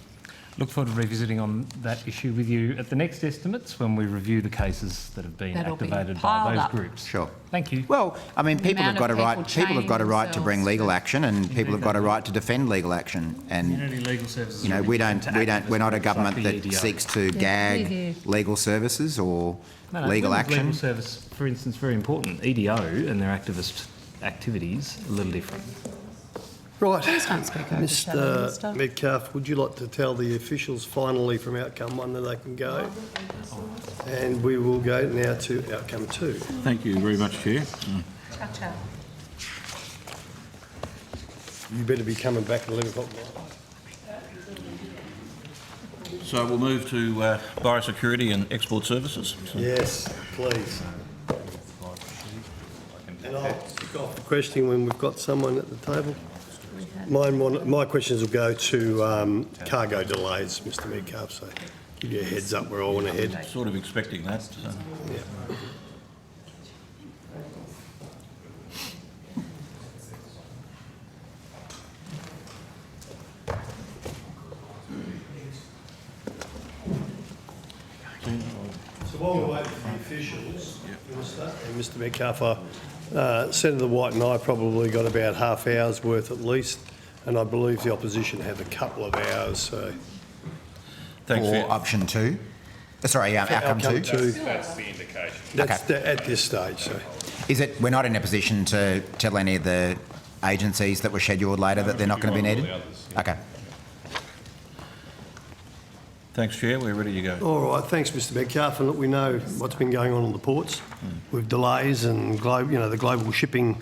Look forward to revisiting on that issue with you at the next estimates when we review the cases that have been activated by those groups. Sure. Thank you. Well, I mean, people have got a right. People have got a right to bring legal themselves. action, and people have got a right to defend legal action. And Community legal services. you know, we're not a government that seeks to gag legal services or legal action. Legal service, for instance, very important. EDO and their activist activities a little different. Right. Please don't speak over each other, Minister. Mr Metcalfe, would you like to tell the officials finally from outcome 1 that they can go? And we will go now to outcome 2. Thank you very much, Chair. Ciao, ciao. You better be coming back at 11 o'clock. So we'll move to biosecurity and export services. Yes, please. And I'll kick off the questioning when we've got someone at the table. My questions will go to cargo delays, Mr Metcalfe, so give you a heads up where I want to head. Sort of expecting that. So. Yeah. So while we're waiting for the officials, Minister and Mr Metcalfe, Senator White and I probably got about half hour's worth at least, and I believe the opposition have a couple of hours. So, thanks. Or option 2. Sorry, outcome 2. That's the indication. That's at this stage. So, Is it? We're not in a position to tell any of the agencies that were scheduled later that they're not going to be needed. Okay. Thanks, Chair. We're ready to go. all right, thanks, Mr Metcalfe. And look, we know what's been going on the ports with delays and the global shipping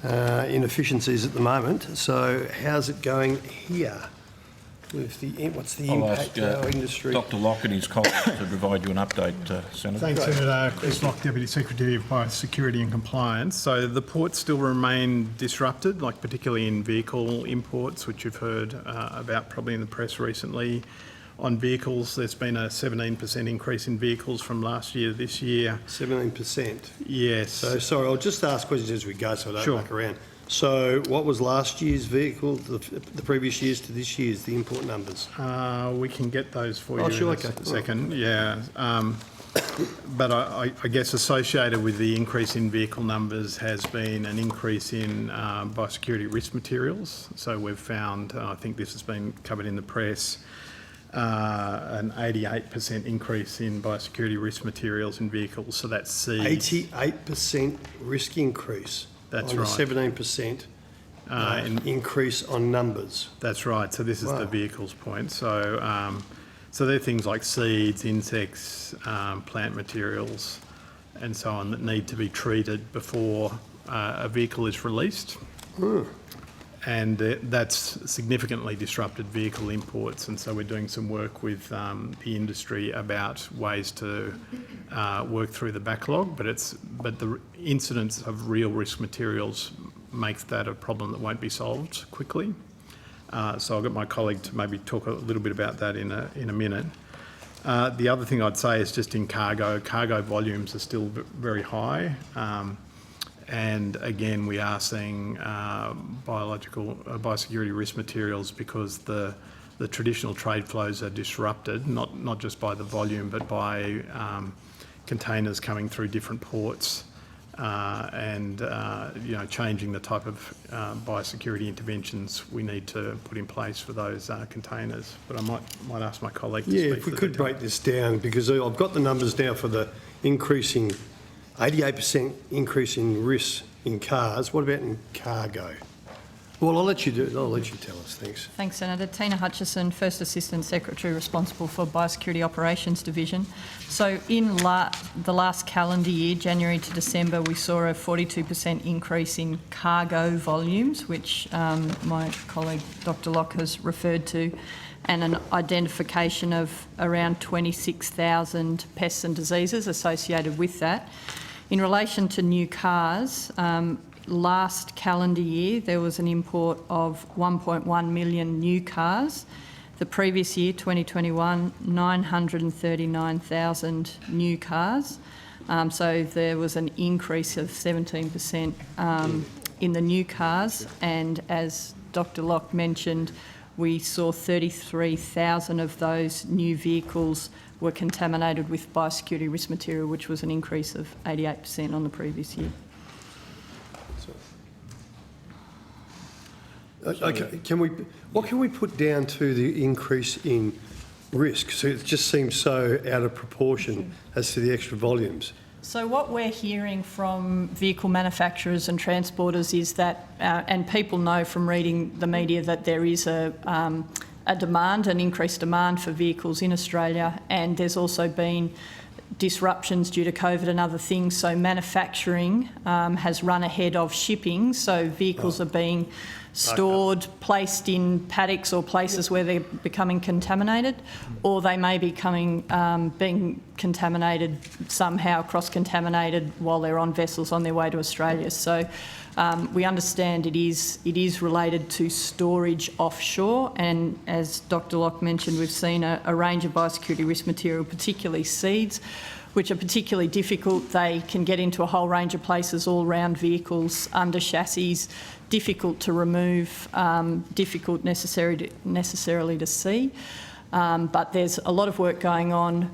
inefficiencies at the moment. So, how's it going here? With what's the I'll impact ask to our industry? Dr Locke and his colleagues to provide you an update, Senator. Thanks, Senator. Chris Locke, Deputy Secretary of Biosecurity and Compliance. So the ports still remain disrupted, like particularly in vehicle imports, which you've heard about probably in the press recently. On vehicles, there's been a 17% increase in vehicles from last year to this year. 17%? Yes. So, sorry, I'll just ask questions as we go so I don't Sure. muck around. So, what was last year's vehicle, the previous year's to this year's, the import numbers? We can get those for you sure, in okay. a second. Yeah. But I guess associated with the increase in vehicle numbers has been an increase in biosecurity risk materials. So we've found, I think this has been covered in the press, an 88% increase in biosecurity risk materials in vehicles. So that's seeds. 88% risk increase. That's on right. A 17% increase on numbers. That's right. So this is Wow. the vehicles point. So, so they're things like seeds, insects, plant materials, and so on that need to be treated before a vehicle is released. And that's significantly disrupted vehicle imports. And so we're doing some work with the industry about ways to work through the backlog. But the incidence of real risk materials makes that a problem that won't be solved quickly. So I'll get my colleague to maybe talk a little bit about that in a minute. The other thing I'd say is just in cargo volumes are still very high. And again, we are seeing biosecurity risk materials because the traditional trade flows are disrupted, not just by the volume, but by containers coming through different ports and changing the type of biosecurity interventions we need to put in place for those containers. But I might ask my colleague to speak. Yeah, if we could break this down, because I've got the numbers now for the increasing 88% increase in risks in cars. What about in cargo? Well, I'll let you tell us. Thanks. Thanks, Senator. Tina Hutchison, First Assistant Secretary responsible for Biosecurity Operations Division. So in the last calendar year, January to December, we saw a 42% increase in cargo volumes, which my colleague Dr Locke has referred to, and an identification of around 26,000 pests and diseases associated with that. In relation to new cars, last calendar year, there was an import of 1.1 million new cars. The previous year, 2021, 939,000 new cars. So there was an increase of 17% in the new cars. And as Dr Locke mentioned, we saw 33,000 of those new vehicles were contaminated with biosecurity risk material, which was an increase of 88% on the previous year. Okay, what can we put down to the increase in risk? So it just seems so out of proportion as to the extra volumes. So what we're hearing from vehicle manufacturers and transporters is that, and people know from reading the media, that there is a demand, an increased demand for vehicles in Australia, and there's also been disruptions due to COVID and other things. So manufacturing has run ahead of shipping. So vehicles are being stored, placed in paddocks or places where they're becoming contaminated, or they may be being contaminated somehow, cross-contaminated while they're on vessels on their way to Australia. So we understand it is related to storage offshore, and as Dr Locke mentioned, we've seen a range of biosecurity risk material, particularly seeds, which are particularly difficult. They can get into a whole range of places all around vehicles, under chassis, difficult to remove, difficult necessarily to see. But there's a lot of work going on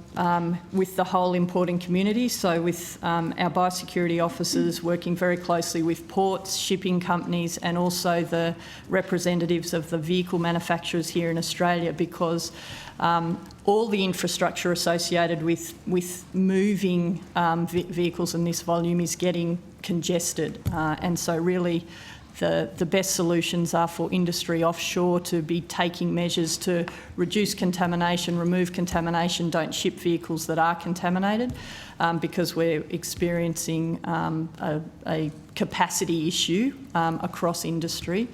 with the whole importing community. So with our biosecurity officers working very closely with ports, shipping companies, and also the representatives of the vehicle manufacturers here in Australia, because all the infrastructure associated with moving vehicles in this volume is getting congested. And so really the best solutions are for industry offshore to be taking measures to reduce contamination, remove contamination, don't ship vehicles that are contaminated, because we're experiencing a capacity issue across industry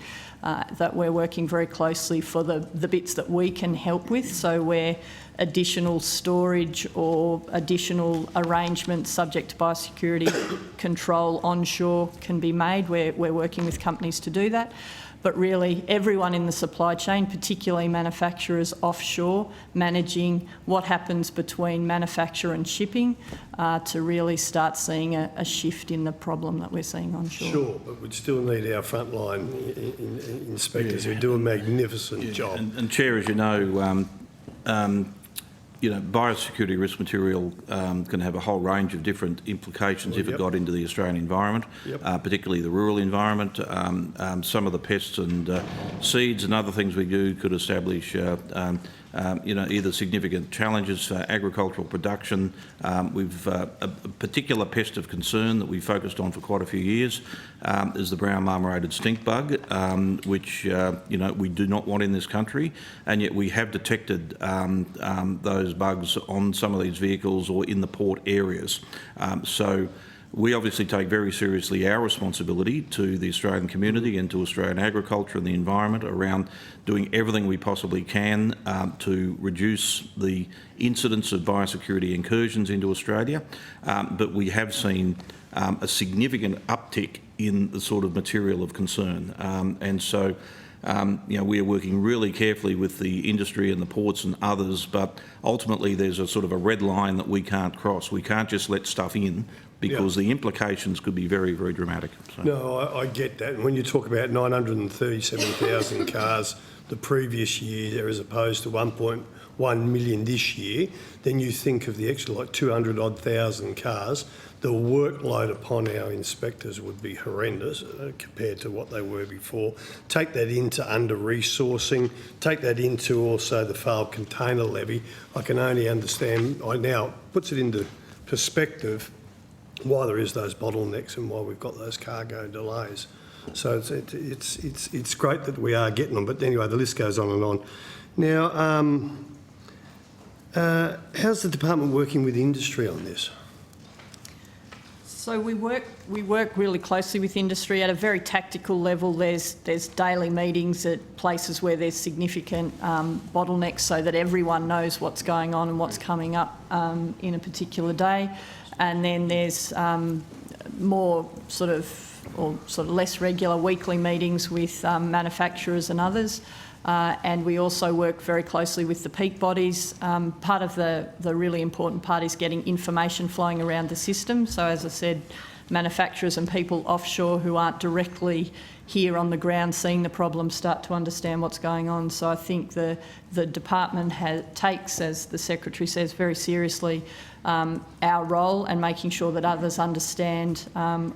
that we're working very closely for the bits that we can help with. So where additional storage or additional arrangements subject to biosecurity control onshore can be made, we're working with companies to do that. But really everyone in the supply chain, particularly manufacturers offshore, managing what happens between manufacture and shipping to really start seeing a shift in the problem that we're seeing onshore. Sure, but we'd still need our frontline inspectors who do a magnificent job. And Chair, as you know, biosecurity risk material can have a whole range of different implications if it got into the Australian environment, particularly the rural environment. Some of the pests and seeds and other things we do could establish either significant challenges for agricultural production. We've a particular pest of concern that we focused on for quite a few years is the brown marmorated stink bug, which we do not want in this country, and yet we have detected those bugs on some of these vehicles or in the port areas. So we obviously take very seriously our responsibility to the Australian community and to Australian agriculture and the environment around doing everything we possibly can to reduce the incidence of biosecurity incursions into Australia. But we have seen a significant uptick in the sort of material of concern. And so we are working really carefully with the industry and the ports and others, but ultimately there's a sort of a red line that we can't cross. We can't just let stuff in because the implications could be very, very dramatic. So. No, I get that. And when you talk about 937,000 cars the previous year as opposed to 1.1 million this year, then you think of the extra, like 200-odd thousand cars. The workload upon our inspectors would be horrendous compared to what they were before. Take that into under-resourcing, take that into also the failed container levy. I can only understand, now puts it into perspective why there is those bottlenecks and why we've got those cargo delays. So it's great that we are getting them, but anyway, the list goes on and on. Now, how's the department working with industry on this? So we work really closely with industry at a very tactical level. There's daily meetings at places where there's significant bottlenecks so that everyone knows what's going on and what's coming up in a particular day. And then there's more sort of less regular weekly meetings with manufacturers and others. And we also work very closely with the peak bodies. Part of the really important part is getting information flowing around the system. So as I said, manufacturers and people offshore who aren't directly here on the ground seeing the problem start to understand what's going on. So I think the department takes, as the Secretary says, very seriously our role and making sure that others understand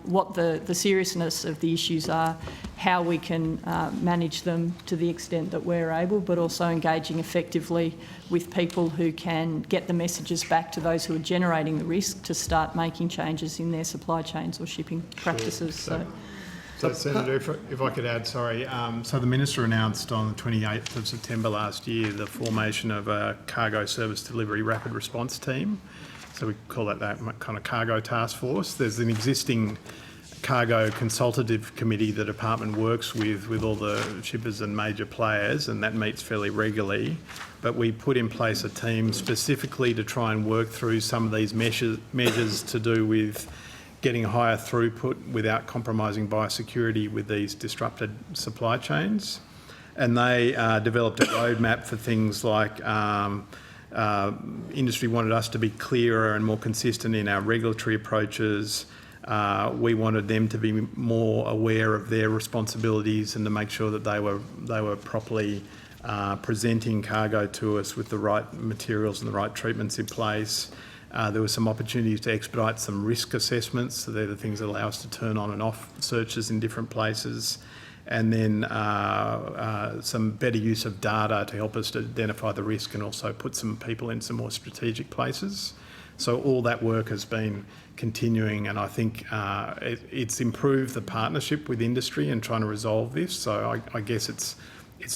what the seriousness of the issues are, how we can manage them to the extent that we're able, but also engaging effectively with people who can get the messages back to those who are generating the risk to start making changes in their supply chains or shipping practices. Sure. So Senator, if I could add, sorry. So the Minister announced on the 28th of September last year the formation of a cargo service delivery rapid response team. So we call that kind of cargo task force. There's an existing cargo consultative committee the department works with all the shippers and major players, and that meets fairly regularly. But we put in place a team specifically to try and work through some of these measures to do with getting higher throughput without compromising biosecurity with these disrupted supply chains. And they developed a roadmap for things like industry wanted us to be clearer and more consistent in our regulatory approaches. We wanted them to be more aware of their responsibilities and to make sure that they were properly presenting cargo to us with the right materials and the right treatments in place. There were some opportunities to expedite some risk assessments, so they're the things that allow us to turn on and off searches in different places. And then some better use of data to help us to identify the risk and also put some people in some more strategic places. So all that work has been continuing, and I think it's improved the partnership with industry and trying to resolve this. So I guess it's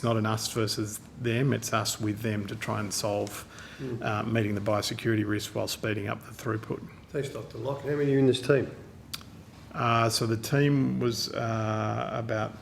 not an us versus them, it's us with them to try and solve meeting the biosecurity risk while speeding up the throughput. Thanks, Dr. Locke. How many are in this team? So the team was about,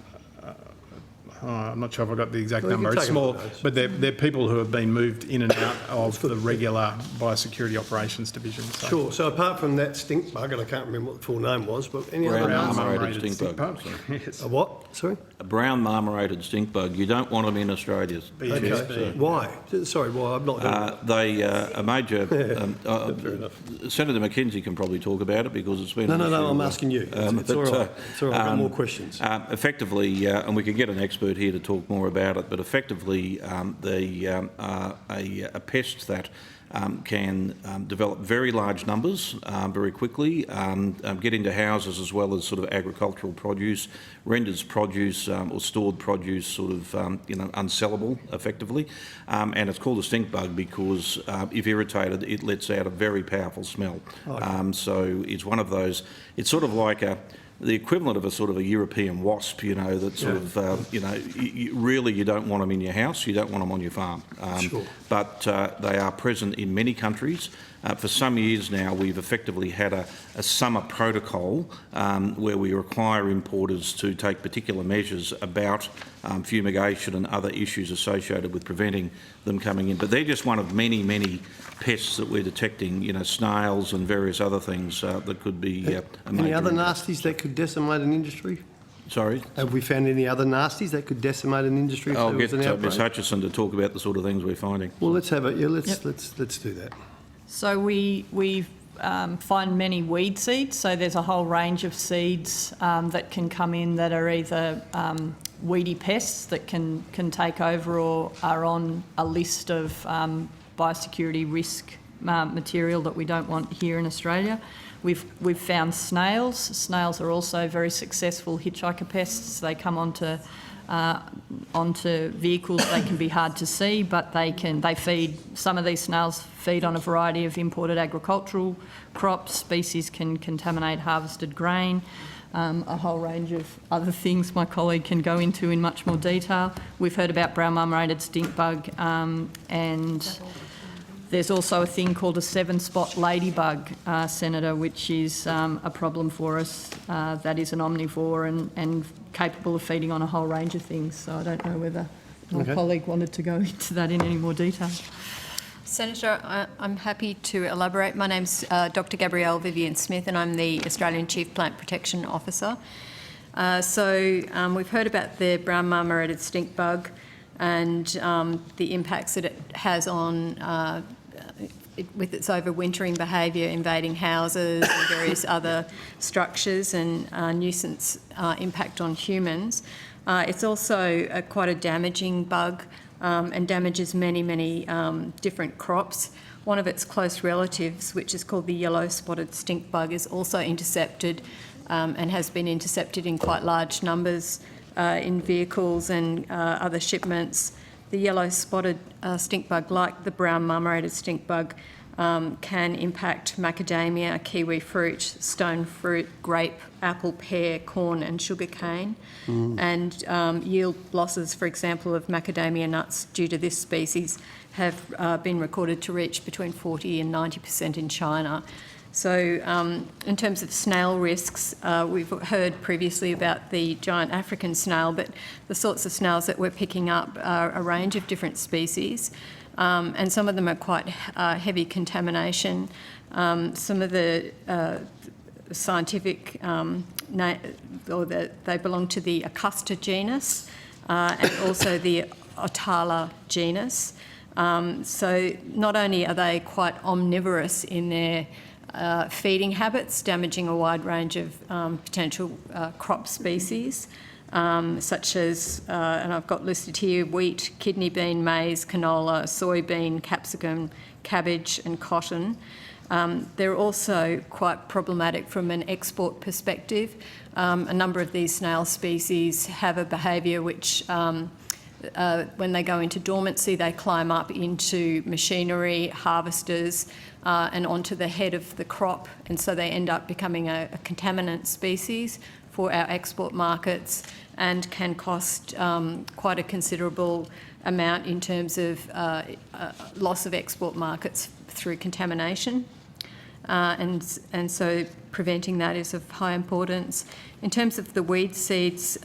I'm not sure if I got the exact number. It's small, but they're people who have been moved in and out of the regular biosecurity operations division. So. Sure. So apart from that stink bug, and I can't remember what the full name was, but any other marmorated stink bug. Yes. A what? Sorry? A brown marmorated stink bug. You don't want them in Australia. Okay. So. Why? Sorry, why? I'm not doing they a major... Senator McKenzie can probably talk about it because it's been... No, I'm asking you. It's all right. It's all right. I've got more questions. Effectively, and we can get an expert here to talk more about it, but effectively a pest that can develop very large numbers very quickly, get into houses as well as sort of agricultural produce, renders produce or stored produce sort of unsellable effectively, and it's called a stink bug because if irritated it lets out a very powerful smell. So it's one of those, it's sort of like the equivalent of a sort of a European wasp, that sort of, really you don't want them in your house, you don't want them on your farm. Sure. But they are present in many countries. For some years now, we've effectively had a summer protocol where we require importers to take particular measures about fumigation and other issues associated with preventing them coming in. But they're just one of many, many pests that we're detecting, snails and various other things that could be a major Any other impact. nasties that could decimate an industry? Sorry? Have we found any other nasties that could decimate an industry if I'll there was get an outbreak? Ms Hutchison to talk about the sort of things we're finding. Well, let's have it. Yeah, let's do that. So we find many weed seeds. So there's a whole range of seeds that can come in that are either weedy pests that can take over or are on a list of biosecurity risk material that we don't want here in Australia. We've found snails. Snails are also very successful hitchhiker pests. They come onto vehicles. They can be hard to see, but they feed. Some of these snails feed on a variety of imported agricultural crops. Species can contaminate harvested grain. A whole range of other things my colleague can go into in much more detail. We've heard about brown marmorated stink bug, and there's also a thing called a 7-spot ladybug, Senator, which is a problem for us. That is an omnivore and capable of feeding on a whole range of things. So I don't know whether my colleague wanted to go into that in any more detail. Senator, I'm happy to elaborate. My name's Dr. Gabrielle Vivian Smith, and I'm the Australian Chief Plant Protection Officer. We've heard about the brown marmorated stink bug and the impacts that it has on with its overwintering behaviour, invading houses and various other structures, and nuisance impact on humans. It's also quite a damaging bug and damages many different crops. One of its close relatives, which is called the yellow spotted stink bug, is also intercepted and has been intercepted in quite large numbers in vehicles and other shipments. The yellow spotted stink bug, like the brown marmorated stink bug, can impact macadamia, kiwi fruit, stone fruit, grape, apple, pear, corn and sugarcane, and yield losses, for example, of macadamia nuts due to this species have been recorded to reach between 40 and 90% in China. So in terms of snail risks, we've heard previously about the giant African snail, but the sorts of snails that we're picking up are a range of different species, and some of them are quite heavy contamination. Some of the scientific, they belong to the Acusta genus and also the Otala genus. So not only are they quite omnivorous in their feeding habits, damaging a wide range of potential crop species, such as, and I've got listed here, wheat, kidney bean, maize, canola, soybean, capsicum, cabbage and cotton. They're also quite problematic from an export perspective. A number of these snail species have a behaviour which when they go into dormancy, they climb up into machinery, harvesters, and onto the head of the crop, and so they end up becoming a contaminant species for our export markets and can cost quite a considerable amount in terms of loss of export markets through contamination. And so preventing that is of high importance. In terms of the weed seeds,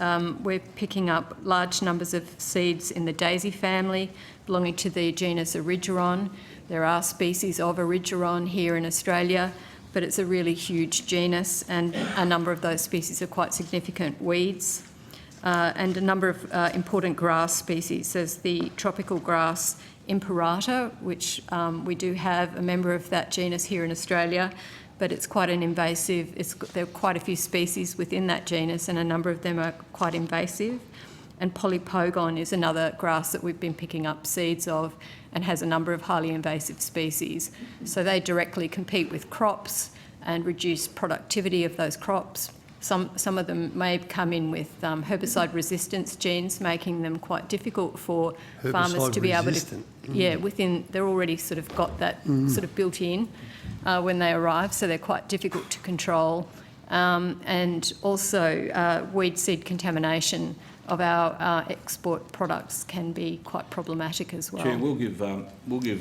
we're picking up large numbers of seeds in the daisy family belonging to the genus Erigeron. There are species of Erigeron here in Australia, but it's a really huge genus, and a number of those species are quite significant weeds. And a number of important grass species. There's the tropical grass Imperata, which we do have a member of that genus here in Australia, but it's quite an invasive, there are quite a few species within that genus, and a number of them are quite invasive. And Polypogon is another grass that we've been picking up seeds of and has a number of highly invasive species. So they directly compete with crops and reduce productivity of those crops. Some of them may come in with herbicide resistance genes, making them quite difficult for farmers to be able to, they're already sort of got that sort of built in when they arrive, so they're quite difficult to control. And also weed seed contamination of our export products can be quite problematic as well. Chair, we'll give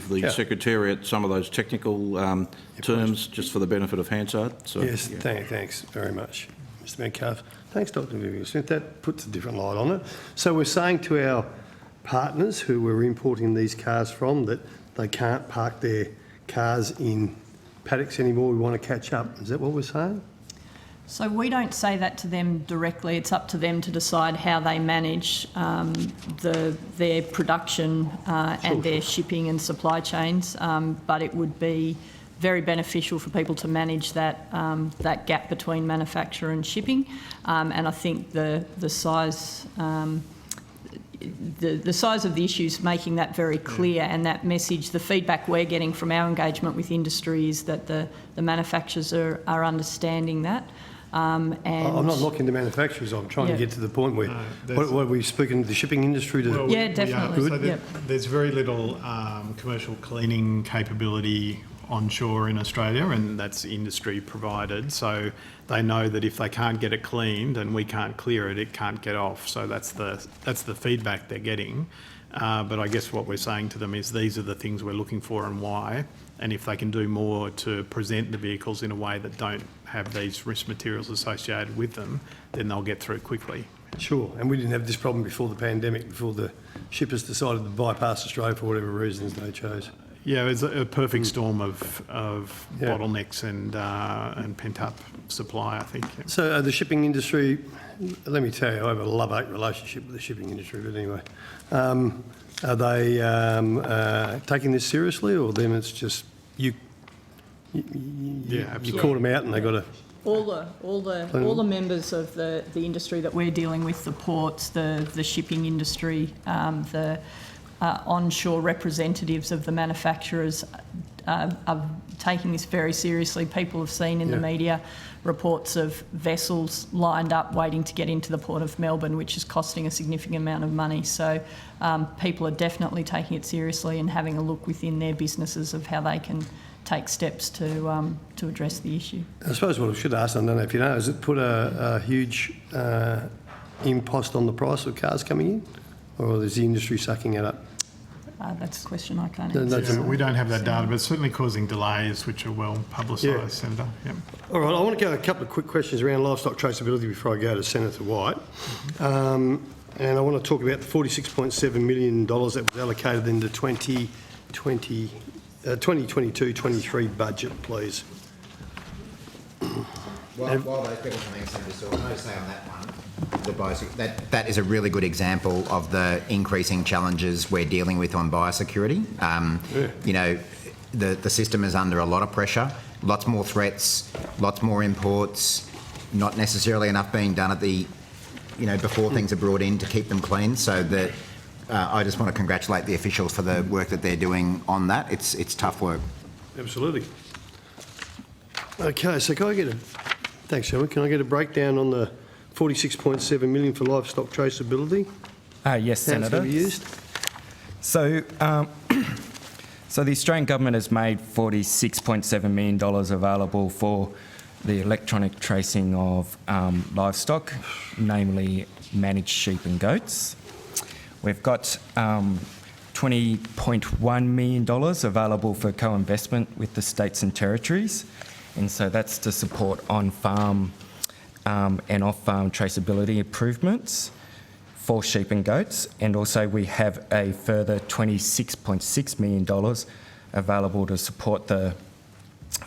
the Secretariat some of those technical terms just for the benefit of Hansard. So, yes, thanks very much, Mr Metcalfe. Thanks, Dr Vivian Smith. That puts a different light on it. So we're saying to our partners who we're importing these cars from that they can't park their cars in paddocks anymore. We want to catch up. Is that what we're saying? So we don't say that to them directly. It's up to them to decide how they manage their production and their shipping and supply chains. But it would be very beneficial for people to manage that that gap between manufacture and shipping, and I think the size. The size of the issues, making that very clear, and that message, the feedback we're getting from our engagement with industry is that the manufacturers are understanding that. And I'm not knocking the manufacturers. I'm trying to get to the point where what we've spoken to the shipping industry to. Yeah, definitely. So there's very little commercial cleaning capability onshore in Australia, and that's industry provided. So they know that if they can't get it cleaned and we can't clear it, it can't get off. So that's the feedback they're getting. But I guess what we're saying to them is these are the things we're looking for and why. And if they can do more to present the vehicles in a way that don't have these risk materials associated with them, then they'll get through quickly. Sure, and we didn't have this problem before the pandemic, before the shippers decided to bypass Australia for whatever reasons they chose. Yeah, it's a perfect storm of bottlenecks and pent-up supply, I think. Yeah. So the shipping industry, let me tell you, I have a love-hate relationship with the shipping industry, but anyway. Are they taking this seriously, or then it's just you caught them out and they got to... All the members of the industry that we're dealing with, the ports, the shipping industry, the onshore representatives of the manufacturers are taking this very seriously. People have seen in the media reports of vessels lined up waiting to get into the Port of Melbourne, which is costing a significant amount of money. So people are definitely taking it seriously and having a look within their businesses of how they can take steps to address the issue. I suppose what I should ask, I don't know if you know, has it put a huge impost on the price of cars coming in, or is the industry sucking it up? That's a question I can't answer. We don't have that data, but it's certainly causing delays, which are well publicised, Senator. Yep. All right, I want to go a couple of quick questions around livestock traceability before I go to Senator White. And I want to talk about the $46.7 million that was allocated in the 2022-23 budget, please. While those people coming, Senator Saul, can I just say on that one, that is a really good example of the increasing challenges we're dealing with on biosecurity. You know, the system is under a lot of pressure, lots more threats, lots more imports, not necessarily enough being done at the, before things are brought in to keep them clean. So that I just want to congratulate the officials for the work that they're doing on that. It's tough work. Absolutely. Okay, so thanks, Sherman. Can I get a breakdown on the $46.7 million for livestock traceability? Yes, Senator. How's it used? So, so the Australian government has made $46.7 million available for the electronic tracing of livestock, namely managed sheep and goats. We've got $20.1 million available for co-investment with the states and territories, and so that's to support on-farm and off-farm traceability improvements for sheep and goats. And also we have a further $26.6 million available to support the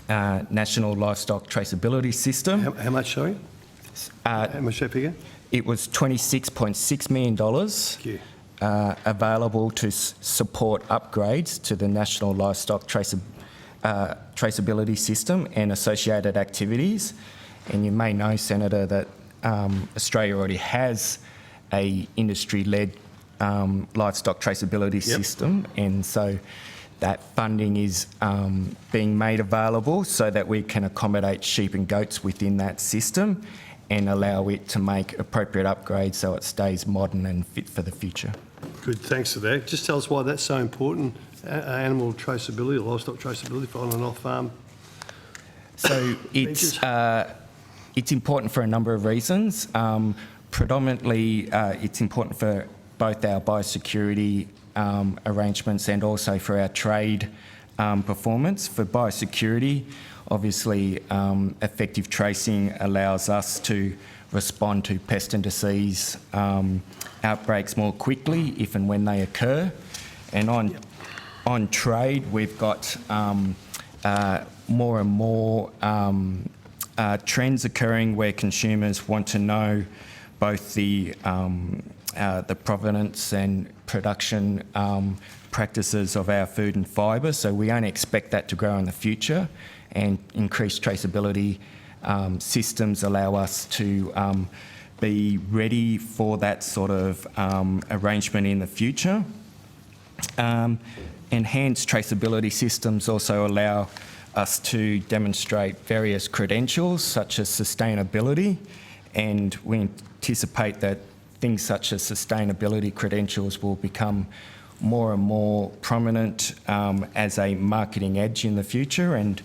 National Livestock Traceability System. How much, sorry? How much that figure? It was $26.6 million available to support upgrades to the National Livestock Traceability System and associated activities. And you may know, Senator, that Australia already has a industry-led livestock traceability system, and so that funding is being made available so that we can accommodate sheep and goats within that system and allow it to make appropriate upgrades so it stays modern and fit for the future. Good, thanks for that. Just tell us why that's so important, animal traceability, livestock traceability for on and off farm. So it's important for a number of reasons. Predominantly, it's important for both our biosecurity arrangements and also for our trade performance. For biosecurity, obviously, effective tracing allows us to respond to pest and disease outbreaks more quickly if and when they occur. And on trade, we've got more and more trends occurring where consumers want to know both the the provenance and production practices of our food and fibre. So we only expect that to grow in the future, and increased traceability systems allow us to be ready for that sort of arrangement in the future. Enhanced traceability systems also allow us to demonstrate various credentials such as sustainability, and we anticipate that things such as sustainability credentials will become more and more prominent as a marketing edge in the future, and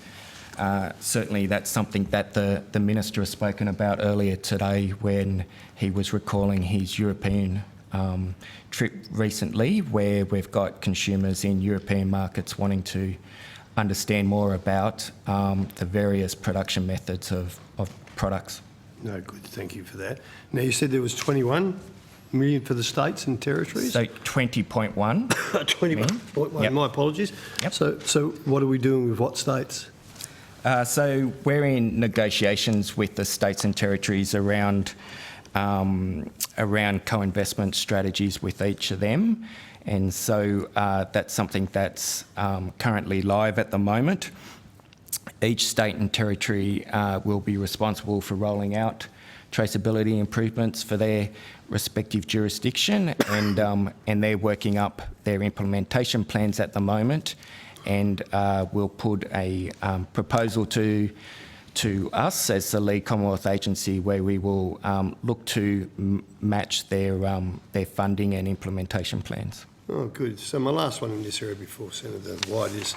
certainly that's something that the Minister has spoken about earlier today when he was recalling his European trip recently, where we've got consumers in European markets wanting to understand more about the various production methods of products. No, good, thank you for that. Now, you said there was 21 million for the states and territories? So 20.1. 20.1, Yep. my apologies. Yep. So what are we doing with what states? So we're in negotiations with the states and territories around co-investment strategies with each of them, and so that's something that's currently live at the moment. Each state and territory will be responsible for rolling out traceability improvements for their respective jurisdiction, and they're working up their implementation plans at the moment, and we'll put a proposal to us as the lead Commonwealth agency, where we will look to match their funding and implementation plans. Oh, good. So my last one in this area before Senator White is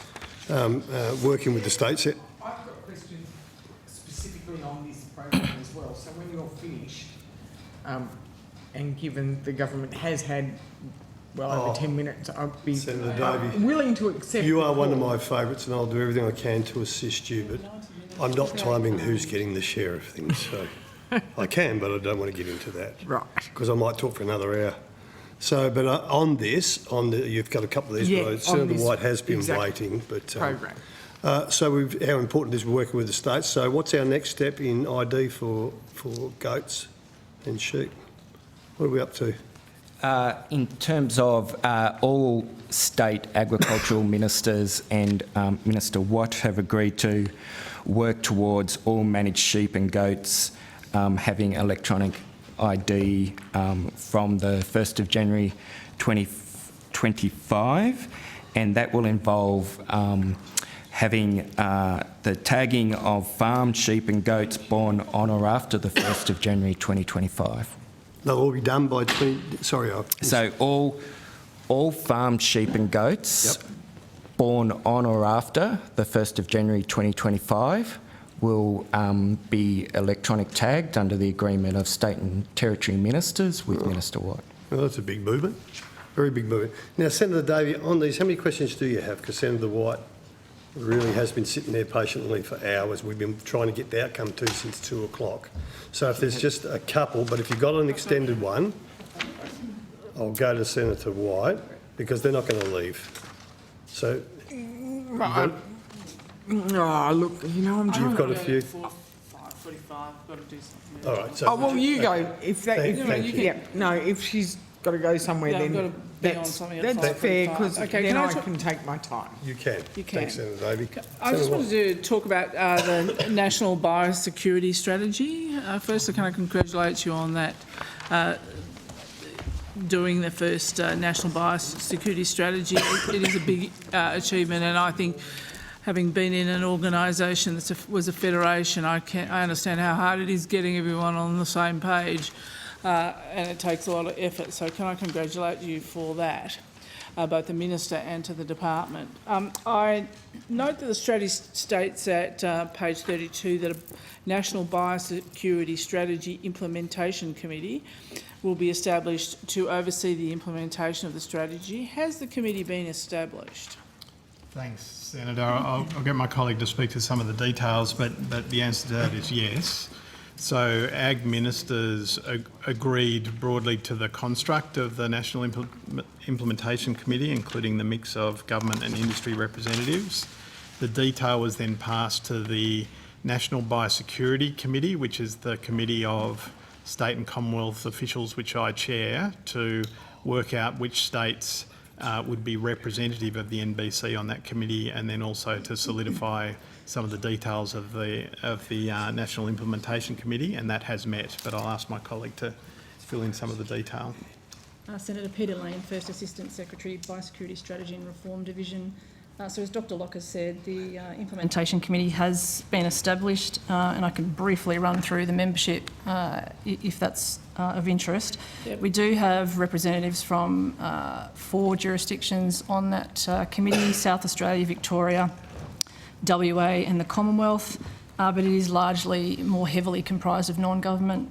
working with the states. I've got a question specifically on this program as well. So when you're finished, and given the government has had over 10 minutes, I'd be Senator Davey, willing to accept. You are one of my favourites, and I'll do everything I can to assist you, but I'm not timing who's getting the share of things, so I can, but I don't want to get into that. Right. Because I might talk for another hour. So, but on this, you've got a couple of these. Yeah, But Senator this, White has been exactly, waiting, but program. so how important is working with the states? So, what's our next step in ID for goats and sheep? What are we up to? In terms of all state agricultural ministers and Minister Watt have agreed to work towards all managed sheep and goats having electronic ID from the 1st of January 2025, and that will involve having the tagging of farmed sheep and goats born on or after the 1st of January 2025. They'll all be done by So all farmed sheep and goats born on or after the 1st of January 2025 will be electronic tagged under the agreement of state and territory ministers with Minister Watt. Well, that's a big movement, very big movement. Now, Senator Davey, on these, how many questions do you have? Because Senator White really has been sitting there patiently for hours. We've been trying to get the outcome to since 2 o'clock. So if there's just a couple, but if you've got an extended one, I'll go to Senator White because they're not going to leave. So, look, I'm trying. You've got a few. 5:45, got to do something. All right. So well, you go. If that, Thank you. yeah, no, if she's got to go somewhere, Yeah, I've got then to be on something at that's fair 5:45. because Okay, then can I I talk- can take my time. You can. You can. Thanks, Senator Davey. I just Senator wanted to talk about the National Biosecurity Strategy. Firstly, can I congratulate you on that, doing the first National Biosecurity Strategy. It is a big achievement, and I think, having been in an organisation that was a federation, I understand how hard it is getting everyone on the same page, and it takes a lot of effort. So can I congratulate you for that, both the Minister and to the Department. I note that the strategy states at page 32 that a National Biosecurity Strategy Implementation Committee will be established to oversee the implementation of the strategy. Has the committee been established? Thanks, Senator. I'll get my colleague to speak to some of the details, but the answer to that is yes. So Ag Ministers agreed broadly to the construct of the National Implementation Committee, including the mix of government and industry representatives. The detail was then passed to the National Biosecurity Committee, which is the committee of state and Commonwealth officials, which I chair, to work out which states would be representative of the NBC on that committee, and then also to solidify some of the details of the National Implementation Committee, and that has met, but I'll ask my colleague to fill in some of the detail. Senator Peter Lane, First Assistant Secretary, Biosecurity Strategy and Reform Division. So as Dr Locke has said, the Implementation Committee has been established, and I can briefly run through the membership if that's of interest. Yep. We do have representatives from 4 jurisdictions on that committee: South Australia, Victoria, WA and the Commonwealth, but it is largely more heavily comprised of non-government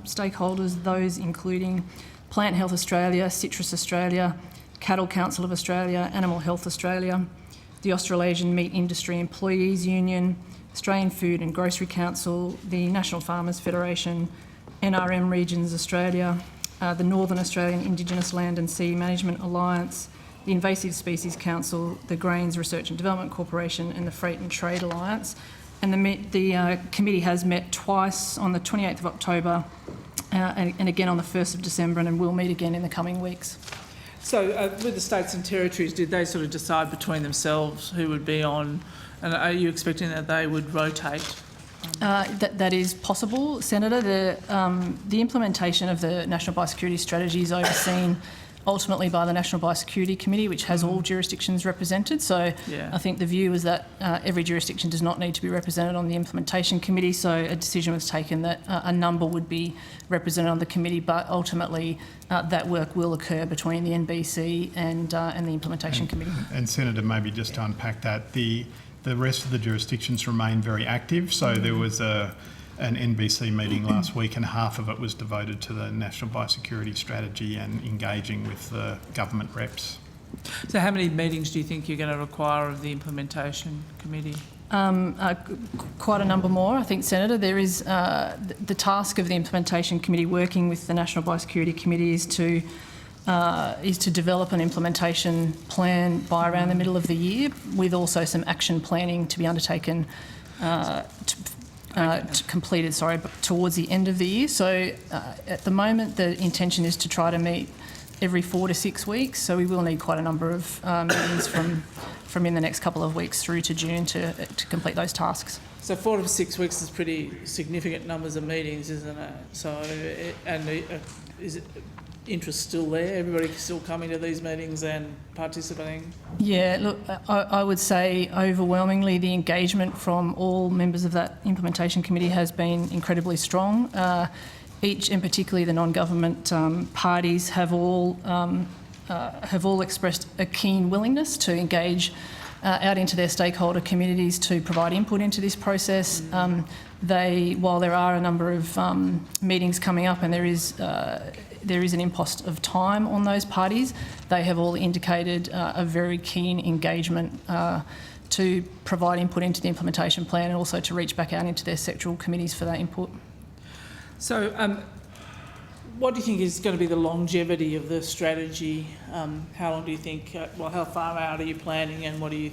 stakeholders, those including Plant Health Australia, Citrus Australia, Cattle Council of Australia, Animal Health Australia, the Australasian Meat Industry Employees Union, Australian Food and Grocery Council, the National Farmers Federation, NRM Regions Australia, the Northern Australian Indigenous Land and Sea Management Alliance, the Invasive Species Council, the Grains Research and Development Corporation and the Freight and Trade Alliance. And the committee has met twice, on the 28th of October and again on the 1st of December, and will meet again in the coming weeks. So with the states and territories, did they sort of decide between themselves who would be on, and are you expecting that they would rotate? That is possible, Senator. The implementation of the National Biosecurity Strategy is overseen ultimately by the National Biosecurity Committee, which has all jurisdictions represented. So yeah. I think the view is that every jurisdiction does not need to be represented on the Implementation Committee, so a decision was taken that a number would be represented on the committee, but ultimately that work will occur between the NBC and the Implementation Committee. And Senator, maybe just to unpack that, the rest of the jurisdictions remain very active, so there was an NBC meeting last week, and half of it was devoted to the National Biosecurity Strategy and engaging with the government reps. So how many meetings do you think you're going to require of the Implementation Committee? Quite a number more, I think, Senator. There is the task of the Implementation Committee working with the National Biosecurity Committee is to develop an implementation plan by around the middle of the year, with also some action planning to be undertaken completed towards the end of the year. So at the moment the intention is to try to meet every 4 to 6 weeks, so we will need quite a number of meetings from in the next couple of weeks through to June to complete those tasks. So 4 to 6 weeks is pretty significant numbers of meetings, isn't it? So, is it interest still there? Everybody still coming to these meetings and participating? Yeah, look, I would say overwhelmingly the engagement from all members of that Implementation Committee has been incredibly strong. Each, and particularly the non-government parties, have all expressed a keen willingness to engage out into their stakeholder communities to provide input into this process. While there are a number of meetings coming up, and there is an impost of time on those parties, they have all indicated a very keen engagement to provide input into the implementation plan, and also to reach back out into their sectoral committees for that input. So what do you think is going to be the longevity of the strategy? How long do you think, how far out are you planning, and what are you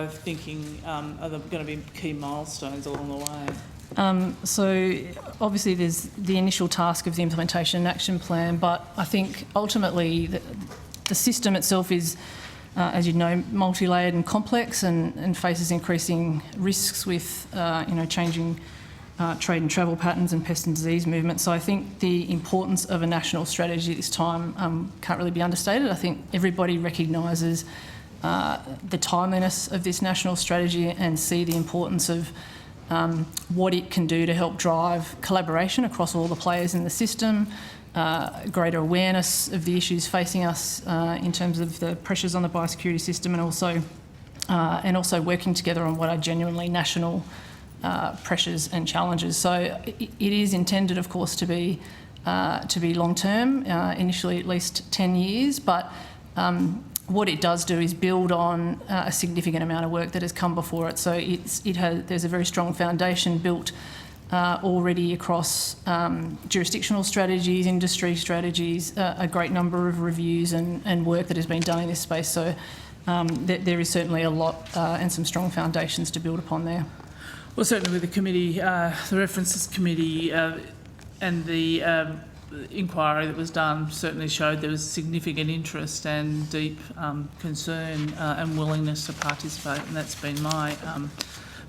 thinking are there going to be key milestones along the way? So obviously there's the initial task of the implementation action plan, but I think ultimately the system itself is, as you know, multi-layered and complex, and faces increasing risks with changing trade and travel patterns and pest and disease movement. So I think the importance of a national strategy at this time can't really be understated. I think everybody recognises the timeliness of this national strategy and see the importance of what it can do to help drive collaboration across all the players in the system, greater awareness of the issues facing us in terms of the pressures on the biosecurity system, and also working together on what are genuinely national pressures and challenges. So it is intended, of course, to be long term, initially at least 10 years, but what it does do is build on a significant amount of work that has come before it. So there's a very strong foundation built already across jurisdictional strategies, industry strategies, a great number of reviews and work that has been done in this space. So there is certainly a lot and some strong foundations to build upon there. Well, certainly with the committee, the References Committee, the inquiry that was done certainly showed there was significant interest and deep concern and willingness to participate, and that's been my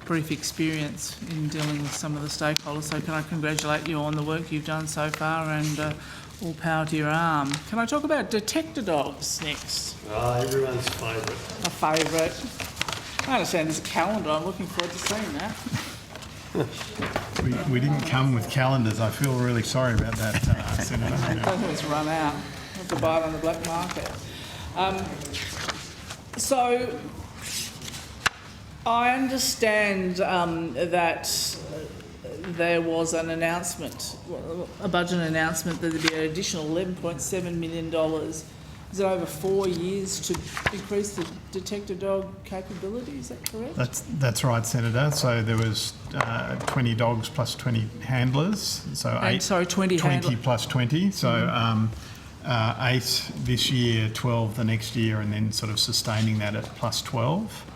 brief experience in dealing with some of the stakeholders. So can I congratulate you on the work you've done so far, and all power to your arm. Can I talk about detector dogs next? Everyone's favourite. A favourite. I understand there's a calendar. I'm looking forward to seeing that. We didn't come with calendars. I feel really sorry about that, Senator. I think it's run out. I have to buy it on the black market. So I understand that there was an announcement, a budget announcement, that there'd be an additional $11.7 million. Is it over 4 years to increase the detector dog capability? Is that correct? That's right, Senator. So there was 20 dogs plus 20 handlers. So 20 plus 20. So 8 this year, 12 the next year, and then sort of sustaining that at plus 12.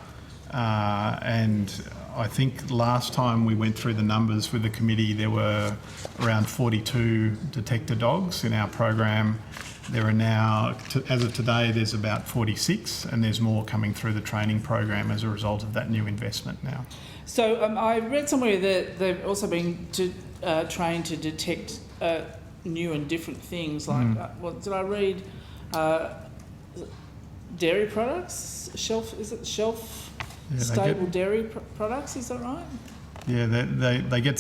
And I think last time we went through the numbers with the committee, there were around 42 detector dogs in our program. There are now, as of today, there's about 46, and there's more coming through the training program as a result of that new investment now. So I read somewhere that they've also been trained to detect new and different things. Like, what did I read? Dairy products, stable dairy products. Is that right? Yeah, they get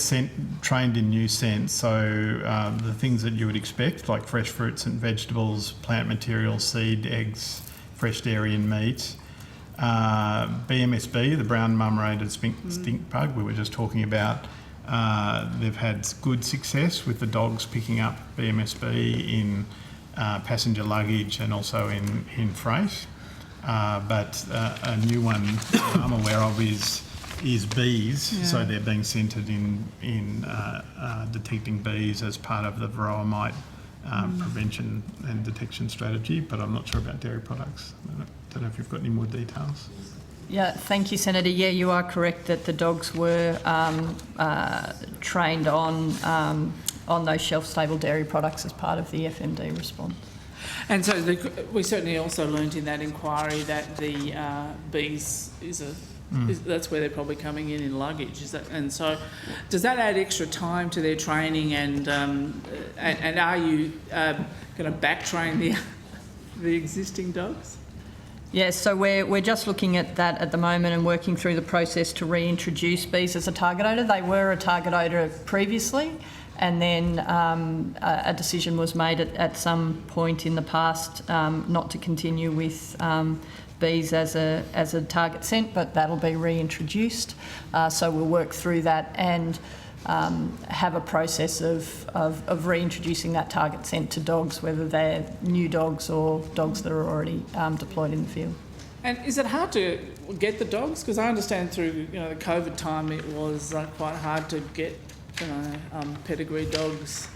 trained in new scents, so the things that you would expect, like fresh fruits and vegetables, plant materials, seed, eggs, fresh dairy and meat. BMSB, the brown mum-rated stink bug we were just talking about, they've had good success with the dogs picking up BMSB in passenger luggage and also in freight. But a new one that I'm aware of is bees, so they're being centred in detecting bees as part of the varroa mite prevention and detection strategy, but I'm not sure about dairy products. I don't know if you've got any more details. Yeah, thank you, Senator. Yeah, you are correct that the dogs were trained on those shelf-stable dairy products as part of the FMD response. And so we certainly also learned in that inquiry that the bees that's where they're probably coming in luggage. Is that, and so does that add extra time to their training, and are you going to back train the existing dogs? Yes, so we're just looking at that at the moment and working through the process to reintroduce bees as a target odor. They were a target odor previously, and then a decision was made at some point in the past not to continue with bees as a target scent, but that'll be reintroduced. So we'll work through that and have a process of reintroducing that target scent to dogs, whether they're new dogs or dogs that are already deployed in the field. And is it hard to get the dogs? Because I understand through the COVID time it was quite hard to get pedigree dogs,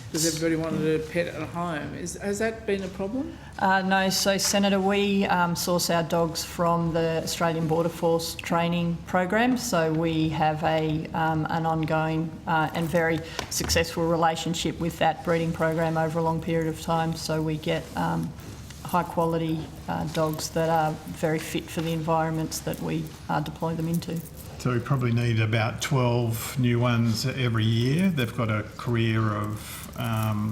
because everybody wanted a pet at home. Has that been a problem? No, so Senator, we source our dogs from the Australian Border Force training program, so we have an ongoing and very successful relationship with that breeding program over a long period of time, so we get high quality dogs that are very fit for the environments that we deploy them into. So we probably need about 12 new ones every year. They've got a career of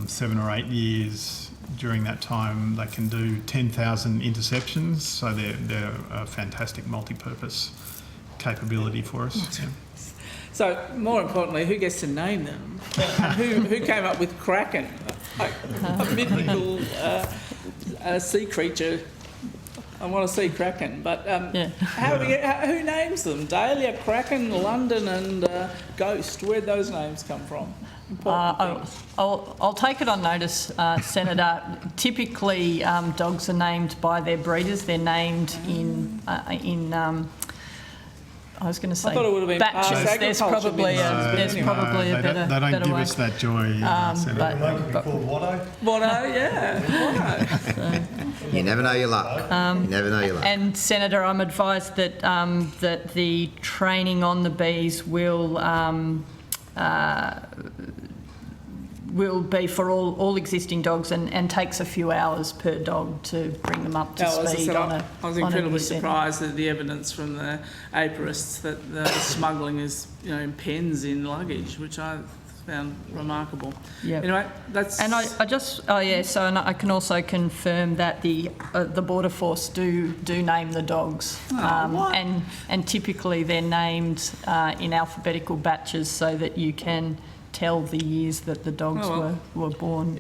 7 or 8 years. During that time, they can do 10,000 interceptions. So they're a fantastic multi-purpose capability for us. Yeah. So more importantly, who gets to name them? who came up with Kraken, a mythical sea creature? I want to see Kraken, but who names them? Dahlia, Kraken, London and Ghost. Where'd those names come from? I'll take it on notice, Senator. Typically, dogs are named by their breeders. They're named in I was going to say batches. There's probably a better They don't give way. us that joy, Senator. But called Watto? Watto, yeah. Watto. You never know your luck. You never know your luck. And Senator, I'm advised that that the training on the bees will will be for all existing dogs and takes a few hours per dog to bring them up to As I speed said, on I was incredibly an event. surprised at the evidence from the aparists that the smuggling is, in pens in luggage, which I found remarkable. Yeah. Anyway, that's... And I just, and I can also confirm that the Border Force do name the dogs. what? And typically they're named in alphabetical batches so that you can tell the years that the dogs were born.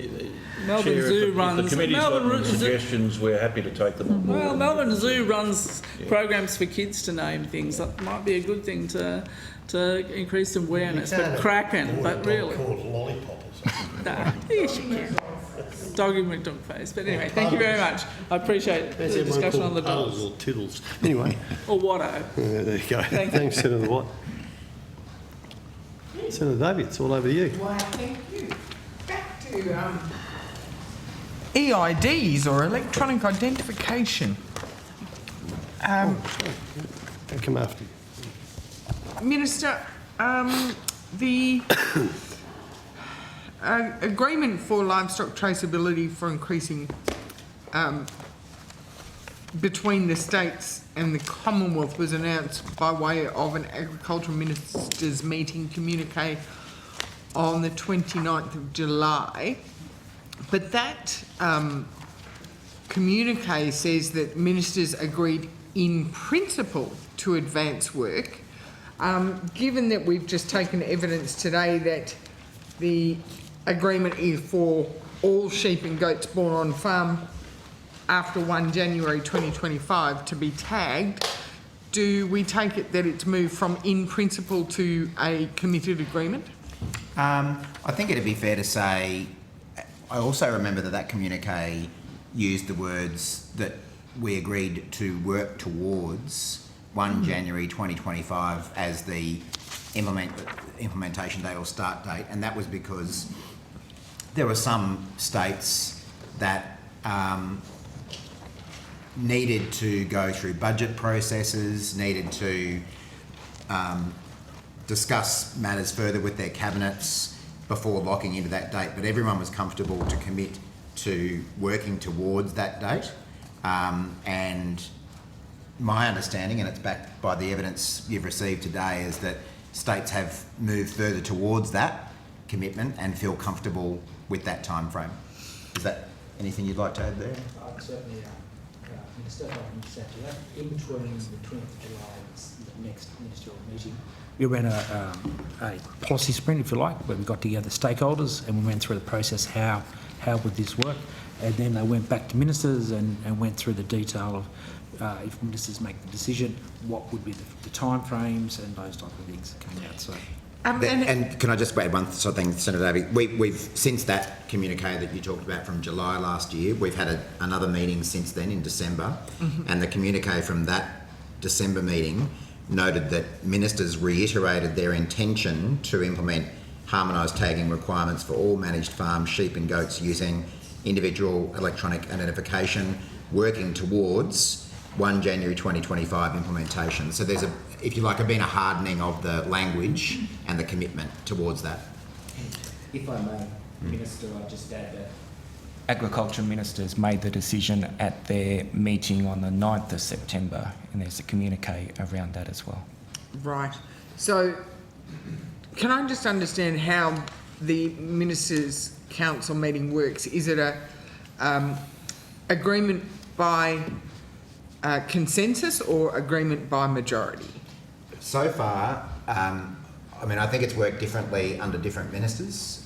Melbourne Chair, Zoo if runs... the committee's got any suggestions, we're happy to take them on board. Well, Melbourne Zoo runs programs for kids to name things. That might be a good thing to increase awareness. But cracking, but really... Called Lollipop or something. Nah, yes, you can. Doggy McDog face. But anyway, thank you very much. I appreciate the discussion on the dogs. Or tiddles. Anyway. Or Watto. There you go. Thank you. Thanks, Senator Watt. Senator Davey, it's all over to you. Why, thank you. Back to EIDs, or electronic identification. I'll come after you. Minister, the agreement for livestock traceability for increasing between the states and the Commonwealth was announced by way of an Agricultural Ministers meeting communique on the 29th of July. But that communique says that ministers agreed in principle to advance work. Given that we've just taken evidence today that the agreement is for all sheep and goats born on farm after 1 January 2025 to be tagged, do we take it that it's moved from in principle to a committed agreement? I think it'd be fair to say, I also remember that communique used the words that we agreed to work towards 1 January 2025 as the implementation date or start date, and that was because there were some states that needed to go through budget processes, needed to discuss matters further with their cabinets before locking into that date, but everyone was comfortable to commit to working towards that date. And my understanding, and it's backed by the evidence you've received today, is that states have moved further towards that commitment and feel comfortable with that time frame. Is that anything you'd like to add there? Certainly, Minister, if I can just add to that, in between the 20th of July and the next ministerial meeting, we ran a policy sprint, if you like, where we got together stakeholders and we went through the process, how would this work? And then they went back to ministers and went through the detail of if ministers make the decision, what would be the time frames and those type of things that came out. So. And can I just add one thing, Senator Davey? We've since that communique that you talked about from July last year, we've had another meeting since then in December, and the communique from that December meeting noted that ministers reiterated their intention to implement harmonised tagging requirements for all managed farm sheep and goats using individual electronic identification, working towards 1 January 2025 implementation. So there's if you like, been a hardening of the language and the commitment towards that. If I may, Minister, I'd just add that Agriculture Ministers made the decision at their meeting on the 9th of September, and there's a communique around that as well. Right. So can I just understand how the Ministers' Council meeting works? Is it a agreement by consensus or agreement by majority? So far, I think it's worked differently under different ministers,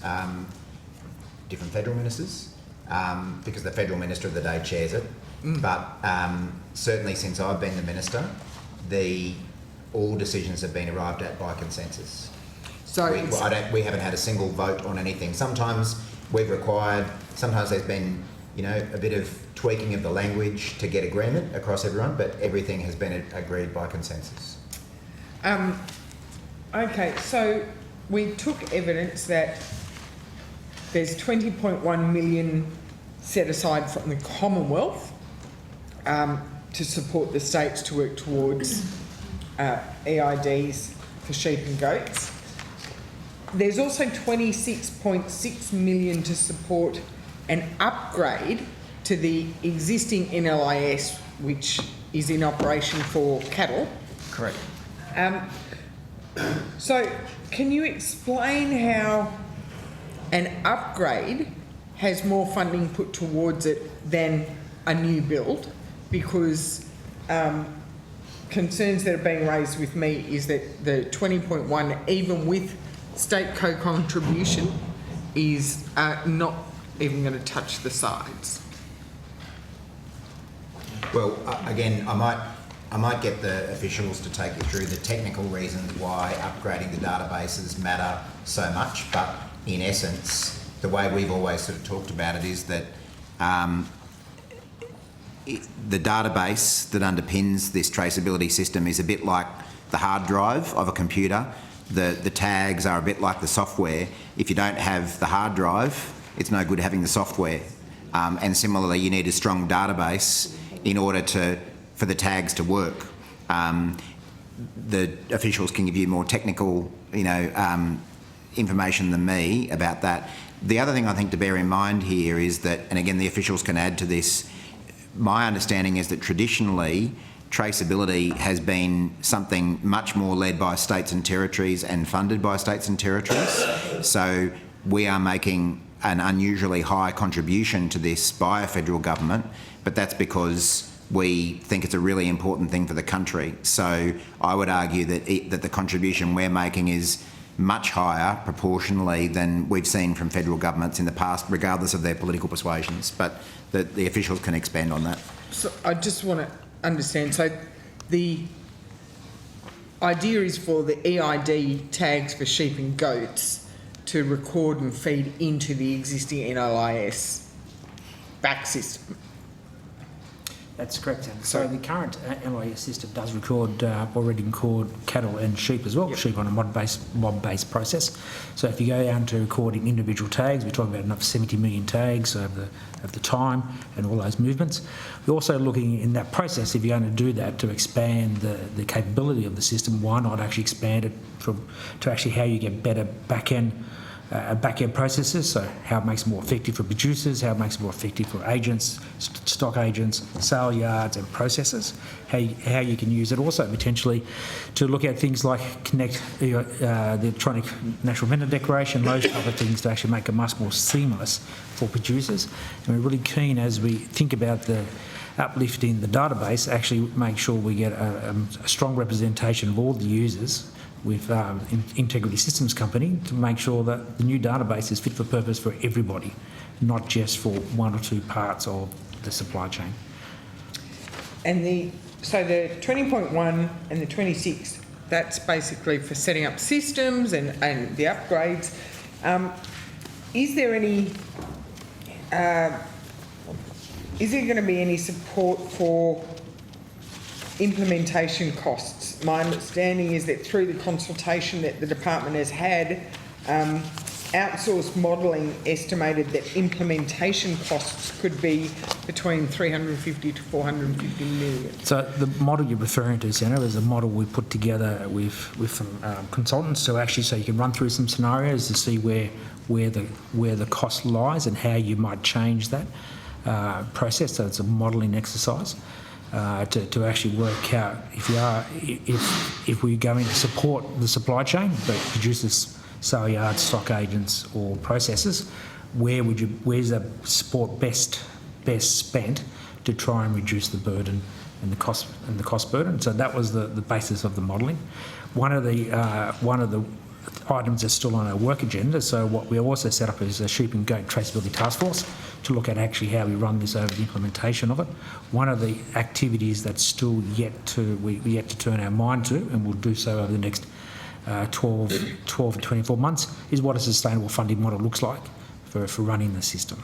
different federal ministers, because the federal minister of the day chairs it. But certainly since I've been the minister, all decisions have been arrived at by consensus. So we haven't had a single vote on anything. Sometimes sometimes there's been, a bit of tweaking of the language to get agreement across everyone, but everything has been agreed by consensus. Okay, so we took evidence that there's 20.1 million set aside from the Commonwealth to support the states to work towards EIDs for sheep and goats. there's also 26.6 million to support an upgrade to the existing NLIS, which is in operation for cattle. Correct. So can you explain how an upgrade has more funding put towards it than a new build? Because concerns that are being raised with me is that the 20.1, even with state co-contribution, is not even going to touch the sides. Well, again, I might get the officials to take you through the technical reasons why upgrading the databases matter so much, but in essence, the way we've always sort of talked about it is that the database that underpins this traceability system is a bit like the hard drive of a computer. The tags are a bit like the software. If you don't have the hard drive, it's no good having the software. And similarly, you need a strong database in order for the tags to work. The officials can give you more technical, information than me about that. The other thing I think to bear in mind here is that, and again, the officials can add to this, my understanding is that traditionally traceability has been something much more led by states and territories and funded by states and territories. So we are making an unusually high contribution to this by a federal government, but that's because we think it's a really important thing for the country. So I would argue that the contribution we're making is much higher proportionally than we've seen from federal governments in the past, regardless of their political persuasions. But the officials can expand on that. So I just want to understand. So the idea is for the EID tags for sheep and goats to record and feed into the existing NLIS back system. That's correct, Senator. So the current NLIS system does already record cattle and sheep as well, sheep on a mob-based process. So if you go down to recording individual tags, we're talking about enough 70 million tags over the time and all those movements. We're also looking in that process, if you're going to do that, to expand the capability of the system, why not actually expand it to actually how you get better back-end processes, so how it makes it more effective for producers, how it makes it more effective for agents, stock agents, sale yards and processors, how you can use it also potentially to look at things like connect the electronic national vendor declaration, those type of things to actually make it much more seamless for producers. And we're really keen as we think about the uplifting the database, actually make sure we get a strong representation of all the users with Integrity Systems Company to make sure that the new database is fit for purpose for everybody, not just for one or two parts of the supply chain. And so the 20.1 and the 26, that's basically for setting up systems and the upgrades. Is there going to be any support for implementation costs? My understanding is that through the consultation that the department has had, outsourced modelling estimated that implementation costs could be between 350 to 450 million. So the model you're referring to, Senator, is a model we put together with some consultants to actually, so you can run through some scenarios to see where the cost lies and how you might change that process. So it's a modelling exercise. To actually work out if we're going to support the supply chain, but producers, sale yards, stock agents, or processors, where's the support best spent to try and reduce the burden and the cost burden. So that was the basis of the modelling. One of the items that's still on our work agenda. So what we also set up is a sheep and goat traceability task force to look at actually how we run this over the implementation of it. One of the activities that's still we yet to turn our mind to, and we'll do so over the next 12 to 24 months, is what a sustainable funding model looks like for running the system.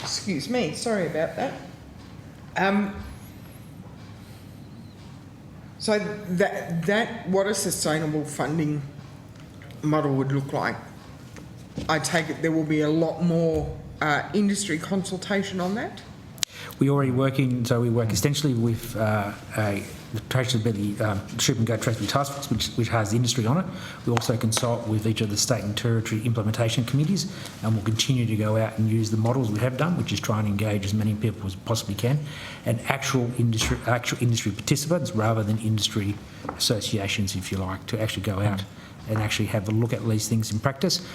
Excuse me, sorry about that. So that what a sustainable funding model would look like, I take it there will be a lot more industry consultation on that? We're already working, so we work extensively with the traceability, Strip and Go Traceability Task Force, which has the industry on it. We also consult with each of the state and territory implementation committees, and we'll continue to go out and use the models we have done, which is try and engage as many people as possibly can, and actual industry participants rather than industry associations, if you like, to actually go out and actually have a look at these things in practice.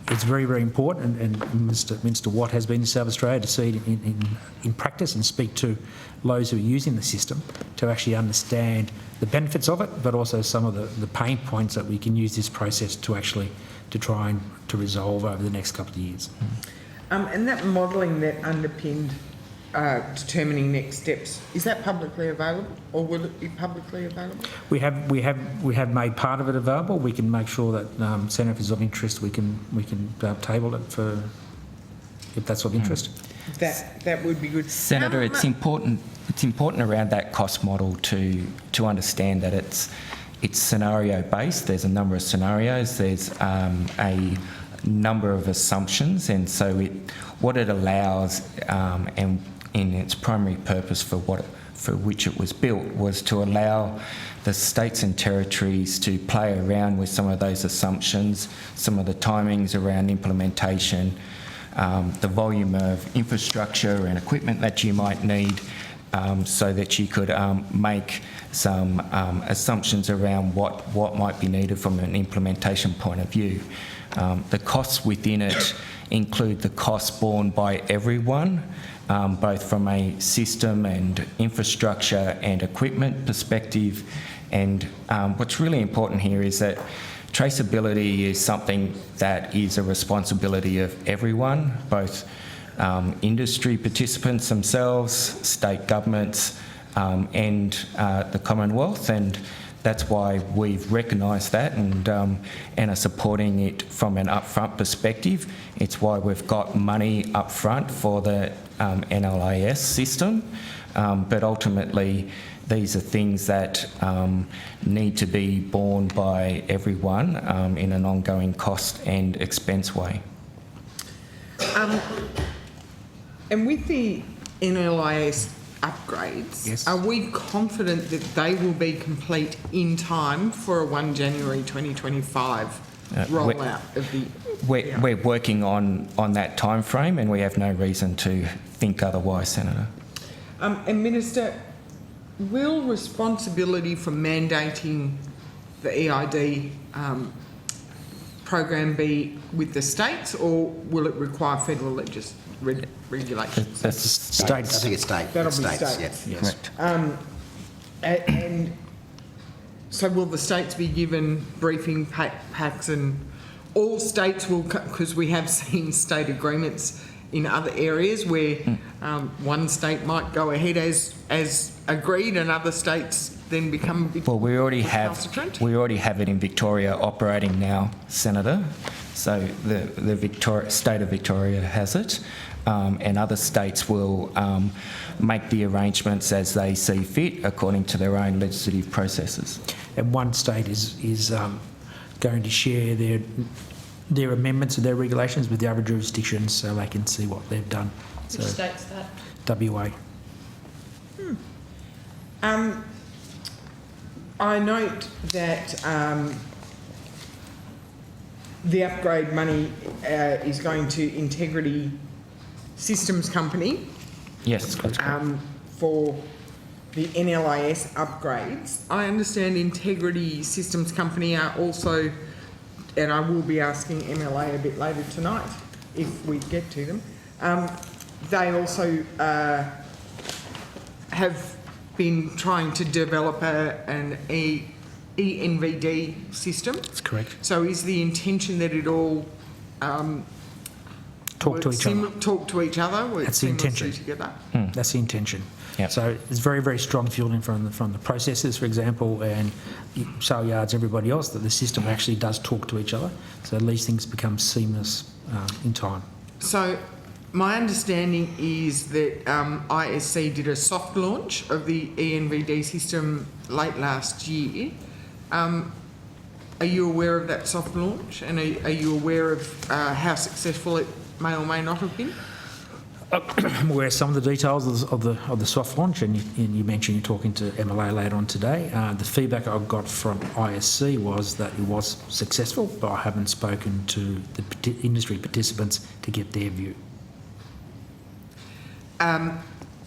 It's very, very important, and Minister Watt has been to South Australia to see it in practice and speak to those who are using the system to actually understand the benefits of it, but also some of the pain points that we can use this process to actually try and to resolve over the next couple of years. And that modelling that underpinned determining next steps, is that publicly available, or will it be publicly available? We have made part of it available. We can make sure that Senator, if it's of interest, we can table it for if that's of interest. That would be good. Senator, it's important around that cost model to understand that it's scenario based. There's a number of scenarios. There's a number of assumptions, and so what it allows and in its primary purpose for which it was built was to allow the states and territories to play around with some of those assumptions, some of the timings around implementation, the volume of infrastructure and equipment that you might need, so that you could make some assumptions around what might be needed from an implementation point of view. The costs within it include the costs borne by everyone, both from a system and infrastructure and equipment perspective. And what's really important here is that traceability is something that is a responsibility of everyone, both industry participants themselves, state governments, and the Commonwealth. And that's why we've recognised that and are supporting it from an upfront perspective. It's why we've got money upfront for the NLIS system, but ultimately these are things that need to be borne by everyone in an ongoing cost and expense way. And with the NLIS upgrades, yes, are we confident that they will be complete in time for a 1 January 2025 rollout of the... We're working on that time frame, and we have no reason to think otherwise, Senator. And Minister, will responsibility for mandating the EID program be with the states, or will it require federal regulations? That's states. I think it's state. That'll it's be states. states. Yeah, correct. And so will the states be given briefing packs, and all states will, because we have seen state agreements in other areas where one state might go ahead as agreed and other states then become a bit... Well, we already have it in Victoria operating now, Senator. So the state of Victoria has it, and other states will make the arrangements as they see fit according to their own legislative processes. And one state is going to share their amendments of their regulations with the other jurisdictions so they can see what they've done. Which state's that? WA. I note that the upgrade money is going to Integrity Systems Company. Yes, that's correct. For the NLIS upgrades. I understand Integrity Systems Company are also, and I will be asking MLA a bit later tonight if we get to them, they also have been trying to develop an ENVD system. That's correct. So is the intention that it all talk to each other? Talk to each other? That's the intention. Together? That's the intention. Yep. So it's very, very strong feeling from the processors, for example, and sale yards, everybody else, that the system actually does talk to each other. So these things become seamless in time. So my understanding is that ISC did a soft launch of the ENVD system late last year. Are you aware of that soft launch, and are you aware of how successful it may or may not have been? I'm aware of some of the details of the soft launch, and you mentioned you're talking to MLA later on today. The feedback I got from ISC was that it was successful, but I haven't spoken to the industry participants to get their view.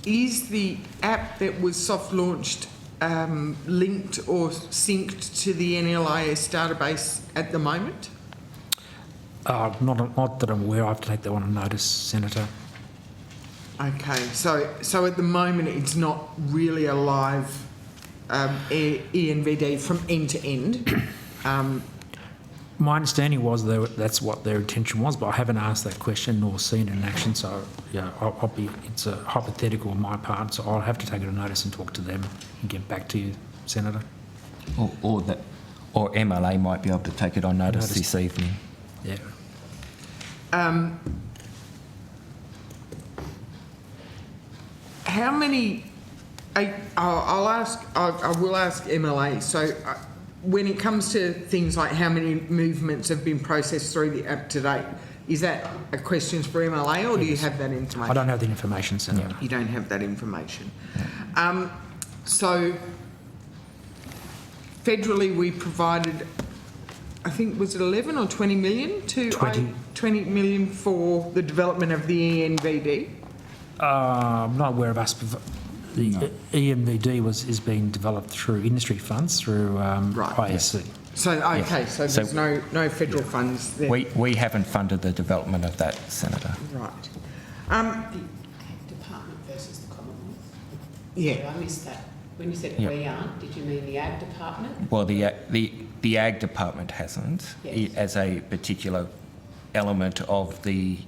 Is the app that was soft launched linked or synced to the NLIS database at the moment? Not that I'm aware. I have to take that one on notice, Senator. Okay, so at the moment it's not really a live ENVD from end to end. My understanding was that's what their intention was, but I haven't asked that question nor seen it in action. So yeah, it's a hypothetical on my part. So I'll have to take it on notice and talk to them and get back to you, Senator. Or MLA might be able to take it on notice this evening. Yeah. How many? I will ask MLA. So, when it comes to things like how many movements have been processed through the app to date, is that a question for MLA, or do you have that information? I don't have the information, Senator. You don't have that information. So, federally, we provided, I think, was it 11 or 20 million to 20 million for the development of the ENVD? I'm not aware of us. The ENVD is being developed through industry funds through ISC. So okay, so there's no federal funds there. We haven't funded the development of that, Senator. Right. Department versus the Commonwealth. Yeah. I missed that. When you said Yeah. we aren't, did you mean the Ag Department? Well, the Ag Department hasn't, as a particular element of the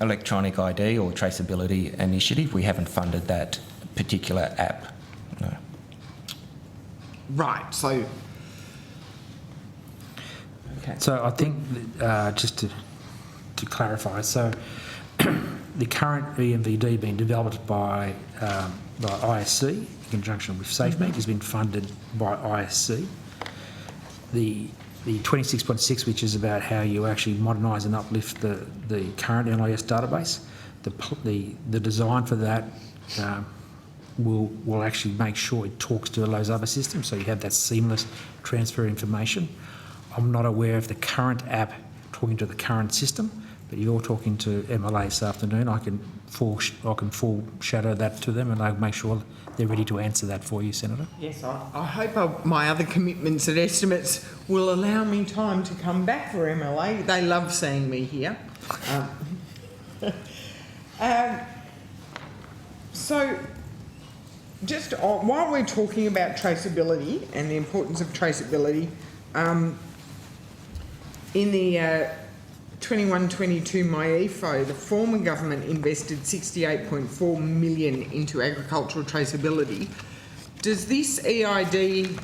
electronic ID or traceability initiative. We haven't funded that particular app. No. Right. So. Okay. So I think just to clarify, so the current ENVD being developed by ISC in conjunction with SafeMeet has been funded by ISC. The 26.6, which is about how you actually modernise and uplift the current NLIS database, the design for that will actually make sure it talks to those other systems, so you have that seamless transfer of information. I'm not aware of the current app talking to the current system, but you're talking to MLA this afternoon. I can foreshadow that to them, and I'll make sure they're ready to answer that for you, Senator. Yes, I hope my other commitments and estimates will allow me time to come back for MLA. They love seeing me here. So, just while we're talking about traceability and the importance of traceability, in the 21-22 MyEFO, the former government invested 68.4 million into agricultural traceability. Does this EID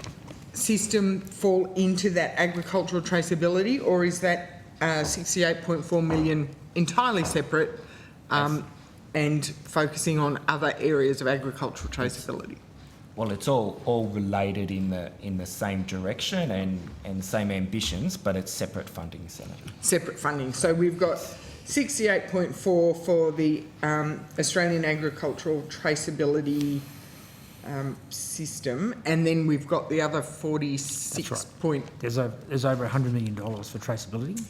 system fall into that agricultural traceability, or is that 68.4 million entirely separate and focusing on other areas of agricultural traceability? Well, it's all related in the same direction and same ambitions, but it's separate funding, Senator. Separate funding. So we've got 68.4 for the Australian Agricultural Traceability system, and then we've got the other 46 point. There's over $100 million for traceability,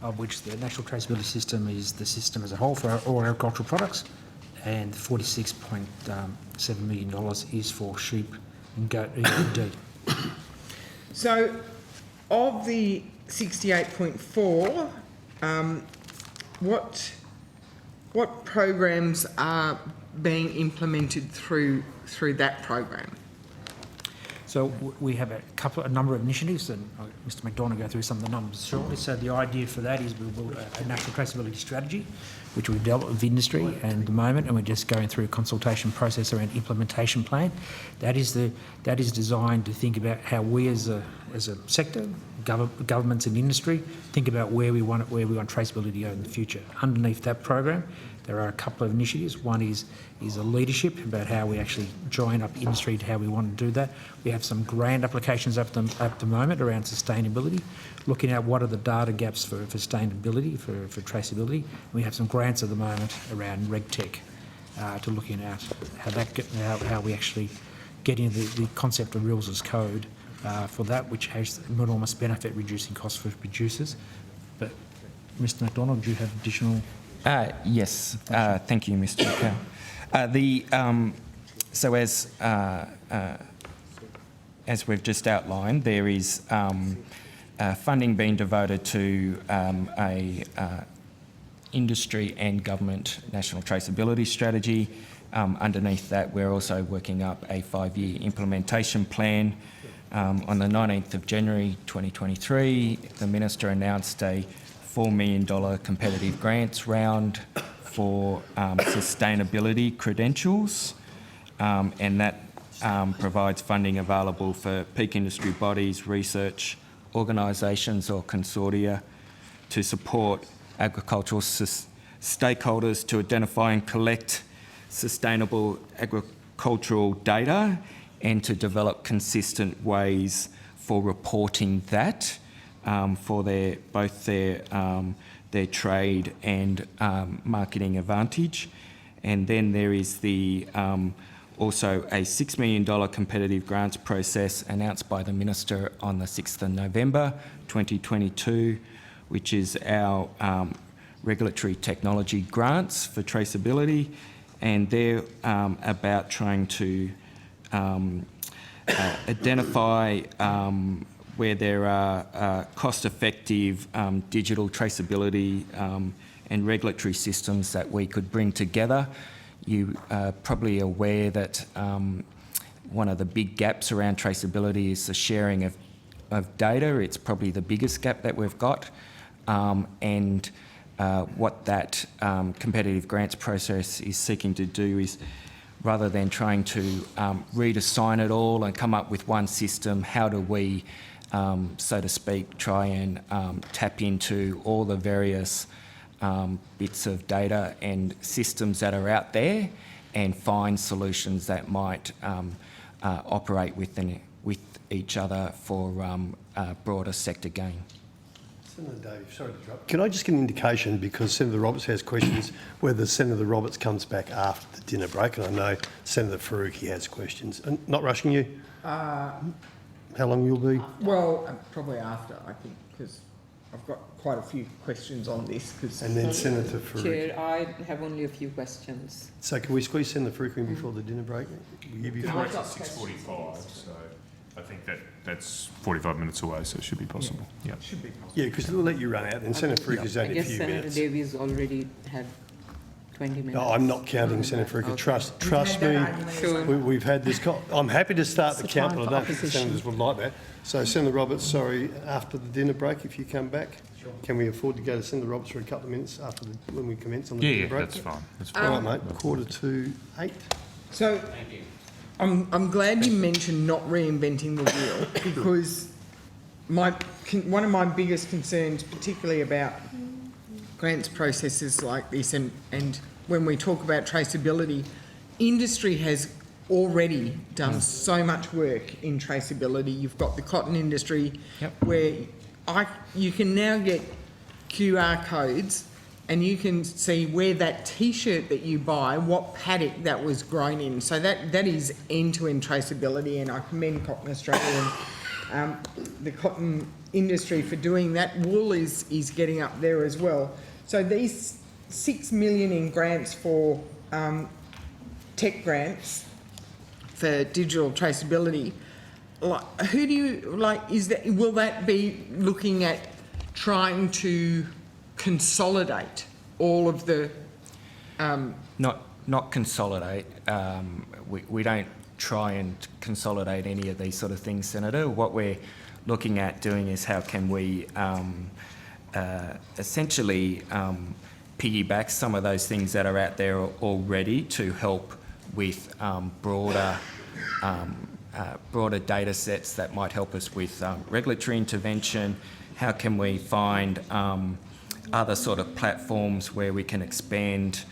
of which the National Traceability System is the system as a whole for all agricultural products, and $46.7 million is for sheep and goat ENVD. So, of the 68.4, what programs are being implemented through that program? So we have a number of initiatives, and Mr McDonald will go through some of the numbers shortly. So the idea for that is we build a national traceability strategy, which we've developed with industry at the moment, and we're just going through a consultation process around implementation plan. That is designed to think about how we as a sector, governments and industry, think about where we want traceability to go in the future. Underneath that program, there are a couple of initiatives. One is a leadership about how we actually join up industry to how we want to do that. We have some grant applications at the moment around sustainability, looking at what are the data gaps for sustainability, for traceability. And we have some grants at the moment around RegTech to looking at how we actually get into the concept of rules as code for that, which has enormous benefit, reducing costs for producers. But Mr. McDonald, do you have additional? Yes, thank you, Mr. Cal. So as we've just outlined, there is funding being devoted to a industry and government national traceability strategy. Underneath that, we're also working up a 5-year implementation plan. On the 19th of January 2023, the Minister announced a $4 million competitive grants round for sustainability credentials, and that provides funding available for peak industry bodies, research organisations or consortia to support agricultural stakeholders to identify and collect sustainable agricultural data and to develop consistent ways for reporting that for both their trade and marketing advantage. And then there is also a $6 million competitive grants process announced by the Minister on the 6th of November 2022, which is our regulatory technology grants for traceability, and they're about trying to identify where there are cost-effective digital traceability and regulatory systems that we could bring together. You are probably aware that one of the big gaps around traceability is the sharing of data. It's probably the biggest gap that we've got. And what that competitive grants process is seeking to do is, rather than trying to redesign it all and come up with one system, how do we, so to speak, try and tap into all the various bits of data and systems that are out there and find solutions that might operate with each other for broader sector gain. Senator Davey, sorry to interrupt. Can I just get an indication, because Senator Roberts has questions, whether Senator Roberts comes back after the dinner break? And I know Senator Faruqi has questions. And not rushing you? How long you'll be? Well, probably after, I think, because I've got quite a few questions on this. And then Senator Faruqi. Chair, I have only a few questions. So can we squeeze Senator Faruqi in before the dinner break? Will you be No, fine? I've got 6:45, so I think that's 45 minutes away, so it should be possible. Yeah. Should be possible. Yeah, because we'll let you run out, and Senator Faruqi's only a few Senator minutes. Davies already had 20 minutes. No, I'm not counting Senator Faruqi. Trust me. Sure. We've had this. I'm happy to start the It's a count, time but I for don't think the opposition. senators would like that. So Senator Roberts, sorry, after the dinner break, if you come back, can we afford to go to Senator Roberts for a couple of minutes after when we commence on the dinner break? That's fine. That's All fine. right, mate. 7:45. So, I'm glad you mentioned not reinventing the wheel, because one of my biggest concerns, particularly about grants processes like this, and when we talk about traceability, industry has already done so much work in traceability. You've got the cotton industry, where you can now get QR codes and you can see where that T-shirt that you buy, what paddock that was grown in. So that is end-to-end traceability, and I commend Cotton Australia and the cotton industry for doing that. Wool is getting up there as well. So these $6 million in grants for tech grants for digital traceability, who do you will that be looking at trying to consolidate all of the Not consolidate. We don't try and consolidate any of these sort of things, Senator. What we're looking at doing is how can we essentially piggyback some of those things that are out there already to help with broader broader data sets that might help us with regulatory intervention? How can we find other sort of platforms where we can expand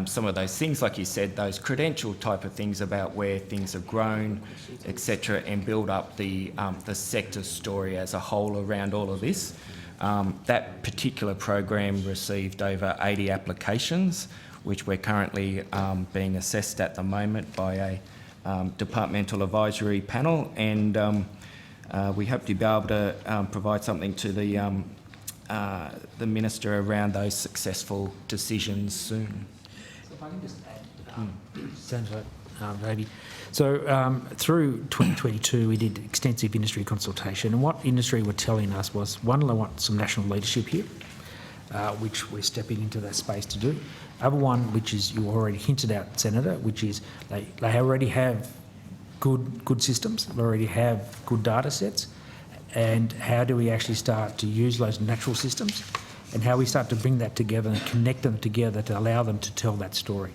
some of those things, like you said, those credential type of things about where things have grown, etc., and build up the sector story as a whole around all of this. That particular program received over 80 applications, which we're currently being assessed at the moment by a departmental advisory panel, and we hope to be able to provide something to the Minister around those successful decisions soon. If I can just add, Senator Davey. So through 2022, we did extensive industry consultation, and what industry were telling us was, one, they want some national leadership here, which we're stepping into that space to do. Other one, which is you already hinted at, Senator, which is they already have good systems, they already have good data sets, and how do we actually start to use those natural systems, and how we start to bring that together and connect them together to allow them to tell that story.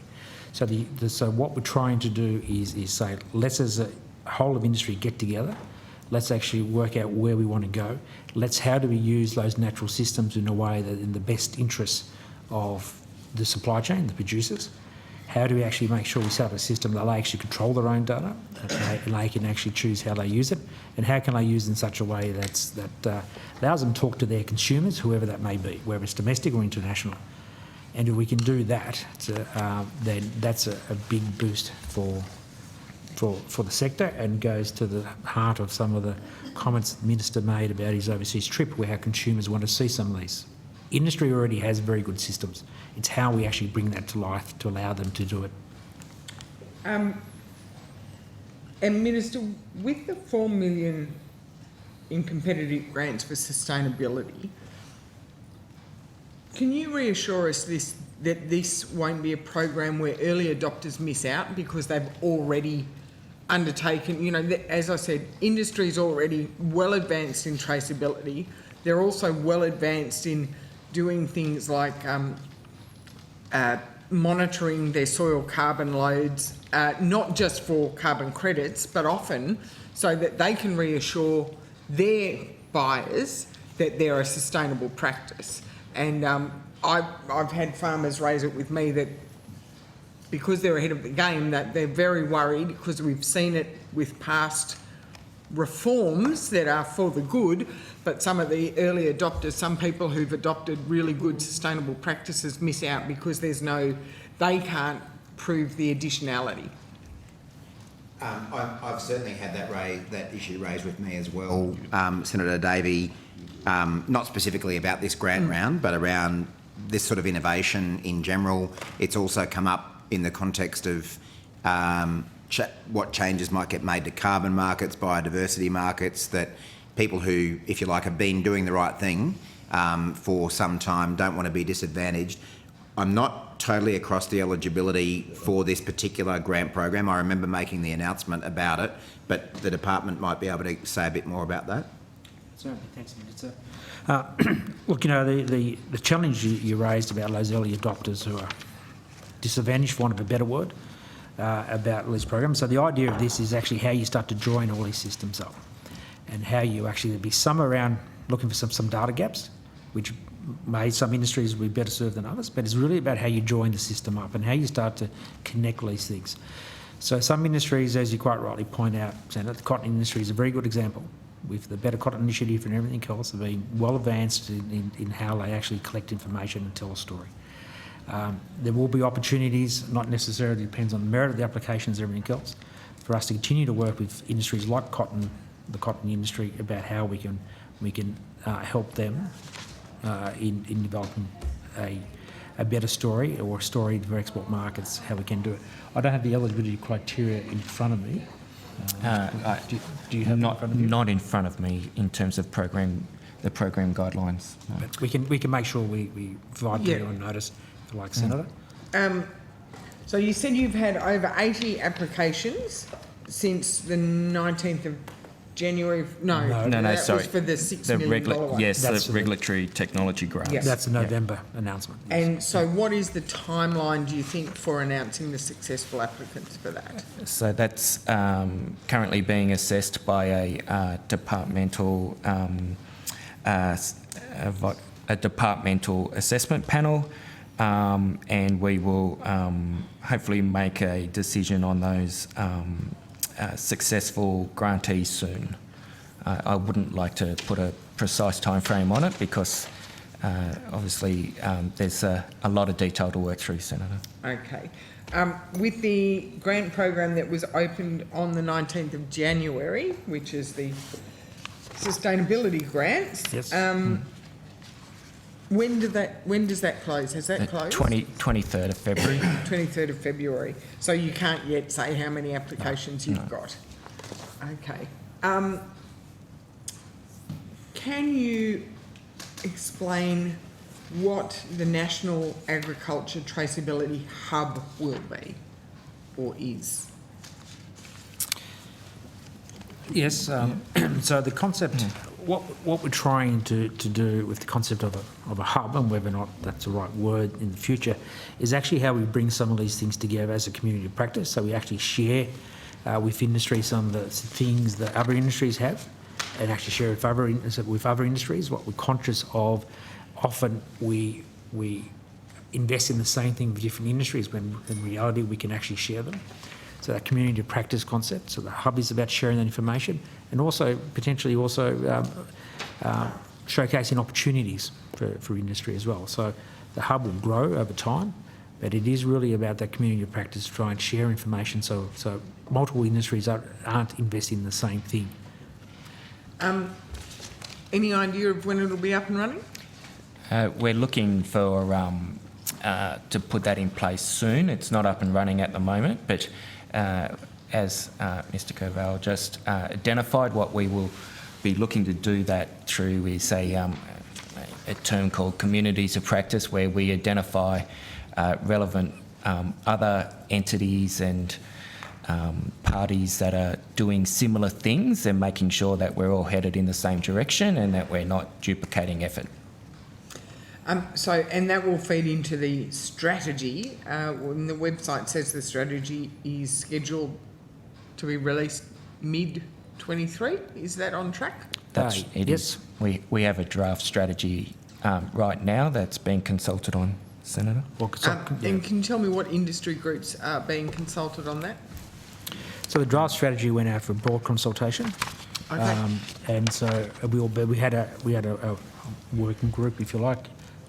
So so what we're trying to do is say, let's as a whole of industry get together, let's actually work out where we want to go. How do we use those natural systems in a way that in the best interests of the supply chain, the producers? How do we actually make sure we set up a system that they actually control their own data, and they can actually choose how they use it, and how can they use it in such a way that allows them to talk to their consumers, whoever that may be, whether it's domestic or international. And if we can do that, then that's a big boost for the sector, and goes to the heart of some of the comments the Minister made about his overseas trip, where our consumers want to see some of these. Industry already has very good systems. It's how we actually bring that to life to allow them to do it. And Minister, with the $4 million in competitive grants for sustainability, can you reassure us that this won't be a program where early adopters miss out because they've already undertaken, you know, as I said, industry's already well advanced in traceability. They're also well advanced in doing things like monitoring their soil carbon loads, not just for carbon credits, but often so that they can reassure their buyers that they're a sustainable practice. And I've had farmers raise it with me that because they're ahead of the game, that they're very worried, because we've seen it with past reforms that are for the good, but some of the early adopters, some people who've adopted really good sustainable practices miss out because they can't prove the additionality. I've certainly had that issue raised with me as well, Senator Davey, not specifically about this grant round, but around this sort of innovation in general. It's also come up in the context of what changes might get made to carbon markets, biodiversity markets, that people who, if you like, have been doing the right thing for some time don't want to be disadvantaged. I'm not totally across the eligibility for this particular grant program. I remember making the announcement about it, but the department might be able to say a bit more about that. Certainly, thanks, Minister. Look, you know, the challenge you raised about those early adopters who are disadvantaged, for want of a better word, about these programs. So the idea of this is actually how you start to join all these systems up, and how you actually, there'll be some around looking for some data gaps, which may some industries will be better served than others, but it's really about how you join the system up and how you start to connect these things. So some industries, as you quite rightly point out, Senator, the cotton industry is a very good example. With the Better Cotton Initiative and everything else, have been well advanced in how they actually collect information and tell a story. There will be opportunities, not necessarily depends on the merit of the applications and everything else, for us to continue to work with industries like cotton, the cotton industry, about how we can help them in developing a better story, or a story for export markets, how we can do it. I don't have the eligibility criteria in front of me. Do you have not in front of me in terms of the program guidelines? No. But we can make sure we provide you on notice, if you like, Senator. So you said you've had over 80 applications since the 19th of January? No, No, that sorry. was for the $6 million one. Yes, That's the regulatory technology grants. Yes. That's a November announcement. And so what is the timeline, do you think, for announcing the successful applicants for that? So that's currently being assessed by a departmental a departmental assessment panel, and we will hopefully make a decision on those successful grantees soon. I wouldn't like to put a precise time frame on it because obviously there's a lot of detail to work through, Senator. Okay. With the grant program that was opened on the 19th of January, which is the sustainability grants, Yes. when does that close? Has that closed? 23rd of February. 23rd of February. So you can't yet say how many applications you've got. Okay. Can you explain what the National Agriculture Traceability Hub will be or is? Yes, so the concept, what we're trying to do with the concept of a hub, and whether or not that's the right word in the future, is actually how we bring some of these things together as a community of practice. So we actually share with industry some of the things that other industries have, and actually share with other industries. What we're conscious of, often we invest in the same thing with different industries when in reality we can actually share them. So that community of practice concept. So the hub is about sharing that information and also potentially showcasing opportunities for industry as well. So the hub will grow over time, but it is really about that community of practice to try and share information so multiple industries aren't investing in the same thing. Any idea of when it'll be up and running? We're looking for to put that in place soon. It's not up and running at the moment, but as Mr. Covell just identified, what we will be looking to do that through is a term called communities of practice, where we identify relevant other entities and parties that are doing similar things and making sure that we're all headed in the same direction and that we're not duplicating effort. And that will feed into the strategy. When the website says the strategy is scheduled to be released mid-23, is that on track? It is. We have a draft strategy right now that's being consulted on, Senator. And can you tell me what industry groups are being consulted on that? So the draft strategy went out for broad consultation. Okay. And so we had a working group, if you like,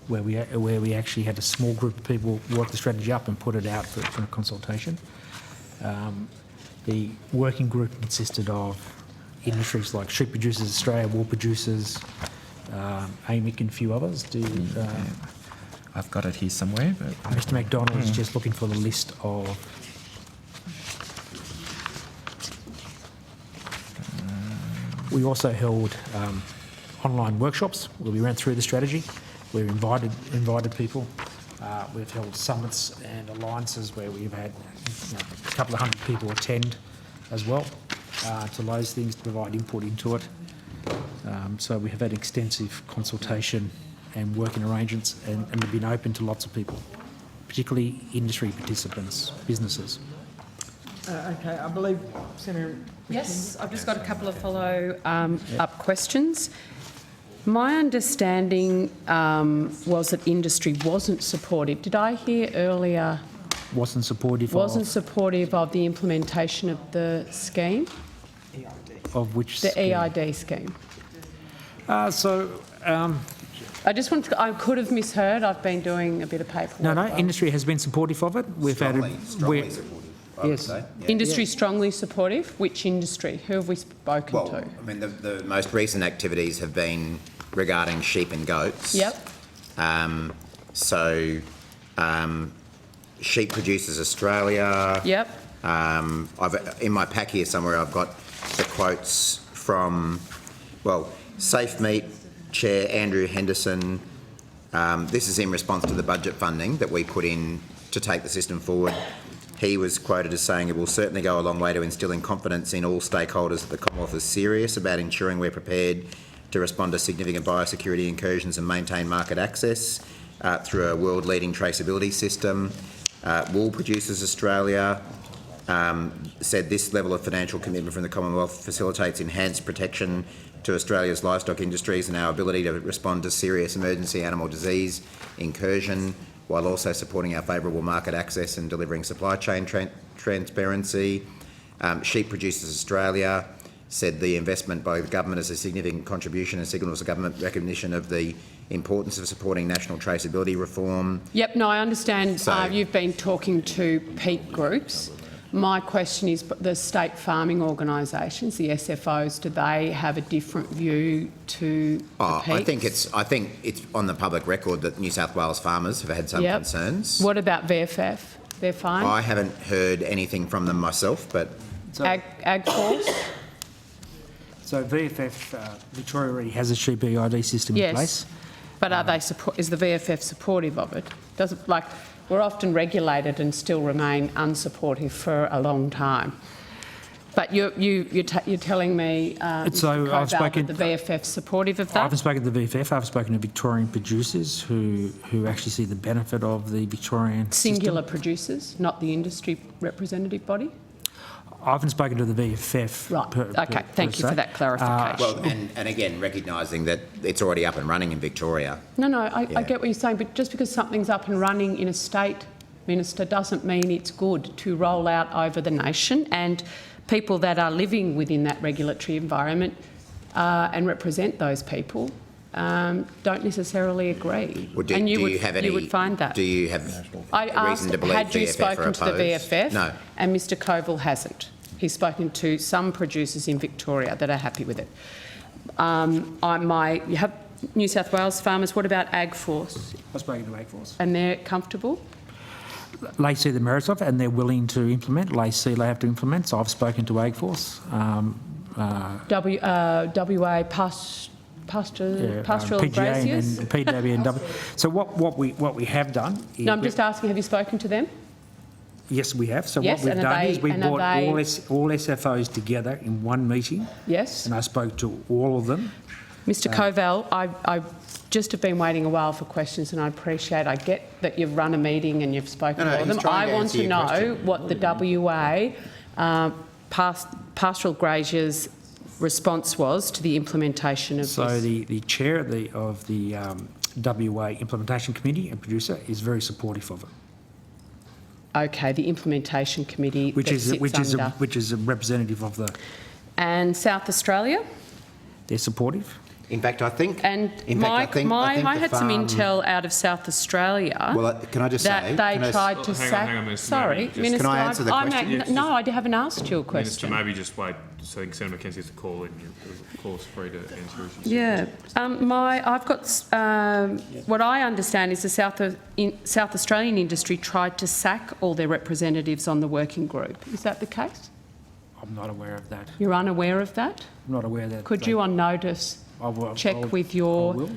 where we actually had a small group of people work the strategy up and put it out for consultation. The working group consisted of industries like Sheep Producers Australia, Wool Producers, AMIC and a few others. I've got it here somewhere. But Mr. McDonald is just looking for the list of... We also held online workshops where we went through the strategy. We've invited people. We've held summits and alliances where we've had a couple of hundred people attend as well to those things to provide input into it. So we have had extensive consultation and working arrangements and have been open to lots of people, particularly industry participants, businesses. Okay, I believe Senator... Yes, I've just got a couple of follow-up questions. My understanding was that industry wasn't supportive. Did I hear earlier? Wasn't supportive of the implementation of the scheme? Of which the scheme? EID scheme. I just want to, I could have misheard. I've been doing a bit of paperwork. No, industry has been supportive of it. Strongly supportive. Yes. Industry strongly supportive. Which industry? Who have we spoken to? I mean, the most recent activities have been regarding sheep and goats. Yep. Sheep Producers Australia. Yep. In my pack here somewhere, I've got the quotes from, Safe Meat Chair Andrew Henderson. This is in response to the budget funding that we put in to take the system forward. he was quoted as saying, "It will certainly go a long way to instilling confidence in all stakeholders that the Commonwealth is serious about ensuring we're prepared to respond to significant biosecurity incursions and maintain market access through a world-leading traceability system." Wool Producers Australia said this level of financial commitment from the Commonwealth facilitates enhanced protection to Australia's livestock industries and our ability to respond to serious emergency animal disease incursion, while also supporting our favourable market access and delivering supply chain transparency. Sheep Producers Australia said the investment by the government is a significant contribution and signals the government recognition of the importance of supporting national traceability reform. Yep, no, I understand you've been talking to peak groups. My question is, the state farming organisations, the SFOs, do they have a different view to the peaks? I think it's on the public record that New South Wales farmers have had some concerns. What about VFF? They're fine? I haven't heard anything from them myself, but... AgForce? So VFF, Victoria already has a sheep EID system in place. But are they is the VFF supportive of it? Does it, like, we're often regulated and still remain unsupportive for a long time. But you're telling me, So I've spoken, that the VFF's supportive of that? I haven't spoken to the VFF. I've spoken to Victorian producers who actually see the benefit of the Victorian Singular system. producers, not the industry representative body? I haven't spoken to the VFF. Right. Okay. Thank you for that clarification. Well, and again, recognising that it's already up and running in Victoria. No, I get what you're saying, but just because something's up and running in a state, Minister, doesn't mean it's good to roll out over the nation, and people that are living within that regulatory environment and represent those people don't necessarily agree. Well, you would find that. Do you have I reason asked, to believe had you VFF spoken are to the opposed? VFF? No. And Mr Covell hasn't. He's spoken to some producers in Victoria that are happy with it. You have New South Wales farmers. What about AgForce? I've spoken to AgForce. And they're comfortable? They see the merits of it and they're willing to implement. They see they have to implement. So I've spoken to AgForce. WA pastoral PGA graziers? and PW and W. So what we have done is... No, I'm just asking, have you spoken to them? Yes, we have. So Yes, what we've and done is we and brought are they- all SFOs together in one meeting. Yes. And I spoke to all of them. Mr Covell, I just have been waiting a while for questions, and I get that you've run a meeting and you've spoken to all of them. I want to know what the WA pastoral graziers response was to the implementation of So this. the chair of the WA Implementation Committee and producer is very supportive of it. Okay, the implementation committee Which is under. a representative of the... And South Australia? They're supportive. In fact, I think... And I had some intel out of South Australia. Well, can I just that say... they tried to sack... hang on, Minister, Sorry, maybe just- Minister. Can I answer the question? No, I haven't asked you a question. Minister, maybe just wait. So I think Senator McKenzie has to call in. Of course, free to answer issues. Yeah, I've got what I understand is the South Australian industry tried to sack all their representatives on the working group. Is that the case? I'm not aware of that. You're unaware of that? I'm not aware that... Could you, on notice, check with your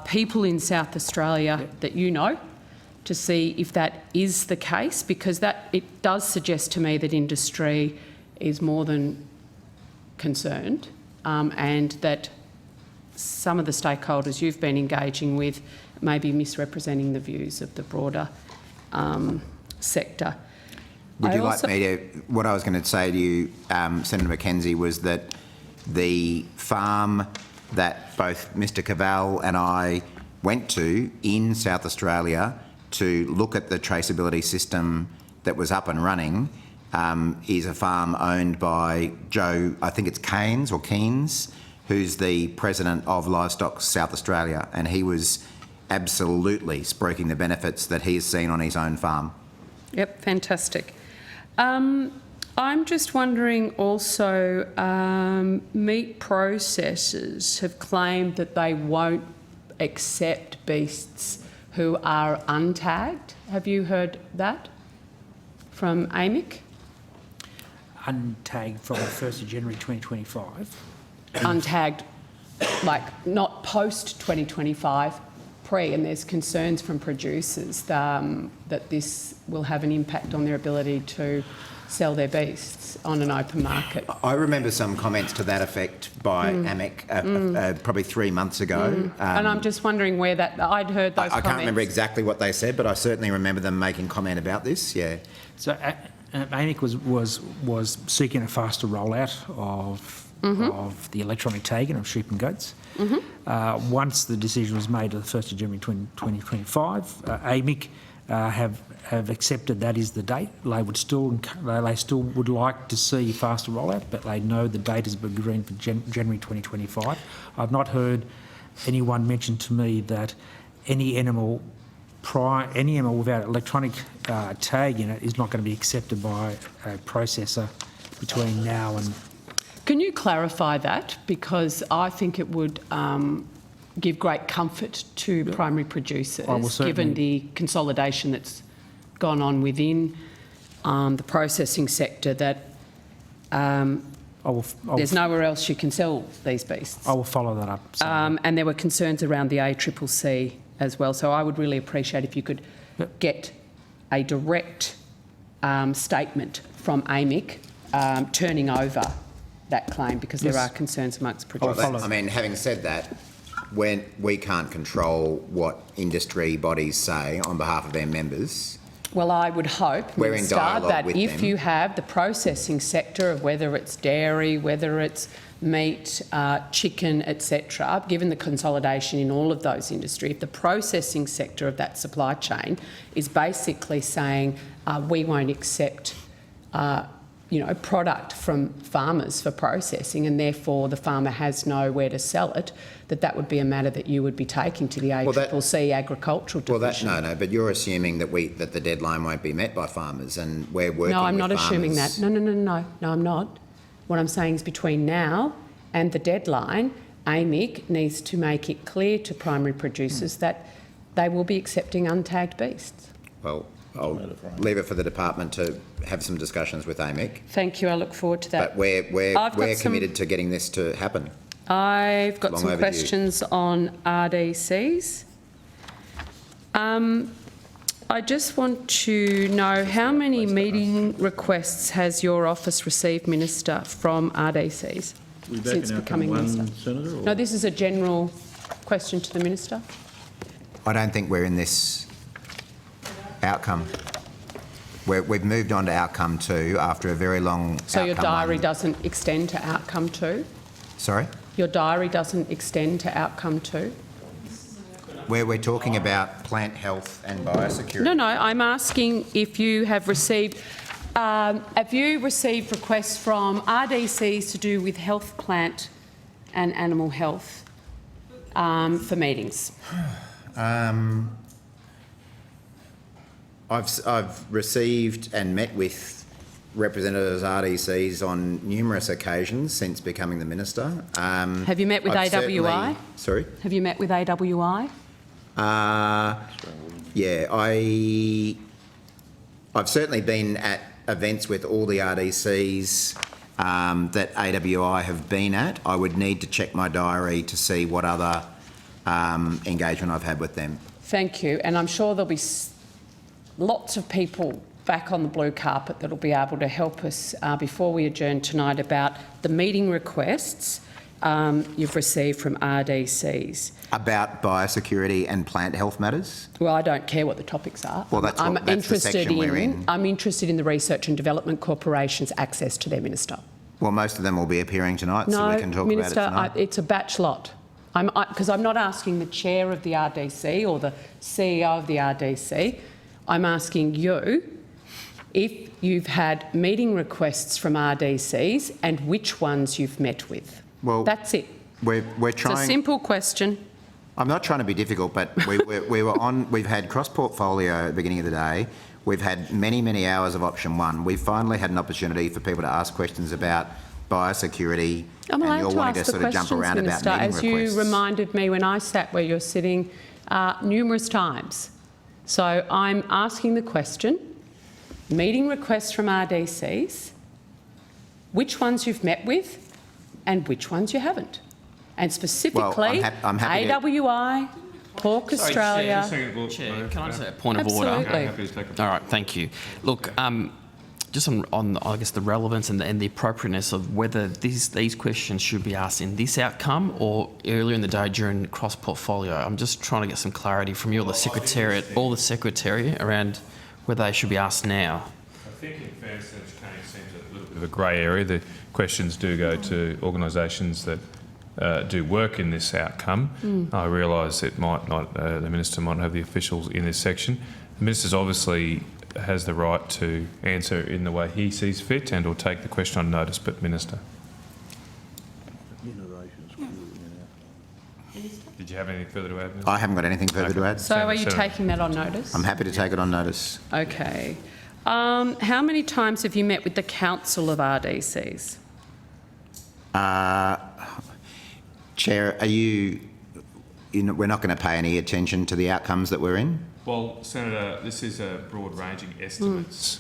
people in South Australia that you know to see if that is the case? Because it does suggest to me that industry is more than concerned, and that some of the stakeholders you've been engaging with may be misrepresenting the views of the broader sector. Would you like me to... What I was going to say to you, Senator McKenzie, was that the farm that both Mr Covell and I went to in South Australia to look at the traceability system that was up and running is a farm owned by Joe, I think it's Keynes, who's the president of Livestock South Australia, and he was absolutely spruiking the benefits that he has seen on his own farm. Yep, fantastic. I'm just wondering also, meat processors have claimed that they won't accept beasts who are untagged. Have you heard that from AMIC? Untagged from the 1st of January 2025. Untagged, like not post 2025, pre, and there's concerns from producers that this will have an impact on their ability to sell their beasts on an open market. I remember some comments to that effect by AMEC probably 3 months ago. And I'm just wondering where that, I'd heard those I comments. can't remember exactly what they said, but I certainly remember them making comment about this, yeah. So AMEC was seeking a faster rollout of the electronic tagging of sheep and goats. Once the decision was made on the 1st of January 2025, AMEC have accepted that is the date. They still would like to see faster rollout, but they know the date has been agreed for January 2025. I've not heard anyone mention to me that any animal without electronic tag in it is not going to be accepted by a processor between now and... Can you clarify that? Because I think it would give great comfort to primary producers, given the consolidation that's gone on within the processing sector, that there's nowhere else you can sell these beasts. I will follow that up. And there were concerns around the ACCC as well. So I would really appreciate if you could get a direct statement from AMEC turning over that claim, because there are concerns amongst producers. I mean, having said that, when we can't control what industry bodies say on behalf of their members. Well, I would hope, we're in dialogue that with if them. you have the processing sector of whether it's dairy, whether it's meat, chicken, etc., given the consolidation in all of those industries, if the processing sector of that supply chain is basically saying we won't accept product from farmers for processing, and therefore the farmer has nowhere to sell it, that would be a matter that you would be taking to the ACCC Agricultural Division. No, but you're assuming that the deadline won't be met by farmers, and we're working with farmers. No, I'm not assuming that. No, I'm not. What I'm saying is between now and the deadline, AMEC needs to make it clear to primary producers that they will be accepting untagged beasts. Well, I'll leave it for the department to have some discussions with AMEC. Thank you, I look forward to that. But we're committed to getting this to happen. I've got some questions on RDCs. I just want to know how many meeting requests has your office received, Minister, from RDCs since becoming Minister? Senator? No, this is a general question to the Minister. I don't think we're in this outcome. We've moved on to outcome 2 after a very long So your outcome diary 1. doesn't extend to outcome 2? Sorry? Your diary doesn't extend to outcome 2? Where we're talking about plant health and biosecurity. No, I'm asking if you have received requests from RDCs to do with health, plant and animal health for meetings? I've received and met with representatives of RDCs on numerous occasions since becoming the Minister. Have you met with AWI? Sorry? Have you met with AWI? Yeah, I've certainly been at events with all the RDCs that AWI have been at. I would need to check my diary to see what other engagement I've had with them. Thank you. And I'm sure there'll be lots of people back on the blue carpet that will be able to help us before we adjourn tonight about the meeting requests you've received from RDCs. About biosecurity and plant health matters? Well, I don't care what the topics are. Well, that's the section we're in. I'm interested in the Research and Development Corporation's access to their Minister. Well, most of them will be appearing tonight, so we can talk Minister, about it tonight. it's a batch lot. Because I'm not asking the chair of the RDC or the CEO of the RDC. I'm asking you if you've had meeting requests from RDCs and which ones you've met with. Well, that's it. We're trying. It's a simple question. I'm not trying to be difficult, but we've had cross-portfolio at the beginning of the day. We've had many hours of option 1. We've finally had an opportunity for people to ask questions about biosecurity, I'm and allowed you're to wanting ask to the sort of jump questions, around Minister, about meeting as requests. you reminded me when I sat where you're sitting numerous times. So I'm asking the question, meeting requests from RDCs, which ones you've met with and which ones you haven't. And specifically, I'm happy AWI Hawk Sorry, Australia. Chair, can I just say a point of order? Absolutely. All right, thank you. Look, just on I guess the relevance and the appropriateness of whether these questions should be asked in this outcome or earlier in the day during cross portfolio. I'm just trying to get some clarity from you or the secretariat around whether they should be asked now. I think in fairness, education seems a little bit of a grey area. The questions do go to organisations that do work in this outcome. I realise it might not, the Minister might not have the officials in this section. The Minister's obviously has the right to answer in the way he sees fit and or take the question on notice, but Minister. Did you have anything further to add, Minister? I haven't got anything further to add. So are you taking that on notice? I'm happy to take it on notice. Okay. How many times have you met with the Council of RDCs? Chair, we're not going to pay any attention to the outcomes that we're in? Well, Senator, this is a broad-ranging estimates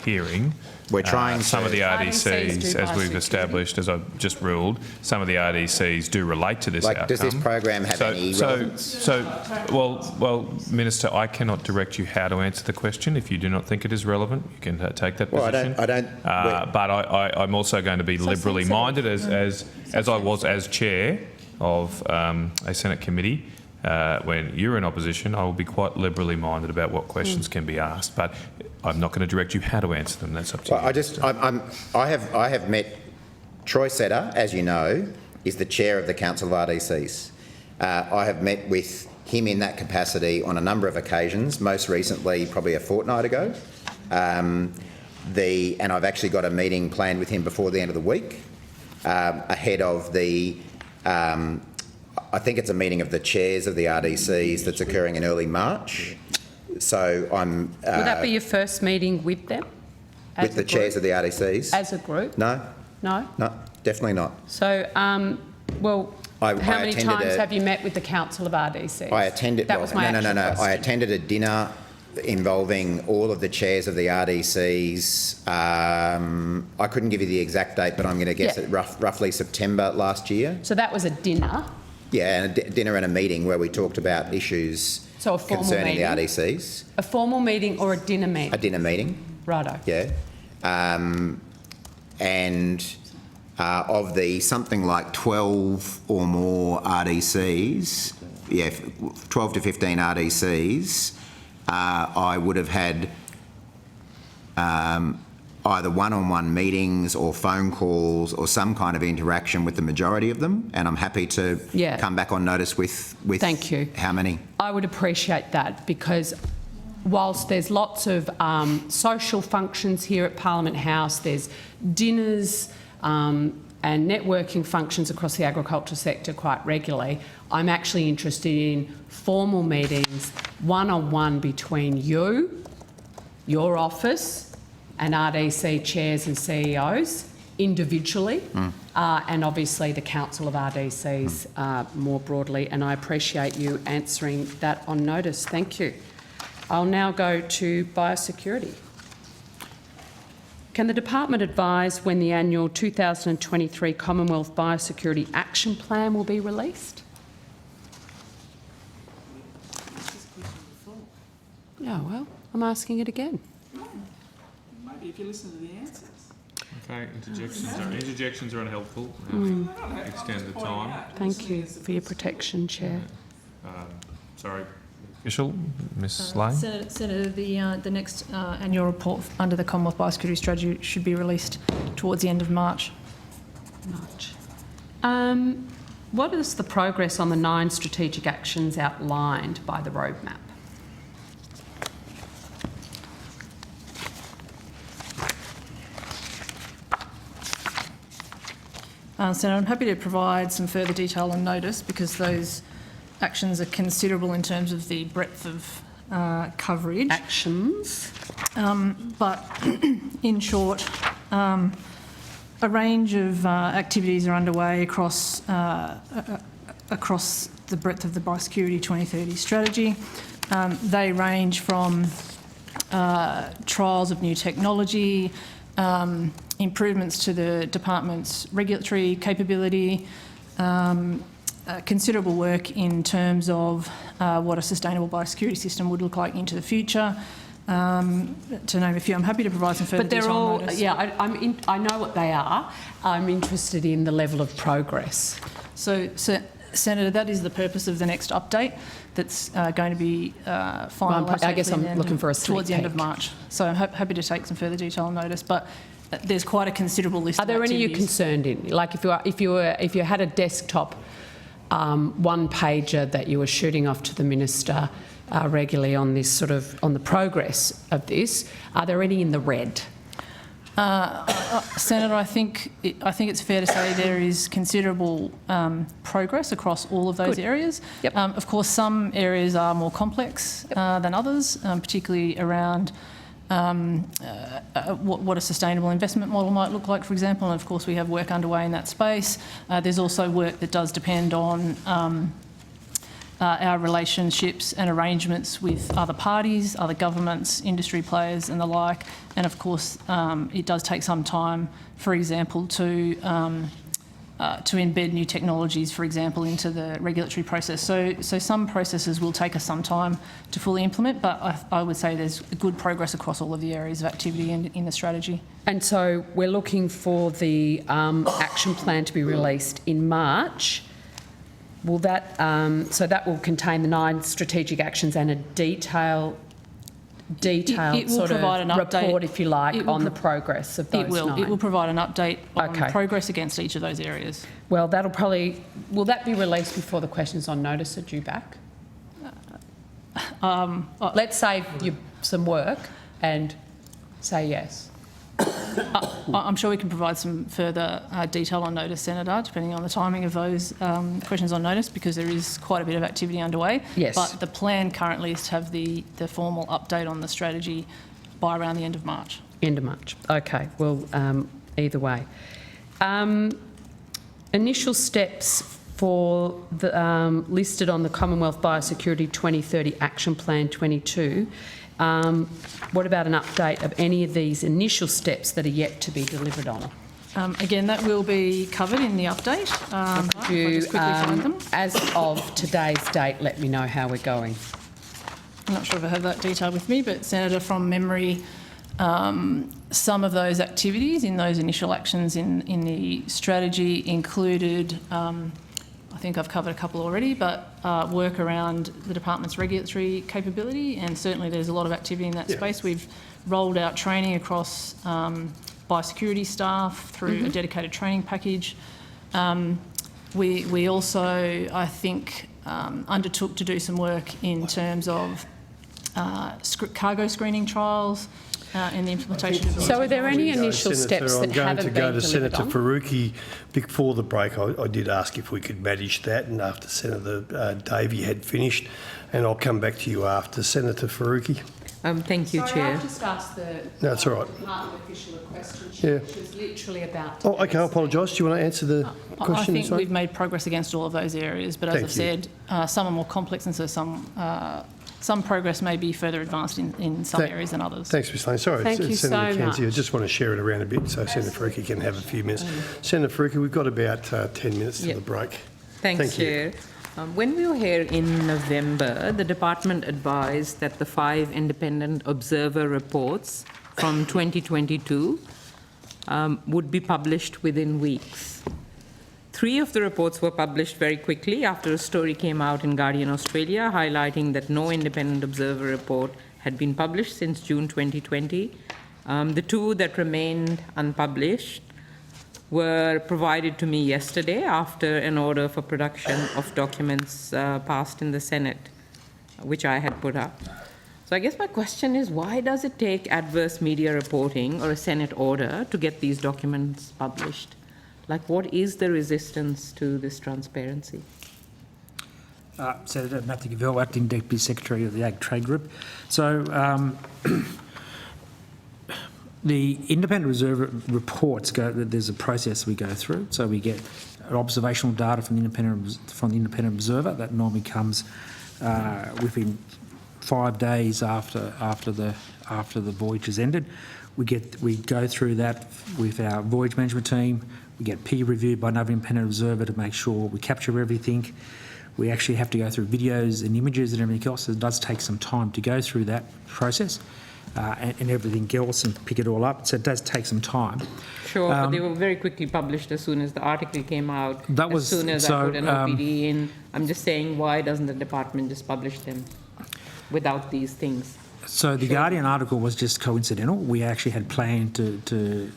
hearing. We're trying some of the RDCs, as we've established, as I've just ruled, some of the RDCs do relate to this outcome. Does this program have any relevance? Well, Minister, I cannot direct you how to answer the question. If you do not think it is relevant, you can take that position. I don't. But I'm also going to be liberally minded, as I was as chair of a Senate committee. When you're in opposition, I will be quite liberally minded about what questions can be asked, but I'm not going to direct you how to answer them. That's up to you. I have met Troy Setter, as you know, is the chair of the Council of RDCs. I have met with him in that capacity on a number of occasions, most recently probably a fortnight ago. And I've actually got a meeting planned with him before the end of the week, ahead of the I think it's a meeting of the chairs of the RDCs that's occurring in early March. So I'm... Will that be your first meeting with them? With the chairs of the RDCs? As a group? No. No? No, definitely not. So, how many times have you met with the Council of RDCs? I attended... That was my actual question. I attended a dinner involving all of the chairs of the RDCs. I couldn't give you the exact date, but I'm going to guess it roughly September last year. So that was a dinner? Yeah, and a dinner and a meeting where we talked about issues concerning the RDCs. A formal meeting or a dinner meeting? A dinner meeting. Righto. Yeah. Of the something like 12 or more RDCs, 12 to 15 RDCs, I would have had either one-on-one meetings or phone calls or some kind of interaction with the majority of them, and I'm happy to come back on notice with Thank you. How many? I would appreciate that, because whilst there's lots of social functions here at Parliament House, there's dinners and networking functions across the agriculture sector quite regularly. I'm actually interested in formal meetings, one-on-one between you, your office, and RDC chairs and CEOs individually, and obviously the Council of RDCs more broadly, and I appreciate you answering that on notice. Thank you. I'll now go to biosecurity. Can the department advise when the annual 2023 Commonwealth Biosecurity Action Plan will be released? Yeah, well, I'm asking it again. Maybe if you listen to the answers. Okay, interjections are unhelpful. Extend the time. Thank you for your protection, Chair. Sorry. Official, Ms. Lane. Senator, the next annual report under the Commonwealth Biosecurity Strategy should be released towards the end of March. What is the progress on the 9 strategic actions outlined by the roadmap? Senator, I'm happy to provide some further detail on notice, because those actions are considerable in terms of the breadth of coverage. Actions. But in short, a range of activities are underway across the breadth of the Biosecurity 2030 strategy. They range from trials of new technology, improvements to the department's regulatory capability, considerable work in terms of what a sustainable biosecurity system would look like into the future. To name a few, I'm happy to provide some further But they're detail on all, notice. yeah, I know what they are. I'm interested in the level of progress. So, Senator, that is the purpose of the next update that's going to be finalised. I guess I'm looking for a towards the end of peek. March. So I'm happy to take some further detail on notice, but there's quite a considerable list. Are there any you're concerned in? Like if you had a desktop one pager that you were shooting off to the minister regularly on this on the progress of this, are there any in the red? Senator, I think it's fair to say there is considerable progress across all of those areas. Yep. Of course, some areas are more complex than others, particularly around what a sustainable investment model might look like, for example. And of course, we have work underway in that space. There's also work that does depend on our relationships and arrangements with other parties, other governments, industry players and the like. And of course, it does take some time, for example, to embed new technologies, for example, into the regulatory process. So some processes will take us some time to fully implement, but I would say there's good progress across all of the areas of activity in the strategy. And so we're looking for the action plan to be released in March. Will that, so that will contain the 9 strategic actions and a detailed It will sort provide of an update. report, if you like, It will on the progress of those It will. 9. It will provide an update on progress against each of those areas. Well, that'll probably, will that be released before the questions on notice are due back? Let's save you some work and say yes. I'm sure we can provide some further detail on notice, Senator, depending on the timing of those questions on notice, because there is quite a bit of activity underway. Yes. But the plan currently is to have the formal update on the strategy by around the end of March. End of March. Okay. Well, either way. Initial steps for the listed on the Commonwealth Biosecurity 2030 Action Plan 22. What about an update of any of these initial steps that are yet to be delivered on? Again, that will be covered in the update. Could you, as of today's date, let me know how we're going? I'm not sure if I have that detail with me, but Senator, from memory, some of those activities in those initial actions in the strategy included, I think I've covered a couple already, but work around the department's regulatory capability, and certainly there's a lot of activity in that space. We've rolled out training across biosecurity staff through a dedicated training package. We also, I think, undertook to do some work in terms of cargo screening trials and the implementation of the So are there any initial steps that haven't been delivered on? I'm going to go to Senator Faruqi. Before the break, I did ask if we could manage that, and after Senator Davey had finished, and I'll come back to you after. Senator Faruqi. Thank you, Chair. I've just asked the That's all right. department official a question. Yeah. She was literally about to Oh, okay, I apologise. Do you want to answer the question? I think we've made progress against all of those areas, but as Thank I've said, some are more complex, and so some progress may be further advanced in some areas than others. Thanks, Ms Lane. Sorry, Thank you Senator so Kenzie. I much. just want to share it around a bit so Senator Faruqi can have a few minutes. Senator Faruqi, we've got about 10 minutes to the break. Thanks, Thank you. Chair. When we were here in November, the department advised that the 5 independent observer reports from 2022 would be published within weeks. 3 of the reports were published very quickly after a story came out in Guardian Australia highlighting that no independent observer report had been published since June 2020. The 2 that remained unpublished were provided to me yesterday after an order for production of documents passed in the Senate, which I had put up. So I guess my question is, why does it take adverse media reporting or a Senate order to get these documents published? Like, what is the resistance to this transparency? Senator Matthew Gavell, Acting Deputy Secretary of the Ag Trade Group. So the independent observer reports there's a process we go through. So we get observational data from the independent observer that normally comes within 5 days after the voyage has ended. We go through that with our voyage management team. We get peer reviewed by another independent observer to make sure we capture everything. We actually have to go through videos and images and everything else. It does take some time to go through that process and everything else and pick it all up. So it does take some time. Sure, but they were very quickly published as soon as the article came out. That was, as soon as so, I put an OPD in. I'm just saying, why doesn't the department just publish them without these things? So the Guardian article was just coincidental. We actually had planned to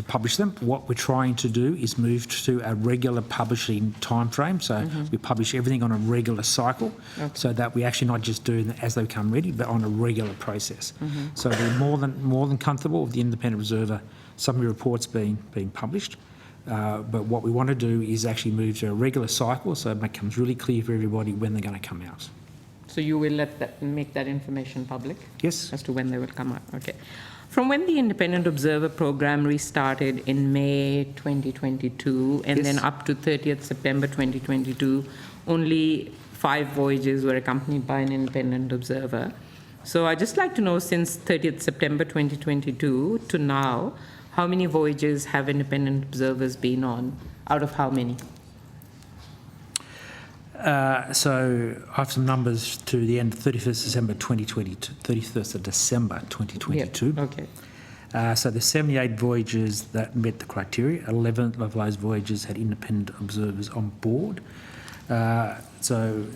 publish them. What we're trying to do is move to a regular publishing time frame. So we publish everything on a regular cycle, so that we actually not just do them as they become ready, but on a regular process. So we're more than comfortable with the Independent Observer summary reports being published. But what we want to do is actually move to a regular cycle, so it becomes really clear for everybody when they're going to come out. So you will make that information public? Yes. As to when they will come out, okay. From when the Independent Observer program restarted in May 2022 and then up to 30th September 2022, only 5 voyages were accompanied by an Independent Observer. So I'd just like to know, since 30th September 2022 to now, how many voyages have Independent Observers been on? Out of how many? So I have some numbers to the end of 31st December 2022, 31st of December 2022. Yep. Okay. So there's 78 voyages that met the criteria. 11 of those voyages had independent observers on board. So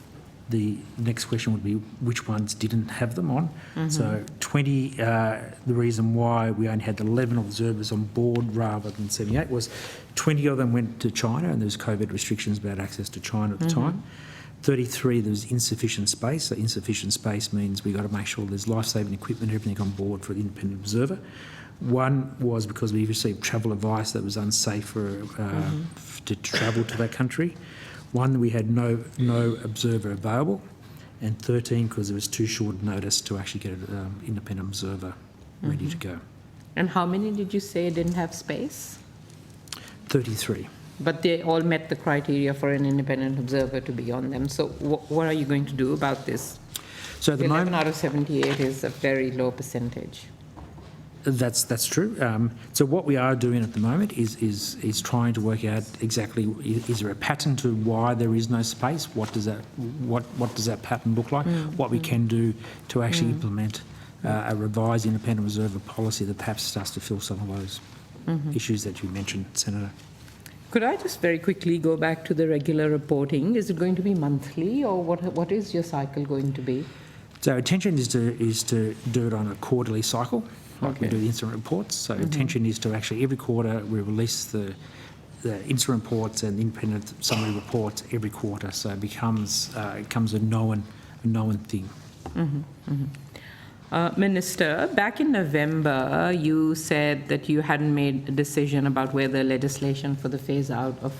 the next question would be which ones didn't have them on. So 20, the reason why we only had 11 observers on board rather than 78 was 20 of them went to China, and there was COVID restrictions about access to China at the time. 33, there was insufficient space. So insufficient space means we've got to make sure there's life-saving equipment, everything on board for the independent observer. One was because we received travel advice that was unsafe to travel to that country. One, we had no observer available, and 13 because it was too short notice to actually get an independent observer ready to go. And how many did you say didn't have space? 33. But they all met the criteria for an independent observer to be on them. So what are you going to do about this? So at the 11 moment, out of 78 is a very low percentage. That's true. So what we are doing at the moment is trying to work out exactly, is there a pattern to why there is no space? What does that pattern look like? What we can do to actually implement a revised independent observer policy that perhaps starts to fill some of those issues that you mentioned, Senator. Could I just very quickly go back to the regular reporting? Is it going to be monthly, or what is your cycle going to be? So our intention is to do it on a quarterly cycle, like we do the incident reports. So intention is to actually every quarter we release the incident reports and independent summary reports every quarter. So it becomes a known thing. Minister, back in November, you said that you hadn't made a decision about whether legislation for the phase-out of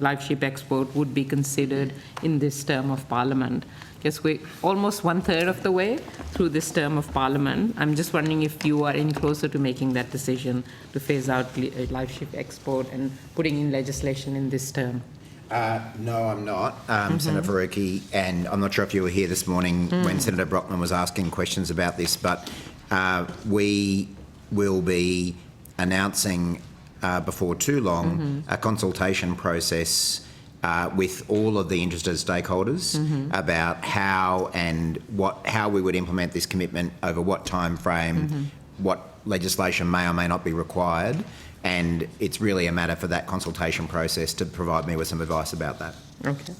live sheep export would be considered in this term of Parliament. Yes, we're almost 1/3 of the way through this term of Parliament. I'm just wondering if you are any closer to making that decision to phase out live sheep export and putting in legislation in this term. No, I'm not, Senator Faruqi, and I'm not sure if you were here this morning when Senator Brockman was asking questions about this, but we will be announcing before too long a consultation process with all of the interested stakeholders about how we would implement this commitment over what time frame, what legislation may or may not be required. And it's really a matter for that consultation process to provide me with some advice about that. Okay.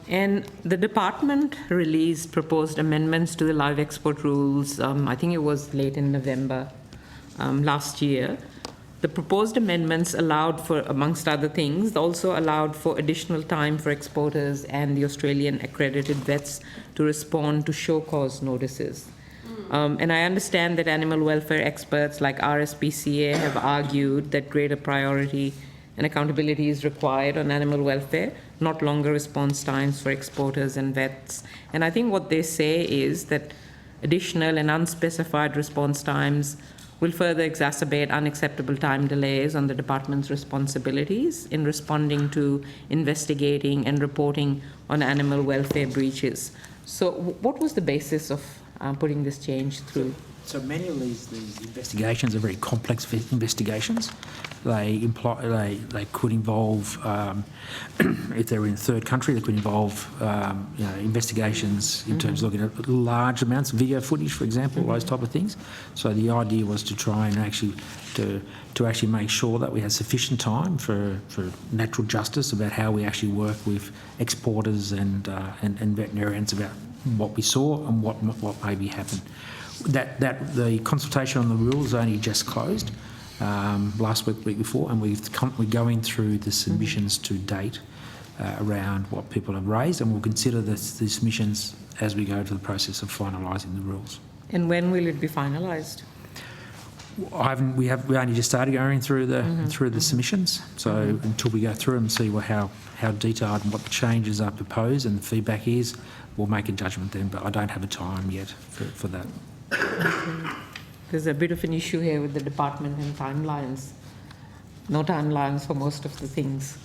And the department released proposed amendments to the live export rules, I think it was late in November last year. The proposed amendments allowed for, amongst other things, also allowed for additional time for exporters and the Australian accredited vets to respond to show cause notices. And I understand that animal welfare experts like RSPCA have argued that greater priority and accountability is required on animal welfare, not longer response times for exporters and vets. And I think what they say is that additional and unspecified response times will further exacerbate unacceptable time delays on the department's responsibilities in responding to, investigating and reporting on animal welfare breaches. So what was the basis of putting this change through? So many of these investigations are very complex investigations. They could involve, if they're in a third country, they could involve investigations in terms of looking at large amounts of video footage, for example, those type of things. So the idea was to try and actually to actually make sure that we had sufficient time for natural justice about how we actually work with exporters and veterinarians about what we saw and what maybe happened. That the consultation on the rules only just closed last week before, and we're going through the submissions to date around what people have raised, and we'll consider the submissions as we go through the process of finalising the rules. And when will it be finalised? We only just started going through the submissions, so until we go through and see how detailed and what the changes are proposed and the feedback is, we'll make a judgment then. But I don't have a time yet for that. There's a bit of an issue here with the department and timelines. No timelines for most of the things,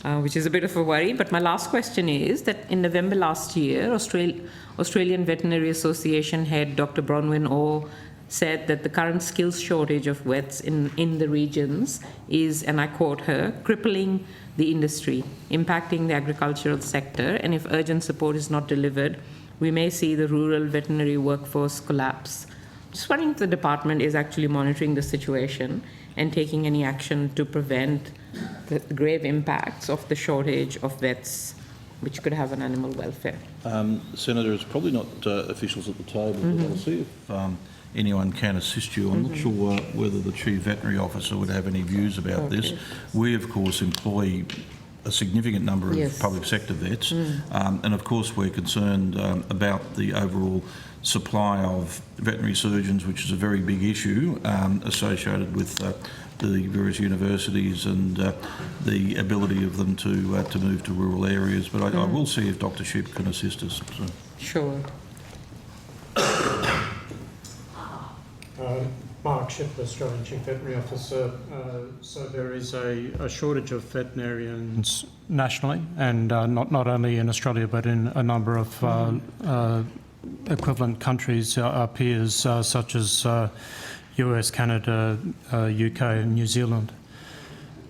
which is a bit of a worry. But my last question is that in November last year, Australian Veterinary Association head Dr. Bronwyn Orr said that the current skills shortage of vets in the regions is, and I quote her, crippling the industry, impacting the agricultural sector, and if urgent support is not delivered, we may see the rural veterinary workforce collapse. Just wondering if the department is actually monitoring the situation and taking any action to prevent the grave impacts of the shortage of vets, which could have on animal welfare. Senator, it's probably not officials at the table, but I'll see if anyone can assist you. I'm not sure whether the Chief Veterinary Officer would have any views about this. We, of course, employ a significant number of public sector vets, and of course we're concerned about the overall supply of veterinary surgeons, which is a very big issue associated with the various universities and the ability of them to move to rural areas. But I will see if Dr. Shipp can assist us. So. Sure. Mark Shipp, Australian Chief Veterinary Officer. So there is a shortage of veterinarians nationally, and not only in Australia but in a number of equivalent countries, our peers such as US, Canada, UK and New Zealand.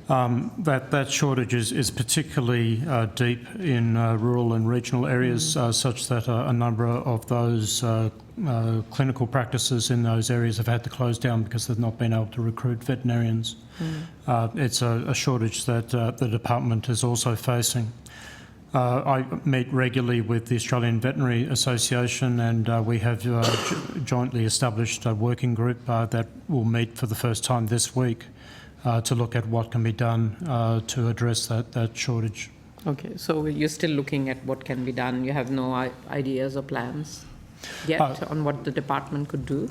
That shortage is particularly deep in rural and regional areas, such that a number of those clinical practices in those areas have had to close down because they've not been able to recruit veterinarians. It's a shortage that the department is also facing. I meet regularly with the Australian Veterinary Association, and we have jointly established a working group that will meet for the first time this week to look at what can be done to address that shortage. Okay, so you're still looking at what can be done. You have no ideas or plans yet on what the department could do?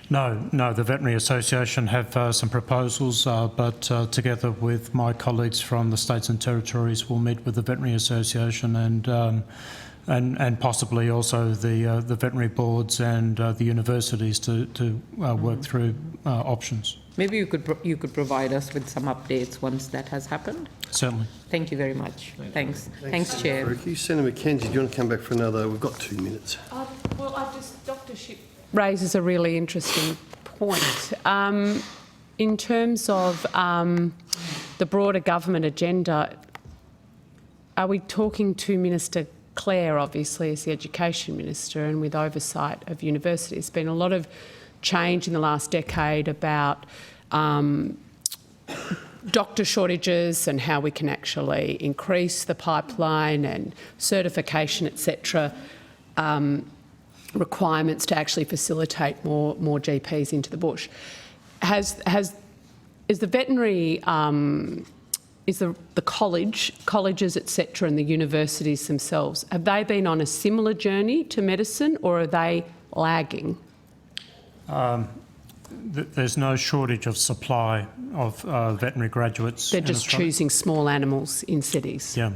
No, the Veterinary Association have some proposals, but together with my colleagues from the states and territories, we'll meet with the Veterinary Association and possibly also the veterinary boards and the universities to work through options. Maybe you could provide us with some updates once that has happened. Certainly. Thank you very much. Thanks, Chair. Ricky. Senator McKenzie, do you want to come back for another? We've got 2 minutes. Dr. Shipp raises a really interesting point. In terms of the broader government agenda, are we talking to Minister Clare, obviously, as the Education Minister and with oversight of universities? There's been a lot of change in the last decade about doctor shortages and how we can actually increase the pipeline and certification, etc. Requirements to actually facilitate more GPs into the bush. Is the veterinary, is the colleges, etc., and the universities themselves, have they been on a similar journey to medicine, or are they lagging? There's no shortage of supply of veterinary graduates. They're just choosing small animals in cities. Yeah.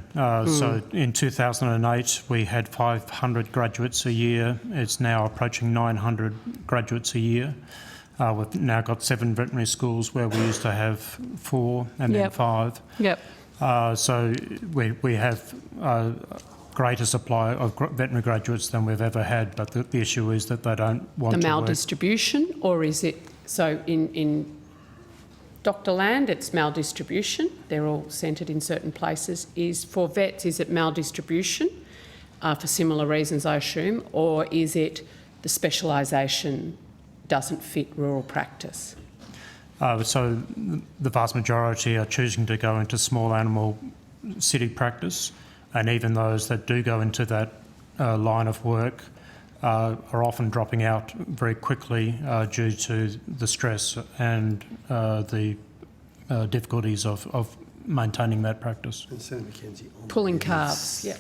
So in 2008, we had 500 graduates a year. It's now approaching 900 graduates a year. We've now got 7 veterinary schools where we used to have 4 and then 5. Yep. So we have greater supply of veterinary graduates than we've ever had, but the issue is that they don't want the to work. maldistribution, or is it, so in Dr. Land, it's maldistribution, they're all centred in certain places. For vets, is it maldistribution for similar reasons, I assume, or is it the specialisation doesn't fit rural practice? So the vast majority are choosing to go into small animal city practice, and even those that do go into that line of work are often dropping out very quickly due to the stress and the difficulties of maintaining that practice. And Senator Mackenzie. Pulling calves, yeah.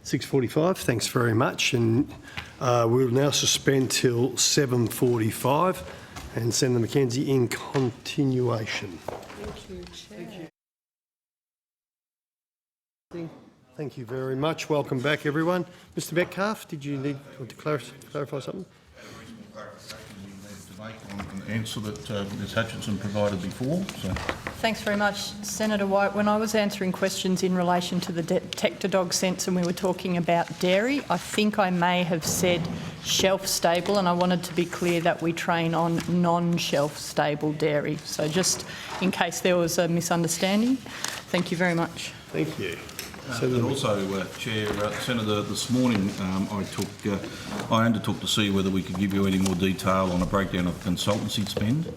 6:45, thanks very much. And we'll now suspend till 7:45 and Senator Mackenzie in continuation. Thank you, Chair. Thank you very much. Welcome back, everyone. Mr Metcalfe, did you need to clarify something? An answer that Ms Hutchinson provided before. So. Thanks very much, Senator White. When I was answering questions in relation to the detector dog sense and we were talking about dairy, I think I may have said shelf stable, and I wanted to be clear that we train on non-shelf stable dairy. So just in case there was a misunderstanding, thank you very much. Thank you. And also, Chair, Senator, this morning I undertook to see whether we could give you any more detail on a breakdown of consultancy spend.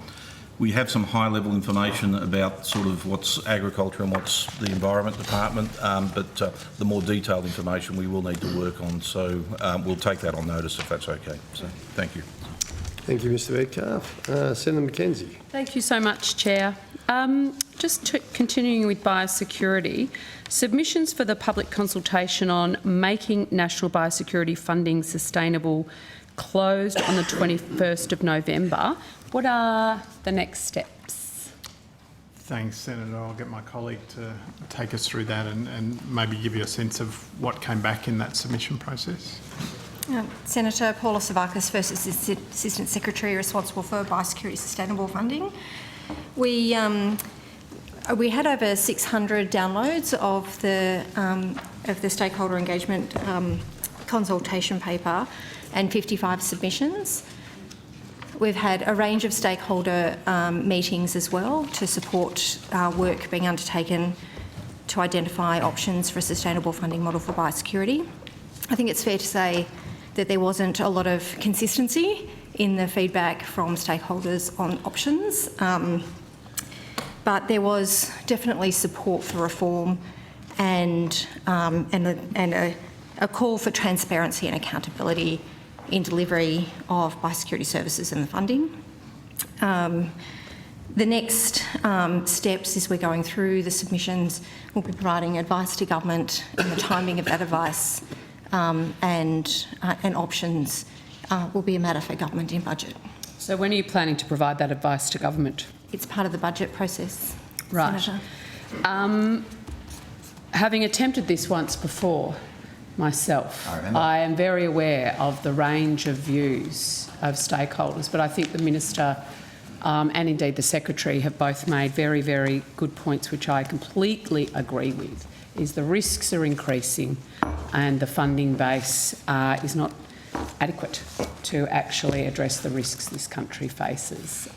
We have some high-level information about sort of what's agriculture and what's the Environment Department, but the more detailed information we will need to work on, so we'll take that on notice if that's okay. So, thank you. Thank you, Mr Metcalfe. Senator Mackenzie. Thank you so much, Chair. Continuing with biosecurity, submissions for the public consultation on making national biosecurity funding sustainable closed on the 21st of November. What are the next steps? Thanks, Senator. I'll get my colleague to take us through that and maybe give you a sense of what came back in that submission process. Senator Paula Savakis, First Assistant Secretary responsible for biosecurity sustainable funding. We had over 600 downloads of the stakeholder engagement consultation paper and 55 submissions. We've had a range of stakeholder meetings as well to support work being undertaken to identify options for a sustainable funding model for biosecurity. I think it's fair to say that there wasn't a lot of consistency in the feedback from stakeholders on options, but there was definitely support for reform and a call for transparency and accountability in delivery of biosecurity services and the funding. The next steps as we're going through the submissions, we'll be providing advice to government and the timing of that advice and options will be a matter for government in budget. So when are you planning to provide that advice to government? It's part of the budget process, right. Senator. Having attempted this once before myself, I am very aware of the range of views of stakeholders, but I think the Minister and indeed the Secretary have both made very, very good points which I completely agree with, is the risks are increasing and the funding base is not adequate to actually address the risks this country faces.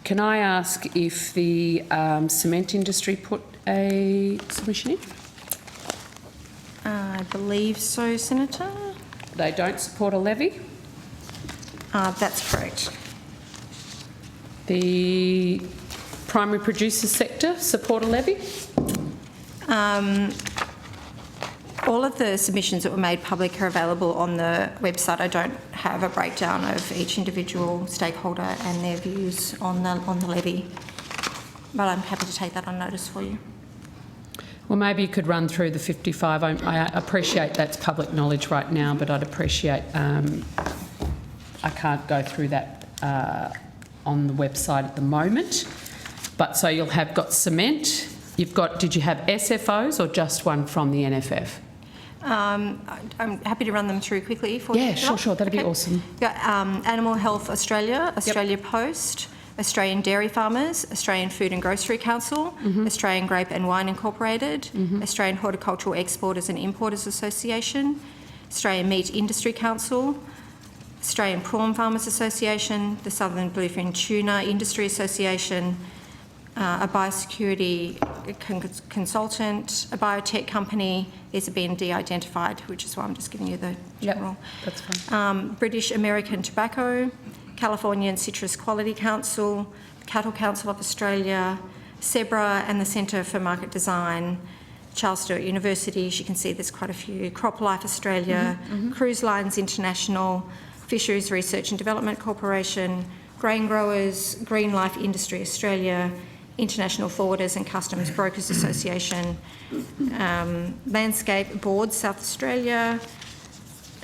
Can I ask if the cement industry put a submission in? I believe so, Senator. They don't support a levy? That's correct. The primary producer sector support a levy? All of the submissions that were made public are available on the website. I don't have a breakdown of each individual stakeholder and their views on the levy, but I'm happy to take that on notice for you. Well, maybe you could run through the 55. I appreciate that's public knowledge right now, but I'd appreciate, I can't go through that on the website at the moment. But so you'll have got cement. You've got, did you have SFOs or just one from the NFF? I'm happy to run them through quickly for you. Yeah, sure, that'd be awesome. Got Animal Health Australia, Australia Post, Australian Dairy Farmers, Australian Food and Grocery Council, Australian Grape and Wine Incorporated, Australian Horticultural Exporters and Importers Association, Australian Meat Industry Council, Australian Prawn Farmers Association, the Southern Bluefin Tuna Industry Association, a biosecurity consultant, a biotech company. These have been de-identified, which is why I'm just giving you the general. That's fine. British American Tobacco, Californian Citrus Quality Council, Cattle Council of Australia, SEBRA and the Centre for Market Design, Charles Sturt University, as you can see there's quite a few, CropLife Australia, Cruise Lines International, Fisheries Research and Development Corporation, Grain Growers, Green Life Industry Australia, International Forwarders and Customs Brokers Association, Landscape Board South Australia,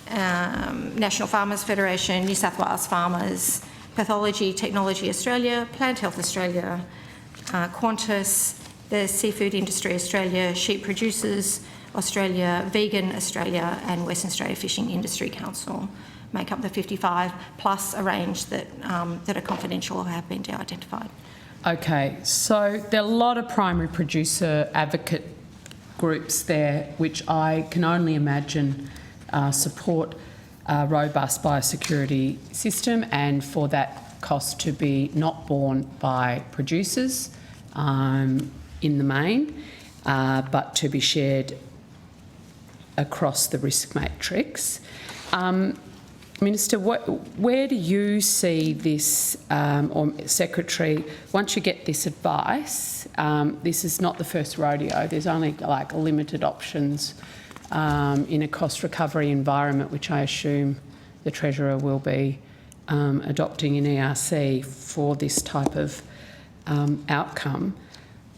National Farmers Federation, New South Wales Farmers, Pathology Technology Australia, Plant Health Australia, Qantas, the Seafood Industry Australia, Sheep Producers Australia, Vegan Australia and Western Australia Fishing Industry Council make up the 55 plus a range that, that are confidential or have been de-identified. Okay, so there are a lot of primary producer advocate groups there, which I can only imagine support a robust biosecurity system and for that cost to be not borne by producers in the main, but to be shared across the risk matrix. Minister, where do you see this, or Secretary, once you get this advice, this is not the first rodeo, there's only like limited options in a cost recovery environment, which I assume the Treasurer will be adopting in ERC for this type of outcome.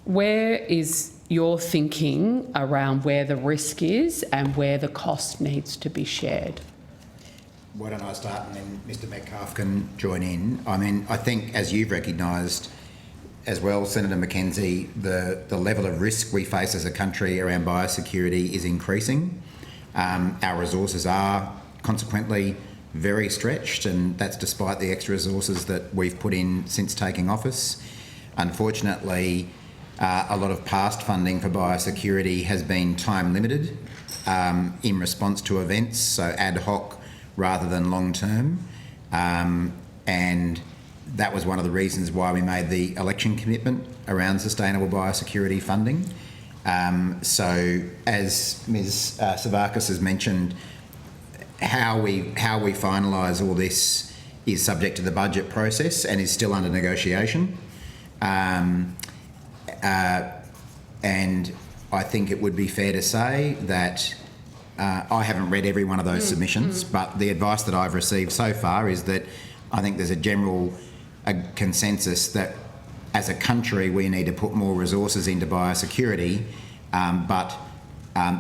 Where is your thinking around where the risk is and where the cost needs to be shared? Why don't I start and then Mr Metcalfe can join in. I mean, I think as you've recognised as well, Senator McKenzie, the level of risk we face as a country around biosecurity is increasing. Our resources are consequently very stretched, and that's despite the extra resources that we've put in since taking office. Unfortunately, a lot of past funding for biosecurity has been time limited in response to events, so ad hoc rather than long term, and that was one of the reasons why we made the election commitment around sustainable biosecurity funding. So as Ms Savakis has mentioned, how we finalise all this is subject to the budget process and is still under negotiation. And I think it would be fair to say that I haven't read every one of those submissions, but the advice that I've received so far is that I think there's a general consensus that as a country we need to put more resources into biosecurity, but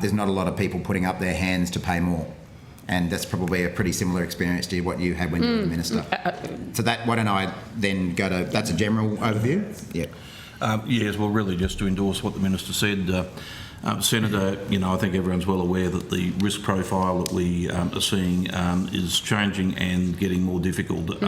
there's not a lot of people putting up their hands to pay more. And that's probably a pretty similar experience to what you had when you were the Minister. So that, why don't I then go to, that's a general overview? Yeah. Yes, well, really just to endorse what the Minister said, Senator, I think everyone's well aware that the risk profile that we are seeing is changing and getting more difficult.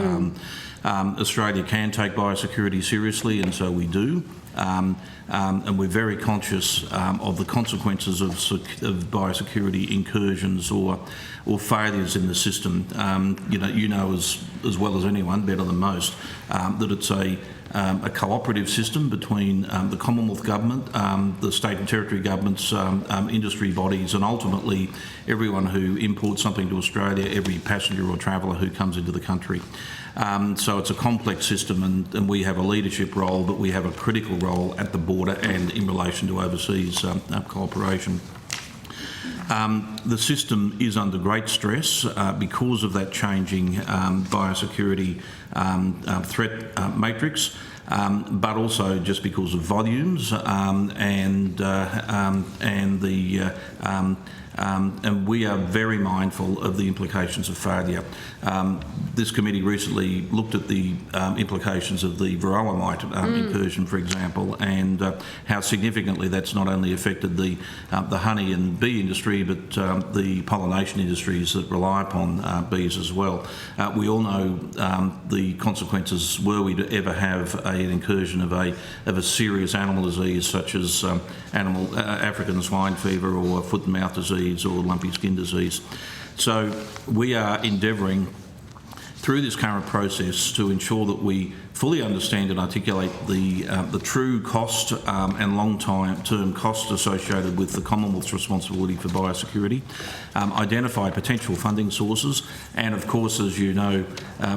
Australia can take biosecurity seriously, and so we do. And we're very conscious of the consequences of biosecurity incursions or failures in the system. You know as well as anyone, better than most, that it's a cooperative system between the Commonwealth Government, the state and territory governments, industry bodies, and ultimately everyone who imports something to Australia, every passenger or traveller who comes into the country. So it's a complex system, and we have a leadership role, but we have a critical role at the border and in relation to overseas cooperation. The system is under great stress because of that changing biosecurity threat matrix, but also just because of volumes and the and we are very mindful of the implications of failure. This committee recently looked at the implications of the varroa mite incursion, for example, and how significantly that's not only affected the honey and bee industry, but the pollination industries that rely upon bees as well. We all know the consequences were we to ever have an incursion of a serious animal disease such as African swine fever or foot and mouth disease or lumpy skin disease. So we are endeavouring through this current process to ensure that we fully understand and articulate the true cost and long-term costs associated with the Commonwealth's responsibility for biosecurity, identify potential funding sources, and of course, as you know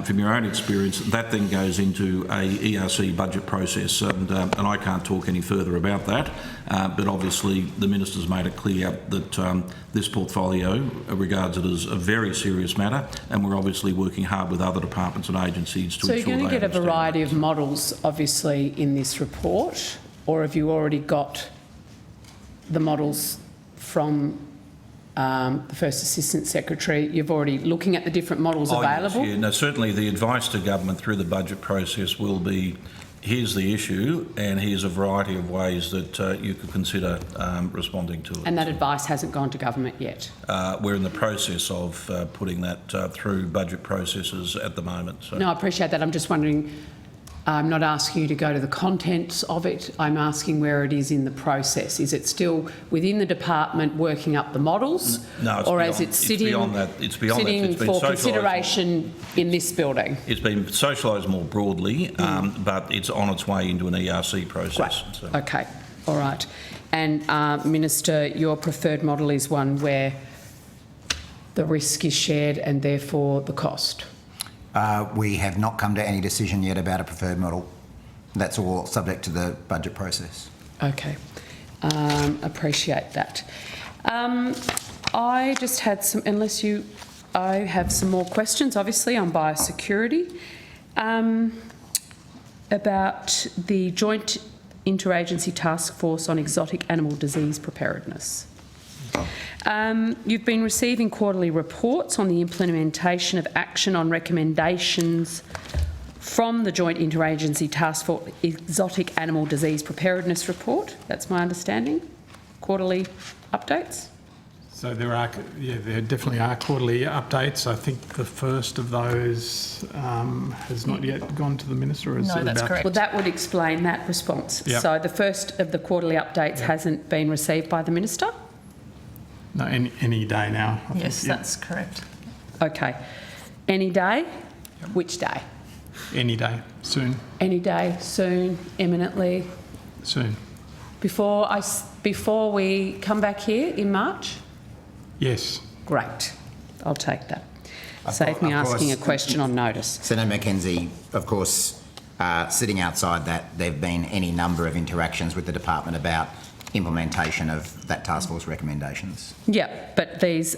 from your own experience, that then goes into a ERC budget process, and I can't talk any further about that, but obviously the Minister's made it clear that this portfolio regards it as a very serious matter, and we're obviously working hard with other departments and agencies to ensure they So you're going to get a understand. variety of models, obviously, in this report, or have you already got the models from the First Assistant Secretary? You've already looking at the different models available? Yes, yeah. No, certainly the advice to government through the budget process will be, here's the issue and here's a variety of ways that you could consider responding to it. And that advice hasn't gone to government yet? We're in the process of putting that through budget processes at the moment. So. No, I appreciate that. I'm just wondering, I'm not asking you to go to the contents of it. I'm asking where it is in the process. Is it still within the department working up the models? No, it's or beyond, is it sitting, beyond that. It's beyond sitting that. It's been for socialised consideration in this building? It's been socialised more broadly, but it's on its way into an ERC process. Right. So. Okay. All right. And Minister, your preferred model is one where the risk is shared and therefore the cost? We have not come to any decision yet about a preferred model. That's all subject to the budget process. Okay. Appreciate that. I just had some, I have some more questions, obviously, on biosecurity, about the Joint Interagency Task Force on Exotic Animal Disease Preparedness. You've been receiving quarterly reports on the implementation of action on recommendations from the Joint Interagency Task Force Exotic Animal Disease Preparedness Report. That's my understanding. Quarterly updates? So there definitely are quarterly updates. I think the first of those has not yet gone to the Minister. Or is No, it that's about correct. Well, that would explain that response. Yep. So the first of the quarterly updates hasn't been received by the Minister? No, any day now. I Yes, think. Yep. that's correct. Okay. Any day? Which day? Any day, soon, Any day, soon, imminently? soon. Before we come back here in March? Yes. Great. I'll take that. Of Save me course, asking a question on notice. Senator Mackenzie, of course, sitting outside that, there have been any number of interactions with the department about implementation of that task force recommendations. Yeah, but these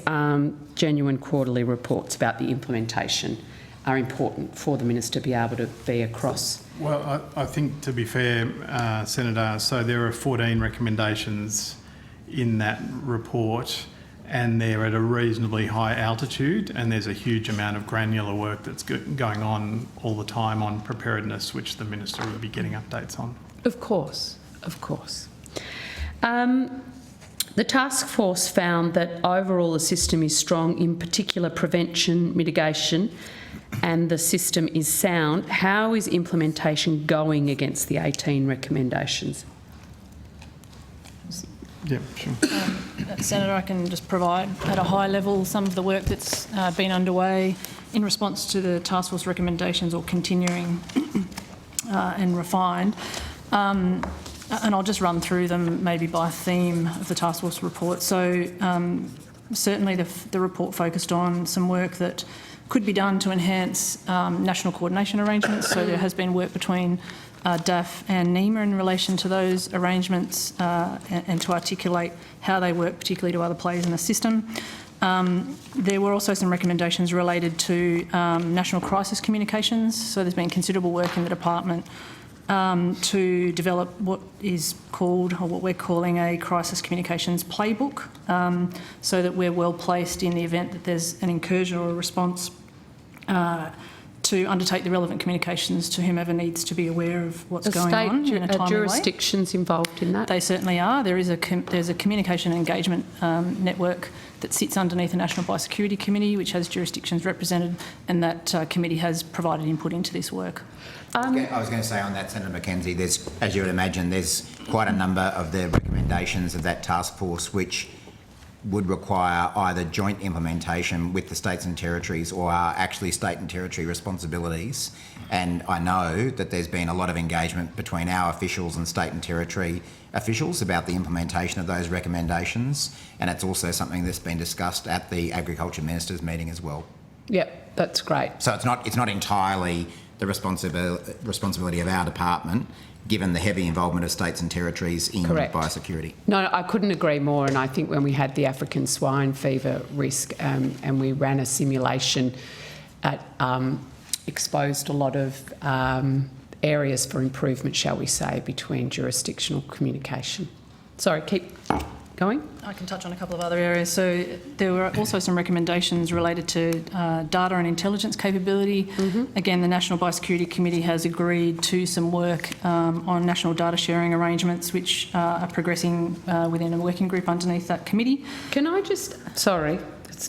genuine quarterly reports about the implementation are important for the Minister to be able to be across. Well, I think, to be fair, Senator, so there are 14 recommendations in that report, and they're at a reasonably high altitude, and there's a huge amount of granular work that's going on all the time on preparedness, which the Minister will be getting updates on. Of course, of course. The task force found that overall the system is strong, in particular prevention, mitigation, and the system is sound. How is implementation going against the 18 recommendations? Yeah, sure. Senator, I can just provide at a high level some of the work that's been underway in response to the task force recommendations, or continuing and refined. And I'll just run through them maybe by theme of the task force report. So certainly the report focused on some work that could be done to enhance national coordination arrangements. So there has been work between DAF and NEMA in relation to those arrangements and to articulate how they work, particularly to other players in the system. There were also some recommendations related to national crisis communications. So there's been considerable work in the department to develop what is called, or what we're calling, a crisis communications playbook, so that we're well placed in the event that there's an incursion or a response to undertake the relevant communications to whomever needs to be aware of what's going on in a timely way. Jurisdictions involved in that? They certainly are. There's a communication and engagement network that sits underneath the National Biosecurity Committee, which has jurisdictions represented, and that committee has provided input into this work. I was going to say on that, Senator Mackenzie, there's, as you would imagine, there's quite a number of the recommendations of that task force which would require either joint implementation with the states and territories or are actually state and territory responsibilities. And I know that there's been a lot of engagement between our officials and state and territory officials about the implementation of those recommendations, and it's also something that's been discussed at the Agriculture Ministers meeting as well. Yep, that's great. So it's not entirely the responsibility of our department, given the heavy involvement of states and territories in biosecurity. No, I couldn't agree more, and I think when we had the African swine fever risk and we ran a simulation, it exposed a lot of areas for improvement, shall we say, between jurisdictional communication. Sorry, keep going. I can touch on a couple of other areas. So there were also some recommendations related to data and intelligence capability. Again, the National Biosecurity Committee has agreed to some work on national data sharing arrangements, which are progressing within a working group underneath that committee. Can I just, sorry, it's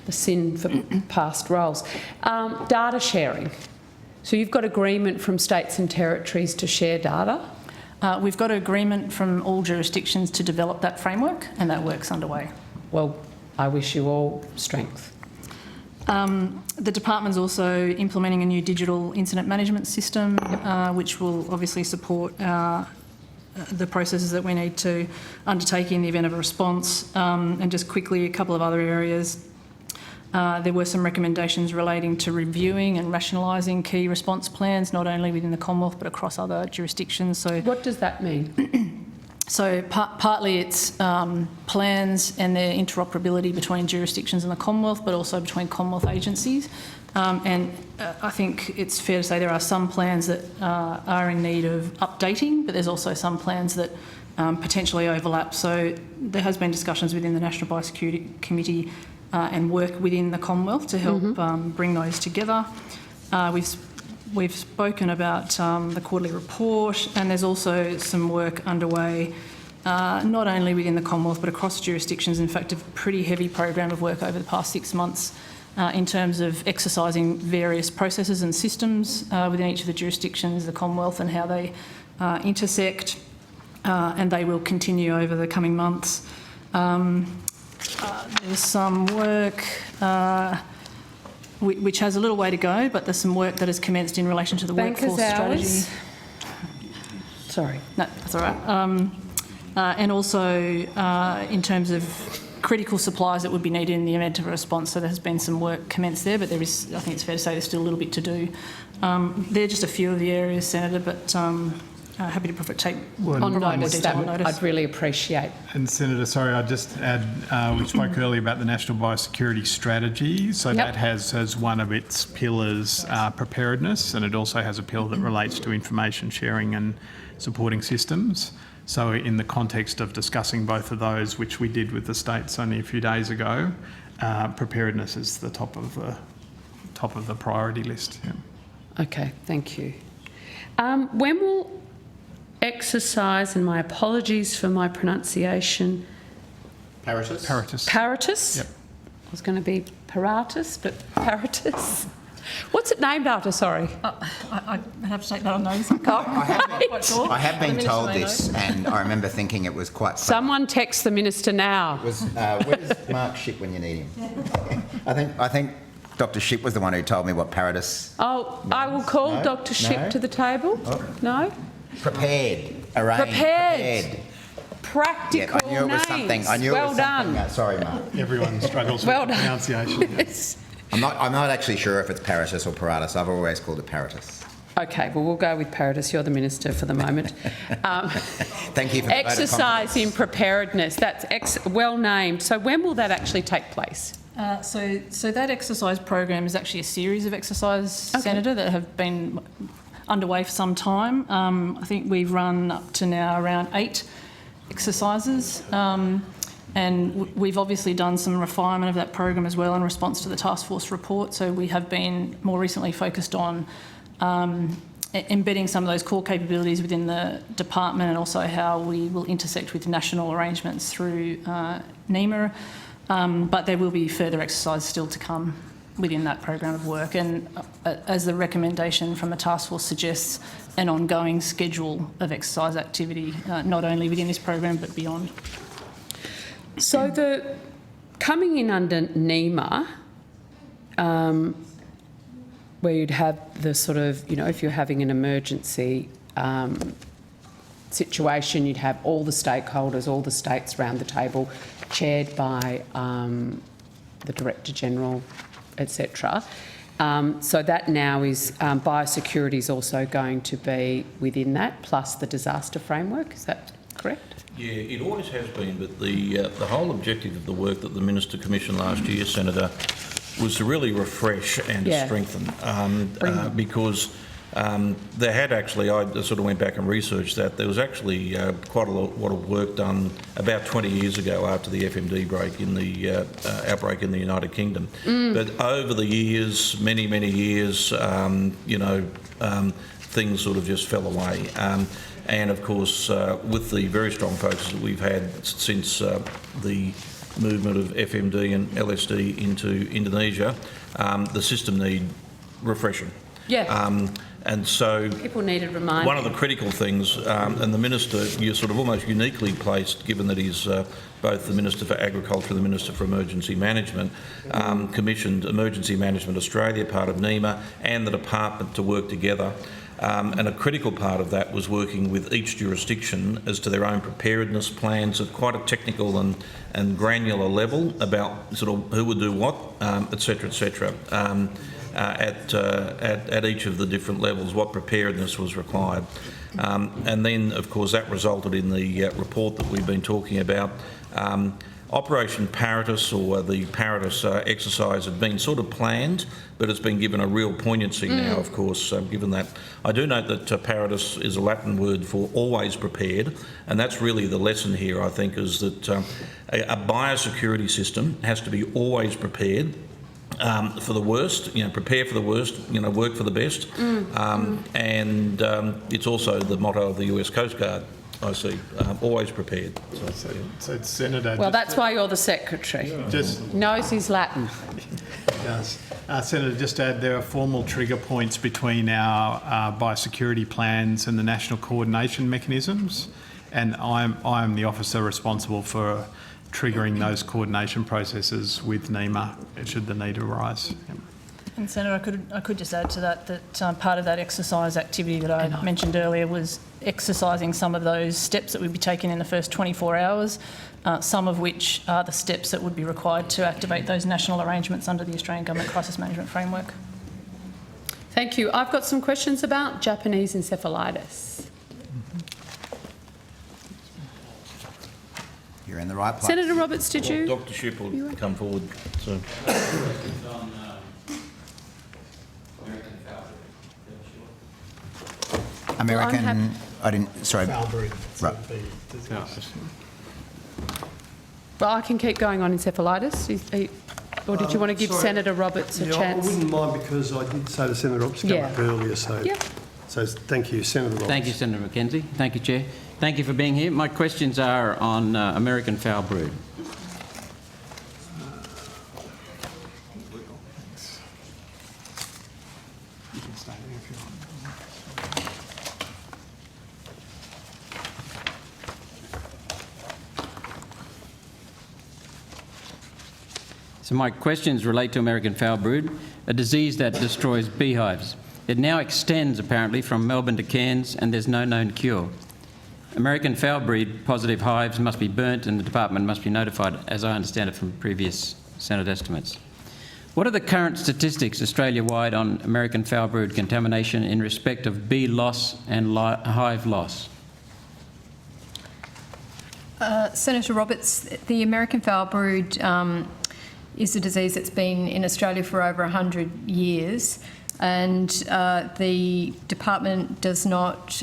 the sin for past roles. Data sharing. So you've got agreement from states and territories to share data? We've got agreement from all jurisdictions to develop that framework, and that work's underway. Well, I wish you all strength. The department's also implementing a new digital incident management system, which will obviously support the processes that we need to undertake in the event of a response. And just quickly, a couple of other areas. There were some recommendations relating to reviewing and rationalising key response plans, not only within the Commonwealth but across other jurisdictions. So, what does that mean? So partly it's plans and their interoperability between jurisdictions in the Commonwealth, but also between Commonwealth agencies. And I think it's fair to say there are some plans that are in need of updating, but there's also some plans that potentially overlap. So there has been discussions within the National Biosecurity Committee and work within the Commonwealth to help bring those together. We've spoken about the quarterly report, and there's also some work underway not only within the Commonwealth but across jurisdictions. In fact, a pretty heavy program of work over the past 6 months in terms of exercising various processes and systems within each of the jurisdictions, the Commonwealth, and how they intersect, and they will continue over the coming months. There's some work which has a little way to go, but there's some work that has commenced in relation to the workforce strategy. Sorry. No, that's all right. And also in terms of critical supplies that would be needed in the event of a response. So there has been some work commenced there, but there is, I think it's fair to say, there's still a little bit to do. They're just a few of the areas, Senator, but happy to take on notice that I'd really appreciate. And Senator, sorry, I'd just add, we spoke earlier about the National Biosecurity Strategy. So that has as one of its pillars preparedness, and it also has a pillar that relates to information sharing and supporting systems. So in the context of discussing both of those, which we did with the states only a few days ago, preparedness is the top of the priority list. Yeah. Okay, thank you. When will exercise, and my apologies for my pronunciation. Paratus? Paratus. Paratus? Yep. I was going to be Paratus, but Paratus. What's it named after, sorry? I have to take that on notice. I have been told this, and I remember thinking it was quite clever. Someone text the Minister now. Where's Mark Shipp when you need him? I think Dr. Shipp was the one who told me what Paratus... Oh, I will call Dr. Shipp to the table. Oh. No? Prepared. Arranged. Prepared. Practical I knew it was something. I knew well it was done. something. Sorry, Mark. Everyone struggles well with done. pronunciation. Yes. I'm not actually sure if it's Paratus or Paratus. I've always called it Paratus. Okay, well, we'll go with Paratus. You're the Minister for the moment. Thank you for the vote of exercise in preparedness. That's well named. So when will that actually take place? So that exercise program is actually a series of exercises, Senator, that have been underway for some time. I think we've run up to now around 8 exercises. And we've obviously done some refinement of that program as well in response to the task force report. So we have been more recently focused on embedding some of those core capabilities within the department, and also how we will intersect with national arrangements through NEMA. But there will be further exercise still to come within that program of work. And as the recommendation from the task force suggests, an ongoing schedule of exercise activity, not only within this program but beyond. So the coming in under NEMA, where you'd have the sort of, you know, if you're having an emergency situation, you'd have all the stakeholders, all the states around the table, chaired by the Director General, etc. So that now is, biosecurity is also going to be within that, plus the disaster framework, is that correct? Yeah, it always has been, but the whole objective of the work that the Minister commissioned last year, Senator, was to really refresh and strengthen, because there had actually, I sort of went back and researched that, there was actually quite a lot of work done about 20 years ago after the FMD break in the outbreak in the United Kingdom. But over the years, many years, things sort of just fell away. And of course, with the very strong focus that we've had since the movement of FMD and LSD into Indonesia, the system need refreshing. Yeah. And so people needed reminding. One of the critical things, and the Minister, you're sort of almost uniquely placed, given that he's both the Minister for Agriculture and the Minister for Emergency Management, commissioned Emergency Management Australia, part of NEMA, and the department to work together. And a critical part of that was working with each jurisdiction as to their own preparedness plans at quite a technical and granular level about sort of who would do what, et cetera, at each of the different levels, what preparedness was required. And then, of course, that resulted in the report that we've been talking about. Operation Paratus, or the Paratus exercise, had been sort of planned, but it's been given a real poignancy now, of course, given that. I do note that Paratus is a Latin word for always prepared, and that's really the lesson here, I think, is that a biosecurity system has to be always prepared. For the worst, prepare for the worst, work for the best. And it's also the motto of the US Coast Guard, I see, always prepared. So Senator... Well, that's why you're the Secretary. Knows his Latin. Yes. Senator, just to add, there are formal trigger points between our biosecurity plans and the national coordination mechanisms, and I'm the officer responsible for triggering those coordination processes with NEMA should the need arise. Yep. And Senator, I could just add to that part of that exercise activity that I mentioned earlier was exercising some of those steps that would be taken in the first 24 hours, some of which are the steps that would be required to activate those national arrangements under the Australian Government Crisis Management Framework. Thank you. I've got some questions about Japanese encephalitis. You're in the right place. Senator Roberts, did you? Dr. Shipp will come forward. So. American, I didn't, sorry. Right. Well, I can keep going on encephalitis. Or did you want to give Senator Roberts a chance? I wouldn't mind, because I did say to Senator Roberts to come up earlier. So thank you, Senator Roberts. Thank you, Senator McKenzie. Thank you, Chair. Thank you for being here. My questions are on American foul brood. So my questions relate to American foul brood, a disease that destroys beehives. It now extends, apparently, from Melbourne to Cairns, and there's no known cure. American foul breed positive hives must be burnt, and the department must be notified, as I understand it from previous Senate estimates. What are the current statistics Australia-wide on American foul brood contamination in respect of bee loss and hive loss? Senator Roberts, the American foul brood is a disease that's been in Australia for over 100 years. and the department does not,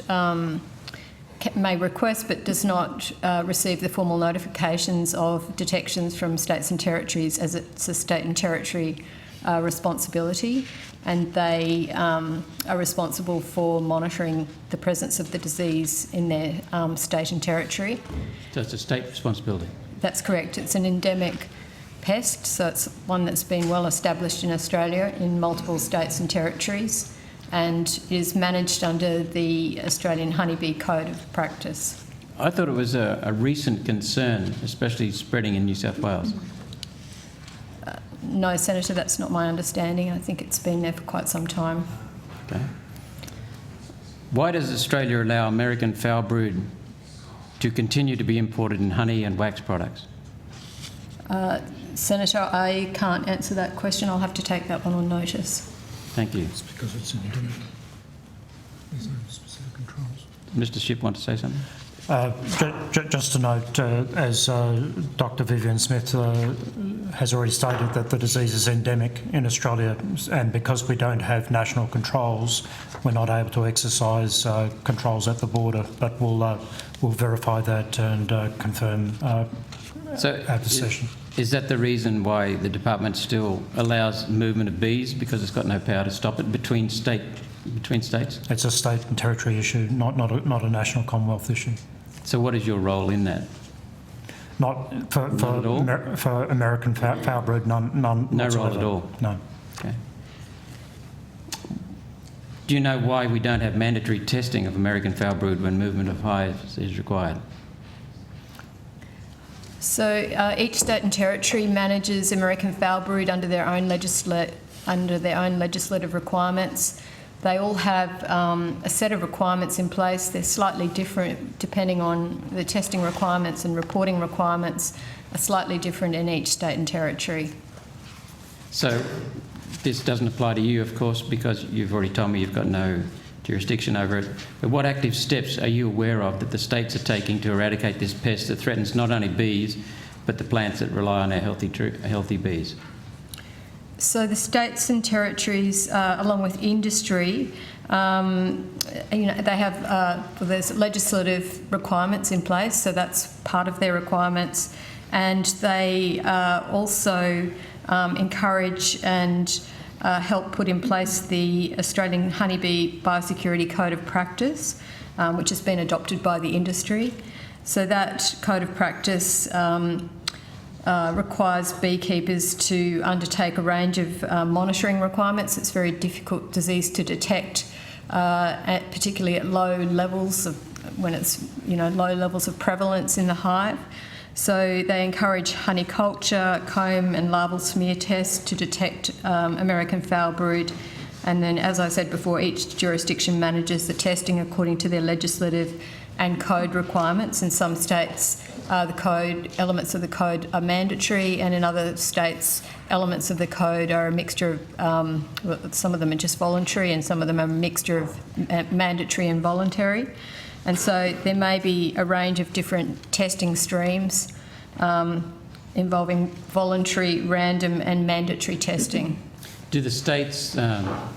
may request but does not receive the formal notifications of detections from states and territories, as it's a state and territory responsibility, and they are responsible for monitoring the presence of the disease in their state and territory. So it's a state responsibility? That's correct. It's an endemic pest, so it's one that's been well established in Australia in multiple states and territories, and is managed under the Australian Honeybee Code of Practice. I thought it was a recent concern, especially spreading in New South Wales. No, Senator, that's not my understanding. I think it's been there for quite some time. Okay. Why does Australia allow American foul brood to continue to be imported in honey and wax products? Senator, I can't answer that question. I'll have to take that one on notice. Thank you. It's because it's endemic. There's no specific controls. Mr. Shipp, want to say something? Just to note, as Dr. Vivian Smith has already stated, that the disease is endemic in Australia, and because we don't have national controls, we're not able to exercise controls at the border. But we'll verify that and confirm our decision. Is that the reason why the department still allows movement of bees, because it's got no power to stop it between states? It's a state and territory issue, not a national Commonwealth issue. So what is your role in that? Not at all? For American foul brood, none No whatsoever. role at all? No. Okay. Do you know why we don't have mandatory testing of American foul brood when movement of hives is required? So each state and territory manages American foul brood under their own legislative requirements. They all have a set of requirements in place. They're slightly different depending on the testing requirements, and reporting requirements are slightly different in each state and territory. So this doesn't apply to you, of course, because you've already told me you've got no jurisdiction over it. But what active steps are you aware of that the states are taking to eradicate this pest that threatens not only bees, but the plants that rely on our healthy bees? So the states and territories, along with industry, they have there's legislative requirements in place, so that's part of their requirements, and they also encourage and help put in place the Australian Honeybee Biosecurity Code of Practice, which has been adopted by the industry. So that code of practice requires beekeepers to undertake a range of monitoring requirements. It's a very difficult disease to detect, particularly at low levels of low levels of prevalence in the hive. So they encourage honey culture, comb and larval smear tests to detect American foul brood. And then, as I said before, each jurisdiction manages the testing according to their legislative and code requirements. In some states, elements of the code are mandatory, and in other states, elements of the code are a mixture of, some of them are just voluntary and some of them are a mixture of mandatory and voluntary. And so there may be a range of different testing streams involving voluntary, random and mandatory testing. Do the states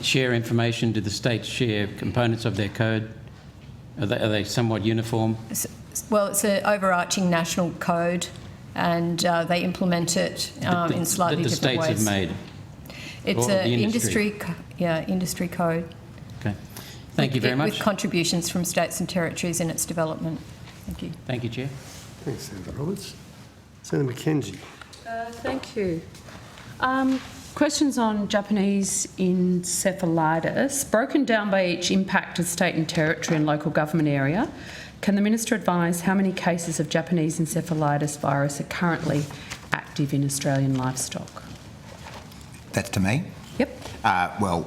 share information? Do the states share components of their code? Are they somewhat uniform? Well, it's an overarching national code, and they implement it in slightly different ways. That the states have made? It's an industry code. Okay. Thank you very much. With contributions from states and territories in its development. Thank you. Thank you, Chair. Thanks, Senator Roberts. Senator McKenzie. Thank you. Questions on Japanese encephalitis, broken down by each impacted state and territory and local government area. Can the Minister advise how many cases of Japanese encephalitis virus are currently active in Australian livestock? That's to me? Yep. Well,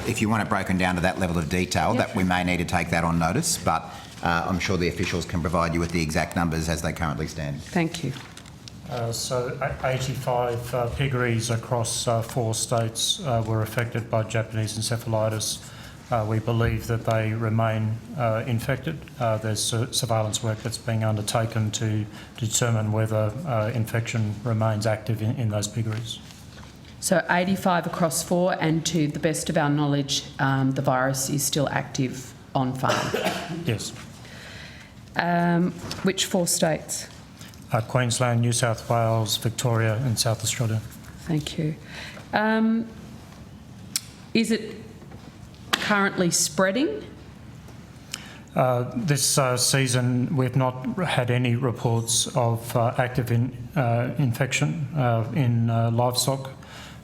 if you want it broken down to that level of detail, that we may need to take that on notice, but I'm sure the officials can provide you with the exact numbers as they currently stand. Thank you. So 85 piggeries across 4 states were affected by Japanese encephalitis. We believe that they remain infected. There's surveillance work that's being undertaken to determine whether infection remains active in those piggeries. So 85 across 4, and to the best of our knowledge, the virus is still active on farm. Yes. Which 4 states? Queensland, New South Wales, Victoria and South Australia. Thank you. Is it currently spreading? This season, we've not had any reports of active infection in livestock.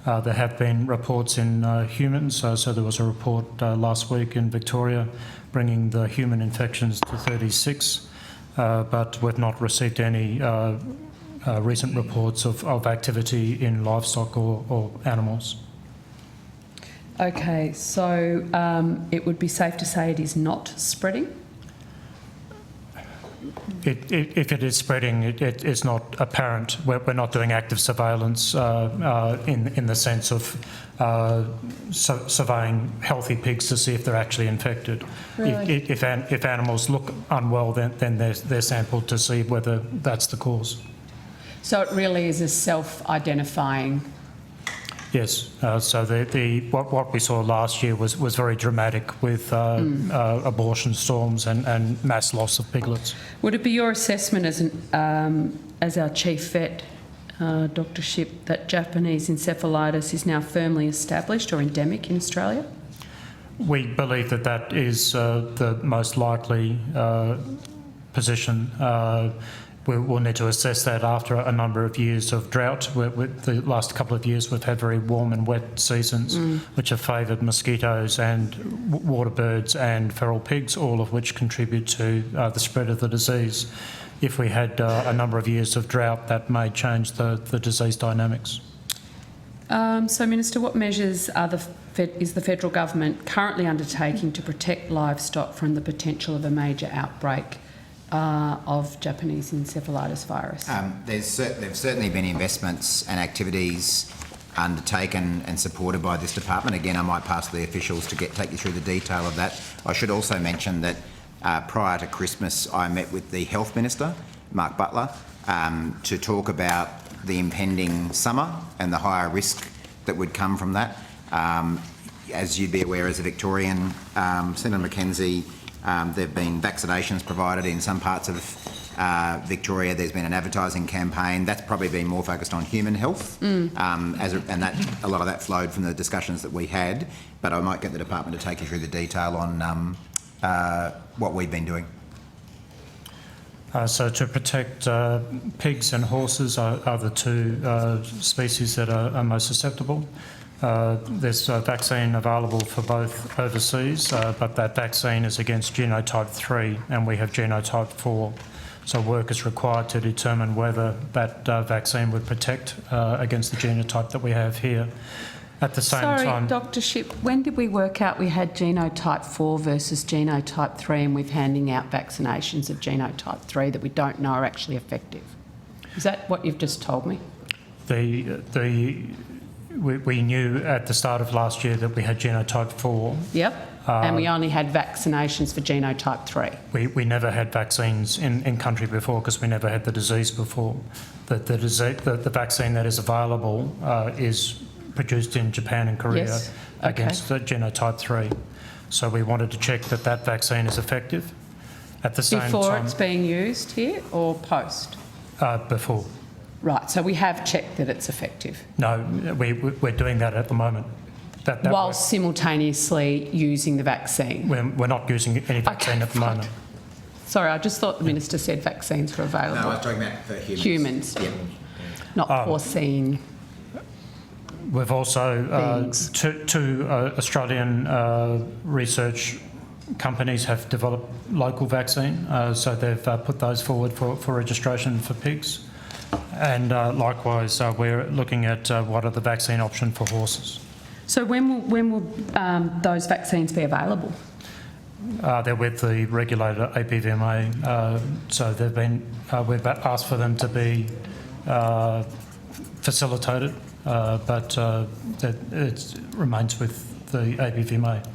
There have been reports in humans, so there was a report last week in Victoria bringing the human infections to 36, but we've not received any recent reports of activity in livestock or animals. Okay, so it would be safe to say it is not spreading? If it is spreading, it's not apparent. We're not doing active surveillance in the sense of surveying healthy pigs to see if they're actually infected. Right. If animals look unwell, then they're sampled to see whether that's the cause. So it really is a self-identifying. Yes. So what we saw last year was very dramatic with abortion storms and mass loss of piglets. Would it be your assessment as our chief vet, Dr. Shipp, that Japanese encephalitis is now firmly established or endemic in Australia? We believe that is the most likely position. We'll need to assess that after a number of years of drought. With the last couple of years, we've had very warm and wet seasons, which have favoured mosquitoes and water birds and feral pigs, all of which contribute to the spread of the disease. If we had a number of years of drought, that may change the disease dynamics. So, Minister, what measures is the federal government currently undertaking to protect livestock from the potential of a major outbreak of Japanese encephalitis virus? There's certainly been investments and activities undertaken and supported by this department. Again, I might pass to the officials to take you through the detail of that. I should also mention that prior to Christmas, I met with the Health Minister, Mark Butler, to talk about the impending summer and the higher risk that would come from that. As you'd be aware as a Victorian, Senator McKenzie, there have been vaccinations provided in some parts of Victoria. There's been an advertising campaign that's probably been more focused on human health, and that a lot of that flowed from the discussions that we had. But I might get the department to take you through the detail on what we've been doing. So to protect pigs and horses are the two species that are most susceptible. There's a vaccine available for both overseas, but that vaccine is against genotype 3 and we have genotype 4. So work is required to determine whether that vaccine would protect against the genotype that we have here. At the same time... Sorry, Dr. Shipp, when did we work out we had genotype 4 versus genotype 3 and we're handing out vaccinations of genotype 3 that we don't know are actually effective? Is that what you've just told me? We knew at the start of last year that we had genotype 4. Yep. And we only had vaccinations for genotype 3. We never had vaccines in country before because we never had the disease before. The vaccine that is available is produced in Japan and Korea against the genotype 3. So we wanted to check that vaccine is effective. At the same time... Before it's being used here or post? Before. Right, so we have checked that it's effective? No, we're doing that at the moment. While simultaneously using the vaccine? We're not using any vaccine at the moment. Sorry, I just thought the Minister said vaccines were available. No, I was talking about for humans. Humans, not porcine. We've also, two Australian research companies have developed local vaccine, so they've put those forward for registration for pigs. And likewise, we're looking at what are the vaccine option for horses. So when will those vaccines be available? They're with the regulator APVMA, so they've been. We've asked for them to be facilitated, but it remains with the APVMA.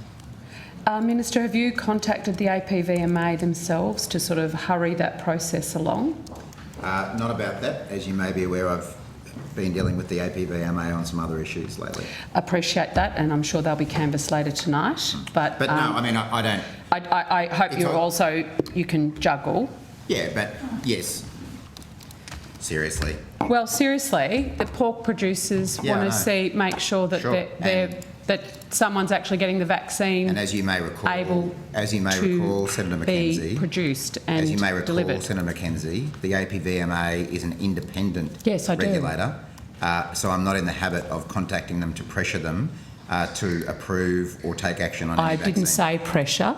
Minister, have you contacted the APVMA themselves to sort of hurry that process along? Not about that. As you may be aware, I've been dealing with the APVMA on some other issues lately. Appreciate that, and I'm sure they'll be canvassed later tonight. But no, I mean, I don't... I hope you can juggle. Yeah, but yes. Seriously. Well, seriously, the pork producers want to make sure that Sure. that someone's actually getting the vaccine. And as you may recall, Senator be McKenzie, produced and as you may recall, delivered. Senator McKenzie, the APVMA is an independent Yes, I do. regulator. So I'm not in the habit of contacting them to pressure them to approve or take action on any I vaccine. didn't say pressure.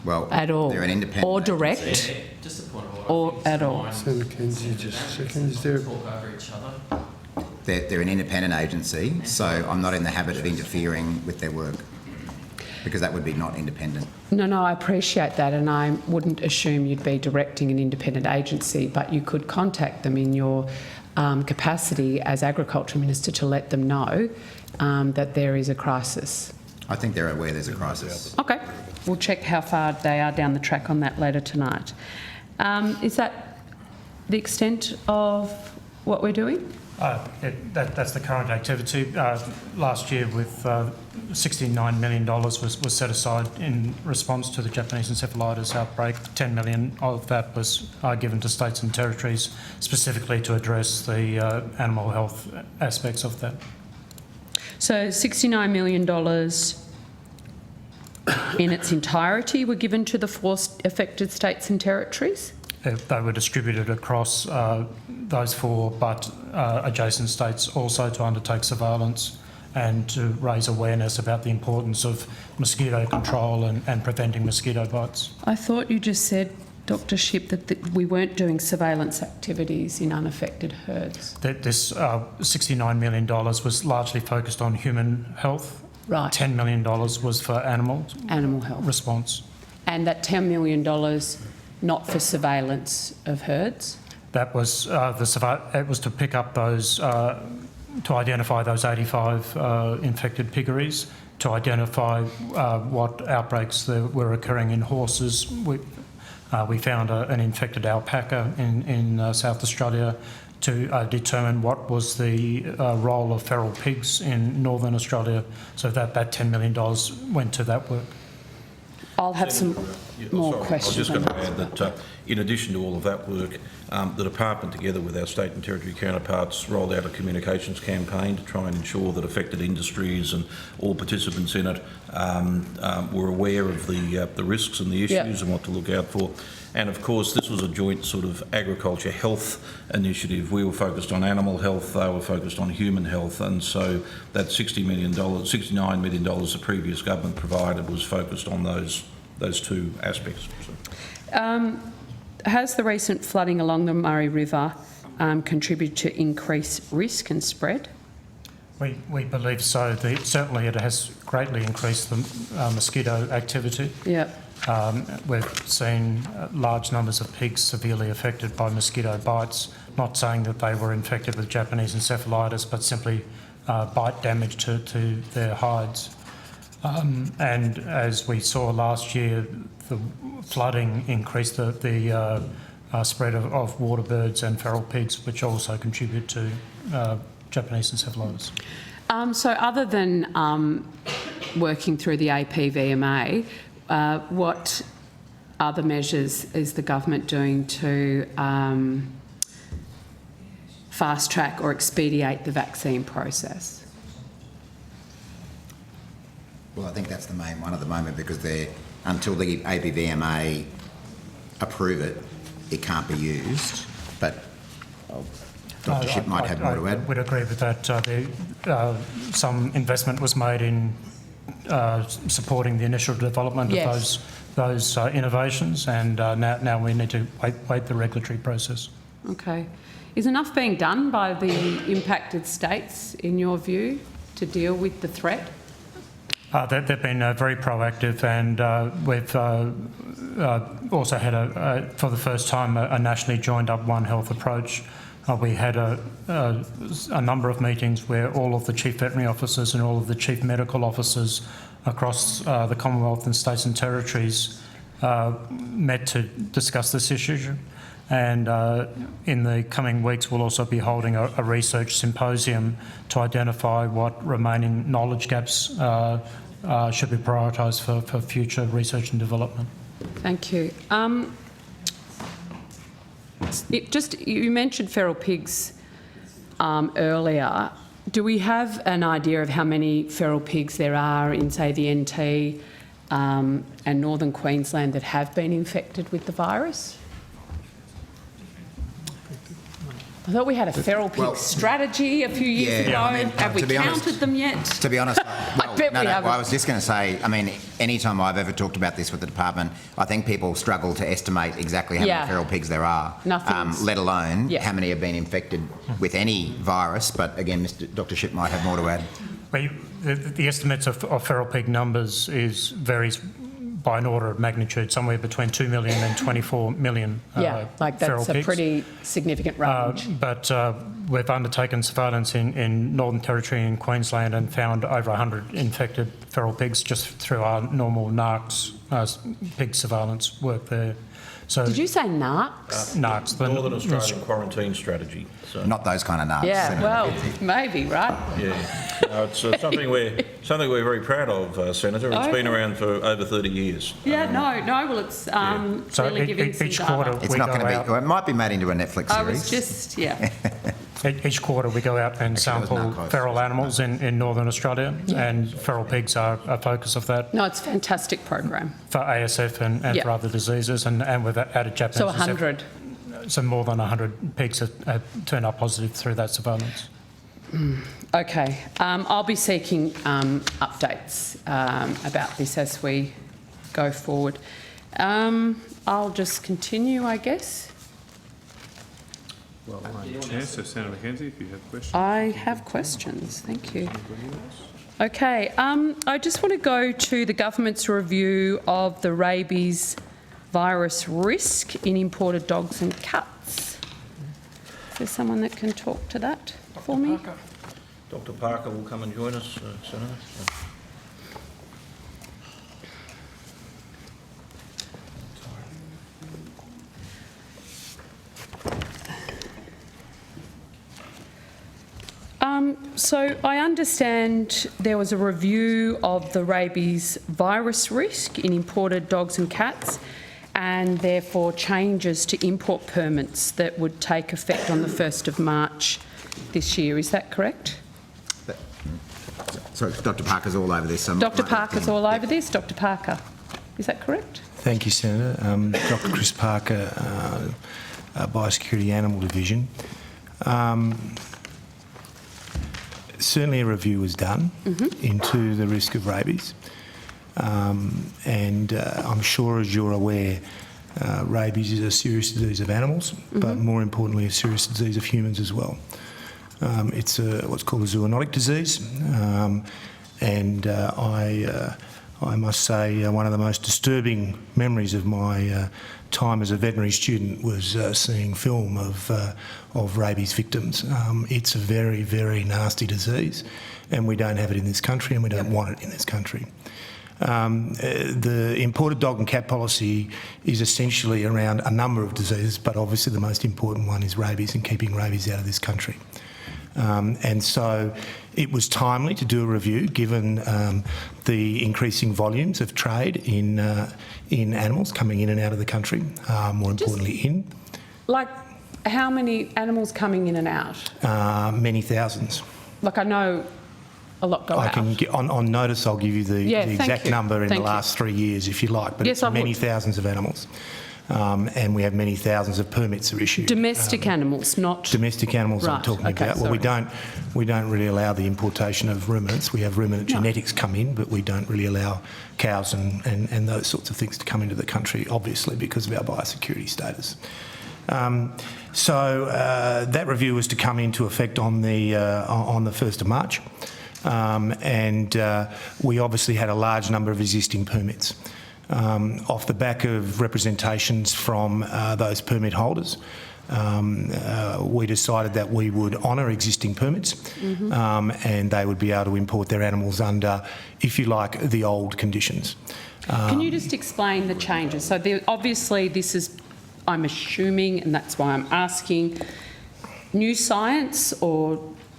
Well, at all. they're an independent or direct. agency. Just a point of order. Or at all. Senator McKenzie, just a second. Is there... Talk over each other. They're an independent agency, so I'm not in the habit of interfering with their work because that would be not independent. No, I appreciate that, and I wouldn't assume you'd be directing an independent agency, but you could contact them in your capacity as Agriculture Minister to let them know that there is a crisis. I think they're aware there's a crisis. Okay, we'll check how far they are down the track on that later tonight. Is that the extent of what we're doing? That's the current activity. Last year, with $69 million was set aside in response to the Japanese encephalitis outbreak. $10 million of that was given to states and territories specifically to address the animal health aspects of that. So $69 million in its entirety were given to the 4 affected states and territories? They were distributed across those 4, but adjacent states also to undertake surveillance and to raise awareness about the importance of mosquito control and preventing mosquito bites. I thought you just said, Dr. Shipp, that we weren't doing surveillance activities in unaffected herds. This $69 million was largely focused on human health. Right. $10 million was for animal health response. And that $10 million not for surveillance of herds? That was it was to pick up those, to identify those 85 infected piggeries, to identify what outbreaks there were occurring in horses. We found an infected alpaca in South Australia, to determine what was the role of feral pigs in Northern Australia, so that $10 million went to that work. I'll have some more questions. I was just going to add that in addition to all of that work, the department, together with our state and territory counterparts, rolled out a communications campaign to try and ensure that affected industries and all participants in it were aware of the risks and the issues and what to look out for. And of course, this was a joint sort of agriculture health initiative. We were focused on animal health, they were focused on human health, and so that $69 million the previous government provided was focused on those 2 aspects. Has the recent flooding along the Murray River contributed to increased risk and spread? We believe so. Certainly it has greatly increased the mosquito activity. Yep. We've seen large numbers of pigs severely affected by mosquito bites, not saying that they were infected with Japanese encephalitis, but simply bite damage to their hides. And as we saw last year, the flooding increased the spread of water birds and feral pigs, which also contribute to Japanese encephalitis. So other than working through the APVMA, what other measures is the government doing to fast-track or expedite the vaccine process? Well, I think that's the main one at the moment, because until the APVMA approve it, it can't be used. But Dr. Shipp might have more to add. I would agree with that. Some investment was made in supporting the initial development of those innovations, and now we need to wait the regulatory process. Okay. Is enough being done by the impacted states, in your view, to deal with the threat? They've been very proactive, and we've also had, for the first time, a nationally joined up One Health approach. We had a number of meetings where all of the chief veterinary officers and all of the chief medical officers across the Commonwealth and states and territories met to discuss this issue. And in the coming weeks, we'll also be holding a research symposium to identify what remaining knowledge gaps should be prioritised for future research and development. Thank you. You mentioned feral pigs earlier. Do we have an idea of how many feral pigs there are in, say, the NT and northern Queensland that have been infected with the virus? I thought we had a feral pig strategy a few years ago. Have we counted them yet? To be honest, I was just going to say, I mean, any time I've ever talked about this with the department, I think people struggle to estimate exactly how many feral pigs there are, let alone how many have been infected with any virus. But again, Dr. Shipp might have more to add. The estimates of feral pig numbers varies by an order of magnitude, somewhere between 2 million and 24 million feral pigs. That's a pretty significant range. But we've undertaken surveillance in Northern Territory and Queensland and found over 100 infected feral pigs just through our normal NARCS pig surveillance work there. So, did you say NARCS? NARCS. The Northern Australian Quarantine Strategy. So. Not those kind of NARCS. Yeah, well, maybe, right? Yeah. No, it's something we're very proud of, Senator. It's been around for over 30 years. Yeah, well, it's really giving some each data. quarter it's not going to be. Well, it might be made into a Netflix series. I was just, Each quarter we go out and sample feral animals in Northern Australia, and feral pigs are a focus of that. No, it's a fantastic program. For ASF and for other diseases, and we've added Japanese. So 100. So more than 100 pigs have turned up positive through that surveillance. Okay, I'll be seeking updates about this as we go forward. I'll just continue, I guess. Well, Chair, so Senator McKenzie, if you have questions. I have questions, thank you. Okay, I just want to go to the government's review of the rabies virus risk in imported dogs and cats. Is there someone that can talk to that for me? Dr. Parker will come and join us, Senator. So I understand there was a review of the rabies virus risk in imported dogs and cats, and therefore changes to import permits that would take effect on the 1st of March this year. Is that correct? Sorry, Dr. Parker's all over this. Dr. Parker's all over this? Dr. Parker, is that correct? Thank you, Senator. Dr. Chris Parker, Biosecurity Animal Division. Certainly a review was done into the risk of rabies. And I'm sure, as you're aware, rabies is a serious disease of animals, but more importantly, a serious disease of humans as well. It's what's called a zoonotic disease, and I must say one of the most disturbing memories of my time as a veterinary student was seeing film of rabies victims. It's a very, very nasty disease, and we don't have it in this country, and we don't want it in this country. The imported dog and cat policy is essentially around a number of diseases, but obviously the most important one is rabies and keeping rabies out of this country. And so it was timely to do a review given the increasing volumes of trade in animals coming in and out of the country, more importantly Like, how many animals coming in and out? Many thousands. Like, I know a lot go out. On notice, I'll give you the exact number in the last 3 years, if you like, but it's many thousands of animals. And we have many thousands of permits that are issued. Domestic animals, not... Domestic animals I'm talking about. Well, sorry. we don't really allow the importation of ruminants. We have ruminant genetics come in, but we don't really allow cows and those sorts of things to come into the country, obviously, because of our biosecurity status. So that review was to come into effect on the 1st of March. And we obviously had a large number of existing permits. Off the back of representations from those permit holders, we decided that we would honour existing permits and they would be able to import their animals under, if you like, the old conditions. Can you just explain the changes? So obviously this is I'm assuming, and that's why I'm asking, new science, or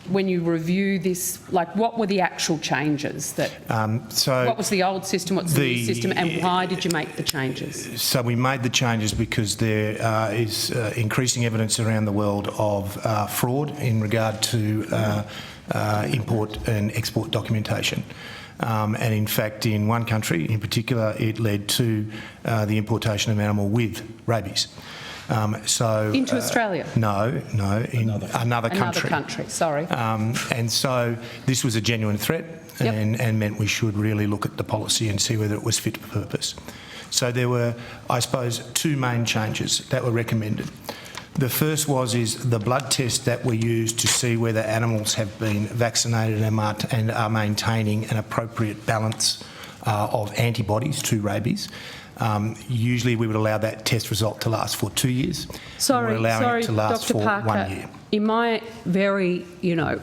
when you review this, like what were the actual changes that, what was the old system, what's the new system, and why did you make the changes? So we made the changes because there is increasing evidence around the world of fraud in regard to import and export documentation. And in fact, in one country in particular, it led to the importation of an animal with rabies. Into Australia? No, in another country. Another country, sorry. And so this was a genuine threat and meant we should really look at the policy and see whether it was fit for purpose. So there were, I suppose, two main changes that were recommended. The first is the blood test that we use to see whether animals have been vaccinated and are maintaining an appropriate balance of antibodies to rabies. Usually we would allow that test result to last for 2 years. Sorry, we're allowing it to last Dr. for Parker, 1 year. In my very,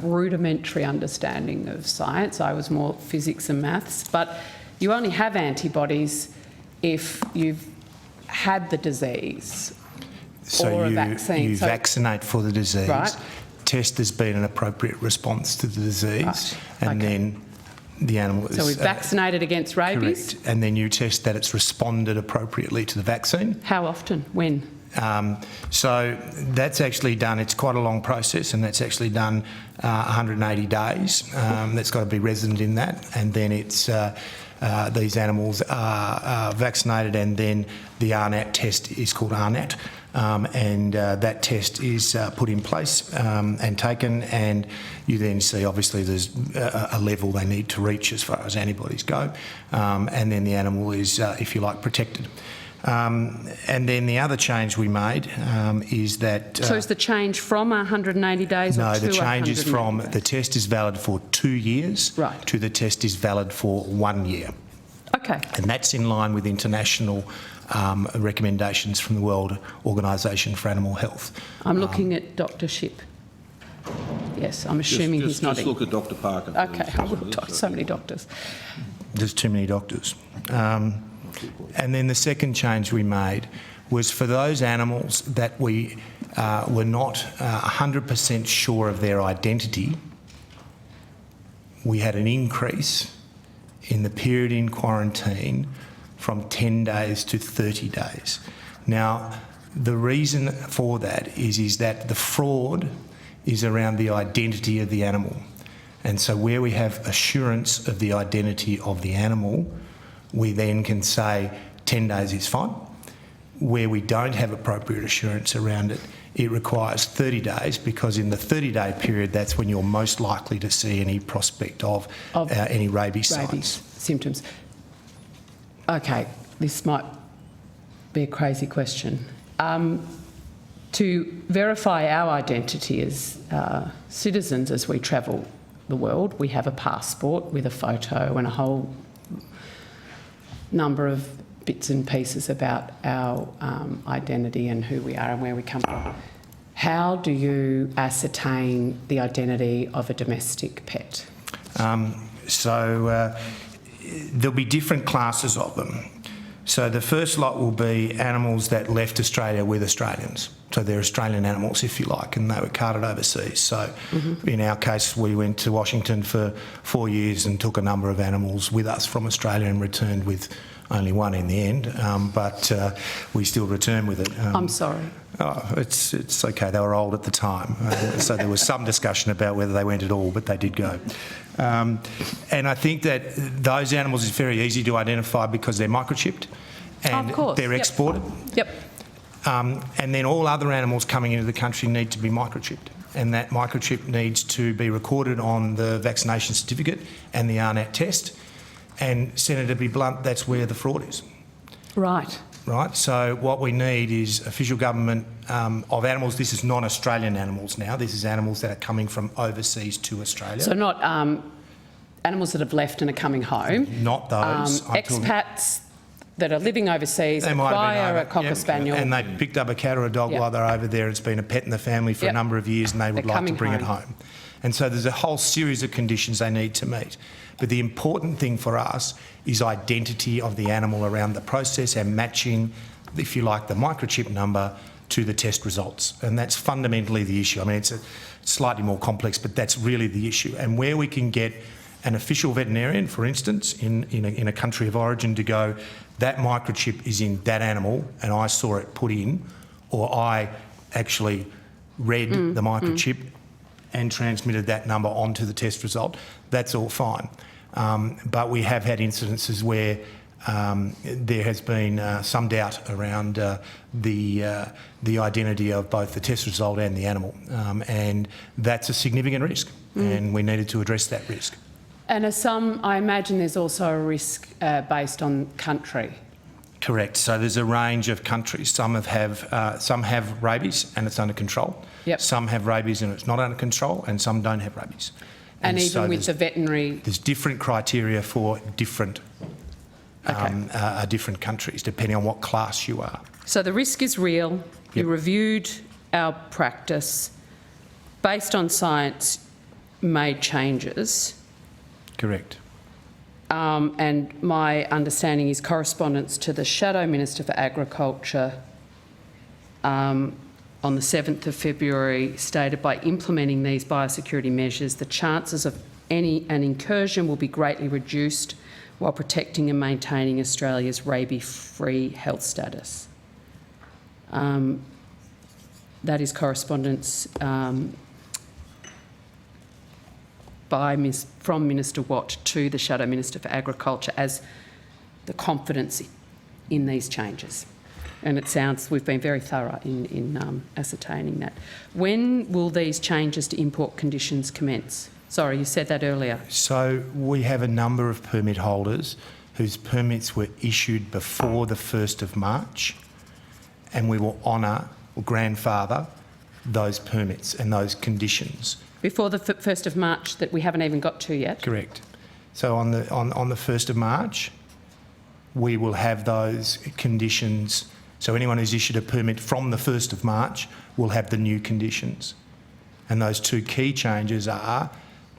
rudimentary understanding of science, I was more physics and maths, but you only have antibodies if you've had the disease or a vaccine. You vaccinate for the disease. Right. Test has been an appropriate response to the disease, and then the animal is... So we've vaccinated against rabies? Correct. And then you test that it's responded appropriately to the vaccine. How often? When? So that's actually done, it's quite a long process, and that's actually done 180 days. That's got to be resident in that, and then it's these animals are vaccinated, and then the RNAT test is called RNAT, and that test is put in place and taken, and you then see obviously there's a level they need to reach as far as antibodies go, and then the animal is, if you like, protected. And then the other change we made is that... so is the change from 180 days or to 180 days? No, the change is from the test is valid for 2 years to the test is valid for 1 year. Okay. And that's in line with international recommendations from the World Organisation for Animal Health. I'm looking at Dr. Shipp. Yes, I'm assuming he's nodding. Just look at Dr. Parker. Okay, I will talk so many doctors. There's too many doctors. And then the second change we made was for those animals that we were not 100% sure of their identity, we had an increase in the period in quarantine from 10 days to 30 days. Now, the reason for that is that the fraud is around the identity of the animal. And so where we have assurance of the identity of the animal, we then can say 10 days is fine. Where we don't have appropriate assurance around it, it requires 30 days, because in the 30-day period, that's when you're most likely to see any prospect of any rabies signs. Symptoms. Okay, this might be a crazy question. To verify our identity as citizens as we travel the world, we have a passport with a photo and a whole number of bits and pieces about our identity and who we are and where we come from. How do you ascertain the identity of a domestic pet? There'll be different classes of them. So the first lot will be animals that left Australia with Australians. So they're Australian animals, if you like, and they were carted overseas. So in our case, we went to Washington for 4 years and took a number of animals with us from Australia and returned with only one in the end, but we still returned with it. I'm sorry. Oh, it's okay. They were old at the time, so there was some discussion about whether they went at all, but they did go. And I think that those animals is very easy to identify because they're microchipped and they're exported. Yep. And then all other animals coming into the country need to be microchipped, and that microchip needs to be recorded on the vaccination certificate and the RNAT test. And Senator, to be blunt, that's where the fraud is. Right. Right. So what we need is official government of animals. This is non-Australian animals now. This is animals that are coming from overseas to Australia. So not animals that have left and are coming home. Not those. Expats that are living overseas acquire a Cocker Spaniel. And they picked up a cat or a dog while they're over there. It's been a pet in the family for a number of years, and they would like to bring it home. And so there's a whole series of conditions they need to meet. But the important thing for us is identity of the animal around the process and matching if you like, the microchip number to the test results. And that's fundamentally the issue. I mean, it's slightly more complex, but that's really the issue. And where we can get an official veterinarian, for instance, in a country of origin to go, that microchip is in that animal and I saw it put in, or I actually read the microchip and transmitted that number onto the test result, that's all fine. But we have had incidences where there has been some doubt around the identity of both the test result and the animal, and that's a significant risk, and we needed to address that risk. And I imagine there's also a risk based on country. Correct. So there's a range of countries. Some have rabies and it's under control. Yep. Some have rabies and it's not under control, and some don't have rabies. And even so with the veterinary... There's different criteria for different different countries, depending on what class you are. So the risk is real. You reviewed our practice. Based on science, made changes. Correct. And my understanding is correspondence to the Shadow Minister for Agriculture on the 7th of February stated, by implementing these biosecurity measures, the chances of an incursion will be greatly reduced while protecting and maintaining Australia's rabies-free health status. That is correspondence from Minister Watt to the Shadow Minister for Agriculture as the confidence in these changes. And it sounds we've been very thorough in ascertaining that. When will these changes to import conditions commence? Sorry, you said that earlier. So we have a number of permit holders whose permits were issued before the 1st of March, and we will honour or grandfather those permits and those conditions. Before the 1st of March that we haven't even got to yet? Correct. So on the 1st of March, we will have those conditions. So anyone who's issued a permit from the 1st of March will have the new conditions. And those two key changes are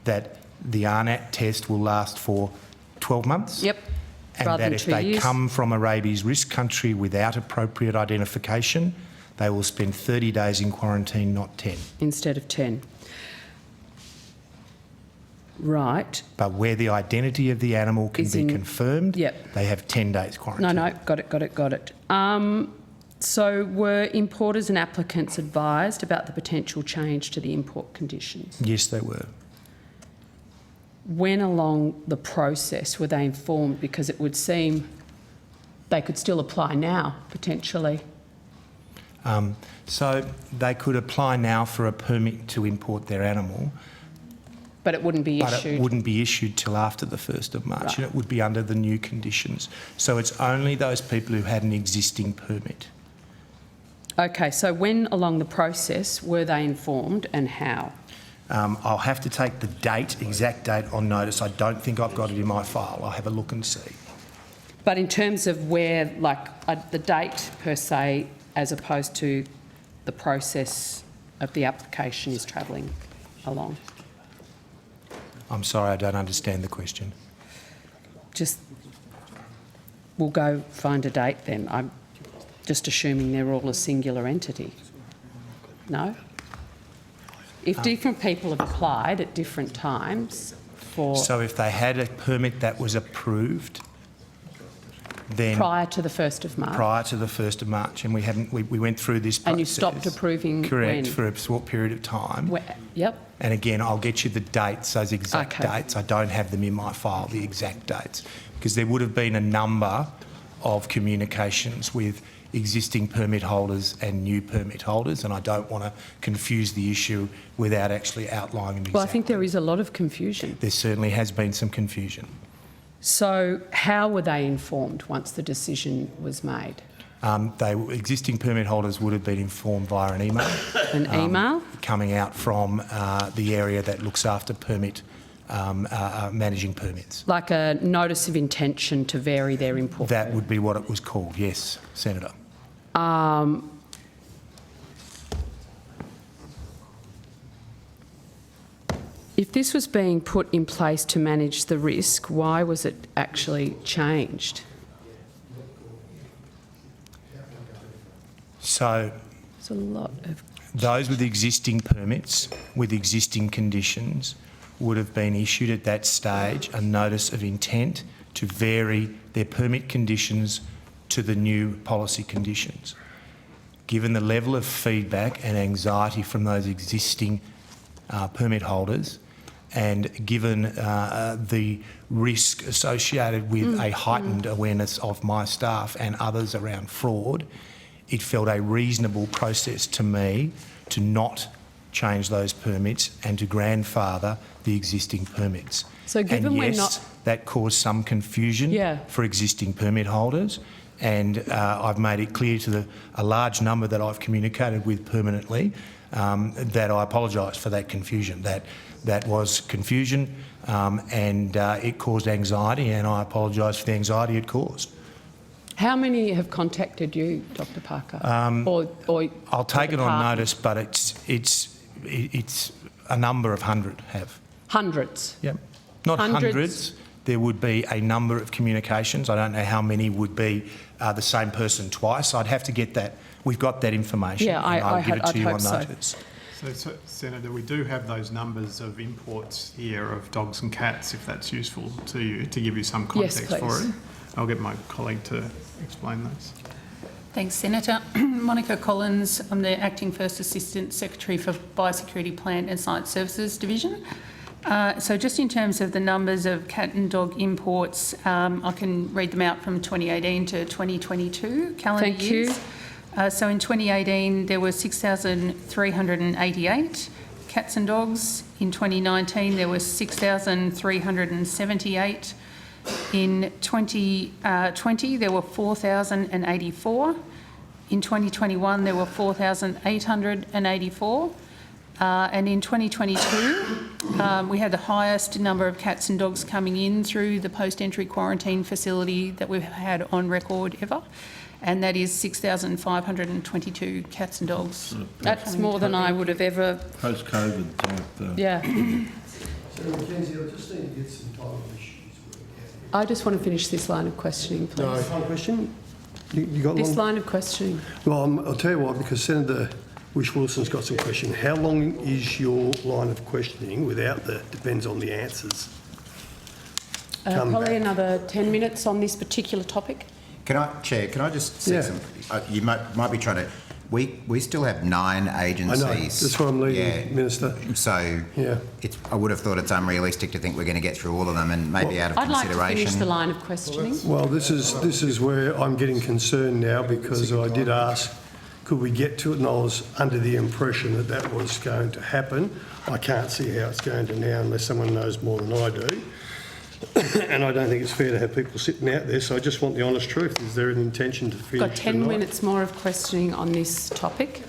that the RNAT test will last for 12 months. Yep. And rather that than if 2 they years. come from a rabies risk country without appropriate identification, they will spend 30 days in quarantine, not 10. Instead of 10. Right. But where the identity of the animal can be confirmed, they have 10 days quarantine. No, got it. So were importers and applicants advised about the potential change to the import conditions? Yes, they were. When along the process were they informed? Because it would seem they could still apply now, potentially. So they could apply now for a permit to import their animal. But it wouldn't be issued? But it wouldn't be issued till after the 1st of March, Right. and it would be under the new conditions. So it's only those people who had an existing permit. Okay, so when along the process were they informed and how? I'll have to take the exact date on notice. I don't think I've got it in my file. I'll have a look and see. But in terms of where, the date per se, as opposed to the process of the application is travelling along? I'm sorry, I don't understand the question. We'll go find a date then. I'm just assuming they're all a singular entity. No? If different people have applied at different times for... So if they had a permit that was approved, then... Prior to the 1st of March? Prior to the 1st of March, and we went through this process. And you stopped approving Correct, when? for a short period of time. Yep. And again, I'll get you the dates, those exact dates. I don't have them in my file, the exact dates, because there would have been a number of communications with existing permit holders and new permit holders, and I don't want to confuse the issue without actually outlining the Well, I think there is a lot of confusion. There certainly has been some confusion. So how were they informed once the decision was made? Existing permit holders would have been informed via an email. An email? Coming out from the area that looks after managing permits. Like a notice of intention to vary their import? That would be what it was called, yes, Senator. If this was being put in place to manage the risk, why was it actually changed? So It's a lot of... those with existing permits, with existing conditions, would have been issued at that stage a notice of intent to vary their permit conditions to the new policy conditions. Given the level of feedback and anxiety from those existing permit holders, and given the risk associated with a heightened awareness of my staff and others around fraud, it felt a reasonable process to me to not change those permits and to grandfather the existing permits. So given and we're yes, not... that caused some confusion for existing permit holders, and I've made it clear to a large number that I've communicated with permanently that I apologise for that confusion. That was confusion and it caused anxiety, and I apologise for the anxiety it caused. How many have contacted you, Dr Parker? I'll take it on notice, but it's a number of 100 have. Hundreds? Yep. Not hundreds. There would be a number of communications. I don't know how many would be the same person twice. I'd have to get that. We've got that information. Yeah, and I'll give it to you on so. notice. So, Senator, we do have those numbers of imports here of dogs and cats, if that's useful to you, to give you some context for it. I'll get my colleague to explain those. Thanks, Senator. Monica Collins, I'm the Acting First Assistant Secretary for Biosecurity Plant and Science Services Division. So just in terms of the numbers of cat and dog imports, I can read them out from 2018 to 2022 calendar years. Thank you. So in 2018, there were 6,388 cats and dogs. In 2019, there were 6,378. In 2020, there were 4,084. In 2021, there were 4,884. And in 2022, we had the highest number of cats and dogs coming in through the post-entry quarantine facility that we've had on record ever, and that is 6,522 cats and dogs. That's more than I would have ever... Post-COVID. Yeah. Senator Mackenzie, I just need to get some time issues. I just want to finish this line of questioning, please. No, one question? You got this long? line of questioning. Well, I'll tell you why, because Senator Whish-Wilson's got some question. How long is your line of questioning without the depends on the answers? Probably another 10 minutes on this particular topic. Chair, can I just say some... you might be trying to... We still have 9 agencies. I know, that's why I'm leaving, Minister. So I would have thought it's unrealistic to think we're going to get through all of them, and maybe out of consideration... I'd like to finish the line of questioning. Well, this is where I'm getting concerned now, because I did ask, could we get to it, and I was under the impression that that was going to happen. I can't see how it's going to now unless someone knows more than I do. And I don't think it's fair to have people sitting out there, so I just want the honest truth. Is there an intention to finish Got 10 minutes more of questioning on this topic.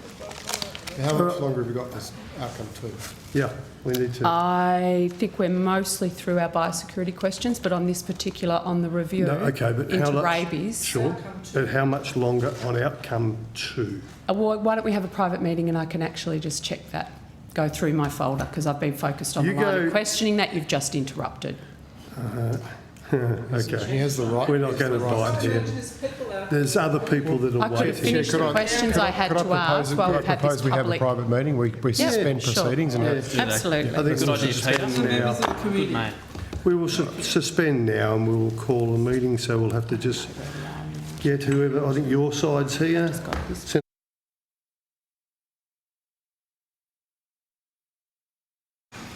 How much longer have we got this outcome to? Yeah, we need to... I think we're mostly through our biosecurity questions, but on this particular, on the review into rabies... Sure, but how much longer on outcome 2? Well, why don't we have a private meeting and I can actually just check that, go through my folder, because I've been focused on the line of questioning that you've just interrupted. Okay. He has the right. We're not going to bite here. There's other people that are I could have finished the questions I had to ask while we've had this we have a private meeting, we suspend proceedings and... Absolutely. I think we'll suspend now. We will suspend now and we will call a meeting, so we'll have to just get whoever... I think your side's here.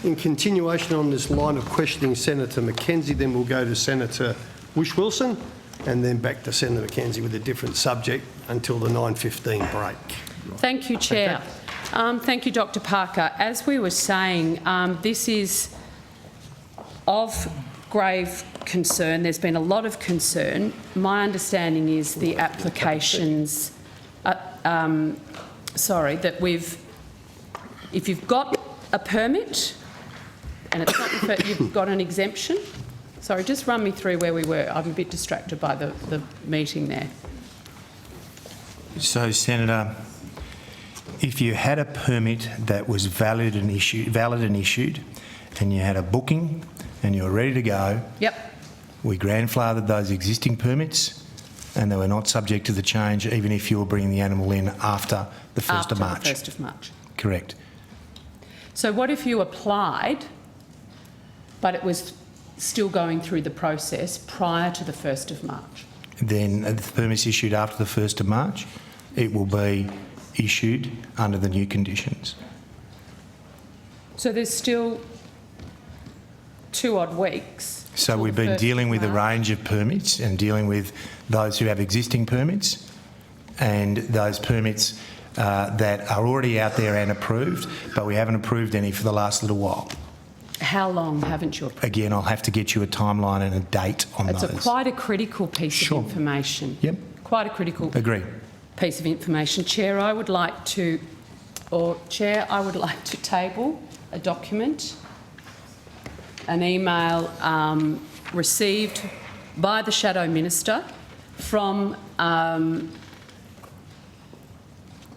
In continuation on this line of questioning Senator Mackenzie, then we'll go to Senator Whish-Wilson and then back to Senator Mackenzie with a different subject until the 9:15 break. Thank you, Chair. Thank you, Dr Parker. As we were saying, this is of grave concern. There's been a lot of concern. My understanding is the applications... that if you've got a permit... and it's not you've got an exemption. Sorry, just run me through where we were. I'm a bit distracted by the meeting there. So, Senator, if you had a permit that was valid and issued, and you had a booking and you were ready to go, yep, we grandfathered those existing permits. and they were not subject to the change even if you were bringing the animal in after the 1st of March. After the 1st of March. Correct. So what if you applied, but it was still going through the process prior to the 1st of March? Then the permit's issued after the 1st of March. It will be issued under the new conditions. So there's still 2 odd weeks. So we've been dealing with a range of permits and dealing with those who have existing permits and those permits that are already out there and approved, but we haven't approved any for the last little while. How long haven't you approved? Again, I'll have to get you a timeline and a date on those. It's quite a critical piece of information. Yep. Quite a critical Agree. piece of information. Chair, I would like to table a document, an email received by the Shadow Minister from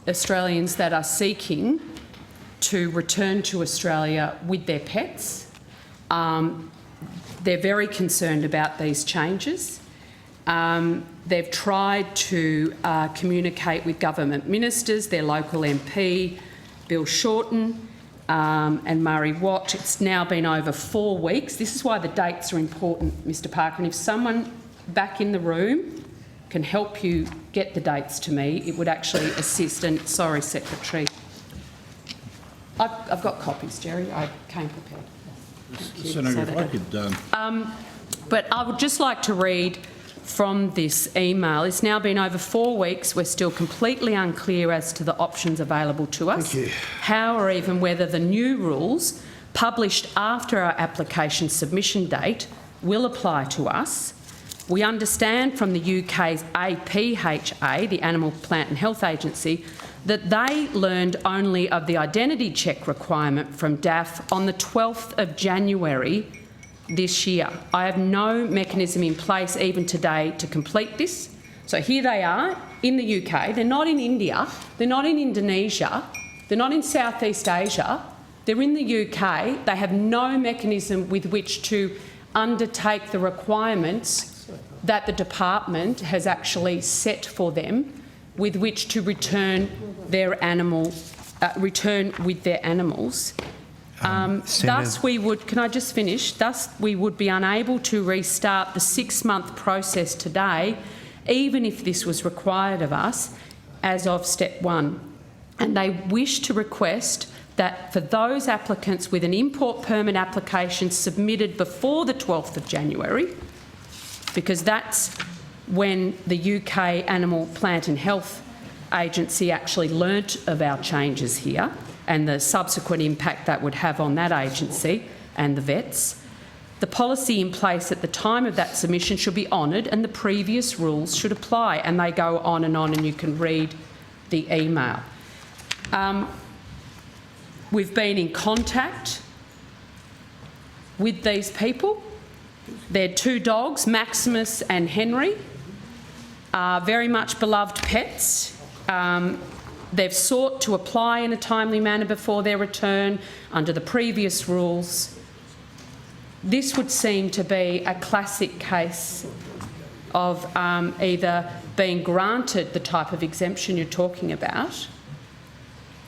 Australians that are seeking to return to Australia with their pets. They're very concerned about these changes. They've tried to communicate with government ministers, their local MP, Bill Shorten, and Murray Watt. It's now been over 4 weeks. This is why the dates are important, Mr Parker, and if someone back in the room can help you get the dates to me, it would actually assist. And sorry, Secretary. I've got copies, Jerry. I came prepared. Senator, if I could... But I would just like to read from this email. It's now been over 4 weeks. We're still completely unclear as to the options available to us, how or even whether the new rules published after our application submission date will apply to us. We understand from the UK's APHA, the Animal Plant and Health Agency, that they learned only of the identity check requirement from DAF on the 12th of January this year. I have no mechanism in place even today to complete this. So here they are in the UK. They're not in India. They're not in Indonesia. They're not in Southeast Asia. They're in the UK. They have no mechanism with which to undertake the requirements that the department has actually set for them with which to return their animal, return with their animals. Thus we would, can I just finish? Thus we would be unable to restart the 6-month process today, even if this was required of us as of step 1. And they wish to request that for those applicants with an import permit application submitted before the 12th of January, because that's when the UK Animal Plant and Health Agency actually learnt of our changes here and the subsequent impact that would have on that agency and the vets. The policy in place at the time of that submission should be honoured and the previous rules should apply. And they go on and you can read the email. We've been in contact with these people. They're 2 dogs, Maximus and Henry, very much beloved pets. They've sought to apply in a timely manner before their return under the previous rules. This would seem to be a classic case of either being granted the type of exemption you're talking about,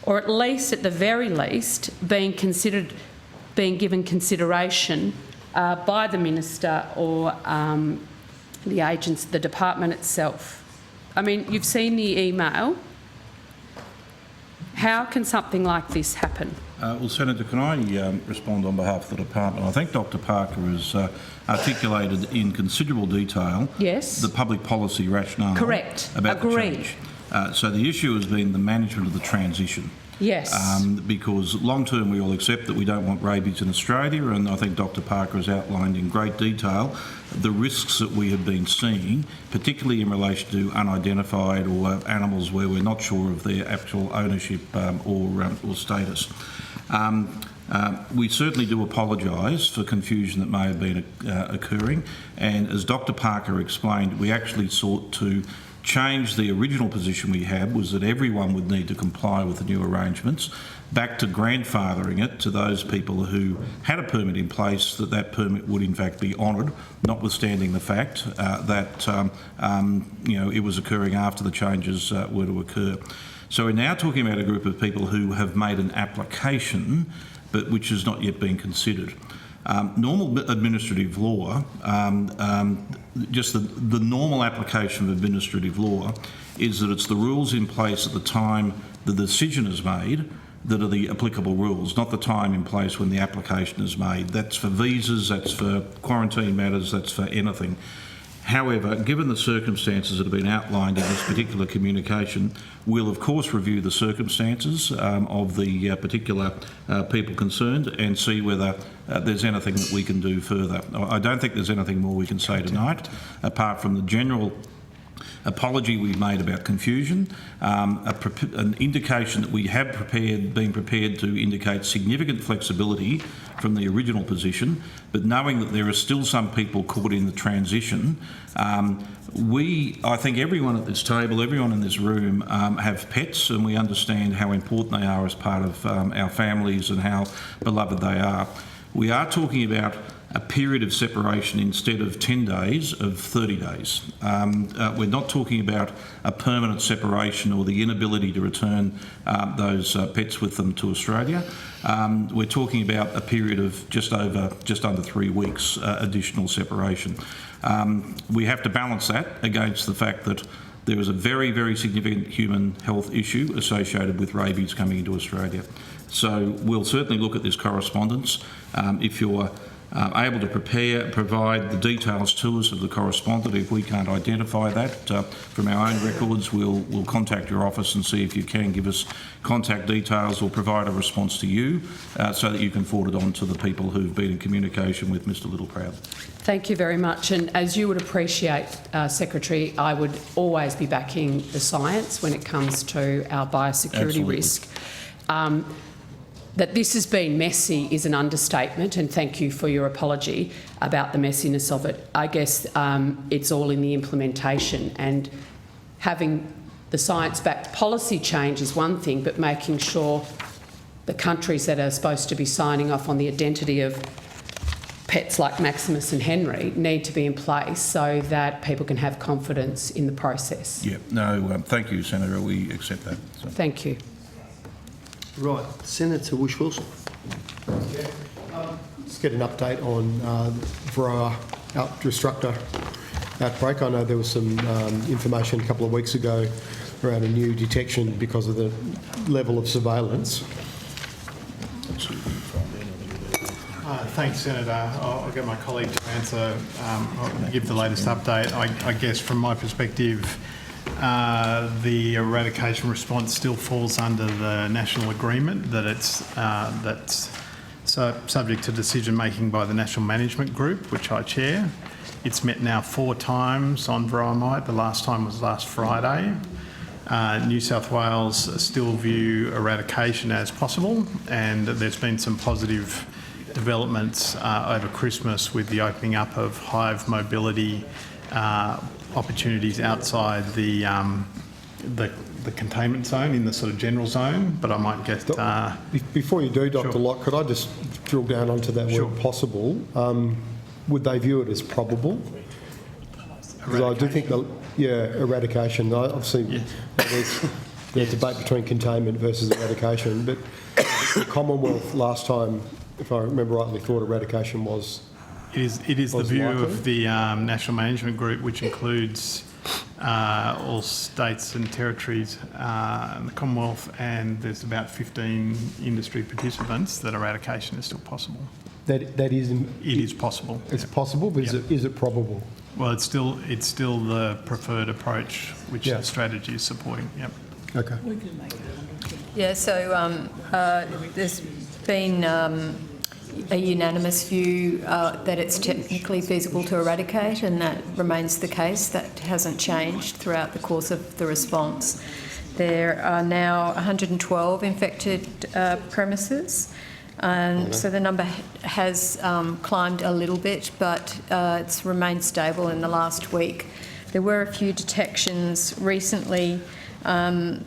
or at least, at the very least, being given consideration by the Minister or the agents, the department itself. I mean, you've seen the email. How can something like this happen? Well, Senator, can I respond on behalf of the department? I think Dr Parker has articulated in considerable detail the public policy rationale about the change. So the issue has been the management of the transition. Yes. Because long term we all accept that we don't want rabies in Australia, and I think Dr Parker has outlined in great detail the risks that we have been seeing, particularly in relation to unidentified or animals where we're not sure of their actual ownership or status. We certainly do apologise for confusion that may have been occurring, and as Dr Parker explained, we actually sought to changed the original position we had was that everyone would need to comply with the new arrangements, back to grandfathering it to those people who had a permit in place, that permit would in fact be honoured, notwithstanding the fact that it was occurring after the changes were to occur. So we're now talking about a group of people who have made an application, but which has not yet been considered. Normal administrative law, just the normal application of administrative law is that it's the rules in place at the time the decision is made that are the applicable rules, not the time in place when the application is made. That's for visas, that's for quarantine matters, that's for anything. However, given the circumstances that have been outlined in this particular communication, we'll of course review the circumstances of the particular people concerned and see whether there's anything that we can do further. I don't think there's anything more we can say tonight, apart from the general apology we've made about confusion, an indication that we have been prepared to indicate significant flexibility from the original position, but knowing that there are still some people caught in the transition, I think everyone at this table, everyone in this room have pets, and we understand how important they are as part of our families and how beloved they are. We are talking about a period of separation instead of 10 days of 30 days. We're not talking about a permanent separation or the inability to return those pets with them to Australia. We're talking about a period of just under 3 weeks additional separation. We have to balance that against the fact that there is a very, very significant human health issue associated with rabies coming into Australia. So we'll certainly look at this correspondence. If you're able to provide the details to us of the correspondent. If we can't identify that from our own records, we'll contact your office and see if you can give us contact details or provide a response to you so that you can forward it on to the people who've been in communication with Mr Littleproud. Thank you very much. And as you would appreciate, Secretary, I would always be backing the science when it comes to our biosecurity risk. That this has been messy is an understatement, and thank you for your apology about the messiness of it. I guess it's all in the implementation, and having the science-backed policy change is one thing, but making sure the countries that are supposed to be signing off on the identity of pets like Maximus and Henry need to be in place so that people can have confidence in the process. Yeah, no, thank you, Senator. We accept that. So. Thank you. Right, Senator Whish-Wilson. Just get an update on Varroa destructor outbreak. I know there was some information a couple of weeks ago around a new detection because of the level of surveillance. Thanks, Senator. I'll get my colleague to answer, I'll give the latest update. I guess from my perspective, the eradication response still falls under the national agreement that that's subject to decision making by the National Management Group, which I chair. It's met now 4 times on Varroa mite. The last time was last Friday. New South Wales still view eradication as possible, and there's been some positive developments over Christmas with the opening up of hive mobility opportunities outside the containment zone in the sort of general zone, but I might get... Before you do, Dr. Locke, could I just drill down onto that word possible? Would they view it as probable? Because I do think that, eradication. Obviously, there's a debate between containment versus eradication, but the Commonwealth last time, if I remember rightly, thought eradication was... It is the view of the National Management Group, which includes all states and territories in the Commonwealth, and there's about 15 industry participants that eradication is still possible. That is... It is possible. It's possible, but is it probable? Well, it's still the preferred approach, which the strategy is supporting. Yep. Okay. Yeah. So there's been a unanimous view that it's technically feasible to eradicate, and that remains the case. That hasn't changed throughout the course of the response. There are now 112 infected premises, and so the number has climbed a little bit, but it's remained stable in the last week. there were a few detections recently, and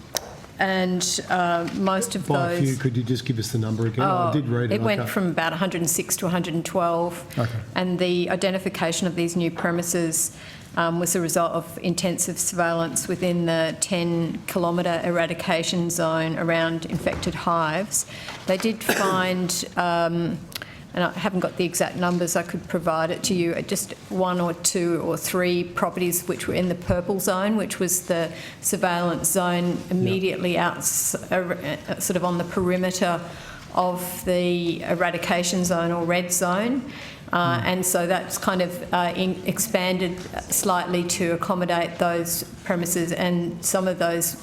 most of By a few, those... could you just give us the number again? I did read it. It went from about 106 to 112. Okay. And the identification of these new premises was a result of intensive surveillance within the 10-kilometre eradication zone around infected hives. They did find, and I haven't got the exact numbers, I could provide it to you, just 1 or 2 or 3 properties which were in the purple zone, which was the surveillance zone immediately out, sort of on the perimeter of the eradication zone or red zone. And so that's kind of expanded slightly to accommodate those premises, and some of those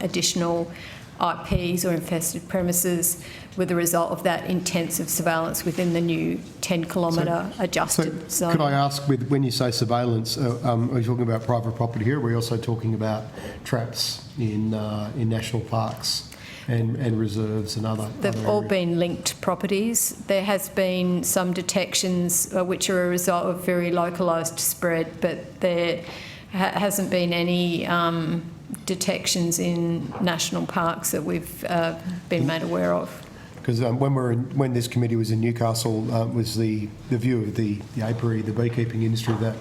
additional IPs or infested premises were the result of that intensive surveillance within the new 10-kilometre adjusted zone. Could I ask, when you say surveillance, are you talking about private property here, or are we also talking about traps in national parks and reserves and other They've all areas? been linked properties. There has been some detections which are a result of very localised spread, but there hasn't been any detections in national parks that we've been made aware of. Because when this committee was in Newcastle, was the view of the apiary, the beekeeping industry, that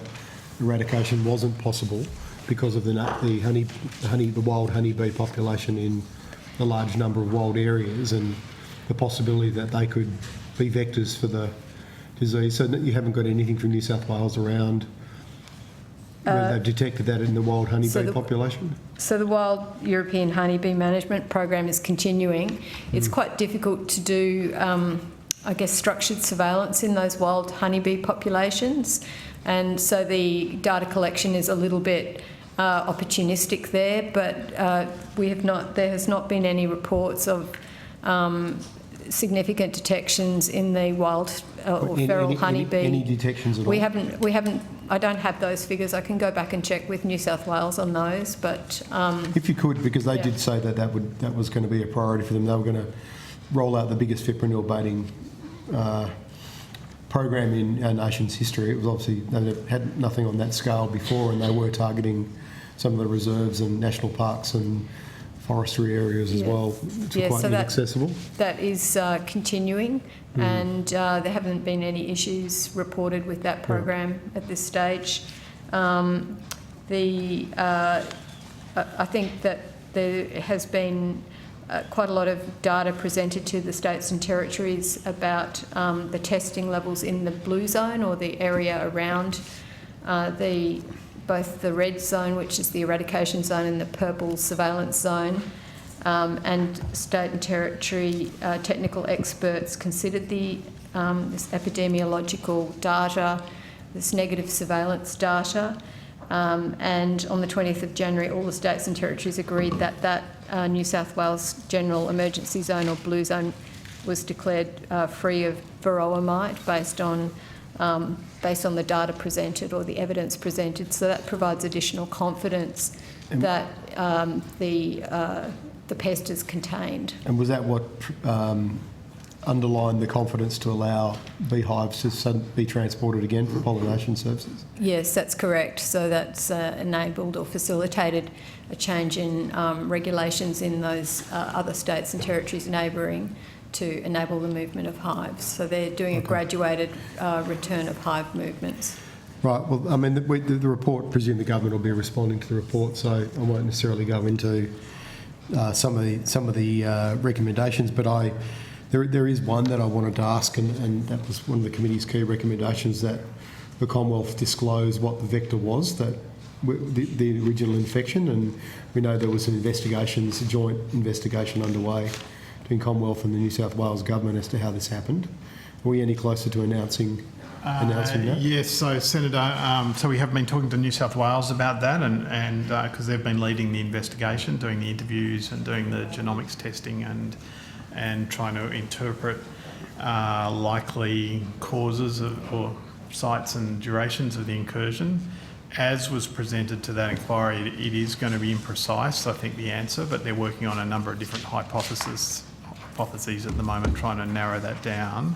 eradication wasn't possible because of the wild honeybee population in a large number of wild areas, and the possibility that they could be vectors for the disease. So you haven't got anything from New South Wales around where they've detected that in the wild honeybee population? So the Wild European Honeybee Management Program is continuing. It's quite difficult to do, I guess, structured surveillance in those wild honeybee populations, and so the data collection is a little bit opportunistic there, but there has not been any reports of significant detections in the wild or feral honeybee. Any detections at all? We haven't. I don't have those figures. I can go back and check with New South Wales on those, but if you could, because they did say that that was going to be a priority for them. They were going to roll out the biggest fipronil baiting program in our nation's history. It was obviously, they had nothing on that scale before, and they were targeting some of the reserves and national parks and forestry areas as well, which are quite inaccessible. That is continuing, and there haven't been any issues reported with that program at this stage. I think that there has been quite a lot of data presented to the states and territories about the testing levels in the blue zone, or the area around both the red zone, which is the eradication zone, and the purple surveillance zone. And state and territory technical experts considered this epidemiological data, this negative surveillance data, and on the 20th of January, all the states and territories agreed that New South Wales General Emergency Zone or Blue Zone was declared free of varroa mite based on the data presented or the evidence presented. So that provides additional confidence that the pest is contained. And was that what underlined the confidence to allow beehives to be transported again for pollination services? Yes, that's correct. So that's enabled or facilitated a change in regulations in those other states and territories neighbouring to enable the movement of hives. So they're doing a graduated return of hive movements. Right. Well, I mean, the report, presume the government will be responding to the report, so I won't necessarily go into some of the recommendations, but there is one that I wanted to ask, and that was one of the committee's key recommendations, that the Commonwealth disclose what the vector was, that the original infection, and we know there was a joint investigation underway between Commonwealth and the New South Wales government as to how this happened. Are we any closer to announcing that? Yes, so Senator, so we have been talking to New South Wales about that, and because they've been leading the investigation, doing the interviews and doing the genomics testing and trying to interpret likely causes or sites and durations of the incursion. As was presented to that inquiry, it is going to be imprecise, I think, the answer, but they're working on a number of different hypotheses at the moment, trying to narrow that down.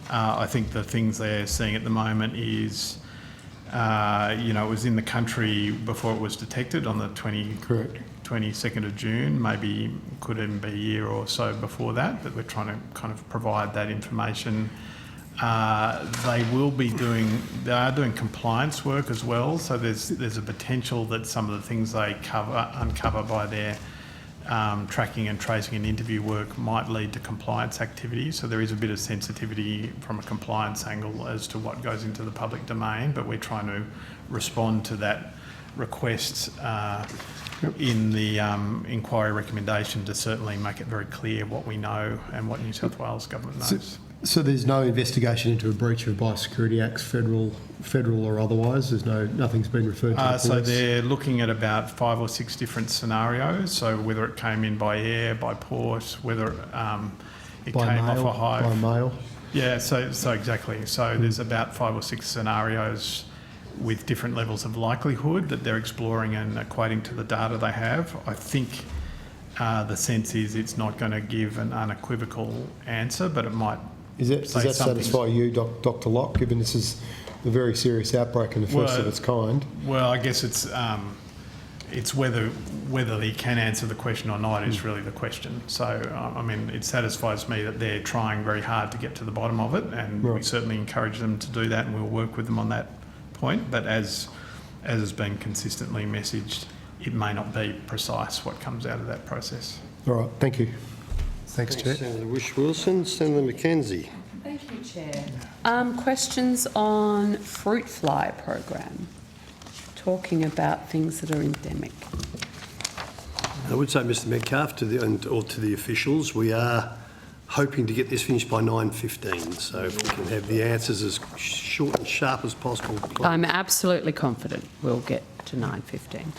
I think the things they're seeing at the moment is It was in the country before it was detected on the 22nd of June, maybe could even be a year or so before that, but we're trying to kind of provide that information. They are doing compliance work as well, so there's a potential that some of the things they uncover by their tracking and tracing and interview work might lead to compliance activities. So there is a bit of sensitivity from a compliance angle as to what goes into the public domain, but we're trying to respond to that request in the inquiry recommendation to certainly make it very clear what we know and what New South Wales Government knows. So there's no investigation into a breach of Biosecurity Acts, federal or otherwise? Nothing's been referred to the police? So they're looking at about 5 or 6 different scenarios. So whether it came in by air, by port, whether it by came mail, off a hive. by mail? Yeah, so exactly. So there's about 5 or 6 scenarios with different levels of likelihood that they're exploring and equating to the data they have. I think the sense is it's not going to give an unequivocal answer, but it might. Does that satisfy you, Dr. Locke, given this is a very serious outbreak and the first of its kind? Well, I guess it's whether he can answer the question or not is really the question. So, it satisfies me that they're trying very hard to get to the bottom of it, and we certainly encourage them to do that, and we'll work with them on that point. But as has been consistently messaged, it may not be precise what comes out of that process. All right, thank you. Thanks, Chair. Senator Whish-Wilson. Senator McKenzie. Thank you, Chair. Questions on fruit fly program, talking about things that are endemic. I would say, Mr Metcalfe, to the officials, we are hoping to get this finished by 9:15, so if we can have the answers as short and sharp as possible. I'm absolutely confident we'll get to 9:15.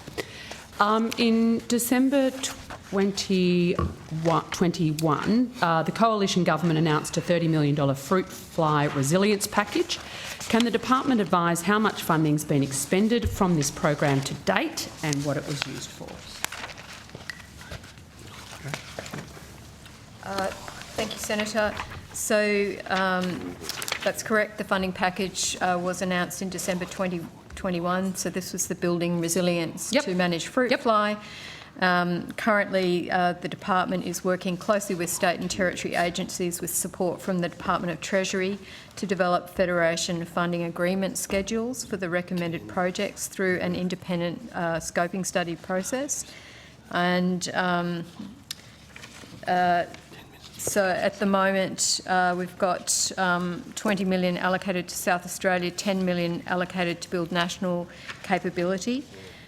In December 2021, the Coalition Government announced a $30 million fruit fly resilience package. Can the department advise how much funding's been expended from this program to date and what it was used for? Thank you, Senator. So that's correct. The funding package was announced in December 2021. So this was the building resilience to manage fruit fly. Currently, the department is working closely with state and territory agencies with support from the Department of Treasury to develop Federation funding agreement schedules for the recommended projects through an independent scoping study process. And so at the moment, we've got 20 million allocated to South Australia, 10 million allocated to build national capability.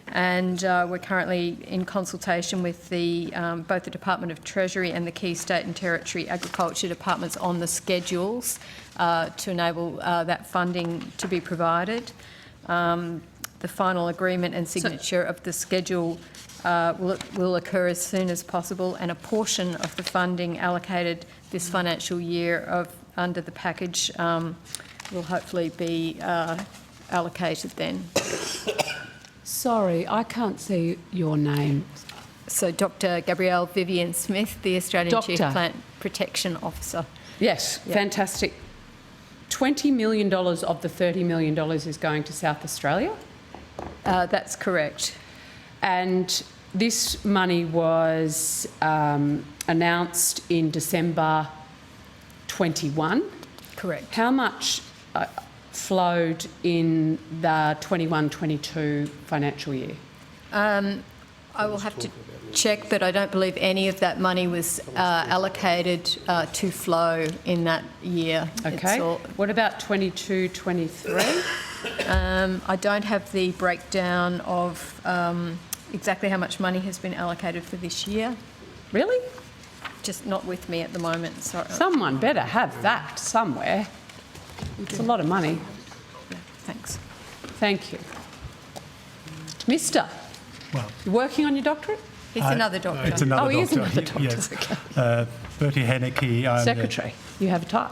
And we're currently in consultation with both the Department of Treasury and the key state and territory agriculture departments on the schedules to enable that funding to be provided. The final agreement and signature of the schedule will occur as soon as possible, and a portion of the funding allocated this financial year under the package will hopefully be allocated then. Sorry, I can't see your name. So Dr. Gabrielle Vivian Smith, the Australian Chief Plant Protection Officer. Yes, fantastic. $20 million of the $30 million is going to South Australia? That's correct. And this money was announced in December 21? Correct. How much flowed in the 21-22 financial year? I will have to check, but I don't believe any of that money was allocated to flow in that year. Okay. What about 22-23? I don't have the breakdown of exactly how much money has been allocated for this year. Really? Just not with me at the moment, sorry. Someone better have that somewhere. It's a lot of money. Yeah, thanks. Thank you. Mister, you working on your doctorate? He's another doctor. It's another doctor. He is another doctor. Yes. Okay. Bertie Henneke. Secretary. You have a type.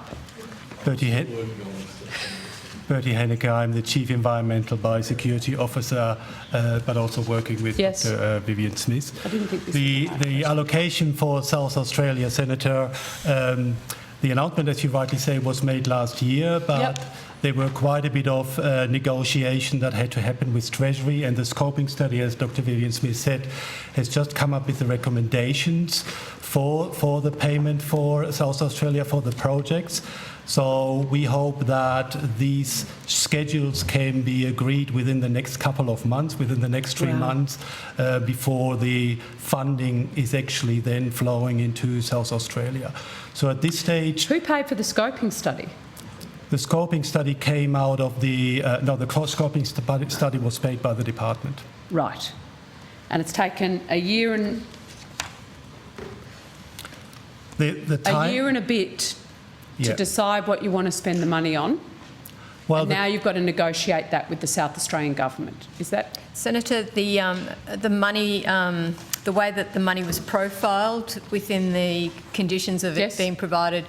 Bertie Henneke. I'm the Chief Environmental Biosecurity Officer, but also working with Dr. Vivian Smith. I didn't think this the allocation for South Australia, Senator, the announcement, as you rightly say, was made last year, but there were quite a bit of negotiation that had to happen with Treasury, and the scoping study, as Dr. Vivian Smith said, has just come up with the recommendations for the payment for South Australia for the projects. So we hope that these schedules can be agreed within the next couple of months, within the next 3 months, before the funding is actually then flowing into South Australia. So at this stage... Who paid for the scoping study? The scoping study came out of the... the scoping study was paid by the department. Right. And it's taken a year and... a year and a bit to decide what you want to spend the money on. Well, and now you've got to negotiate that with the South Australian government. Is that... Senator, the money, the way that the money was profiled within the conditions of it being provided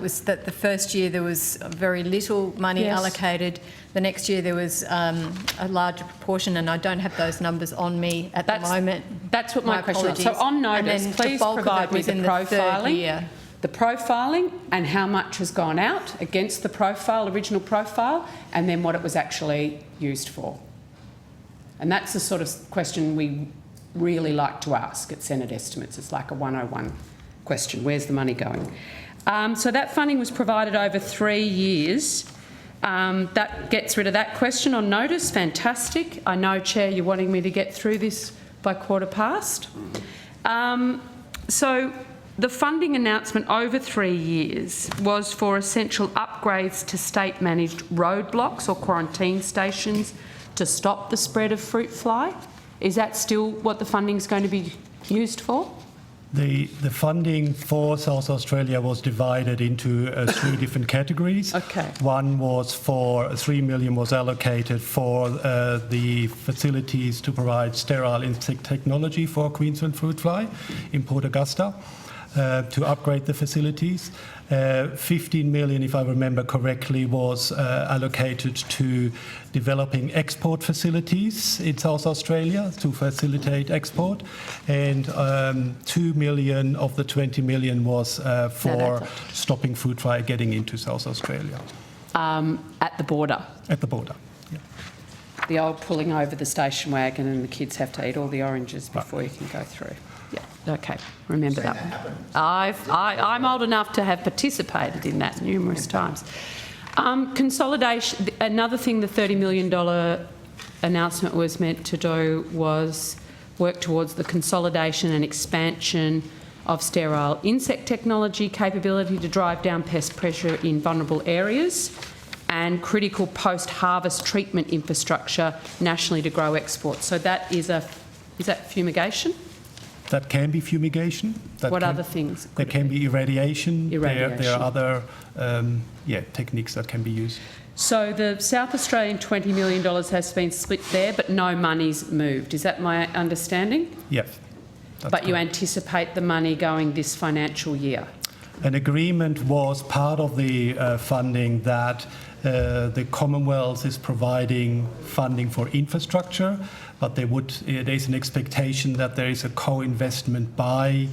was that the first year there was very little money allocated. The next year there was a larger proportion, and I don't have those numbers on me at the moment. That's what my question is. So on notice, please provide me the profiling. The profiling and how much has gone out against the original profile, and then what it was actually used for. And that's the sort of question we really like to ask at Senate estimates. It's like a 101 question. Where's the money going? So that funding was provided over 3 years. That gets rid of that question on notice. Fantastic. I know, Chair, you're wanting me to get through this by 1:15. So the funding announcement over 3 years was for essential upgrades to state-managed roadblocks or quarantine stations to stop the spread of fruit fly. Is that still what the funding is going to be used for? The funding for South Australia was divided into 3 different categories. Okay. One was for 3 million was allocated for the facilities to provide sterile insect technology for Queensland fruit fly in Port Augusta. To upgrade the facilities. 15 million, if I remember correctly, was allocated to developing export facilities in South Australia to facilitate export, and 2 million of the 20 million was for stopping fruit fly getting into South Australia. At the border? At the border, yeah. The old pulling over the station wagon and the kids have to eat all the oranges before you can go through. Yeah, okay, remember that one. I'm old enough to have participated in that numerous times. Consolidation, another thing the $30 million announcement was meant to do was work towards the consolidation and expansion of sterile insect technology capability to drive down pest pressure in vulnerable areas, and critical post-harvest treatment infrastructure nationally to grow exports. So that is that fumigation? That can be fumigation. What other things? There can be irradiation. Irradiation. There are other techniques that can be used. So the South Australian $20 million has been split there, but no money's moved. Is that my understanding? Yes. But you anticipate the money going this financial year? An agreement was part of the funding that the Commonwealth is providing funding for infrastructure, but there's an expectation that there is a co-investment by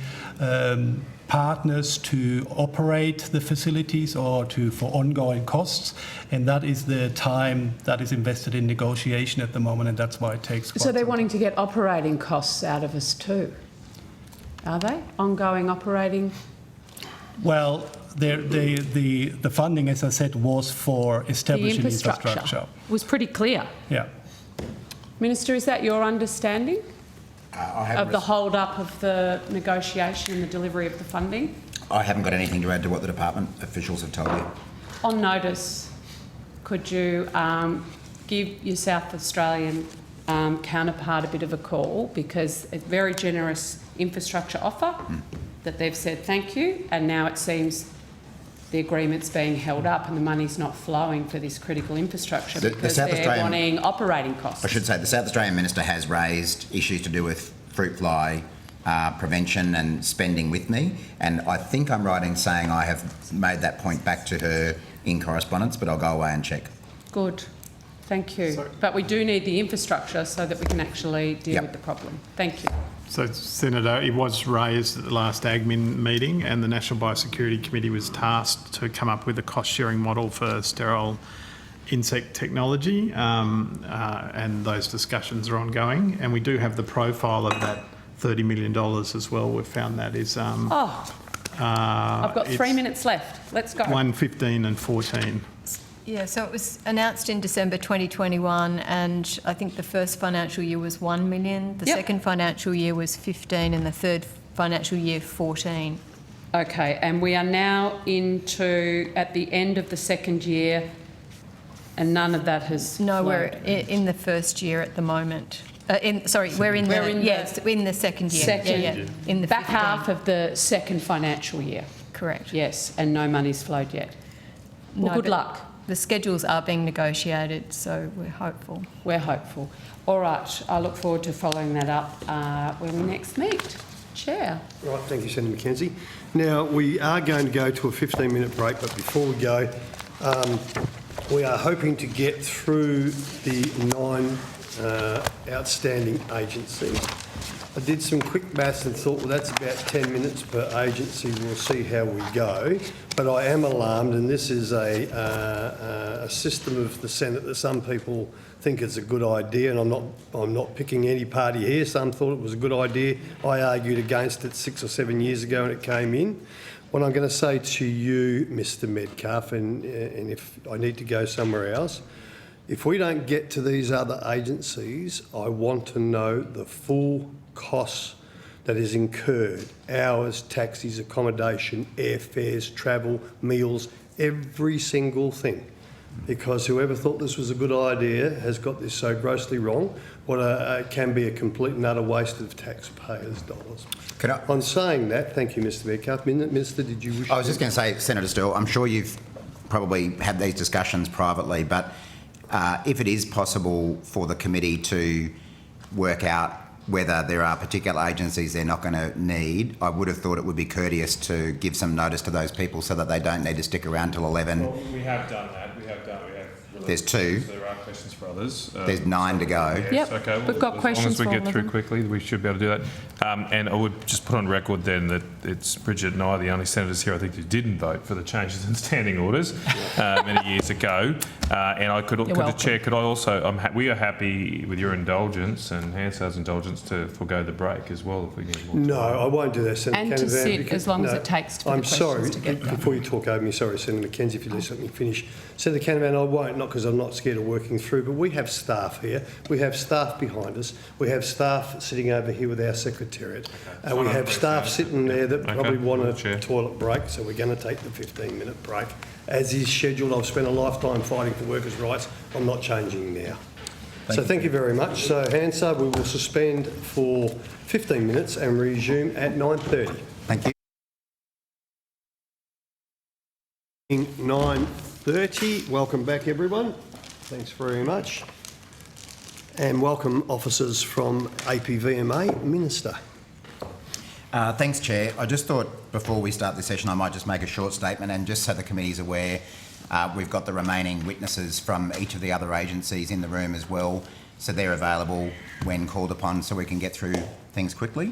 partners to operate the facilities or for ongoing costs, and that is the time that is invested in negotiation at the moment, and that's why it takes quite So they're wanting to get operating costs out of us too, are they? Ongoing operating? Well, the funding, as I said, was for establishing the infrastructure. Was pretty clear. Yeah. Minister, is that your understanding of the hold-up of the negotiation and the delivery of the funding? I haven't got anything to add to what the department officials have told you. On notice, could you give your South Australian counterpart a bit of a call, because a very generous infrastructure offer that they've said thank you, and now it seems the agreement's being held up and the money's not flowing for this critical infrastructure because they're wanting operating costs. I should say the South Australian Minister has raised issues to do with fruit fly prevention and spending with me, and I think I'm right in saying I have made that point back to her in correspondence, but I'll go away and check. Good. Thank you. But we do need the infrastructure so that we can actually deal with the problem. Thank you. So, Senator, it was raised at the last admin meeting, and the National Biosecurity Committee was tasked to come up with a cost-sharing model for sterile insect technology, and those discussions are ongoing. And we do have the profile of that $30 million as well. We've found that is... I've got 3 minutes left. Let's go. 115 and 14. Yeah, so it was announced in December 2021, and I think the first financial year was 1 million, the second financial year was 15, and the third financial year 14. Okay, and we are now at the end of the second year, and none of that has No, we're flowed. in the first year at the moment. We're in the second year. In the back 15. half of the second financial year. Correct. Yes, and no money's flowed yet. Well, No, good but luck. The schedules are being negotiated, so we're hopeful. We're hopeful. All right, I look forward to following that up when we next meet. Chair. Right, thank you, Senator Mackenzie. Now, we are going to go to a 15-minute break, but before we go, we are hoping to get through the 9 outstanding agencies. I did some quick maths and thought, well, that's about 10 minutes per agency. We'll see how we go. But I am alarmed, and this is a system of the Senate that some people think it's a good idea, and I'm not picking any party here. Some thought it was a good idea. I argued against it 6 or 7 years ago, and it came in. What I'm going to say to you, Mr. Metcalfe, and if I need to go somewhere else, if we don't get to these other agencies, I want to know the full costs that is incurred: hours, taxis, accommodation, airfares, travel, meals, every single thing. Because whoever thought this was a good idea has got this so grossly wrong, what can be a complete and utter waste of taxpayers' dollars. On saying that, thank you, Mr. Metcalfe. Minister, did you wish I was just going to say, Senator Still, I'm sure you've probably had these discussions privately, but if it is possible for the committee to work out whether there are particular agencies they're not going to need, I would have thought it would be courteous to give some notice to those people so that they don't need to stick around till 11. Well, we have done that. There's 2. So there are questions for others. There's 9 to go. Yep, Okay, well, we've got questions as long as we for all get of through them. quickly, we should be able to do that. And I would just put on record then that it's Bridget and I, the only senators here, I think, who didn't vote for the changes in standing orders many years ago. And I could the chair, could I also? We are happy with your indulgence and Hansard's indulgence to forgo the break as well if we need more time. No, I won't do that, Senator And Canavan. to sit because- as long as no, it takes for the I'm questions sorry, to get done. before you talk over me, sorry, Senator Mackenzie, if you let me finish. Senator Canavan, I won't, not because I'm not scared of working through, but we have staff here. We have staff behind us. We have staff sitting over here with our secretariat. And we have staff sitting there that probably want a toilet break, so we're going to take the 15-minute break. As is scheduled, I've spent a lifetime fighting for workers' rights. I'm not changing now. So thank you very much. So Hansard, we will suspend for 15 minutes and resume at 9:30. Thank you. 9:30. Welcome back, everyone. Thanks very much. And welcome officers from APVMA. Minister. Thanks, Chair. I just thought before we start this session I might just make a short statement, and just so the committee is aware, we've got the remaining witnesses from each of the other agencies in the room as well, so they're available when called upon so we can get through things quickly.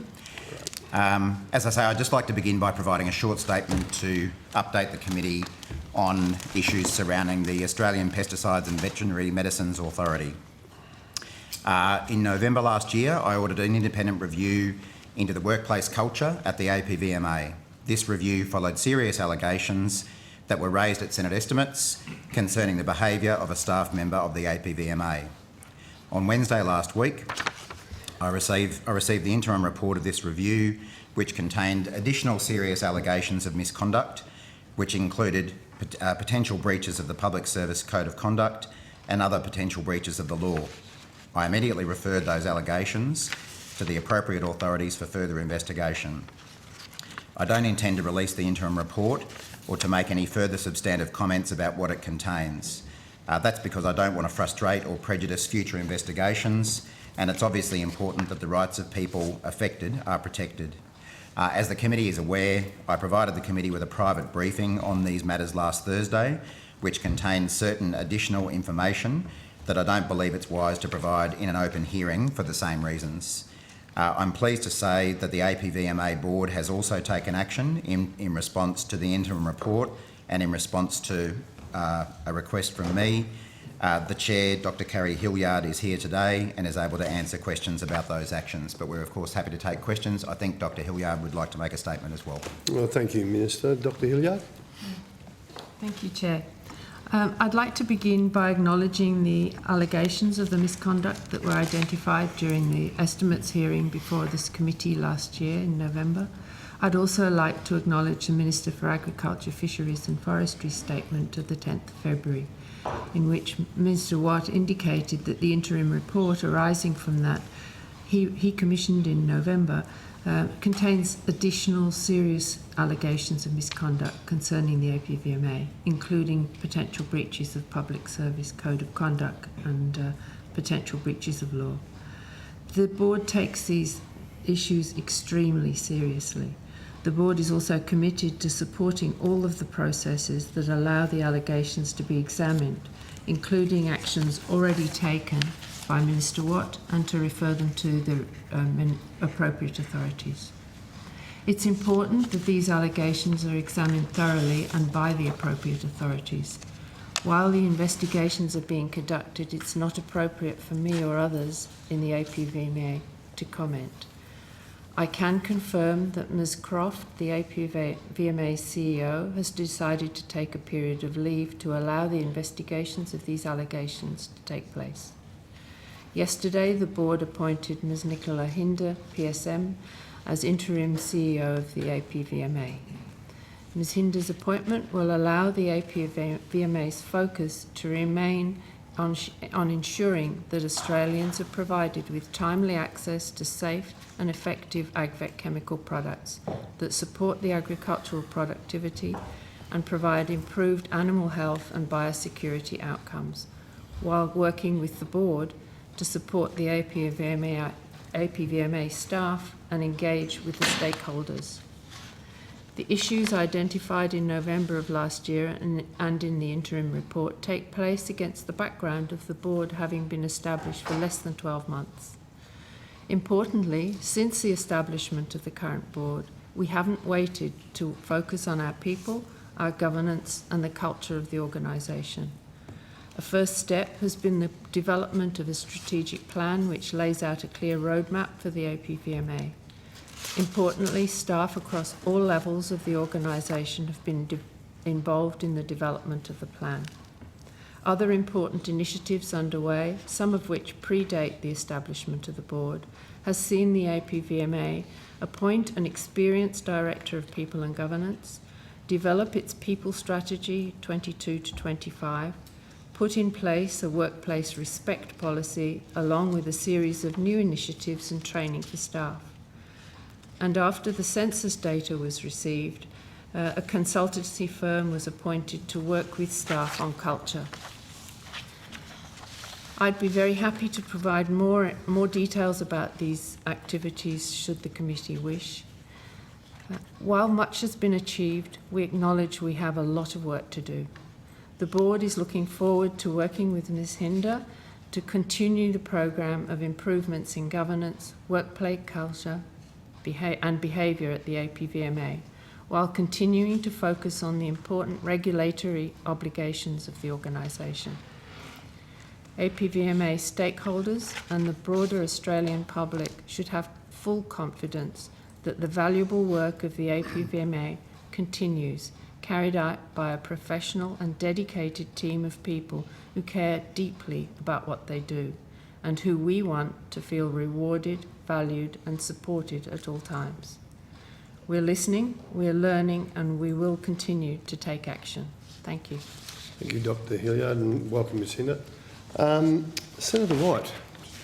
As I say, I'd just like to begin by providing a short statement to update the committee on issues surrounding the Australian Pesticides and Veterinary Medicines Authority. In November last year, I ordered an independent review into the workplace culture at the APVMA. This review followed serious allegations that were raised at Senate estimates concerning the behaviour of a staff member of the APVMA. On Wednesday last week, I received the interim report of this review, which contained additional serious allegations of misconduct, which included potential breaches of the Public Service Code of Conduct and other potential breaches of the law. I immediately referred those allegations to the appropriate authorities for further investigation. I don't intend to release the interim report or to make any further substantive comments about what it contains. That's because I don't want to frustrate or prejudice future investigations, and it's obviously important that the rights of people affected are protected. As the committee is aware, I provided the committee with a private briefing on these matters last Thursday, which contains certain additional information that I don't believe it's wise to provide in an open hearing for the same reasons. I'm pleased to say that the APVMA board has also taken action in response to the interim report and in response to a request from me. The Chair, Dr Carrie Hilliard, is here today and is able to answer questions about those actions, but we're of course happy to take questions. I think Dr Hilliard would like to make a statement as well. Well, thank you, Minister. Dr Hilliard. Thank you, Chair. I'd like to begin by acknowledging the allegations of the misconduct that were identified during the estimates hearing before this committee last year in November. I'd also like to acknowledge the Minister for Agriculture, Fisheries and Forestry statement of the 10th of February, in which Minister Watt indicated that the interim report arising from that he commissioned in November contains additional serious allegations of misconduct concerning the APVMA, including potential breaches of Public Service Code of Conduct and potential breaches of law. The board takes these issues extremely seriously. The board is also committed to supporting all of the processes that allow the allegations to be examined, including actions already taken by Minister Watt, and to refer them to the appropriate authorities. It's important that these allegations are examined thoroughly and by the appropriate authorities. While the investigations are being conducted, it's not appropriate for me or others in the APVMA to comment. I can confirm that Ms Croft, the APVMA CEO, has decided to take a period of leave to allow the investigations of these allegations to take place. Yesterday, the board appointed Ms Nicola Hinder, PSM, as interim CEO of the APVMA. Ms Hinder's appointment will allow the APVMA's focus to remain on ensuring that Australians are provided with timely access to safe and effective AgVet chemical products that support the agricultural productivity and provide improved animal health and biosecurity outcomes, while working with the board to support the APVMA staff and engage with the stakeholders. The issues identified in November of last year and in the interim report take place against the background of the board having been established for less than 12 months. Importantly, since the establishment of the current board, we haven't waited to focus on our people, our governance and the culture of the organisation. A first step has been the development of a strategic plan which lays out a clear roadmap for the APVMA. Importantly, staff across all levels of the organisation have been involved in the development of the plan. Other important initiatives underway, some of which predate the establishment of the board, has seen the APVMA appoint an experienced Director of People and Governance, develop its People Strategy 22 to 25, put in place a workplace respect policy along with a series of new initiatives and training for staff. And after the census data was received, a consultancy firm was appointed to work with staff on culture. I'd be very happy to provide more details about these activities should the committee wish. While much has been achieved, we acknowledge we have a lot of work to do. The board is looking forward to working with Ms Hinder to continue the programme of improvements in governance, workplace culture and behaviour at the APVMA, while continuing to focus on the important regulatory obligations of the organisation. APVMA stakeholders and the broader Australian public should have full confidence that the valuable work of the APVMA continues, carried out by a professional and dedicated team of people who care deeply about what they do and who we want to feel rewarded, valued and supported at all times. We're listening, we're learning and we will continue to take action. Thank you. Thank you, Dr Hilliard, and welcome, Ms Hinder. Senator White.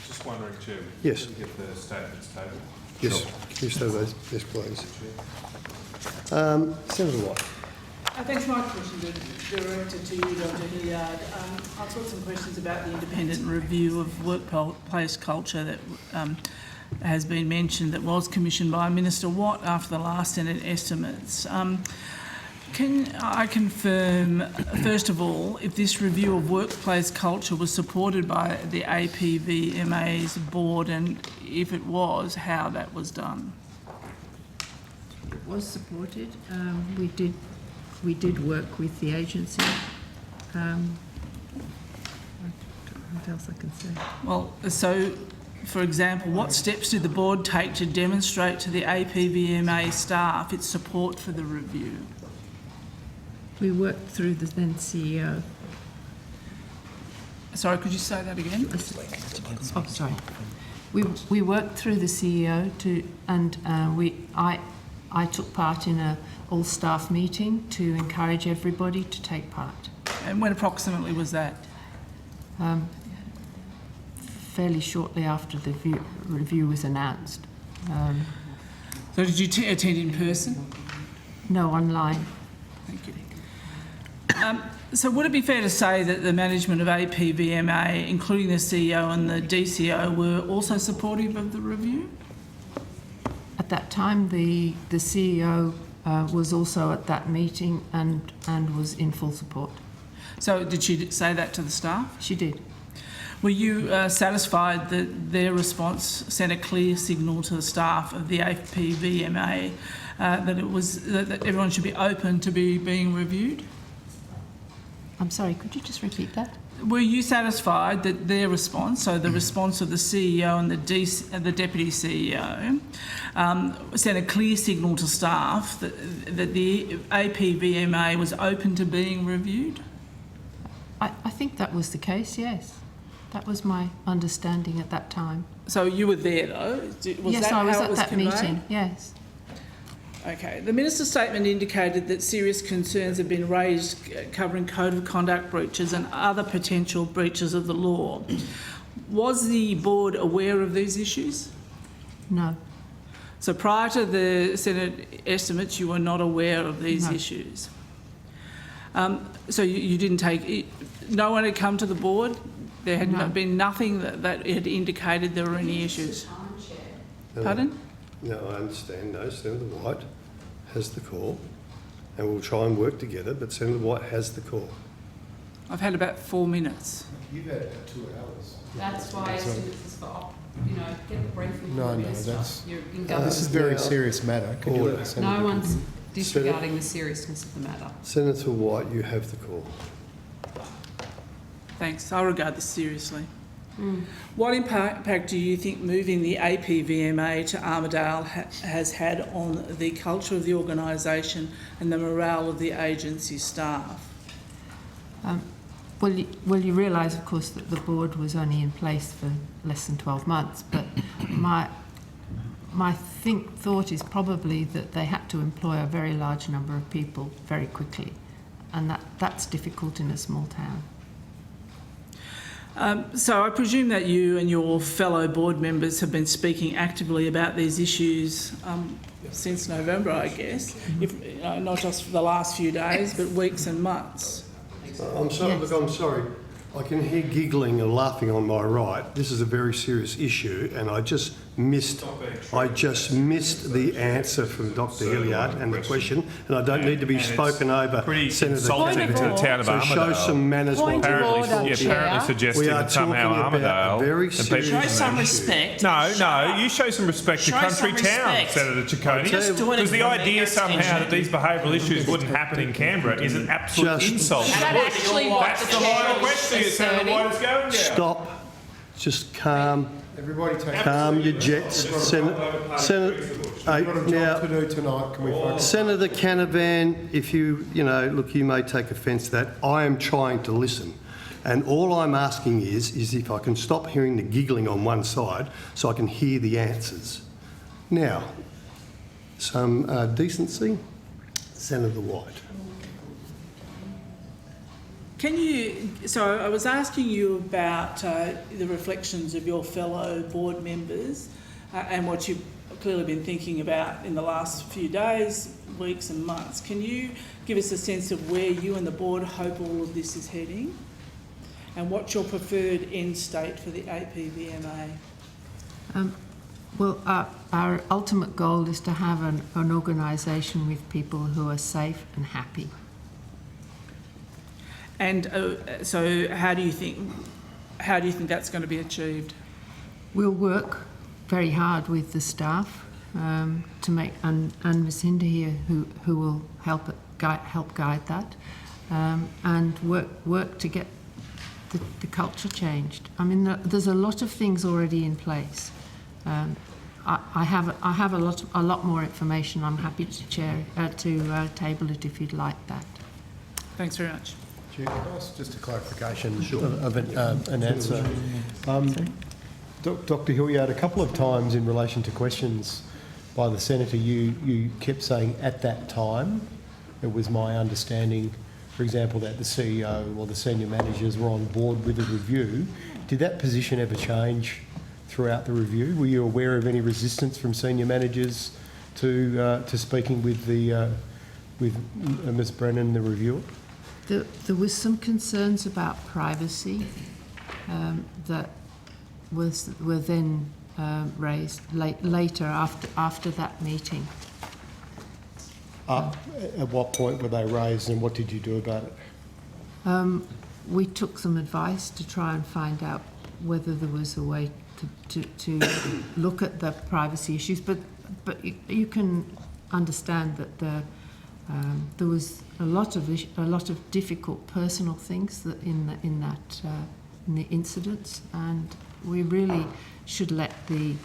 Just wondering, Chair, yes. Get the statements tabled. Yes, Sure. Can you stay those? Yes, please. Senator White. Thanks, my question directed to you, Dr Hilliard. I've got some questions about the independent review of workplace culture that has been mentioned, that was commissioned by Minister Watt after the last Senate estimates. Can I confirm, first of all, if this review of workplace culture was supported by the APVMA's board, and if it was, how that was done? It was supported. We did work with the agency. What else I can say? Well, so, for example, what steps did the board take to demonstrate to the APVMA staff its support for the review? We worked through the then CEO. Sorry, could you say that again? Oh, sorry. We worked through the CEO I took part in a all-staff meeting to encourage everybody to take part. And when approximately was that? Fairly shortly after the review was announced. So did you attend in person? No, online. Thank you. So would it be fair to say that the management of APVMA, including the CEO and the DCO, were also supportive of the review? At that time, the CEO was also at that meeting and was in full support. So did she say that to the staff? She did. Were you satisfied that their response sent a clear signal to the staff of the APVMA that everyone should be open to being reviewed? I'm sorry, could you just repeat that? Were you satisfied that their response, so the response of the CEO and the Deputy CEO, sent a clear signal to staff that the APVMA was open to being reviewed? I think that was the case, yes. That was my understanding at that time. So you were there, though? Yes, I was at that meeting, yes. Okay. The Minister's statement indicated that serious concerns have been raised covering code of conduct breaches and other potential breaches of the law. Was the board aware of these issues? No. So prior to the Senate estimates, you were not aware of these issues? So you didn't take... No one had come to the board? There had been nothing that had indicated there were any issues? Pardon? No, I understand. No, Senator White has the call, and we'll try and work together, but Senator White has the call. I've had about 4 minutes. You've had about 2 hours. That's why it's for, get the briefing. No, that's... this is a very serious matter. Could you let the Senator No one's disregarding the seriousness of the matter. Senator White, you have the call. Thanks. I regard this seriously. What impact do you think moving the APVMA to Armidale has had on the culture of the organisation and the morale of the agency staff? Well, you realise, of course, that the board was only in place for less than 12 months, but my thought is probably that they had to employ a very large number of people very quickly, and that's difficult in a small town. So I presume that you and your fellow board members have been speaking actively about these issues since November, I guess, not just for the last few days, but weeks and months. I'm sorry, Yes. look, I'm sorry. I can hear giggling and laughing on my right. This is a very serious issue, and I just missed the answer from Dr. Hilliard and the question, and I don't need to be spoken over. Pretty Senator insulting to the town of so Armidale. show some manners. Apparently suggesting We are that somehow talking about Armidale... a very and serious people- Show some respect. No, you show some respect to Show country some town, respect. Senator Ciccone. Just doing it Because the from idea their somehow extension. that these behavioural issues wouldn't happen in Canberra is an absolute Just- insult. Is that actually what That's the the chair line of is question Senator asserting? White is going down. Stop. Just calm. Everybody take... Calm your jets. Senator, We've got a job to do tonight. Can we focus? Senator Canavan, if you look, you may take offence to that. I am trying to listen. And all I'm asking is if I can stop hearing the giggling on one side so I can hear the answers. Now, some decency. Senator White. So I was asking you about the reflections of your fellow board members and what you've clearly been thinking about in the last few days, weeks and months. Can you give us a sense of where you and the board hope all of this is heading and what's your preferred end state for the APVMA? Well, our ultimate goal is to have an organisation with people who are safe and happy. And so how do you think that's going to be achieved? We'll work very hard with the staff to make, and Ms Hinder here, who will help guide that, and work to get the culture changed. I mean, there's a lot of things already in place. I have a lot more information. I'm happy to table it if you'd like that. Thanks very much. Chair, can I ask just a clarification of an answer? Dr Hilliard, a couple of times in relation to questions by the Senator, you kept saying at that time. It was my understanding, for example, that the CEO or the senior managers were on board with the review. Did that position ever change throughout the review? Were you aware of any resistance from senior managers to speaking with Ms Brennan, the reviewer? There was some concerns about privacy that were then raised later after that meeting. At what point were they raised, and what did you do about it? We took some advice to try and find out whether there was a way to look at the privacy issues, but you can understand that there was a lot of difficult personal things that in the incidents, and we really should let the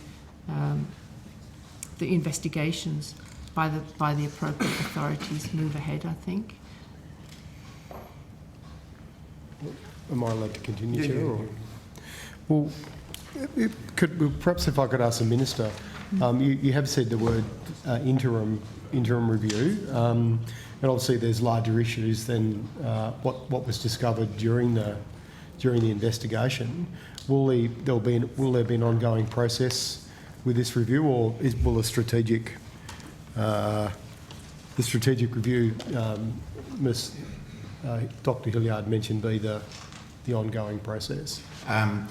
investigations by the appropriate authorities move ahead, I think. Am I allowed to continue, Chair? Or? Well, perhaps if I could ask the Minister, you have said the word interim review, and obviously there's larger issues than what was discovered during the investigation. Will there be an ongoing process with this review, or will the strategic review, Dr Hilliard mentioned, be the ongoing process? I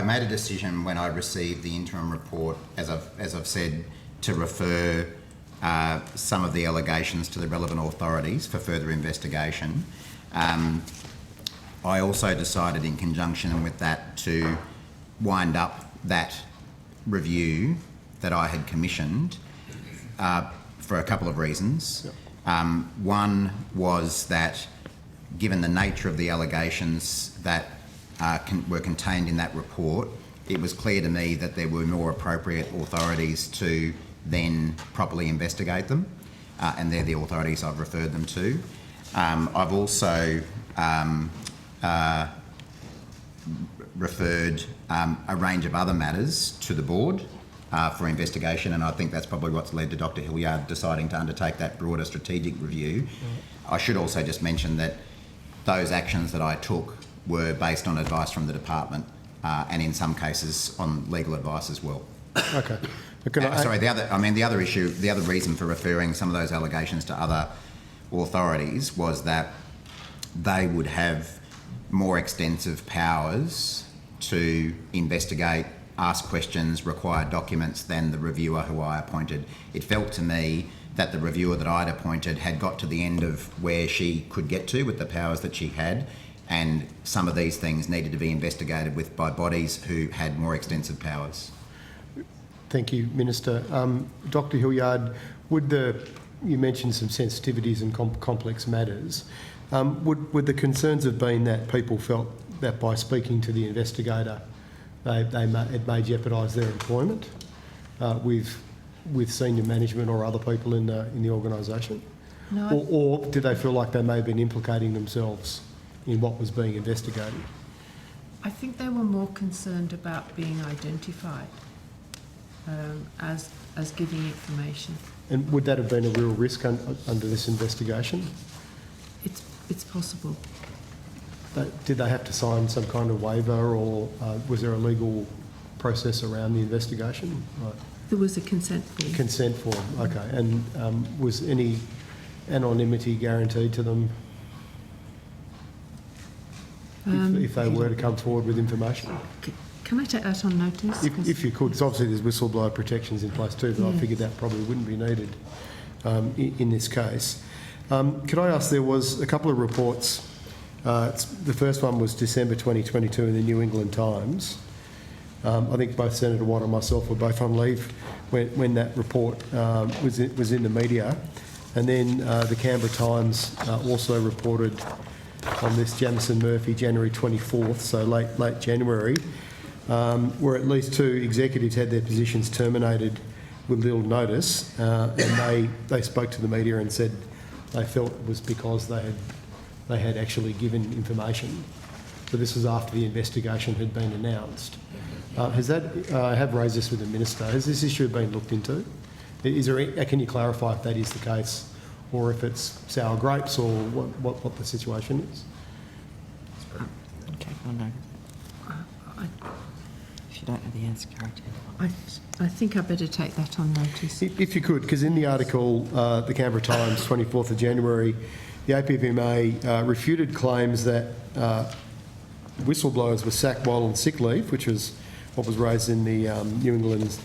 made a decision when I received the interim report, as I've said, to refer some of the allegations to the relevant authorities for further investigation. I also decided in conjunction with that to wind up that review that I had commissioned for a couple of reasons. Yep. One was that given the nature of the allegations that were contained in that report, it was clear to me that there were more appropriate authorities to then properly investigate them, and they're the authorities I've referred them to. I've also referred a range of other matters to the board for investigation, and I think that's probably what's led to Dr Hilliard deciding to undertake that broader strategic review. I should also just mention that those actions that I took were based on advice from the department, and in some cases on legal advice as well. Okay. The other reason for referring some of those allegations to other authorities was that they would have more extensive powers to investigate, ask questions, require documents than the reviewer who I appointed. It felt to me that the reviewer that I'd appointed had got to the end of where she could get to with the powers that she had, and some of these things needed to be investigated by bodies who had more extensive powers. Thank you, Minister. Dr Hilliard, you mentioned some sensitivities and complex matters. Would the concerns have been that people felt that by speaking to the investigator, it may jeopardise their employment with senior management or other people in the organisation? No. Or did they feel like they may have been implicating themselves in what was being investigated? I think they were more concerned about being identified as giving information. And would that have been a real risk under this investigation? It's possible. Did they have to sign some kind of waiver, or was there a legal process around the investigation? Right. There was a consent form. Consent form, okay. And was any anonymity guaranteed to them if they were to come forward with information? Can I take that on notice? If you could, because obviously there's whistleblower protections in place too, but I figured that probably wouldn't be needed in this case. Could I ask, there was a couple of reports. The first one was December 2022 in the New England Times. I think both Senator Watt and myself were both on leave when that report was in the media. And then the Canberra Times also reported on this, Jamison Murphy, January 24th, so late January, where at least 2 executives had their positions terminated with little notice, and they spoke to the media and said they felt it was because they had actually given information. So this was after the investigation had been announced. I have raised this with the Minister. Has this issue been looked into? Can you clarify if that is the case, or if it's sour grapes, or what the situation is? Okay, well, no. If you don't know the answer, Carrie. I think I better take that on notice. If you could, because in the article, the Canberra Times, 24th of January, the APVMA refuted claims that whistleblowers were sacked while on sick leave, which was what was raised in the New England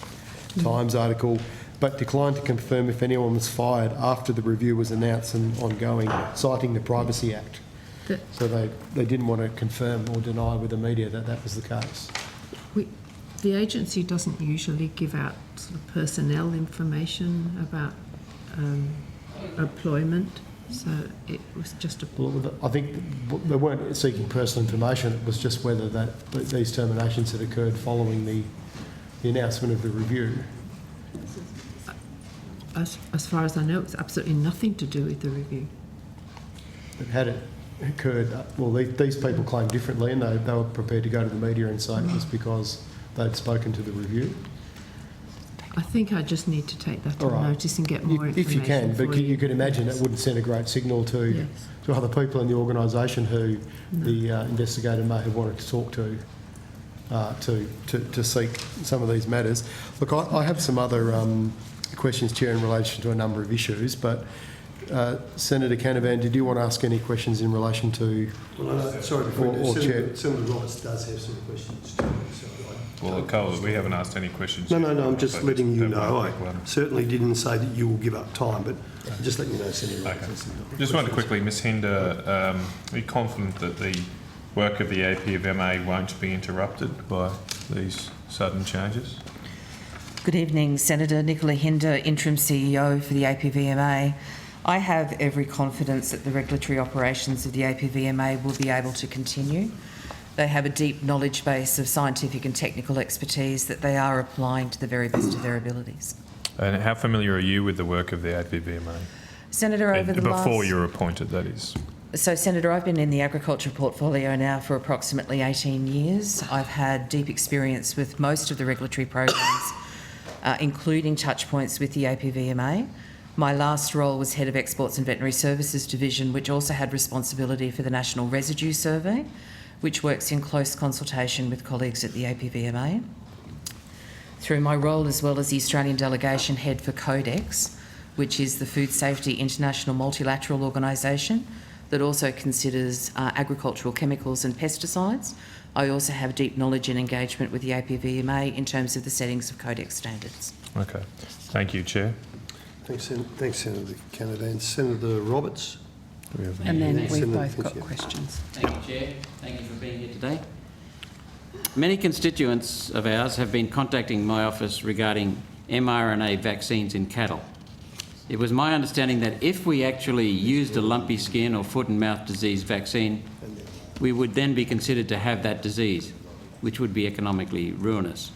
Times article, but declined to confirm if anyone was fired after the review was announced and ongoing, citing the Privacy Act. So they didn't want to confirm or deny with the media that that was the case. The agency doesn't usually give out sort of personnel information about employment, so it was just a... Well, I think they weren't seeking personal information, it was just whether these terminations had occurred following the announcement of the review. As far as I know, it's absolutely nothing to do with the review. But had it occurred, well, these people claim differently, and they were prepared to go to the media and say it was because they'd spoken to the review. I think I just need to take that on notice and get more information. If you can, but you could imagine it wouldn't send a great signal to other people in the organisation who the investigator may have wanted to talk to seek some of these matters. Look, I have some other questions, Chair, in relation to a number of issues, but Senator Canavan, did you want to ask any questions in relation to... Well, sorry, Senator Roberts does have some questions too. Well, Cole, we haven't asked any questions. No, I'm just letting you know. I certainly didn't say that you will give up time, but just letting you know, Senator Roberts. Just wanted to quickly, Ms Hinder, are you confident that the work of the APVMA won't be interrupted by these sudden changes? Good evening, Senator Nicola Hinder, Interim CEO for the APVMA. I have every confidence that the regulatory operations of the APVMA will be able to continue. They have a deep knowledge base of scientific and technical expertise that they are applying to the very best of their abilities. And how familiar are you with the work of the APVMA? Senator, over the last... Before you were appointed, that is. So, Senator, I've been in the agriculture portfolio now for approximately 18 years. I've had deep experience with most of the regulatory programs, including touch points with the APVMA. My last role was Head of Exports and Veterinary Services Division, which also had responsibility for the National Residue Survey, which works in close consultation with colleagues at the APVMA. Through my role as well as the Australian Delegation Head for Codex, which is the Food Safety International Multilateral Organisation that also considers agricultural chemicals and pesticides, I also have deep knowledge and engagement with the APVMA in terms of the settings of Codex standards. Okay. Thank you, Chair. Thanks, Senator Canavan. Senator Roberts. And then we've both got questions. Thank you, Chair. Thank you for being here today. Many constituents of ours have been contacting my office regarding mRNA vaccines in cattle. It was my understanding that if we actually used a lumpy skin or foot and mouth disease vaccine, we would then be considered to have that disease, which would be economically ruinous.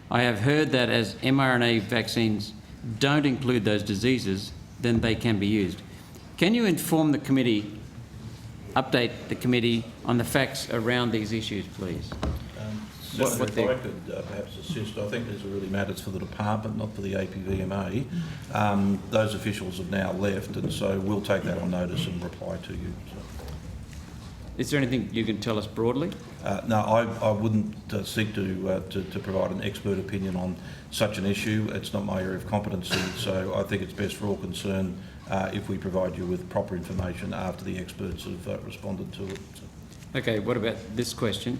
I have heard that as mRNA vaccines don't include those diseases, then they can be used. Can you inform the committee, update the committee on the facts around these issues, please? If I could perhaps assist, I think this really matters for the department, not for the APVMA. Those officials have now left, and so we'll take that on notice and reply to you. So. Is there anything you can tell us broadly? No, I wouldn't seek to provide an expert opinion on such an issue. It's not my area of competency, so I think it's best for all concerned if we provide you with proper information after the experts have responded to it. So. Okay, what about this question?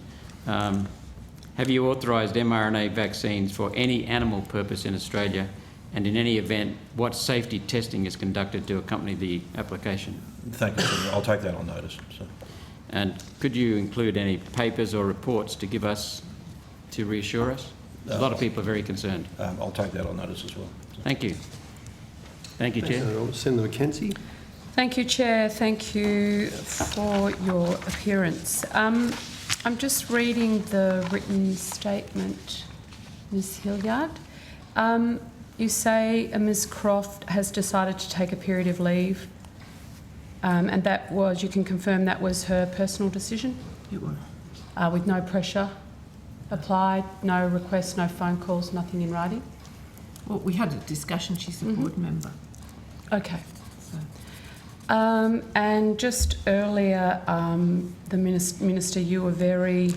Have you authorised mRNA vaccines for any animal purpose in Australia? And in any event, what safety testing is conducted to accompany the application? Thank you, Senator. I'll take that on notice. So. And could you include any papers or reports to give us, to reassure us? A lot of people are very concerned. I'll take that on notice as well. Thank you. Thank you, Chair. Senator McKenzie. Thank you, Chair. Thank you for your appearance. I'm just reading the written statement, Ms Hilliard. You say Ms Croft has decided to take a period of leave, and that was, you can confirm that was her personal decision? It was. With no pressure applied, no requests, no phone calls, nothing in writing? Well, we had a discussion. She's a board member. Okay. And just earlier, the Minister, you were very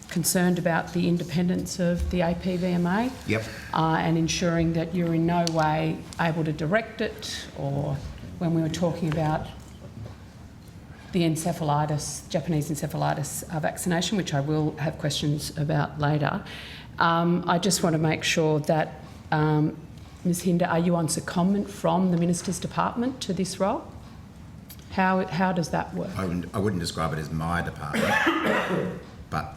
concerned about the independence of the APVMA. Yep. And ensuring that you're in no way able to direct it, or when we were talking about the encephalitis, Japanese encephalitis vaccination, which I will have questions about later. I just want to make sure that, Ms Hinder, are you on secondment from the Minister's Department to this role? How does that work? I wouldn't describe it as my department, but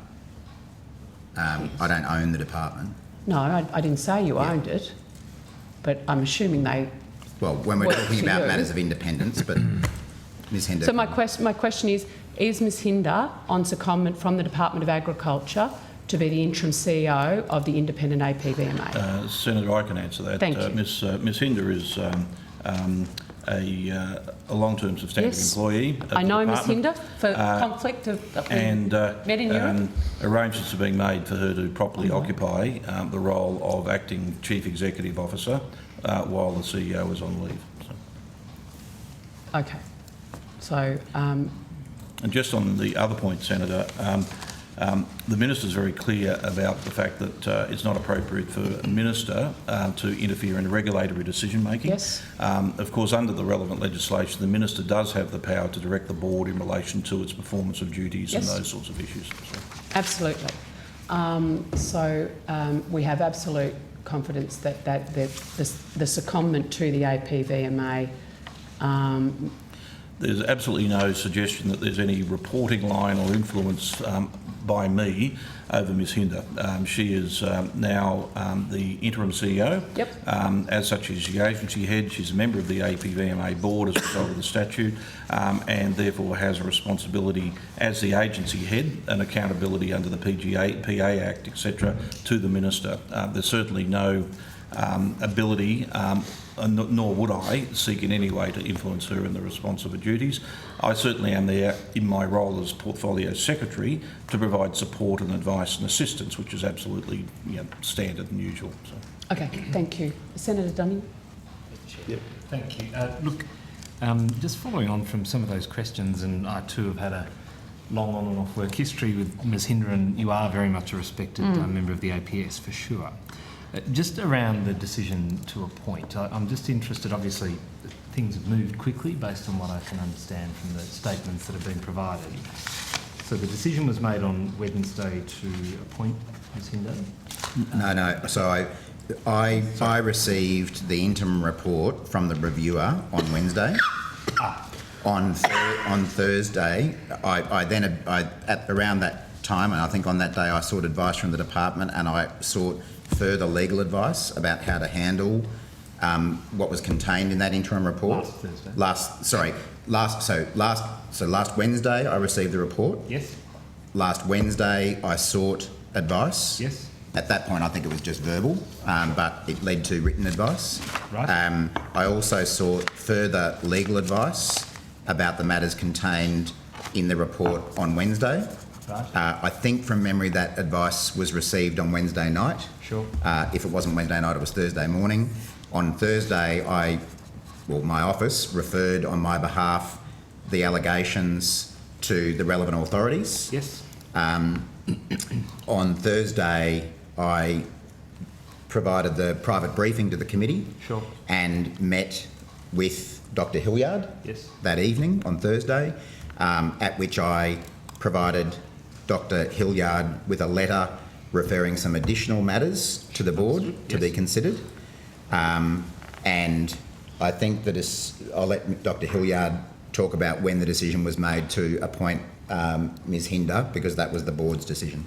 I don't own the department. No, I didn't say you owned it, but I'm assuming they. Well, when we're work talking for about you. matters of independence, but Ms Hinder. So my question is Ms Hinder on secondment from the Department of Agriculture to be the interim CEO of the independent APVMA? Senator, I can answer that. Thank you. Ms Hinder is a long-term substantive employee. I know Ms Hinder for conflict of and met in Europe. arrangements are being made for her to properly occupy the role of acting Chief Executive Officer while the CEO is on leave. So. Okay. So. And just on the other point, Senator, the Minister's very clear about the fact that it's not appropriate for a Minister to interfere in regulatory decision-making. Yes. Of course, under the relevant legislation, the Minister does have the power to direct the Board in relation to its performance of duties and those sorts of issues. So. Absolutely. We have absolute confidence that the secondment to the APVMA. There's absolutely no suggestion that there's any reporting line or influence by me over Ms Hinder. She is now the interim CEO. Yep. As such, she's the agency head. She's a member of the APVMA board as a result of the statute, and therefore has a responsibility as the agency head and accountability under the PA Act, etc., to the Minister. There's certainly no ability, nor would I seek in any way to influence her in the response of her duties. I certainly am there in my role as Portfolio Secretary to provide support and advice and assistance, which is absolutely standard and usual. So. Okay, thank you. Senator Dunning. Yep. Thank you. Look, just following on from some of those questions, and I too have had a long on and off work history with Ms Hinder, and you are very much a respected member of the APS for sure. Just around the decision to appoint, I'm just interested, obviously things have moved quickly based on what I can understand from the statements that have been provided. So the decision was made on Wednesday to appoint Ms Hinder? No. So I received the interim report from the reviewer on Wednesday. On Thursday, I then at around that time, and I think on that day I sought advice from the department, and I sought further legal advice about how to handle what was contained in that interim report. Last Thursday. Last Wednesday I received the report. Yes. Last Wednesday I sought advice. Yes. At that point I think it was just verbal, but it led to written advice. Right. I also sought further legal advice about the matters contained in the report on Wednesday. Right. I think from memory that advice was received on Wednesday night. Sure. If it wasn't Wednesday night, it was Thursday morning. On Thursday, my office referred on my behalf the allegations to the relevant authorities. Yes. On Thursday, I provided the private briefing to the committee. Sure. And met with Dr. Hilliard. Yes. That evening on Thursday, at which I provided Dr. Hilliard with a letter referring some additional matters to the board to be considered. And I think that I'll let Dr Hilliard talk about when the decision was made to appoint Ms Hinder, because that was the board's decision.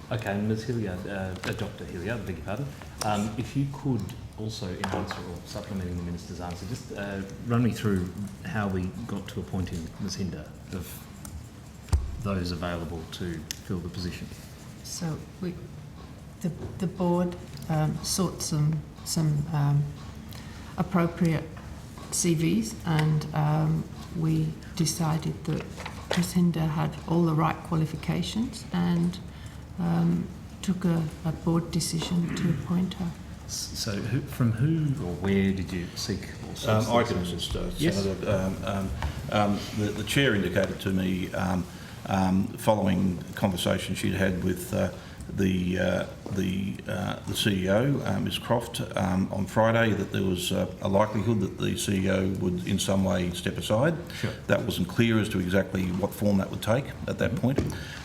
Okay, Ms Hilliard, Dr Hilliard, beg your pardon. If you could also, in answer or supplementing the Minister's answer, just run me through how we got to appointing Ms Hinder of those available to fill the position. So the board sought some appropriate CVs, and we decided that Ms Hinder had all the right qualifications, and took a board decision to appoint her. So from who or where did you seek? I can assist, yes. Senator. The Chair indicated to me, following conversation she'd had with the CEO, Ms Croft, on Friday, that there was a likelihood that the CEO would in some way step aside. Sure. That wasn't clear as to exactly what form that would take at that point.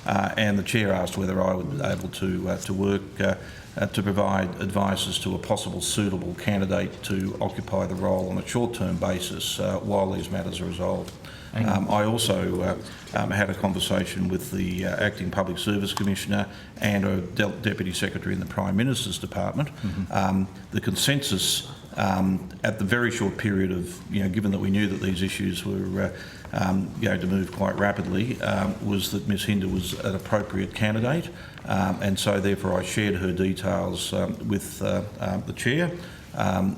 And the Chair asked whether I would be able to work to provide advice as to a possible suitable candidate to occupy the role on a short-term basis while these matters are resolved. I also had a conversation with the Acting Public Service Commissioner and a Deputy Secretary in the Prime Minister's Department. The consensus at the very short period of, given that we knew that these issues were going to move quite rapidly, was that Ms Hinder was an appropriate candidate, and so therefore I shared her details with the Chair,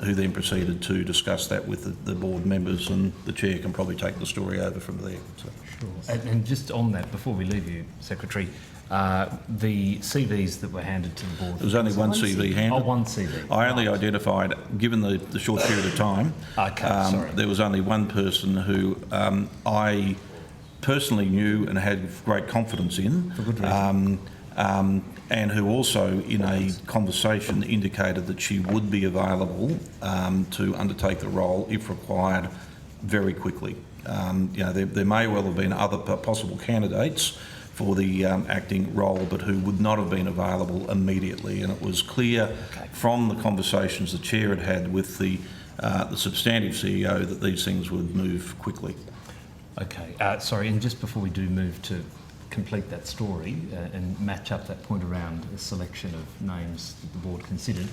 who then proceeded to discuss that with the board members, and the Chair can probably take the story over from there. So. Sure. And just on that, before we leave you, Secretary, the CVs that were handed to the board... There was only one CV handed. Oh, one CV. I only identified, given the short period of time, there was only one person who I personally knew and had great confidence in. For good reason. And who also, in a conversation, indicated that she would be available to undertake the role, if required, very quickly. There may well have been other possible candidates for the acting role, but who would not have been available immediately. And it was clear from the conversations the Chair had had with the substantive CEO that these things would move quickly. Okay, sorry, and just before we do move to complete that story and match up that point around the selection of names that the board considered,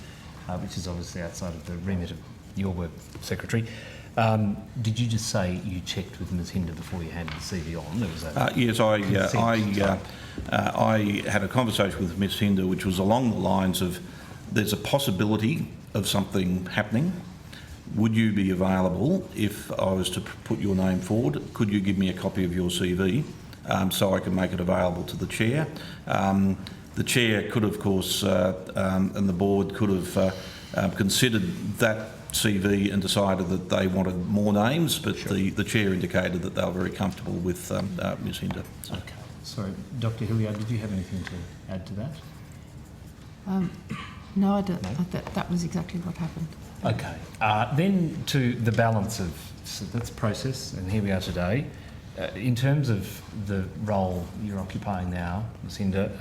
which is obviously outside of the remit of your work, Secretary. Did you just say you checked with Ms Hinder before you handed the CV on? There was yes, I had a conversation with Ms Hinder which was along the lines of, there's a possibility of something happening. Would you be available if I was to put your name forward? Could you give me a copy of your CV? So I can make it available to the Chair. The Chair could, of course, and the board could have considered that CV and decided that they wanted more names, but the Chair indicated that they were very comfortable with Ms Hinder. So. Okay. Sorry, Dr Hilliard, did you have anything to add to that? No, I don't. No? That was exactly what happened. Okay. Then to the balance of, so that's process, and here we are today. In terms of the role you're occupying now, Ms Hinder,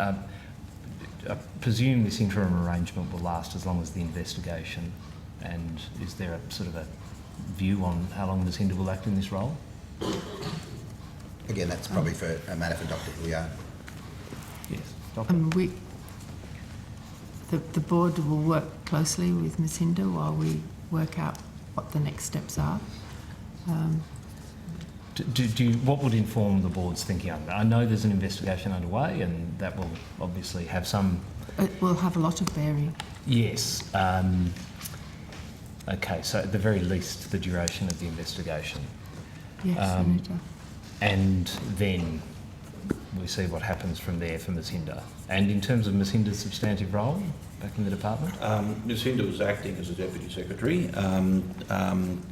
I presume this interim arrangement will last as long as the investigation, and is there a sort of a view on how long Ms Hinder will act in this role? Again, that's probably for a matter for Dr Hilliard. Yes, Doctor. The board will work closely with Ms Hinder while we work out what the next steps are. What would inform the board's thinking on that? I know there's an investigation underway, and that will obviously have some... It will have a lot of bearing. Yes. Okay, so at the very least, the duration of the investigation. Yes, Senator. And then we see what happens from there for Ms Hinder. And in terms of Ms Hinder's substantive role back in the department? Ms Hinder was acting as a Deputy Secretary.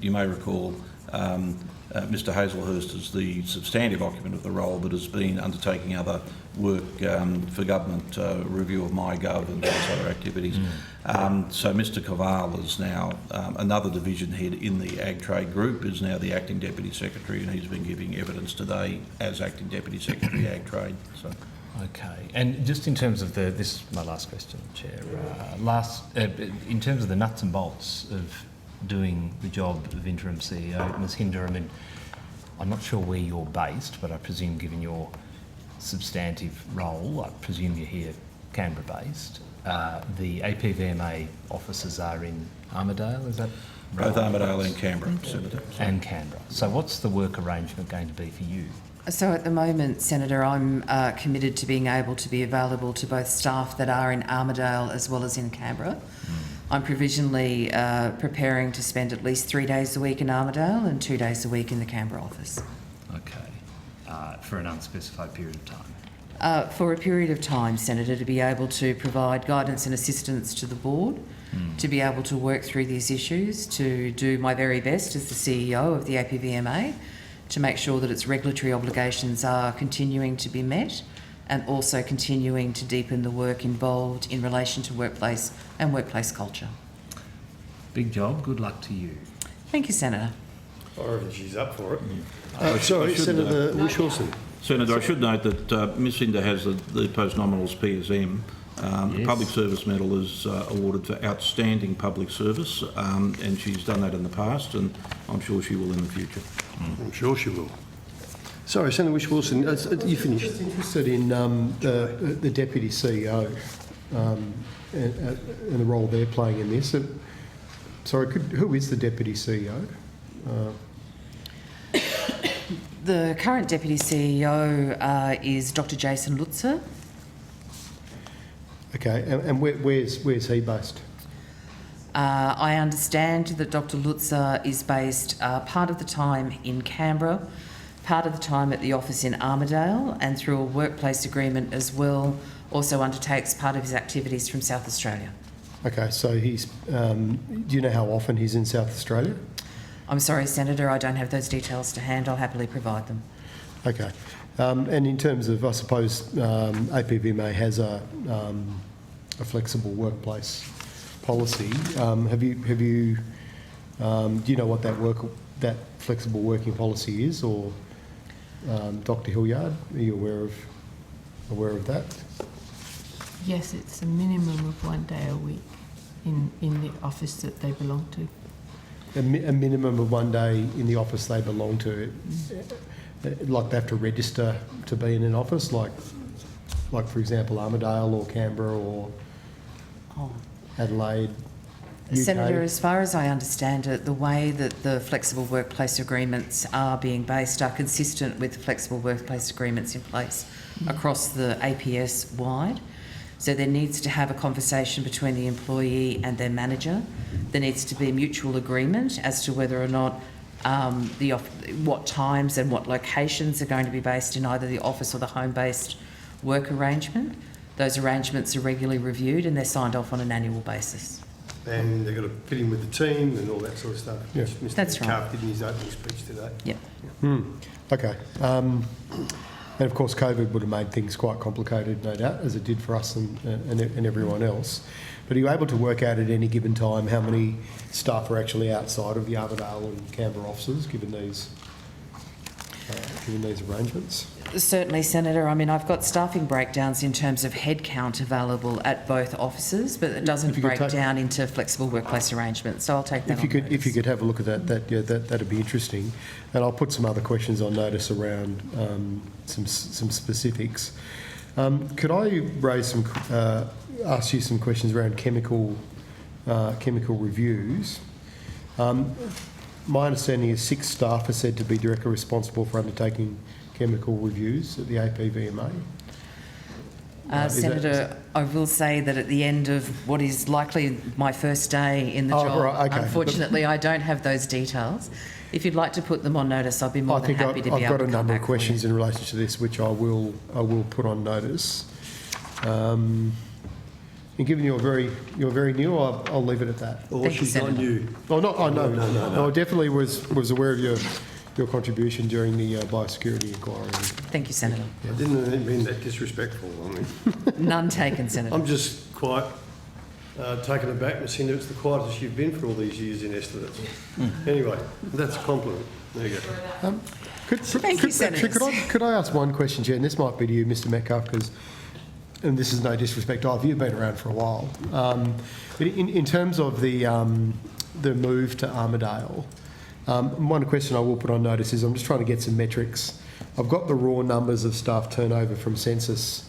You may recall Mr Hazelhurst is the substantive occupant of the role, but has been undertaking other work for government review of MyGov and those other activities. So Mr Koval is now another division head in the Ag Trade Group, is now the Acting Deputy Secretary, and he's been giving evidence today as Acting Deputy Secretary Ag Trade. So. Okay, and just in terms of this is my last question, Chair. In terms of the nuts and bolts of doing the job of interim CEO, Ms. Hinder, I mean, I'm not sure where you're based, but I presume, given your substantive role, I presume you're here Canberra-based. The APVMA offices are in Armidale, is that right? Both Armidale and Canberra, Senator. And Canberra. So what's the work arrangement going to be for you? So at the moment, Senator, I'm committed to being able to be available to both staff that are in Armidale as well as in Canberra. I'm provisionally preparing to spend at least 3 days a week in Armidale and 2 days a week in the Canberra office. Okay, for an unspecified period of time? For a period of time, Senator, to be able to provide guidance and assistance to the board, to be able to work through these issues, to do my very best as the CEO of the APVMA, to make sure that its regulatory obligations are continuing to be met, and also continuing to deepen the work involved in relation to workplace and workplace culture. Big job. Good luck to you. Thank you, Senator. I reckon she's up for it. Sorry, Senator Whish-Wilson. Senator, I should note that Ms Hinder has the post-nominals PSM. The Public Service Medal is awarded for outstanding public service, and she's done that in the past, and I'm sure she will in the future. I'm sure she will. Sorry, Senator Whish-Wilson, you finished. I'm just interested in the Deputy CEO and the role they're playing in this. Who is the Deputy CEO? The current Deputy CEO is Dr Jason Lutzer. Okay, and where's he based? I understand that Dr Lutzer is based part of the time in Canberra, part of the time at the office in Armidale, and through a workplace agreement as well, also undertakes part of his activities from South Australia. Okay, so he's, do you know how often he's in South Australia? I'm sorry, Senator, I don't have those details to hand. I'll happily provide them. Okay. And in terms of, I suppose, APVMA has a flexible workplace policy. Do you know what that flexible working policy is, or Dr Hilliard, are you aware of that? Yes, it's a minimum of 1 day a week in the office that they belong to. A minimum of 1 day in the office they belong to. Like they have to register to be in an office, like for example Armidale or Canberra or Adelaide. UK. Senator, as far as I understand it, the way that the flexible workplace agreements are being based are consistent with the flexible workplace agreements in place across the APS wide. So there needs to have a conversation between the employee and their manager. There needs to be mutual agreement as to whether or not what times and what locations are going to be based in either the office or the home-based work arrangement. Those arrangements are regularly reviewed and they're signed off on an annual basis. And they've got to fit in with the team and all that sort of stuff. Yeah. Mr. That's right. Carp did in his opening speech today. Yep. Okay. And of course, COVID would have made things quite complicated, no doubt, as it did for us and everyone else. But are you able to work out at any given time how many staff are actually outside of the Armidale and Canberra offices, given these arrangements? Certainly, Senator. I mean, I've got staffing breakdowns in terms of headcount available at both offices, but it doesn't break down into flexible workplace arrangements. So I'll take that. If you could have a look at that'd be interesting. And I'll put some other questions on notice around some specifics. Could I raise ask you some questions around chemical reviews? My understanding is 6 staff are said to be directly responsible for undertaking chemical reviews at the APVMA. Senator, I will say that at the end of what is likely my first day in the job, right, okay. Unfortunately, I don't have those details. If you'd like to put them on notice, I'll be more than happy to be able to come back. I've got a number of questions in relation to this, which I will put on notice. And given you're very new, I'll leave it at that. Or she's not new. Oh, no. I definitely was aware of your contribution during the biosecurity inquiry. Thank you, Senator. I didn't mean that disrespectful. I mean, none taken, Senator. I'm just quite Taken aback, Ms. Hinder, it's the quietest you've been for all these years in estimates. Anyway, that's a compliment. There you go. Thank you, Senator. Could I ask one question, Chair? And this might be to you, Mr Metcalfe, because, and this is no disrespect, you've been around for a while. But in terms of the move to Armidale, one question I will put on notice is I'm just trying to get some metrics. I've got the raw numbers of staff turnover from census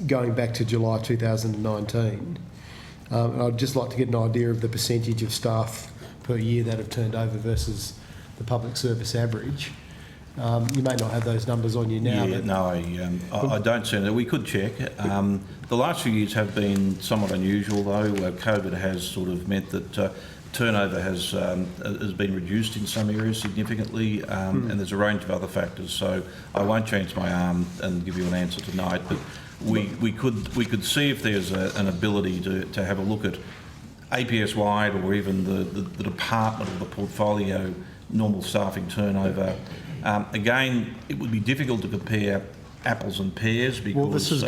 going back to July 2019. And I'd just like to get an idea of the percentage of staff per year that have turned over versus the public service average. You may not have those numbers on you now. Yeah, no, I don't, Senator. We could check. The last few years have been somewhat unusual, though. COVID has sort of meant that turnover has been reduced in some areas significantly, and there's a range of other factors. So I won't change my arm and give you an answer tonight, but we could see if there's an ability to have a look at APS wide or even the department or the portfolio normal staffing turnover. Again, it would be difficult to compare apples and pears because... Well, this is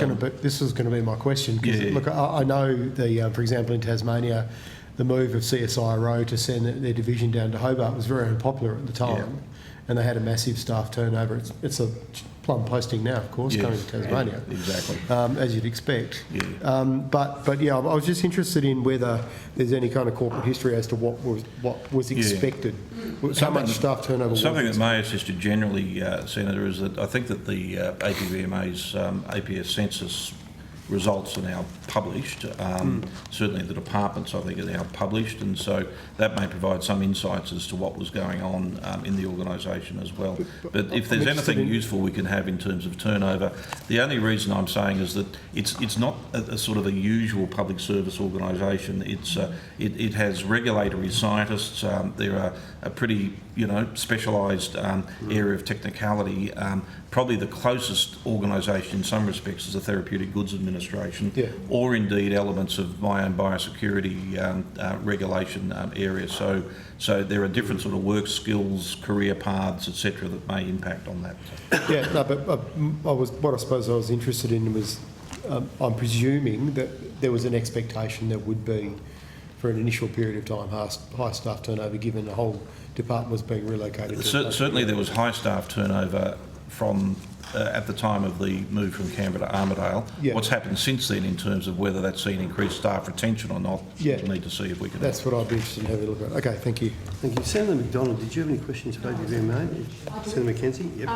going to be my question. Because look, I know for example, in Tasmania, the move of CSIRO to send their division down to Hobart was very unpopular at the time, and they had a massive staff turnover. It's a plum posting now, of course, coming to Tasmania. Exactly. As you'd expect. But yeah, I was just interested in whether there's any kind of corporate history as to what was expected. How much staff turnover was something that may assist you generally, Senator, is that I think that the APVMA's APS census results are now published. Certainly the departments, I think, are now published, and so that may provide some insights as to what was going on in the organisation as well. But if there's anything useful we can have in terms of turnover, the only reason I'm saying is that it's not a sort of a usual public service organisation. It has regulatory scientists. There are a pretty specialised area of technicality. Probably the closest organisation in some respects is the Therapeutic Goods Administration, or indeed elements of my own biosecurity regulation area. So there are different sort of work skills, career paths, etc., that may impact on that. What I suppose I was interested in was, I'm presuming that there was an expectation there would be, for an initial period of time, high staff turnover, given the whole department was being relocated. Certainly there was high staff turnover from at the time of the move from Canberra to Armidale. What's happened since then in terms of whether that's seen increased staff retention or not, we'll need to see if we can... That's what I'd be interested in having a look at. Okay, thank you. Thank you. Senator McDonald, did you have any questions for APVMA? Senator McKenzie? Yep.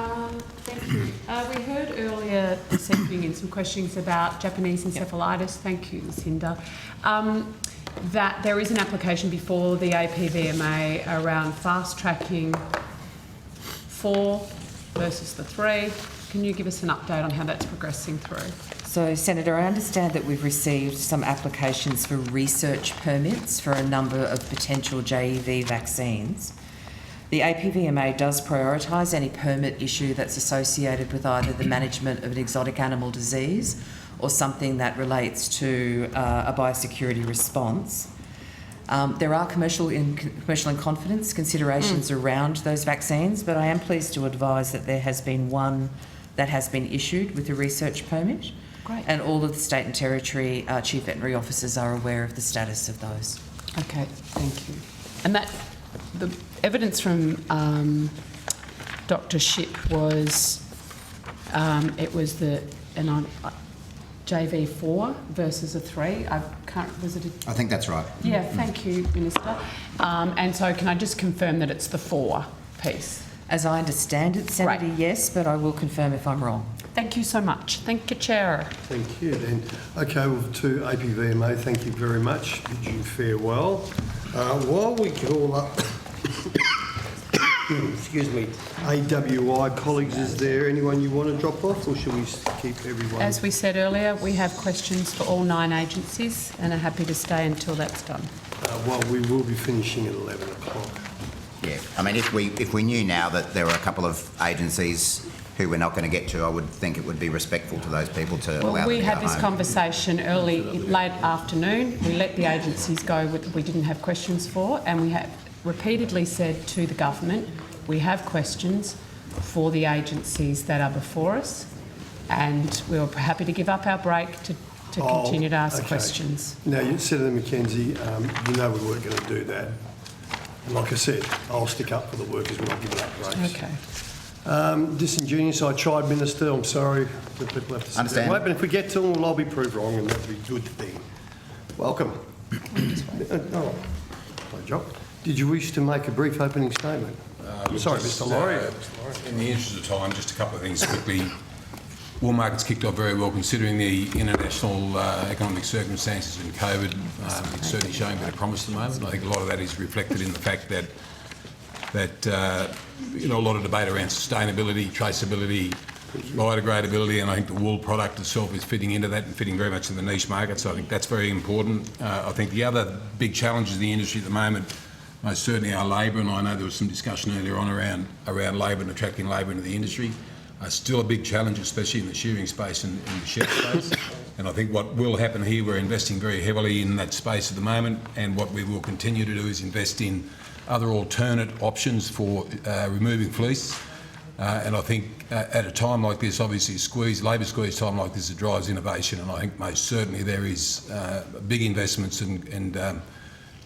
Thank you. We heard earlier this evening in some questions about Japanese encephalitis. Thank you, Ms Hinder. That there is an application before the APVMA around fast-tracking 4 versus the 3. Can you give us an update on how that's progressing through? So, Senator, I understand that we've received some applications for research permits for a number of potential JEV vaccines. The APVMA does prioritise any permit issue that's associated with either the management of an exotic animal disease or something that relates to a biosecurity response. There are commercial in confidence considerations around those vaccines, but I am pleased to advise that there has been one that has been issued with a research permit. Great. And all of the state and territory chief veterinary officers are aware of the status of those. Okay, thank you. And that the evidence from Dr. Shipp was it was the JV4 versus a 3. I think that's right. Yeah, thank you, Minister. And so can I just confirm that it's the 4 piece? As I understand it, Senator, yes, but I will confirm if I'm wrong. Thank you so much. Thank you, Chair. Thank you. Then, okay, well, to APVMA, thank you very much. Bid you farewell. While we call up, excuse me, AWI colleagues, is there anyone you want to drop off, or should we keep everyone? As we said earlier, we have questions for all 9 agencies and are happy to stay until that's done. Well, we will be finishing at 11 o'clock. Yeah, I mean, if we knew now that there were a couple of agencies who we're not going to get to, I would think it would be respectful to those people to allow them to go home. We had this conversation late afternoon. We let the agencies go with we didn't have questions for, and we have repeatedly said to the government, we have questions for the agencies that are before us, and we were happy to give up our break to to continue to ask okay. questions. Now, Senator McKenzie, you know we weren't going to do that. And like I said, I'll stick up for the workers when I give it up rates. Okay. Disingenuous, I tried, Minister. I'm sorry that people have to sit Understand. there. Wait, but if we get to them, well, I'll be proved wrong, and that'll be a good thing. Welcome. Oh, my job. Did you wish to make a brief opening statement? Sorry, Mr. Laurie. In the interest of time, just a couple of things quickly. Wool market's kicked off very well considering the international economic circumstances and COVID. It's certainly showing a bit of promise at the moment. I think a lot of that is reflected in the fact that a lot of debate around sustainability, traceability, biodegradability, and I think the wool product itself is fitting into that and fitting very much in the niche market. So I think that's very important. I think the other big challenges in the industry at the moment most certainly our labour, and I know there was some discussion earlier on around labour and attracting labour into the industry. Still a big challenge, especially in the shearing space and in the shed space. And I think what will happen here, we're investing very heavily in that space at the moment, and what we will continue to do is invest in other alternate options for removing fleece. And I think at a time like this, obviously labour squeeze time like this, it drives innovation, and I think most certainly there is big investments and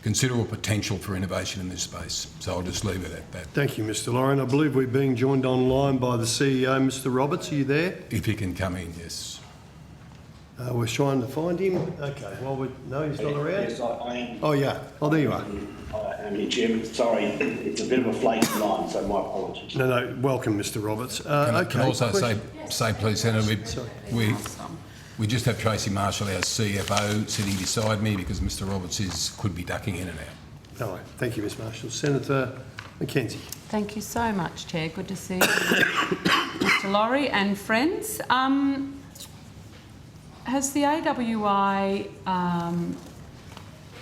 considerable potential for innovation in this space. So I'll just leave it at that. Thank you, Mr. Lauren. I believe we're being joined online by the CEO, Mr. Roberts. Are you there? If he can come in, yes. We're trying to find him. Okay, well, no, he's not around? Yes, I am. Oh, yeah. Oh, there you are. I am here, Chairman. Sorry, it's a bit of a flaky line, so my apologies. No, welcome, Mr. Roberts. Can I also say, please, Senator, we just have Tracy Marshall, our CFO, sitting beside me because Mr. Roberts could be ducking in and out. No, thank you, Ms. Marshall. Senator McKenzie. Thank you so much, Chair. Good to see you, Mr. Laurie and friends. Has the AWI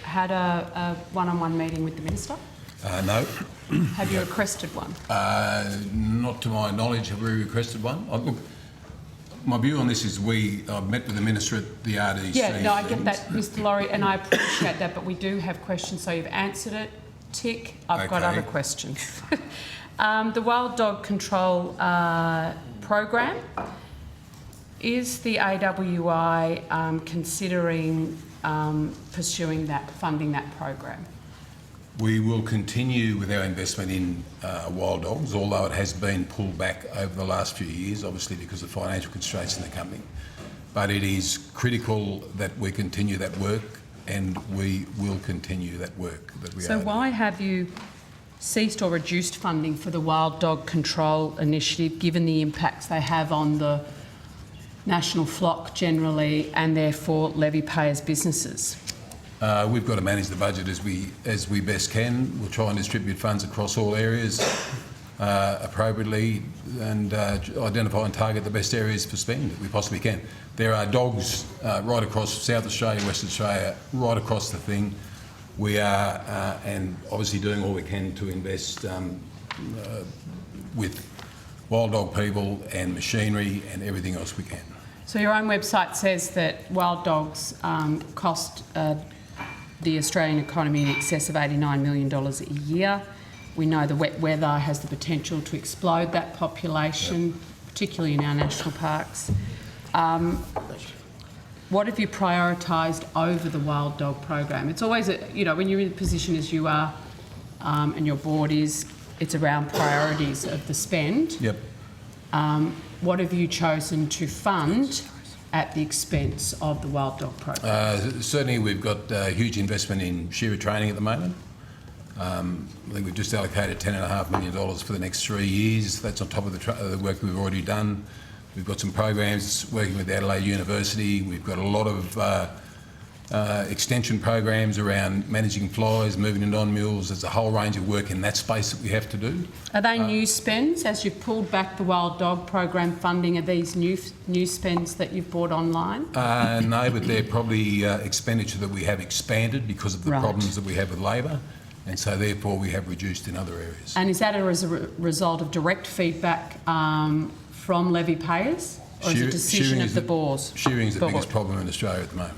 had a one-on-one meeting with the Minister? No. Have you requested one? Not to my knowledge have we requested one. Look, my view on this is I've met with the Minister at the RDC. Yeah, no, I get that, Mr. Laurie, and I appreciate that, but we do have questions, so you've answered it. Tick. I've got other questions. The wild dog control program. Is the AWI considering pursuing funding that program? We will continue with our investment in wild dogs, although it has been pulled back over the last few years, obviously because of financial constraints in the company. But it is critical that we continue that work, and we will continue that work that we are. So why have you ceased or reduced funding for the wild dog control initiative, given the impacts they have on the national flock generally and therefore levy payers' businesses? We've got to manage the budget as we best can. We'll try and distribute funds across all areas appropriately and identify and target the best areas for spend that we possibly can. There are dogs right across South Australia, Western Australia, right across the thing. We are and obviously doing all we can to invest with wild dog people and machinery and everything else we can. So your own website says that wild dogs cost the Australian economy in excess of $89 million a year. We know the wet weather has the potential to explode that population, particularly in our national parks. What have you prioritised over the wild dog program? It's always, when you're in a position as you are and your board is, it's around priorities of the spend. Yep. What have you chosen to fund at the expense of the wild dog program? Certainly we've got huge investment in shearer training at the moment. I think we've just allocated $10.5 million for the next 3 years. That's on top of the work we've already done. We've got some programs working with Adelaide University. We've got a lot of extension programs around managing flies, moving to non-mules. There's a whole range of work in that space that we have to do. Are they new spends? As you've pulled back the wild dog program funding, are these new spends that you've brought online? No, but they're probably expenditure that we have expanded because of the problems that we have with labour, and so therefore we have reduced in other areas. And is that as a result of direct feedback from levy payers, or is it a decision of the board? Shearing is the biggest problem in Australia at the moment.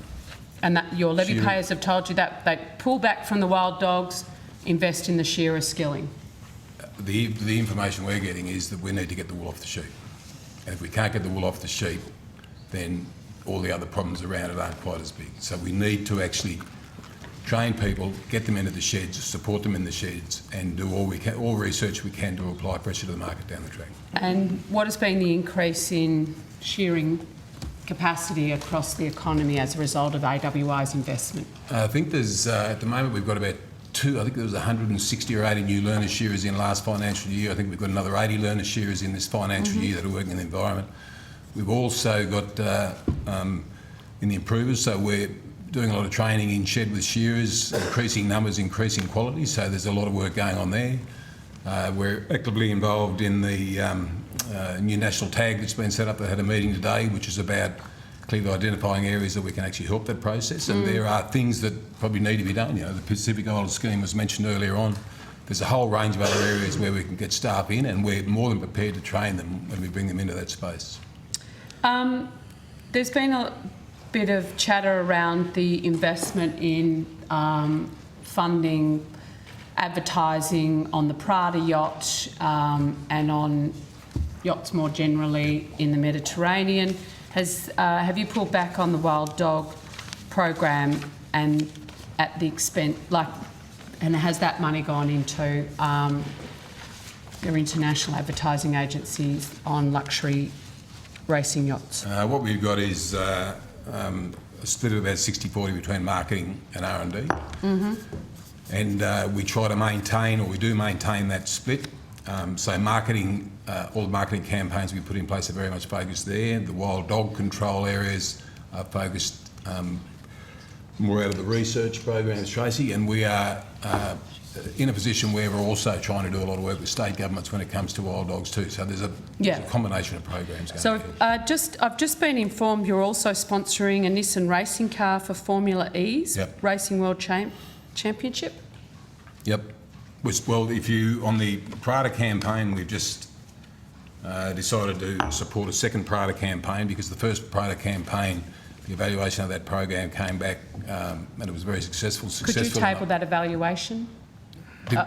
And that your levy payers have told you that they pull back from the wild dogs, invest in the shearer skilling? The information we're getting is that we need to get the wool off the sheep. And if we can't get the wool off the sheep, then all the other problems around it aren't quite as big. So we need to actually train people, get them into the sheds, support them in the sheds, and do all research we can to apply pressure to the market down the track. And what has been the increase in shearing capacity across the economy as a result of AWI's investment? I think there's, at the moment, we've got about I think there was 160 or 80 new learner shearers in last financial year. I think we've got another 80 learner shearers in this financial year that are working in the environment. We've also got in the improvers, so we're doing a lot of training in shed with shearers, increasing numbers, increasing quality, so there's a lot of work going on there. We're actively involved in the new national tag that's been set up. They had a meeting today, which is about clearly identifying areas that we can actually help that process, and there are things that probably need to be done. You know, the Pacific Island scheme was mentioned earlier on. There's a whole range of other areas where we can get staff in, and we're more than prepared to train them when we bring them into that space. There's been a bit of chatter around the investment in funding advertising on the Prada yacht and on yachts more generally in the Mediterranean. Have you pulled back on the wild dog program and at the expense, and has that money gone into your international advertising agencies on luxury racing yachts? What we've got is a split of about 60-40 between marketing and R&D. Mm-hmm. And we try to maintain, or we do maintain that split. So marketing, all the marketing campaigns we put in place are very much focused there. The wild dog control areas are focused more out of the research programs, Tracy, and we are in a position where we're also trying to do a lot of work with state governments when it comes to wild dogs too. So there's a combination of programs going So ahead. I've just been informed you're also sponsoring a Nissan racing car for Formula E's Racing World Championship. Yep. Well, if you, on the Prada campaign, we've just decided to support a second Prada campaign because the first Prada campaign, the evaluation of that program came back and it was very successful. Could you table that evaluation?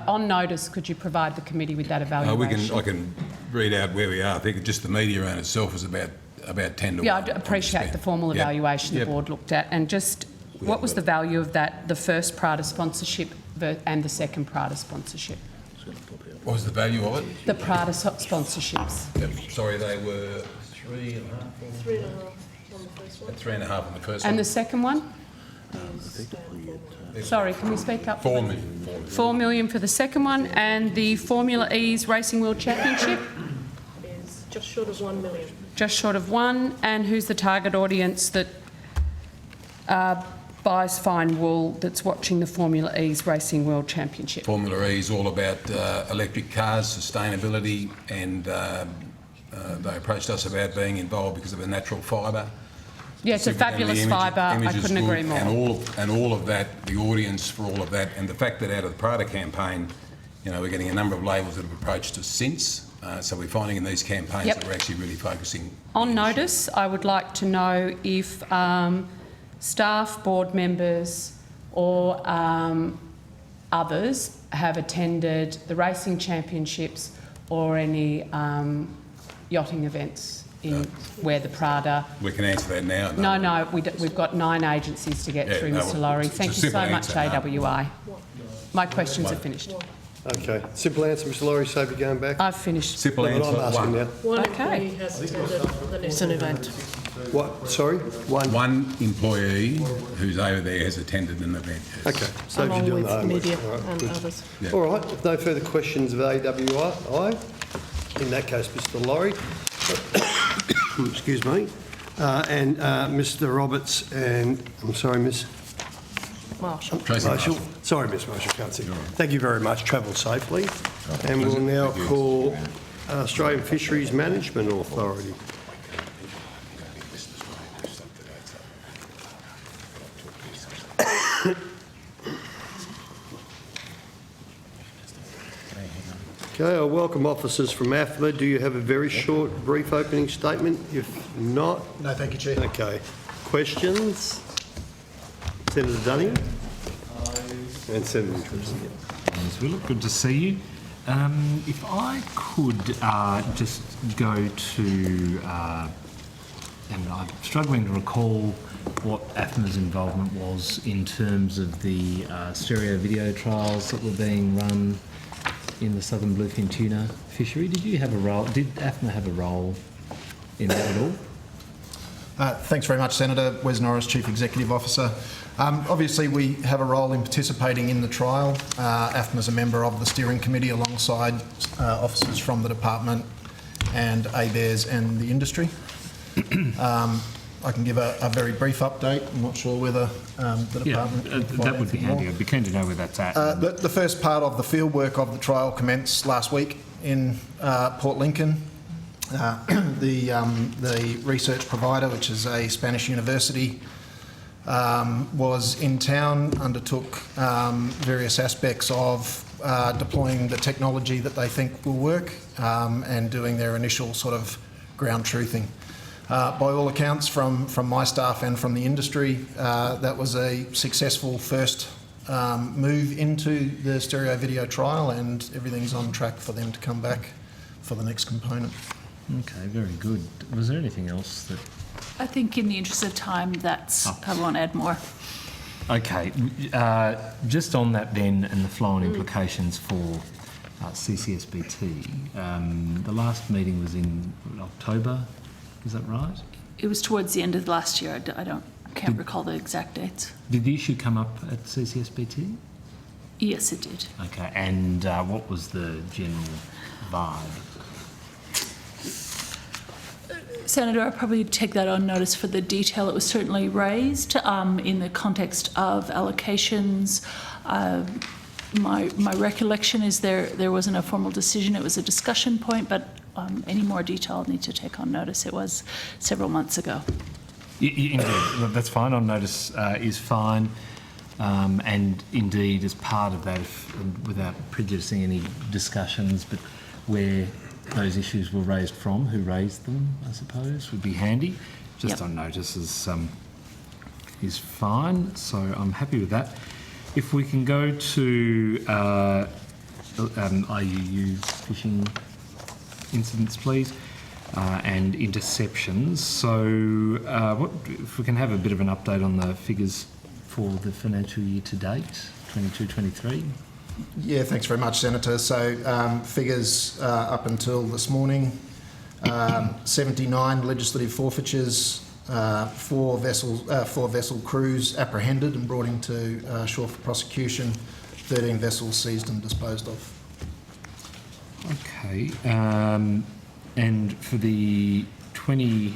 On notice, could you provide the committee with that evaluation? I can read out where we are. I think just the media around itself is about 10 to 1. Yeah, I appreciate the formal evaluation the board looked at. And just what was the value of that, the first Prada sponsorship and the second Prada sponsorship? What was the value of it? The Prada sponsorships. Yep. Sorry, they were 3.5. 3.5 on the first one. 3.5 on the first one. And the second one? Sorry, can we speak up? 4 million. 4 million for the second one, and the Formula E's Racing World Championship? Is just short of 1 million. Just short of 1. And who's the target audience that buys fine wool that's watching the Formula E's Racing World Championship? Formula E is all about electric cars, sustainability, and they approached us about being involved because of a natural fibre. Yeah, it's a fabulous fibre. I couldn't agree more. And all of that, the audience for all of that, and the fact that out of the Prada campaign, you know, we're getting a number of labels that have approached us since. So we're finding in these campaigns that we're actually really focusing. On notice, I would like to know if staff, board members or others have attended the racing championships or any yachting events in where the Prada... We can answer that now. No, we've got 9 agencies to get through, Mr Laurie. Thank you so much, AWI. My questions are finished. Okay. Simple answer, Mr Laurie, save you going back. I've finished. Simple answer. I'm asking now. One employee has attended the Nissan event. What? Sorry? One employee who's over there has attended an event. Yes. Okay. Saves you Along doing with the homework. media All right, and good. others. Yeah. All right. If no further questions of AWI, in that case, Mr Laurie, excuse me, and Mr Roberts and, I'm sorry, Miss Marshall. Marshall. Sorry, Miss Marshall, can't see. Thank you very much. Travel safely. And we'll now call Australian Fisheries Management Authority. Okay, I welcome officers from AFMA. Do you have a very short, brief opening statement? If not... No, thank you, Chair. Okay. Questions? Senator Dunning? And Senator Trimson. Good to see you. If I could just go to and I'm struggling to recall what AFMA's involvement was in terms of the stereo video trials that were being run in the southern bluefin tuna fishery. Did you have a role? Did AFMA have a role in that at all? Thanks very much, Senator. Wes Norris, Chief Executive Officer. Obviously, we have a role in participating in the trial. AFMA is a member of the steering committee alongside officers from the department and ABARES and the industry. I can give a very brief update. I'm not sure whether the department can provide that would be anything handy. more. I'd be keen to know where that's at. The first part of the field work of the trial commenced last week in Port Lincoln. The research provider, which is a Spanish university, was in town, undertook various aspects of deploying the technology that they think will work and doing their initial sort of ground truthing. By all accounts, from my staff and from the industry, that was a successful first move into the stereo video trial, and everything's on track for them to come back for the next component. Okay, very good. Was there anything else that... I think in the interest of time, I won't add more. Okay, just on that then and the flow-on implications for CCSBT, the last meeting was in October, is that right? It was towards the end of last year. I can't recall the exact dates. Did the issue come up at CCSBT? Yes, it did. Okay, and what was the general vibe? Senator, I'll probably take that on notice for the detail. It was certainly raised in the context of allocations. My recollection is there wasn't a formal decision. It was a discussion point, but any more detail I'll need to take on notice. It was several months ago. Indeed, that's fine. On notice is fine. And indeed, as part of that, without prejudicing any discussions, but where those issues were raised from, who raised them, I suppose, would be handy. Just on notice is fine, so I'm happy with that. If we can go to IUU fishing incidents, please, and interceptions. So if we can have a bit of an update on the figures for the financial year to date, 22-23. Yeah, thanks very much, Senator. So figures up until this morning, 79 legislative forfeitures, four vessel crews apprehended and brought into shore for prosecution, 13 vessels seized and disposed of. Okay, and for the 21-22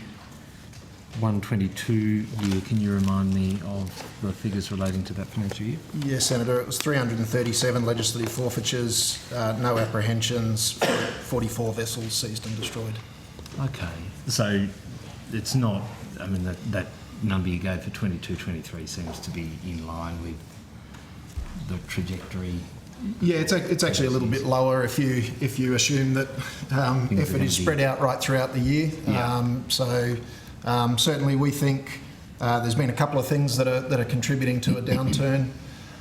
year, can you remind me of the figures relating to that financial year? Yes, Senator. It was 337 legislative forfeitures, no apprehensions, 44 vessels seized and destroyed. Okay, so it's not, I mean, that number you gave for 22-23 seems to be in line with the trajectory. Yeah, it's actually a little bit lower if you assume that effort is spread out right throughout the year. Certainly we think there's been a couple of things that are contributing to a downturn.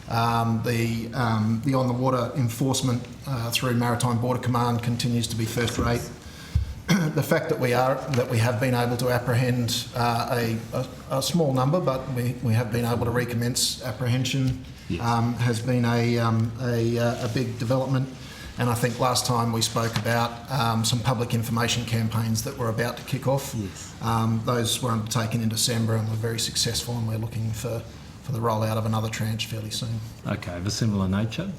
The on-the-water enforcement through Maritime Border Command continues to be first rate. The fact that we have been able to apprehend a small number, but we have been able to recommence apprehension has been a big development. And I think last time we spoke about some public information campaigns that were about to kick off. Those were undertaken in December and were very successful, and we're looking for the rollout of another tranche fairly soon. Okay, of a similar nature?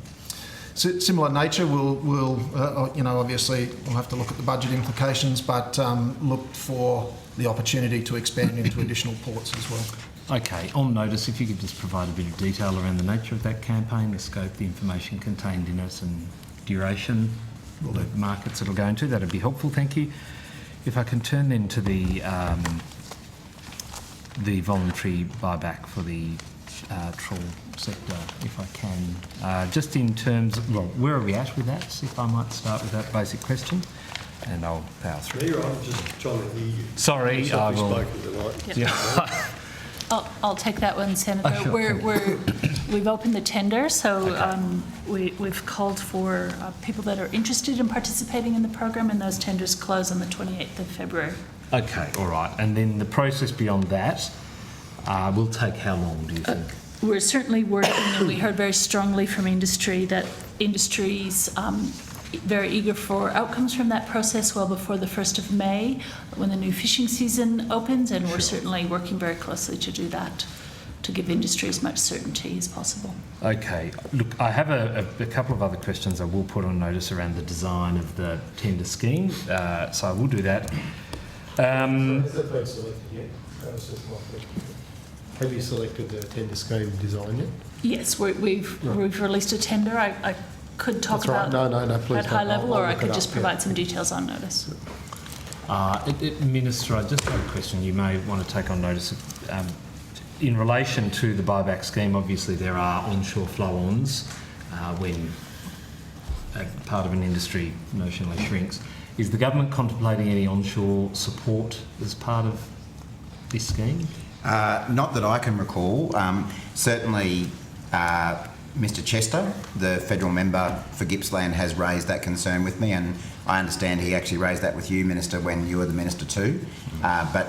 Similar nature, we'll obviously we'll have to look at the budget implications, but look for the opportunity to expand into additional ports as well. Okay, on notice, if you could just provide a bit of detail around the nature of that campaign, the scope, the information contained in it, and duration, the markets it'll go into, that'd be helpful, thank you. If I can turn then to the voluntary buyback for the trawl sector, if I can. Just in terms of, well, where are we at with that? If I might start with that basic question, and I'll power through. You're right, just trying to hear you. Sorry, I will. I'll take that one, Senator. Sure. We've opened the tender, so we've called for people that are interested in participating in the program, and those tenders close on the 28th of February. Okay, all right. And then the process beyond that will take how long, do you think? We're certainly working, and we heard very strongly from industry that industry's very eager for outcomes from that process well before the 1st of May, when the new fishing season opens, and we're certainly working very closely to do that, to give industry as much certainty as possible. Okay. Look, I have a couple of other questions I will put on notice around the design of the tender scheme, so I will do that. Has that been selected yet? Have you selected the tender scheme design yet? Yes, we've released a tender. I could talk That's right. about No, please at high don't. level, I'll or I look could it just up, provide some details on notice. Minister, I just have a question you may want to take on notice of. In relation to the buyback scheme, obviously there are onshore flow-ons when part of an industry notionally shrinks. Is the government contemplating any onshore support as part of this scheme? Not that I can recall. Certainly, Mr Chester, the federal member for Gippsland, has raised that concern with me, and I understand he actually raised that with you, Minister, when you were the Minister too. But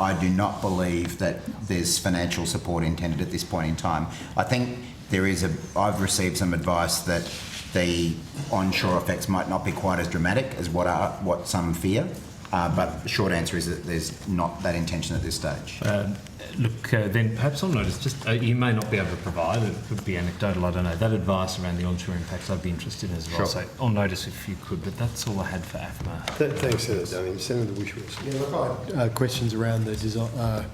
I do not believe that there's financial support intended at this point in time. I think I've received some advice that the onshore effects might not be quite as dramatic as what some fear. But the short answer is that there's not that intention at this stage. Then perhaps on notice, just you may not be able to provide, it could be anecdotal, I don't know, that advice around the onshore impacts I'd be interested in as well. Sure. So on notice if you could, but that's all I had for AFMA. Thanks, Senator Dunning. Senator Wishworth. Yeah, look, I had questions around the design,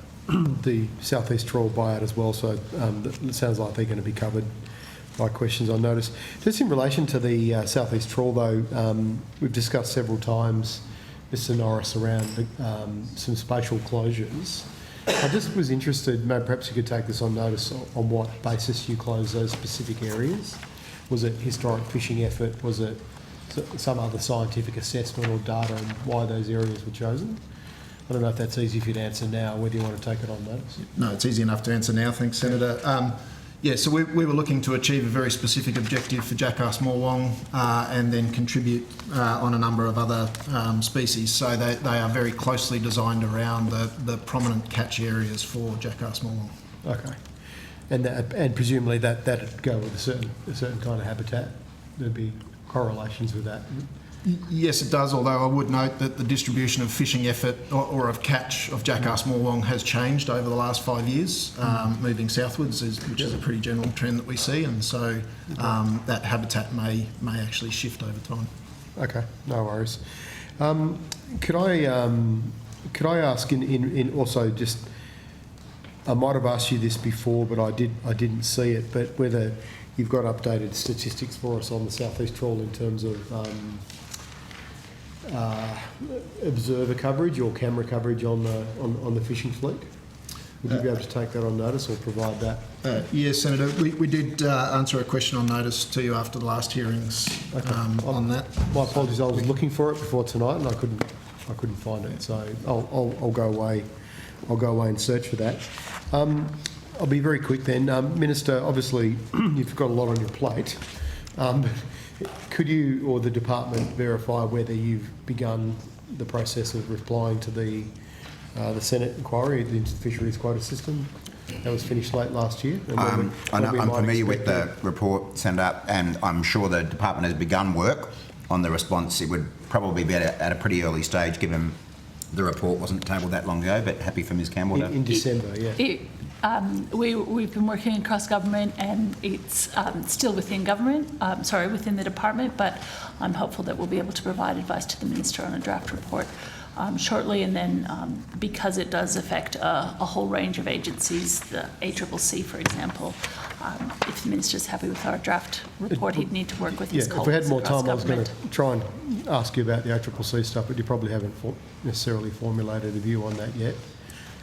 the South East Trawl buyout as well, so it sounds like they're going to be covered by questions on notice. Just in relation to the South East Trawl though, we've discussed several times, Mr Norris, around some spatial closures. I just was interested, maybe perhaps you could take this on notice, on what basis you closed those specific areas. Was it historic fishing effort? Was it some other scientific assessment or data and why those areas were chosen? I don't know if that's easy for you to answer now, whether you want to take it on notice. No, it's easy enough to answer now, thanks, Senator. So we were looking to achieve a very specific objective for Jackass Morwong and then contribute on a number of other species. So they are very closely designed around the prominent catch areas for Jackass Morwong. Okay. And presumably that'd go with a certain kind of habitat? There'd be correlations with that? Yes, it does, although I would note that the distribution of fishing effort or of catch of Jackass Morwong has changed over the last 5 years, moving southwards, which is a pretty general trend that we see, and so that habitat may actually shift over time. Okay, no worries. Could I ask in also just, I might have asked you this before, but I didn't see it, but whether you've got updated statistics for us on the South East Trawl in terms of observer coverage or camera coverage on the fishing fleet? Would you be able to take that on notice or provide that? Yes, Senator. We did answer a question on notice to you after the last hearings on that. My apologies. I was looking for it before tonight and I couldn't find it. So I'll go away. I'll go away and search for that. I'll be very quick then. Minister, obviously you've got a lot on your plate. Could you or the department verify whether you've begun the process of replying to the Senate inquiry into the fisheries quota system? That was finished late last year. I'm familiar with the report, Senator, and I'm sure the department has begun work on the response. It would probably be at a pretty early stage, given the report wasn't tabled that long ago, but happy for Ms Campbell to... In December, yeah. We've been working across government, and it's still within within the department, but I'm hopeful that we'll be able to provide advice to the Minister on a draft report shortly, and then because it does affect a whole range of agencies, the ACCC, for example, if the Minister's happy with our draft report, he'd need to work with his colleagues. If we had more time, I was going government. to try and ask you about the ACCC stuff, but you probably haven't necessarily formulated a view on that yet.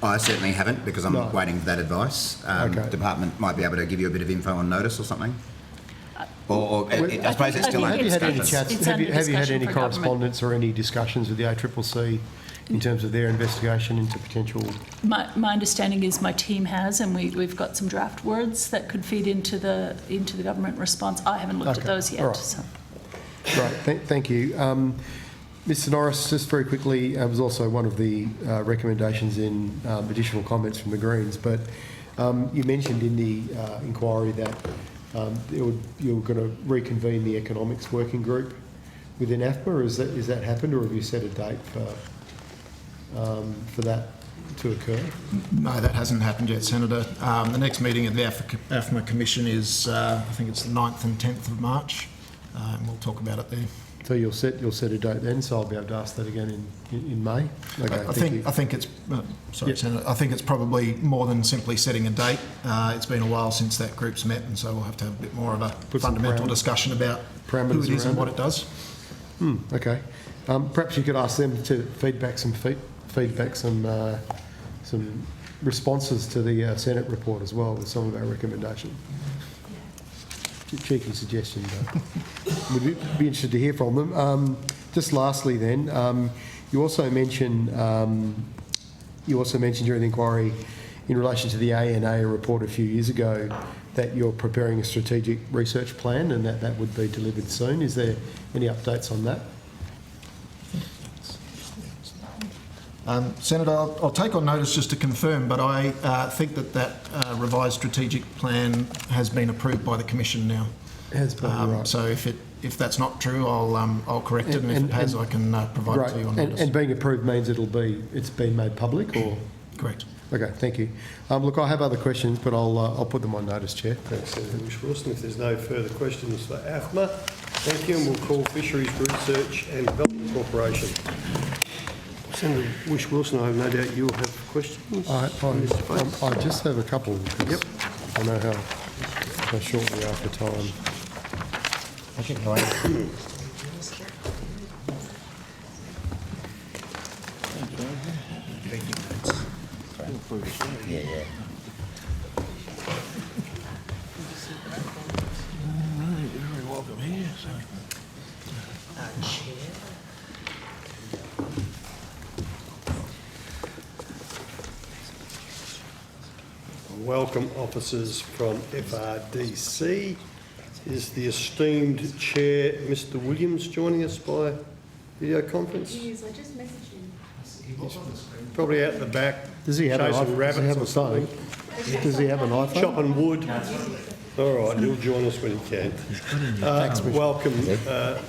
I certainly haven't, because I'm waiting for that advice. Okay. Department might be able to give you a bit of info on notice or something. I suppose it's still under discussion. Have you had any correspondence or any discussions with the ACCC in terms of their investigation into potential... My understanding is my team has, and we've got some draft words that could feed into the government response. I haven't looked at those yet. All right. So. Right, thank you. Mr Norris, just very quickly, it was also one of the recommendations in additional comments from the Greens, but you mentioned in the inquiry that you were going to reconvene the economics working group within AFMA. Is that happened, or have you set a date for that to occur? No, that hasn't happened yet, Senator. The next meeting of the AFMA Commission is, I think it's the 9th and 10th of March, and we'll talk about it there. So you'll set a date then, so I'll be able to ask that again in May. Okay, I think it's sorry, Senator. I think it's probably more than simply setting a date. It's been a while since that group's met, and so we'll have to have a bit more of a fundamental discussion about who it is and what it does. Okay. Perhaps you could ask them to feedback some responses to the Senate report as well with some of our recommendations. Cheeky suggestion, but we'd be interested to hear from them. Just lastly, then, you also mentioned during the inquiry in relation to the ANA report a few years ago that you're preparing a strategic research plan and that would be delivered soon. Is there any updates on that? Senator, I'll take on notice just to confirm, but I think that revised strategic plan has been approved by the Commission now. Has been, right. So if that's not true, I'll correct it, and if it has, I can provide it to you on notice. And being approved means it's been made public, or? Correct. Okay, thank you. Look, I have other questions, but I'll put them on notice, Chair. Thanks, Senator Whish-Wilson. If there's no further questions for AFMA, thank you, and we'll call Fisheries Research and Development Corporation. Senator Whish-Wilson, I have no doubt you'll have questions. I just have a couple. Yep. I know how short we are for time. Yeah. You're very welcome here. Welcome officers from FRDC. Is the esteemed Chair, Mr Williams, joining us by video conference? He is. I just messaged him. He's probably out the back. Does he have chasing rabbits or something? Does he have an iPhone? Chopping wood. All right, he'll join us when he can. Welcome,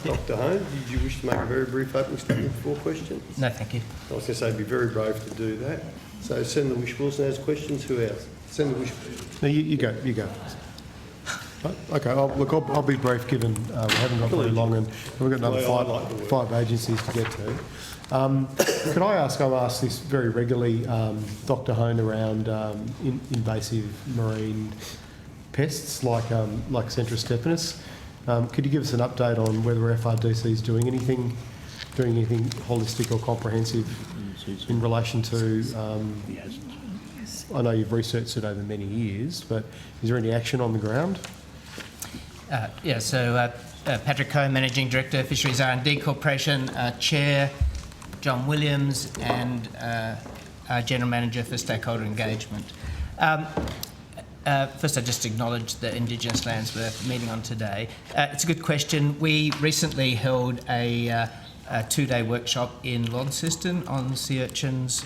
Dr Hone. Did you wish to make a very brief opening statement before questions? No, thank you. I was going to say, be very brave to do that. So Senator Whish-Wilson has questions. Who else? Senator Whish-Wilson. No, you go. Okay, I'll be brief given we haven't got very long and we've got another five agencies to get to. Can I ask, I've asked this very regularly, Dr Hone, around invasive marine pests like Centris stephanus. Could you give us an update on whether FRDC is doing anything holistic or comprehensive in relation to, I know you've researched it over many years, but is there any action on the ground? Patrick Coe, Managing Director, Fisheries R&D Corporation, Chair, John Williams, and General Manager for Stakeholder Engagement. First, I just acknowledge the Indigenous lands we're meeting on today. It's a good question. We recently held a two-day workshop in Launceston on sea urchins,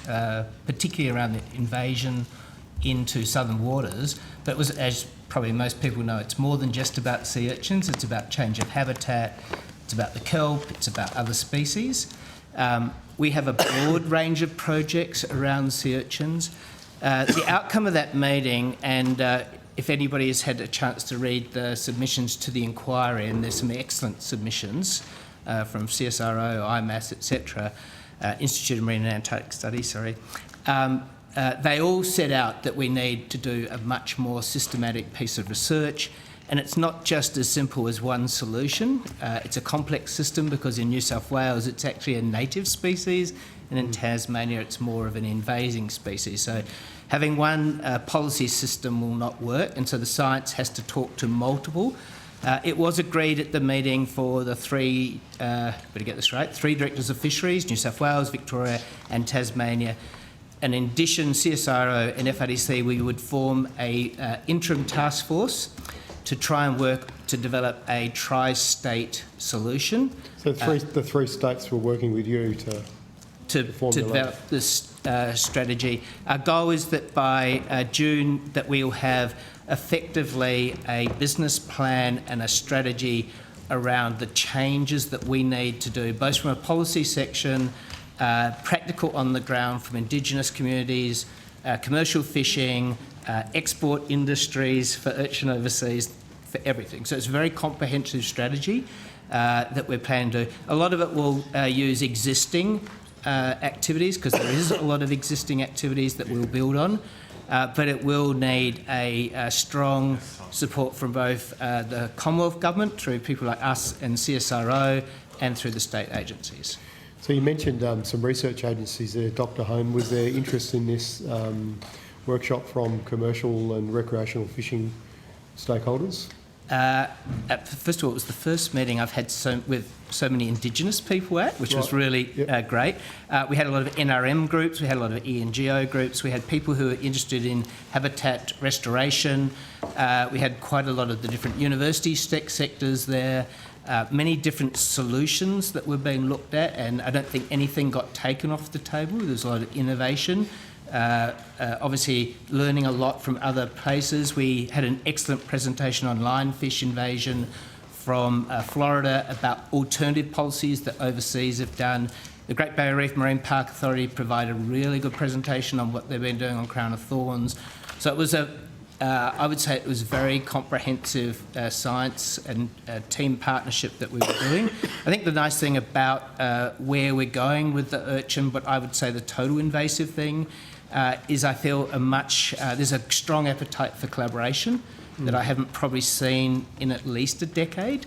particularly around the invasion into southern waters. But it was, as probably most people know, it's more than just about sea urchins. It's about change of habitat, it's about the kelp, it's about other species. We have a broad range of projects around sea urchins. The outcome of that meeting, and if anybody has had a chance to read the submissions to the inquiry, and there's some excellent submissions from CSIRO, IMAS, etc., Institute of Marine and Antarctic Studies, they all set out that we need to do a much more systematic piece of research, and it's not just as simple as one solution. It's a complex system because in New South Wales it's actually a native species, and in Tasmania it's more of an invading species. So having one policy system will not work, and so the science has to talk to multiple. It was agreed at the meeting for the three directors of fisheries, New South Wales, Victoria and Tasmania. And in addition, CSIRO and FRDC, we would form a interim task force to try and work to develop a tri-state solution. So the three states were working with you to develop this strategy. Our goal is that by June that we'll have effectively a business plan and a strategy around the changes that we need to do, both from a policy section, practical on the ground from Indigenous communities, commercial fishing, export industries for urchin overseas, for everything. So it's a very comprehensive strategy that we're planning to do. A lot of it will use existing activities, because there is a lot of existing activities that we'll build on, but it will need a strong support from both the Commonwealth Government through people like us and CSIRO and through the state agencies. So you mentioned some research agencies there, Dr. Home. Was there interest in this workshop from commercial and recreational fishing stakeholders? First of all, it was the first meeting I've had with so many Indigenous people at, which was really great. We had a lot of NRM groups, we had a lot of ENGO groups, we had people who were interested in habitat restoration, we had quite a lot of the different university sectors there, many different solutions that were being looked at, and I don't think anything got taken off the table. There's a lot of innovation. Obviously learning a lot from other places. We had an excellent presentation on lionfish invasion from Florida about alternative policies that overseas have done. The Great Barrier Reef Marine Park Authority provided a really good presentation on what they've been doing on Crown of Thorns. So it was I would say it was very comprehensive science and team partnership that we were doing. I think the nice thing about where we're going with the urchin, but I would say the total invasive thing, is I feel there's a strong appetite for collaboration that I haven't probably seen in at least a decade,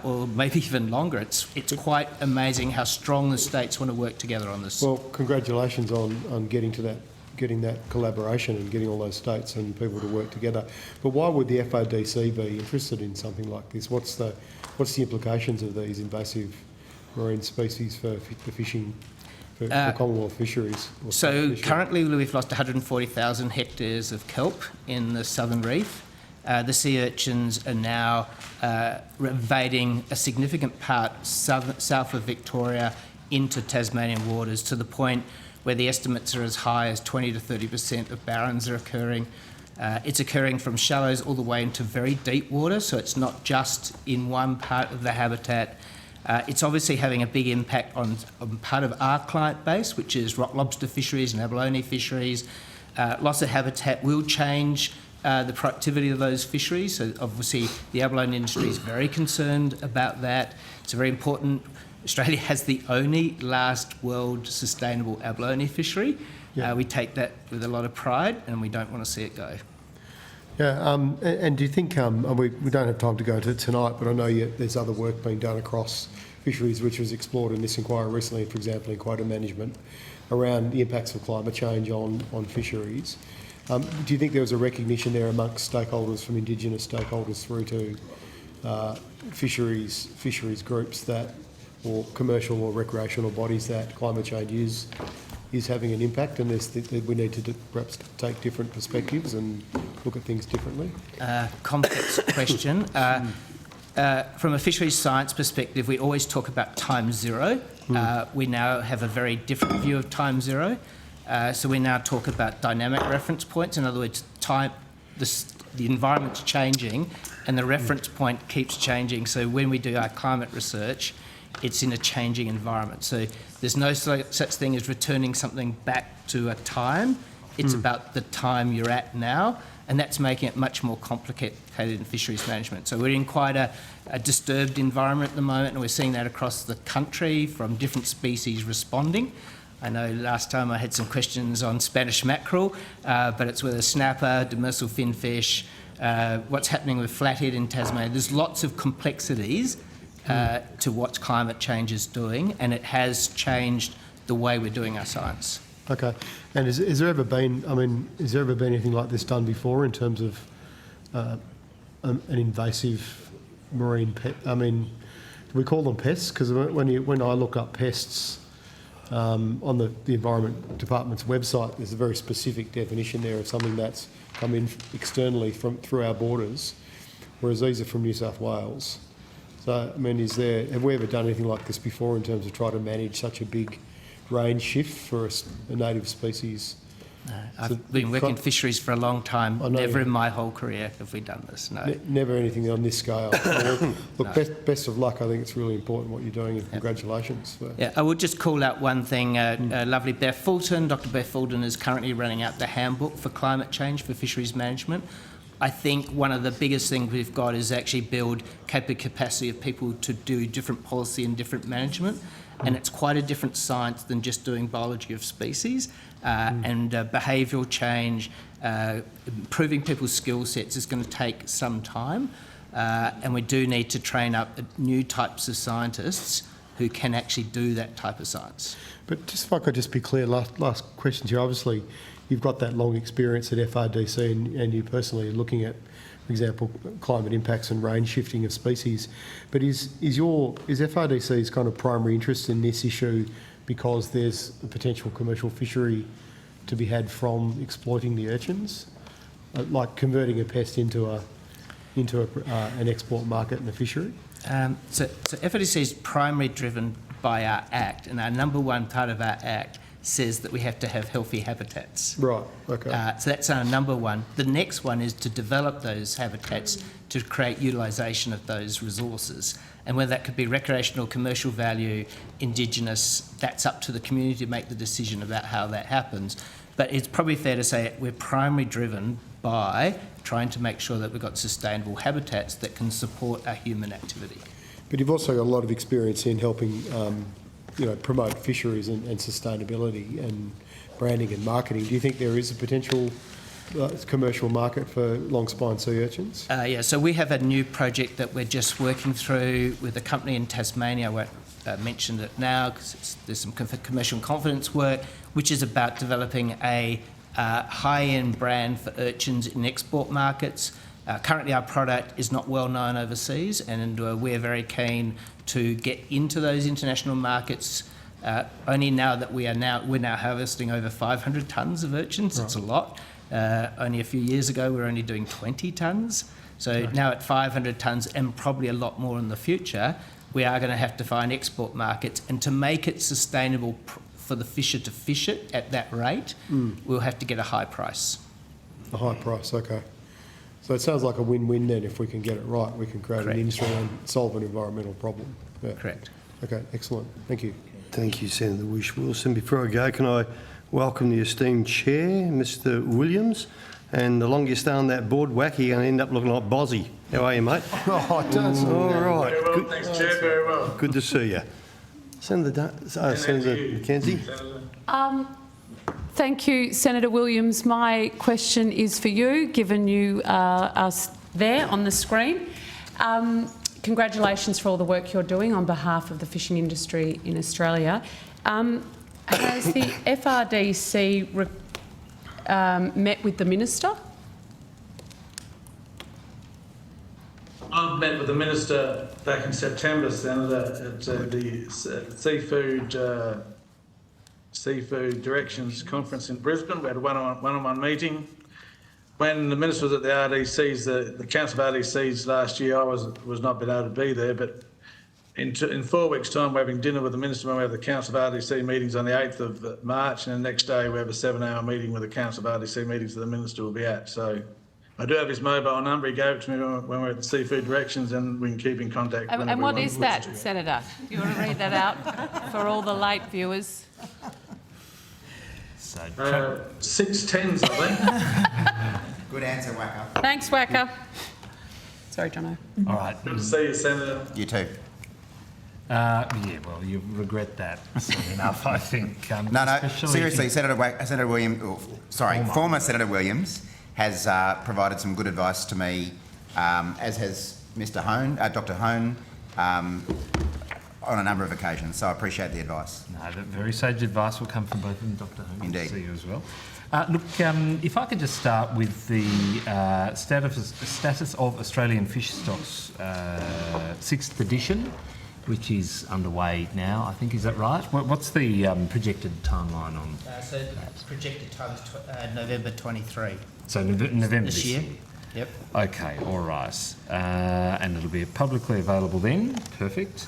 or maybe even longer. It's quite amazing how strong the states want to work together on this. Well, congratulations on getting that collaboration and getting all those states and people to work together. But why would the FODC be interested in something like this? What's the implications of these invasive marine species for the fishing? For Commonwealth fisheries? So currently we've lost 140,000 hectares of kelp in the southern reef. The sea urchins are now invading a significant part south of Victoria into Tasmanian waters, to the point where the estimates are as high as 20 to 30% of barrens are occurring. It's occurring from shallows all the way into very deep water, so it's not just in one part of the habitat. It's obviously having a big impact on part of our client base, which is rock lobster fisheries and abalone fisheries. Loss of habitat will change the productivity of those fisheries. So obviously the abalone industry is very concerned about that. It's very important. Australia has the only last world sustainable abalone fishery. We take that with a lot of pride, and we don't want to see it go. Yeah, and do you think, we don't have time to go to it tonight, but I know there's other work being done across fisheries which was explored in this inquiry recently, for example, in quota management, around the impacts of climate change on fisheries. Do you think there was a recognition there amongst stakeholders, from Indigenous stakeholders through to fisheries groups that, or commercial or recreational bodies, that climate change is having an impact, and we need to perhaps take different perspectives and look at things differently? Complex question. From a fisheries science perspective, we always talk about time zero. We now have a very different view of time zero. So we now talk about dynamic reference points. In other words, the environment's changing and the reference point keeps changing. So when we do our climate research, it's in a changing environment. So there's no such thing as returning something back to a time. It's about the time you're at now, and that's making it much more complicated in fisheries management. So we're in quite a disturbed environment at the moment, and we're seeing that across the country from different species responding. I know last time I had some questions on Spanish mackerel, but it's with a snapper, demersal finfish, what's happening with flathead in Tasmania. There's lots of complexities to what climate change is doing, and it has changed the way we're doing our science. Okay. And has there ever been anything like this done before in terms of an invasive marine pet? I mean, do we call them pests? Because when I look up pests on the Environment Department's website, there's a very specific definition there of something that's come in externally through our borders. whereas these are from New South Wales. So, I mean, have we ever done anything like this before in terms of trying to manage such a big range shift for a native species? No, I've been working in fisheries for a long time. Never in my whole career have we done this, no. Never anything on this scale. Look, No. best of luck. I think it's really important what you're doing, and congratulations. Yeah, I would just call out one thing. Lovely Beth Fulton, Dr. Beth Fulton is currently running out the handbook for climate change for fisheries management. I think one of the biggest things we've got is actually build capacity of people to do different policy and different management. And it's quite a different science than just doing biology of species. And behavioural change, improving people's skill sets is going to take some time. And we do need to train up new types of scientists who can actually do that type of science. But just if I could just be clear, last question here. Obviously, you've got that long experience at FRDC and you personally are looking at, for example, climate impacts and range shifting of species. But is FRDC's kind of primary interest in this issue because there's a potential commercial fishery to be had from exploiting the urchins, like converting a pest into an export market and a fishery? So FRDC is primarily driven by our Act, and our number one part of our Act says that we have to have healthy habitats. Right, okay. So that's our number one. The next one is to develop those habitats to create utilisation of those resources. And whether that could be recreational, commercial value, Indigenous, that's up to the community to make the decision about how that happens. But it's probably fair to say we're primarily driven by trying to make sure that we've got sustainable habitats that can support our human activity. But you've also got a lot of experience in helping promote fisheries and sustainability and branding and marketing. Do you think there is a potential commercial market for long-spine sea urchins? Yeah, so we have a new project that we're just working through with a company in Tasmania. I won't mention it now because there's some commercial confidence work, which is about developing a high-end brand for urchins in export markets. Currently our product is not well known overseas, and we're very keen to get into those international markets. Only now that we're now harvesting over 500 tonnes of urchins. Right. It's a lot. Only a few years ago we were only doing 20 tonnes. So now at 500 tonnes and probably a lot more in the future, we are going to have to find export markets, and to make it sustainable for the fisher to fish it at that rate, we'll have to get a high price. A high price, okay. So it sounds like a win-win then. If we can get it right, we can create an industry and solve an environmental problem. Yeah. Correct. Okay, excellent. Thank you. Thank you, Senator Whish-Wilson. Before I go, can I welcome the esteemed chair, Mr. Williams, and the longer you stay on that board, Wacky, you're going to end up looking like Bozzy. How are you, mate? Oh, don't. All right. Very well, thanks, Chair, very well. Good to see you. Senator Mackenzie. Thank you, Senator Williams. My question is for you, given you are there on the screen. Congratulations for all the work you're doing on behalf of the fishing industry in Australia. Has the FRDC met with the Minister? I've met with the Minister back in September, Senator, at the Seafood Directions Conference in Brisbane. We had a one-on-one meeting. When the Minister was at the RDCs, the Council of RDCs last year, I was not been able to be there, but in 4 weeks' time we're having dinner with the Minister when we have the Council of RDC meetings on the 8th of March, and the next day we have a 7-hour meeting with the Council of RDC meetings that the Minister will be at. So I do have his mobile number. He gave it to me when we were at the Seafood Directions, and we can keep in contact. And what is that, Senator? You want to read that out for all the late viewers? 6 tens, I think. Good answer, Wacker. Thanks, Wacker. Sorry, Jono. All right. Good to see you, Senator. You too. Yeah, well, you regret that soon enough, I think. No, seriously, former Senator Williams has provided some good advice to me, as has Mr. Hone, Dr. Hone, on a number of occasions, so I appreciate the advice. No, that very sage advice will come from both of them, Dr. Hone. Indeed. Good to see you as well. Look, if I could just start with the status of Australian fish stocks, 6th edition, which is underway now, I think. Is that right? What's the projected timeline on So the projected time is November 23. So November this year. Yep. Okay, all right. And it'll be publicly available then. Perfect.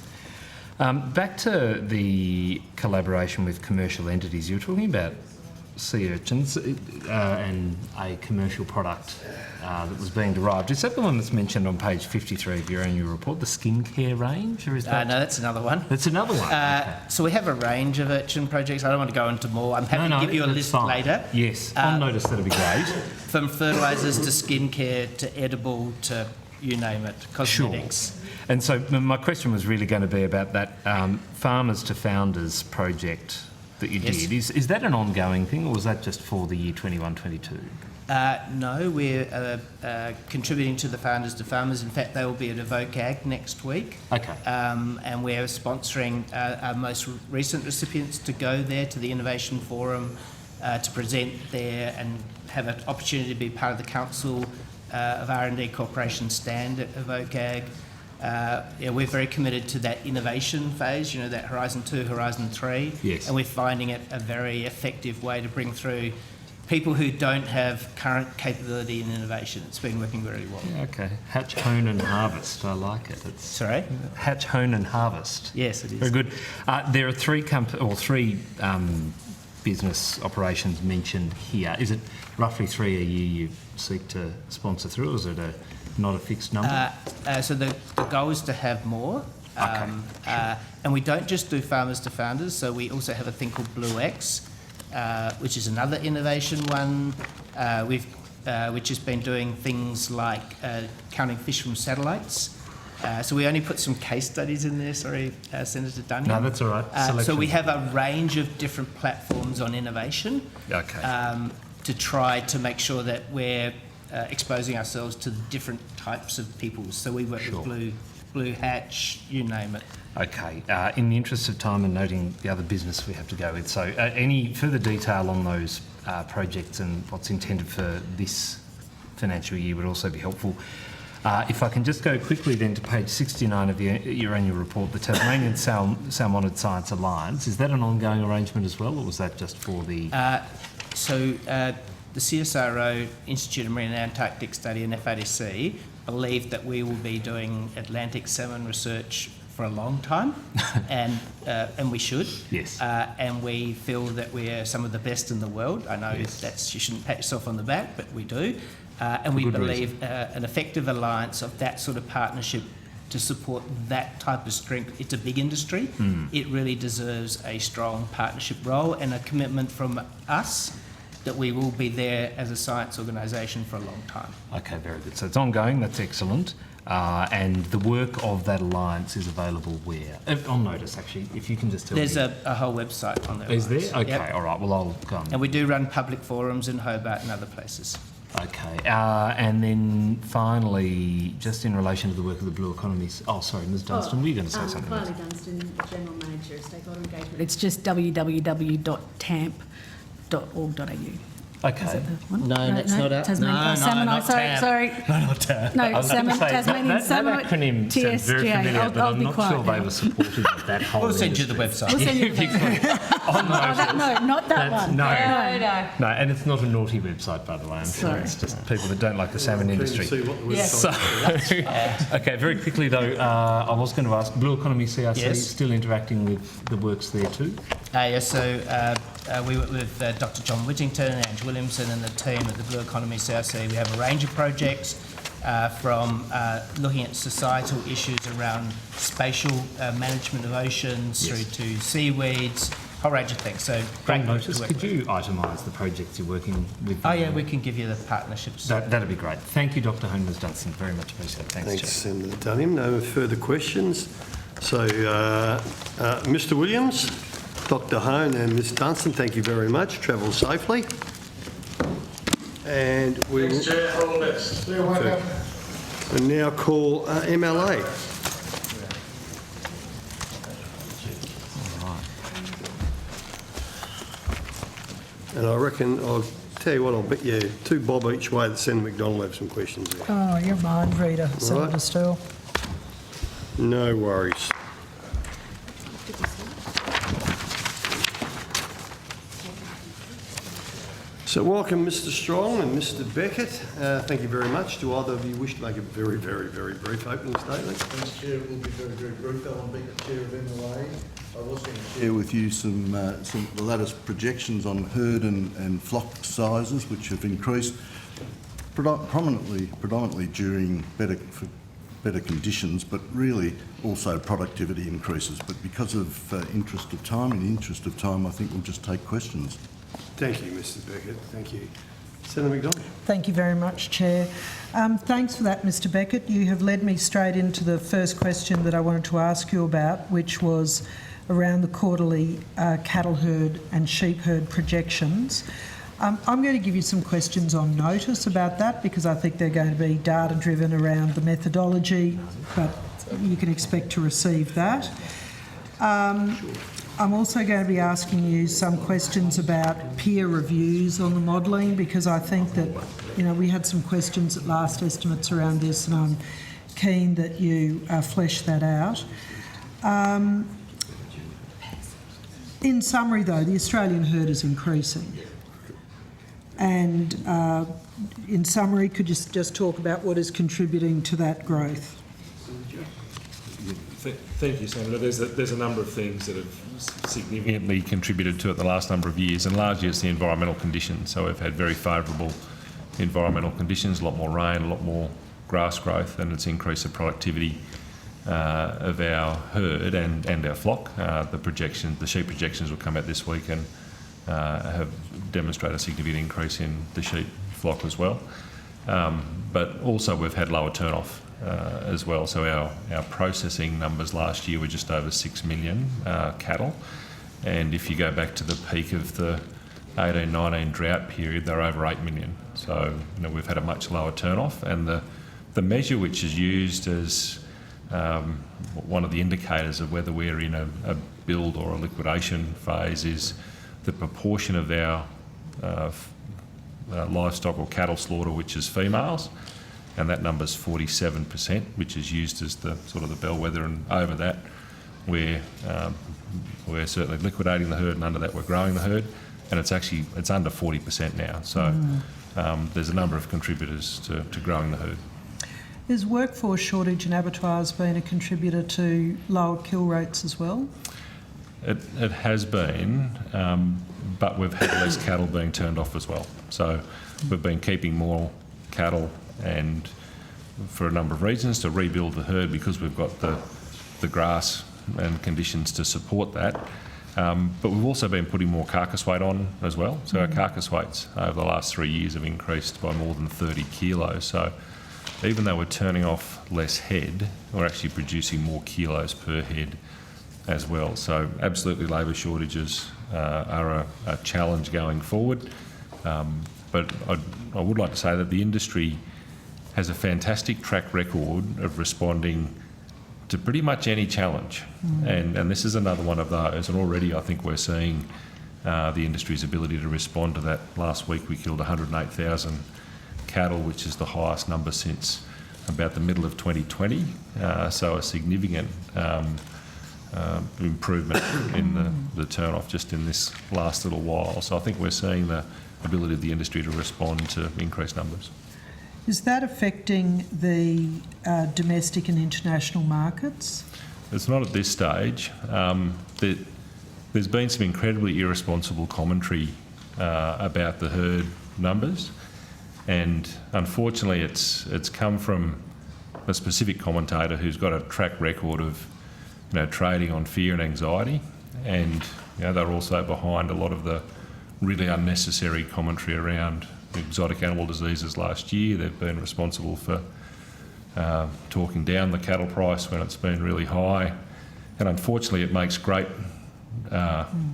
Back to the collaboration with commercial entities. You were talking about sea urchins and a commercial product that was being derived. Is that the one that's mentioned on page 53 of your annual report, the skincare range, or is that? No, that's another one. That's another one. Okay. So we have a range of urchin projects. I don't want to go into more. I'm happy to give you a list later. Yes, on notice, that'd be great. From fertilisers to skincare to edible to you name it, cosmetics. Sure. And so my question was really going to be about that Farmers to Founders project that you did. Is that an ongoing thing, or was that just for the year 21-22? No, we're contributing to the Founders to Farmers. In fact, they will be at Evoke Ag next week. Okay. And we're sponsoring our most recent recipients to go there to the Innovation Forum to present there and have an opportunity to be part of the Council of R&D Corporation stand at Evoke Ag. We're very committed to that innovation phase, you know, that Horizon 2, Horizon 3. Yes. And we're finding it a very effective way to bring through people who don't have current capability in innovation. It's been working very well. Yeah, okay. Hatch, hone and harvest. I like it. It's Sorry? Hatch, hone and harvest. Yes, it is. Very good. There are three business operations mentioned here. Is it roughly 3 a year you seek to sponsor through, or is it not a fixed number? So the goal is to have more. And we don't just do Farmers to Founders, so we also have a thing called Blue X, which is another innovation one, which has been doing things like counting fish from satellites. So we only put some case studies in there, sorry, Senator Dunning. No, that's all right. So we have a range of different platforms on innovation to try to make sure that we're exposing ourselves to the different types of people. So we work with Blue Hatch, you name it. Okay. In the interest of time and noting the other business we have to go with, so any further detail on those projects and what's intended for this financial year would also be helpful. If I can just go quickly then to page 69 of your annual report, the Tasmanian Salmonid Science Alliance, is that an ongoing arrangement as well, or was that just for the... The CSIRO, Institute of Marine and Antarctic Study, and FADC believe that we will be doing Atlantic salmon research for a long time, and we should. Yes. And we feel that we're some of the best in the world. I know you shouldn't pat yourself on the back, but we do. And we believe an effective alliance of that sort of partnership to support that type of strength. It's a big industry. It really deserves a strong partnership role and a commitment from us that we will be there as a science organisation for a long time. Okay, very good. So it's ongoing, that's excellent. And the work of that alliance is available where? On notice, actually, if you can just tell me. There's a whole website on there. Is there? Okay, all right, well, I'll go on. And we do run public forums in Hobart and other places. Okay, and then finally, just in relation to the work of the Blue Economy... Oh, sorry, Ms Dunstan, were you going to say something? Kylie Dunstan, General Manager of Stakeholder Engagement. It's just www.tamp.org.au. Okay. Is that the one? No, that's not it. Tasmanian not TAMP. sorry. No, not TAMP. No, I was going to say, Tasmanian Salmon. that acronym sounds very TSGA. familiar, but I'm not sure they now. were supportive of that whole We'll send you the industry. website. We'll send you the no, not that one. No, No. and it's not a naughty website, by the way. I'm sure it's just people that don't like the salmon industry. So, okay, very quickly though, I was going to ask, Blue Economy CRC still interacting with the works there too? We work with Dr. John Whittington and Ange Williamson and the team at the Blue Economy CRC. We have a range of projects from looking at societal issues around spatial management of oceans through to seaweeds, a whole range of things. So great notice. to work Could with. you itemise the projects you're working with? Oh yeah, we can give you the partnerships. That'd be great. Thank you, Dr. Holmes Dunstan. Very much appreciated. Thanks, Chair. Senator Dunham. No further questions. So, Mr. Williams, Dr. Hone and Ms Dunstan, thank you very much. Travel safely. And we will all the best. and now call MLA. And I reckon, I'll tell you what, I'll bet you 2 bob each way that Senator McDonald will have some questions there. Oh, you're a mind reader, Senator Steele. No worries. So welcome Mr Strong and Mr Beckett. Thank you very much. Do either of you wish to make a very, very, very brief opening statement? Thanks, Chair. It will be very, very brief. Alan Beckett, Chair of MLA. I was going to share with you some the latest projections on herd and flock sizes, which have increased predominantly during better conditions, but really also productivity increases. But because of interest of time, I think we'll just take questions. Thank you, Mr Beckett. Thank you. Senator McDonald. Thank you very much, Chair. Thanks for that, Mr Beckett. You have led me straight into the first question that I wanted to ask you about, which was around the quarterly cattle herd and sheep herd projections. I'm going to give you some questions on notice about that because I think they're going to be data-driven around the methodology, but you can expect to receive that. I'm also going to be asking you some questions about peer reviews on the modelling because I think that, we had some questions at last estimates around this and I'm keen that you flesh that out. In summary though, the Australian herd is increasing. And in summary, could you just talk about what is contributing to that growth? Thank you, Senator. There's a number of things that have significantly contributed to it the last number of years, and largely it's the environmental conditions. So we've had very favourable environmental conditions, a lot more rain, a lot more grass growth, and it's increased the productivity of our herd and our flock. The sheep projections will come out this week and have demonstrated a significant increase in the sheep flock as well. But also we've had lower turnoff as well. So our processing numbers last year were just over 6 million cattle. And if you go back to the peak of the 18-19 drought period, they're over 8 million. So we've had a much lower turnoff. And the measure which is used as one of the indicators of whether we're in a build or a liquidation phase is the proportion of our livestock or cattle slaughter which is females, and that number's 47%, which is used as the sort of the bellwether, and over that we're certainly liquidating the herd, and under that we're growing the herd, and it's under 40% now. So there's a number of contributors to growing the herd. Is workforce shortage in abattoirs been a contributor to lower kill rates as well? It has been, but we've had less cattle being turned off as well. So we've been keeping more cattle, and for a number of reasons, to rebuild the herd because we've got the grass and conditions to support that. But we've also been putting more carcass weight on as well. So our carcass weights over the last 3 years have increased by more than 30 kilos. So even though we're turning off less head, we're actually producing more kilos per head as well. So absolutely labour shortages are a challenge going forward. But I would like to say that the industry has a fantastic track record of responding to pretty much any challenge. And this is another one of those. And already I think we're seeing the industry's ability to respond to that. Last week we killed 108,000 cattle, which is the highest number since about the middle of 2020. So a significant improvement in the turn-off just in this last little while. So I think we're seeing the ability of the industry to respond to increased numbers. Is that affecting the domestic and international markets? It's not at this stage. There's been some incredibly irresponsible commentary about the herd numbers, and unfortunately it's come from a specific commentator who's got a track record of trading on fear and anxiety, and they're also behind a lot of the really unnecessary commentary around exotic animal diseases last year. They've been responsible for talking down the cattle price when it's been really high, and unfortunately it makes great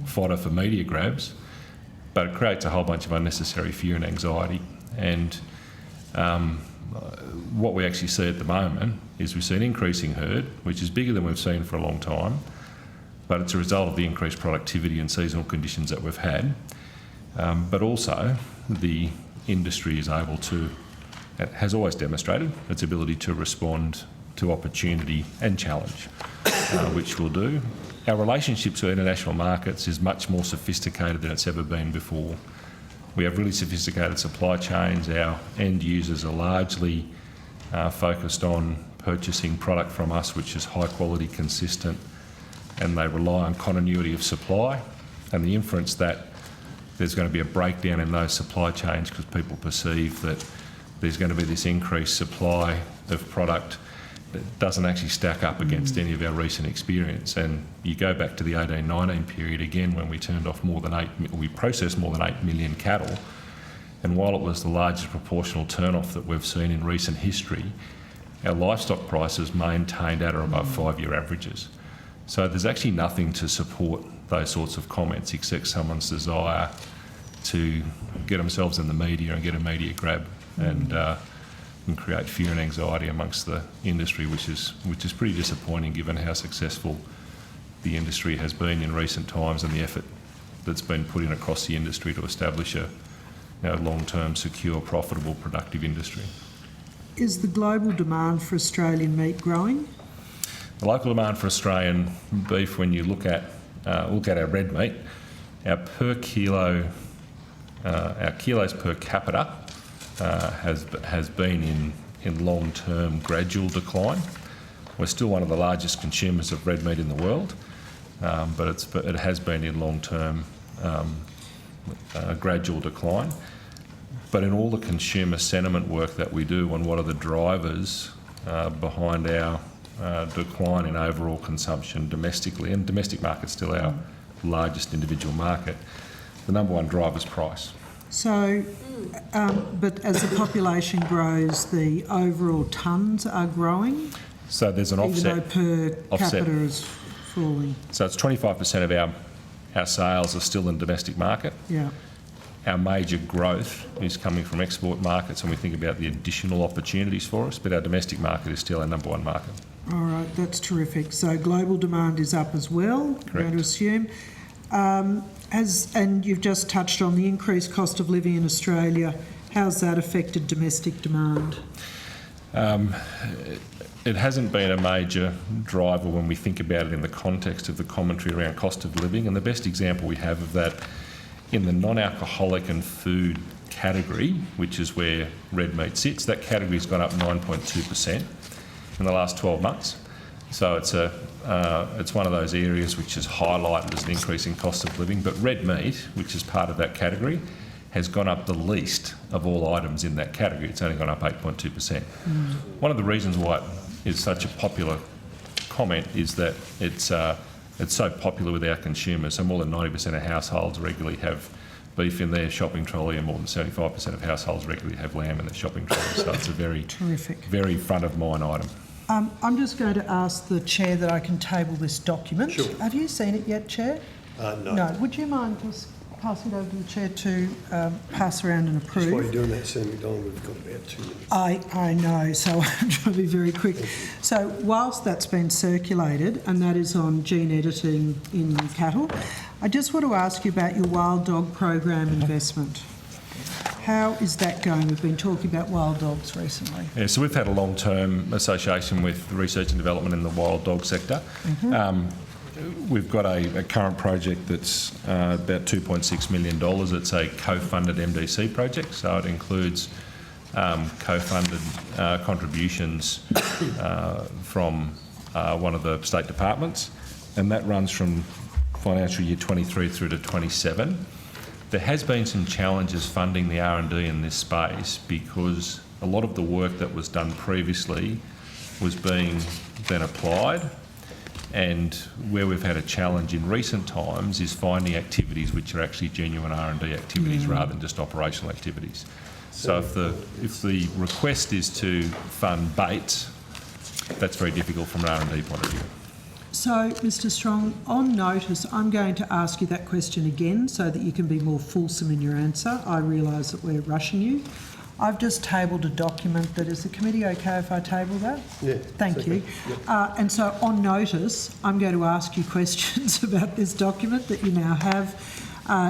fodder for media grabs, but it creates a whole bunch of unnecessary fear and anxiety. And what we actually see at the moment is we see an increasing herd, which is bigger than we've seen for a long time, but it's a result of the increased productivity and seasonal conditions that we've had. But also the industry is able to, has always demonstrated its ability to respond to opportunity and challenge, which we'll do. Our relationships with international markets is much more sophisticated than it's ever been before. We have really sophisticated supply chains. Our end users are largely focused on purchasing product from us which is high quality, consistent, and they rely on continuity of supply. And the inference that there's going to be a breakdown in those supply chains because people perceive that there's going to be this increased supply of product that doesn't actually stack up against any of our recent experience. And you go back to the 18-19 period again when we turned off we processed more than 8 million cattle. And while it was the largest proportional turn-off that we've seen in recent history, our livestock prices maintained at or above 5-year averages. So there's actually nothing to support those sorts of comments except someone's desire to get themselves in the media and get a media grab and create fear and anxiety amongst the industry, which is pretty disappointing given how successful the industry has been in recent times and the effort that's been put in across the industry to establish a long-term, secure, profitable, productive industry. Is the global demand for Australian meat growing? The local demand for Australian beef, when you look at our red meat, our kilos per capita has been in long-term gradual decline. We're still one of the largest consumers of red meat in the world, but it has been in long-term gradual decline. But in all the consumer sentiment work that we do on what are the drivers behind our decline in overall consumption domestically, and domestic market's still our largest individual market, the number one driver is price. So, but as the population grows, the overall tonnes are growing? So there's an offset. Even though per capita is falling? So it's 25% of our sales are still in domestic market. Yeah. Our major growth is coming from export markets, and we think about the additional opportunities for us, but our domestic market is still our number one market. All right, that's terrific. So global demand is up as well, Correct. I'm going to assume. And you've just touched on the increased cost of living in Australia. How's that affected domestic demand? It hasn't been a major driver when we think about it in the context of the commentary around cost of living, and the best example we have of that in the non-alcoholic and food category, which is where red meat sits, that category's gone up 9.2% in the last 12 months. So it's one of those areas which is highlighted as an increase in cost of living. But red meat, which is part of that category, has gone up the least of all items in that category. It's only gone up 8.2%. One of the reasons why it is such a popular comment is that it's so popular with our consumers. So more than 90% of households regularly have beef in their shopping trolley, and more than 75% of households regularly have lamb in their shopping trolley. So it's a very, terrific, very front of mind item. I'm just going to ask the Chair that I can table this document. Sure. Have you seen it yet, Chair? No. No. Would you mind just passing it over to the Chair to pass around and approve? Just while you're doing that, Senator McDonald, we've got about 2 minutes. I know, so I'm trying to be very quick. So whilst that's been circulated, and that is on gene editing in cattle, I just want to ask you about your wild dog program investment. How is that going? We've been talking about wild dogs recently. Yeah, so we've had a long-term association with research and development in the wild dog sector. We've got a current project that's about $2.6 million. It's a co-funded MDC project, so it includes co-funded contributions from one of the state departments, and that runs from financial year 23 through to 27. There has been some challenges funding the R&D in this space because a lot of the work that was done previously was being then applied, and where we've had a challenge in recent times is finding activities which are actually genuine R&D activities rather than just operational activities. So if the request is to fund baits, that's very difficult from an R&D point of view. So, Mr Strong, on notice, I'm going to ask you that question again so that you can be more fulsome in your answer. I realise that we're rushing you. I've just tabled a document that, is the committee okay if I table that? Yeah. Thank you. And so on notice, I'm going to ask you questions about this document that you now have.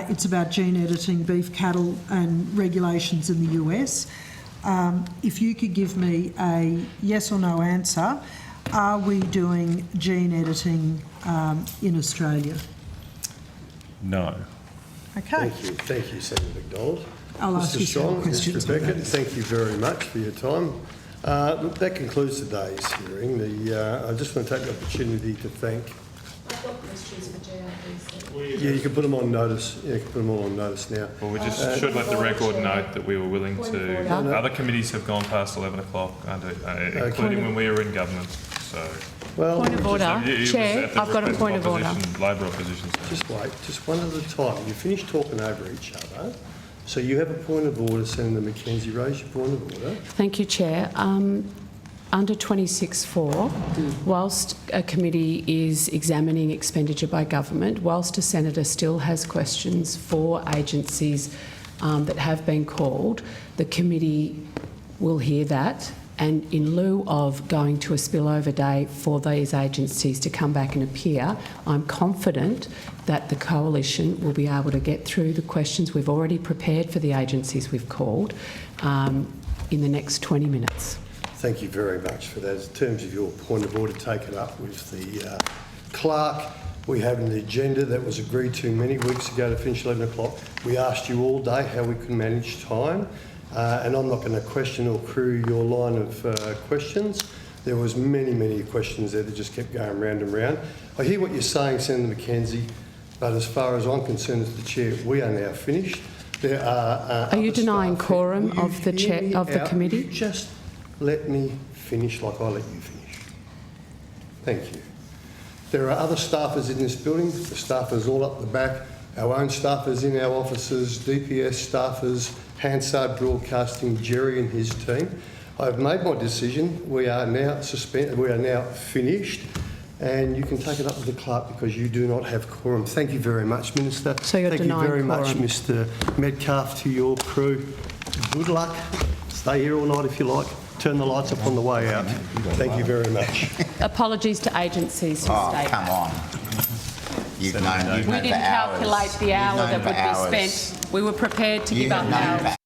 It's about gene editing beef cattle and regulations in the US. If you could give me a yes or no answer, are we doing gene editing in Australia? No. Okay. Thank you, Senator McDonald. I'll ask you some questions. Ms. Beckett, thank you very much for your time. Look, that concludes today's hearing. I just want to take the opportunity to thank. I've got questions for JRDC. Yeah, you can put them on notice. Yeah, you can put them all on notice now. Well, we just should let the record note that we were willing to. Other committees have gone past 11 o'clock, including when we were in government. So. Well, point of order. Chair, I've got a point of order. Labor opposition. Just wait, just one at a time. You finish talking over each other. So you have a point of order, Senator Mackenzie. Raise your point of order. Thank you, Chair. Under 26(4), whilst a committee is examining expenditure by government, whilst a senator still has questions for agencies that have been called, the committee will hear that, and in lieu of going to a spillover day for these agencies to come back and appear, I'm confident that the coalition will be able to get through the questions we've already prepared for the agencies we've called in the next 20 minutes. Thank you very much for that. In terms of your point of order, take it up with the clerk. We have an agenda that was agreed to many weeks ago to finish 11 o'clock. We asked you all day how we could manage time, and I'm not going to question or query your line of questions. There was many questions there that just kept going round and round. I hear what you're saying, Senator Mackenzie, but as far as I'm concerned as the chair, we are now finished. There are you denying quorum of the chair of the committee? Just let me finish like I let you finish. Thank you. There are other staffers in this building, the staffers all up the back, our own staffers in our offices, DPS staffers, Hansard Broadcasting, Jerry and his team. I've made my decision. We are now finished, and you can take it up with the clerk because you do not have quorum. Thank you very much, Minister. So you're denying quorum. Thank you very much, Mr Metcalf, to your crew. Good luck. Stay here all night if you like. Turn the lights up on the way out. Thank you very much. Apologies to agencies who stayed. Come on. You've known We didn't calculate the hour that would be spent. We were prepared to give up hours.